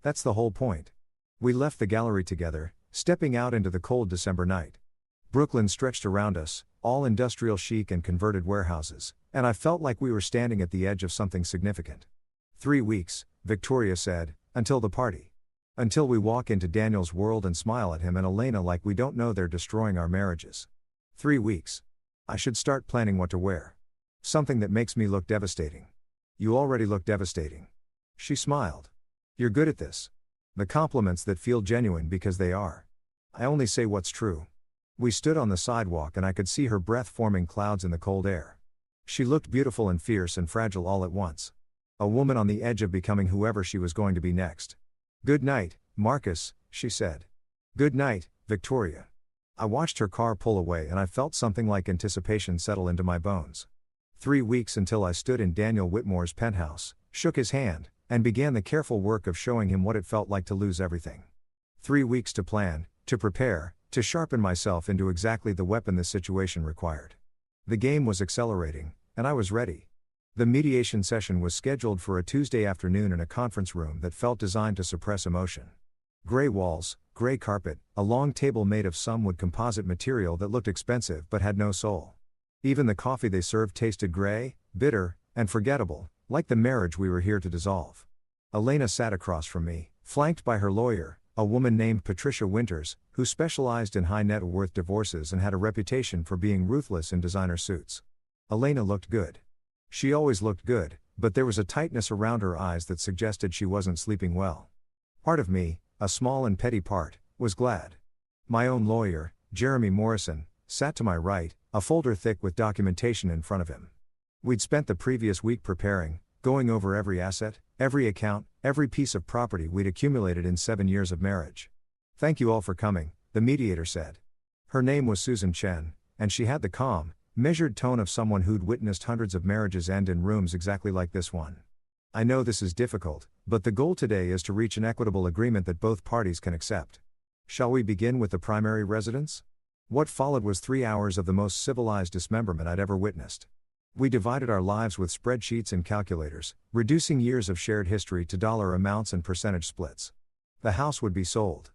[SPEAKER 1] That's the whole point. We left the gallery together, stepping out into the cold December night. Brooklyn stretched around us, all industrial chic and converted warehouses, and I felt like we were standing at the edge of something significant. 3 weeks, Victoria said, until the party. Until we walk into Daniel's world and smile at him and Elena like we don't know they're destroying our marriages. 3 weeks. I should start planning what to wear. Something that makes me look devastating. You already look devastating. She smiled. You're good at this. The compliments that feel genuine because they are. I only say what's true. We stood on the sidewalk and I could see her breath forming clouds in the cold air. She looked beautiful and fierce and fragile all at once. A woman on the edge of becoming whoever she was going to be next. Good night, Marcus, she said. Good night, Victoria. I watched her car pull away and I felt something like anticipation settle into my bones. 3 weeks until I stood in Daniel Whitmore's penthouse, shook his hand, and began the careful work of showing him what it felt like to lose everything. 3 weeks to plan, to prepare, to sharpen myself into exactly the weapon this situation required. The game was accelerating, and I was ready. The mediation session was scheduled for a Tuesday afternoon in a conference room that felt designed to suppress emotion. Gray walls, gray carpet, a long table made of some wood composite material that looked expensive but had no soul. Even the coffee they served tasted gray, bitter, and forgettable, like the marriage we were here to dissolve. Elena sat across from me, flanked by her lawyer, a woman named Patricia Winters, who specialized in high net worth divorces and had a reputation for being ruthless in designer suits. Elena looked good. She always looked good, but there was a tightness around her eyes that suggested she wasn't sleeping well. Part of me, a small and petty part, was glad. My own lawyer, Jeremy Morrison, sat to my right, a folder thick with documentation in front of him. We'd spent the previous week preparing, going over every asset, every account, every piece of property we'd accumulated in 7 years of marriage. Thank you all for coming, the mediator said. Her name was Susan Chen, and she had the calm, measured tone of someone who'd witnessed hundreds of marriages end in rooms exactly like this one. I know this is difficult, but the goal today is to reach an equitable agreement that both parties can accept. Shall we begin with the primary residence? What followed was 3 hours of the most civilized dismemberment I'd ever witnessed. We divided our lives with spreadsheets and calculators, reducing years of shared history to dollar amounts and percentage splits. The house would be sold.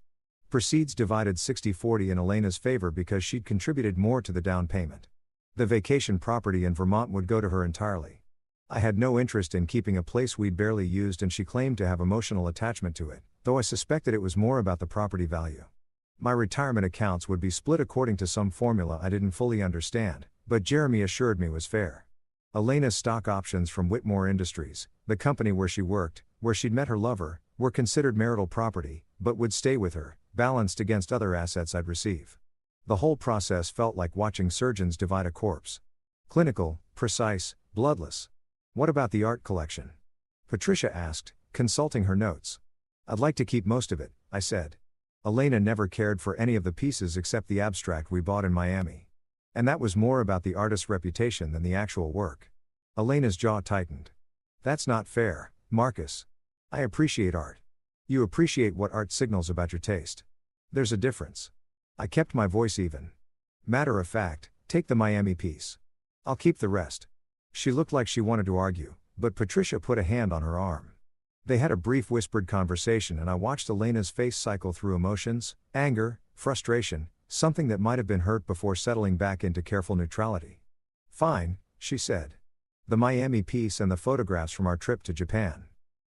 [SPEAKER 1] Proceeds divided 60-40 in Elena's favor because she'd contributed more to the down payment. The vacation property in Vermont would go to her entirely. I had no interest in keeping a place we'd barely used and she claimed to have emotional attachment to it, though I suspected it was more about the property value. My retirement accounts would be split according to some formula I didn't fully understand, but Jeremy assured me was fair. Elena's stock options from Whitmore Industries, the company where she worked, where she'd met her lover, were considered marital property, but would stay with her, balanced against other assets I'd receive. The whole process felt like watching surgeons divide a corpse. Clinical, precise, bloodless. What about the art collection? Patricia asked, consulting her notes. I'd like to keep most of it, I said. Elena never cared for any of the pieces except the abstract we bought in Miami. And that was more about the artist's reputation than the actual work. Elena's jaw tightened. That's not fair, Marcus. I appreciate art. You appreciate what art signals about your taste. There's a difference. I kept my voice even. Matter of fact, take the Miami piece. I'll keep the rest. She looked like she wanted to argue, but Patricia put a hand on her arm. They had a brief whispered conversation and I watched Elena's face cycle through emotions, anger, frustration, something that might have been hurt before settling back into careful neutrality. Fine, she said. The Miami piece and the photographs from our trip to Japan.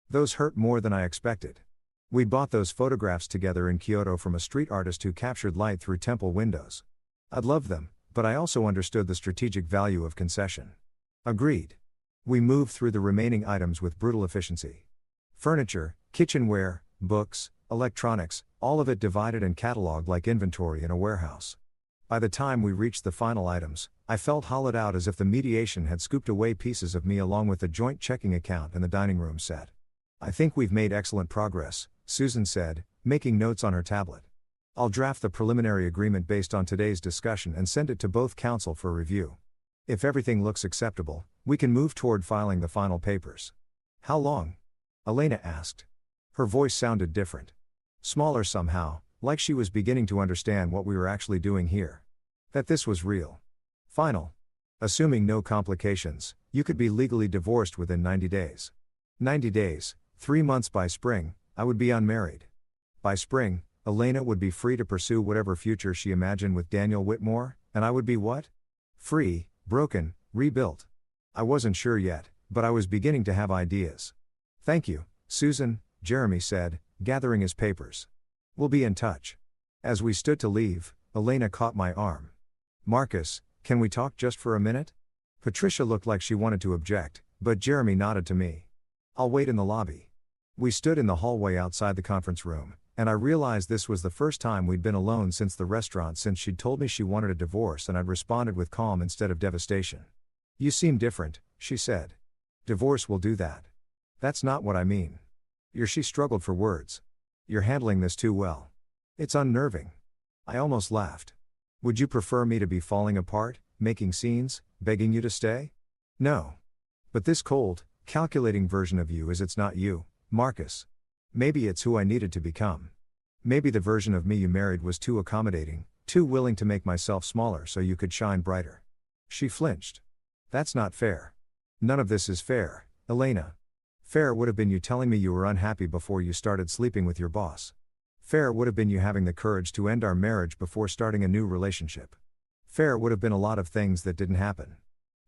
[SPEAKER 1] Those hurt more than I expected. We bought those photographs together in Kyoto from a street artist who captured light through temple windows. I'd loved them, but I also understood the strategic value of concession. Agreed. We moved through the remaining items with brutal efficiency. Furniture, kitchenware, books, electronics, all of it divided and catalogued like inventory in a warehouse. By the time we reached the final items, I felt hollowed out as if the mediation had scooped away pieces of me along with the joint checking account and the dining room set. I think we've made excellent progress, Susan said, making notes on her tablet. I'll draft the preliminary agreement based on today's discussion and send it to both counsel for review. If everything looks acceptable, we can move toward filing the final papers. How long? Elena asked. Her voice sounded different. Smaller somehow, like she was beginning to understand what we were actually doing here. That this was real. Final. Assuming no complications, you could be legally divorced within 90 days. 90 days, 3 months by spring, I would be unmarried. By spring, Elena would be free to pursue whatever future she imagined with Daniel Whitmore, and I would be what? Free, broken, rebuilt. I wasn't sure yet, but I was beginning to have ideas. Thank you, Susan, Jeremy said, gathering his papers. We'll be in touch. As we stood to leave, Elena caught my arm. Marcus, can we talk just for a minute? Patricia looked like she wanted to object, but Jeremy nodded to me. I'll wait in the lobby. We stood in the hallway outside the conference room, and I realized this was the first time we'd been alone since the restaurant since she'd told me she wanted a divorce, and I'd responded with calm instead of devastation. You seem different, she said. Divorce will do that. That's not what I mean. She struggled for words. You're handling this too well. It's unnerving. I almost laughed. Would you prefer me to be falling apart, making scenes, begging you to stay? No. But this cold, calculating version of you it's not you, Marcus. Maybe it's who I needed to become. Maybe the version of me you married was too accommodating, too willing to make myself smaller so you could shine brighter. She flinched. That's not fair. None of this is fair, Elena. Fair would have been you telling me you were unhappy before you started sleeping with your boss. Fair would have been you having the courage to end our marriage before starting a new relationship. Fair would have been a lot of things that didn't happen.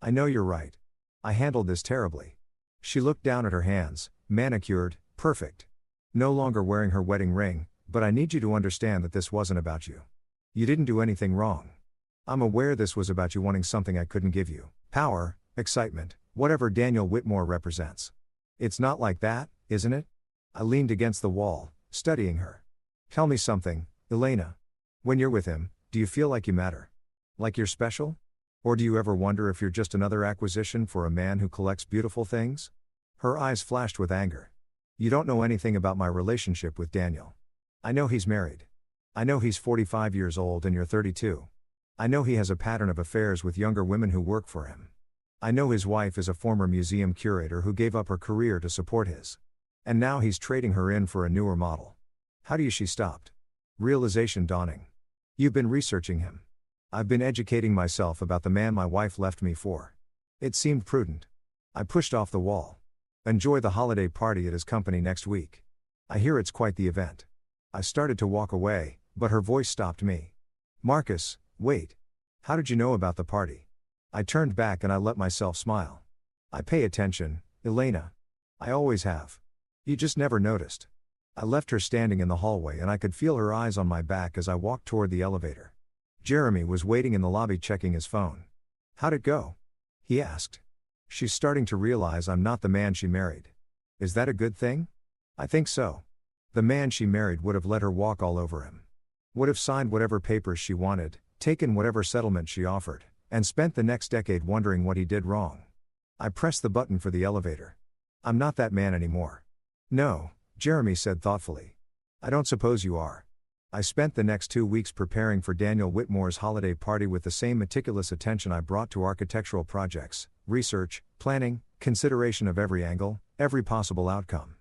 [SPEAKER 1] I know you're right. I handled this terribly. She looked down at her hands, manicured, perfect. No longer wearing her wedding ring, but I need you to understand that this wasn't about you. You didn't do anything wrong. I'm aware this was about you wanting something I couldn't give you. Power, excitement, whatever Daniel Whitmore represents. It's not like that, isn't it? I leaned against the wall, studying her. Tell me something, Elena. When you're with him, do you feel like you matter? Like you're special? Or do you ever wonder if you're just another acquisition for a man who collects beautiful things? Her eyes flashed with anger. You don't know anything about my relationship with Daniel. I know he's married. I know he's 45 years old and you're 32. I know he has a pattern of affairs with younger women who work for him. I know his wife is a former museum curator who gave up her career to support his. And now he's trading her in for a newer model. How do you? She stopped. Realization dawning. You've been researching him. I've been educating myself about the man my wife left me for. It seemed prudent. I pushed off the wall. Enjoy the holiday party at his company next week. I hear it's quite the event. I started to walk away, but her voice stopped me. Marcus, wait. How did you know about the party? I turned back and I let myself smile. I pay attention, Elena. I always have. You just never noticed. I left her standing in the hallway and I could feel her eyes on my back as I walked toward the elevator. Jeremy was waiting in the lobby checking his phone. How'd it go? He asked. She's starting to realize I'm not the man she married. Is that a good thing? I think so. The man she married would have let her walk all over him. Would have signed whatever papers she wanted, taken whatever settlement she offered, and spent the next decade wondering what he did wrong. I pressed the button for the elevator. I'm not that man anymore. No, Jeremy said thoughtfully. I don't suppose you are. I spent the next 2 weeks preparing for Daniel Whitmore's holiday party with the same meticulous attention I brought to architectural projects, research, planning, consideration of every angle, every possible outcome.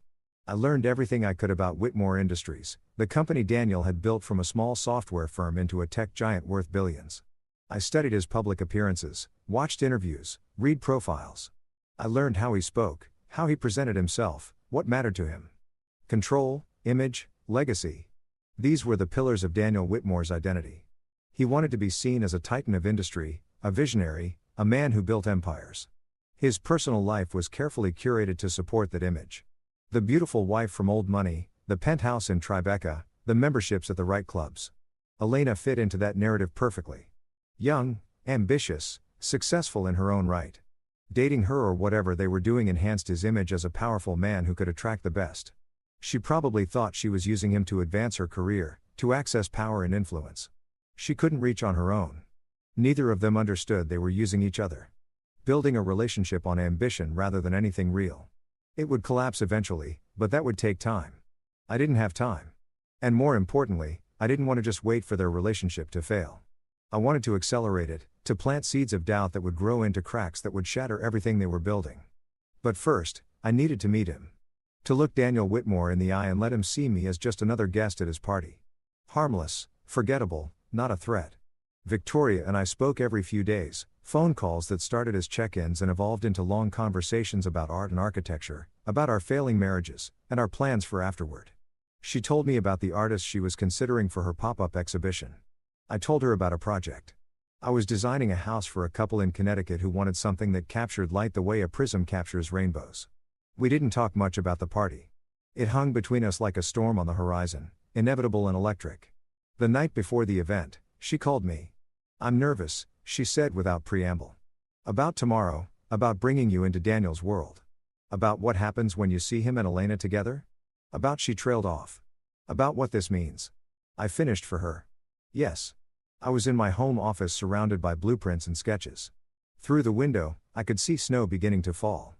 [SPEAKER 1] I learned everything I could about Whitmore Industries, the company Daniel had built from a small software firm into a tech giant worth billions. I studied his public appearances, watched interviews, read profiles. I learned how he spoke, how he presented himself, what mattered to him. Control, image, legacy. These were the pillars of Daniel Whitmore's identity. He wanted to be seen as a titan of industry, a visionary, a man who built empires. His personal life was carefully curated to support that image. The beautiful wife from Old Money, the penthouse in Tribeca, the memberships at the right clubs. Elena fit into that narrative perfectly. Young, ambitious, successful in her own right. Dating her or whatever they were doing enhanced his image as a powerful man who could attract the best. She probably thought she was using him to advance her career, to access power and influence. She couldn't reach on her own. Neither of them understood they were using each other. Building a relationship on ambition rather than anything real. It would collapse eventually, but that would take time. I didn't have time. And more importantly, I didn't want to just wait for their relationship to fail. I wanted to accelerate it, to plant seeds of doubt that would grow into cracks that would shatter everything they were building. But first, I needed to meet him. To look Daniel Whitmore in the eye and let him see me as just another guest at his party. Harmless, forgettable, not a threat. Victoria and I spoke every few days, phone calls that started as check-ins and evolved into long conversations about art and architecture, about our failing marriages, and our plans for afterward. She told me about the artist she was considering for her pop-up exhibition. I told her about a project. I was designing a house for a couple in Connecticut who wanted something that captured light the way a prism captures rainbows. We didn't talk much about the party. It hung between us like a storm on the horizon, inevitable and electric. The night before the event, she called me. "I'm nervous," she said without preamble. "About tomorrow, about bringing you into Daniel's world. About what happens when you see him and Elena together? About," she trailed off. "About what this means." I finished for her. Yes. I was in my home office surrounded by blueprints and sketches. Through the window, I could see snow beginning to fall.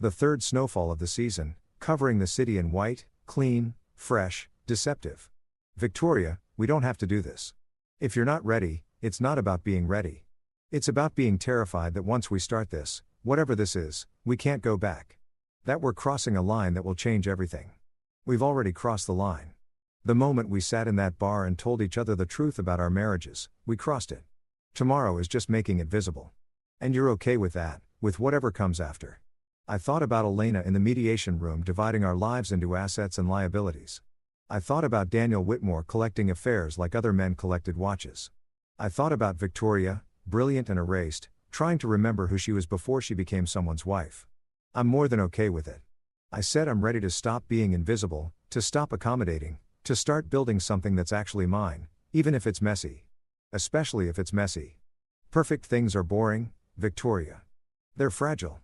[SPEAKER 1] The third snowfall of the season, covering the city in white, clean, fresh, deceptive. "Victoria, we don't have to do this. If you're not ready, it's not about being ready. It's about being terrified that once we start this, whatever this is, we can't go back. That we're crossing a line that will change everything. We've already crossed the line. The moment we sat in that bar and told each other the truth about our marriages, we crossed it. Tomorrow is just making it visible. And you're okay with that, with whatever comes after." I thought about Elena in the mediation room dividing our lives into assets and liabilities. I thought about Daniel Whitmore collecting affairs like other men collected watches. I thought about Victoria, brilliant and erased, trying to remember who she was before she became someone's wife. I'm more than okay with it. I said I'm ready to stop being invisible, to stop accommodating, to start building something that's actually mine, even if it's messy. Especially if it's messy. Perfect things are boring, Victoria. They're fragile.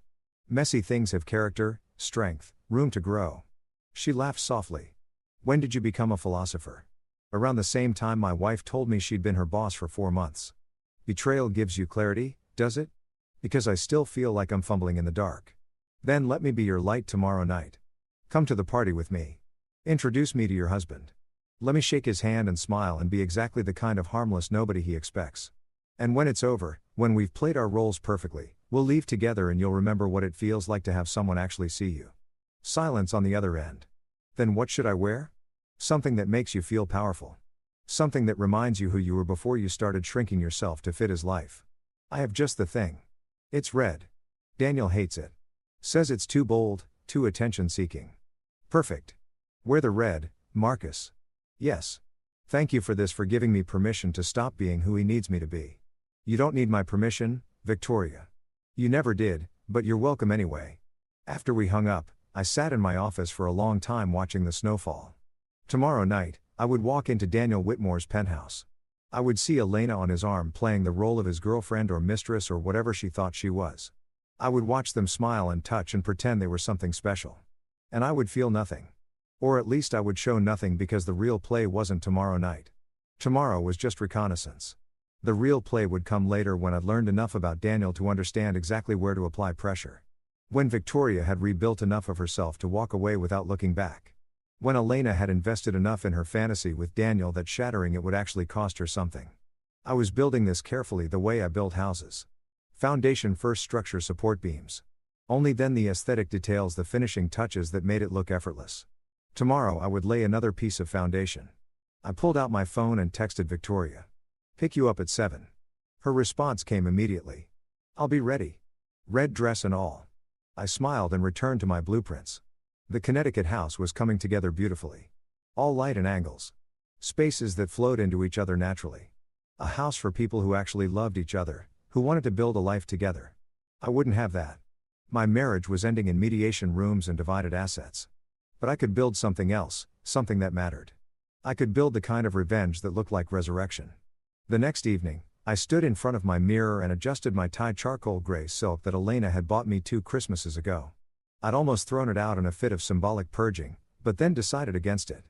[SPEAKER 1] Messy things have character, strength, room to grow. She laughed softly. "When did you become a philosopher?" "Around the same time my wife told me she'd been her boss for 4 months. Betrayal gives you clarity, does it? Because I still feel like I'm fumbling in the dark. Then let me be your light tomorrow night. Come to the party with me. Introduce me to your husband. Let me shake his hand and smile and be exactly the kind of harmless nobody he expects. And when it's over, when we've played our roles perfectly, we'll leave together and you'll remember what it feels like to have someone actually see you." Silence on the other end. "Then what should I wear?" "Something that makes you feel powerful. Something that reminds you who you were before you started shrinking yourself to fit his life. I have just the thing. It's red. Daniel hates it. Says it's too bold, too attention-seeking." "Perfect. Wear the red, Marcus." "Yes. Thank you for this, for giving me permission to stop being who he needs me to be." "You don't need my permission, Victoria. You never did, but you're welcome anyway." After we hung up, I sat in my office for a long time watching the snowfall. Tomorrow night, I would walk into Daniel Whitmore's penthouse. I would see Elena on his arm playing the role of his girlfriend or mistress or whatever she thought she was. I would watch them smile and touch and pretend they were something special. And I would feel nothing. Or at least I would show nothing, because the real play wasn't tomorrow night. Tomorrow was just reconnaissance. The real play would come later, when I'd learned enough about Daniel to understand exactly where to apply pressure. When Victoria had rebuilt enough of herself to walk away without looking back. When Elena had invested enough in her fantasy with Daniel that shattering it would actually cost her something. I was building this carefully, the way I build houses. Foundation first, structure, support beams. Only then the aesthetic details, the finishing touches that made it look effortless. Tomorrow I would lay another piece of foundation. I pulled out my phone and texted Victoria. "Pick you up at 7. Her response came immediately. "I'll be ready. Red dress and all." I smiled and returned to my blueprints. The Connecticut house was coming together beautifully. All light and angles. Spaces that flowed into each other naturally. A house for people who actually loved each other, who wanted to build a life together. I wouldn't have that. My marriage was ending in mediation rooms and divided assets. But I could build something else, something that mattered. I could build the kind of revenge that looked like resurrection. The next evening, I stood in front of my mirror and adjusted my tie charcoal gray silk that Elena had bought me 2 Christmases ago. I'd almost thrown it out in a fit of symbolic purging, but then decided against it.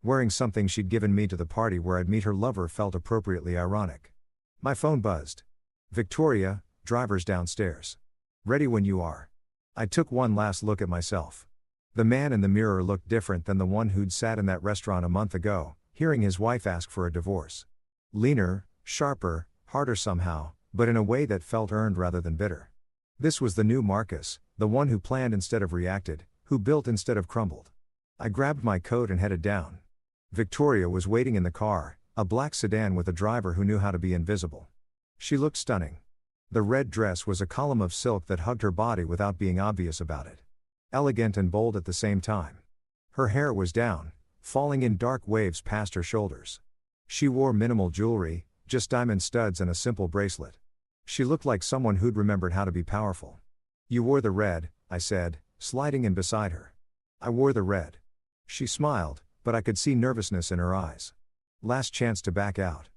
[SPEAKER 1] Wearing something she'd given me to the party where I'd meet her lover felt appropriately ironic. My phone buzzed. "Victoria, driver's downstairs. Ready when you are." I took one last look at myself. The man in the mirror looked different than the one who'd sat in that restaurant a month ago, hearing his wife ask for a divorce. Leaner, sharper, harder somehow, but in a way that felt earned rather than bitter. This was the new Marcus, the one who planned instead of reacted, who built instead of crumbled. I grabbed my coat and headed down. Victoria was waiting in the car, a black sedan with a driver who knew how to be invisible. She looked stunning. The red dress was a column of silk that hugged her body without being obvious about it. Elegant and bold at the same time. Her hair was down, falling in dark waves past her shoulders. She wore minimal jewelry, just diamond studs and a simple bracelet. She looked like someone who'd remembered how to be powerful. "You wore the red," I said, sliding in beside her. "I wore the red." She smiled, but I could see nervousness in her eyes. "Last chance to back out."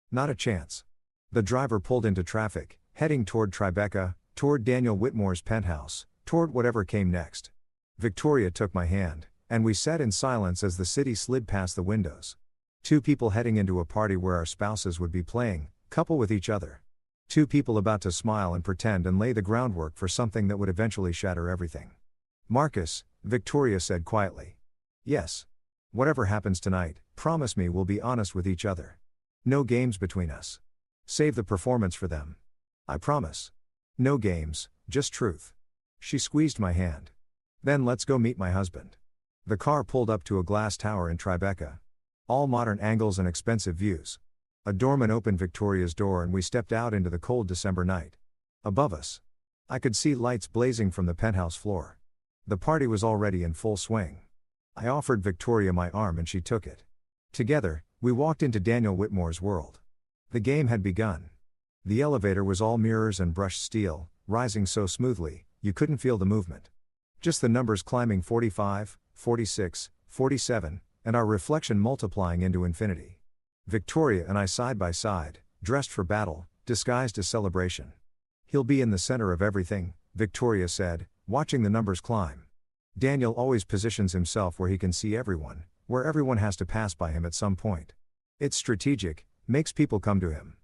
[SPEAKER 1] "Not a chance." The driver pulled into traffic, heading toward Tribeca, toward Daniel Whitmore's penthouse, toward whatever came next. Victoria took my hand, and we sat in silence as the city slid past the windows. Two people heading into a party where our spouses would be playing couple with each other. Two people about to smile and pretend and lay the groundwork for something that would eventually shatter everything. "Marcus," Victoria said quietly. "Yes. Whatever happens tonight, promise me we'll be honest with each other. No games between us. Save the performance for them." "I promise." "No games, just truth." She squeezed my hand. "Then let's go meet my husband." The car pulled up to a glass tower in Tribeca. All modern angles and expensive views. A doorman opened Victoria's door and we stepped out into the cold December night. Above us, I could see lights blazing from the penthouse floor. The party was already in full swing. I offered Victoria my arm and she took it. Together, we walked into Daniel Whitmore's world. The game had begun. The elevator was all mirrors and brushed steel, rising so smoothly, you couldn't feel the movement. Just the numbers climbing 45, 46, 47, and our reflection multiplying into infinity. Victoria and I side by side, dressed for battle, disguised as celebration. "He'll be in the center of everything," Victoria said, watching the numbers climb. "Daniel always positions himself where he can see everyone, where everyone has to pass by him at some point. It's strategic, makes people come to him."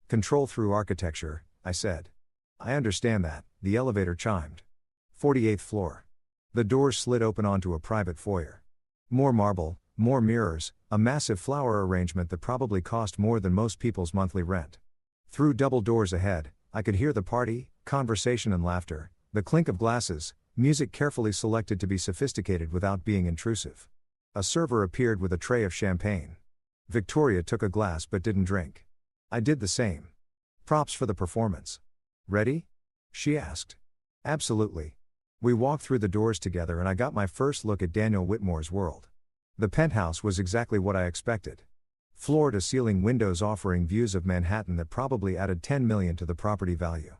[SPEAKER 1] "Control through architecture," I said. "I understand that," the elevator chimed. 48th floor. The doors slid open onto a private foyer. More marble, more mirrors, a massive flower arrangement that probably cost more than most people's monthly rent. Through double doors ahead, I could hear the party, conversation and laughter, the clink of glasses, music carefully selected to be sophisticated without being intrusive. A server appeared with a tray of champagne. Victoria took a glass but didn't drink. I did the same. "Props for the performance. Ready?" she asked. "Absolutely." We walked through the doors together and I got my first look at Daniel Whitmore's world. The penthouse was exactly what I expected. Floor-to-ceiling windows offering views of Manhattan that probably added $10 million to the property value.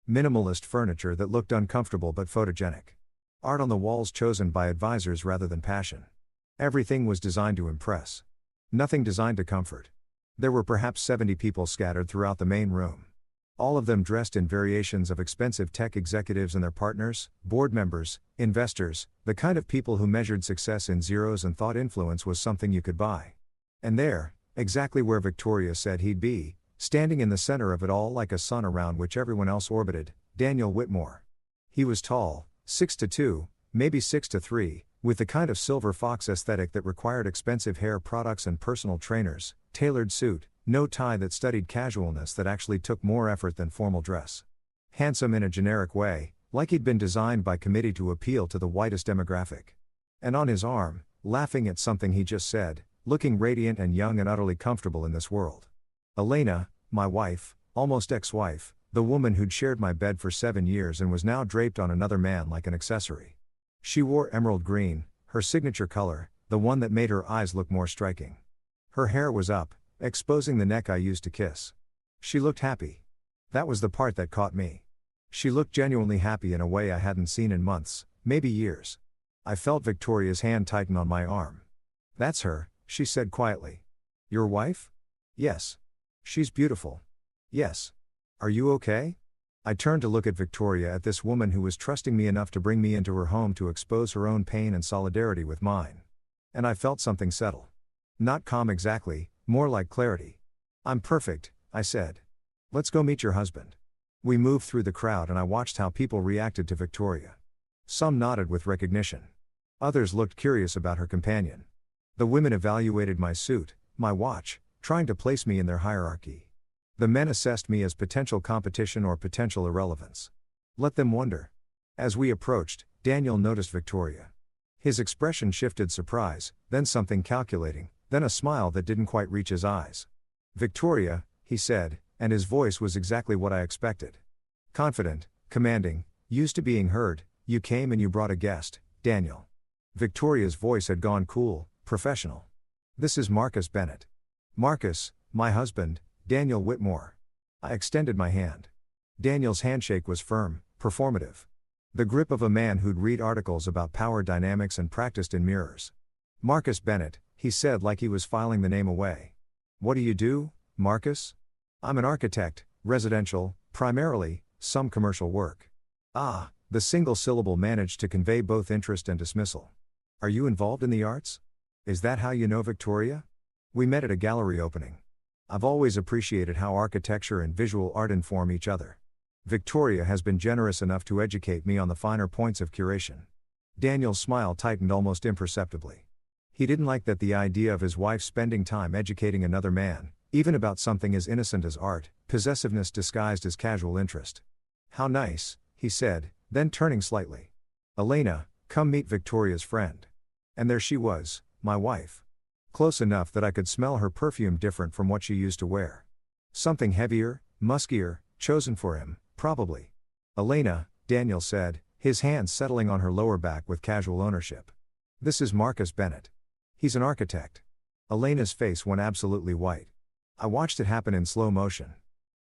[SPEAKER 1] Minimalist furniture that looked uncomfortable but photogenic. Art on the walls chosen by advisors rather than passion. Everything was designed to impress. Nothing designed to comfort. There were perhaps 70 people scattered throughout the main room. All of them dressed in variations of expensive tech executives and their partners, board members, investors, the kind of people who measured success in zeros and thought influence was something you could buy. And there, exactly where Victoria said he'd be, standing in the center of it all like a sun around which everyone else orbited, Daniel Whitmore. He was tall, 6'2", maybe 6'3", with the kind of silver fox aesthetic that required expensive hair products and personal trainers, tailored suit, no tie that studied casualness that actually took more effort than formal dress. Handsome in a generic way, like he'd been designed by committee to appeal to the whitest demographic. And on his arm, laughing at something he just said, looking radiant and young and utterly comfortable in this world. Elena, my wife, almost ex-wife, the woman who'd shared my bed for 7 years and was now draped on another man like an accessory. She wore emerald green, her signature color, the one that made her eyes look more striking. Her hair was up, exposing the neck I used to kiss. She looked happy. That was the part that caught me. She looked genuinely happy in a way I hadn't seen in months, maybe years. I felt Victoria's hand tighten on my arm. "That's her," she said quietly. "Your wife?" "Yes." "She's beautiful." "Yes." "Are you okay?" I turned to look at Victoria, at this woman who was trusting me enough to bring me into her home to expose her own pain and solidarity with mine. And I felt something settle. Not calm exactly, more like clarity. "I'm perfect," I said. "Let's go meet your husband." We moved through the crowd and I watched how people reacted to Victoria. Some nodded with recognition. Others looked curious about her companion. The women evaluated my suit, my watch, trying to place me in their hierarchy. The men assessed me as potential competition or potential irrelevance. Let them wonder. As we approached, Daniel noticed Victoria. His expression shifted: surprise, then something calculating, then a smile that didn't quite reach his eyes. "Victoria," he said, and his voice was exactly what I expected. Confident, commanding, used to being heard. "You came and you brought a guest, Daniel." Victoria's voice had gone cool, professional. This is Marcus Bennett. Marcus, my husband, Daniel Whitmore. I extended my hand. Daniel's handshake was firm, performative. The grip of a man who'd read articles about power dynamics and practiced in mirrors. Marcus Bennett, he said like he was filing the name away. What do you do, Marcus? I'm an architect, residential, primarily, some commercial work. Ah, the single syllable managed to convey both interest and dismissal. Are you involved in the arts? Is that how you know Victoria? We met at a gallery opening. I've always appreciated how architecture and visual art inform each other. Victoria has been generous enough to educate me on the finer points of curation. Daniel's smile tightened almost imperceptibly. He didn't like that the idea of his wife spending time educating another man, even about something as innocent as art, possessiveness disguised as casual interest. How nice, he said, then turning slightly. Elena, come meet Victoria's friend. And there she was, my wife. Close enough that I could smell her perfume different from what she used to wear. Something heavier, muskier, chosen for him, probably. Elena, Daniel said, his hands settling on her lower back with casual ownership. This is Marcus Bennett. He's an architect. Elena's face went absolutely white. I watched it happen in slow motion.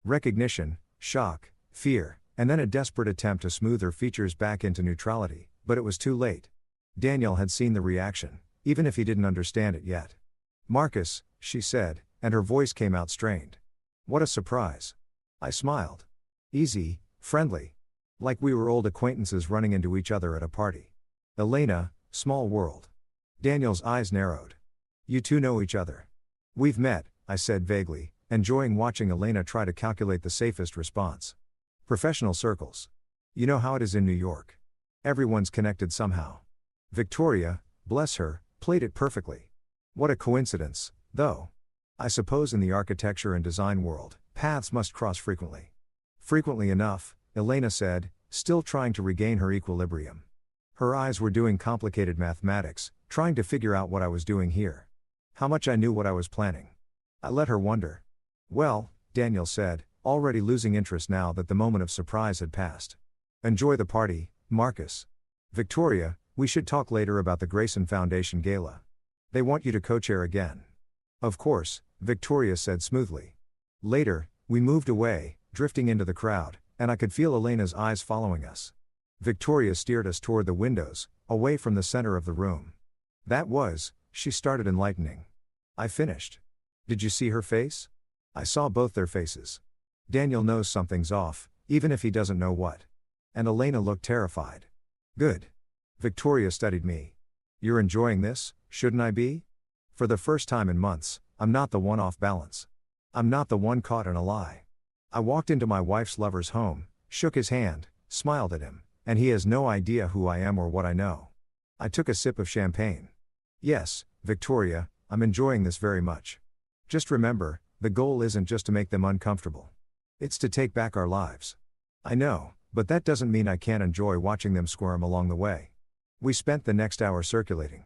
[SPEAKER 1] Recognition, shock, fear, and then a desperate attempt to smooth her features back into neutrality, but it was too late. Daniel had seen the reaction, even if he didn't understand it yet. Marcus, she said, and her voice came out strained. What a surprise. I smiled. Easy, friendly. Like we were old acquaintances running into each other at a party. Elena, small world. Daniel's eyes narrowed. You two know each other. We've met, I said vaguely, enjoying watching Elena try to calculate the safest response. Professional circles. You know how it is in New York. Everyone's connected somehow. Victoria, bless her, played it perfectly. What a coincidence, though. I suppose in the architecture and design world, paths must cross frequently. Frequently enough, Elena said, still trying to regain her equilibrium. Her eyes were doing complicated mathematics, trying to figure out what I was doing here. How much I knew what I was planning. I let her wonder. Well, Daniel said, already losing interest now that the moment of surprise had passed. Enjoy the party, Marcus. Victoria, we should talk later about the Grayson Foundation Gala. They want you to co-chair again. Of course, Victoria said smoothly. Later, we moved away, drifting into the crowd, and I could feel Elena's eyes following us. Victoria steered us toward the windows, away from the center of the room. That was, she started enlightening. I finished. Did you see her face? I saw both their faces. Daniel knows something's off, even if he doesn't know what. And Elena looked terrified. Good. Victoria studied me. You're enjoying this, shouldn't I be? For the first time in months, I'm not the one off balance. I'm not the one caught in a lie. I walked into my wife's lover's home, shook his hand, smiled at him, and he has no idea who I am or what I know. I took a sip of champagne. Yes, Victoria, I'm enjoying this very much. Just remember, the goal isn't just to make them uncomfortable. It's to take back our lives. I know, but that doesn't mean I can't enjoy watching them squirm along the way. We spent the next hour circulating.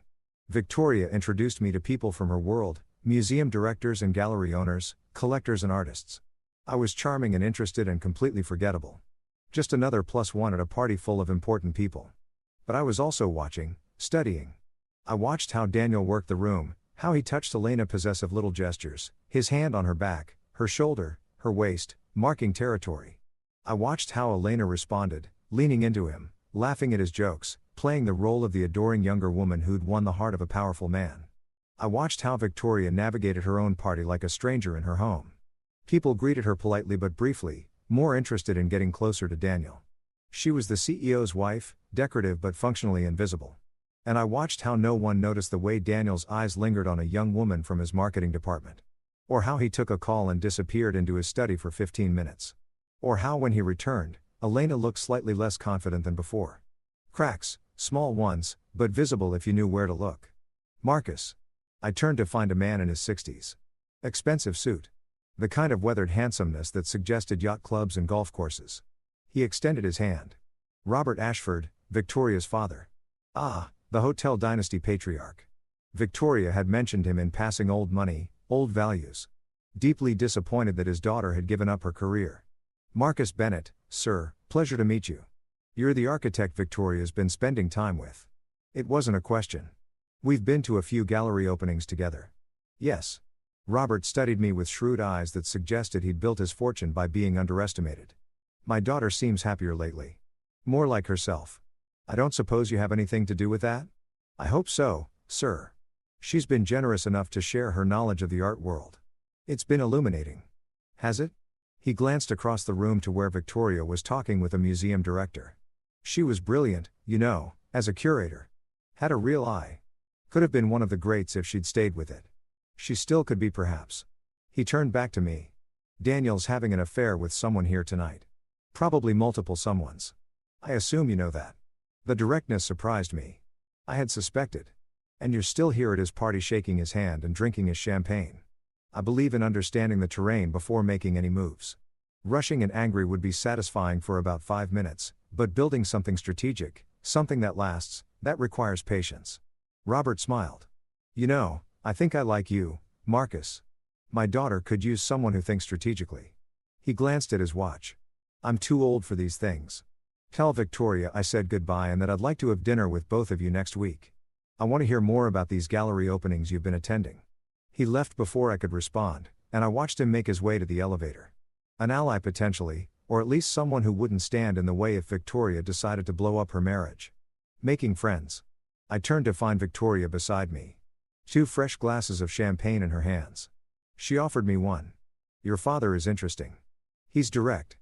[SPEAKER 1] Victoria introduced me to people from her world, museum directors and gallery owners, collectors and artists. I was charming and interested and completely forgettable. Just another +1 at a party full of important people. But I was also watching, studying. I watched how Daniel worked the room, how he touched Elena possessive little gestures, his hand on her back, her shoulder, her waist, marking territory. I watched how Elena responded, leaning into him, laughing at his jokes, playing the role of the adoring younger woman who'd won the heart of a powerful man. I watched how Victoria navigated her own party like a stranger in her home. People greeted her politely but briefly, more interested in getting closer to Daniel. She was the CEO's wife, decorative but functionally invisible. And I watched how no one noticed the way Daniel's eyes lingered on a young woman from his marketing department. Or how he took a call and disappeared into his study for 15 minutes. Or how when he returned, Elena looked slightly less confident than before. Cracks, small ones, but visible if you knew where to look. Marcus. I turned to find a man in his 60s. Expensive suit. The kind of weathered handsomeness that suggested yacht clubs and golf courses. He extended his hand. Robert Ashford, Victoria's father. Ah, the Hotel Dynasty patriarch. Victoria had mentioned him in passing. Old money, old values. Deeply disappointed that his daughter had given up her career. Marcus Bennett, sir, pleasure to meet you. You're the architect Victoria's been spending time with. It wasn't a question. We've been to a few gallery openings together. Yes. Robert studied me with shrewd eyes that suggested he'd built his fortune by being underestimated. My daughter seems happier lately. More like herself. I don't suppose you have anything to do with that? I hope so, sir. She's been generous enough to share her knowledge of the art world. It's been illuminating. Has it? He glanced across the room to where Victoria was talking with a museum director. She was brilliant, you know, as a curator. Had a real eye. Could have been one of the greats if she'd stayed with it. She still could be, perhaps. He turned back to me. Daniel's having an affair with someone here tonight. Probably multiple someones. I assume you know that. The directness surprised me. I had suspected. And you're still here at his party shaking his hand and drinking his champagne. I believe in understanding the terrain before making any moves. Rushing and angry would be satisfying for about 5 minutes, but building something strategic, something that lasts, that requires patience. Robert smiled. You know, I think I like you, Marcus. My daughter could use someone who thinks strategically. He glanced at his watch. I'm too old for these things. Tell Victoria I said goodbye and that I'd like to have dinner with both of you next week. I want to hear more about these gallery openings you've been attending. He left before I could respond, and I watched him make his way to the elevator. An ally potentially, or at least someone who wouldn't stand in the way if Victoria decided to blow up her marriage. Making friends. I turned to find Victoria beside me. 2 fresh glasses of champagne in her hands. She offered me one. Your father is interesting. He's direct.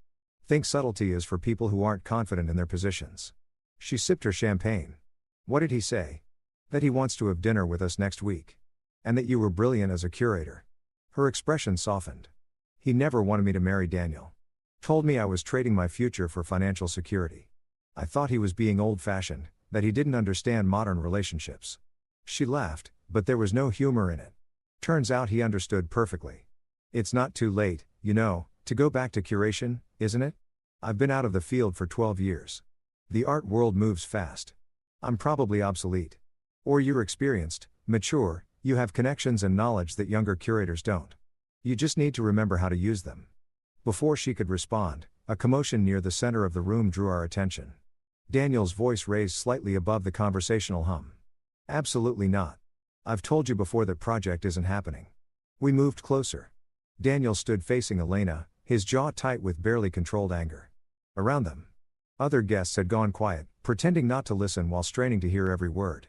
[SPEAKER 1] Think subtlety is for people who aren't confident in their positions. She sipped her champagne. What did he say? That he wants to have dinner with us next week. And that you were brilliant as a curator. Her expression softened. He never wanted me to marry Daniel. Told me I was trading my future for financial security. I thought he was being old-fashioned, that he didn't understand modern relationships. She laughed, but there was no humor in it. Turns out he understood perfectly. It's not too late, you know, to go back to curation, isn't it? I've been out of the field for 12 years. The art world moves fast. I'm probably obsolete. Or you're experienced, mature, you have connections and knowledge that younger curators don't. You just need to remember how to use them. Before she could respond, a commotion near the center of the room drew our attention. Daniel's voice raised slightly above the conversational hum. Absolutely not. I've told you before that project isn't happening. We moved closer. Daniel stood facing Elena, his jaw tight with barely controlled anger. Around them. Other guests had gone quiet, pretending not to listen while straining to hear every word.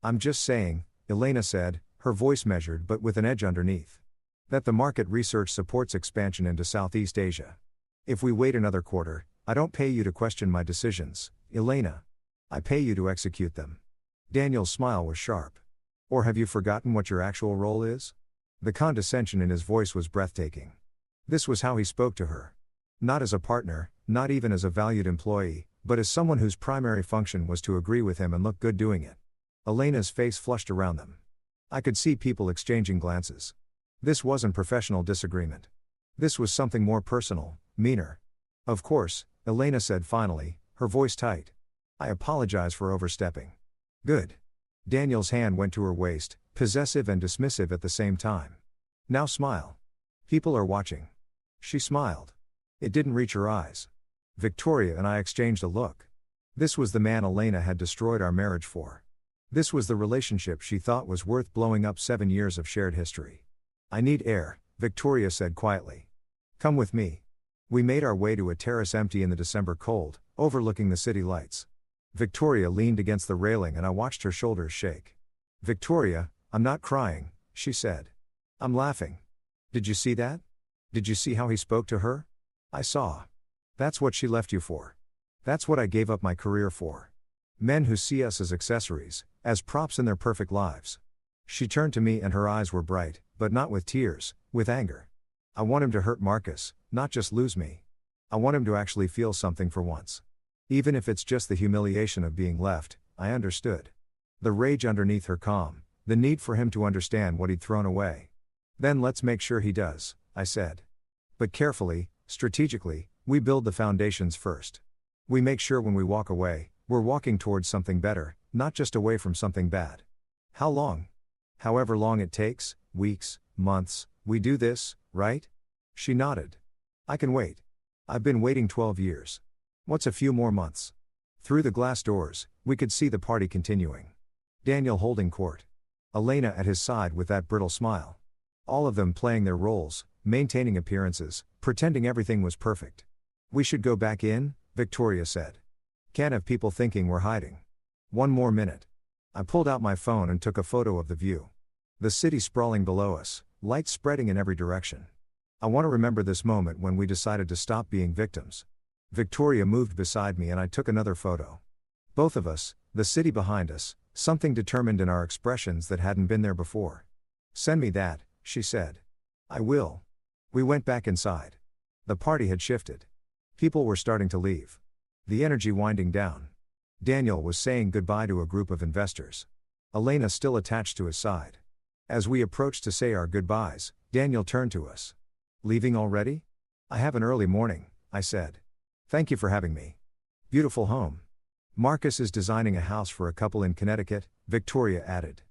[SPEAKER 1] I'm just saying, Elena said, her voice measured but with an edge underneath. That the market research supports expansion into Southeast Asia. If we wait another quarter, I don't pay you to question my decisions, Elena. I pay you to execute them. Daniel's smile was sharp. Or have you forgotten what your actual role is? The condescension in his voice was breathtaking. This was how he spoke to her. Not as a partner, not even as a valued employee, but as someone whose primary function was to agree with him and look good doing it. Elena's face flushed around them. I could see people exchanging glances. This wasn't professional disagreement. This was something more personal, meaner. Of course, Elena said finally, her voice tight. I apologize for overstepping. Good. Daniel's hand went to her waist, possessive and dismissive at the same time. Now smile. People are watching. She smiled. It didn't reach her eyes. Victoria and I exchanged a look. This was the man Elena had destroyed our marriage for. This was the relationship she thought was worth blowing up 7 years of shared history. I need air, Victoria said quietly. Come with me. We made our way to a terrace empty in the December cold, overlooking the city lights. Victoria leaned against the railing and I watched her shoulders shake. Victoria, I'm not crying, she said. I'm laughing. Did you see that? Did you see how he spoke to her? I saw. That's what she left you for. That's what I gave up my career for. Men who see us as accessories, as props in their perfect lives. She turned to me and her eyes were bright, but not with tears, with anger. I want him to hurt Marcus, not just lose me. I want him to actually feel something for once. Even if it's just the humiliation of being left, I understood. The rage underneath her calm, the need for him to understand what he'd thrown away. Then let's make sure he does, I said. But carefully, strategically, we build the foundations first. We make sure when we walk away, we're walking towards something better, not just away from something bad. How long? However long it takes, weeks, months, we do this, right? She nodded. I can wait. I've been waiting 12 years. What's a few more months? Through the glass doors, we could see the party continuing. Daniel holding court. Elena at his side with that brittle smile. All of them playing their roles, maintaining appearances, pretending everything was perfect. We should go back in, Victoria said. Can't have people thinking we're hiding. One more minute. I pulled out my phone and took a photo of the view. The city sprawling below us, lights spreading in every direction. I want to remember this moment when we decided to stop being victims. Victoria moved beside me and I took another photo. Both of us, the city behind us, something determined in our expressions that hadn't been there before. Send me that, she said. I will. We went back inside. The party had shifted. People were starting to leave. The energy winding down. Daniel was saying goodbye to a group of investors. Elena still attached to his side. As we approached to say our goodbyes, Daniel turned to us. Leaving already? I have an early morning, I said. Thank you for having me. Beautiful home. Marcus is designing a house for a couple in Connecticut, Victoria added.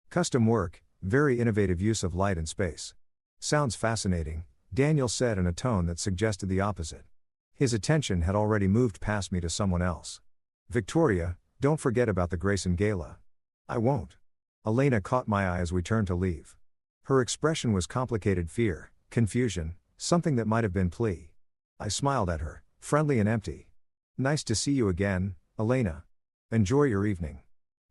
[SPEAKER 1] Custom work, very innovative use of light and space. Sounds fascinating, Daniel said in a tone that suggested the opposite. His attention had already moved past me to someone else. Victoria, don't forget about the Grayson Gala. I won't. Elena caught my eye as we turned to leave. Her expression was complicated fear, confusion, something that might have been plea. I smiled at her, friendly and empty. Nice to see you again, Elena. Enjoy your evening.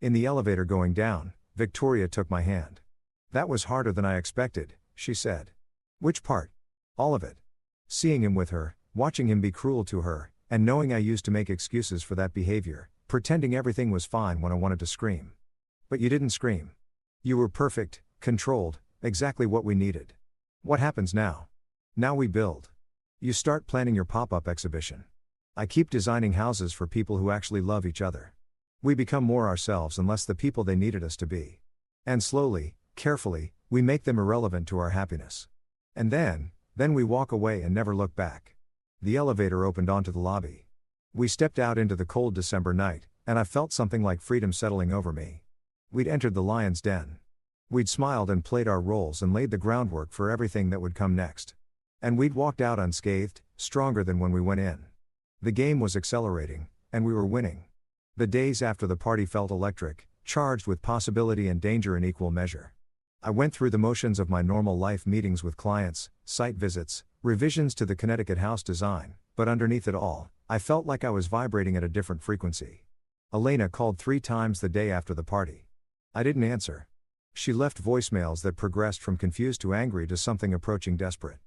[SPEAKER 1] In the elevator going down, Victoria took my hand. That was harder than I expected, she said. Which part? All of it. Seeing him with her, watching him be cruel to her, and knowing I used to make excuses for that behavior, pretending everything was fine when I wanted to scream. But you didn't scream. You were perfect, controlled, exactly what we needed. What happens now? Now we build. You start planning your pop-up exhibition. I keep designing houses for people who actually love each other. We become more ourselves and less the people they needed us to be. And slowly, carefully, we make them irrelevant to our happiness. And then we walk away and never look back. The elevator opened onto the lobby. We stepped out into the cold December night, and I felt something like freedom settling over me. We'd entered the lion's den. We'd smiled and played our roles and laid the groundwork for everything that would come next. And we'd walked out unscathed, stronger than when we went in. The game was accelerating, and we were winning. The days after the party felt electric, charged with possibility and danger in equal measure. I went through the motions of my normal life meetings with clients, site visits, revisions to the Connecticut house design, but underneath it all, I felt like I was vibrating at a different frequency. Elena called 3 times the day after the party. I didn't answer. She left voicemails that progressed from confused to angry to something approaching desperate.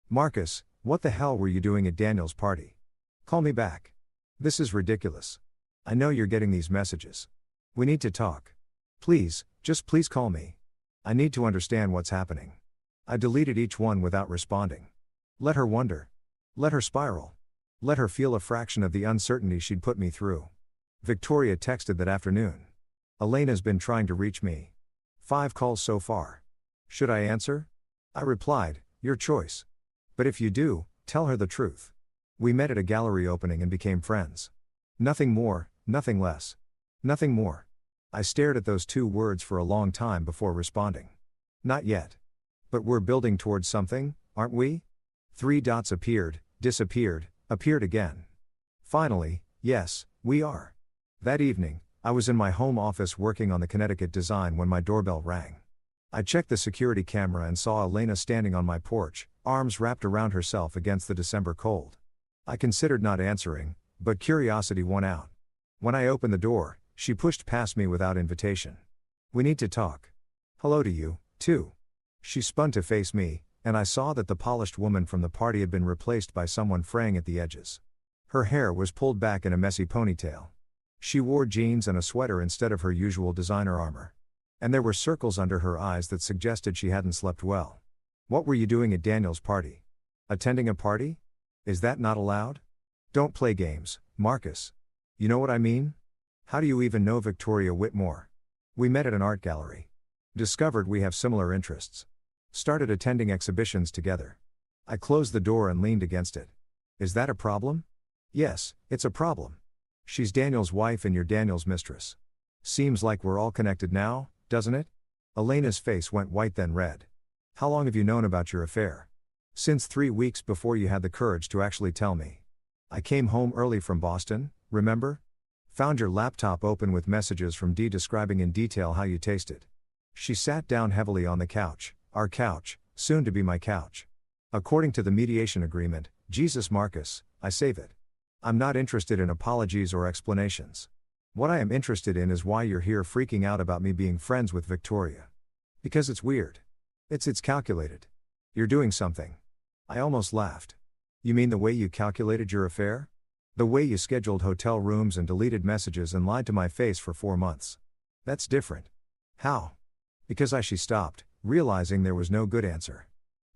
[SPEAKER 1] Marcus, what the hell were you doing at Daniel's party? Call me back. This is ridiculous. I know you're getting these messages. We need to talk. Please, just please call me. I need to understand what's happening. I deleted each one without responding. Let her wonder. Let her spiral. Let her feel a fraction of the uncertainty she'd put me through. Victoria texted that afternoon. Elena's been trying to reach me. 5 calls so far. Should I answer? I replied, your choice. But if you do, tell her the truth. We met at a gallery opening and became friends. Nothing more, nothing less. Nothing more. I stared at those 2 words for a long time before responding. Not yet. But we're building towards something, aren't we? 3 dots appeared, disappeared, appeared again. Finally, yes, we are. That evening, I was in my home office working on the Connecticut design when my doorbell rang. I checked the security camera and saw Elena standing on my porch, arms wrapped around herself against the December cold. I considered not answering, but curiosity won out. When I opened the door, she pushed past me without invitation. We need to talk. Hello to you, too. She spun to face me, and I saw that the polished woman from the party had been replaced by someone fraying at the edges. Her hair was pulled back in a messy ponytail. She wore jeans and a sweater instead of her usual designer armor. And there were circles under her eyes that suggested she hadn't slept well. What were you doing at Daniel's party? Attending a party? Is that not allowed? Don't play games, Marcus. You know what I mean? How do you even know Victoria Whitmore? We met at an art gallery. Discovered we have similar interests. Started attending exhibitions together. I closed the door and leaned against it. Is that a problem? Yes, it's a problem. She's Daniel's wife and you're Daniel's mistress. Seems like we're all connected now, doesn't it? Elena's face went white then red. How long have you known about your affair? Since 3 weeks before you had the courage to actually tell me. I came home early from Boston, remember? Found your laptop open with messages from Dee describing in detail how you tasted. She sat down heavily on the couch, our couch, soon to be my couch. According to the mediation agreement, Jesus Marcus, I save it. I'm not interested in apologies or explanations. What I am interested in is why you're here freaking out about me being friends with Victoria. Because it's weird. It's calculated. You're doing something. I almost laughed. You mean the way you calculated your affair? The way you scheduled hotel rooms and deleted messages and lied to my face for 4 months. That's different. How? Because she stopped, realizing there was no good answer.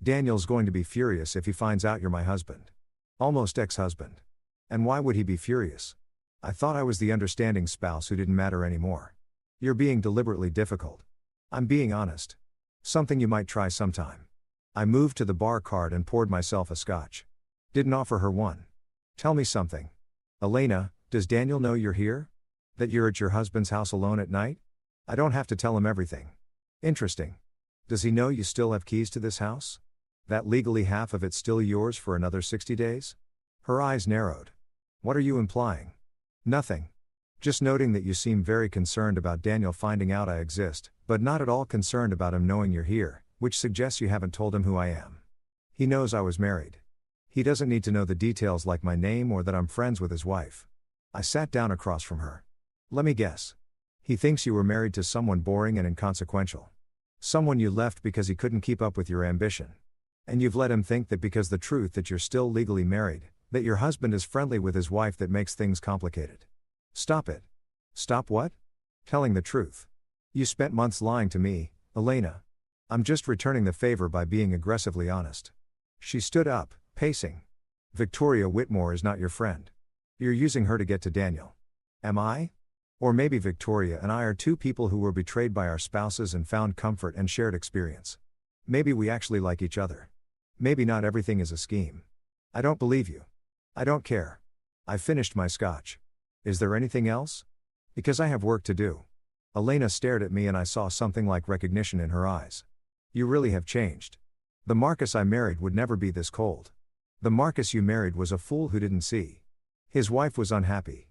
[SPEAKER 1] Daniel's going to be furious if he finds out you're my husband. Almost ex-husband. And why would he be furious? I thought I was the understanding spouse who didn't matter anymore. You're being deliberately difficult. I'm being honest. Something you might try sometime. I moved to the bar cart and poured myself a scotch. Didn't offer her one. Tell me something. Elena, does Daniel know you're here? That you're at your husband's house alone at night? I don't have to tell him everything. Interesting. Does he know you still have keys to this house? That legally half of it's still yours for another 60 days? Her eyes narrowed. What are you implying? Nothing. Just noting that you seem very concerned about Daniel finding out I exist, but not at all concerned about him knowing you're here, which suggests you haven't told him who I am. He knows I was married. He doesn't need to know the details like my name or that I'm friends with his wife. I sat down across from her. Let me guess. He thinks you were married to someone boring and inconsequential. Someone you left because he couldn't keep up with your ambition. And you've let him think that because the truth that you're still legally married, that your husband is friendly with his wife, that makes things complicated. Stop it. Stop what? Telling the truth. You spent months lying to me, Elena. I'm just returning the favor by being aggressively honest. She stood up, pacing. Victoria Whitmore is not your friend. You're using her to get to Daniel. Am I? Or maybe Victoria and I are two people who were betrayed by our spouses and found comfort and shared experience. Maybe we actually like each other. Maybe not everything is a scheme. I don't believe you. I don't care. I finished my scotch. Is there anything else? Because I have work to do. Elena stared at me and I saw something like recognition in her eyes. You really have changed. The Marcus I married would never be this cold. The Marcus you married was a fool who didn't see. His wife was unhappy.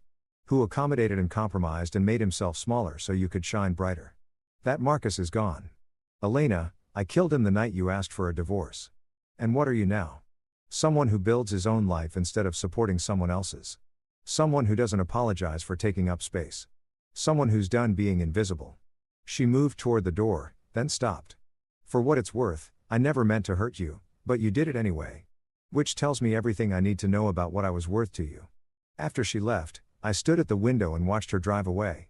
[SPEAKER 1] Who accommodated and compromised and made himself smaller so you could shine brighter. That Marcus is gone. Elena, I killed him the night you asked for a divorce. And what are you now? Someone who builds his own life instead of supporting someone else's. Someone who doesn't apologize for taking up space. Someone who's done being invisible. She moved toward the door, then stopped. For what it's worth, I never meant to hurt you, but you did it anyway. Which tells me everything I need to know about what I was worth to you. After she left, I stood at the window and watched her drive away.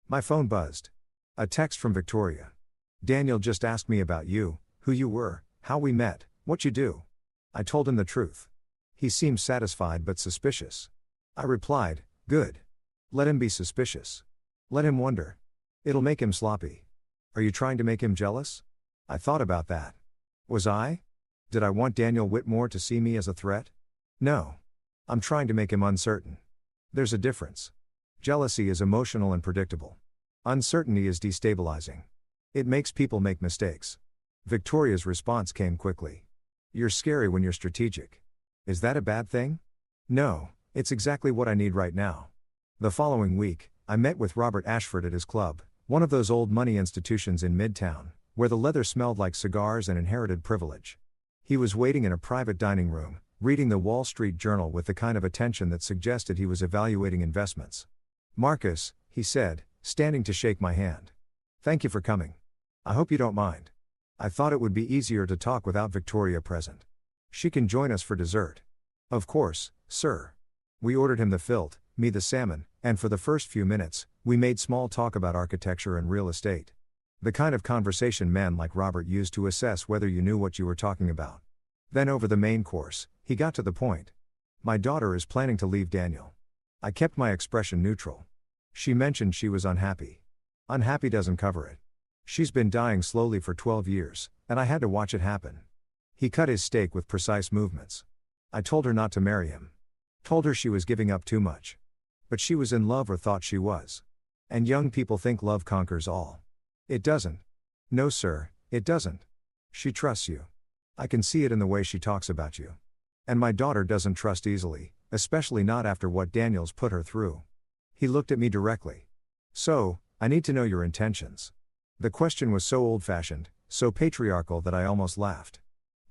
[SPEAKER 1] My phone buzzed. A text from Victoria. Daniel just asked me about you, who you were, how we met, what you do. I told him the truth. He seemed satisfied but suspicious. I replied, good. Let him be suspicious. Let him wonder. It'll make him sloppy. Are you trying to make him jealous? I thought about that. Was I? Did I want Daniel Whitmore to see me as a threat? No. I'm trying to make him uncertain. There's a difference. Jealousy is emotional and predictable. Uncertainty is destabilizing. It makes people make mistakes. Victoria's response came quickly. You're scary when you're strategic. Is that a bad thing? No, it's exactly what I need right now. The following week, I met with Robert Ashford at his club, one of those old money institutions in Midtown, where the leather smelled like cigars and inherited privilege. He was waiting in a private dining room, reading the Wall Street Journal with the kind of attention that suggested he was evaluating investments. Marcus, he said, standing to shake my hand. Thank you for coming. I hope you don't mind. I thought it would be easier to talk without Victoria present. She can join us for dessert. Of course, sir. We ordered him the filt, me the salmon, and for the first few minutes, we made small talk about architecture and real estate. The kind of conversation men like Robert used to assess whether you knew what you were talking about. Then over the main course, he got to the point. My daughter is planning to leave Daniel. I kept my expression neutral. She mentioned she was unhappy. Unhappy doesn't cover it. She's been dying slowly for 12 years, and I had to watch it happen. He cut his steak with precise movements. I told her not to marry him. Told her she was giving up too much. But she was in love or thought she was. And young people think love conquers all. It doesn't. No sir, it doesn't. She trusts you. I can see it in the way she talks about you. And my daughter doesn't trust easily, especially not after what Daniel's put her through. He looked at me directly. So, I need to know your intentions. The question was so old-fashioned, so patriarchal that I almost laughed.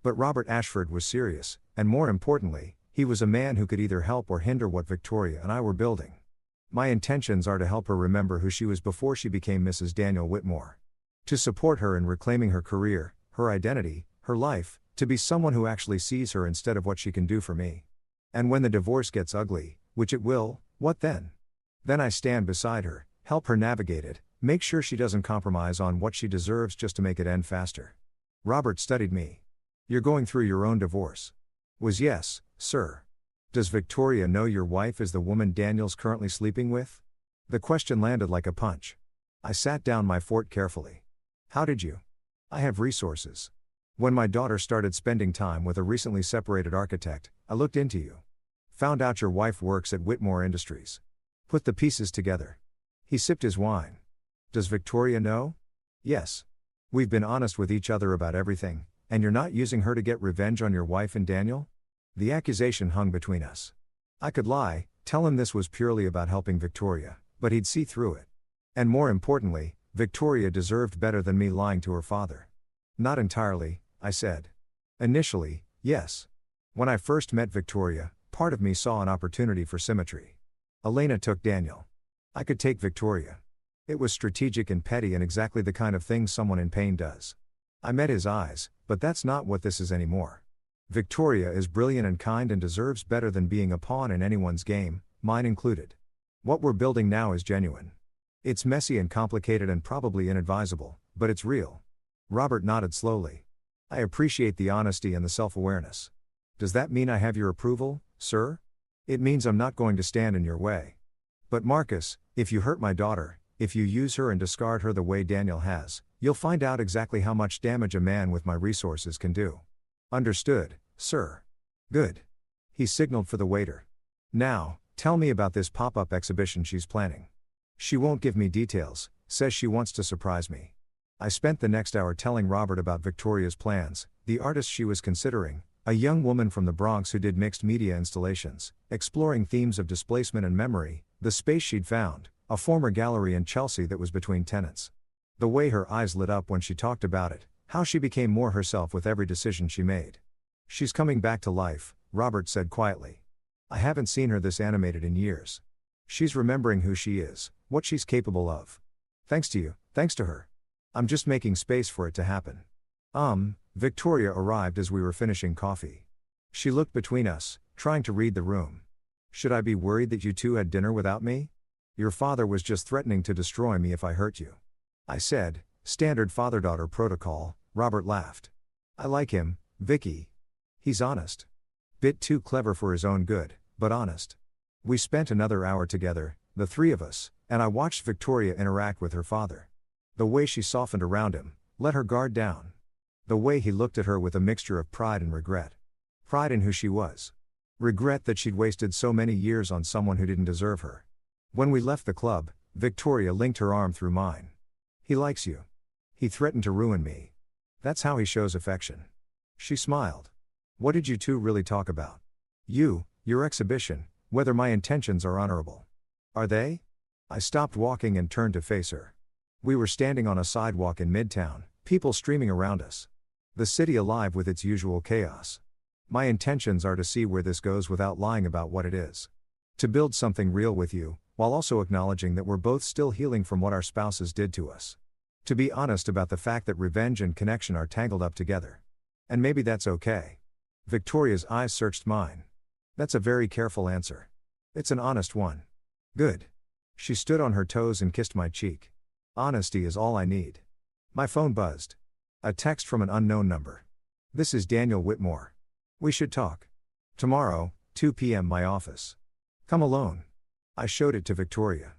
[SPEAKER 1] But Robert Ashford was serious, and more importantly, he was a man who could either help or hinder what Victoria and I were building. My intentions are to help her remember who she was before she became Mrs. Daniel Whitmore. To support her in reclaiming her career, her identity, her life, to be someone who actually sees her instead of what she can do for me. And when the divorce gets ugly, which it will, what then? Then I stand beside her, help her navigate it, make sure she doesn't compromise on what she deserves just to make it end faster. Robert studied me. You're going through your own divorce. Was yes, sir. Does Victoria know your wife is the woman Daniel's currently sleeping with? The question landed like a punch. I sat down my fort carefully. How did you? I have resources. When my daughter started spending time with a recently separated architect, I looked into you. Found out your wife works at Whitmore Industries. Put the pieces together. He sipped his wine. Does Victoria know? Yes. We've been honest with each other about everything, and you're not using her to get revenge on your wife and Daniel? The accusation hung between us. I could lie, tell him this was purely about helping Victoria, but he'd see through it. And more importantly, Victoria deserved better than me lying to her father. Not entirely, I said. Initially, yes. When I first met Victoria, part of me saw an opportunity for symmetry. Elena took Daniel. I could take Victoria. It was strategic and petty and exactly the kind of thing someone in pain does. I met his eyes, but that's not what this is anymore. Victoria is brilliant and kind and deserves better than being a pawn in anyone's game, mine included. What we're building now is genuine. It's messy and complicated and probably inadvisable, but it's real. Robert nodded slowly. I appreciate the honesty and the self-awareness. Does that mean I have your approval, sir? It means I'm not going to stand in your way. But Marcus, if you hurt my daughter, if you use her and discard her the way Daniel has, you'll find out exactly how much damage a man with my resources can do. Understood, sir. Good. He signaled for the waiter. Now, tell me about this pop-up exhibition she's planning. She won't give me details, says she wants to surprise me. I spent the next hour telling Robert about Victoria's plans, the artist she was considering, a young woman from the Bronx who did mixed media installations, exploring themes of displacement and memory, the space she'd found, a former gallery in Chelsea that was between tenants. The way her eyes lit up when she talked about it, how she became more herself with every decision she made. She's coming back to life, Robert said quietly. I haven't seen her this animated in years. She's remembering who she is, what she's capable of. Thanks to you, thanks to her. I'm just making space for it to happen. Victoria arrived as we were finishing coffee. She looked between us, trying to read the room. Should I be worried that you two had dinner without me? Your father was just threatening to destroy me if I hurt you. I said, standard father-daughter protocol. Robert laughed. I like him, Vicky. He's honest. Bit too clever for his own good, but honest. We spent another hour together, the three of us, and I watched Victoria interact with her father. The way she softened around him, let her guard down. The way he looked at her with a mixture of pride and regret. Pride in who she was. Regret that she'd wasted so many years on someone who didn't deserve her. When we left the club, Victoria linked her arm through mine. He likes you. He threatened to ruin me. That's how he shows affection. She smiled. What did you two really talk about? You, your exhibition, whether my intentions are honorable. Are they? I stopped walking and turned to face her. We were standing on a sidewalk in Midtown, people streaming around us. The city alive with its usual chaos. My intentions are to see where this goes without lying about what it is. To build something real with you, while also acknowledging that we're both still healing from what our spouses did to us. To be honest about the fact that revenge and connection are tangled up together. And maybe that's okay. Victoria's eyes searched mine. That's a very careful answer. It's an honest one. Good. She stood on her toes and kissed my cheek. Honesty is all I need. My phone buzzed. A text from an unknown number. This is Daniel Whitmore. We should talk. Tomorrow, 2 p.m. my office. Come alone. I showed it to Victoria.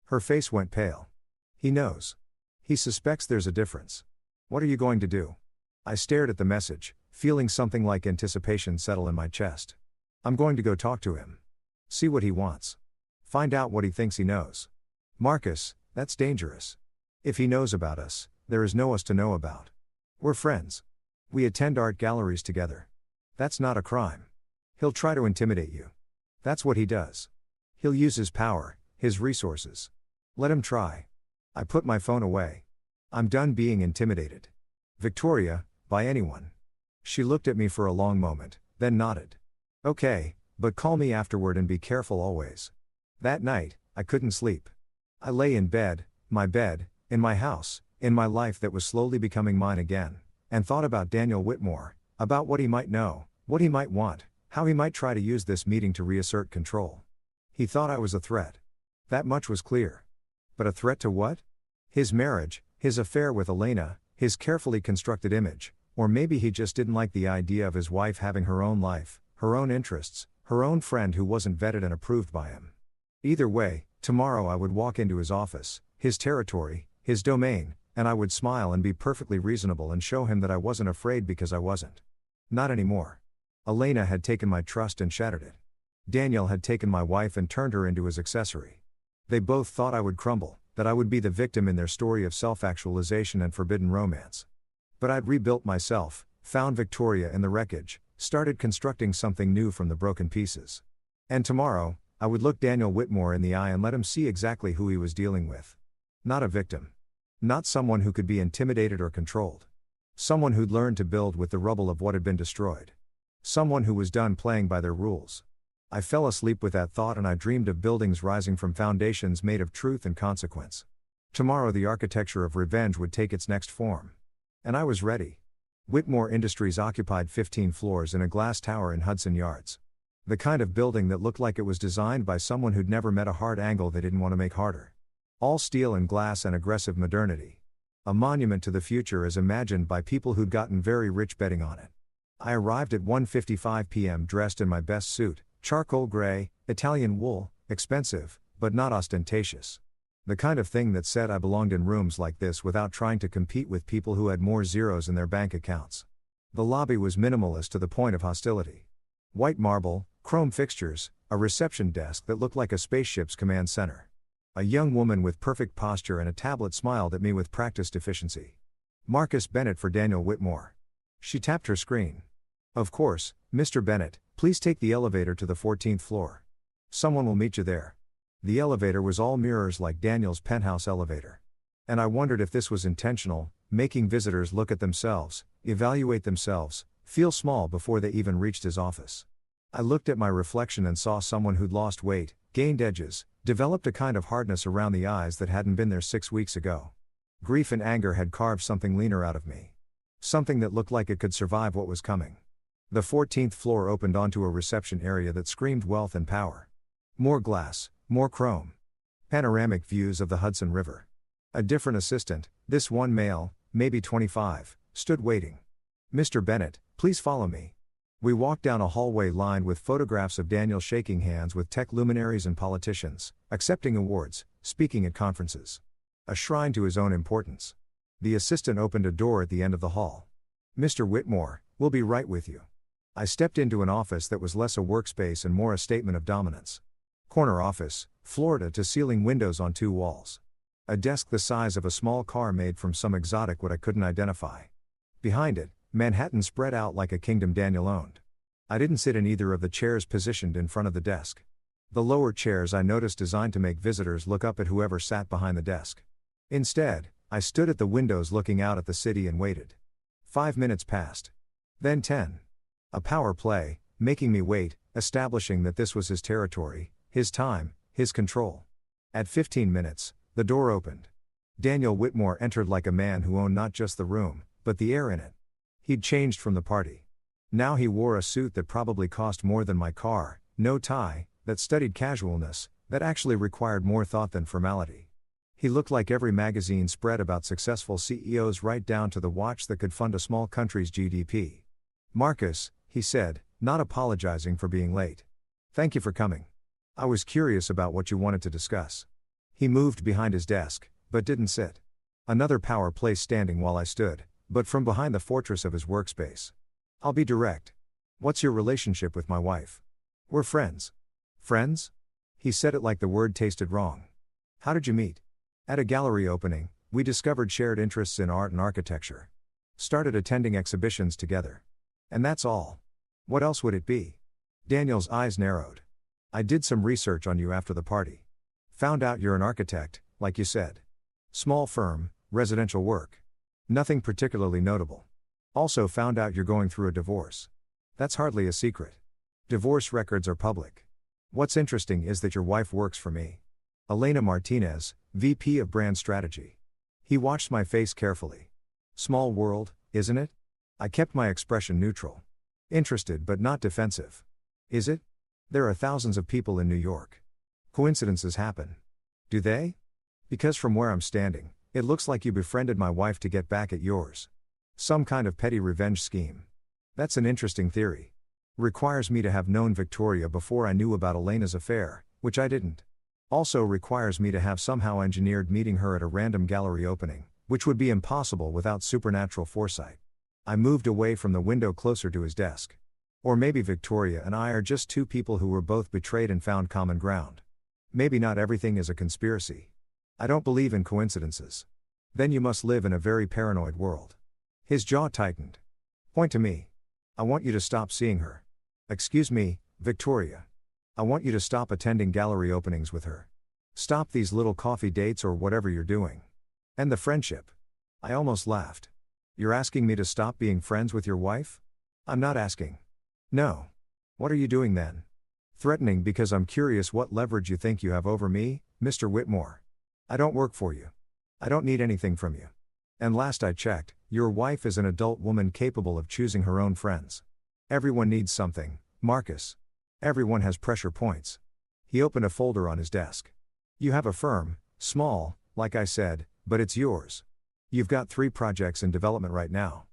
[SPEAKER 1] Her face went pale. He knows. He suspects there's a difference. What are you going to do? I stared at the message, feeling something like anticipation settle in my chest. I'm going to go talk to him. See what he wants. Find out what he thinks he knows. Marcus, that's dangerous. If he knows about us, there is no us to know about. We're friends. We attend art galleries together. That's not a crime. He'll try to intimidate you. That's what he does. He'll use his power, his resources. Let him try. I put my phone away. I'm done being intimidated. Victoria, by anyone. She looked at me for a long moment, then nodded. Okay, but call me afterward and be careful always. That night, I couldn't sleep. I lay in bed, in my house, in my life that was slowly becoming mine again, and thought about Daniel Whitmore, about what he might know, what he might want, how he might try to use this meeting to reassert control. He thought I was a threat. That much was clear. But a threat to what? His marriage, his affair with Elena, his carefully constructed image, or maybe he just didn't like the idea of his wife having her own life, her own interests, her own friend who wasn't vetted and approved by him. Either way, tomorrow I would walk into his office, his territory, his domain, and I would smile and be perfectly reasonable and show him that I wasn't afraid because I wasn't. Not anymore. Elena had taken my trust and shattered it. Daniel had taken my wife and turned her into his accessory. They both thought I would crumble, that I would be the victim in their story of self-actualization and forbidden romance. But I'd rebuilt myself, found Victoria in the wreckage, started constructing something new from the broken pieces. And tomorrow, I would look Daniel Whitmore in the eye and let him see exactly who he was dealing with. Not a victim. Not someone who could be intimidated or controlled. Someone who'd learned to build with the rubble of what had been destroyed. Someone who was done playing by their rules. I fell asleep with that thought and I dreamed of buildings rising from foundations made of truth and consequence. Tomorrow the architecture of revenge would take its next form. And I was ready. Whitmore Industries occupied 15 floors in a glass tower in Hudson Yards. The kind of building that looked like it was designed by someone who'd never met a hard angle they didn't want to make harder. All steel and glass and aggressive modernity. A monument to the future as imagined by people who'd gotten very rich betting on it. I arrived at 1:55 p.m. dressed in my best suit, charcoal gray, Italian wool, expensive, but not ostentatious. The kind of thing that said I belonged in rooms like this without trying to compete with people who had more zeros in their bank accounts. The lobby was minimalist to the point of hostility. White marble, chrome fixtures, a reception desk that looked like a spaceship's command center. A young woman with perfect posture and a tablet smiled at me with practiced efficiency. Marcus Bennett for Daniel Whitmore. She tapped her screen. Of course, Mr. Bennett, please take the elevator to the 14th floor. Someone will meet you there. The elevator was all mirrors like Daniel's penthouse elevator. And I wondered if this was intentional, making visitors look at themselves, evaluate themselves, feel small before they even reached his office. I looked at my reflection and saw someone who'd lost weight, gained edges, developed a kind of hardness around the eyes that hadn't been there 6 weeks ago. Grief and anger had carved something leaner out of me. Something that looked like it could survive what was coming. The 14th floor opened onto a reception area that screamed wealth and power. More glass, more chrome. Panoramic views of the Hudson River. A different assistant, this one male, maybe 25, stood waiting. Mr. Bennett, please follow me. We walked down a hallway lined with photographs of Daniel shaking hands with tech luminaries and politicians, accepting awards, speaking at conferences. A shrine to his own importance. The assistant opened a door at the end of the hall. Mr. Whitmore, we'll be right with you. I stepped into an office that was less a workspace and more a statement of dominance. Corner office, floor-to-ceiling windows on 2 walls. A desk the size of a small car made from some exotic wood I couldn't identify. Behind it, Manhattan spread out like a kingdom Daniel owned. I didn't sit in either of the chairs positioned in front of the desk. The lower chairs I noticed designed to make visitors look up at whoever sat behind the desk. Instead, I stood at the windows looking out at the city and waited. 5 minutes passed. Then 10. A power play, making me wait, establishing that this was his territory, his time, his control. At 15 minutes, the door opened. Daniel Whitmore entered like a man who owned not just the room, but the air in it. He'd changed from the party. Now he wore a suit that probably cost more than my car, no tie, that studied casualness, that actually required more thought than formality. He looked like every magazine spread about successful CEOs right down to the watch that could fund a small country's GDP. Marcus, he said, not apologizing for being late. Thank you for coming. I was curious about what you wanted to discuss. He moved behind his desk, but didn't sit. Another power play standing while I stood, but from behind the fortress of his workspace. I'll be direct. What's your relationship with my wife? We're friends. Friends? He said it like the word tasted wrong. How did you meet? At a gallery opening, we discovered shared interests in art and architecture. Started attending exhibitions together. And that's all. What else would it be? Daniel's eyes narrowed. I did some research on you after the party. Found out you're an architect, like you said. Small firm, residential work. Nothing particularly notable. Also found out you're going through a divorce. That's hardly a secret. Divorce records are public. What's interesting is that your wife works for me. Elena Martinez, VP of Brand Strategy. He watched my face carefully. Small world, isn't it? I kept my expression neutral. Interested but not defensive. Is it? There are thousands of people in New York. Coincidences happen. Do they? Because from where I'm standing, it looks like you befriended my wife to get back at yours. Some kind of petty revenge scheme. That's an interesting theory. Requires me to have known Victoria before I knew about Elena's affair, which I didn't. Also requires me to have somehow engineered meeting her at a random gallery opening, which would be impossible without supernatural foresight. I moved away from the window closer to his desk. Or maybe Victoria and I are just two people who were both betrayed and found common ground. Maybe not everything is a conspiracy. I don't believe in coincidences. Then you must live in a very paranoid world. His jaw tightened. Point to me. I want you to stop seeing her. Excuse me, Victoria. I want you to stop attending gallery openings with her. Stop these little coffee dates or whatever you're doing. End the friendship. I almost laughed. You're asking me to stop being friends with your wife? I'm not asking. No. What are you doing then? Threatening because I'm curious what leverage you think you have over me, Mr. Whitmore. I don't work for you. I don't need anything from you. And last I checked, your wife is an adult woman capable of choosing her own friends. Everyone needs something, Marcus. Everyone has pressure points. He opened a folder on his desk. You have a firm, small, like I said, but it's yours. You've got 3 projects in development right now.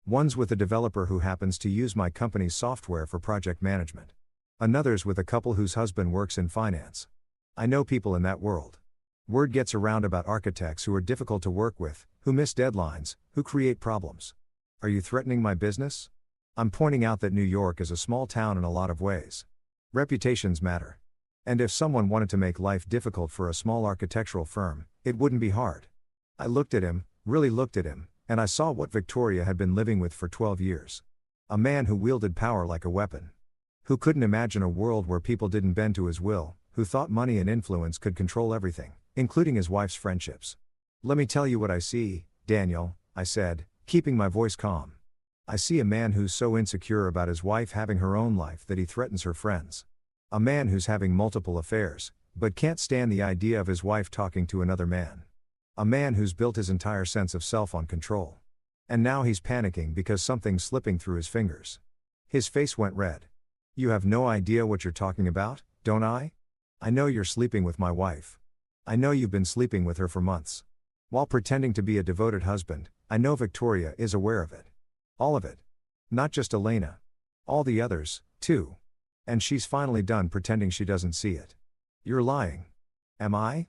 [SPEAKER 1] One's with a developer who happens to use my company's software for project management. Another's with a couple whose husband works in finance. I know people in that world. Word gets around about architects who are difficult to work with, who miss deadlines, who create problems. Are you threatening my business? I'm pointing out that New York is a small town in a lot of ways. Reputations matter. And if someone wanted to make life difficult for a small architectural firm, it wouldn't be hard. I looked at him, really looked at him, and I saw what Victoria had been living with for 12 years. A man who wielded power like a weapon. Who couldn't imagine a world where people didn't bend to his will, who thought money and influence could control everything, including his wife's friendships. Let me tell you what I see, Daniel, I said, keeping my voice calm. I see a man who's so insecure about his wife having her own life that he threatens her friends. A man who's having multiple affairs, but can't stand the idea of his wife talking to another man. A man who's built his entire sense of self on control. And now he's panicking because something's slipping through his fingers. His face went red. You have no idea what you're talking about, don't I? I know you're sleeping with my wife. I know you've been sleeping with her for months. While pretending to be a devoted husband, I know Victoria is aware of it. All of it. Not just Elena. All the others, too. And she's finally done pretending she doesn't see it. You're lying. Am I?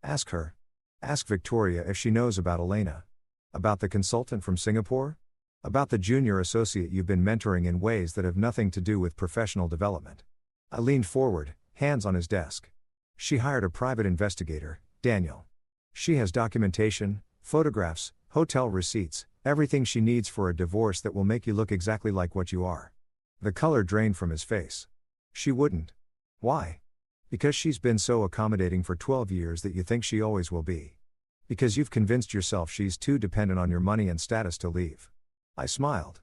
[SPEAKER 1] Ask her. Ask Victoria if she knows about Elena. About the consultant from Singapore? About the junior associate you've been mentoring in ways that have nothing to do with professional development. I leaned forward, hands on his desk. She hired a private investigator, Daniel. She has documentation, photographs, hotel receipts, everything she needs for a divorce that will make you look exactly like what you are. The color drained from his face. She wouldn't. Why? Because she's been so accommodating for 12 years that you think she always will be. Because you've convinced yourself she's too dependent on your money and status to leave. I smiled.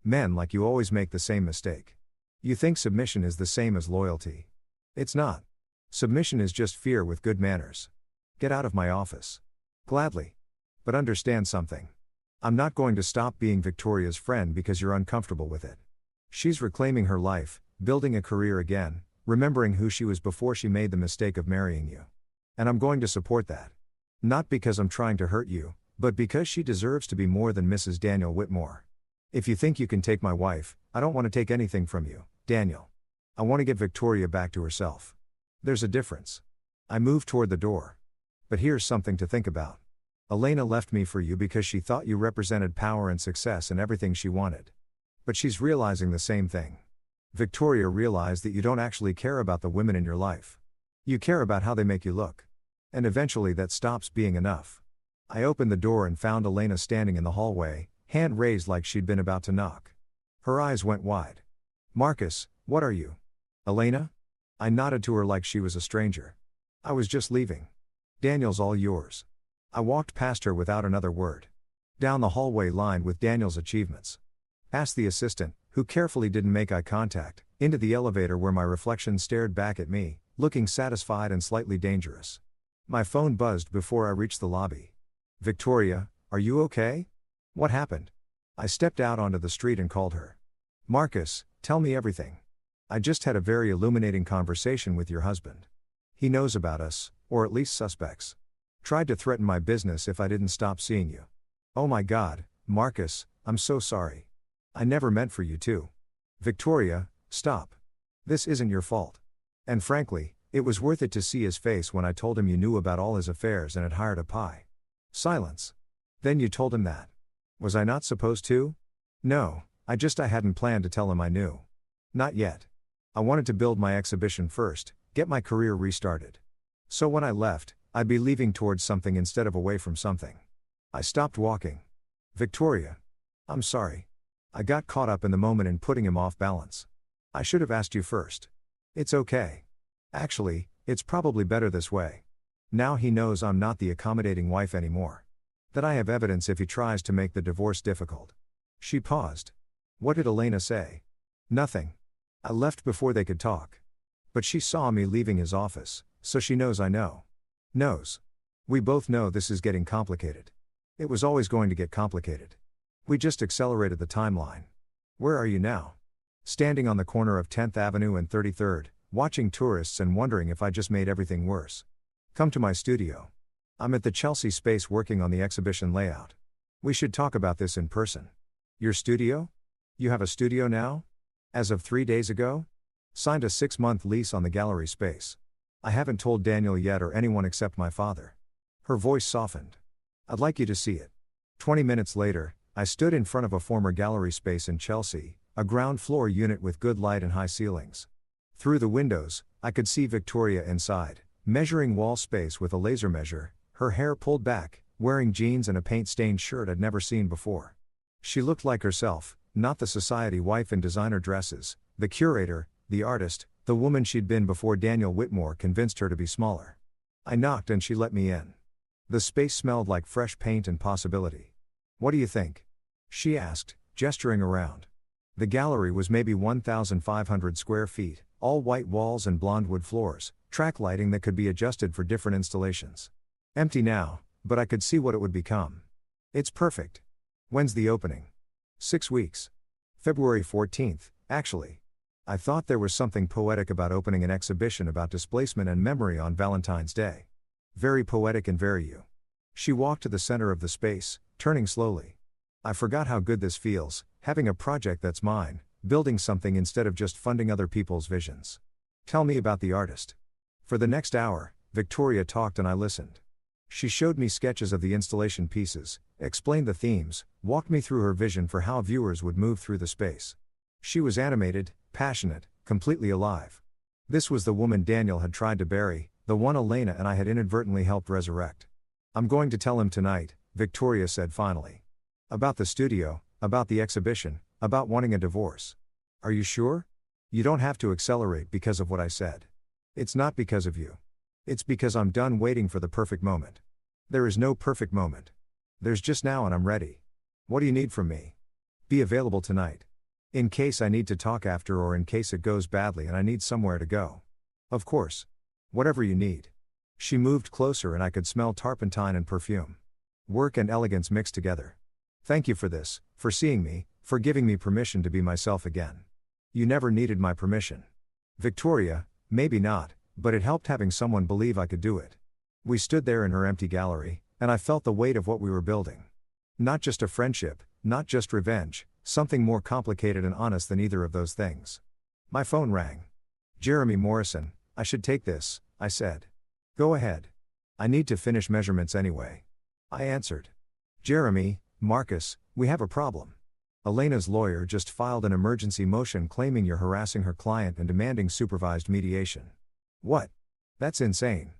[SPEAKER 1] Men like you always make the same mistake. You think submission is the same as loyalty. It's not. Submission is just fear with good manners. Get out of my office. Gladly. But understand something. I'm not going to stop being Victoria's friend because you're uncomfortable with it. She's reclaiming her life, building a career again, remembering who she was before she made the mistake of marrying you. And I'm going to support that. Not because I'm trying to hurt you, but because she deserves to be more than Mrs. Daniel Whitmore. If you think you can take my wife, I don't want to take anything from you, Daniel. I want to get Victoria back to herself. There's a difference. I moved toward the door. But here's something to think about. Elena left me for you because she thought you represented power and success and everything she wanted. But she's realizing the same thing. Victoria realized that you don't actually care about the women in your life. You care about how they make you look. And eventually that stops being enough. I opened the door and found Elena standing in the hallway, hand raised like she'd been about to knock. Her eyes went wide. Marcus, what are you? Elena? I nodded to her like she was a stranger. I was just leaving. Daniel's all yours. I walked past her without another word. Down the hallway lined with Daniel's achievements. Past the assistant, who carefully didn't make eye contact, into the elevator where my reflection stared back at me, looking satisfied and slightly dangerous. My phone buzzed before I reached the lobby. "Victoria, are you okay? What happened?" I stepped out onto the street and called her. "Marcus, tell me everything. I just had a very illuminating conversation with your husband. He knows about us, or at least suspects. Tried to threaten my business if I didn't stop seeing you. Oh my God, Marcus, I'm so sorry. I never meant for you to. Victoria, stop. This isn't your fault. And frankly, it was worth it to see his face when I told him you knew about all his affairs and had hired a pie." Silence. "Then you told him that. Was I not supposed to?" "No, I hadn't planned to tell him I knew. Not yet. I wanted to build my exhibition first, get my career restarted. So when I left, I'd be leaving towards something instead of away from something." I stopped walking. "Victoria. I'm sorry. I got caught up in the moment in putting him off balance. I should have asked you first. It's okay. Actually, it's probably better this way. Now he knows I'm not the accommodating wife anymore. That I have evidence if he tries to make the divorce difficult." She paused. "What did Elena say?" "Nothing. I left before they could talk. But she saw me leaving his office, so she knows I know. Knows. We both know this is getting complicated. It was always going to get complicated. We just accelerated the timeline." "Where are you now?" "Standing on the corner of 10th Avenue and 33rd, watching tourists and wondering if I just made everything worse. Come to my studio. I'm at the Chelsea space working on the exhibition layout. We should talk about this in person." "Your studio? You have a studio now?" "As of 3 days ago. Signed a 6-month lease on the gallery space. I haven't told Daniel yet or anyone except my father." Her voice softened. "I'd like you to see it." 20 minutes later, I stood in front of a former gallery space in Chelsea, a ground floor unit with good light and high ceilings. Through the windows, I could see Victoria inside, measuring wall space with a laser measure, her hair pulled back, wearing jeans and a paint-stained shirt I'd never seen before. She looked like herself, not the society wife in designer dresses, the curator, the artist, the woman she'd been before Daniel Whitmore convinced her to be smaller. I knocked and she let me in. The space smelled like fresh paint and possibility. "What do you think?" she asked, gesturing around. The gallery was maybe 1,500 square feet, all white walls and blonde wood floors, track lighting that could be adjusted for different installations. Empty now, but I could see what it would become. "It's perfect." "When's the opening?" 6 weeks. February 14th, actually. I thought there was something poetic about opening an exhibition about displacement and memory on Valentine's Day. Very poetic and very you. She walked to the center of the space, turning slowly. "I forgot how good this feels, having a project that's mine, building something instead of just funding other people's visions." "Tell me about the artist." For the next hour, Victoria talked and I listened. She showed me sketches of the installation pieces, explained the themes, walked me through her vision for how viewers would move through the space. She was animated, passionate, completely alive. This was the woman Daniel had tried to bury, the one Elena and I had inadvertently helped resurrect. "I'm going to tell him tonight," Victoria said finally. "About the studio, about the exhibition, about wanting a divorce." "Are you sure? You don't have to accelerate because of what I said. It's not because of you. It's because I'm done waiting for the perfect moment. There is no perfect moment. There's just now and I'm ready. What do you need from me?" "Be available tonight. In case I need to talk after or in case it goes badly and I need somewhere to go." "Of course. Whatever you need." She moved closer and I could smell turpentine and perfume. Work and elegance mixed together. "Thank you for this, for seeing me, for giving me permission to be myself again. You never needed my permission." "Victoria, maybe not, but it helped having someone believe I could do it." We stood there in her empty gallery, and I felt the weight of what we were building. Not just a friendship, not just revenge, something more complicated and honest than either of those things. My phone rang. "Jeremy Morrison, I should take this," I said. "Go ahead. I need to finish measurements anyway." I answered. "Jeremy, Marcus, we have a problem. Elena's lawyer just filed an emergency motion claiming you're harassing her client and demanding supervised mediation." "What? That's insane.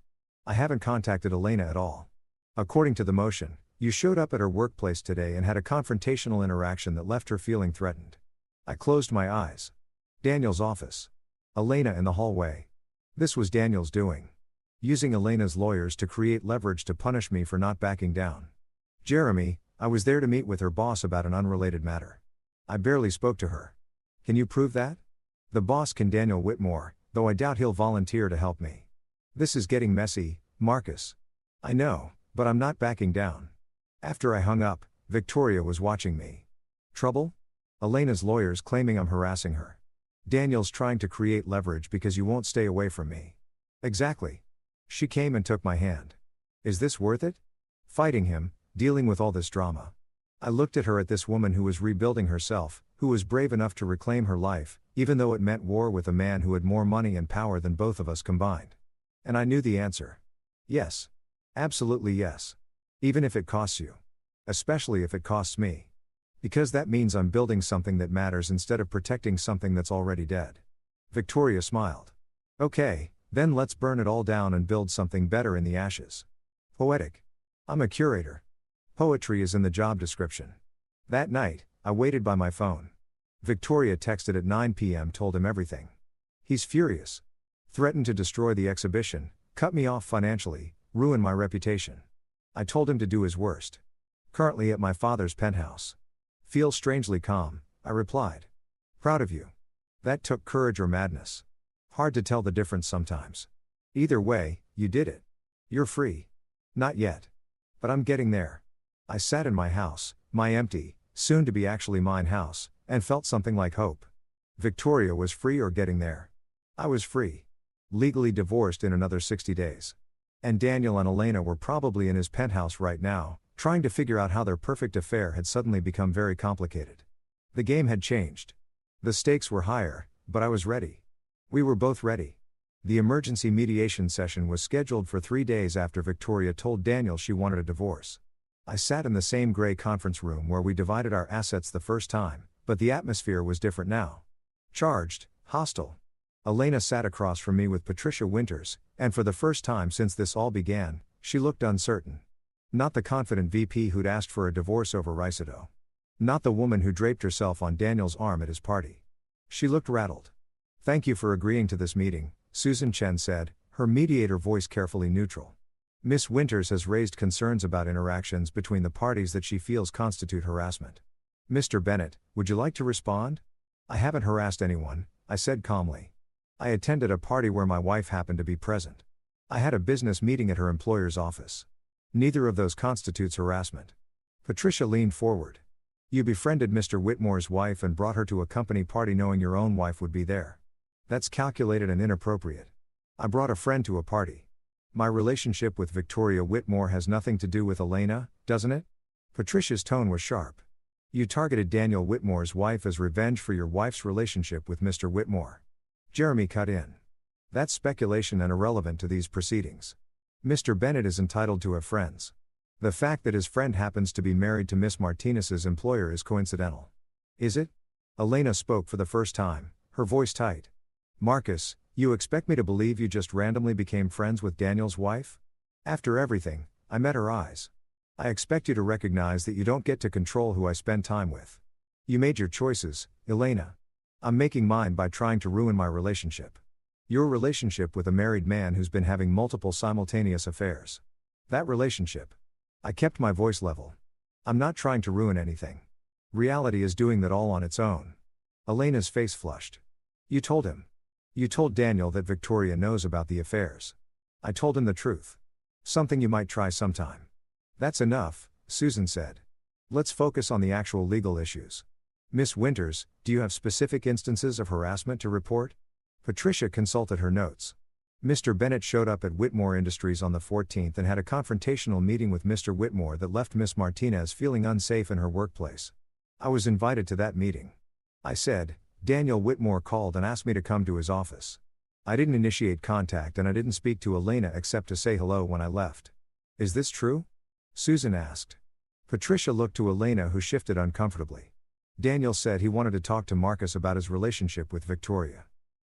[SPEAKER 1] I haven't contacted Elena at all. According to the motion, you showed up at her workplace today and had a confrontational interaction that left her feeling threatened." I closed my eyes. Daniel's office. Elena in the hallway. This was Daniel's doing. using Elena's lawyers to create leverage to punish me for not backing down. Jeremy, I was there to meet with her boss about an unrelated matter. I barely spoke to her. Can you prove that? The boss can, Daniel Whitmore, though I doubt he'll volunteer to help me. This is getting messy, Marcus. I know, but I'm not backing down. After I hung up, Victoria was watching me. Trouble? Elena's lawyers claiming I'm harassing her. Daniel's trying to create leverage because you won't stay away from me. Exactly. She came and took my hand. Is this worth it? Fighting him, dealing with all this drama. I looked at her, at this woman who was rebuilding herself, who was brave enough to reclaim her life, even though it meant war with a man who had more money and power than both of us combined. And I knew the answer. Yes. Absolutely yes. Even if it costs you. Especially if it costs me. Because that means I'm building something that matters instead of protecting something that's already dead. Victoria smiled. Okay, then let's burn it all down and build something better in the ashes. Poetic. I'm a curator. Poetry is in the job description. That night, I waited by my phone. Victoria texted at 9 p.m. told him everything. He's furious. Threatened to destroy the exhibition, cut me off financially, ruin my reputation. I told him to do his worst. Currently at my father's penthouse. Feel strangely calm, I replied. Proud of you. That took courage or madness. Hard to tell the difference sometimes. Either way, you did it. You're free. Not yet. But I'm getting there. I sat in my house, my empty, soon to be actually mine house, and felt something like hope. Victoria was free or getting there. I was free. Legally divorced in another 60 days. And Daniel and Elena were probably in his penthouse right now, trying to figure out how their perfect affair had suddenly become very complicated. The game had changed. The stakes were higher, but I was ready. We were both ready. The emergency mediation session was scheduled for 3 days after Victoria told Daniel she wanted a divorce. I sat in the same gray conference room where we divided our assets the first time, but the atmosphere was different now. Charged, hostile. Elena sat across from me with Patricia Winters, and for the first time since this all began, she looked uncertain. Not the confident VP who'd asked for a divorce over Ricido. Not the woman who draped herself on Daniel's arm at his party. She looked rattled. Thank you for agreeing to this meeting, Susan Chen said, her mediator voice carefully neutral. Miss Winters has raised concerns about interactions between the parties that she feels constitute harassment. Mr. Bennett, would you like to respond? I haven't harassed anyone, I said calmly. I attended a party where my wife happened to be present. I had a business meeting at her employer's office. Neither of those constitutes harassment. Patricia leaned forward. You befriended Mr. Whitmore's wife and brought her to a company party knowing your own wife would be there. That's calculated and inappropriate. I brought a friend to a party. My relationship with Victoria Whitmore has nothing to do with Elena, doesn't it? Patricia's tone was sharp. You targeted Daniel Whitmore's wife as revenge for your wife's relationship with Mr. Whitmore. Jeremy cut in. That's speculation and irrelevant to these proceedings. Mr. Bennett is entitled to have friends. The fact that his friend happens to be married to Miss Martinez's employer is coincidental. Is it? Elena spoke for the first time, her voice tight. Marcus, you expect me to believe you just randomly became friends with Daniel's wife? After everything, I met her eyes. I expect you to recognize that you don't get to control who I spend time with. You made your choices, Elena. I'm making mine by trying to ruin my relationship. Your relationship with a married man who's been having multiple simultaneous affairs. That relationship. I kept my voice level. I'm not trying to ruin anything. Reality is doing that all on its own. Elena's face flushed. You told him. You told Daniel that Victoria knows about the affairs. I told him the truth. Something you might try sometime. That's enough, Susan said. Let's focus on the actual legal issues. Miss Winters, do you have specific instances of harassment to report? Patricia consulted her notes. Mr. Bennett showed up at Whitmore Industries on the 14th and had a confrontational meeting with Mr. Whitmore that left Miss Martinez feeling unsafe in her workplace. I was invited to that meeting. I said, Daniel Whitmore called and asked me to come to his office. I didn't initiate contact and I didn't speak to Elena except to say hello when I left. Is this true? Susan asked. Patricia looked to Elena, who shifted uncomfortably. Daniel said he wanted to talk to Marcus about his relationship with Victoria.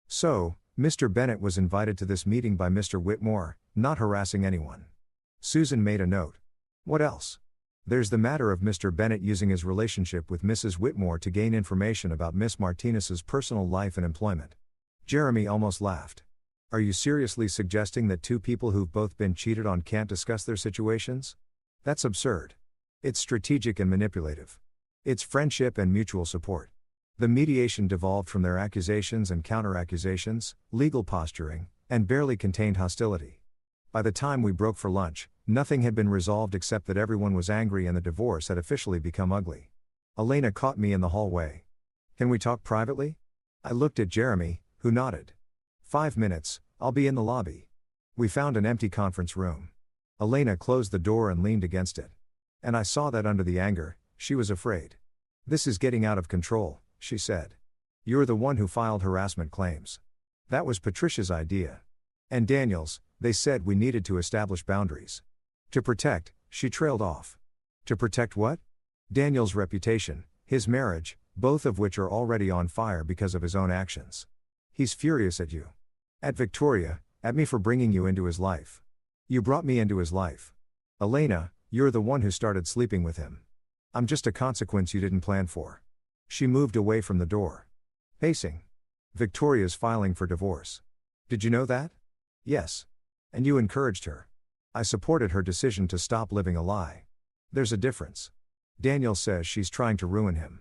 [SPEAKER 1] So, Mr. Bennett was invited to this meeting by Mr. Whitmore, not harassing anyone. Susan made a note. What else? There's the matter of Mr. Bennett using his relationship with Mrs. Whitmore to gain information about Miss Martinez's personal life and employment. Jeremy almost laughed. Are you seriously suggesting that two people who've both been cheated on can't discuss their situations? That's absurd. It's strategic and manipulative. It's friendship and mutual support. The mediation devolved from their accusations and counter-accusations, legal posturing, and barely contained hostility. By the time we broke for lunch, nothing had been resolved except that everyone was angry and the divorce had officially become ugly. Elena caught me in the hallway. Can we talk privately? I looked at Jeremy, who nodded. 5 minutes, I'll be in the lobby. We found an empty conference room. Elena closed the door and leaned against it. And I saw that under the anger, she was afraid. This is getting out of control, she said. You're the one who filed harassment claims. That was Patricia's idea. And Daniel's, they said we needed to establish boundaries. To protect, she trailed off. To protect what? Daniel's reputation, his marriage, both of which are already on fire because of his own actions. He's furious at you. At Victoria, at me for bringing you into his life. You brought me into his life. Elena, you're the one who started sleeping with him. I'm just a consequence you didn't plan for. She moved away from the door. Pacing. Victoria's filing for divorce. Did you know that? Yes. And you encouraged her. I supported her decision to stop living a lie. There's a difference. Daniel says she's trying to ruin him.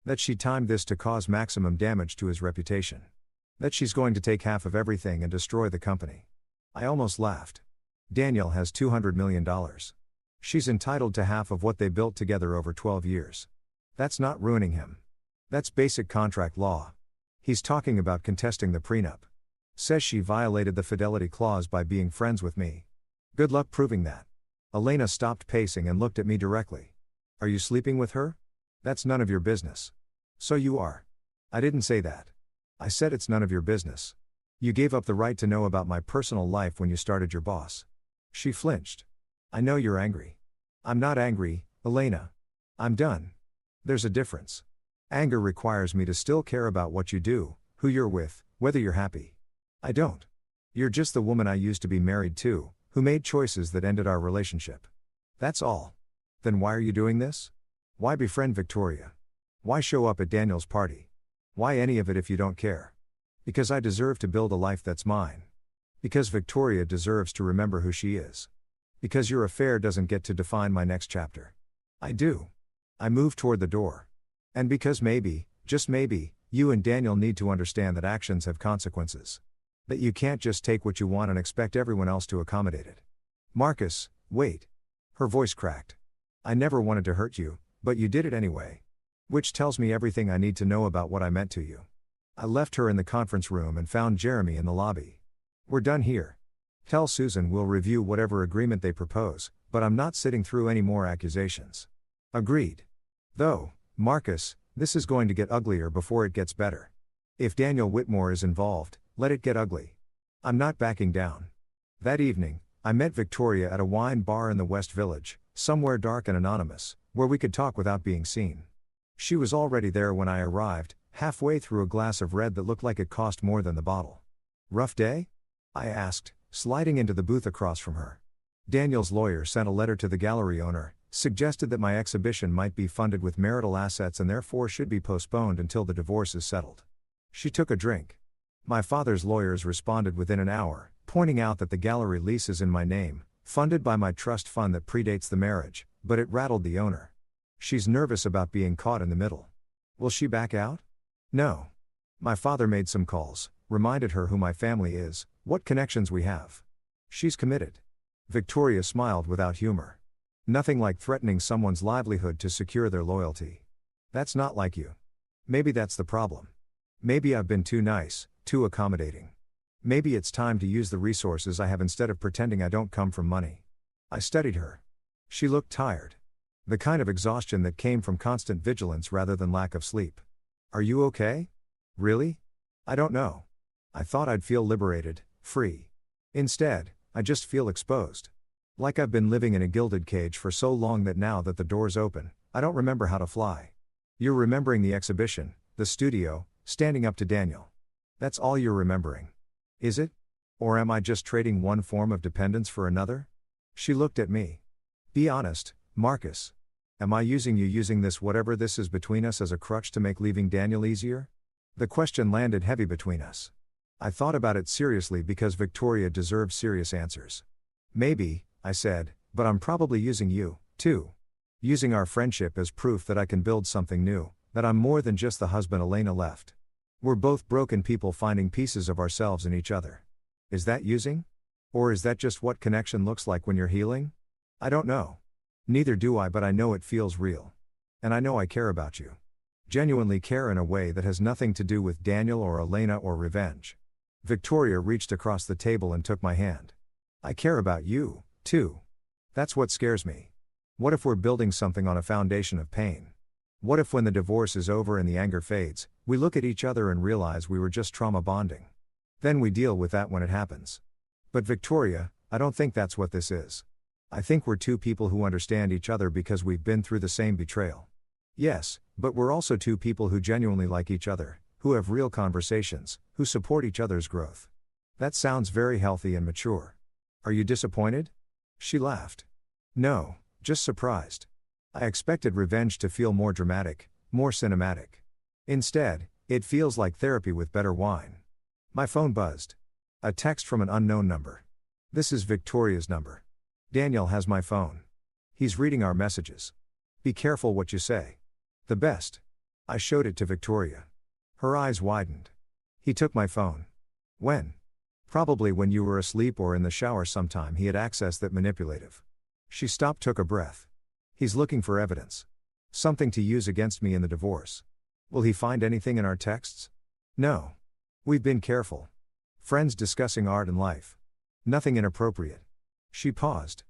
[SPEAKER 1] That she timed this to cause maximum damage to his reputation. That she's going to take half of everything and destroy the company. I almost laughed. Daniel has $200 million. She's entitled to half of what they built together over 12 years. That's not ruining him. That's basic contract law. He's talking about contesting the prenup. Says she violated the fidelity clause by being friends with me. Good luck proving that. Elena stopped pacing and looked at me directly. Are you sleeping with her? That's none of your business. So you are. I didn't say that. I said it's none of your business. You gave up the right to know about my personal life when you started your boss. She flinched. I know you're angry. I'm not angry, Elena. I'm done. There's a difference. Anger requires me to still care about what you do, who you're with, whether you're happy. I don't. You're just the woman I used to be married to, who made choices that ended our relationship. That's all. Then why are you doing this? Why befriend Victoria? Why show up at Daniel's party? Why any of it if you don't care? Because I deserve to build a life that's mine. Because Victoria deserves to remember who she is. Because your affair doesn't get to define my next chapter. I do. I move toward the door. And because maybe, just maybe, you and Daniel need to understand that actions have consequences. That you can't just take what you want and expect everyone else to accommodate it. Marcus, wait. Her voice cracked. I never wanted to hurt you, but you did it anyway. Which tells me everything I need to know about what I meant to you. I left her in the conference room and found Jeremy in the lobby. We're done here. Tell Susan we'll review whatever agreement they propose, but I'm not sitting through any more accusations. Agreed. Though, Marcus, this is going to get uglier before it gets better. If Daniel Whitmore is involved, let it get ugly. I'm not backing down. That evening, I met Victoria at a wine bar in the West Village, somewhere dark and anonymous, where we could talk without being seen. She was already there when I arrived, halfway through a glass of red that looked like it cost more than the bottle. Rough day? I asked, sliding into the booth across from her. Daniel's lawyer sent a letter to the gallery owner, suggested that my exhibition might be funded with marital assets and therefore should be postponed until the divorce is settled. She took a drink. My father's lawyers responded within an hour, pointing out that the gallery lease is in my name, funded by my trust fund that predates the marriage, but it rattled the owner. She's nervous about being caught in the middle. Will she back out? No. My father made some calls, reminded her who my family is, what connections we have. She's committed. Victoria smiled without humor. Nothing like threatening someone's livelihood to secure their loyalty. That's not like you. Maybe that's the problem. Maybe I've been too nice, too accommodating. Maybe it's time to use the resources I have instead of pretending I don't come from money. I studied her. She looked tired. The kind of exhaustion that came from constant vigilance rather than lack of sleep. Are you okay? Really? I don't know. I thought I'd feel liberated, free. Instead, I just feel exposed. Like I've been living in a gilded cage for so long that now that the door's open, I don't remember how to fly. You're remembering the exhibition, the studio, standing up to Daniel. That's all you're remembering. Is it? Or am I just trading one form of dependence for another? She looked at me. Be honest, Marcus. Am I using this whatever this is between us as a crutch to make leaving Daniel easier? The question landed heavy between us. I thought about it seriously because Victoria deserved serious answers. Maybe, I said, but I'm probably using you, too. Using our friendship as proof that I can build something new, that I'm more than just the husband Elena left. We're both broken people finding pieces of ourselves in each other. Is that using? Or is that just what connection looks like when you're healing? I don't know. Neither do I, but I know it feels real. And I know I care about you. Genuinely care in a way that has nothing to do with Daniel or Elena or revenge. Victoria reached across the table and took my hand. I care about you, too. That's what scares me. What if we're building something on a foundation of pain? What if when the divorce is over and the anger fades, we look at each other and realize we were just trauma bonding? Then we deal with that when it happens. But Victoria, I don't think that's what this is. I think we're two people who understand each other because we've been through the same betrayal. Yes, but we're also two people who genuinely like each other, who have real conversations, who support each other's growth. That sounds very healthy and mature. Are you disappointed? She laughed. No, just surprised. I expected revenge to feel more dramatic, more cinematic. Instead, it feels like therapy with better wine. My phone buzzed. A text from an unknown number. This is Victoria's number. Daniel has my phone. He's reading our messages. Be careful what you say. The best. I showed it to Victoria. Her eyes widened. He took my phone. When? Probably when you were asleep or in the shower sometime. He had access that manipulative. She stopped, took a breath. He's looking for evidence. Something to use against me in the divorce. Will he find anything in our texts? No. We've been careful. Friends discussing art and life. Nothing inappropriate. She paused.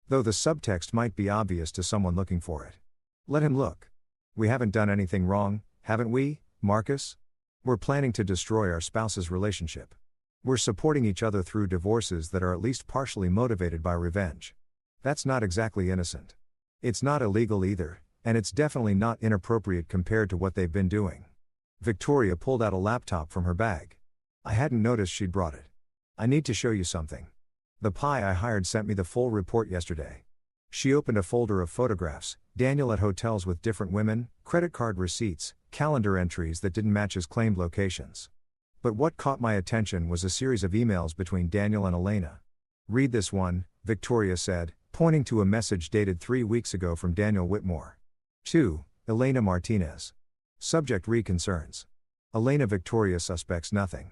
[SPEAKER 1] Though the subtext might be obvious to someone looking for it. Let him look. We haven't done anything wrong, haven't we, Marcus? We're planning to destroy our spouse's relationship. We're supporting each other through divorces that are at least partially motivated by revenge. That's not exactly innocent. It's not illegal either, and it's definitely not inappropriate compared to what they've been doing. Victoria pulled out a laptop from her bag. I hadn't noticed she'd brought it. I need to show you something. The PI I hired sent me the full report yesterday. She opened a folder of photographs, Daniel at hotels with different women, credit card receipts, calendar entries that didn't match his claimed locations. But what caught my attention was a series of emails between Daniel and Elena. Read this one, Victoria said, pointing to a message dated 3 weeks ago from Daniel Whitmore. 2. Elena Martinez. Subject: Reconcerns. Elena. Victoria suspects nothing.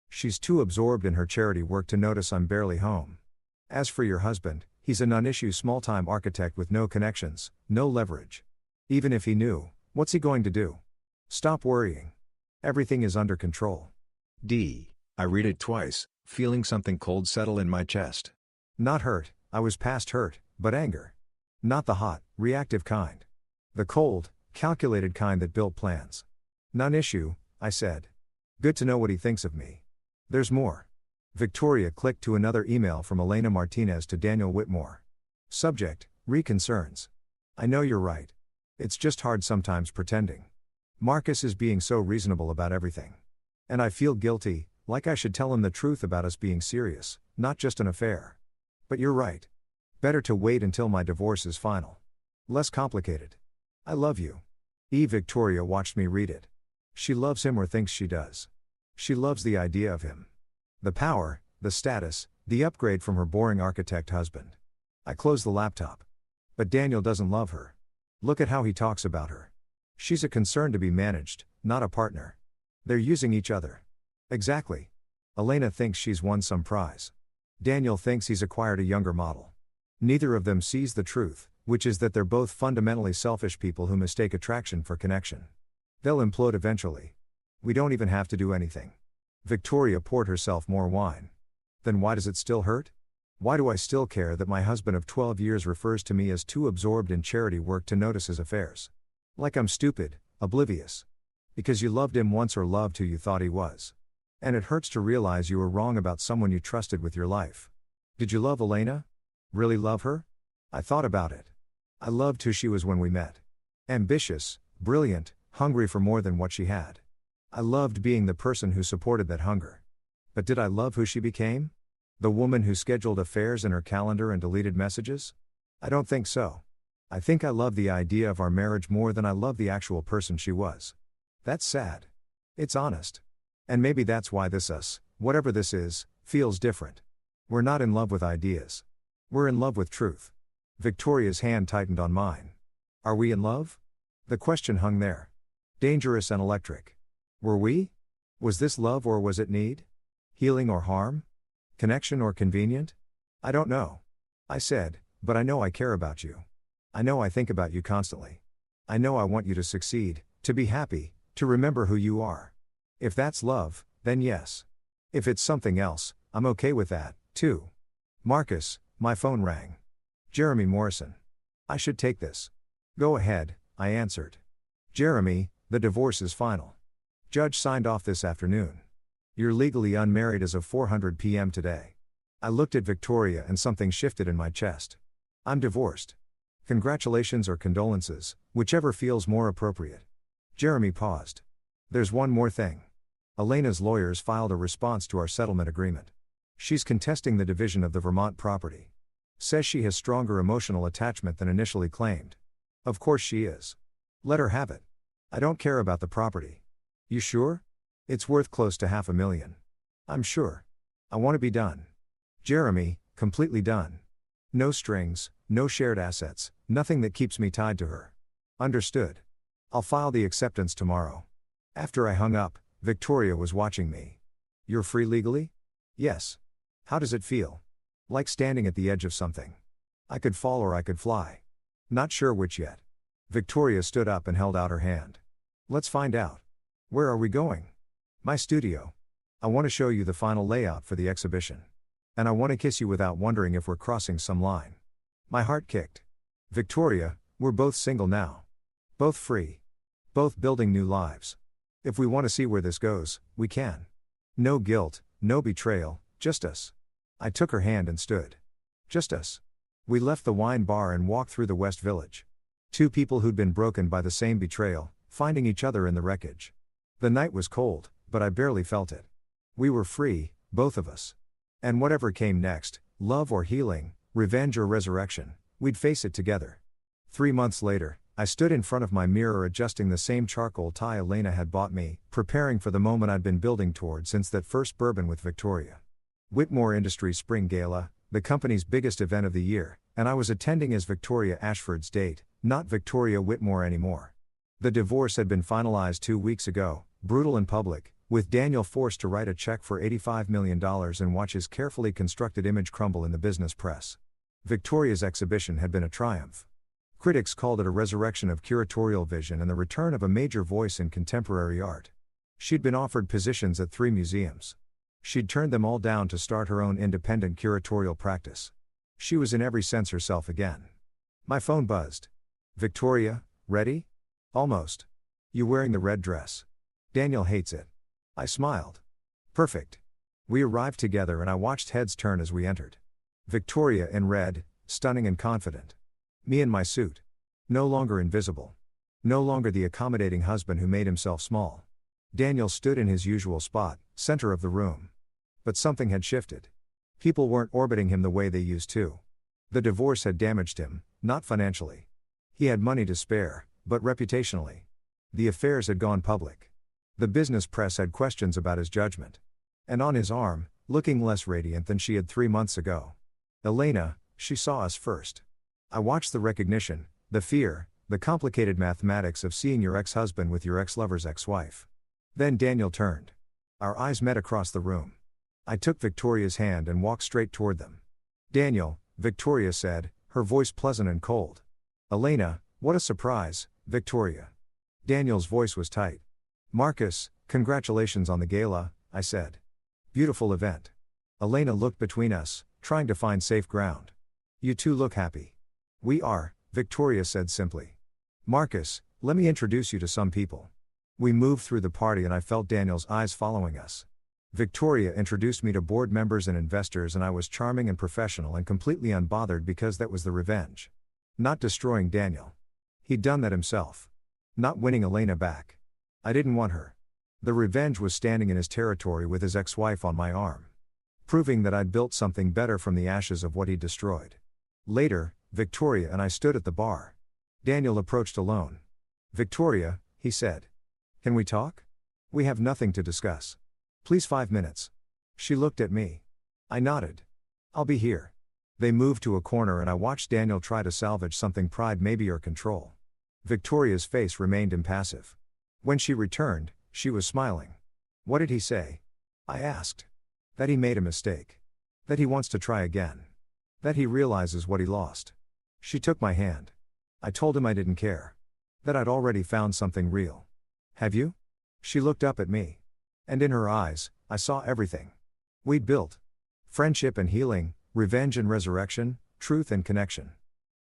[SPEAKER 1] She's too absorbed in her charity work to notice I'm barely home. As for your husband, he's a non-issue small-time architect with no connections, no leverage. Even if he knew, what's he going to do? Stop worrying. Everything is under control. D. I read it twice, feeling something cold settle in my chest. Not hurt, I was past hurt, but anger. Not the hot, reactive kind. The cold, calculated kind that built plans. Non-issue, I said. Good to know what he thinks of me. There's more. Victoria clicked to another email from Elena Martinez to Daniel Whitmore. Subject: Reconcerns. I know you're right. It's just hard sometimes pretending. Marcus is being so reasonable about everything. And I feel guilty, like I should tell him the truth about us being serious, not just an affair. But you're right. Better to wait until my divorce is final. Less complicated. I love you. Victoria watched me read it. She loves him or thinks she does. She loves the idea of him. The power, the status, the upgrade from her boring architect husband. I closed the laptop. But Daniel doesn't love her. Look at how he talks about her. She's a concern to be managed, not a partner. They're using each other. Exactly. Elena thinks she's won some prize. Daniel thinks he's acquired a younger model. Neither of them sees the truth, which is that they're both fundamentally selfish people who mistake attraction for connection. They'll implode eventually. We don't even have to do anything. Victoria poured herself more wine. Then why does it still hurt? Why do I still care that my husband of 12 years refers to me as too absorbed in charity work to notice his affairs? Like I'm stupid, oblivious. Because you loved him once or loved who you thought he was. And it hurts to realize you were wrong about someone you trusted with your life. Did you love Elena? Really love her? I thought about it. I loved who she was when we met. Ambitious, brilliant, hungry for more than what she had. I loved being the person who supported that hunger. But did I love who she became? The woman who scheduled affairs in her calendar and deleted messages? I don't think so. I think I love the idea of our marriage more than I love the actual person she was. That's sad. It's honest. And maybe that's why this us, Whatever this is, feels different. We're not in love with ideas. We're in love with truth. Victoria's hand tightened on mine. Are we in love? The question hung there. Dangerous and electric. Were we? Was this love or was it need? Healing or harm? Connection or convenient? I don't know. I said, but I know I care about you. I know I think about you constantly. I know I want you to succeed, to be happy, to remember who you are. If that's love, then yes. If it's something else, I'm okay with that, too. Marcus, my phone rang. Jeremy Morrison. I should take this. Go ahead, I answered. Jeremy, the divorce is final. Judge signed off this afternoon. You're legally unmarried as of 4:00 p.m. today. I looked at Victoria and something shifted in my chest. I'm divorced. Congratulations or condolences, whichever feels more appropriate. Jeremy paused. There's one more thing. Elena's lawyers filed a response to our settlement agreement. She's contesting the division of the Vermont property. Says she has stronger emotional attachment than initially claimed. Of course she is. Let her have it. I don't care about the property. You sure? It's worth close to $500,000. I'm sure. I want to be done. Jeremy, completely done. No strings, no shared assets, nothing that keeps me tied to her. Understood. I'll file the acceptance tomorrow. After I hung up, Victoria was watching me. You're free legally? Yes. How does it feel? Like standing at the edge of something. I could fall or I could fly. Not sure which yet. Victoria stood up and held out her hand. Let's find out. Where are we going? My studio. I want to show you the final layout for the exhibition. And I want to kiss you without wondering if we're crossing some line. My heart kicked. Victoria, we're both single now. Both free. Both building new lives. If we want to see where this goes, we can. No guilt, no betrayal, just us. I took her hand and stood. Just us. We left the wine bar and walked through the West Village. Two people who'd been broken by the same betrayal, finding each other in the wreckage. The night was cold, but I barely felt it. We were free, both of us. And whatever came next, love or healing, revenge or resurrection, we'd face it together. 3 months later, I stood in front of my mirror adjusting the same charcoal tie Elena had bought me, preparing for the moment I'd been building toward since that first bourbon with Victoria. Whitmore Industries Spring Gala, the company's biggest event of the year, and I was attending as Victoria Ashford's date, not Victoria Whitmore anymore. The divorce had been finalized 2 weeks ago, brutal and public, with Daniel forced to write a check for $85 million and watch his carefully constructed image crumble in the business press. Victoria's exhibition had been a triumph. Critics called it a resurrection of curatorial vision and the return of a major voice in contemporary art. She'd been offered positions at 3 museums. She'd turned them all down to start her own independent curatorial practice. She was in every sense herself again. My phone buzzed. Victoria, ready? Almost. You wearing the red dress? Daniel hates it. I smiled. Perfect. We arrived together and I watched heads turn as we entered. Victoria in red, stunning and confident. Me in my suit. No longer invisible. No longer the accommodating husband who made himself small. Daniel stood in his usual spot, center of the room. But something had shifted. People weren't orbiting him the way they used to. The divorce had damaged him, not financially. He had money to spare, but reputationally. The affairs had gone public. The business press had questions about his judgment. And on his arm, looking less radiant than she had 3 months ago. Elena, she saw us first. I watched the recognition, the fear, the complicated mathematics of seeing your ex-husband with your ex-lover's ex-wife. Then Daniel turned. Our eyes met across the room. I took Victoria's hand and walked straight toward them. Daniel, Victoria said, her voice pleasant and cold. Elena, what a surprise, Victoria. Daniel's voice was tight. Marcus, congratulations on the gala, I said. Beautiful event. Elena looked between us, trying to find safe ground. You two look happy. We are, Victoria said simply. Marcus, let me introduce you to some people. We moved through the party and I felt Daniel's eyes following us. Victoria introduced me to board members and investors and I was charming and professional and completely unbothered because that was the revenge. Not destroying Daniel. He'd done that himself. Not winning Elena back. I didn't want her. The revenge was standing in his territory with his ex-wife on my arm. Proving that I'd built something better from the ashes of what he'd destroyed. Later, Victoria and I stood at the bar. Daniel approached alone. Victoria, he said. Can we talk? We have nothing to discuss. Please 5 minutes. She looked at me. I nodded. I'll be here. They moved to a corner and I watched Daniel try to salvage something, pride maybe or control. Victoria's face remained impassive. When she returned, she was smiling. What did he say? I asked. That he made a mistake. That he wants to try again. That he realizes what he lost. She took my hand. I told him I didn't care. That I'd already found something real. Have you? She looked up at me. And in her eyes, I saw everything. We'd built. Friendship and healing, revenge and resurrection, truth and connection.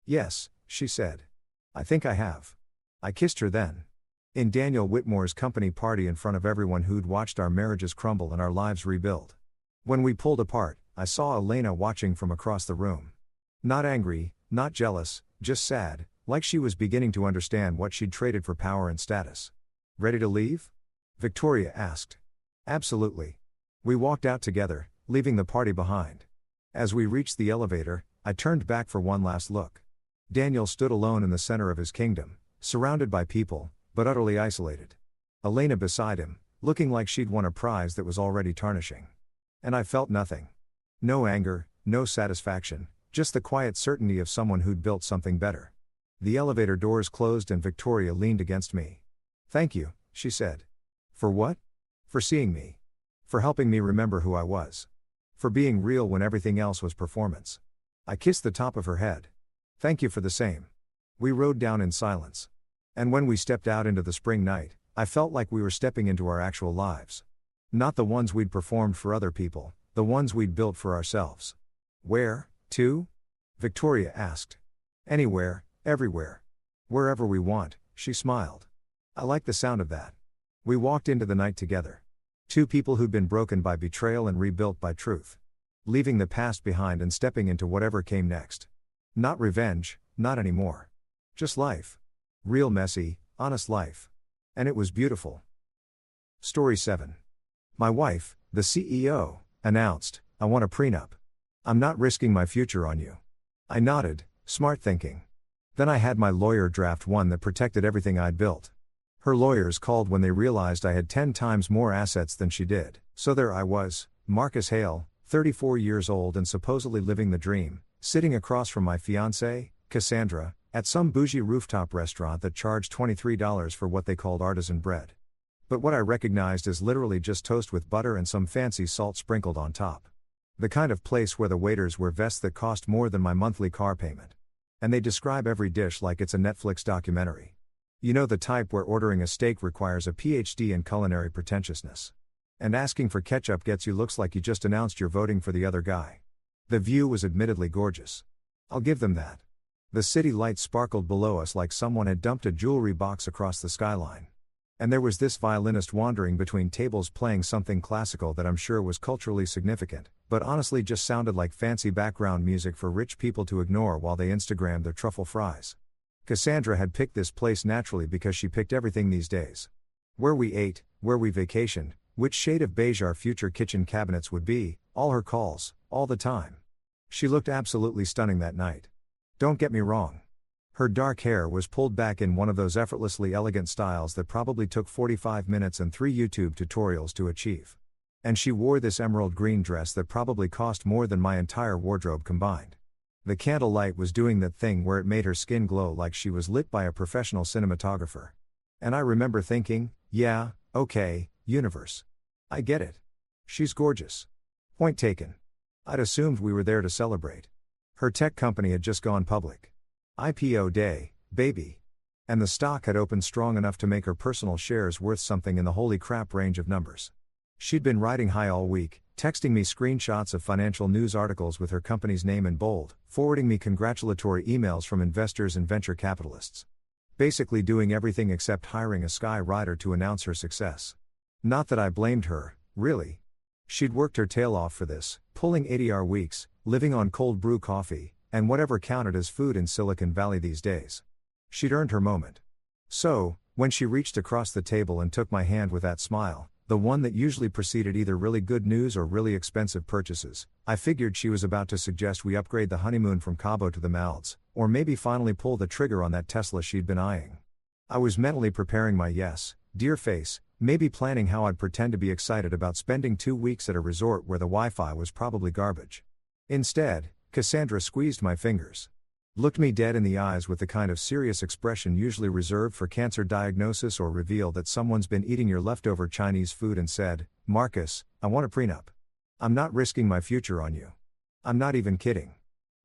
[SPEAKER 1] Yes, she said. I think I have. I kissed her then. In Daniel Whitmore's company party in front of everyone who'd watched our marriages crumble and our lives rebuild. When we pulled apart, I saw Elena watching from across the room. Not angry, not jealous, just sad, like she was beginning to understand what she'd traded for power and status. Ready to leave? Victoria asked. Absolutely. We walked out together, leaving the party behind. As we reached the elevator, I turned back for one last look. Daniel stood alone in the center of his kingdom, surrounded by people, but utterly isolated. Elena beside him, looking like she'd won a prize that was already tarnishing. And I felt nothing. No anger, no satisfaction, just the quiet certainty of someone who'd built something better. The elevator doors closed and Victoria leaned against me. Thank you, she said. For what? For seeing me. For helping me remember who I was. For being real when everything else was performance. I kissed the top of her head. Thank you for the same. We rode down in silence. And when we stepped out into the spring night, I felt like we were stepping into our actual lives. Not the ones we'd performed for other people, the ones we'd built for ourselves. Where, to? Victoria asked. Anywhere, everywhere. Wherever we want, she smiled. I liked the sound of that. We walked into the night together. Two people who'd been broken by betrayal and rebuilt by truth. Leaving the past behind and stepping into whatever came next. Not revenge, not anymore. Just life. Real messy, honest life. And it was beautiful. Story 7. My wife, the CEO, announced, I want a prenup. I'm not risking my future on you. I nodded, smart thinking. Then I had my lawyer draft one that protected everything I'd built. Her lawyers called when they realized I had 10 times more assets than she did. So there I was, Marcus Hale, 34 years old and supposedly living the dream, sitting across from my fiancée, Cassandra, at some bougie rooftop restaurant that charged $23 for what they called artisan bread. But what I recognized as literally just toast with butter and some fancy salt sprinkled on top. The kind of place where the waiters wear vests that cost more than my monthly car payment. And they describe every dish like it's a Netflix documentary. You know, the type where ordering a steak requires a PhD in culinary pretentiousness. And asking for ketchup gets you looks like you just announced you're voting for the other guy. The view was admittedly gorgeous. I'll give them that. The city lights sparkled below us like someone had dumped a jewelry box across the skyline. And there was this violinist wandering between tables playing something classical that I'm sure was culturally significant, but honestly just sounded like fancy background music for rich people to ignore while they Instagrammed their truffle fries. Cassandra had picked this place naturally because she picked everything these days. Where we ate, where we vacationed, which shade of beige our future kitchen cabinets would be, all her calls, all the time. She looked absolutely stunning that night. Don't get me wrong. Her dark hair was pulled back in one of those effortlessly elegant styles that probably took 45 minutes and 3 YouTube tutorials to achieve. And she wore this emerald green dress that probably cost more than my entire wardrobe combined. The candlelight was doing that thing where it made her skin glow like she was lit by a professional cinematographer. And I remember thinking, yeah, okay, universe. I get it. She's gorgeous. Point taken. I'd assumed we were there to celebrate. Her tech company had just gone public. IPO day, baby. And the stock had opened strong enough to make her personal shares worth something in the holy crap range of numbers. She'd been riding high all week, texting me screenshots of financial news articles with her company's name in bold, forwarding me congratulatory emails from investors and venture capitalists. Basically doing everything except hiring a sky rider to announce her success. Not that I blamed her, really. She'd worked her tail off for this, pulling 80-hour weeks, living on cold brew coffee, and whatever counted as food in Silicon Valley these days. She'd earned her moment. So, when she reached across the table and took my hand with that smile, the one that usually preceded either really good news or really expensive purchases, I figured she was about to suggest we upgrade the honeymoon from Cabo to the Maldives, or maybe finally pull the trigger on that Tesla she'd been eyeing. I was mentally preparing my yes, dear face, Maybe planning how I'd pretend to be excited about spending 2 weeks at a resort where the Wi-Fi was probably garbage. Instead, Cassandra squeezed my fingers. Looked me dead in the eyes with the kind of serious expression usually reserved for cancer diagnosis or reveal that someone's been eating your leftover Chinese food and said, "Marcus, I want a prenup. I'm not risking my future on you. I'm not even kidding."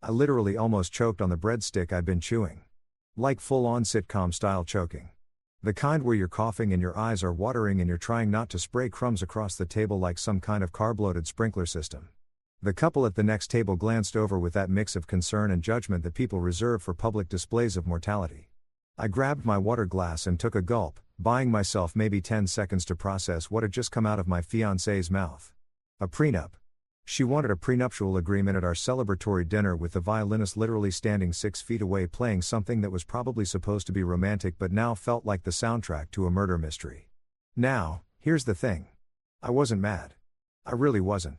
[SPEAKER 1] I literally almost choked on the breadstick I'd been chewing. Like full-on sitcom-style choking. The kind where you're coughing and your eyes are watering and you're trying not to spray crumbs across the table like some kind of carb-loaded sprinkler system. The couple at the next table glanced over with that mix of concern and judgment that people reserve for public displays of mortality. I grabbed my water glass and took a gulp, buying myself maybe 10 seconds to process what had just come out of my fiancé's mouth. A prenup. She wanted a prenuptial agreement at our celebratory dinner with the violinist literally standing 6 feet away playing something that was probably supposed to be romantic but now felt like the soundtrack to a murder mystery. Now, here's the thing. I wasn't mad. I really wasn't.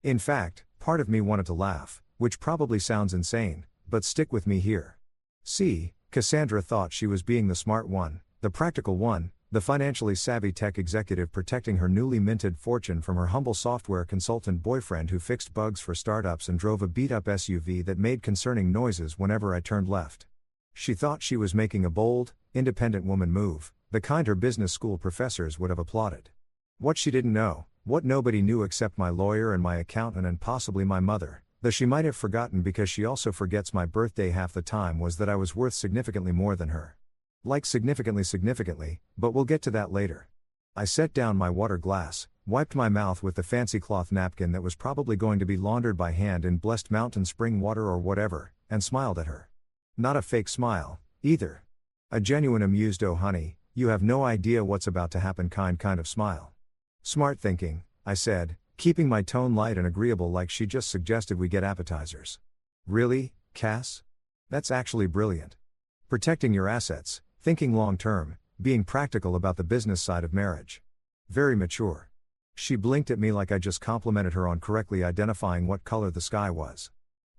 [SPEAKER 1] In fact, part of me wanted to laugh, which probably sounds insane, but stick with me here. See, Cassandra thought she was being the smart one, the practical one, the financially savvy tech executive protecting her newly minted fortune from her humble software consultant boyfriend who fixed bugs for startups and drove a beat-up SUV that made concerning noises whenever I turned left. She thought she was making a bold, independent woman move, the kind her business school professors would have applauded. What she didn't know, what nobody knew except my lawyer and my accountant and possibly my mother, though she might have forgotten because she also forgets my birthday half the time, was that I was worth significantly more than her. Like significantly, but we'll get to that later. I set down my water glass, wiped my mouth with the fancy cloth napkin that was probably going to be laundered by hand in blessed mountain spring water or whatever, and smiled at her. Not a fake smile, either. A genuine amused "oh honey, you have no idea what's about to happen" kind of smile. Smart thinking, I said, keeping my tone light and agreeable like she just suggested we get appetizers. Really, Cass? That's actually brilliant. Protecting your assets, thinking long-term, being practical about the business side of marriage. Very mature. She blinked at me like I just complimented her on correctly identifying what color the sky was.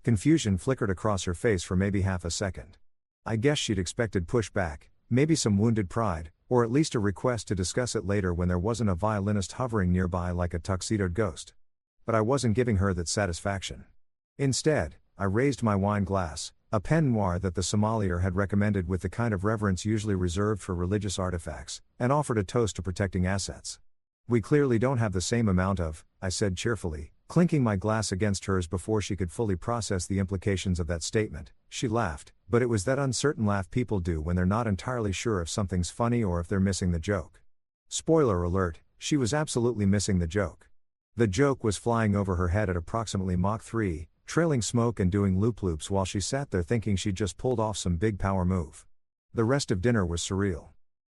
[SPEAKER 1] Confusion flickered across her face for maybe half a second. I guess she'd expected pushback, maybe some wounded pride, or at least a request to discuss it later when there wasn't a violinist hovering nearby like a tuxedoed ghost. But I wasn't giving her that satisfaction. Instead, I raised my wine glass, a pen noir that the sommelier had recommended with the kind of reverence usually reserved for religious artifacts, and offered a toast to protecting assets. "We clearly don't have the same amount of," I said cheerfully, clinking my glass against hers before she could fully process the implications of that statement. She laughed, but it was that uncertain laugh people do when they're not entirely sure if something's funny or if they're missing the joke. Spoiler alert, she was absolutely missing the joke. The joke was flying over her head at approximately Mach 3, trailing smoke and doing loop-loops while she sat there thinking she'd just pulled off some big power move. The rest of dinner was surreal.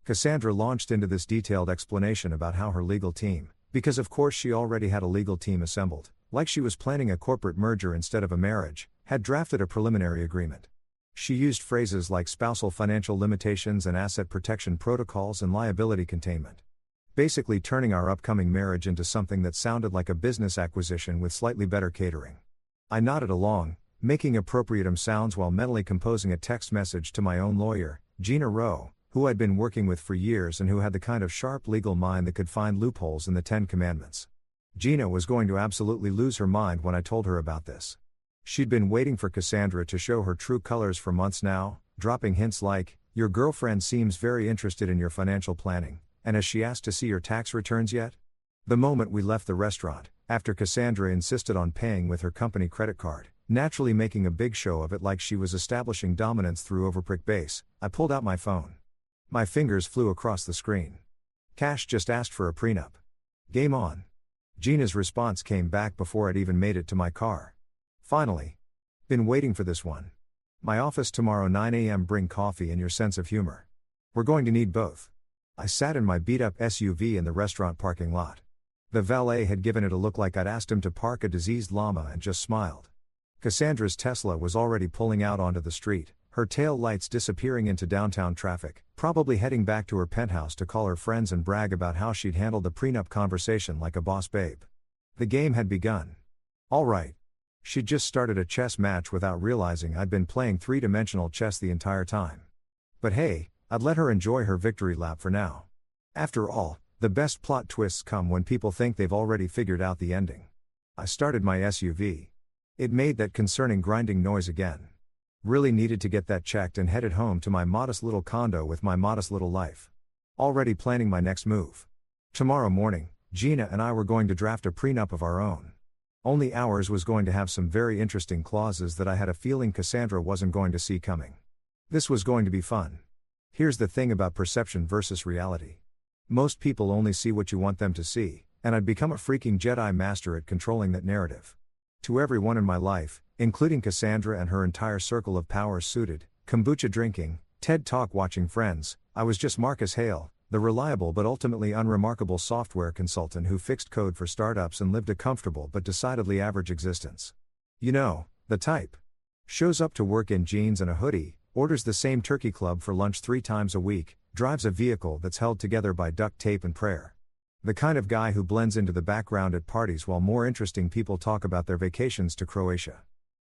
[SPEAKER 1] Cassandra launched into this detailed explanation about how her legal team, because of course she already had a legal team assembled, like she was planning a corporate merger instead of a marriage, had drafted a preliminary agreement. She used phrases like spousal financial limitations and asset protection protocols and liability containment. Basically turning our upcoming marriage into something that sounded like a business acquisition with slightly better catering. I nodded along, making appropriate sounds while mentally composing a text message to my own lawyer, Gina Rowe, who I'd been working with for years and who had the kind of sharp legal mind that could find loopholes in the 10 Commandments. Gina was going to absolutely lose her mind when I told her about this. She'd been waiting for Cassandra to show her true colors for months now, dropping hints like, "Your girlfriend seems very interested in your financial planning, and has she asked to see your tax returns yet?" The moment we left the restaurant, after Cassandra insisted on paying with her company credit card, naturally making a big show of it like she was establishing dominance through overprick base, I pulled out my phone. My fingers flew across the screen. Cash just asked for a prenup. Game on. Gina's response came back before I'd even made it to my car. Finally. Been waiting for this one. My office tomorrow 9 a.m. Bring coffee and your sense of humor. We're going to need both. I sat in my beat-up SUV in the restaurant parking lot. The valet had given it a look like I'd asked him to park a diseased llama and just smiled. Cassandra's Tesla was already pulling out onto the street, her tail lights disappearing into downtown traffic, probably heading back to her penthouse to call her friends and brag about how she'd handled the prenup conversation like a boss babe. The game had begun. All right. She'd just started a chess match without realizing I'd been playing three-dimensional chess the entire time. But hey, I'd let her enjoy her victory lap for now. After all, The best plot twists come when people think they've already figured out the ending. I started my SUV. It made that concerning grinding noise again. Really needed to get that checked and headed home to my modest little condo with my modest little life. Already planning my next move. Tomorrow morning, Gina and I were going to draft a prenup of our own. Only ours was going to have some very interesting clauses that I had a feeling Cassandra wasn't going to see coming. This was going to be fun. Here's the thing about perception versus reality. Most people only see what you want them to see, and I'd become a freaking Jedi master at controlling that narrative. To everyone in my life, including Cassandra and her entire circle of power-suited, kombucha drinking, TED Talk watching friends, I was just Marcus Hale, the reliable but ultimately unremarkable software consultant who fixed code for startups and lived a comfortable but decidedly average existence. You know, the type. Shows up to work in jeans and a hoodie, orders the same turkey club for lunch 3 times a week, drives a vehicle that's held together by duct tape and prayer. The kind of guy who blends into the background at parties while more interesting people talk about their vacations to Croatia.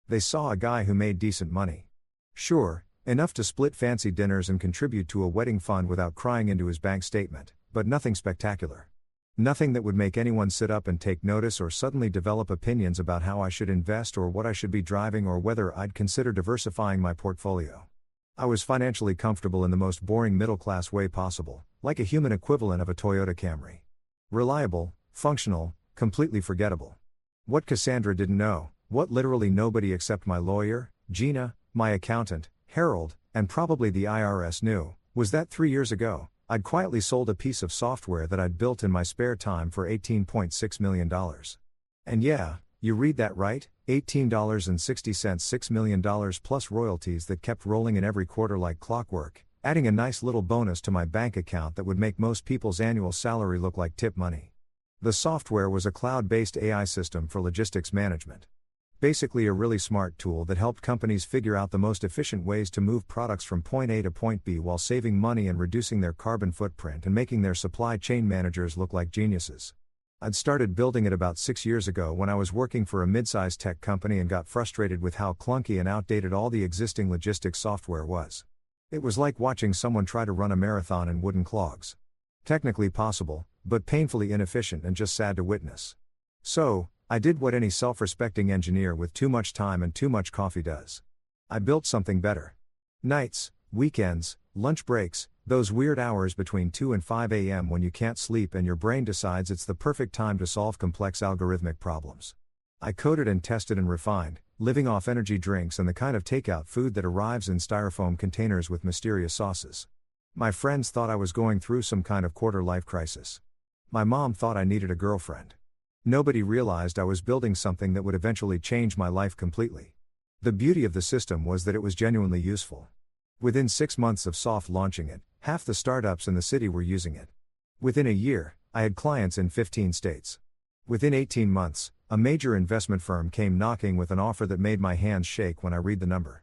[SPEAKER 1] They saw a guy who made decent money. Sure, enough to split fancy dinners and contribute to a wedding fund without crying into his bank statement, but nothing spectacular. Nothing that would make anyone sit up and take notice or suddenly develop opinions about how I should invest or what I should be driving or whether I'd consider diversifying my portfolio. I was financially comfortable in the most boring middle-class way possible, like a human equivalent of a Toyota Camry. Reliable, functional, completely forgettable. What Cassandra didn't know, what literally nobody except my lawyer, Gina, my accountant, Harold, and probably the IRS knew, was that 3 years ago, I'd quietly sold a piece of software that I'd built in my spare time for $18.6 million. And yeah, you read that right, $18.60, $6 million plus royalties that kept rolling in every quarter like clockwork, adding a nice little bonus to my bank account that would make most people's annual salary look like tip money. The software was a cloud-based AI system for logistics management. Basically a really smart tool that helped companies figure out the most efficient ways to move products from point A to point B while saving money and reducing their carbon footprint and making their supply chain managers look like geniuses. I'd started building it about 6 years ago when I was working for a mid-sized tech company and got frustrated with how clunky and outdated all the existing logistics software was. It was like watching someone try to run a marathon in wooden clogs. Technically possible, but painfully inefficient and just sad to witness. So, I did what any self-respecting engineer with too much time and too much coffee does. I built something better. Nights, weekends, lunch breaks, those weird hours between 2 and 5 a.m. when you can't sleep and your brain decides it's the perfect time to solve complex algorithmic problems. I coded and tested and refined, living off energy drinks and the kind of takeout food that arrives in styrofoam containers with mysterious sauces. My friends thought I was going through some kind of quarter-life crisis. My mom thought I needed a girlfriend. Nobody realized I was building something that would eventually change my life completely. The beauty of the system was that it was genuinely useful. Within 6 months of soft launching it, half the startups in the city were using it. Within a year, I had clients in 15 states. Within 18 months, a major investment firm came knocking with an offer that made my hands shake when I read the number.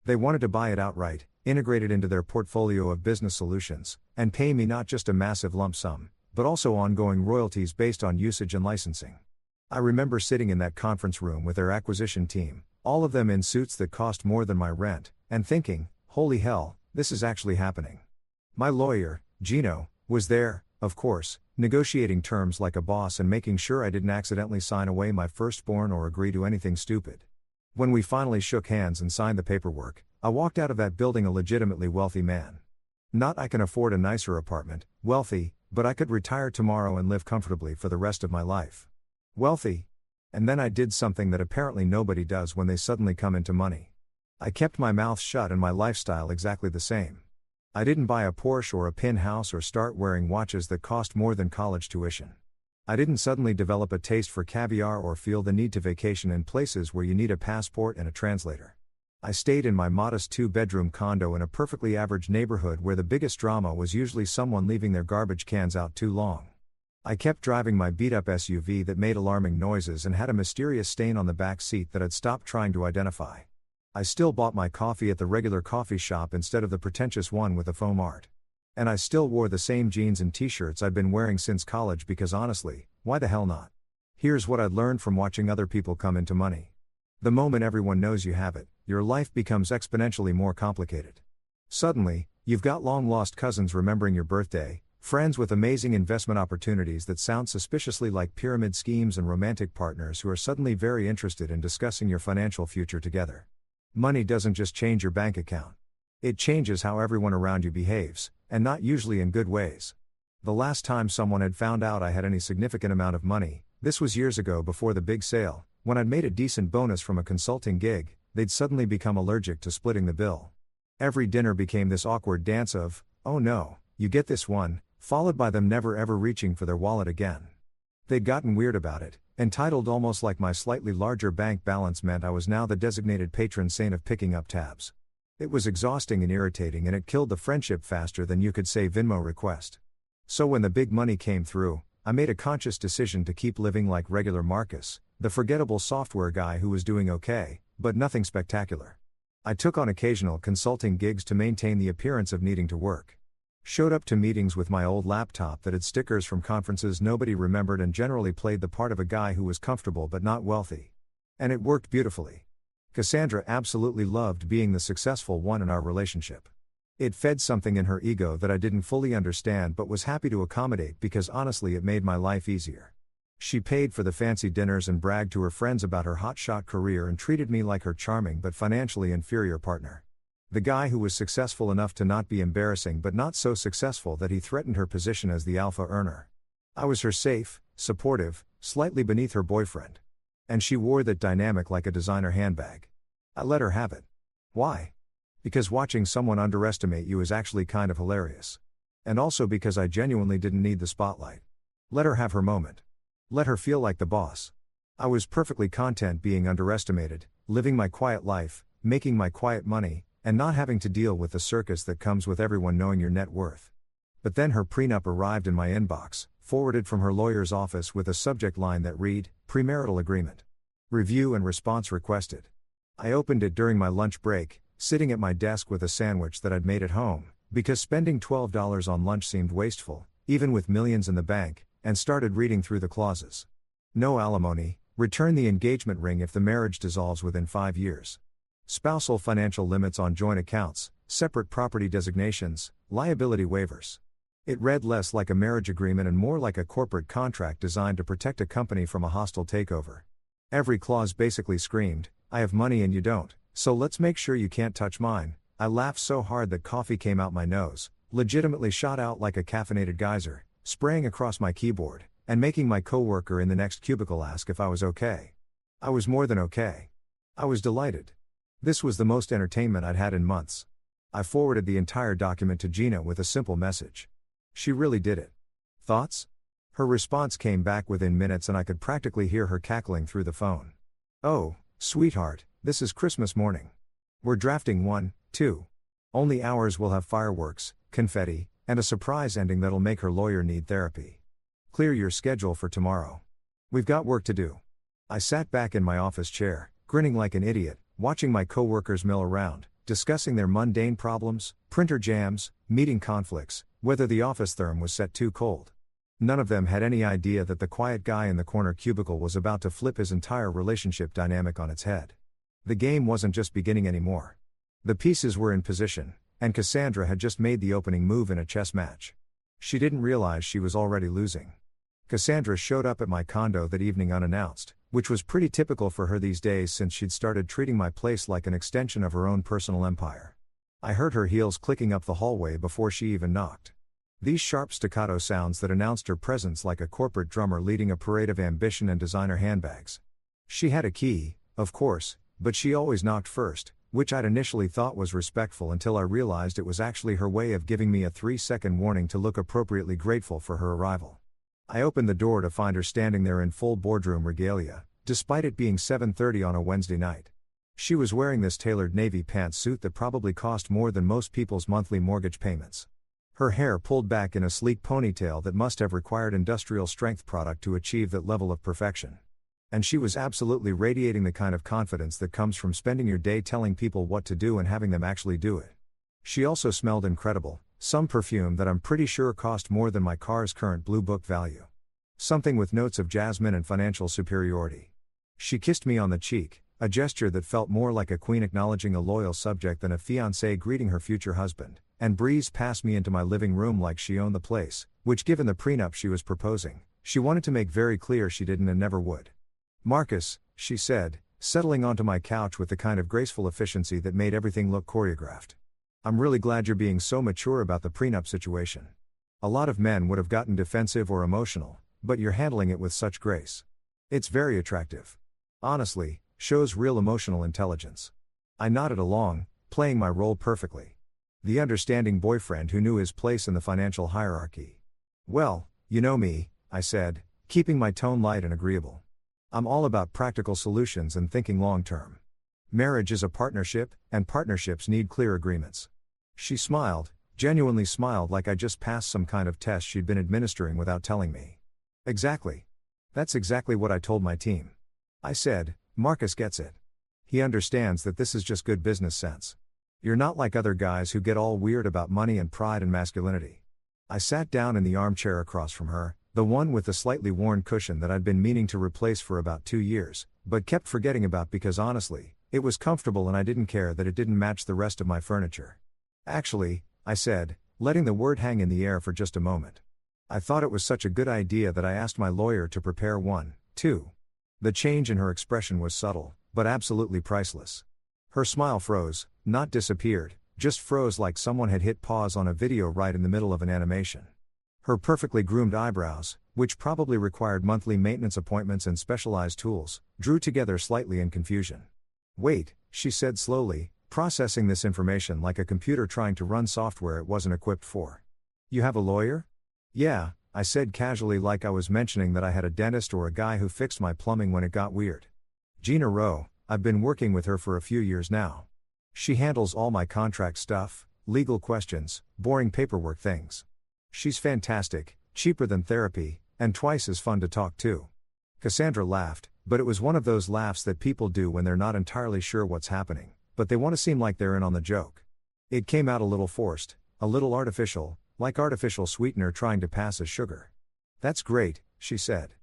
[SPEAKER 1] They wanted to buy it outright, integrate it into their portfolio of business solutions, and pay me not just a massive lump sum, but also ongoing royalties based on usage and licensing. I remember sitting in that conference room with their acquisition team, all of them in suits that cost more than my rent, and thinking, holy hell, this is actually happening. My lawyer, Gino, was there, of course, negotiating terms like a boss and making sure I didn't accidentally sign away my firstborn or agree to anything stupid. When we finally shook hands and signed the paperwork, I walked out of that building a legitimately wealthy man. Not I can afford a nicer apartment, wealthy, but I could retire tomorrow and live comfortably for the rest of my life. Wealthy. And then I did something that apparently nobody does when they suddenly come into money. I kept my mouth shut and my lifestyle exactly the same. I didn't buy a Porsche or a pin house or start wearing watches that cost more than college tuition. I didn't suddenly develop a taste for caviar or feel the need to vacation in places where you need a passport and a translator. I stayed in my modest 2-bedroom condo in a perfectly average neighborhood where the biggest drama was usually someone leaving their garbage cans out too long. I kept driving my beat-up SUV that made alarming noises and had a mysterious stain on the back seat that I'd stopped trying to identify. I still bought my coffee at the regular coffee shop instead of the pretentious one with the foam art. And I still wore the same jeans and t-shirts I'd been wearing since college because honestly, why the hell not? Here's what I'd learned from watching other people come into money. The moment everyone knows you have it, your life becomes exponentially more complicated. Suddenly, you've got long-lost cousins remembering your birthday, Friends with amazing investment opportunities that sound suspiciously like pyramid schemes, and romantic partners who are suddenly very interested in discussing your financial future together. Money doesn't just change your bank account. It changes how everyone around you behaves, and not usually in good ways. The last time someone had found out I had any significant amount of money, this was years ago before the big sale, when I'd made a decent bonus from a consulting gig, they'd suddenly become allergic to splitting the bill. Every dinner became this awkward dance of, "Oh no, you get this one," followed by them never ever reaching for their wallet again. They'd gotten weird about it, entitled almost like my slightly larger bank balance meant I was now the designated patron saint of picking up tabs. It was exhausting and irritating, and it killed the friendship faster than you could say Venmo request. So when the big money came through, I made a conscious decision to keep living like regular Marcus, the forgettable software guy who was doing okay, but nothing spectacular. I took on occasional consulting gigs to maintain the appearance of needing to work. Showed up to meetings with my old laptop that had stickers from conferences nobody remembered, and generally played the part of a guy who was comfortable but not wealthy. And it worked beautifully. Cassandra absolutely loved being the successful one in our relationship. It fed something in her ego that I didn't fully understand but was happy to accommodate because honestly it made my life easier. She paid for the fancy dinners and bragged to her friends about her hotshot career and treated me like her charming but financially inferior partner. The guy who was successful enough to not be embarrassing but not so successful that he threatened her position as the alpha earner. I was her safe, supportive, slightly beneath her boyfriend. And she wore that dynamic like a designer handbag. I let her have it. Why? Because watching someone underestimate you is actually kind of hilarious. And also because I genuinely didn't need the spotlight. Let her have her moment. Let her feel like the boss. I was perfectly content being underestimated, living my quiet life, making my quiet money, and not having to deal with the circus that comes with everyone knowing your net worth. But then her prenup arrived in my inbox, forwarded from her lawyer's office with a subject line that read, "Premarital agreement. Review and response requested." I opened it during my lunch break, sitting at my desk with a sandwich that I'd made at home, because spending $12 on lunch seemed wasteful, even with millions in the bank, and started reading through the clauses. No alimony, return the engagement ring if the marriage dissolves within 5 years. Spousal financial limits on joint accounts, separate property designations, liability waivers. It read less like a marriage agreement and more like a corporate contract designed to protect a company from a hostile takeover. Every clause basically screamed, "I have money and you don't, so let's make sure you can't touch mine." I laughed so hard that coffee came out my nose, legitimately shot out like a caffeinated geyser, spraying across my keyboard, and making my coworker in the next cubicle ask if I was okay. I was more than okay. I was delighted. This was the most entertainment I'd had in months. I forwarded the entire document to Gina with a simple message. She really did it. Thoughts? Her response came back within minutes and I could practically hear her cackling through the phone. "Oh, sweetheart, this is Christmas morning. We're drafting 1, 2. Only hours will have fireworks, confetti, and a surprise ending that'll make her lawyer need therapy. Clear your schedule for tomorrow. We've got work to do." I sat back in my office chair, grinning like an idiot, watching my coworkers mill around, discussing their mundane problems, printer jams, meeting conflicts, whether the office therm was set too cold. None of them had any idea that the quiet guy in the corner cubicle was about to flip his entire relationship dynamic on its head. The game wasn't just beginning anymore. The pieces were in position, and Cassandra had just made the opening move in a chess match. She didn't realize she was already losing. Cassandra showed up at my condo that evening unannounced, which was pretty typical for her these days since she'd started treating my place like an extension of her own personal empire. I heard her heels clicking up the hallway before she even knocked. These sharp staccato sounds that announced her presence like a corporate drummer leading a parade of ambition and designer handbags. She had a key, of course, but she always knocked first, which I'd initially thought was respectful until I realized it was actually her way of giving me a 3-second warning to look appropriately grateful for her arrival. I opened the door to find her standing there in full boardroom regalia, despite it being 7:30 on a Wednesday night. She was wearing this tailored navy pantsuit that probably cost more than most people's monthly mortgage payments. Her hair pulled back in a sleek ponytail that must have required industrial strength product to achieve that level of perfection. And she was absolutely radiating the kind of confidence that comes from spending your day telling people what to do and having them actually do it. She also smelled incredible, some perfume that I'm pretty sure cost more than my car's current Blue Book value. Something with notes of jasmine and financial superiority. She kissed me on the cheek, a gesture that felt more like a queen acknowledging a loyal subject than a fiancé greeting her future husband, and breezed past me into my living room like she owned the place, which given the prenup she was proposing, she wanted to make very clear she didn't and never would. "Marcus," she said, settling onto my couch with the kind of graceful efficiency that made everything look choreographed. "I'm really glad you're being so mature about the prenup situation. A lot of men would have gotten defensive or emotional, but you're handling it with such grace. It's very attractive. Honestly, shows real emotional intelligence." I nodded along, playing my role perfectly. The understanding boyfriend who knew his place in the financial hierarchy. "Well, you know me," I said, keeping my tone light and agreeable. "I'm all about practical solutions and thinking long term. Marriage is a partnership, and partnerships need clear agreements." She smiled, genuinely smiled like I just passed some kind of test she'd been administering without telling me. "Exactly. That's exactly what I told my team." I said, "Marcus gets it. He understands that this is just good business sense. You're not like other guys who get all weird about money and pride and masculinity." I sat down in the armchair across from her, the one with the slightly worn cushion that I'd been meaning to replace for about 2 years, but kept forgetting about because honestly, it was comfortable and I didn't care that it didn't match the rest of my furniture. "Actually," I said, letting the word hang in the air for just a moment, "I thought it was such a good idea that I asked my lawyer to prepare one, too." The change in her expression was subtle, but absolutely priceless. Her smile froze, not disappeared, just froze like someone had hit pause on a video right in the middle of an animation. Her perfectly groomed eyebrows, which probably required monthly maintenance appointments and specialized tools, drew together slightly in confusion. "Wait," she said slowly, processing this information like a computer trying to run software it wasn't equipped for. "You have a lawyer?" "Yeah," I said casually like I was mentioning that I had a dentist or a guy who fixed my plumbing when it got weird. "Gina Rowe, I've been working with her for a few years now. She handles all my contract stuff, legal questions, boring paperwork things. She's fantastic, cheaper than therapy, and twice as fun to talk to." Cassandra laughed, but it was one of those laughs that people do when they're not entirely sure what's happening, but they want to seem like they're in on the joke. It came out a little forced, a little artificial, like artificial sweetener trying to pass as sugar. "That's great," she said.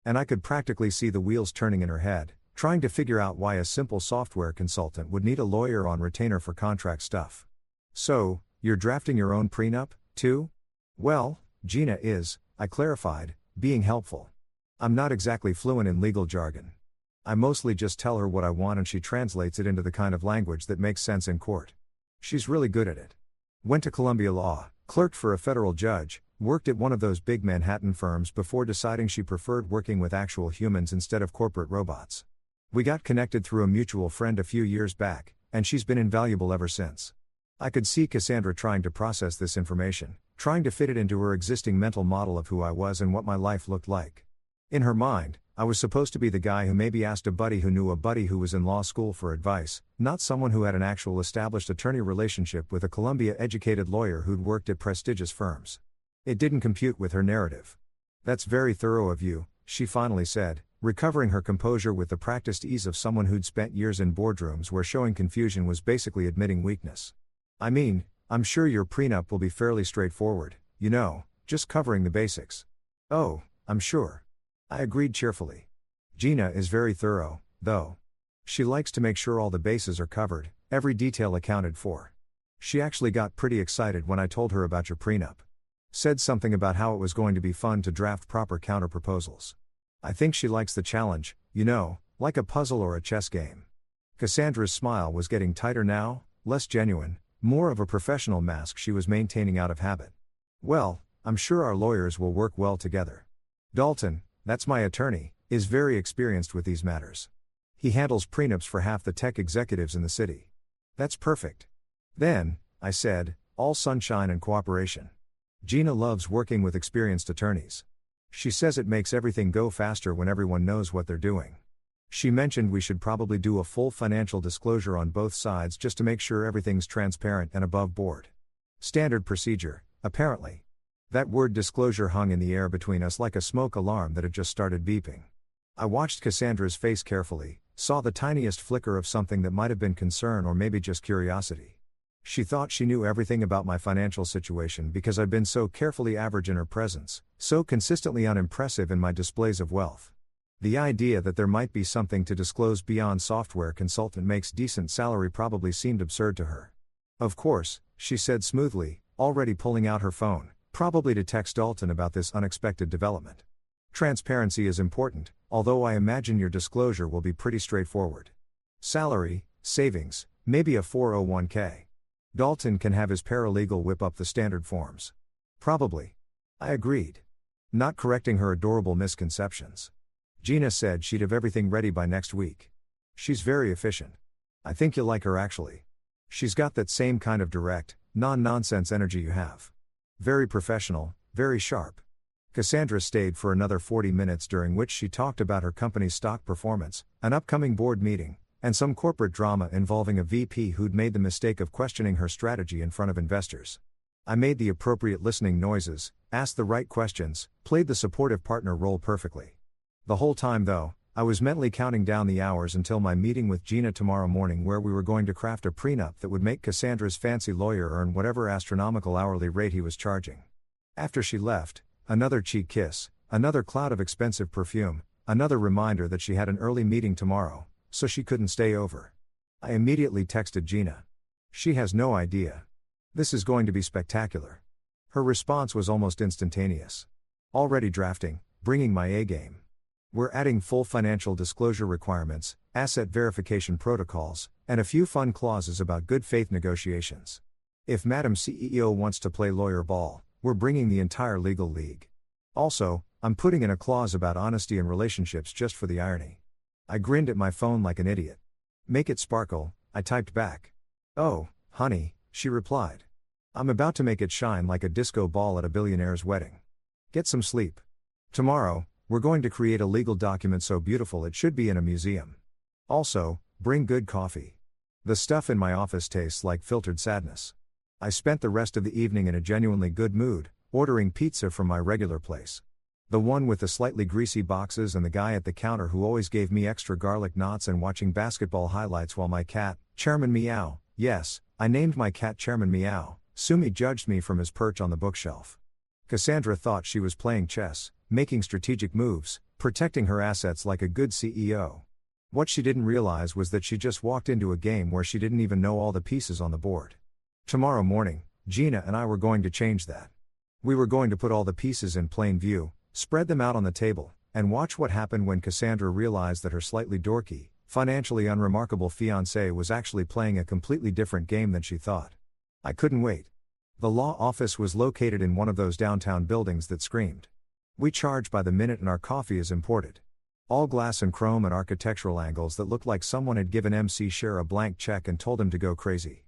[SPEAKER 1] And I could practically see the wheels turning in her head, trying to figure out why a simple software consultant would need a lawyer on retainer for contract stuff. "So, you're drafting your own prenup, too?" "Well, Gina is," I clarified, being helpful. "I'm not exactly fluent in legal jargon. I mostly just tell her what I want and she translates it into the kind of language that makes sense in court. She's really good at it. Went to Columbia Law, clerked for a federal judge, worked at one of those big Manhattan firms before deciding she preferred working with actual humans instead of corporate robots. We got connected through a mutual friend a few years back, and she's been invaluable ever since." I could see Cassandra trying to process this information, trying to fit it into her existing mental model of who I was and what my life looked like. In her mind, I was supposed to be the guy who maybe asked a buddy who knew a buddy who was in law school for advice, not someone who had an actual established attorney relationship with a Columbia-educated lawyer who'd worked at prestigious firms. It didn't compute with her narrative. "That's very thorough of you," she finally said, recovering her composure with the practiced ease of someone who'd spent years in boardrooms where showing confusion was basically admitting weakness. "I mean, I'm sure your prenup will be fairly straightforward, just covering the basics." "Oh, I'm sure." I agreed cheerfully. "Gina is very thorough, though. She likes to make sure all the bases are covered, every detail accounted for. She actually got pretty excited when I told her about your prenup. Said something about how it was going to be fun to draft proper counterproposals. I think she likes the challenge, like a puzzle or a chess game." Cassandra's smile was getting tighter now, less genuine, more of a professional mask she was maintaining out of habit. "Well, I'm sure our lawyers will work well together. Dalton, that's my attorney, is very experienced with these matters. He handles prenups for half the tech executives in the city." "That's perfect. Then," I said, all sunshine and cooperation. "Gina loves working with experienced attorneys. She says it makes everything go faster when everyone knows what they're doing. She mentioned we should probably do a full financial disclosure on both sides just to make sure everything's transparent and above board. Standard procedure, apparently." That word disclosure hung in the air between us like a smoke alarm that had just started beeping. I watched Cassandra's face carefully, saw the tiniest flicker of something that might have been concern or maybe just curiosity. She thought she knew everything about my financial situation because I'd been so carefully average in her presence, so consistently unimpressive in my displays of wealth. The idea that there might be something to disclose beyond software consultant makes decent salary probably seemed absurd to her. Of course, she said smoothly, already pulling out her phone, probably to text Dalton about this unexpected development. Transparency is important, although I imagine your disclosure will be pretty straightforward. Salary, savings, maybe a 401k. Dalton can have his paralegal whip up the standard forms. Probably. I agreed. Not correcting her adorable misconceptions. Gina said she'd have everything ready by next week. She's very efficient. I think you'll like her actually. She's got that same kind of direct, non-nonsense energy you have. Very professional, very sharp. Cassandra stayed for another 40 minutes, during which she talked about her company's stock performance, an upcoming board meeting, and some corporate drama involving a VP who'd made the mistake of questioning her strategy in front of investors. I made the appropriate listening noises, asked the right questions, played the supportive partner role perfectly. The whole time though, I was mentally counting down the hours until my meeting with Gina tomorrow morning, where we were going to craft a prenup that would make Cassandra's fancy lawyer earn whatever astronomical hourly rate he was charging. After she left, another cheek kiss, another cloud of expensive perfume, another reminder that she had an early meeting tomorrow, so she couldn't stay over. I immediately texted Gina. She has no idea. This is going to be spectacular. Her response was almost instantaneous. Already drafting, bringing my A game. We're adding full financial disclosure requirements, asset verification protocols, and a few fun clauses about good faith negotiations. If Madam CEO wants to play lawyer ball, we're bringing the entire legal league. Also, I'm putting in a clause about honesty in relationships just for the irony. I grinned at my phone like an idiot. Make it sparkle, I typed back. Oh, honey, she replied. I'm about to make it shine like a disco ball at a billionaire's wedding. Get some sleep. Tomorrow, we're going to create a legal document so beautiful it should be in a museum. Also, bring good coffee. The stuff in my office tastes like filtered sadness. I spent the rest of the evening in a genuinely good mood, ordering pizza from my regular place. The one with the slightly greasy boxes and the guy at the counter who always gave me extra garlic knots, and watching basketball highlights while my cat, Chairman Meow, yes, I named my cat Chairman Meow, Sumi, judged me from his perch on the bookshelf. Cassandra thought she was playing chess, making strategic moves, protecting her assets like a good CEO. What she didn't realize was that she just walked into a game where she didn't even know all the pieces on the board. Tomorrow morning, Gina and I were going to change that. We were going to put all the pieces in plain view, spread them out on the table, and watch what happened when Cassandra realized that her slightly dorky, financially unremarkable fiancé was actually playing a completely different game than she thought. I couldn't wait. The law office was located in one of those downtown buildings that screamed. We charge by the minute and our coffee is imported. All glass and chrome and architectural angles that looked like someone had given MC Cher a blank check and told him to go crazy.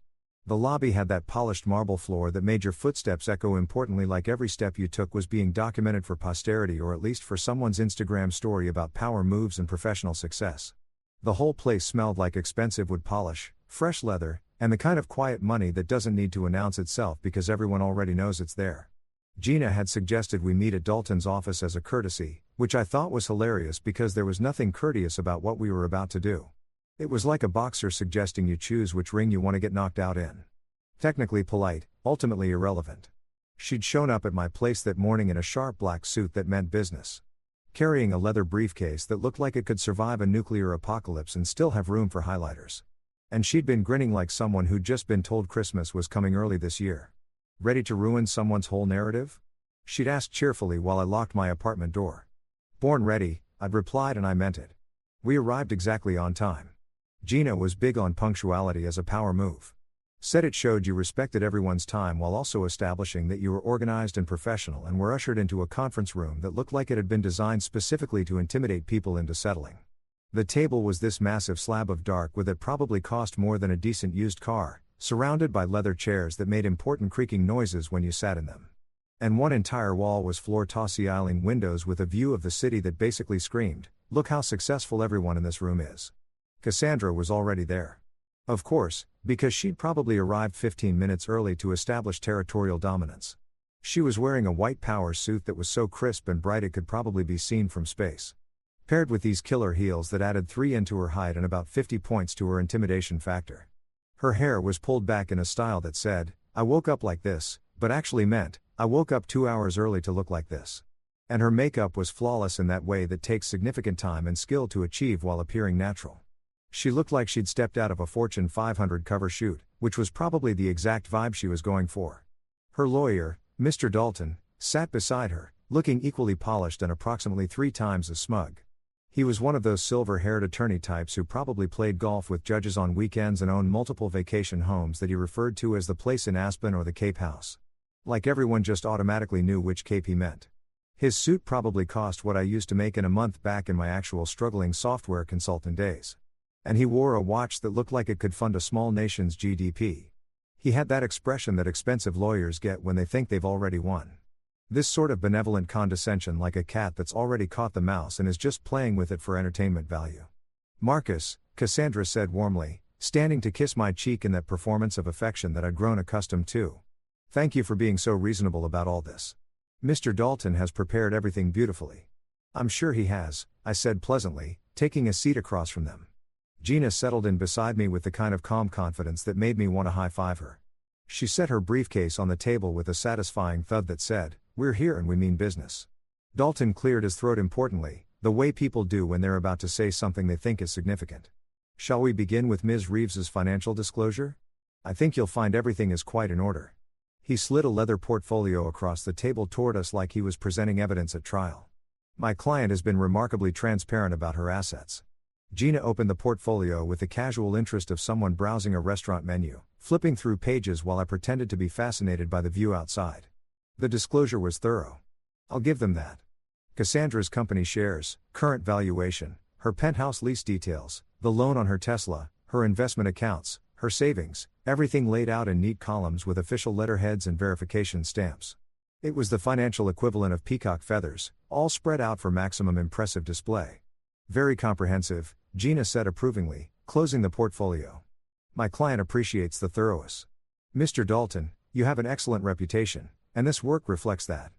[SPEAKER 1] The lobby had that polished marble floor that made your footsteps echo importantly, like every step you took was being documented for posterity, or at least for someone's Instagram story about power moves and professional success. The whole place smelled like expensive wood polish, fresh leather, and the kind of quiet money that doesn't need to announce itself because everyone already knows it's there. Gina had suggested we meet at Dalton's office as a courtesy, which I thought was hilarious because there was nothing courteous about what we were about to do. It was like a boxer suggesting you choose which ring you want to get knocked out in. Technically polite, ultimately irrelevant. She'd shown up at my place that morning in a sharp black suit that meant business. Carrying a leather briefcase that looked like it could survive a nuclear apocalypse and still have room for highlighters. And she'd been grinning like someone who'd just been told Christmas was coming early this year. Ready to ruin someone's whole narrative? She'd asked cheerfully while I locked my apartment door. Born ready, I'd replied, and I meant it. We arrived exactly on time. Gina was big on punctuality as a power move. Said it showed you respected everyone's time while also establishing that you were organized and professional, and were ushered into a conference room that looked like it had been designed specifically to intimidate people into settling. The table was this massive slab of dark wood that probably cost more than a decent used car, surrounded by leather chairs that made important creaking noises when you sat in them. And one entire wall was floor-to-ceiling windows with a view of the city that basically screamed, "Look how successful everyone in this room is." Cassandra was already there. Of course, because she'd probably arrived 15 minutes early to establish territorial dominance. She was wearing a white power suit that was so crisp and bright it could probably be seen from space. Paired with these killer heels that added 3 into her height and about 50 points to her intimidation factor. Her hair was pulled back in a style that said, "I woke up like this," but actually meant, "I woke up 2 hours early to look like this." And her makeup was flawless in that way that takes significant time and skill to achieve while appearing natural. She looked like she'd stepped out of a Fortune 500 cover shoot, which was probably the exact vibe she was going for. Her lawyer, Mr. Dalton, sat beside her, looking equally polished and approximately 3 times as smug. He was one of those silver-haired attorney types who probably played golf with judges on weekends and owned multiple vacation homes that he referred to as the place in Aspen or the Cape House. Like everyone just automatically knew which Cape he meant. His suit probably cost what I used to make in a month back in my actual struggling software consultant days. And he wore a watch that looked like it could fund a small nation's GDP. He had that expression that expensive lawyers get when they think they've already won. This sort of benevolent condescension, like a cat that's already caught the mouse and is just playing with it for entertainment value. "Marcus," Cassandra said warmly, standing to kiss my cheek in that performance of affection that I'd grown accustomed to. "Thank you for being so reasonable about all this. Mr. Dalton has prepared everything beautifully." "I'm sure he has," I said pleasantly, taking a seat across from them. Gina settled in beside me with the kind of calm confidence that made me want to high-five her. She set her briefcase on the table with a satisfying thud that said, "We're here and we mean business." Dalton cleared his throat importantly, the way people do when they're about to say something they think is significant. "Shall we begin with Ms. Reeves's financial disclosure? I think you'll find everything is quite in order." He slid a leather portfolio across the table toward us like he was presenting evidence at trial. "My client has been remarkably transparent about her assets." Gina opened the portfolio with the casual interest of someone browsing a restaurant menu, flipping through pages while I pretended to be fascinated by the view outside. The disclosure was thorough. I'll give them that. Cassandra's company shares, current valuation, her penthouse lease details, the loan on her Tesla, her investment accounts, her savings, everything laid out in neat columns with official letterheads and verification stamps. It was the financial equivalent of peacock feathers, all spread out for maximum impressive display. "Very comprehensive," Gina said approvingly, closing the portfolio. "My client appreciates the thoroughness. Mr. Dalton, you have an excellent reputation, and this work reflects that."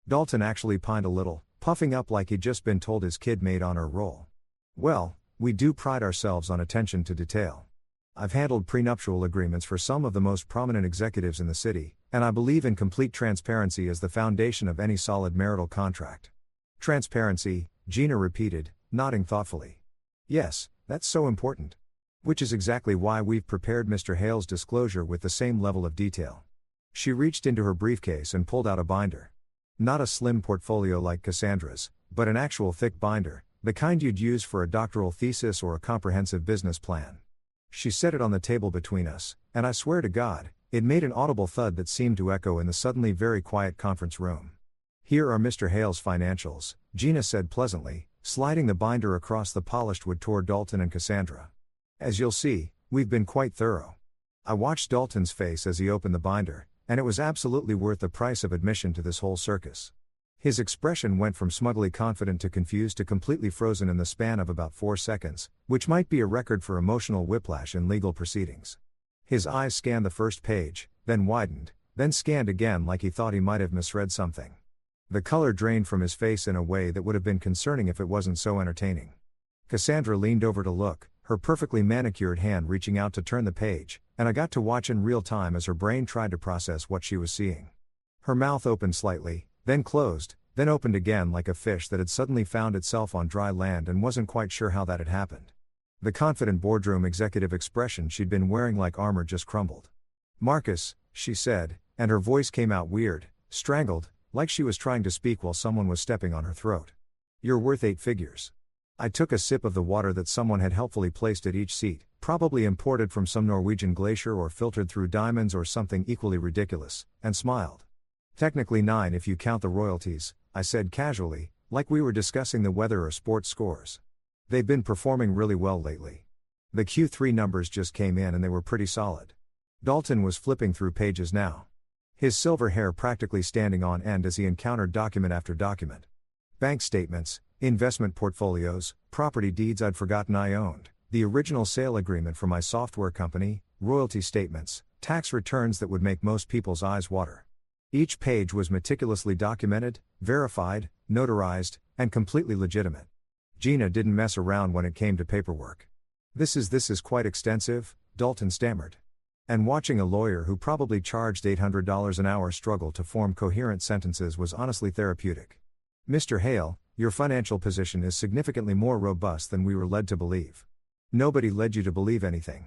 [SPEAKER 1] Dalton actually pined a little, puffing up like he'd just been told his kid made honor roll. "Well, we do pride ourselves on attention to detail. I've handled prenuptial agreements for some of the most prominent executives in the city, and I believe in complete transparency as the foundation of any solid marital contract." "Transparency," Gina repeated, nodding thoughtfully. "Yes, that's so important. Which is exactly why we've prepared Mr. Hale's disclosure with the same level of detail." She reached into her briefcase and pulled out a binder. Not a slim portfolio like Cassandra's, but an actual thick binder, the kind you'd use for a doctoral thesis or a comprehensive business plan. She set it on the table between us, and I swear to God, it made an audible thud that seemed to echo in the suddenly very quiet conference room. "Here are Mr. Hale's financials," Gina said pleasantly, sliding the binder across the polished wood toward Dalton and Cassandra. "As you'll see, we've been quite thorough." I watched Dalton's face as he opened the binder, and it was absolutely worth the price of admission to this whole circus. His expression went from smugly confident to confused to completely frozen in the span of about 4 seconds, which might be a record for emotional whiplash in legal proceedings. His eyes scanned the first page, then widened, then scanned again like he thought he might have misread something. The color drained from his face in a way that would have been concerning if it wasn't so entertaining. Cassandra leaned over to look, her perfectly manicured hand reaching out to turn the page, and I got to watch in real time as her brain tried to process what she was seeing. Her mouth opened slightly, then closed, then opened again like a fish that had suddenly found itself on dry land and wasn't quite sure how that had happened. The confident boardroom executive expression she'd been wearing like armor just crumbled. "Marcus," she said, and her voice came out weird, strangled, like she was trying to speak while someone was stepping on her throat. "You're worth 8 figures." I took a sip of the water that someone had helpfully placed at each seat, probably imported from some Norwegian glacier or filtered through diamonds or something equally ridiculous, and smiled. "Technically 9 if you count the royalties," I said casually, like we were discussing the weather or sports scores. "They've been performing really well lately. The Q3 numbers just came in and they were pretty solid." Dalton was flipping through pages now. His silver hair practically standing on end as he encountered document after document. Bank statements, investment portfolios, property deeds I'd forgotten I owned, the original sale agreement for my software company, royalty statements, tax returns that would make most people's eyes water. Each page was meticulously documented, verified, notarized, and completely legitimate. Gina didn't mess around when it came to paperwork. This is quite extensive," Dalton stammered. And watching a lawyer who probably charged $800 an hour struggle to form coherent sentences was honestly therapeutic. "Mr. Hale, your financial position is significantly more robust than we were led to believe. Nobody led you to believe anything.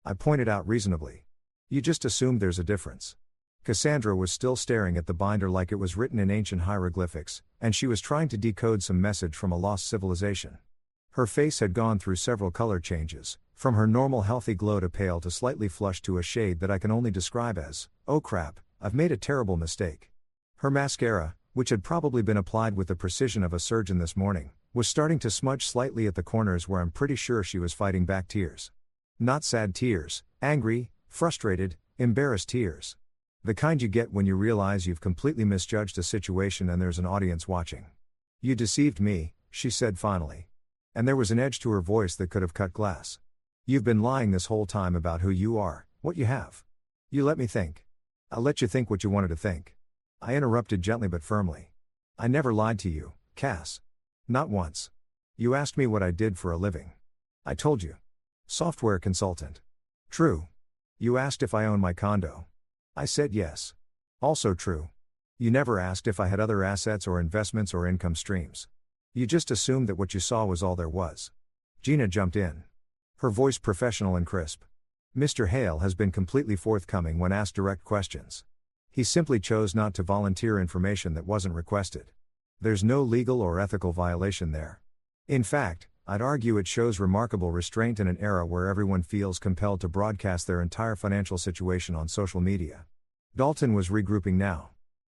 [SPEAKER 1] I pointed out reasonably. You just assumed there's a difference. Cassandra was still staring at the binder like it was written in ancient hieroglyphics, and she was trying to decode some message from a lost civilization. Her face had gone through several color changes, from her normal healthy glow to pale to slightly flushed to a shade that I can only describe as, oh crap, I've made a terrible mistake. Her mascara, which had probably been applied with the precision of a surgeon this morning, was starting to smudge slightly at the corners where I'm pretty sure she was fighting back tears. Not sad tears, angry, frustrated, embarrassed tears. The kind you get when you realize you've completely misjudged a situation and there's an audience watching. You deceived me, she said finally. And there was an edge to her voice that could have cut glass. You've been lying this whole time about who you are, what you have. You let me think. I'll let you think what you wanted to think. I interrupted gently but firmly. I never lied to you, Cass. Not once. You asked me what I did for a living. I told you. Software consultant. True. You asked if I own my condo. I said yes. Also true. You never asked if I had other assets or investments or income streams. You just assumed that what you saw was all there was. Gina jumped in. Her voice professional and crisp. Mr. Hale has been completely forthcoming when asked direct questions. He simply chose not to volunteer information that wasn't requested. There's no legal or ethical violation there. In fact, I'd argue it shows remarkable restraint in an era where everyone feels compelled to broadcast their entire financial situation on social media. Dalton was regrouping now.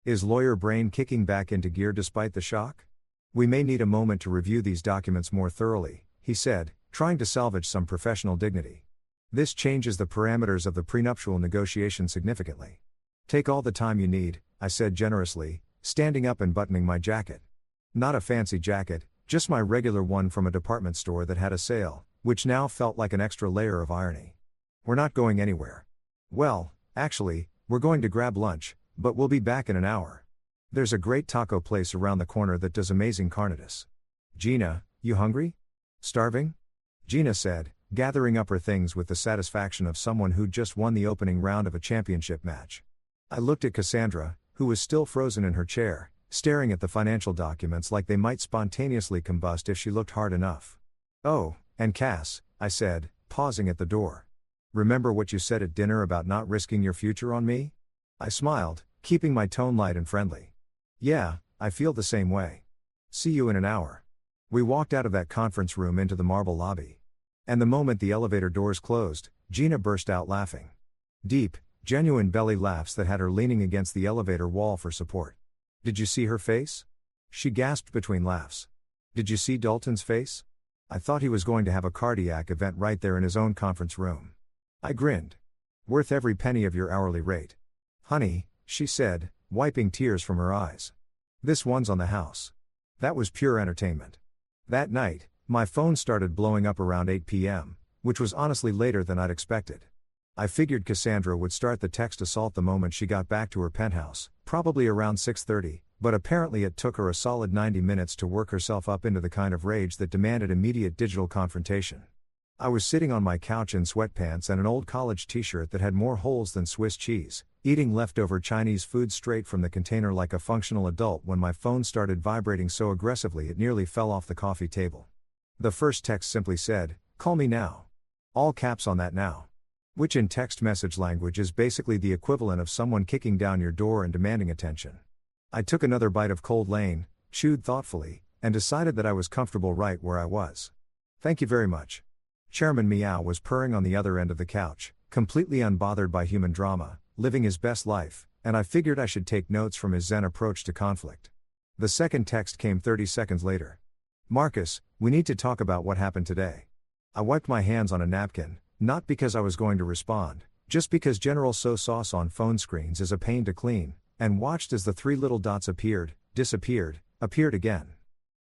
[SPEAKER 1] Is lawyer brain kicking back into gear despite the shock? We may need a moment to review these documents more thoroughly, he said, trying to salvage some professional dignity. This changes the parameters of the prenuptial negotiation significantly. Take all the time you need, I said generously, standing up and buttoning my jacket. Not a fancy jacket, just my regular one from a department store that had a sale, which now felt like an extra layer of irony. We're not going anywhere. Well, actually, we're going to grab lunch, but we'll be back in an hour. There's a great taco place around the corner that does amazing carnitas. Gina, you hungry? Starving? Gina said, gathering up her things with the satisfaction of someone who'd just won the opening round of a championship match. I looked at Cassandra, who was still frozen in her chair, staring at the financial documents like they might spontaneously combust if she looked hard enough. Oh, and Cass, I said, pausing at the door. Remember what you said at dinner about not risking your future on me? I smiled, keeping my tone light and friendly. Yeah, I feel the same way. See you in an hour. We walked out of that conference room into the marble lobby. And the moment the elevator doors closed, Gina burst out laughing. Deep, genuine belly laughs that had her leaning against the elevator wall for support. Did you see her face? She gasped between laughs. Did you see Dalton's face? I thought he was going to have a cardiac event right there in his own conference room. I grinned. Worth every penny of your hourly rate. Honey, she said, wiping tears from her eyes. This one's on the house. That was pure entertainment. That night, my phone started blowing up around 8 p.m., which was honestly later than I'd expected. I figured Cassandra would start the text assault the moment she got back to her penthouse, probably around 6:30, but apparently it took her a solid 90 minutes to work herself up into the kind of rage that demanded immediate digital confrontation. I was sitting on my couch in sweatpants and an old college t-shirt that had more holes than Swiss cheese, eating leftover Chinese food straight from the container like a functional adult when my phone started vibrating so aggressively it nearly fell off the coffee table. The first text simply said, "Call me now." All caps on that now. Which in text message language is basically the equivalent of someone kicking down your door and demanding attention. I took another bite of cold lane, chewed thoughtfully, and decided that I was comfortable right where I was. Thank you very much. Chairman Meow was purring on the other end of the couch, completely unbothered by human drama, living his best life, and I figured I should take notes from his zen approach to conflict. The second text came 30 seconds later. Marcus, we need to talk about what happened today. I wiped my hands on a napkin, not because I was going to respond, just because General So Sauce on phone screens is a pain to clean, and watched as the three little dots appeared, disappeared, appeared again.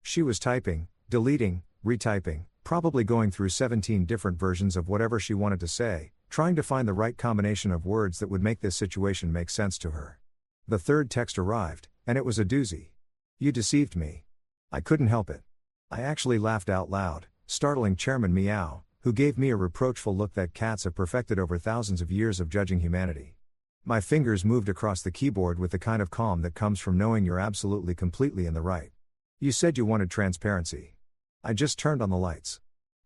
[SPEAKER 1] She was typing, deleting, retyping, probably going through 17 different versions of whatever she wanted to say, trying to find the right combination of words that would make this situation make sense to her. The third text arrived, and it was a doozy. You deceived me. I couldn't help it. I actually laughed out loud, startling Chairman Meow, who gave me a reproachful look that cats have perfected over thousands of years of judging humanity. My fingers moved across the keyboard with the kind of calm that comes from knowing you're absolutely completely in the right. You said you wanted transparency. I just turned on the lights.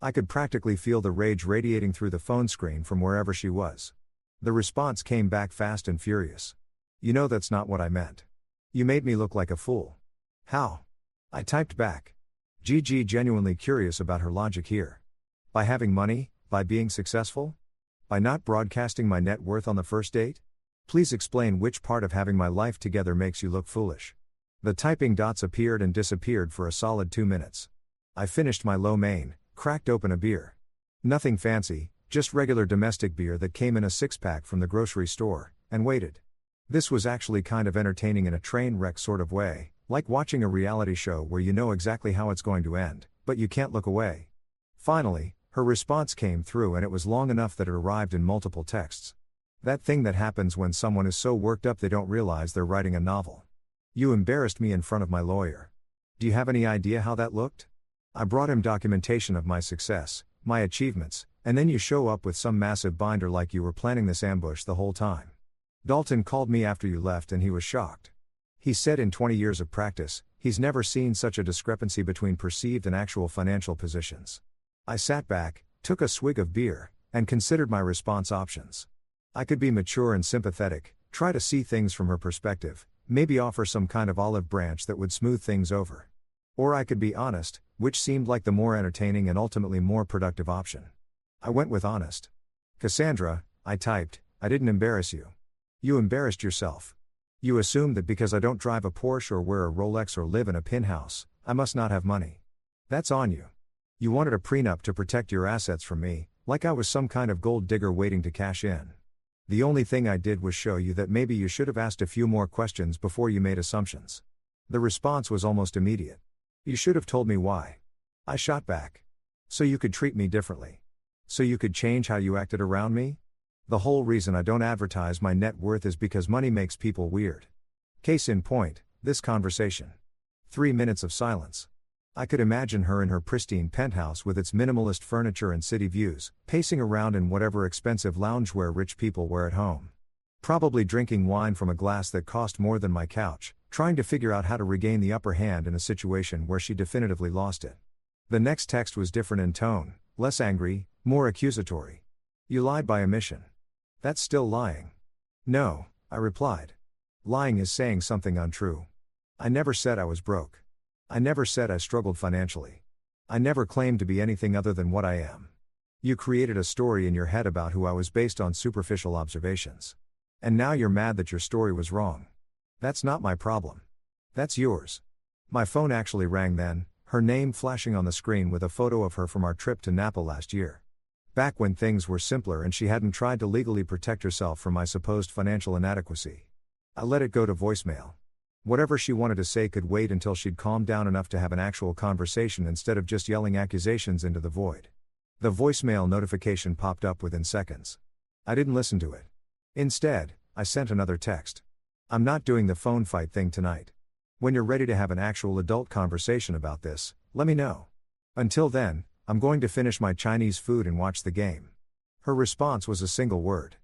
[SPEAKER 1] I could practically feel the rage radiating through the phone screen from wherever she was. The response came back fast and furious. "You know that's not what I meant. You made me look like a fool." "How?" I typed back. GG, genuinely curious about her logic here. By having money? By being successful? By not broadcasting my net worth on the first date? Please explain which part of having my life together makes you look foolish. The typing dots appeared and disappeared for a solid 2 minutes. I finished my lo mein, cracked open a beer. Nothing fancy, just regular domestic beer that came in a 6-pack from the grocery store, and waited. This was actually kind of entertaining in a train wreck sort of way, like watching a reality show where you know exactly how it's going to end, but you can't look away. Finally, her response came through, and it was long enough that it arrived in multiple texts. That thing that happens when someone is so worked up they don't realize they're writing a novel. "You embarrassed me in front of my lawyer. Do you have any idea how that looked? I brought him documentation of my success, my achievements, and then you show up with some massive binder like you were planning this ambush the whole time." Dalton called me after you left and he was shocked. He said in 20 years of practice, he's never seen such a discrepancy between perceived and actual financial positions. I sat back, took a swig of beer, and considered my response options. I could be mature and sympathetic, try to see things from her perspective, maybe offer some kind of olive branch that would smooth things over. Or I could be honest, which seemed like the more entertaining and ultimately more productive option. I went with honest. "Cassandra," I typed, "I didn't embarrass you. You embarrassed yourself. You assumed that because I don't drive a Porsche or wear a Rolex or live in a penthouse, I must not have money. That's on you. You wanted a prenup to protect your assets from me, like I was some kind of gold digger waiting to cash in. The only thing I did was show you that maybe you should have asked a few more questions before you made assumptions." The response was almost immediate. "You should have told me why." I shot back. "So you could treat me differently. So you could change how you acted around me? The whole reason I don't advertise my net worth is because money makes people weird. Case in point, this conversation." 3 minutes of silence. I could imagine her in her pristine penthouse with its minimalist furniture and city views, pacing around in whatever expensive loungewear rich people wear at home. Probably drinking wine from a glass that cost more than my couch, trying to figure out how to regain the upper hand in a situation where she definitively lost it. The next text was different in tone, less angry, more accusatory. "You lied by omission. That's still lying." "No," I replied. "Lying is saying something untrue. I never said I was broke. I never said I struggled financially. I never claimed to be anything other than what I am. You created a story in your head about who I was based on superficial observations. And now you're mad that your story was wrong. That's not my problem. That's yours." My phone actually rang then, her name flashing on the screen with a photo of her from our trip to Napa last year. Back when things were simpler and she hadn't tried to legally protect herself from my supposed financial inadequacy. I let it go to voicemail. Whatever she wanted to say could wait until she'd calmed down enough to have an actual conversation instead of just yelling accusations into the void. The voicemail notification popped up within seconds. I didn't listen to it. Instead, I sent another text. "I'm not doing the phone fight thing tonight. When you're ready to have an actual adult conversation about this, let me know. Until then, I'm going to finish my Chinese food and watch the game." Her response was a single word.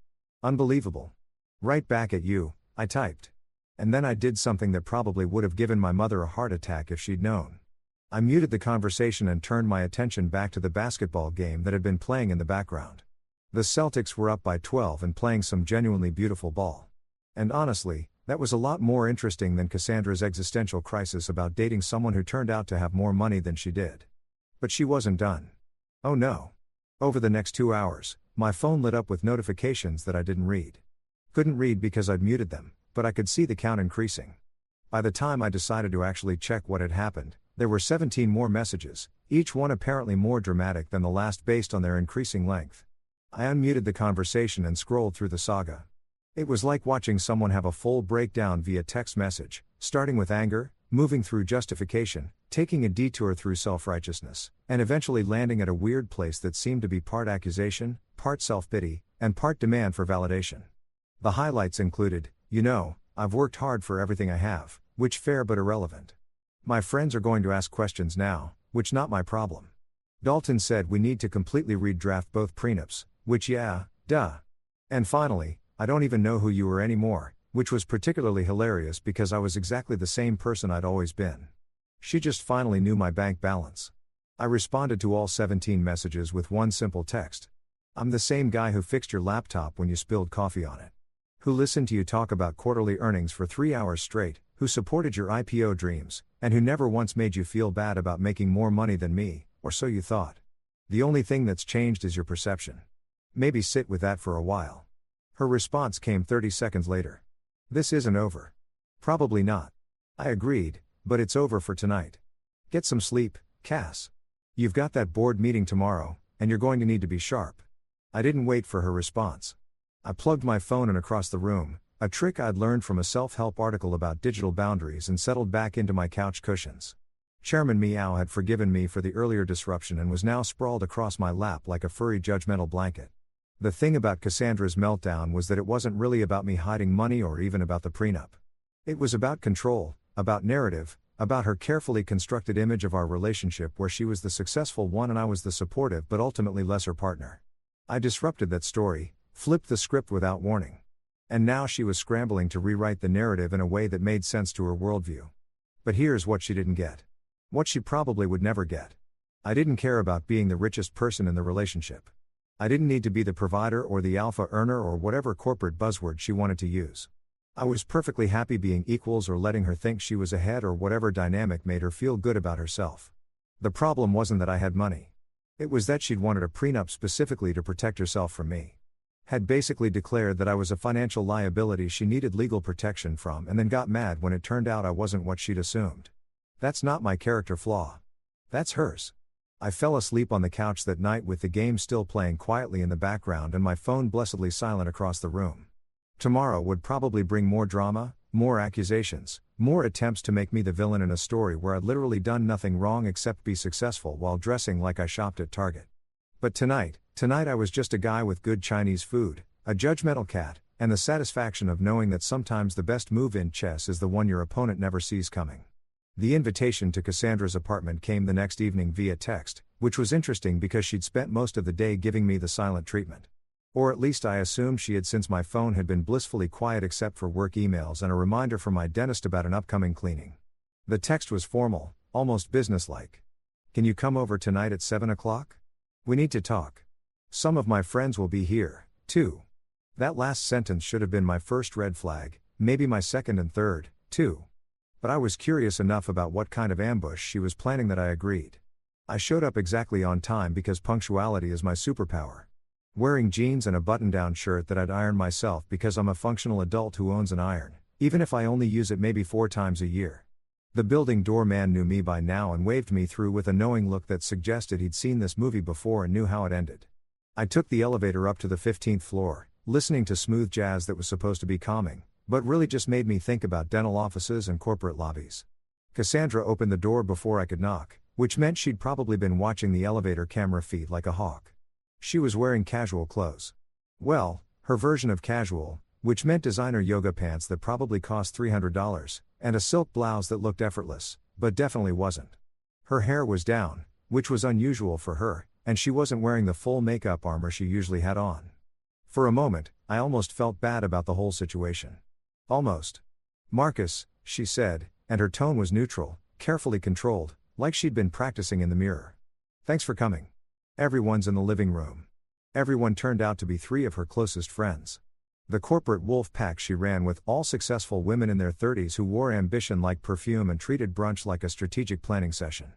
[SPEAKER 1] "Unbelievable." "Right back at you," I typed. And then I did something that probably would have given my mother a heart attack if she'd known. I muted the conversation and turned my attention back to the basketball game that had been playing in the background. The Celtics were up by 12 and playing some genuinely beautiful ball. And honestly, that was a lot more interesting than Cassandra's existential crisis about dating someone who turned out to have more money than she did. But she wasn't done. Oh no. Over the next 2 hours, my phone lit up with notifications that I didn't read. Couldn't read because I'd muted them, but I could see the count increasing. By the time I decided to actually check what had happened, there were 17 more messages, each one apparently more dramatic than the last based on their increasing length. I unmuted the conversation and scrolled through the saga. It was like watching someone have a full breakdown via text message, starting with anger, moving through justification, taking a detour through self-righteousness, and eventually landing at a weird place that seemed to be part accusation, part self-pity, and part demand for validation. The highlights included, "You know, I've worked hard for everything I have, which fair but irrelevant. My friends are going to ask questions now, which not my problem. Dalton said we need to completely redraft both prenups, which yeah, duh. And finally, I don't even know who you are anymore," which was particularly hilarious because I was exactly the same person I'd always been. She just finally knew my bank balance. I responded to all 17 messages with one simple text. I'm the same guy who fixed your laptop when you spilled coffee on it. Who listened to you talk about quarterly earnings for 3 hours straight, who supported your IPO dreams, and who never once made you feel bad about making more money than me, or so you thought. The only thing that's changed is your perception. Maybe sit with that for a while. Her response came 30 seconds later. This isn't over. Probably not. I agreed, but it's over for tonight. Get some sleep, Cass. You've got that board meeting tomorrow, and you're going to need to be sharp. I didn't wait for her response. I plugged my phone in across the room, a trick I'd learned from a self-help article about digital boundaries, and settled back into my couch cushions. Chairman Meow had forgiven me for the earlier disruption and was now sprawled across my lap like a furry judgmental blanket. The thing about Cassandra's meltdown was that it wasn't really about me hiding money or even about the prenup. It was about control, about narrative, about her carefully constructed image of our relationship where she was the successful one and I was the supportive but ultimately lesser partner. I disrupted that story, flipped the script without warning. And now she was scrambling to rewrite the narrative in a way that made sense to her worldview. But here's what she didn't get. What she probably would never get. I didn't care about being the richest person in the relationship. I didn't need to be the provider or the alpha earner or whatever corporate buzzword she wanted to use. I was perfectly happy being equals or letting her think she was ahead or whatever dynamic made her feel good about herself. The problem wasn't that I had money. It was that she'd wanted a prenup specifically to protect herself from me. Had basically declared that I was a financial liability she needed legal protection from and then got mad when it turned out I wasn't what she'd assumed. That's not my character flaw. That's hers. I fell asleep on the couch that night with the game still playing quietly in the background and my phone blessedly silent across the room. Tomorrow would probably bring more drama, more accusations, more attempts to make me the villain in a story where I'd literally done nothing wrong except be successful while dressing like I shopped at Target. But tonight I was just a guy with good Chinese food, a judgmental cat, and the satisfaction of knowing that sometimes the best move in chess is the one your opponent never sees coming. The invitation to Cassandra's apartment came the next evening via text, which was interesting because she'd spent most of the day giving me the silent treatment. Or at least I assumed she had, since my phone had been blissfully quiet except for work emails and a reminder from my dentist about an upcoming cleaning. The text was formal, almost businesslike. Can you come over tonight at 7 o'clock? We need to talk. Some of my friends will be here, too. That last sentence should have been my first red flag, maybe my second and third, too. But I was curious enough about what kind of ambush she was planning that I agreed. I showed up exactly on time because punctuality is my superpower. Wearing jeans and a button-down shirt that I'd ironed myself because I'm a functional adult who owns an iron, even if I only use it maybe 4 times a year. The building doorman knew me by now and waved me through with a knowing look that suggested he'd seen this movie before and knew how it ended. I took the elevator up to the 15th floor, listening to smooth jazz that was supposed to be calming, but really just made me think about dental offices and corporate lobbies. Cassandra opened the door before I could knock, which meant she'd probably been watching the elevator camera feed like a hawk. She was wearing casual clothes. Well, her version of casual, which meant designer yoga pants that probably cost $300, and a silk blouse that looked effortless, but definitely wasn't. Her hair was down, which was unusual for her, and she wasn't wearing the full makeup armor she usually had on. For a moment, I almost felt bad about the whole situation. Almost. Marcus, she said, and her tone was neutral, carefully controlled, like she'd been practicing in the mirror. Thanks for coming. Everyone's in the living room. Everyone turned out to be 3 of her closest friends. The corporate wolf pack she ran with, all successful women in their 30s who wore ambition like perfume and treated brunch like a strategic planning session.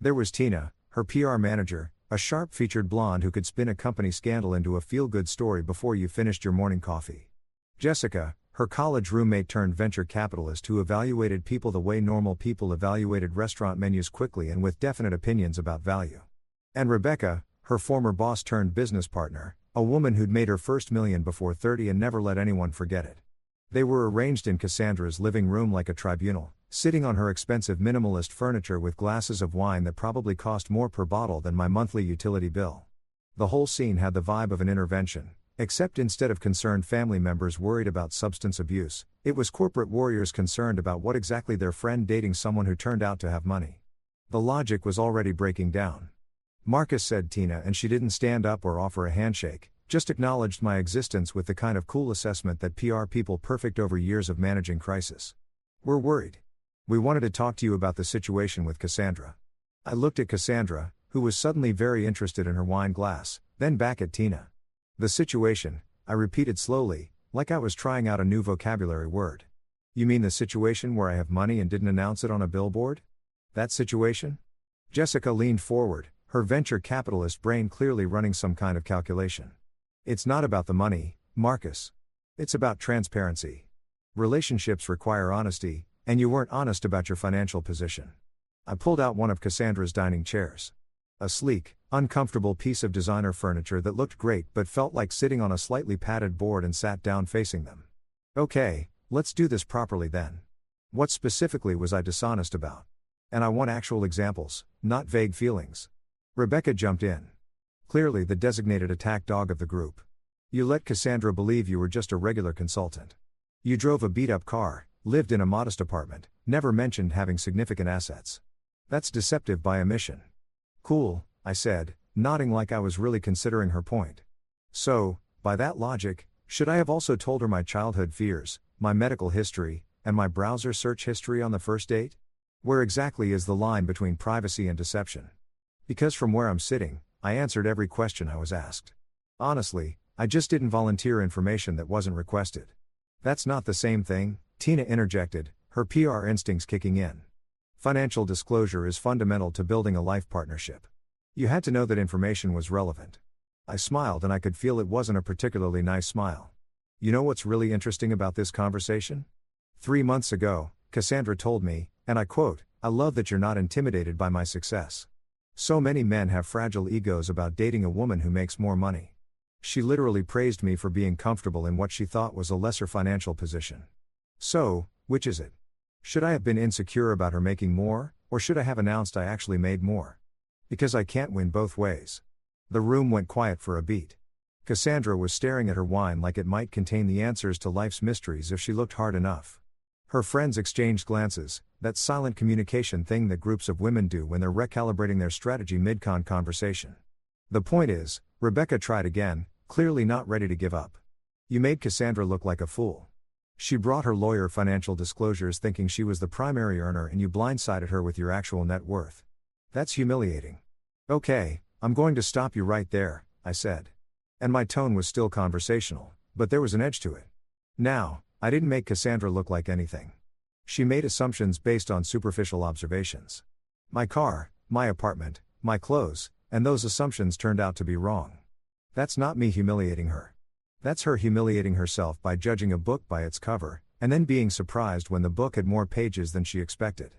[SPEAKER 1] There was Tina, her PR manager, a sharp-featured blonde who could spin a company scandal into a feel-good story before you finished your morning coffee. Jessica, her college roommate turned venture capitalist who evaluated people the way normal people evaluated restaurant menus, quickly and with definite opinions about value. And Rebecca, her former boss turned business partner, a woman who'd made her first million before 30 and never let anyone forget it. They were arranged in Cassandra's living room like a tribunal, sitting on her expensive minimalist furniture with glasses of wine that probably cost more per bottle than my monthly utility bill. The whole scene had the vibe of an intervention, except instead of concerned family members worried about substance abuse, it was corporate warriors concerned about what exactly their friend dating someone who turned out to have money. The logic was already breaking down. Marcus, said Tina, and she didn't stand up or offer a handshake, just acknowledged my existence with the kind of cool assessment that PR people perfect over years of managing crisis. We're worried. We wanted to talk to you about the situation with Cassandra. I looked at Cassandra, who was suddenly very interested in her wine glass, then back at Tina. The situation, I repeated slowly, like I was trying out a new vocabulary word. You mean the situation where I have money and didn't announce it on a billboard? That situation? Jessica leaned forward, her venture capitalist brain clearly running some kind of calculation. It's not about the money, Marcus. It's about transparency. Relationships require honesty, and you weren't honest about your financial position. I pulled out one of Cassandra's dining chairs. A sleek, uncomfortable piece of designer furniture that looked great but felt like sitting on a slightly padded board, and sat down facing them. Okay, let's do this properly then. What specifically was I dishonest about? And I want actual examples, not vague feelings. Rebecca jumped in. Clearly the designated attack dog of the group. You let Cassandra believe you were just a regular consultant. You drove a beat-up car, lived in a modest apartment, never mentioned having significant assets. That's deceptive by omission. Cool, I said, nodding like I was really considering her point. So, by that logic, should I have also told her my childhood fears, my medical history, and my browser search history on the first date? Where exactly is the line between privacy and deception? Because from where I'm sitting, I answered every question I was asked. Honestly, I just didn't volunteer information that wasn't requested. That's not the same thing, Tina interjected, her PR instincts kicking in. Financial disclosure is fundamental to building a life partnership. You had to know that information was relevant. I smiled, and I could feel it wasn't a particularly nice smile. You know what's really interesting about this conversation? 3 months ago, Cassandra told me, and I quote, "I love that you're not intimidated by my success. So many men have fragile egos about dating a woman who makes more money." She literally praised me for being comfortable in what she thought was a lesser financial position. So, which is it? Should I have been insecure about her making more, or should I have announced I actually made more? Because I can't win both ways. The room went quiet for a beat. Cassandra was staring at her wine like it might contain the answers to life's mysteries if she looked hard enough. Her friends exchanged glances, that silent communication thing that groups of women do when they're recalibrating their strategy mid-con conversation. The point is, Rebecca tried again, clearly not ready to give up. You made Cassandra look like a fool. She brought her lawyer financial disclosures thinking she was the primary earner, and you blindsided her with your actual net worth. That's humiliating. Okay, I'm going to stop you right there, I said. And my tone was still conversational, but there was an edge to it. Now, I didn't make Cassandra look like anything. She made assumptions based on superficial observations. My car, my apartment, my clothes, and those assumptions turned out to be wrong. That's not me humiliating her. That's her humiliating herself by judging a book by its cover, and then being surprised when the book had more pages than she expected.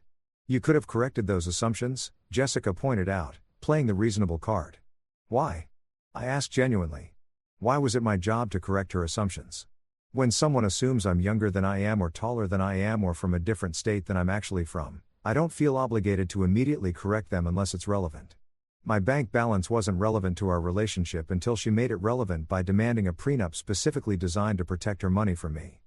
[SPEAKER 1] You could have corrected those assumptions, Jessica pointed out, playing the reasonable card. Why? I asked genuinely. Why was it my job to correct her assumptions? When someone assumes I'm younger than I am, or taller than I am, or from a different state than I'm actually from, I don't feel obligated to immediately correct them unless it's relevant. My bank balance wasn't relevant to our relationship until she made it relevant by demanding a prenup specifically designed to protect her money from me.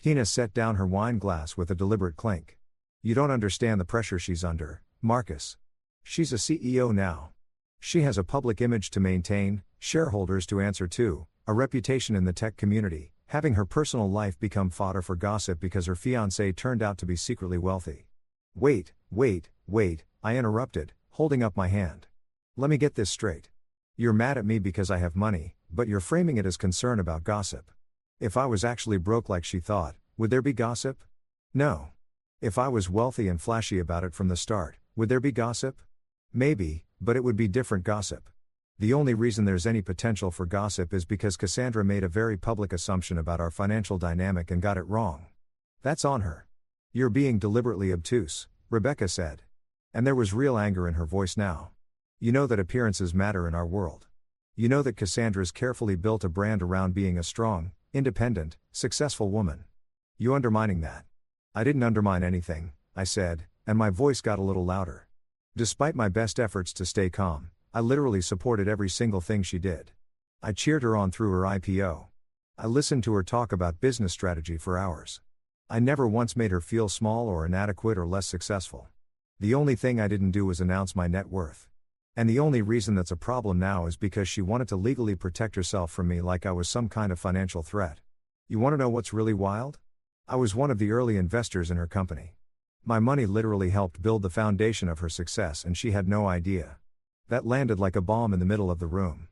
[SPEAKER 1] Tina set down her wine glass with a deliberate clink. You don't understand the pressure she's under, Marcus. She's a CEO now. She has a public image to maintain, shareholders to answer to, a reputation in the tech community, having her personal life become fodder for gossip because her fiancé turned out to be secretly wealthy. Wait, I interrupted, holding up my hand. Let me get this straight. You're mad at me because I have money, but you're framing it as concern about gossip. If I was actually broke like she thought, would there be gossip? No. If I was wealthy and flashy about it from the start, would there be gossip? Maybe, but it would be different gossip. The only reason there's any potential for gossip is because Cassandra made a very public assumption about our financial dynamic and got it wrong. That's on her. You're being deliberately obtuse, Rebecca said. And there was real anger in her voice now. You know that appearances matter in our world. You know that Cassandra's carefully built a brand around being a strong, independent, successful woman. You undermining that. I didn't undermine anything, I said, and my voice got a little louder. Despite my best efforts to stay calm, I literally supported every single thing she did. I cheered her on through her IPO. I listened to her talk about business strategy for hours. I never once made her feel small or inadequate or less successful. The only thing I didn't do was announce my net worth. And the only reason that's a problem now is because she wanted to legally protect herself from me like I was some kind of financial threat. You want to know what's really wild? I was one of the early investors in her company. My money literally helped build the foundation of her success, and she had no idea. That landed like a bomb in the middle of the room.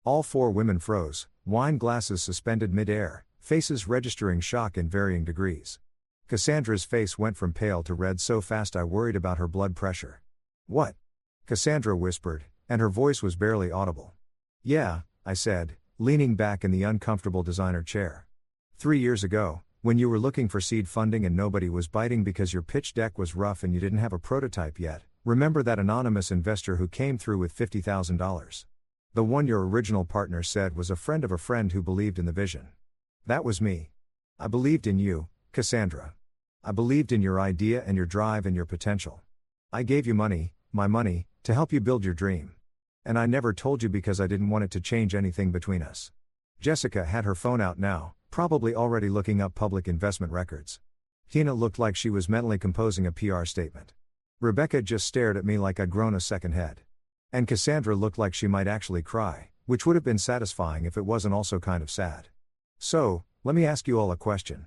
[SPEAKER 1] All four women froze, wine glasses suspended mid-air, faces registering shock in varying degrees. Cassandra's face went from pale to red so fast I worried about her blood pressure. "What?" Cassandra whispered, and her voice was barely audible. "Yeah," I said, leaning back in the uncomfortable designer chair. 3 years ago, when you were looking for seed funding and nobody was biting because your pitch deck was rough and you didn't have a prototype yet, remember that anonymous investor who came through with $50,000? The one your original partner said was a friend of a friend who believed in the vision. That was me. I believed in you, Cassandra. I believed in your idea and your drive and your potential. I gave you money, my money, to help you build your dream. And I never told you because I didn't want it to change anything between us." Jessica had her phone out now, probably already looking up public investment records. Tina looked like she was mentally composing a PR statement. Rebecca just stared at me like I'd grown a second head. And Cassandra looked like she might actually cry, which would have been satisfying if it wasn't also kind of sad. "So, let me ask you all a question."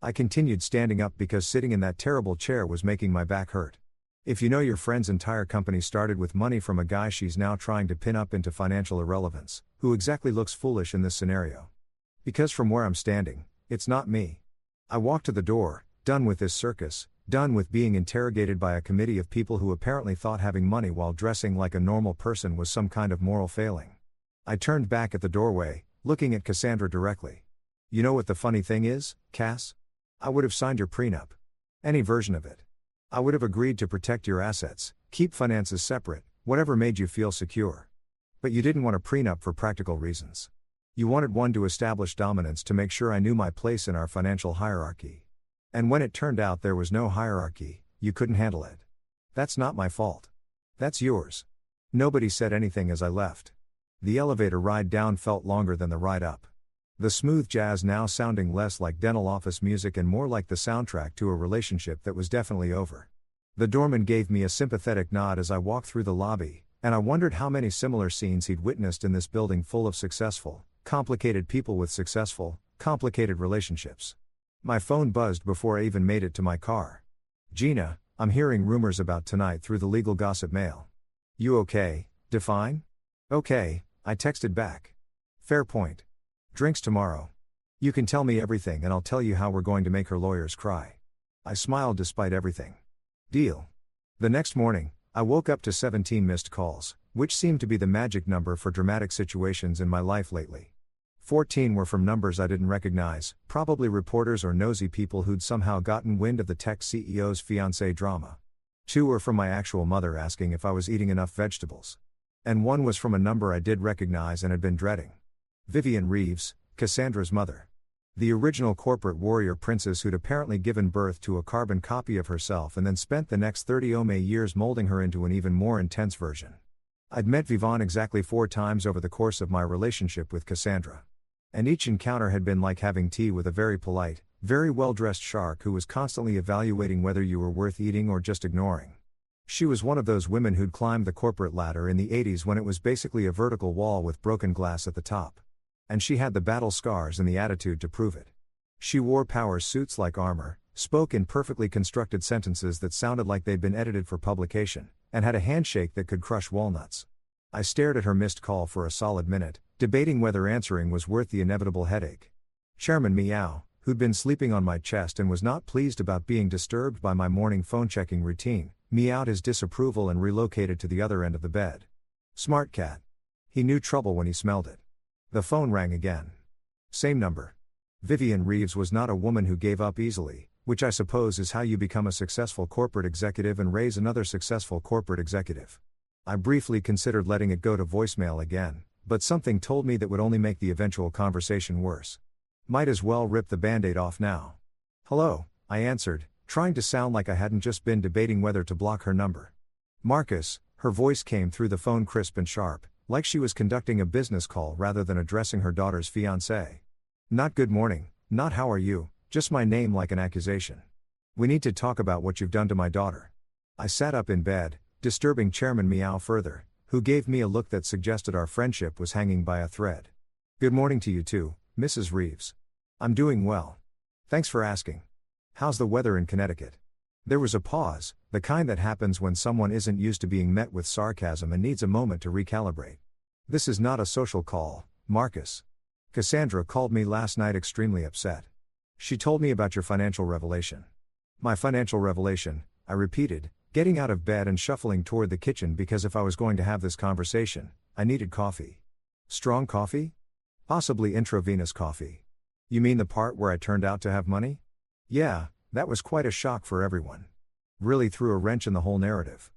[SPEAKER 1] I continued standing up because sitting in that terrible chair was making my back hurt. "If you know your friend's entire company started with money from a guy she's now trying to pin up into financial irrelevance, who exactly looks foolish in this scenario?" Because from where I'm standing, it's not me. I walked to the door, done with this circus, done with being interrogated by a committee of people who apparently thought having money while dressing like a normal person was some kind of moral failing. I turned back at the doorway, looking at Cassandra directly. "You know what the funny thing is, Cass? I would have signed your prenup. Any version of it. I would have agreed to protect your assets, keep finances separate, whatever made you feel secure. But you didn't want a prenup for practical reasons. You wanted one to establish dominance to make sure I knew my place in our financial hierarchy. And when it turned out there was no hierarchy, you couldn't handle it. That's not my fault. That's yours." Nobody said anything as I left. The elevator ride down felt longer than the ride up. The smooth jazz now sounding less like dental office music and more like the soundtrack to a relationship that was definitely over. The doorman gave me a sympathetic nod as I walked through the lobby, and I wondered how many similar scenes he'd witnessed in this building full of successful, complicated people with successful, complicated relationships. My phone buzzed before I even made it to my car. "Gina, I'm hearing rumors about tonight through the legal gossip mail. You okay, Define?" "Okay," I texted back. "Fair point. Drinks tomorrow. You can tell me everything and I'll tell you how we're going to make her lawyers cry." I smiled despite everything. "Deal." The next morning, I woke up to 17 missed calls, which seemed to be the magic number for dramatic situations in my life lately. 14 were from numbers I didn't recognize, probably reporters or nosy people who'd somehow gotten wind of the tech CEO's fiancé drama. 2 were from my actual mother asking if I was eating enough vegetables. And 1 was from a number I did recognize and had been dreading. Vivian Reeves, Cassandra's mother. The original corporate warrior princess who'd apparently given birth to a carbon copy of herself and then spent the next 30 years molding her into an even more intense version. I'd met Vivon exactly 4 times over the course of my relationship with Cassandra. And each encounter had been like having tea with a very polite, very well-dressed shark who was constantly evaluating whether you were worth eating or just ignoring. She was one of those women who'd climbed the corporate ladder in the 80s when it was basically a vertical wall with broken glass at the top. And she had the battle scars and the attitude to prove it. She wore power suits like armor, spoke in perfectly constructed sentences that sounded like they'd been edited for publication, and had a handshake that could crush walnuts. I stared at her missed call for a solid minute, debating whether answering was worth the inevitable headache. Chairman Meow, who'd been sleeping on my chest and was not pleased about being disturbed by my morning phone-checking routine, meowed his disapproval and relocated to the other end of the bed. Smart cat. He knew trouble when he smelled it. The phone rang again. Same number. Vivian Reeves was not a woman who gave up easily, which I suppose is how you become a successful corporate executive and raise another successful corporate executive. I briefly considered letting it go to voicemail again, but something told me that would only make the eventual conversation worse. Might as well rip the band-aid off now. "Hello," I answered, trying to sound like I hadn't just been debating whether to block her number. "Marcus," her voice came through the phone crisp and sharp, like she was conducting a business call rather than addressing her daughter's fiancé. "Not good morning, not how are you, just my name like an accusation. We need to talk about what you've done to my daughter." I sat up in bed, disturbing Chairman Meow further, who gave me a look that suggested our friendship was hanging by a thread. "Good morning to you too, Mrs. Reeves. I'm doing well. Thanks for asking. How's the weather in Connecticut?" There was a pause, the kind that happens when someone isn't used to being met with sarcasm and needs a moment to recalibrate. This is not a social call, Marcus. Cassandra called me last night extremely upset. She told me about your financial revelation. My financial revelation, I repeated, getting out of bed and shuffling toward the kitchen because if I was going to have this conversation, I needed coffee. Strong coffee? Possibly intravenous coffee. You mean the part where I turned out to have money? Yeah, that was quite a shock for everyone. Really threw a wrench in the whole narrative.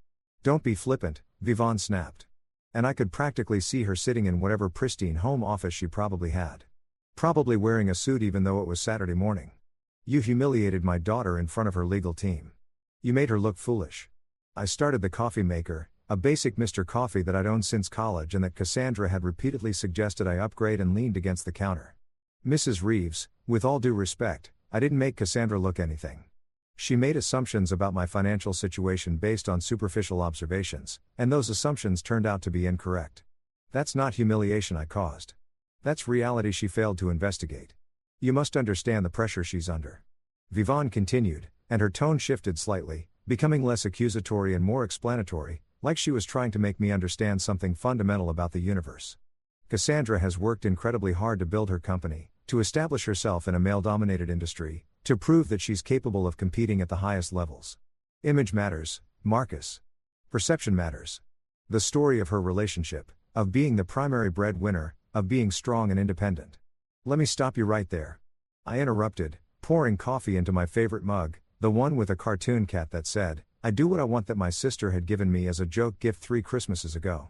[SPEAKER 1] Don't be flippant, Vivon snapped. And I could practically see her sitting in whatever pristine home office she probably had. Probably wearing a suit even though it was Saturday morning. You humiliated my daughter in front of her legal team. You made her look foolish. I started the coffee maker, a basic Mr. Coffee that I'd owned since college and that Cassandra had repeatedly suggested I upgrade, and leaned against the counter. Mrs. Reeves, with all due respect, I didn't make Cassandra look anything. She made assumptions about my financial situation based on superficial observations, and those assumptions turned out to be incorrect. That's not humiliation I caused. That's reality she failed to investigate. You must understand the pressure she's under. Vivon continued, and her tone shifted slightly, becoming less accusatory and more explanatory, like she was trying to make me understand something fundamental about the universe. Cassandra has worked incredibly hard to build her company, to establish herself in a male-dominated industry, to prove that she's capable of competing at the highest levels. Image matters, Marcus. Perception matters. The story of her relationship, of being the primary breadwinner, of being strong and independent. Let me stop you right there. I interrupted, pouring coffee into my favorite mug, the one with a cartoon cat that said, "I do what I want," that my sister had given me as a joke gift 3 Christmases ago.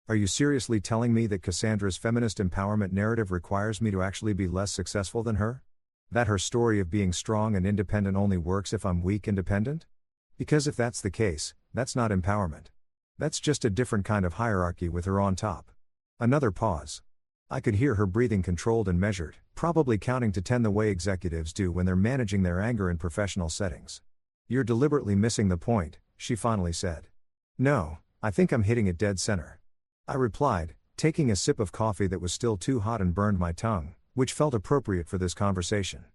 [SPEAKER 1] Are you seriously telling me that Cassandra's feminist empowerment narrative requires me to actually be less successful than her? That her story of being strong and independent only works if I'm weak and dependent? Because if that's the case, that's not empowerment. That's just a different kind of hierarchy with her on top. Another pause. I could hear her breathing controlled and measured, probably counting to 10 the way executives do when they're managing their anger in professional settings. You're deliberately missing the point, she finally said. No, I think I'm hitting it dead center. I replied, taking a sip of coffee that was still too hot and burned my tongue, which felt appropriate for this conversation.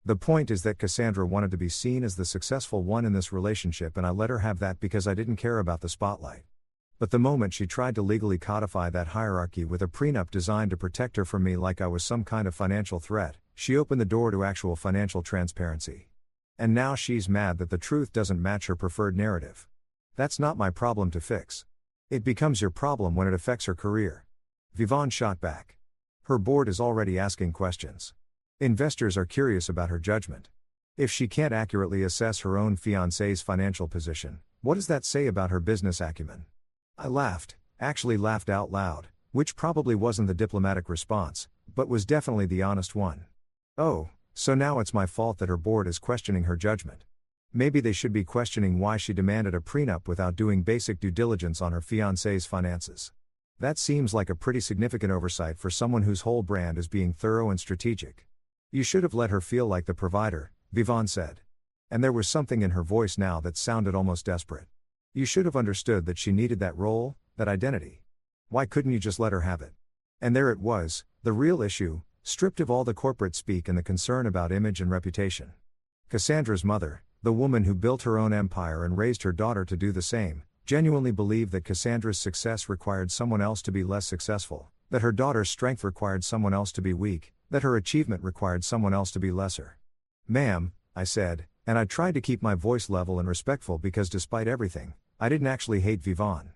[SPEAKER 1] The point is that Cassandra wanted to be seen as the successful one in this relationship, and I let her have that because I didn't care about the spotlight. But the moment she tried to legally codify that hierarchy with a prenup designed to protect her from me like I was some kind of financial threat, she opened the door to actual financial transparency. And now she's mad that the truth doesn't match her preferred narrative. That's not my problem to fix. It becomes your problem when it affects her career. Vivon shot back. Her board is already asking questions. Investors are curious about her judgment. If she can't accurately assess her own fiancé's financial position, what does that say about her business acumen? I laughed, actually laughed out loud, which probably wasn't the diplomatic response, but was definitely the honest one. Oh, so now it's my fault that her board is questioning her judgment. Maybe they should be questioning why she demanded a prenup without doing basic due diligence on her fiancé's finances. That seems like a pretty significant oversight for someone whose whole brand is being thorough and strategic. You should have let her feel like the provider, Vivon said. And there was something in her voice now that sounded almost desperate. You should have understood that she needed that role, that identity. Why couldn't you just let her have it? And there it was, the real issue, stripped of all the corporate speak and the concern about image and reputation. Cassandra's mother, the woman who built her own empire and raised her daughter to do the same, genuinely believed that Cassandra's success required someone else to be less successful, that her daughter's strength required someone else to be weak, that her achievement required someone else to be lesser. Ma'am, I said, and I tried to keep my voice level and respectful because despite everything, I didn't actually hate Vivon.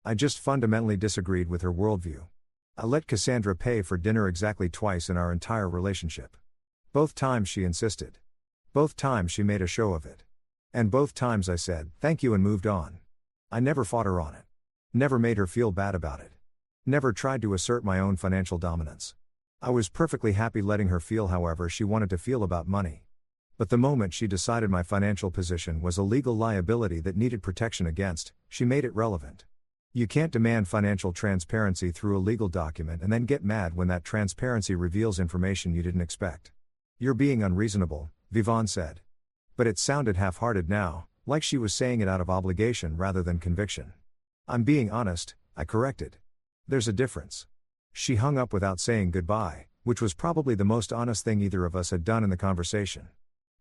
[SPEAKER 1] I just fundamentally disagreed with her worldview. I let Cassandra pay for dinner exactly twice in our entire relationship. Both times she insisted. Both times she made a show of it. And both times I said, thank you, and moved on. I never fought her on it. Never made her feel bad about it. Never tried to assert my own financial dominance. I was perfectly happy letting her feel however she wanted to feel about money. But the moment she decided my financial position was a legal liability that needed protection against, she made it relevant. You can't demand financial transparency through a legal document and then get mad when that transparency reveals information you didn't expect. You're being unreasonable, Vivon said. But it sounded half-hearted now, like she was saying it out of obligation rather than conviction. I'm being honest, I corrected. There's a difference. She hung up without saying goodbye, which was probably the most honest thing either of us had done in the conversation.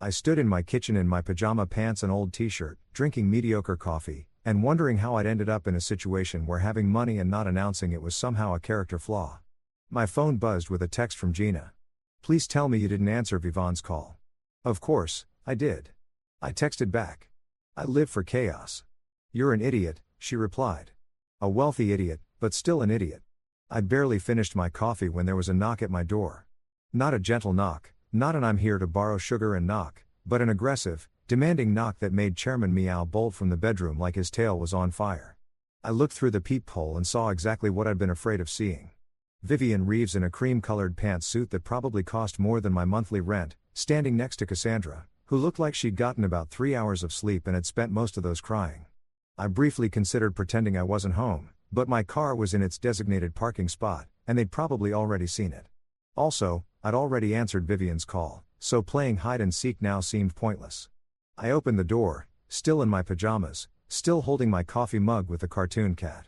[SPEAKER 1] I stood in my kitchen in my pajama pants and old t-shirt, drinking mediocre coffee, and wondering how I'd ended up in a situation where having money and not announcing it was somehow a character flaw. My phone buzzed with a text from Gina. "Please tell me you didn't answer Vivon's call." Of course, I did. I texted back. "I live for chaos." "You're an idiot," she replied. "A wealthy idiot, but still an idiot." I'd barely finished my coffee when there was a knock at my door. Not a gentle knock, not an "I'm here to borrow sugar and knock," but an aggressive, demanding knock that made Chairman Meow bolt from the bedroom like his tail was on fire. I looked through the peephole and saw exactly what I'd been afraid of seeing. Vivian Reeves in a cream-colored pantsuit that probably cost more than my monthly rent, standing next to Cassandra, who looked like she'd gotten about 3 hours of sleep and had spent most of those crying. I briefly considered pretending I wasn't home, but my car was in its designated parking spot, and they'd probably already seen it. Also, I'd already answered Vivian's call, so playing hide-and-seek now seemed pointless. I opened the door, still in my pajamas, still holding my coffee mug with the cartoon cat.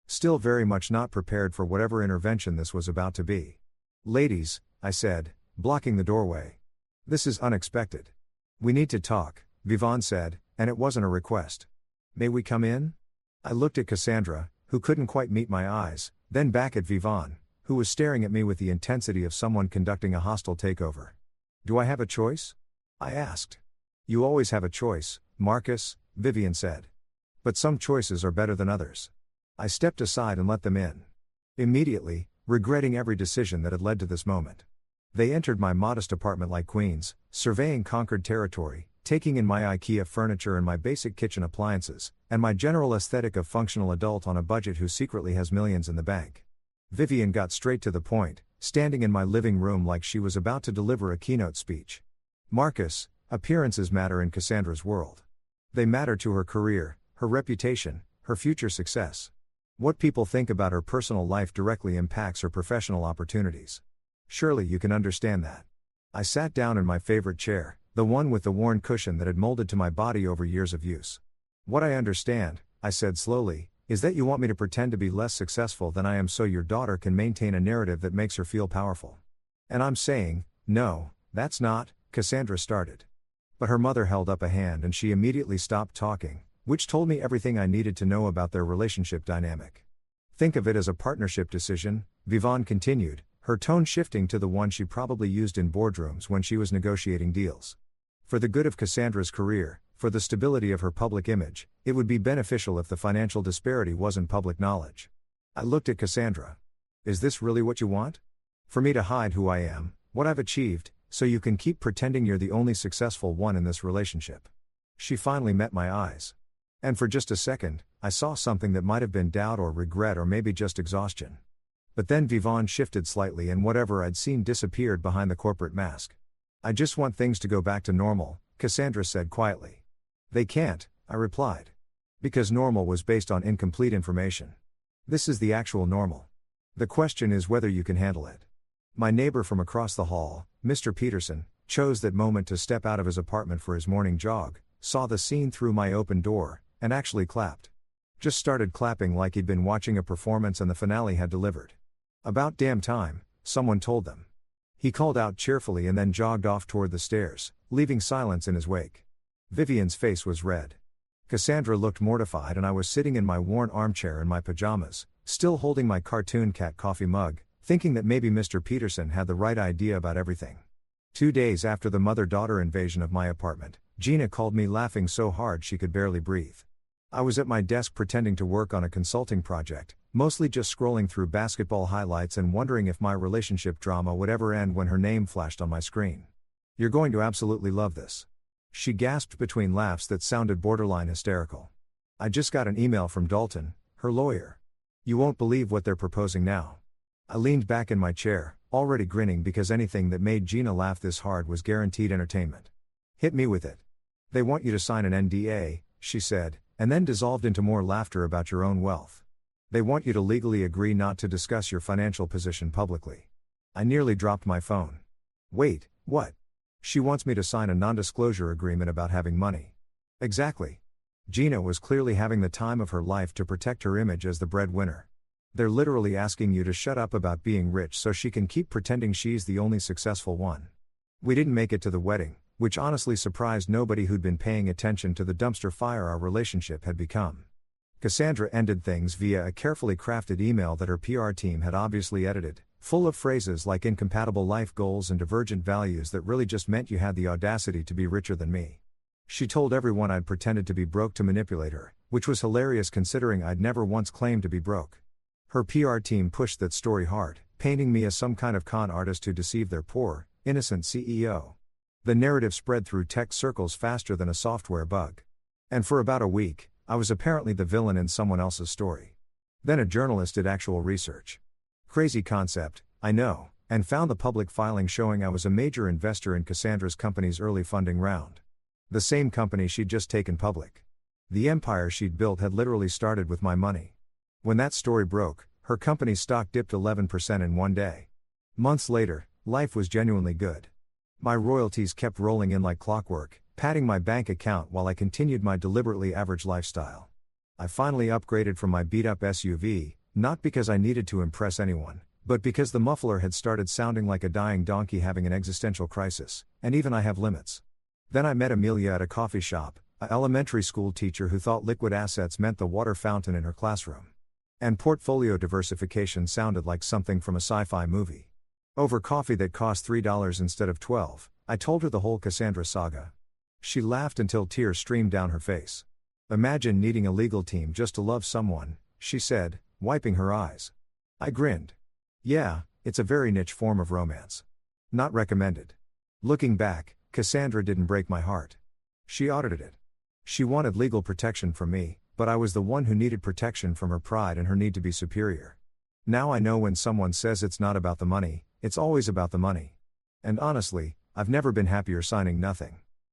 [SPEAKER 1] Still very much not prepared for whatever intervention this was about to be. "Ladies," I said, blocking the doorway. "This is unexpected. We need to talk," Vivon said, and it wasn't a request. "May we come in?" I looked at Cassandra, who couldn't quite meet my eyes, then back at Vivon, who was staring at me with the intensity of someone conducting a hostile takeover. "Do I have a choice?" I asked. "You always have a choice, Marcus," Vivian said. "But some choices are better than others." I stepped aside and let them in. Immediately, regretting every decision that had led to this moment. They entered my modest apartment like queens, surveying conquered territory, taking in my IKEA furniture and my basic kitchen appliances, and my general aesthetic of functional adult on a budget who secretly has millions in the bank. Vivian got straight to the point, standing in my living room like she was about to deliver a keynote speech. "Marcus, appearances matter in Cassandra's world. They matter to her career, her reputation, her future success. What people think about her personal life directly impacts her professional opportunities. Surely you can understand that." I sat down in my favorite chair, the one with the worn cushion that had molded to my body over years of use. "What I understand," I said slowly, "is that you want me to pretend to be less successful than I am so your daughter can maintain a narrative that makes her feel powerful. And I'm saying, no, that's not," Cassandra started. But her mother held up a hand and she immediately stopped talking, which told me everything I needed to know about their relationship dynamic. "Think of it as a partnership decision," Vivon continued, her tone shifting to the one she probably used in boardrooms when she was negotiating deals. "For the good of Cassandra's career, for the stability of her public image, it would be beneficial if the financial disparity wasn't public knowledge." I looked at Cassandra. "Is this really what you want? For me to hide who I am, what I've achieved, so you can keep pretending you're the only successful one in this relationship?" She finally met my eyes. And for just a second, I saw something that might have been doubt or regret or maybe just exhaustion. But then Vivon shifted slightly and whatever I'd seen disappeared behind the corporate mask. "I just want things to go back to normal," Cassandra said quietly. "They can't," I replied. "Because normal was based on incomplete information. This is the actual normal. The question is whether you can handle it." My neighbor from across the hall, Mr. Peterson, chose that moment to step out of his apartment for his morning jog, saw the scene through my open door, and actually clapped. Just started clapping like he'd been watching a performance and the finale had delivered. "About damn time," someone told them. He called out cheerfully and then jogged off toward the stairs, leaving silence in his wake. Vivian's face was red. Cassandra looked mortified and I was sitting in my worn armchair in my pajamas, still holding my cartoon cat coffee mug, thinking that maybe Mr. Peterson had the right idea about everything. 2 days after the mother-daughter invasion of my apartment, Gina called me laughing so hard she could barely breathe. I was at my desk pretending to work on a consulting project, mostly just scrolling through basketball highlights and wondering if my relationship drama would ever end when her name flashed on my screen. "You're going to absolutely love this," she gasped between laughs that sounded borderline hysterical. "I just got an email from Dalton, her lawyer. You won't believe what they're proposing now." I leaned back in my chair, already grinning because anything that made Gina laugh this hard was guaranteed entertainment. "Hit me with it." "They want you to sign an NDA," she said, and then dissolved into more laughter about your own wealth. "They want you to legally agree not to discuss your financial position publicly." I nearly dropped my phone. "Wait, what?" "She wants me to sign a non-disclosure agreement about having money." "Exactly." Gina was clearly having the time of her life to protect her image as the breadwinner. "They're literally asking you to shut up about being rich so she can keep pretending she's the only successful one. We didn't make it to the wedding, which honestly surprised nobody who'd been paying attention to the dumpster fire our relationship had become. Cassandra ended things via a carefully crafted email that her PR team had obviously edited, full of phrases like incompatible life goals and divergent values that really just meant you had the audacity to be richer than me. She told everyone I'd pretended to be broke to manipulate her, which was hilarious considering I'd never once claimed to be broke. Her PR team pushed that story hard, painting me as some kind of con artist who deceived their poor, innocent CEO. The narrative spread through tech circles faster than a software bug. And for about a week, I was apparently the villain in someone else's story. Then a journalist did actual research. Crazy concept, I know, and found the public filing showing I was a major investor in Cassandra's company's early funding round. The same company she'd just taken public. The empire she'd built had literally started with my money. When that story broke, her company's stock dipped 11% in one day. Months later, life was genuinely good. My royalties kept rolling in like clockwork, padding my bank account while I continued my deliberately average lifestyle. I finally upgraded from my beat-up SUV, not because I needed to impress anyone, but because the muffler had started sounding like a dying donkey having an existential crisis, and even I have limits. Then I met Amelia at a coffee shop, an elementary school teacher who thought liquid assets meant the water fountain in her classroom. And portfolio diversification sounded like something from a sci-fi movie. Over coffee that cost $3 instead of $12, I told her the whole Cassandra saga. She laughed until tears streamed down her face. Imagine needing a legal team just to love someone, she said, wiping her eyes. I grinned. Yeah, it's a very niche form of romance. Not recommended. Looking back, Cassandra didn't break my heart. She audited it. She wanted legal protection from me, but I was the one who needed protection from her pride and her need to be superior. Now I know when someone says it's not about the money, it's always about the money. And honestly, I've never been happier signing nothing.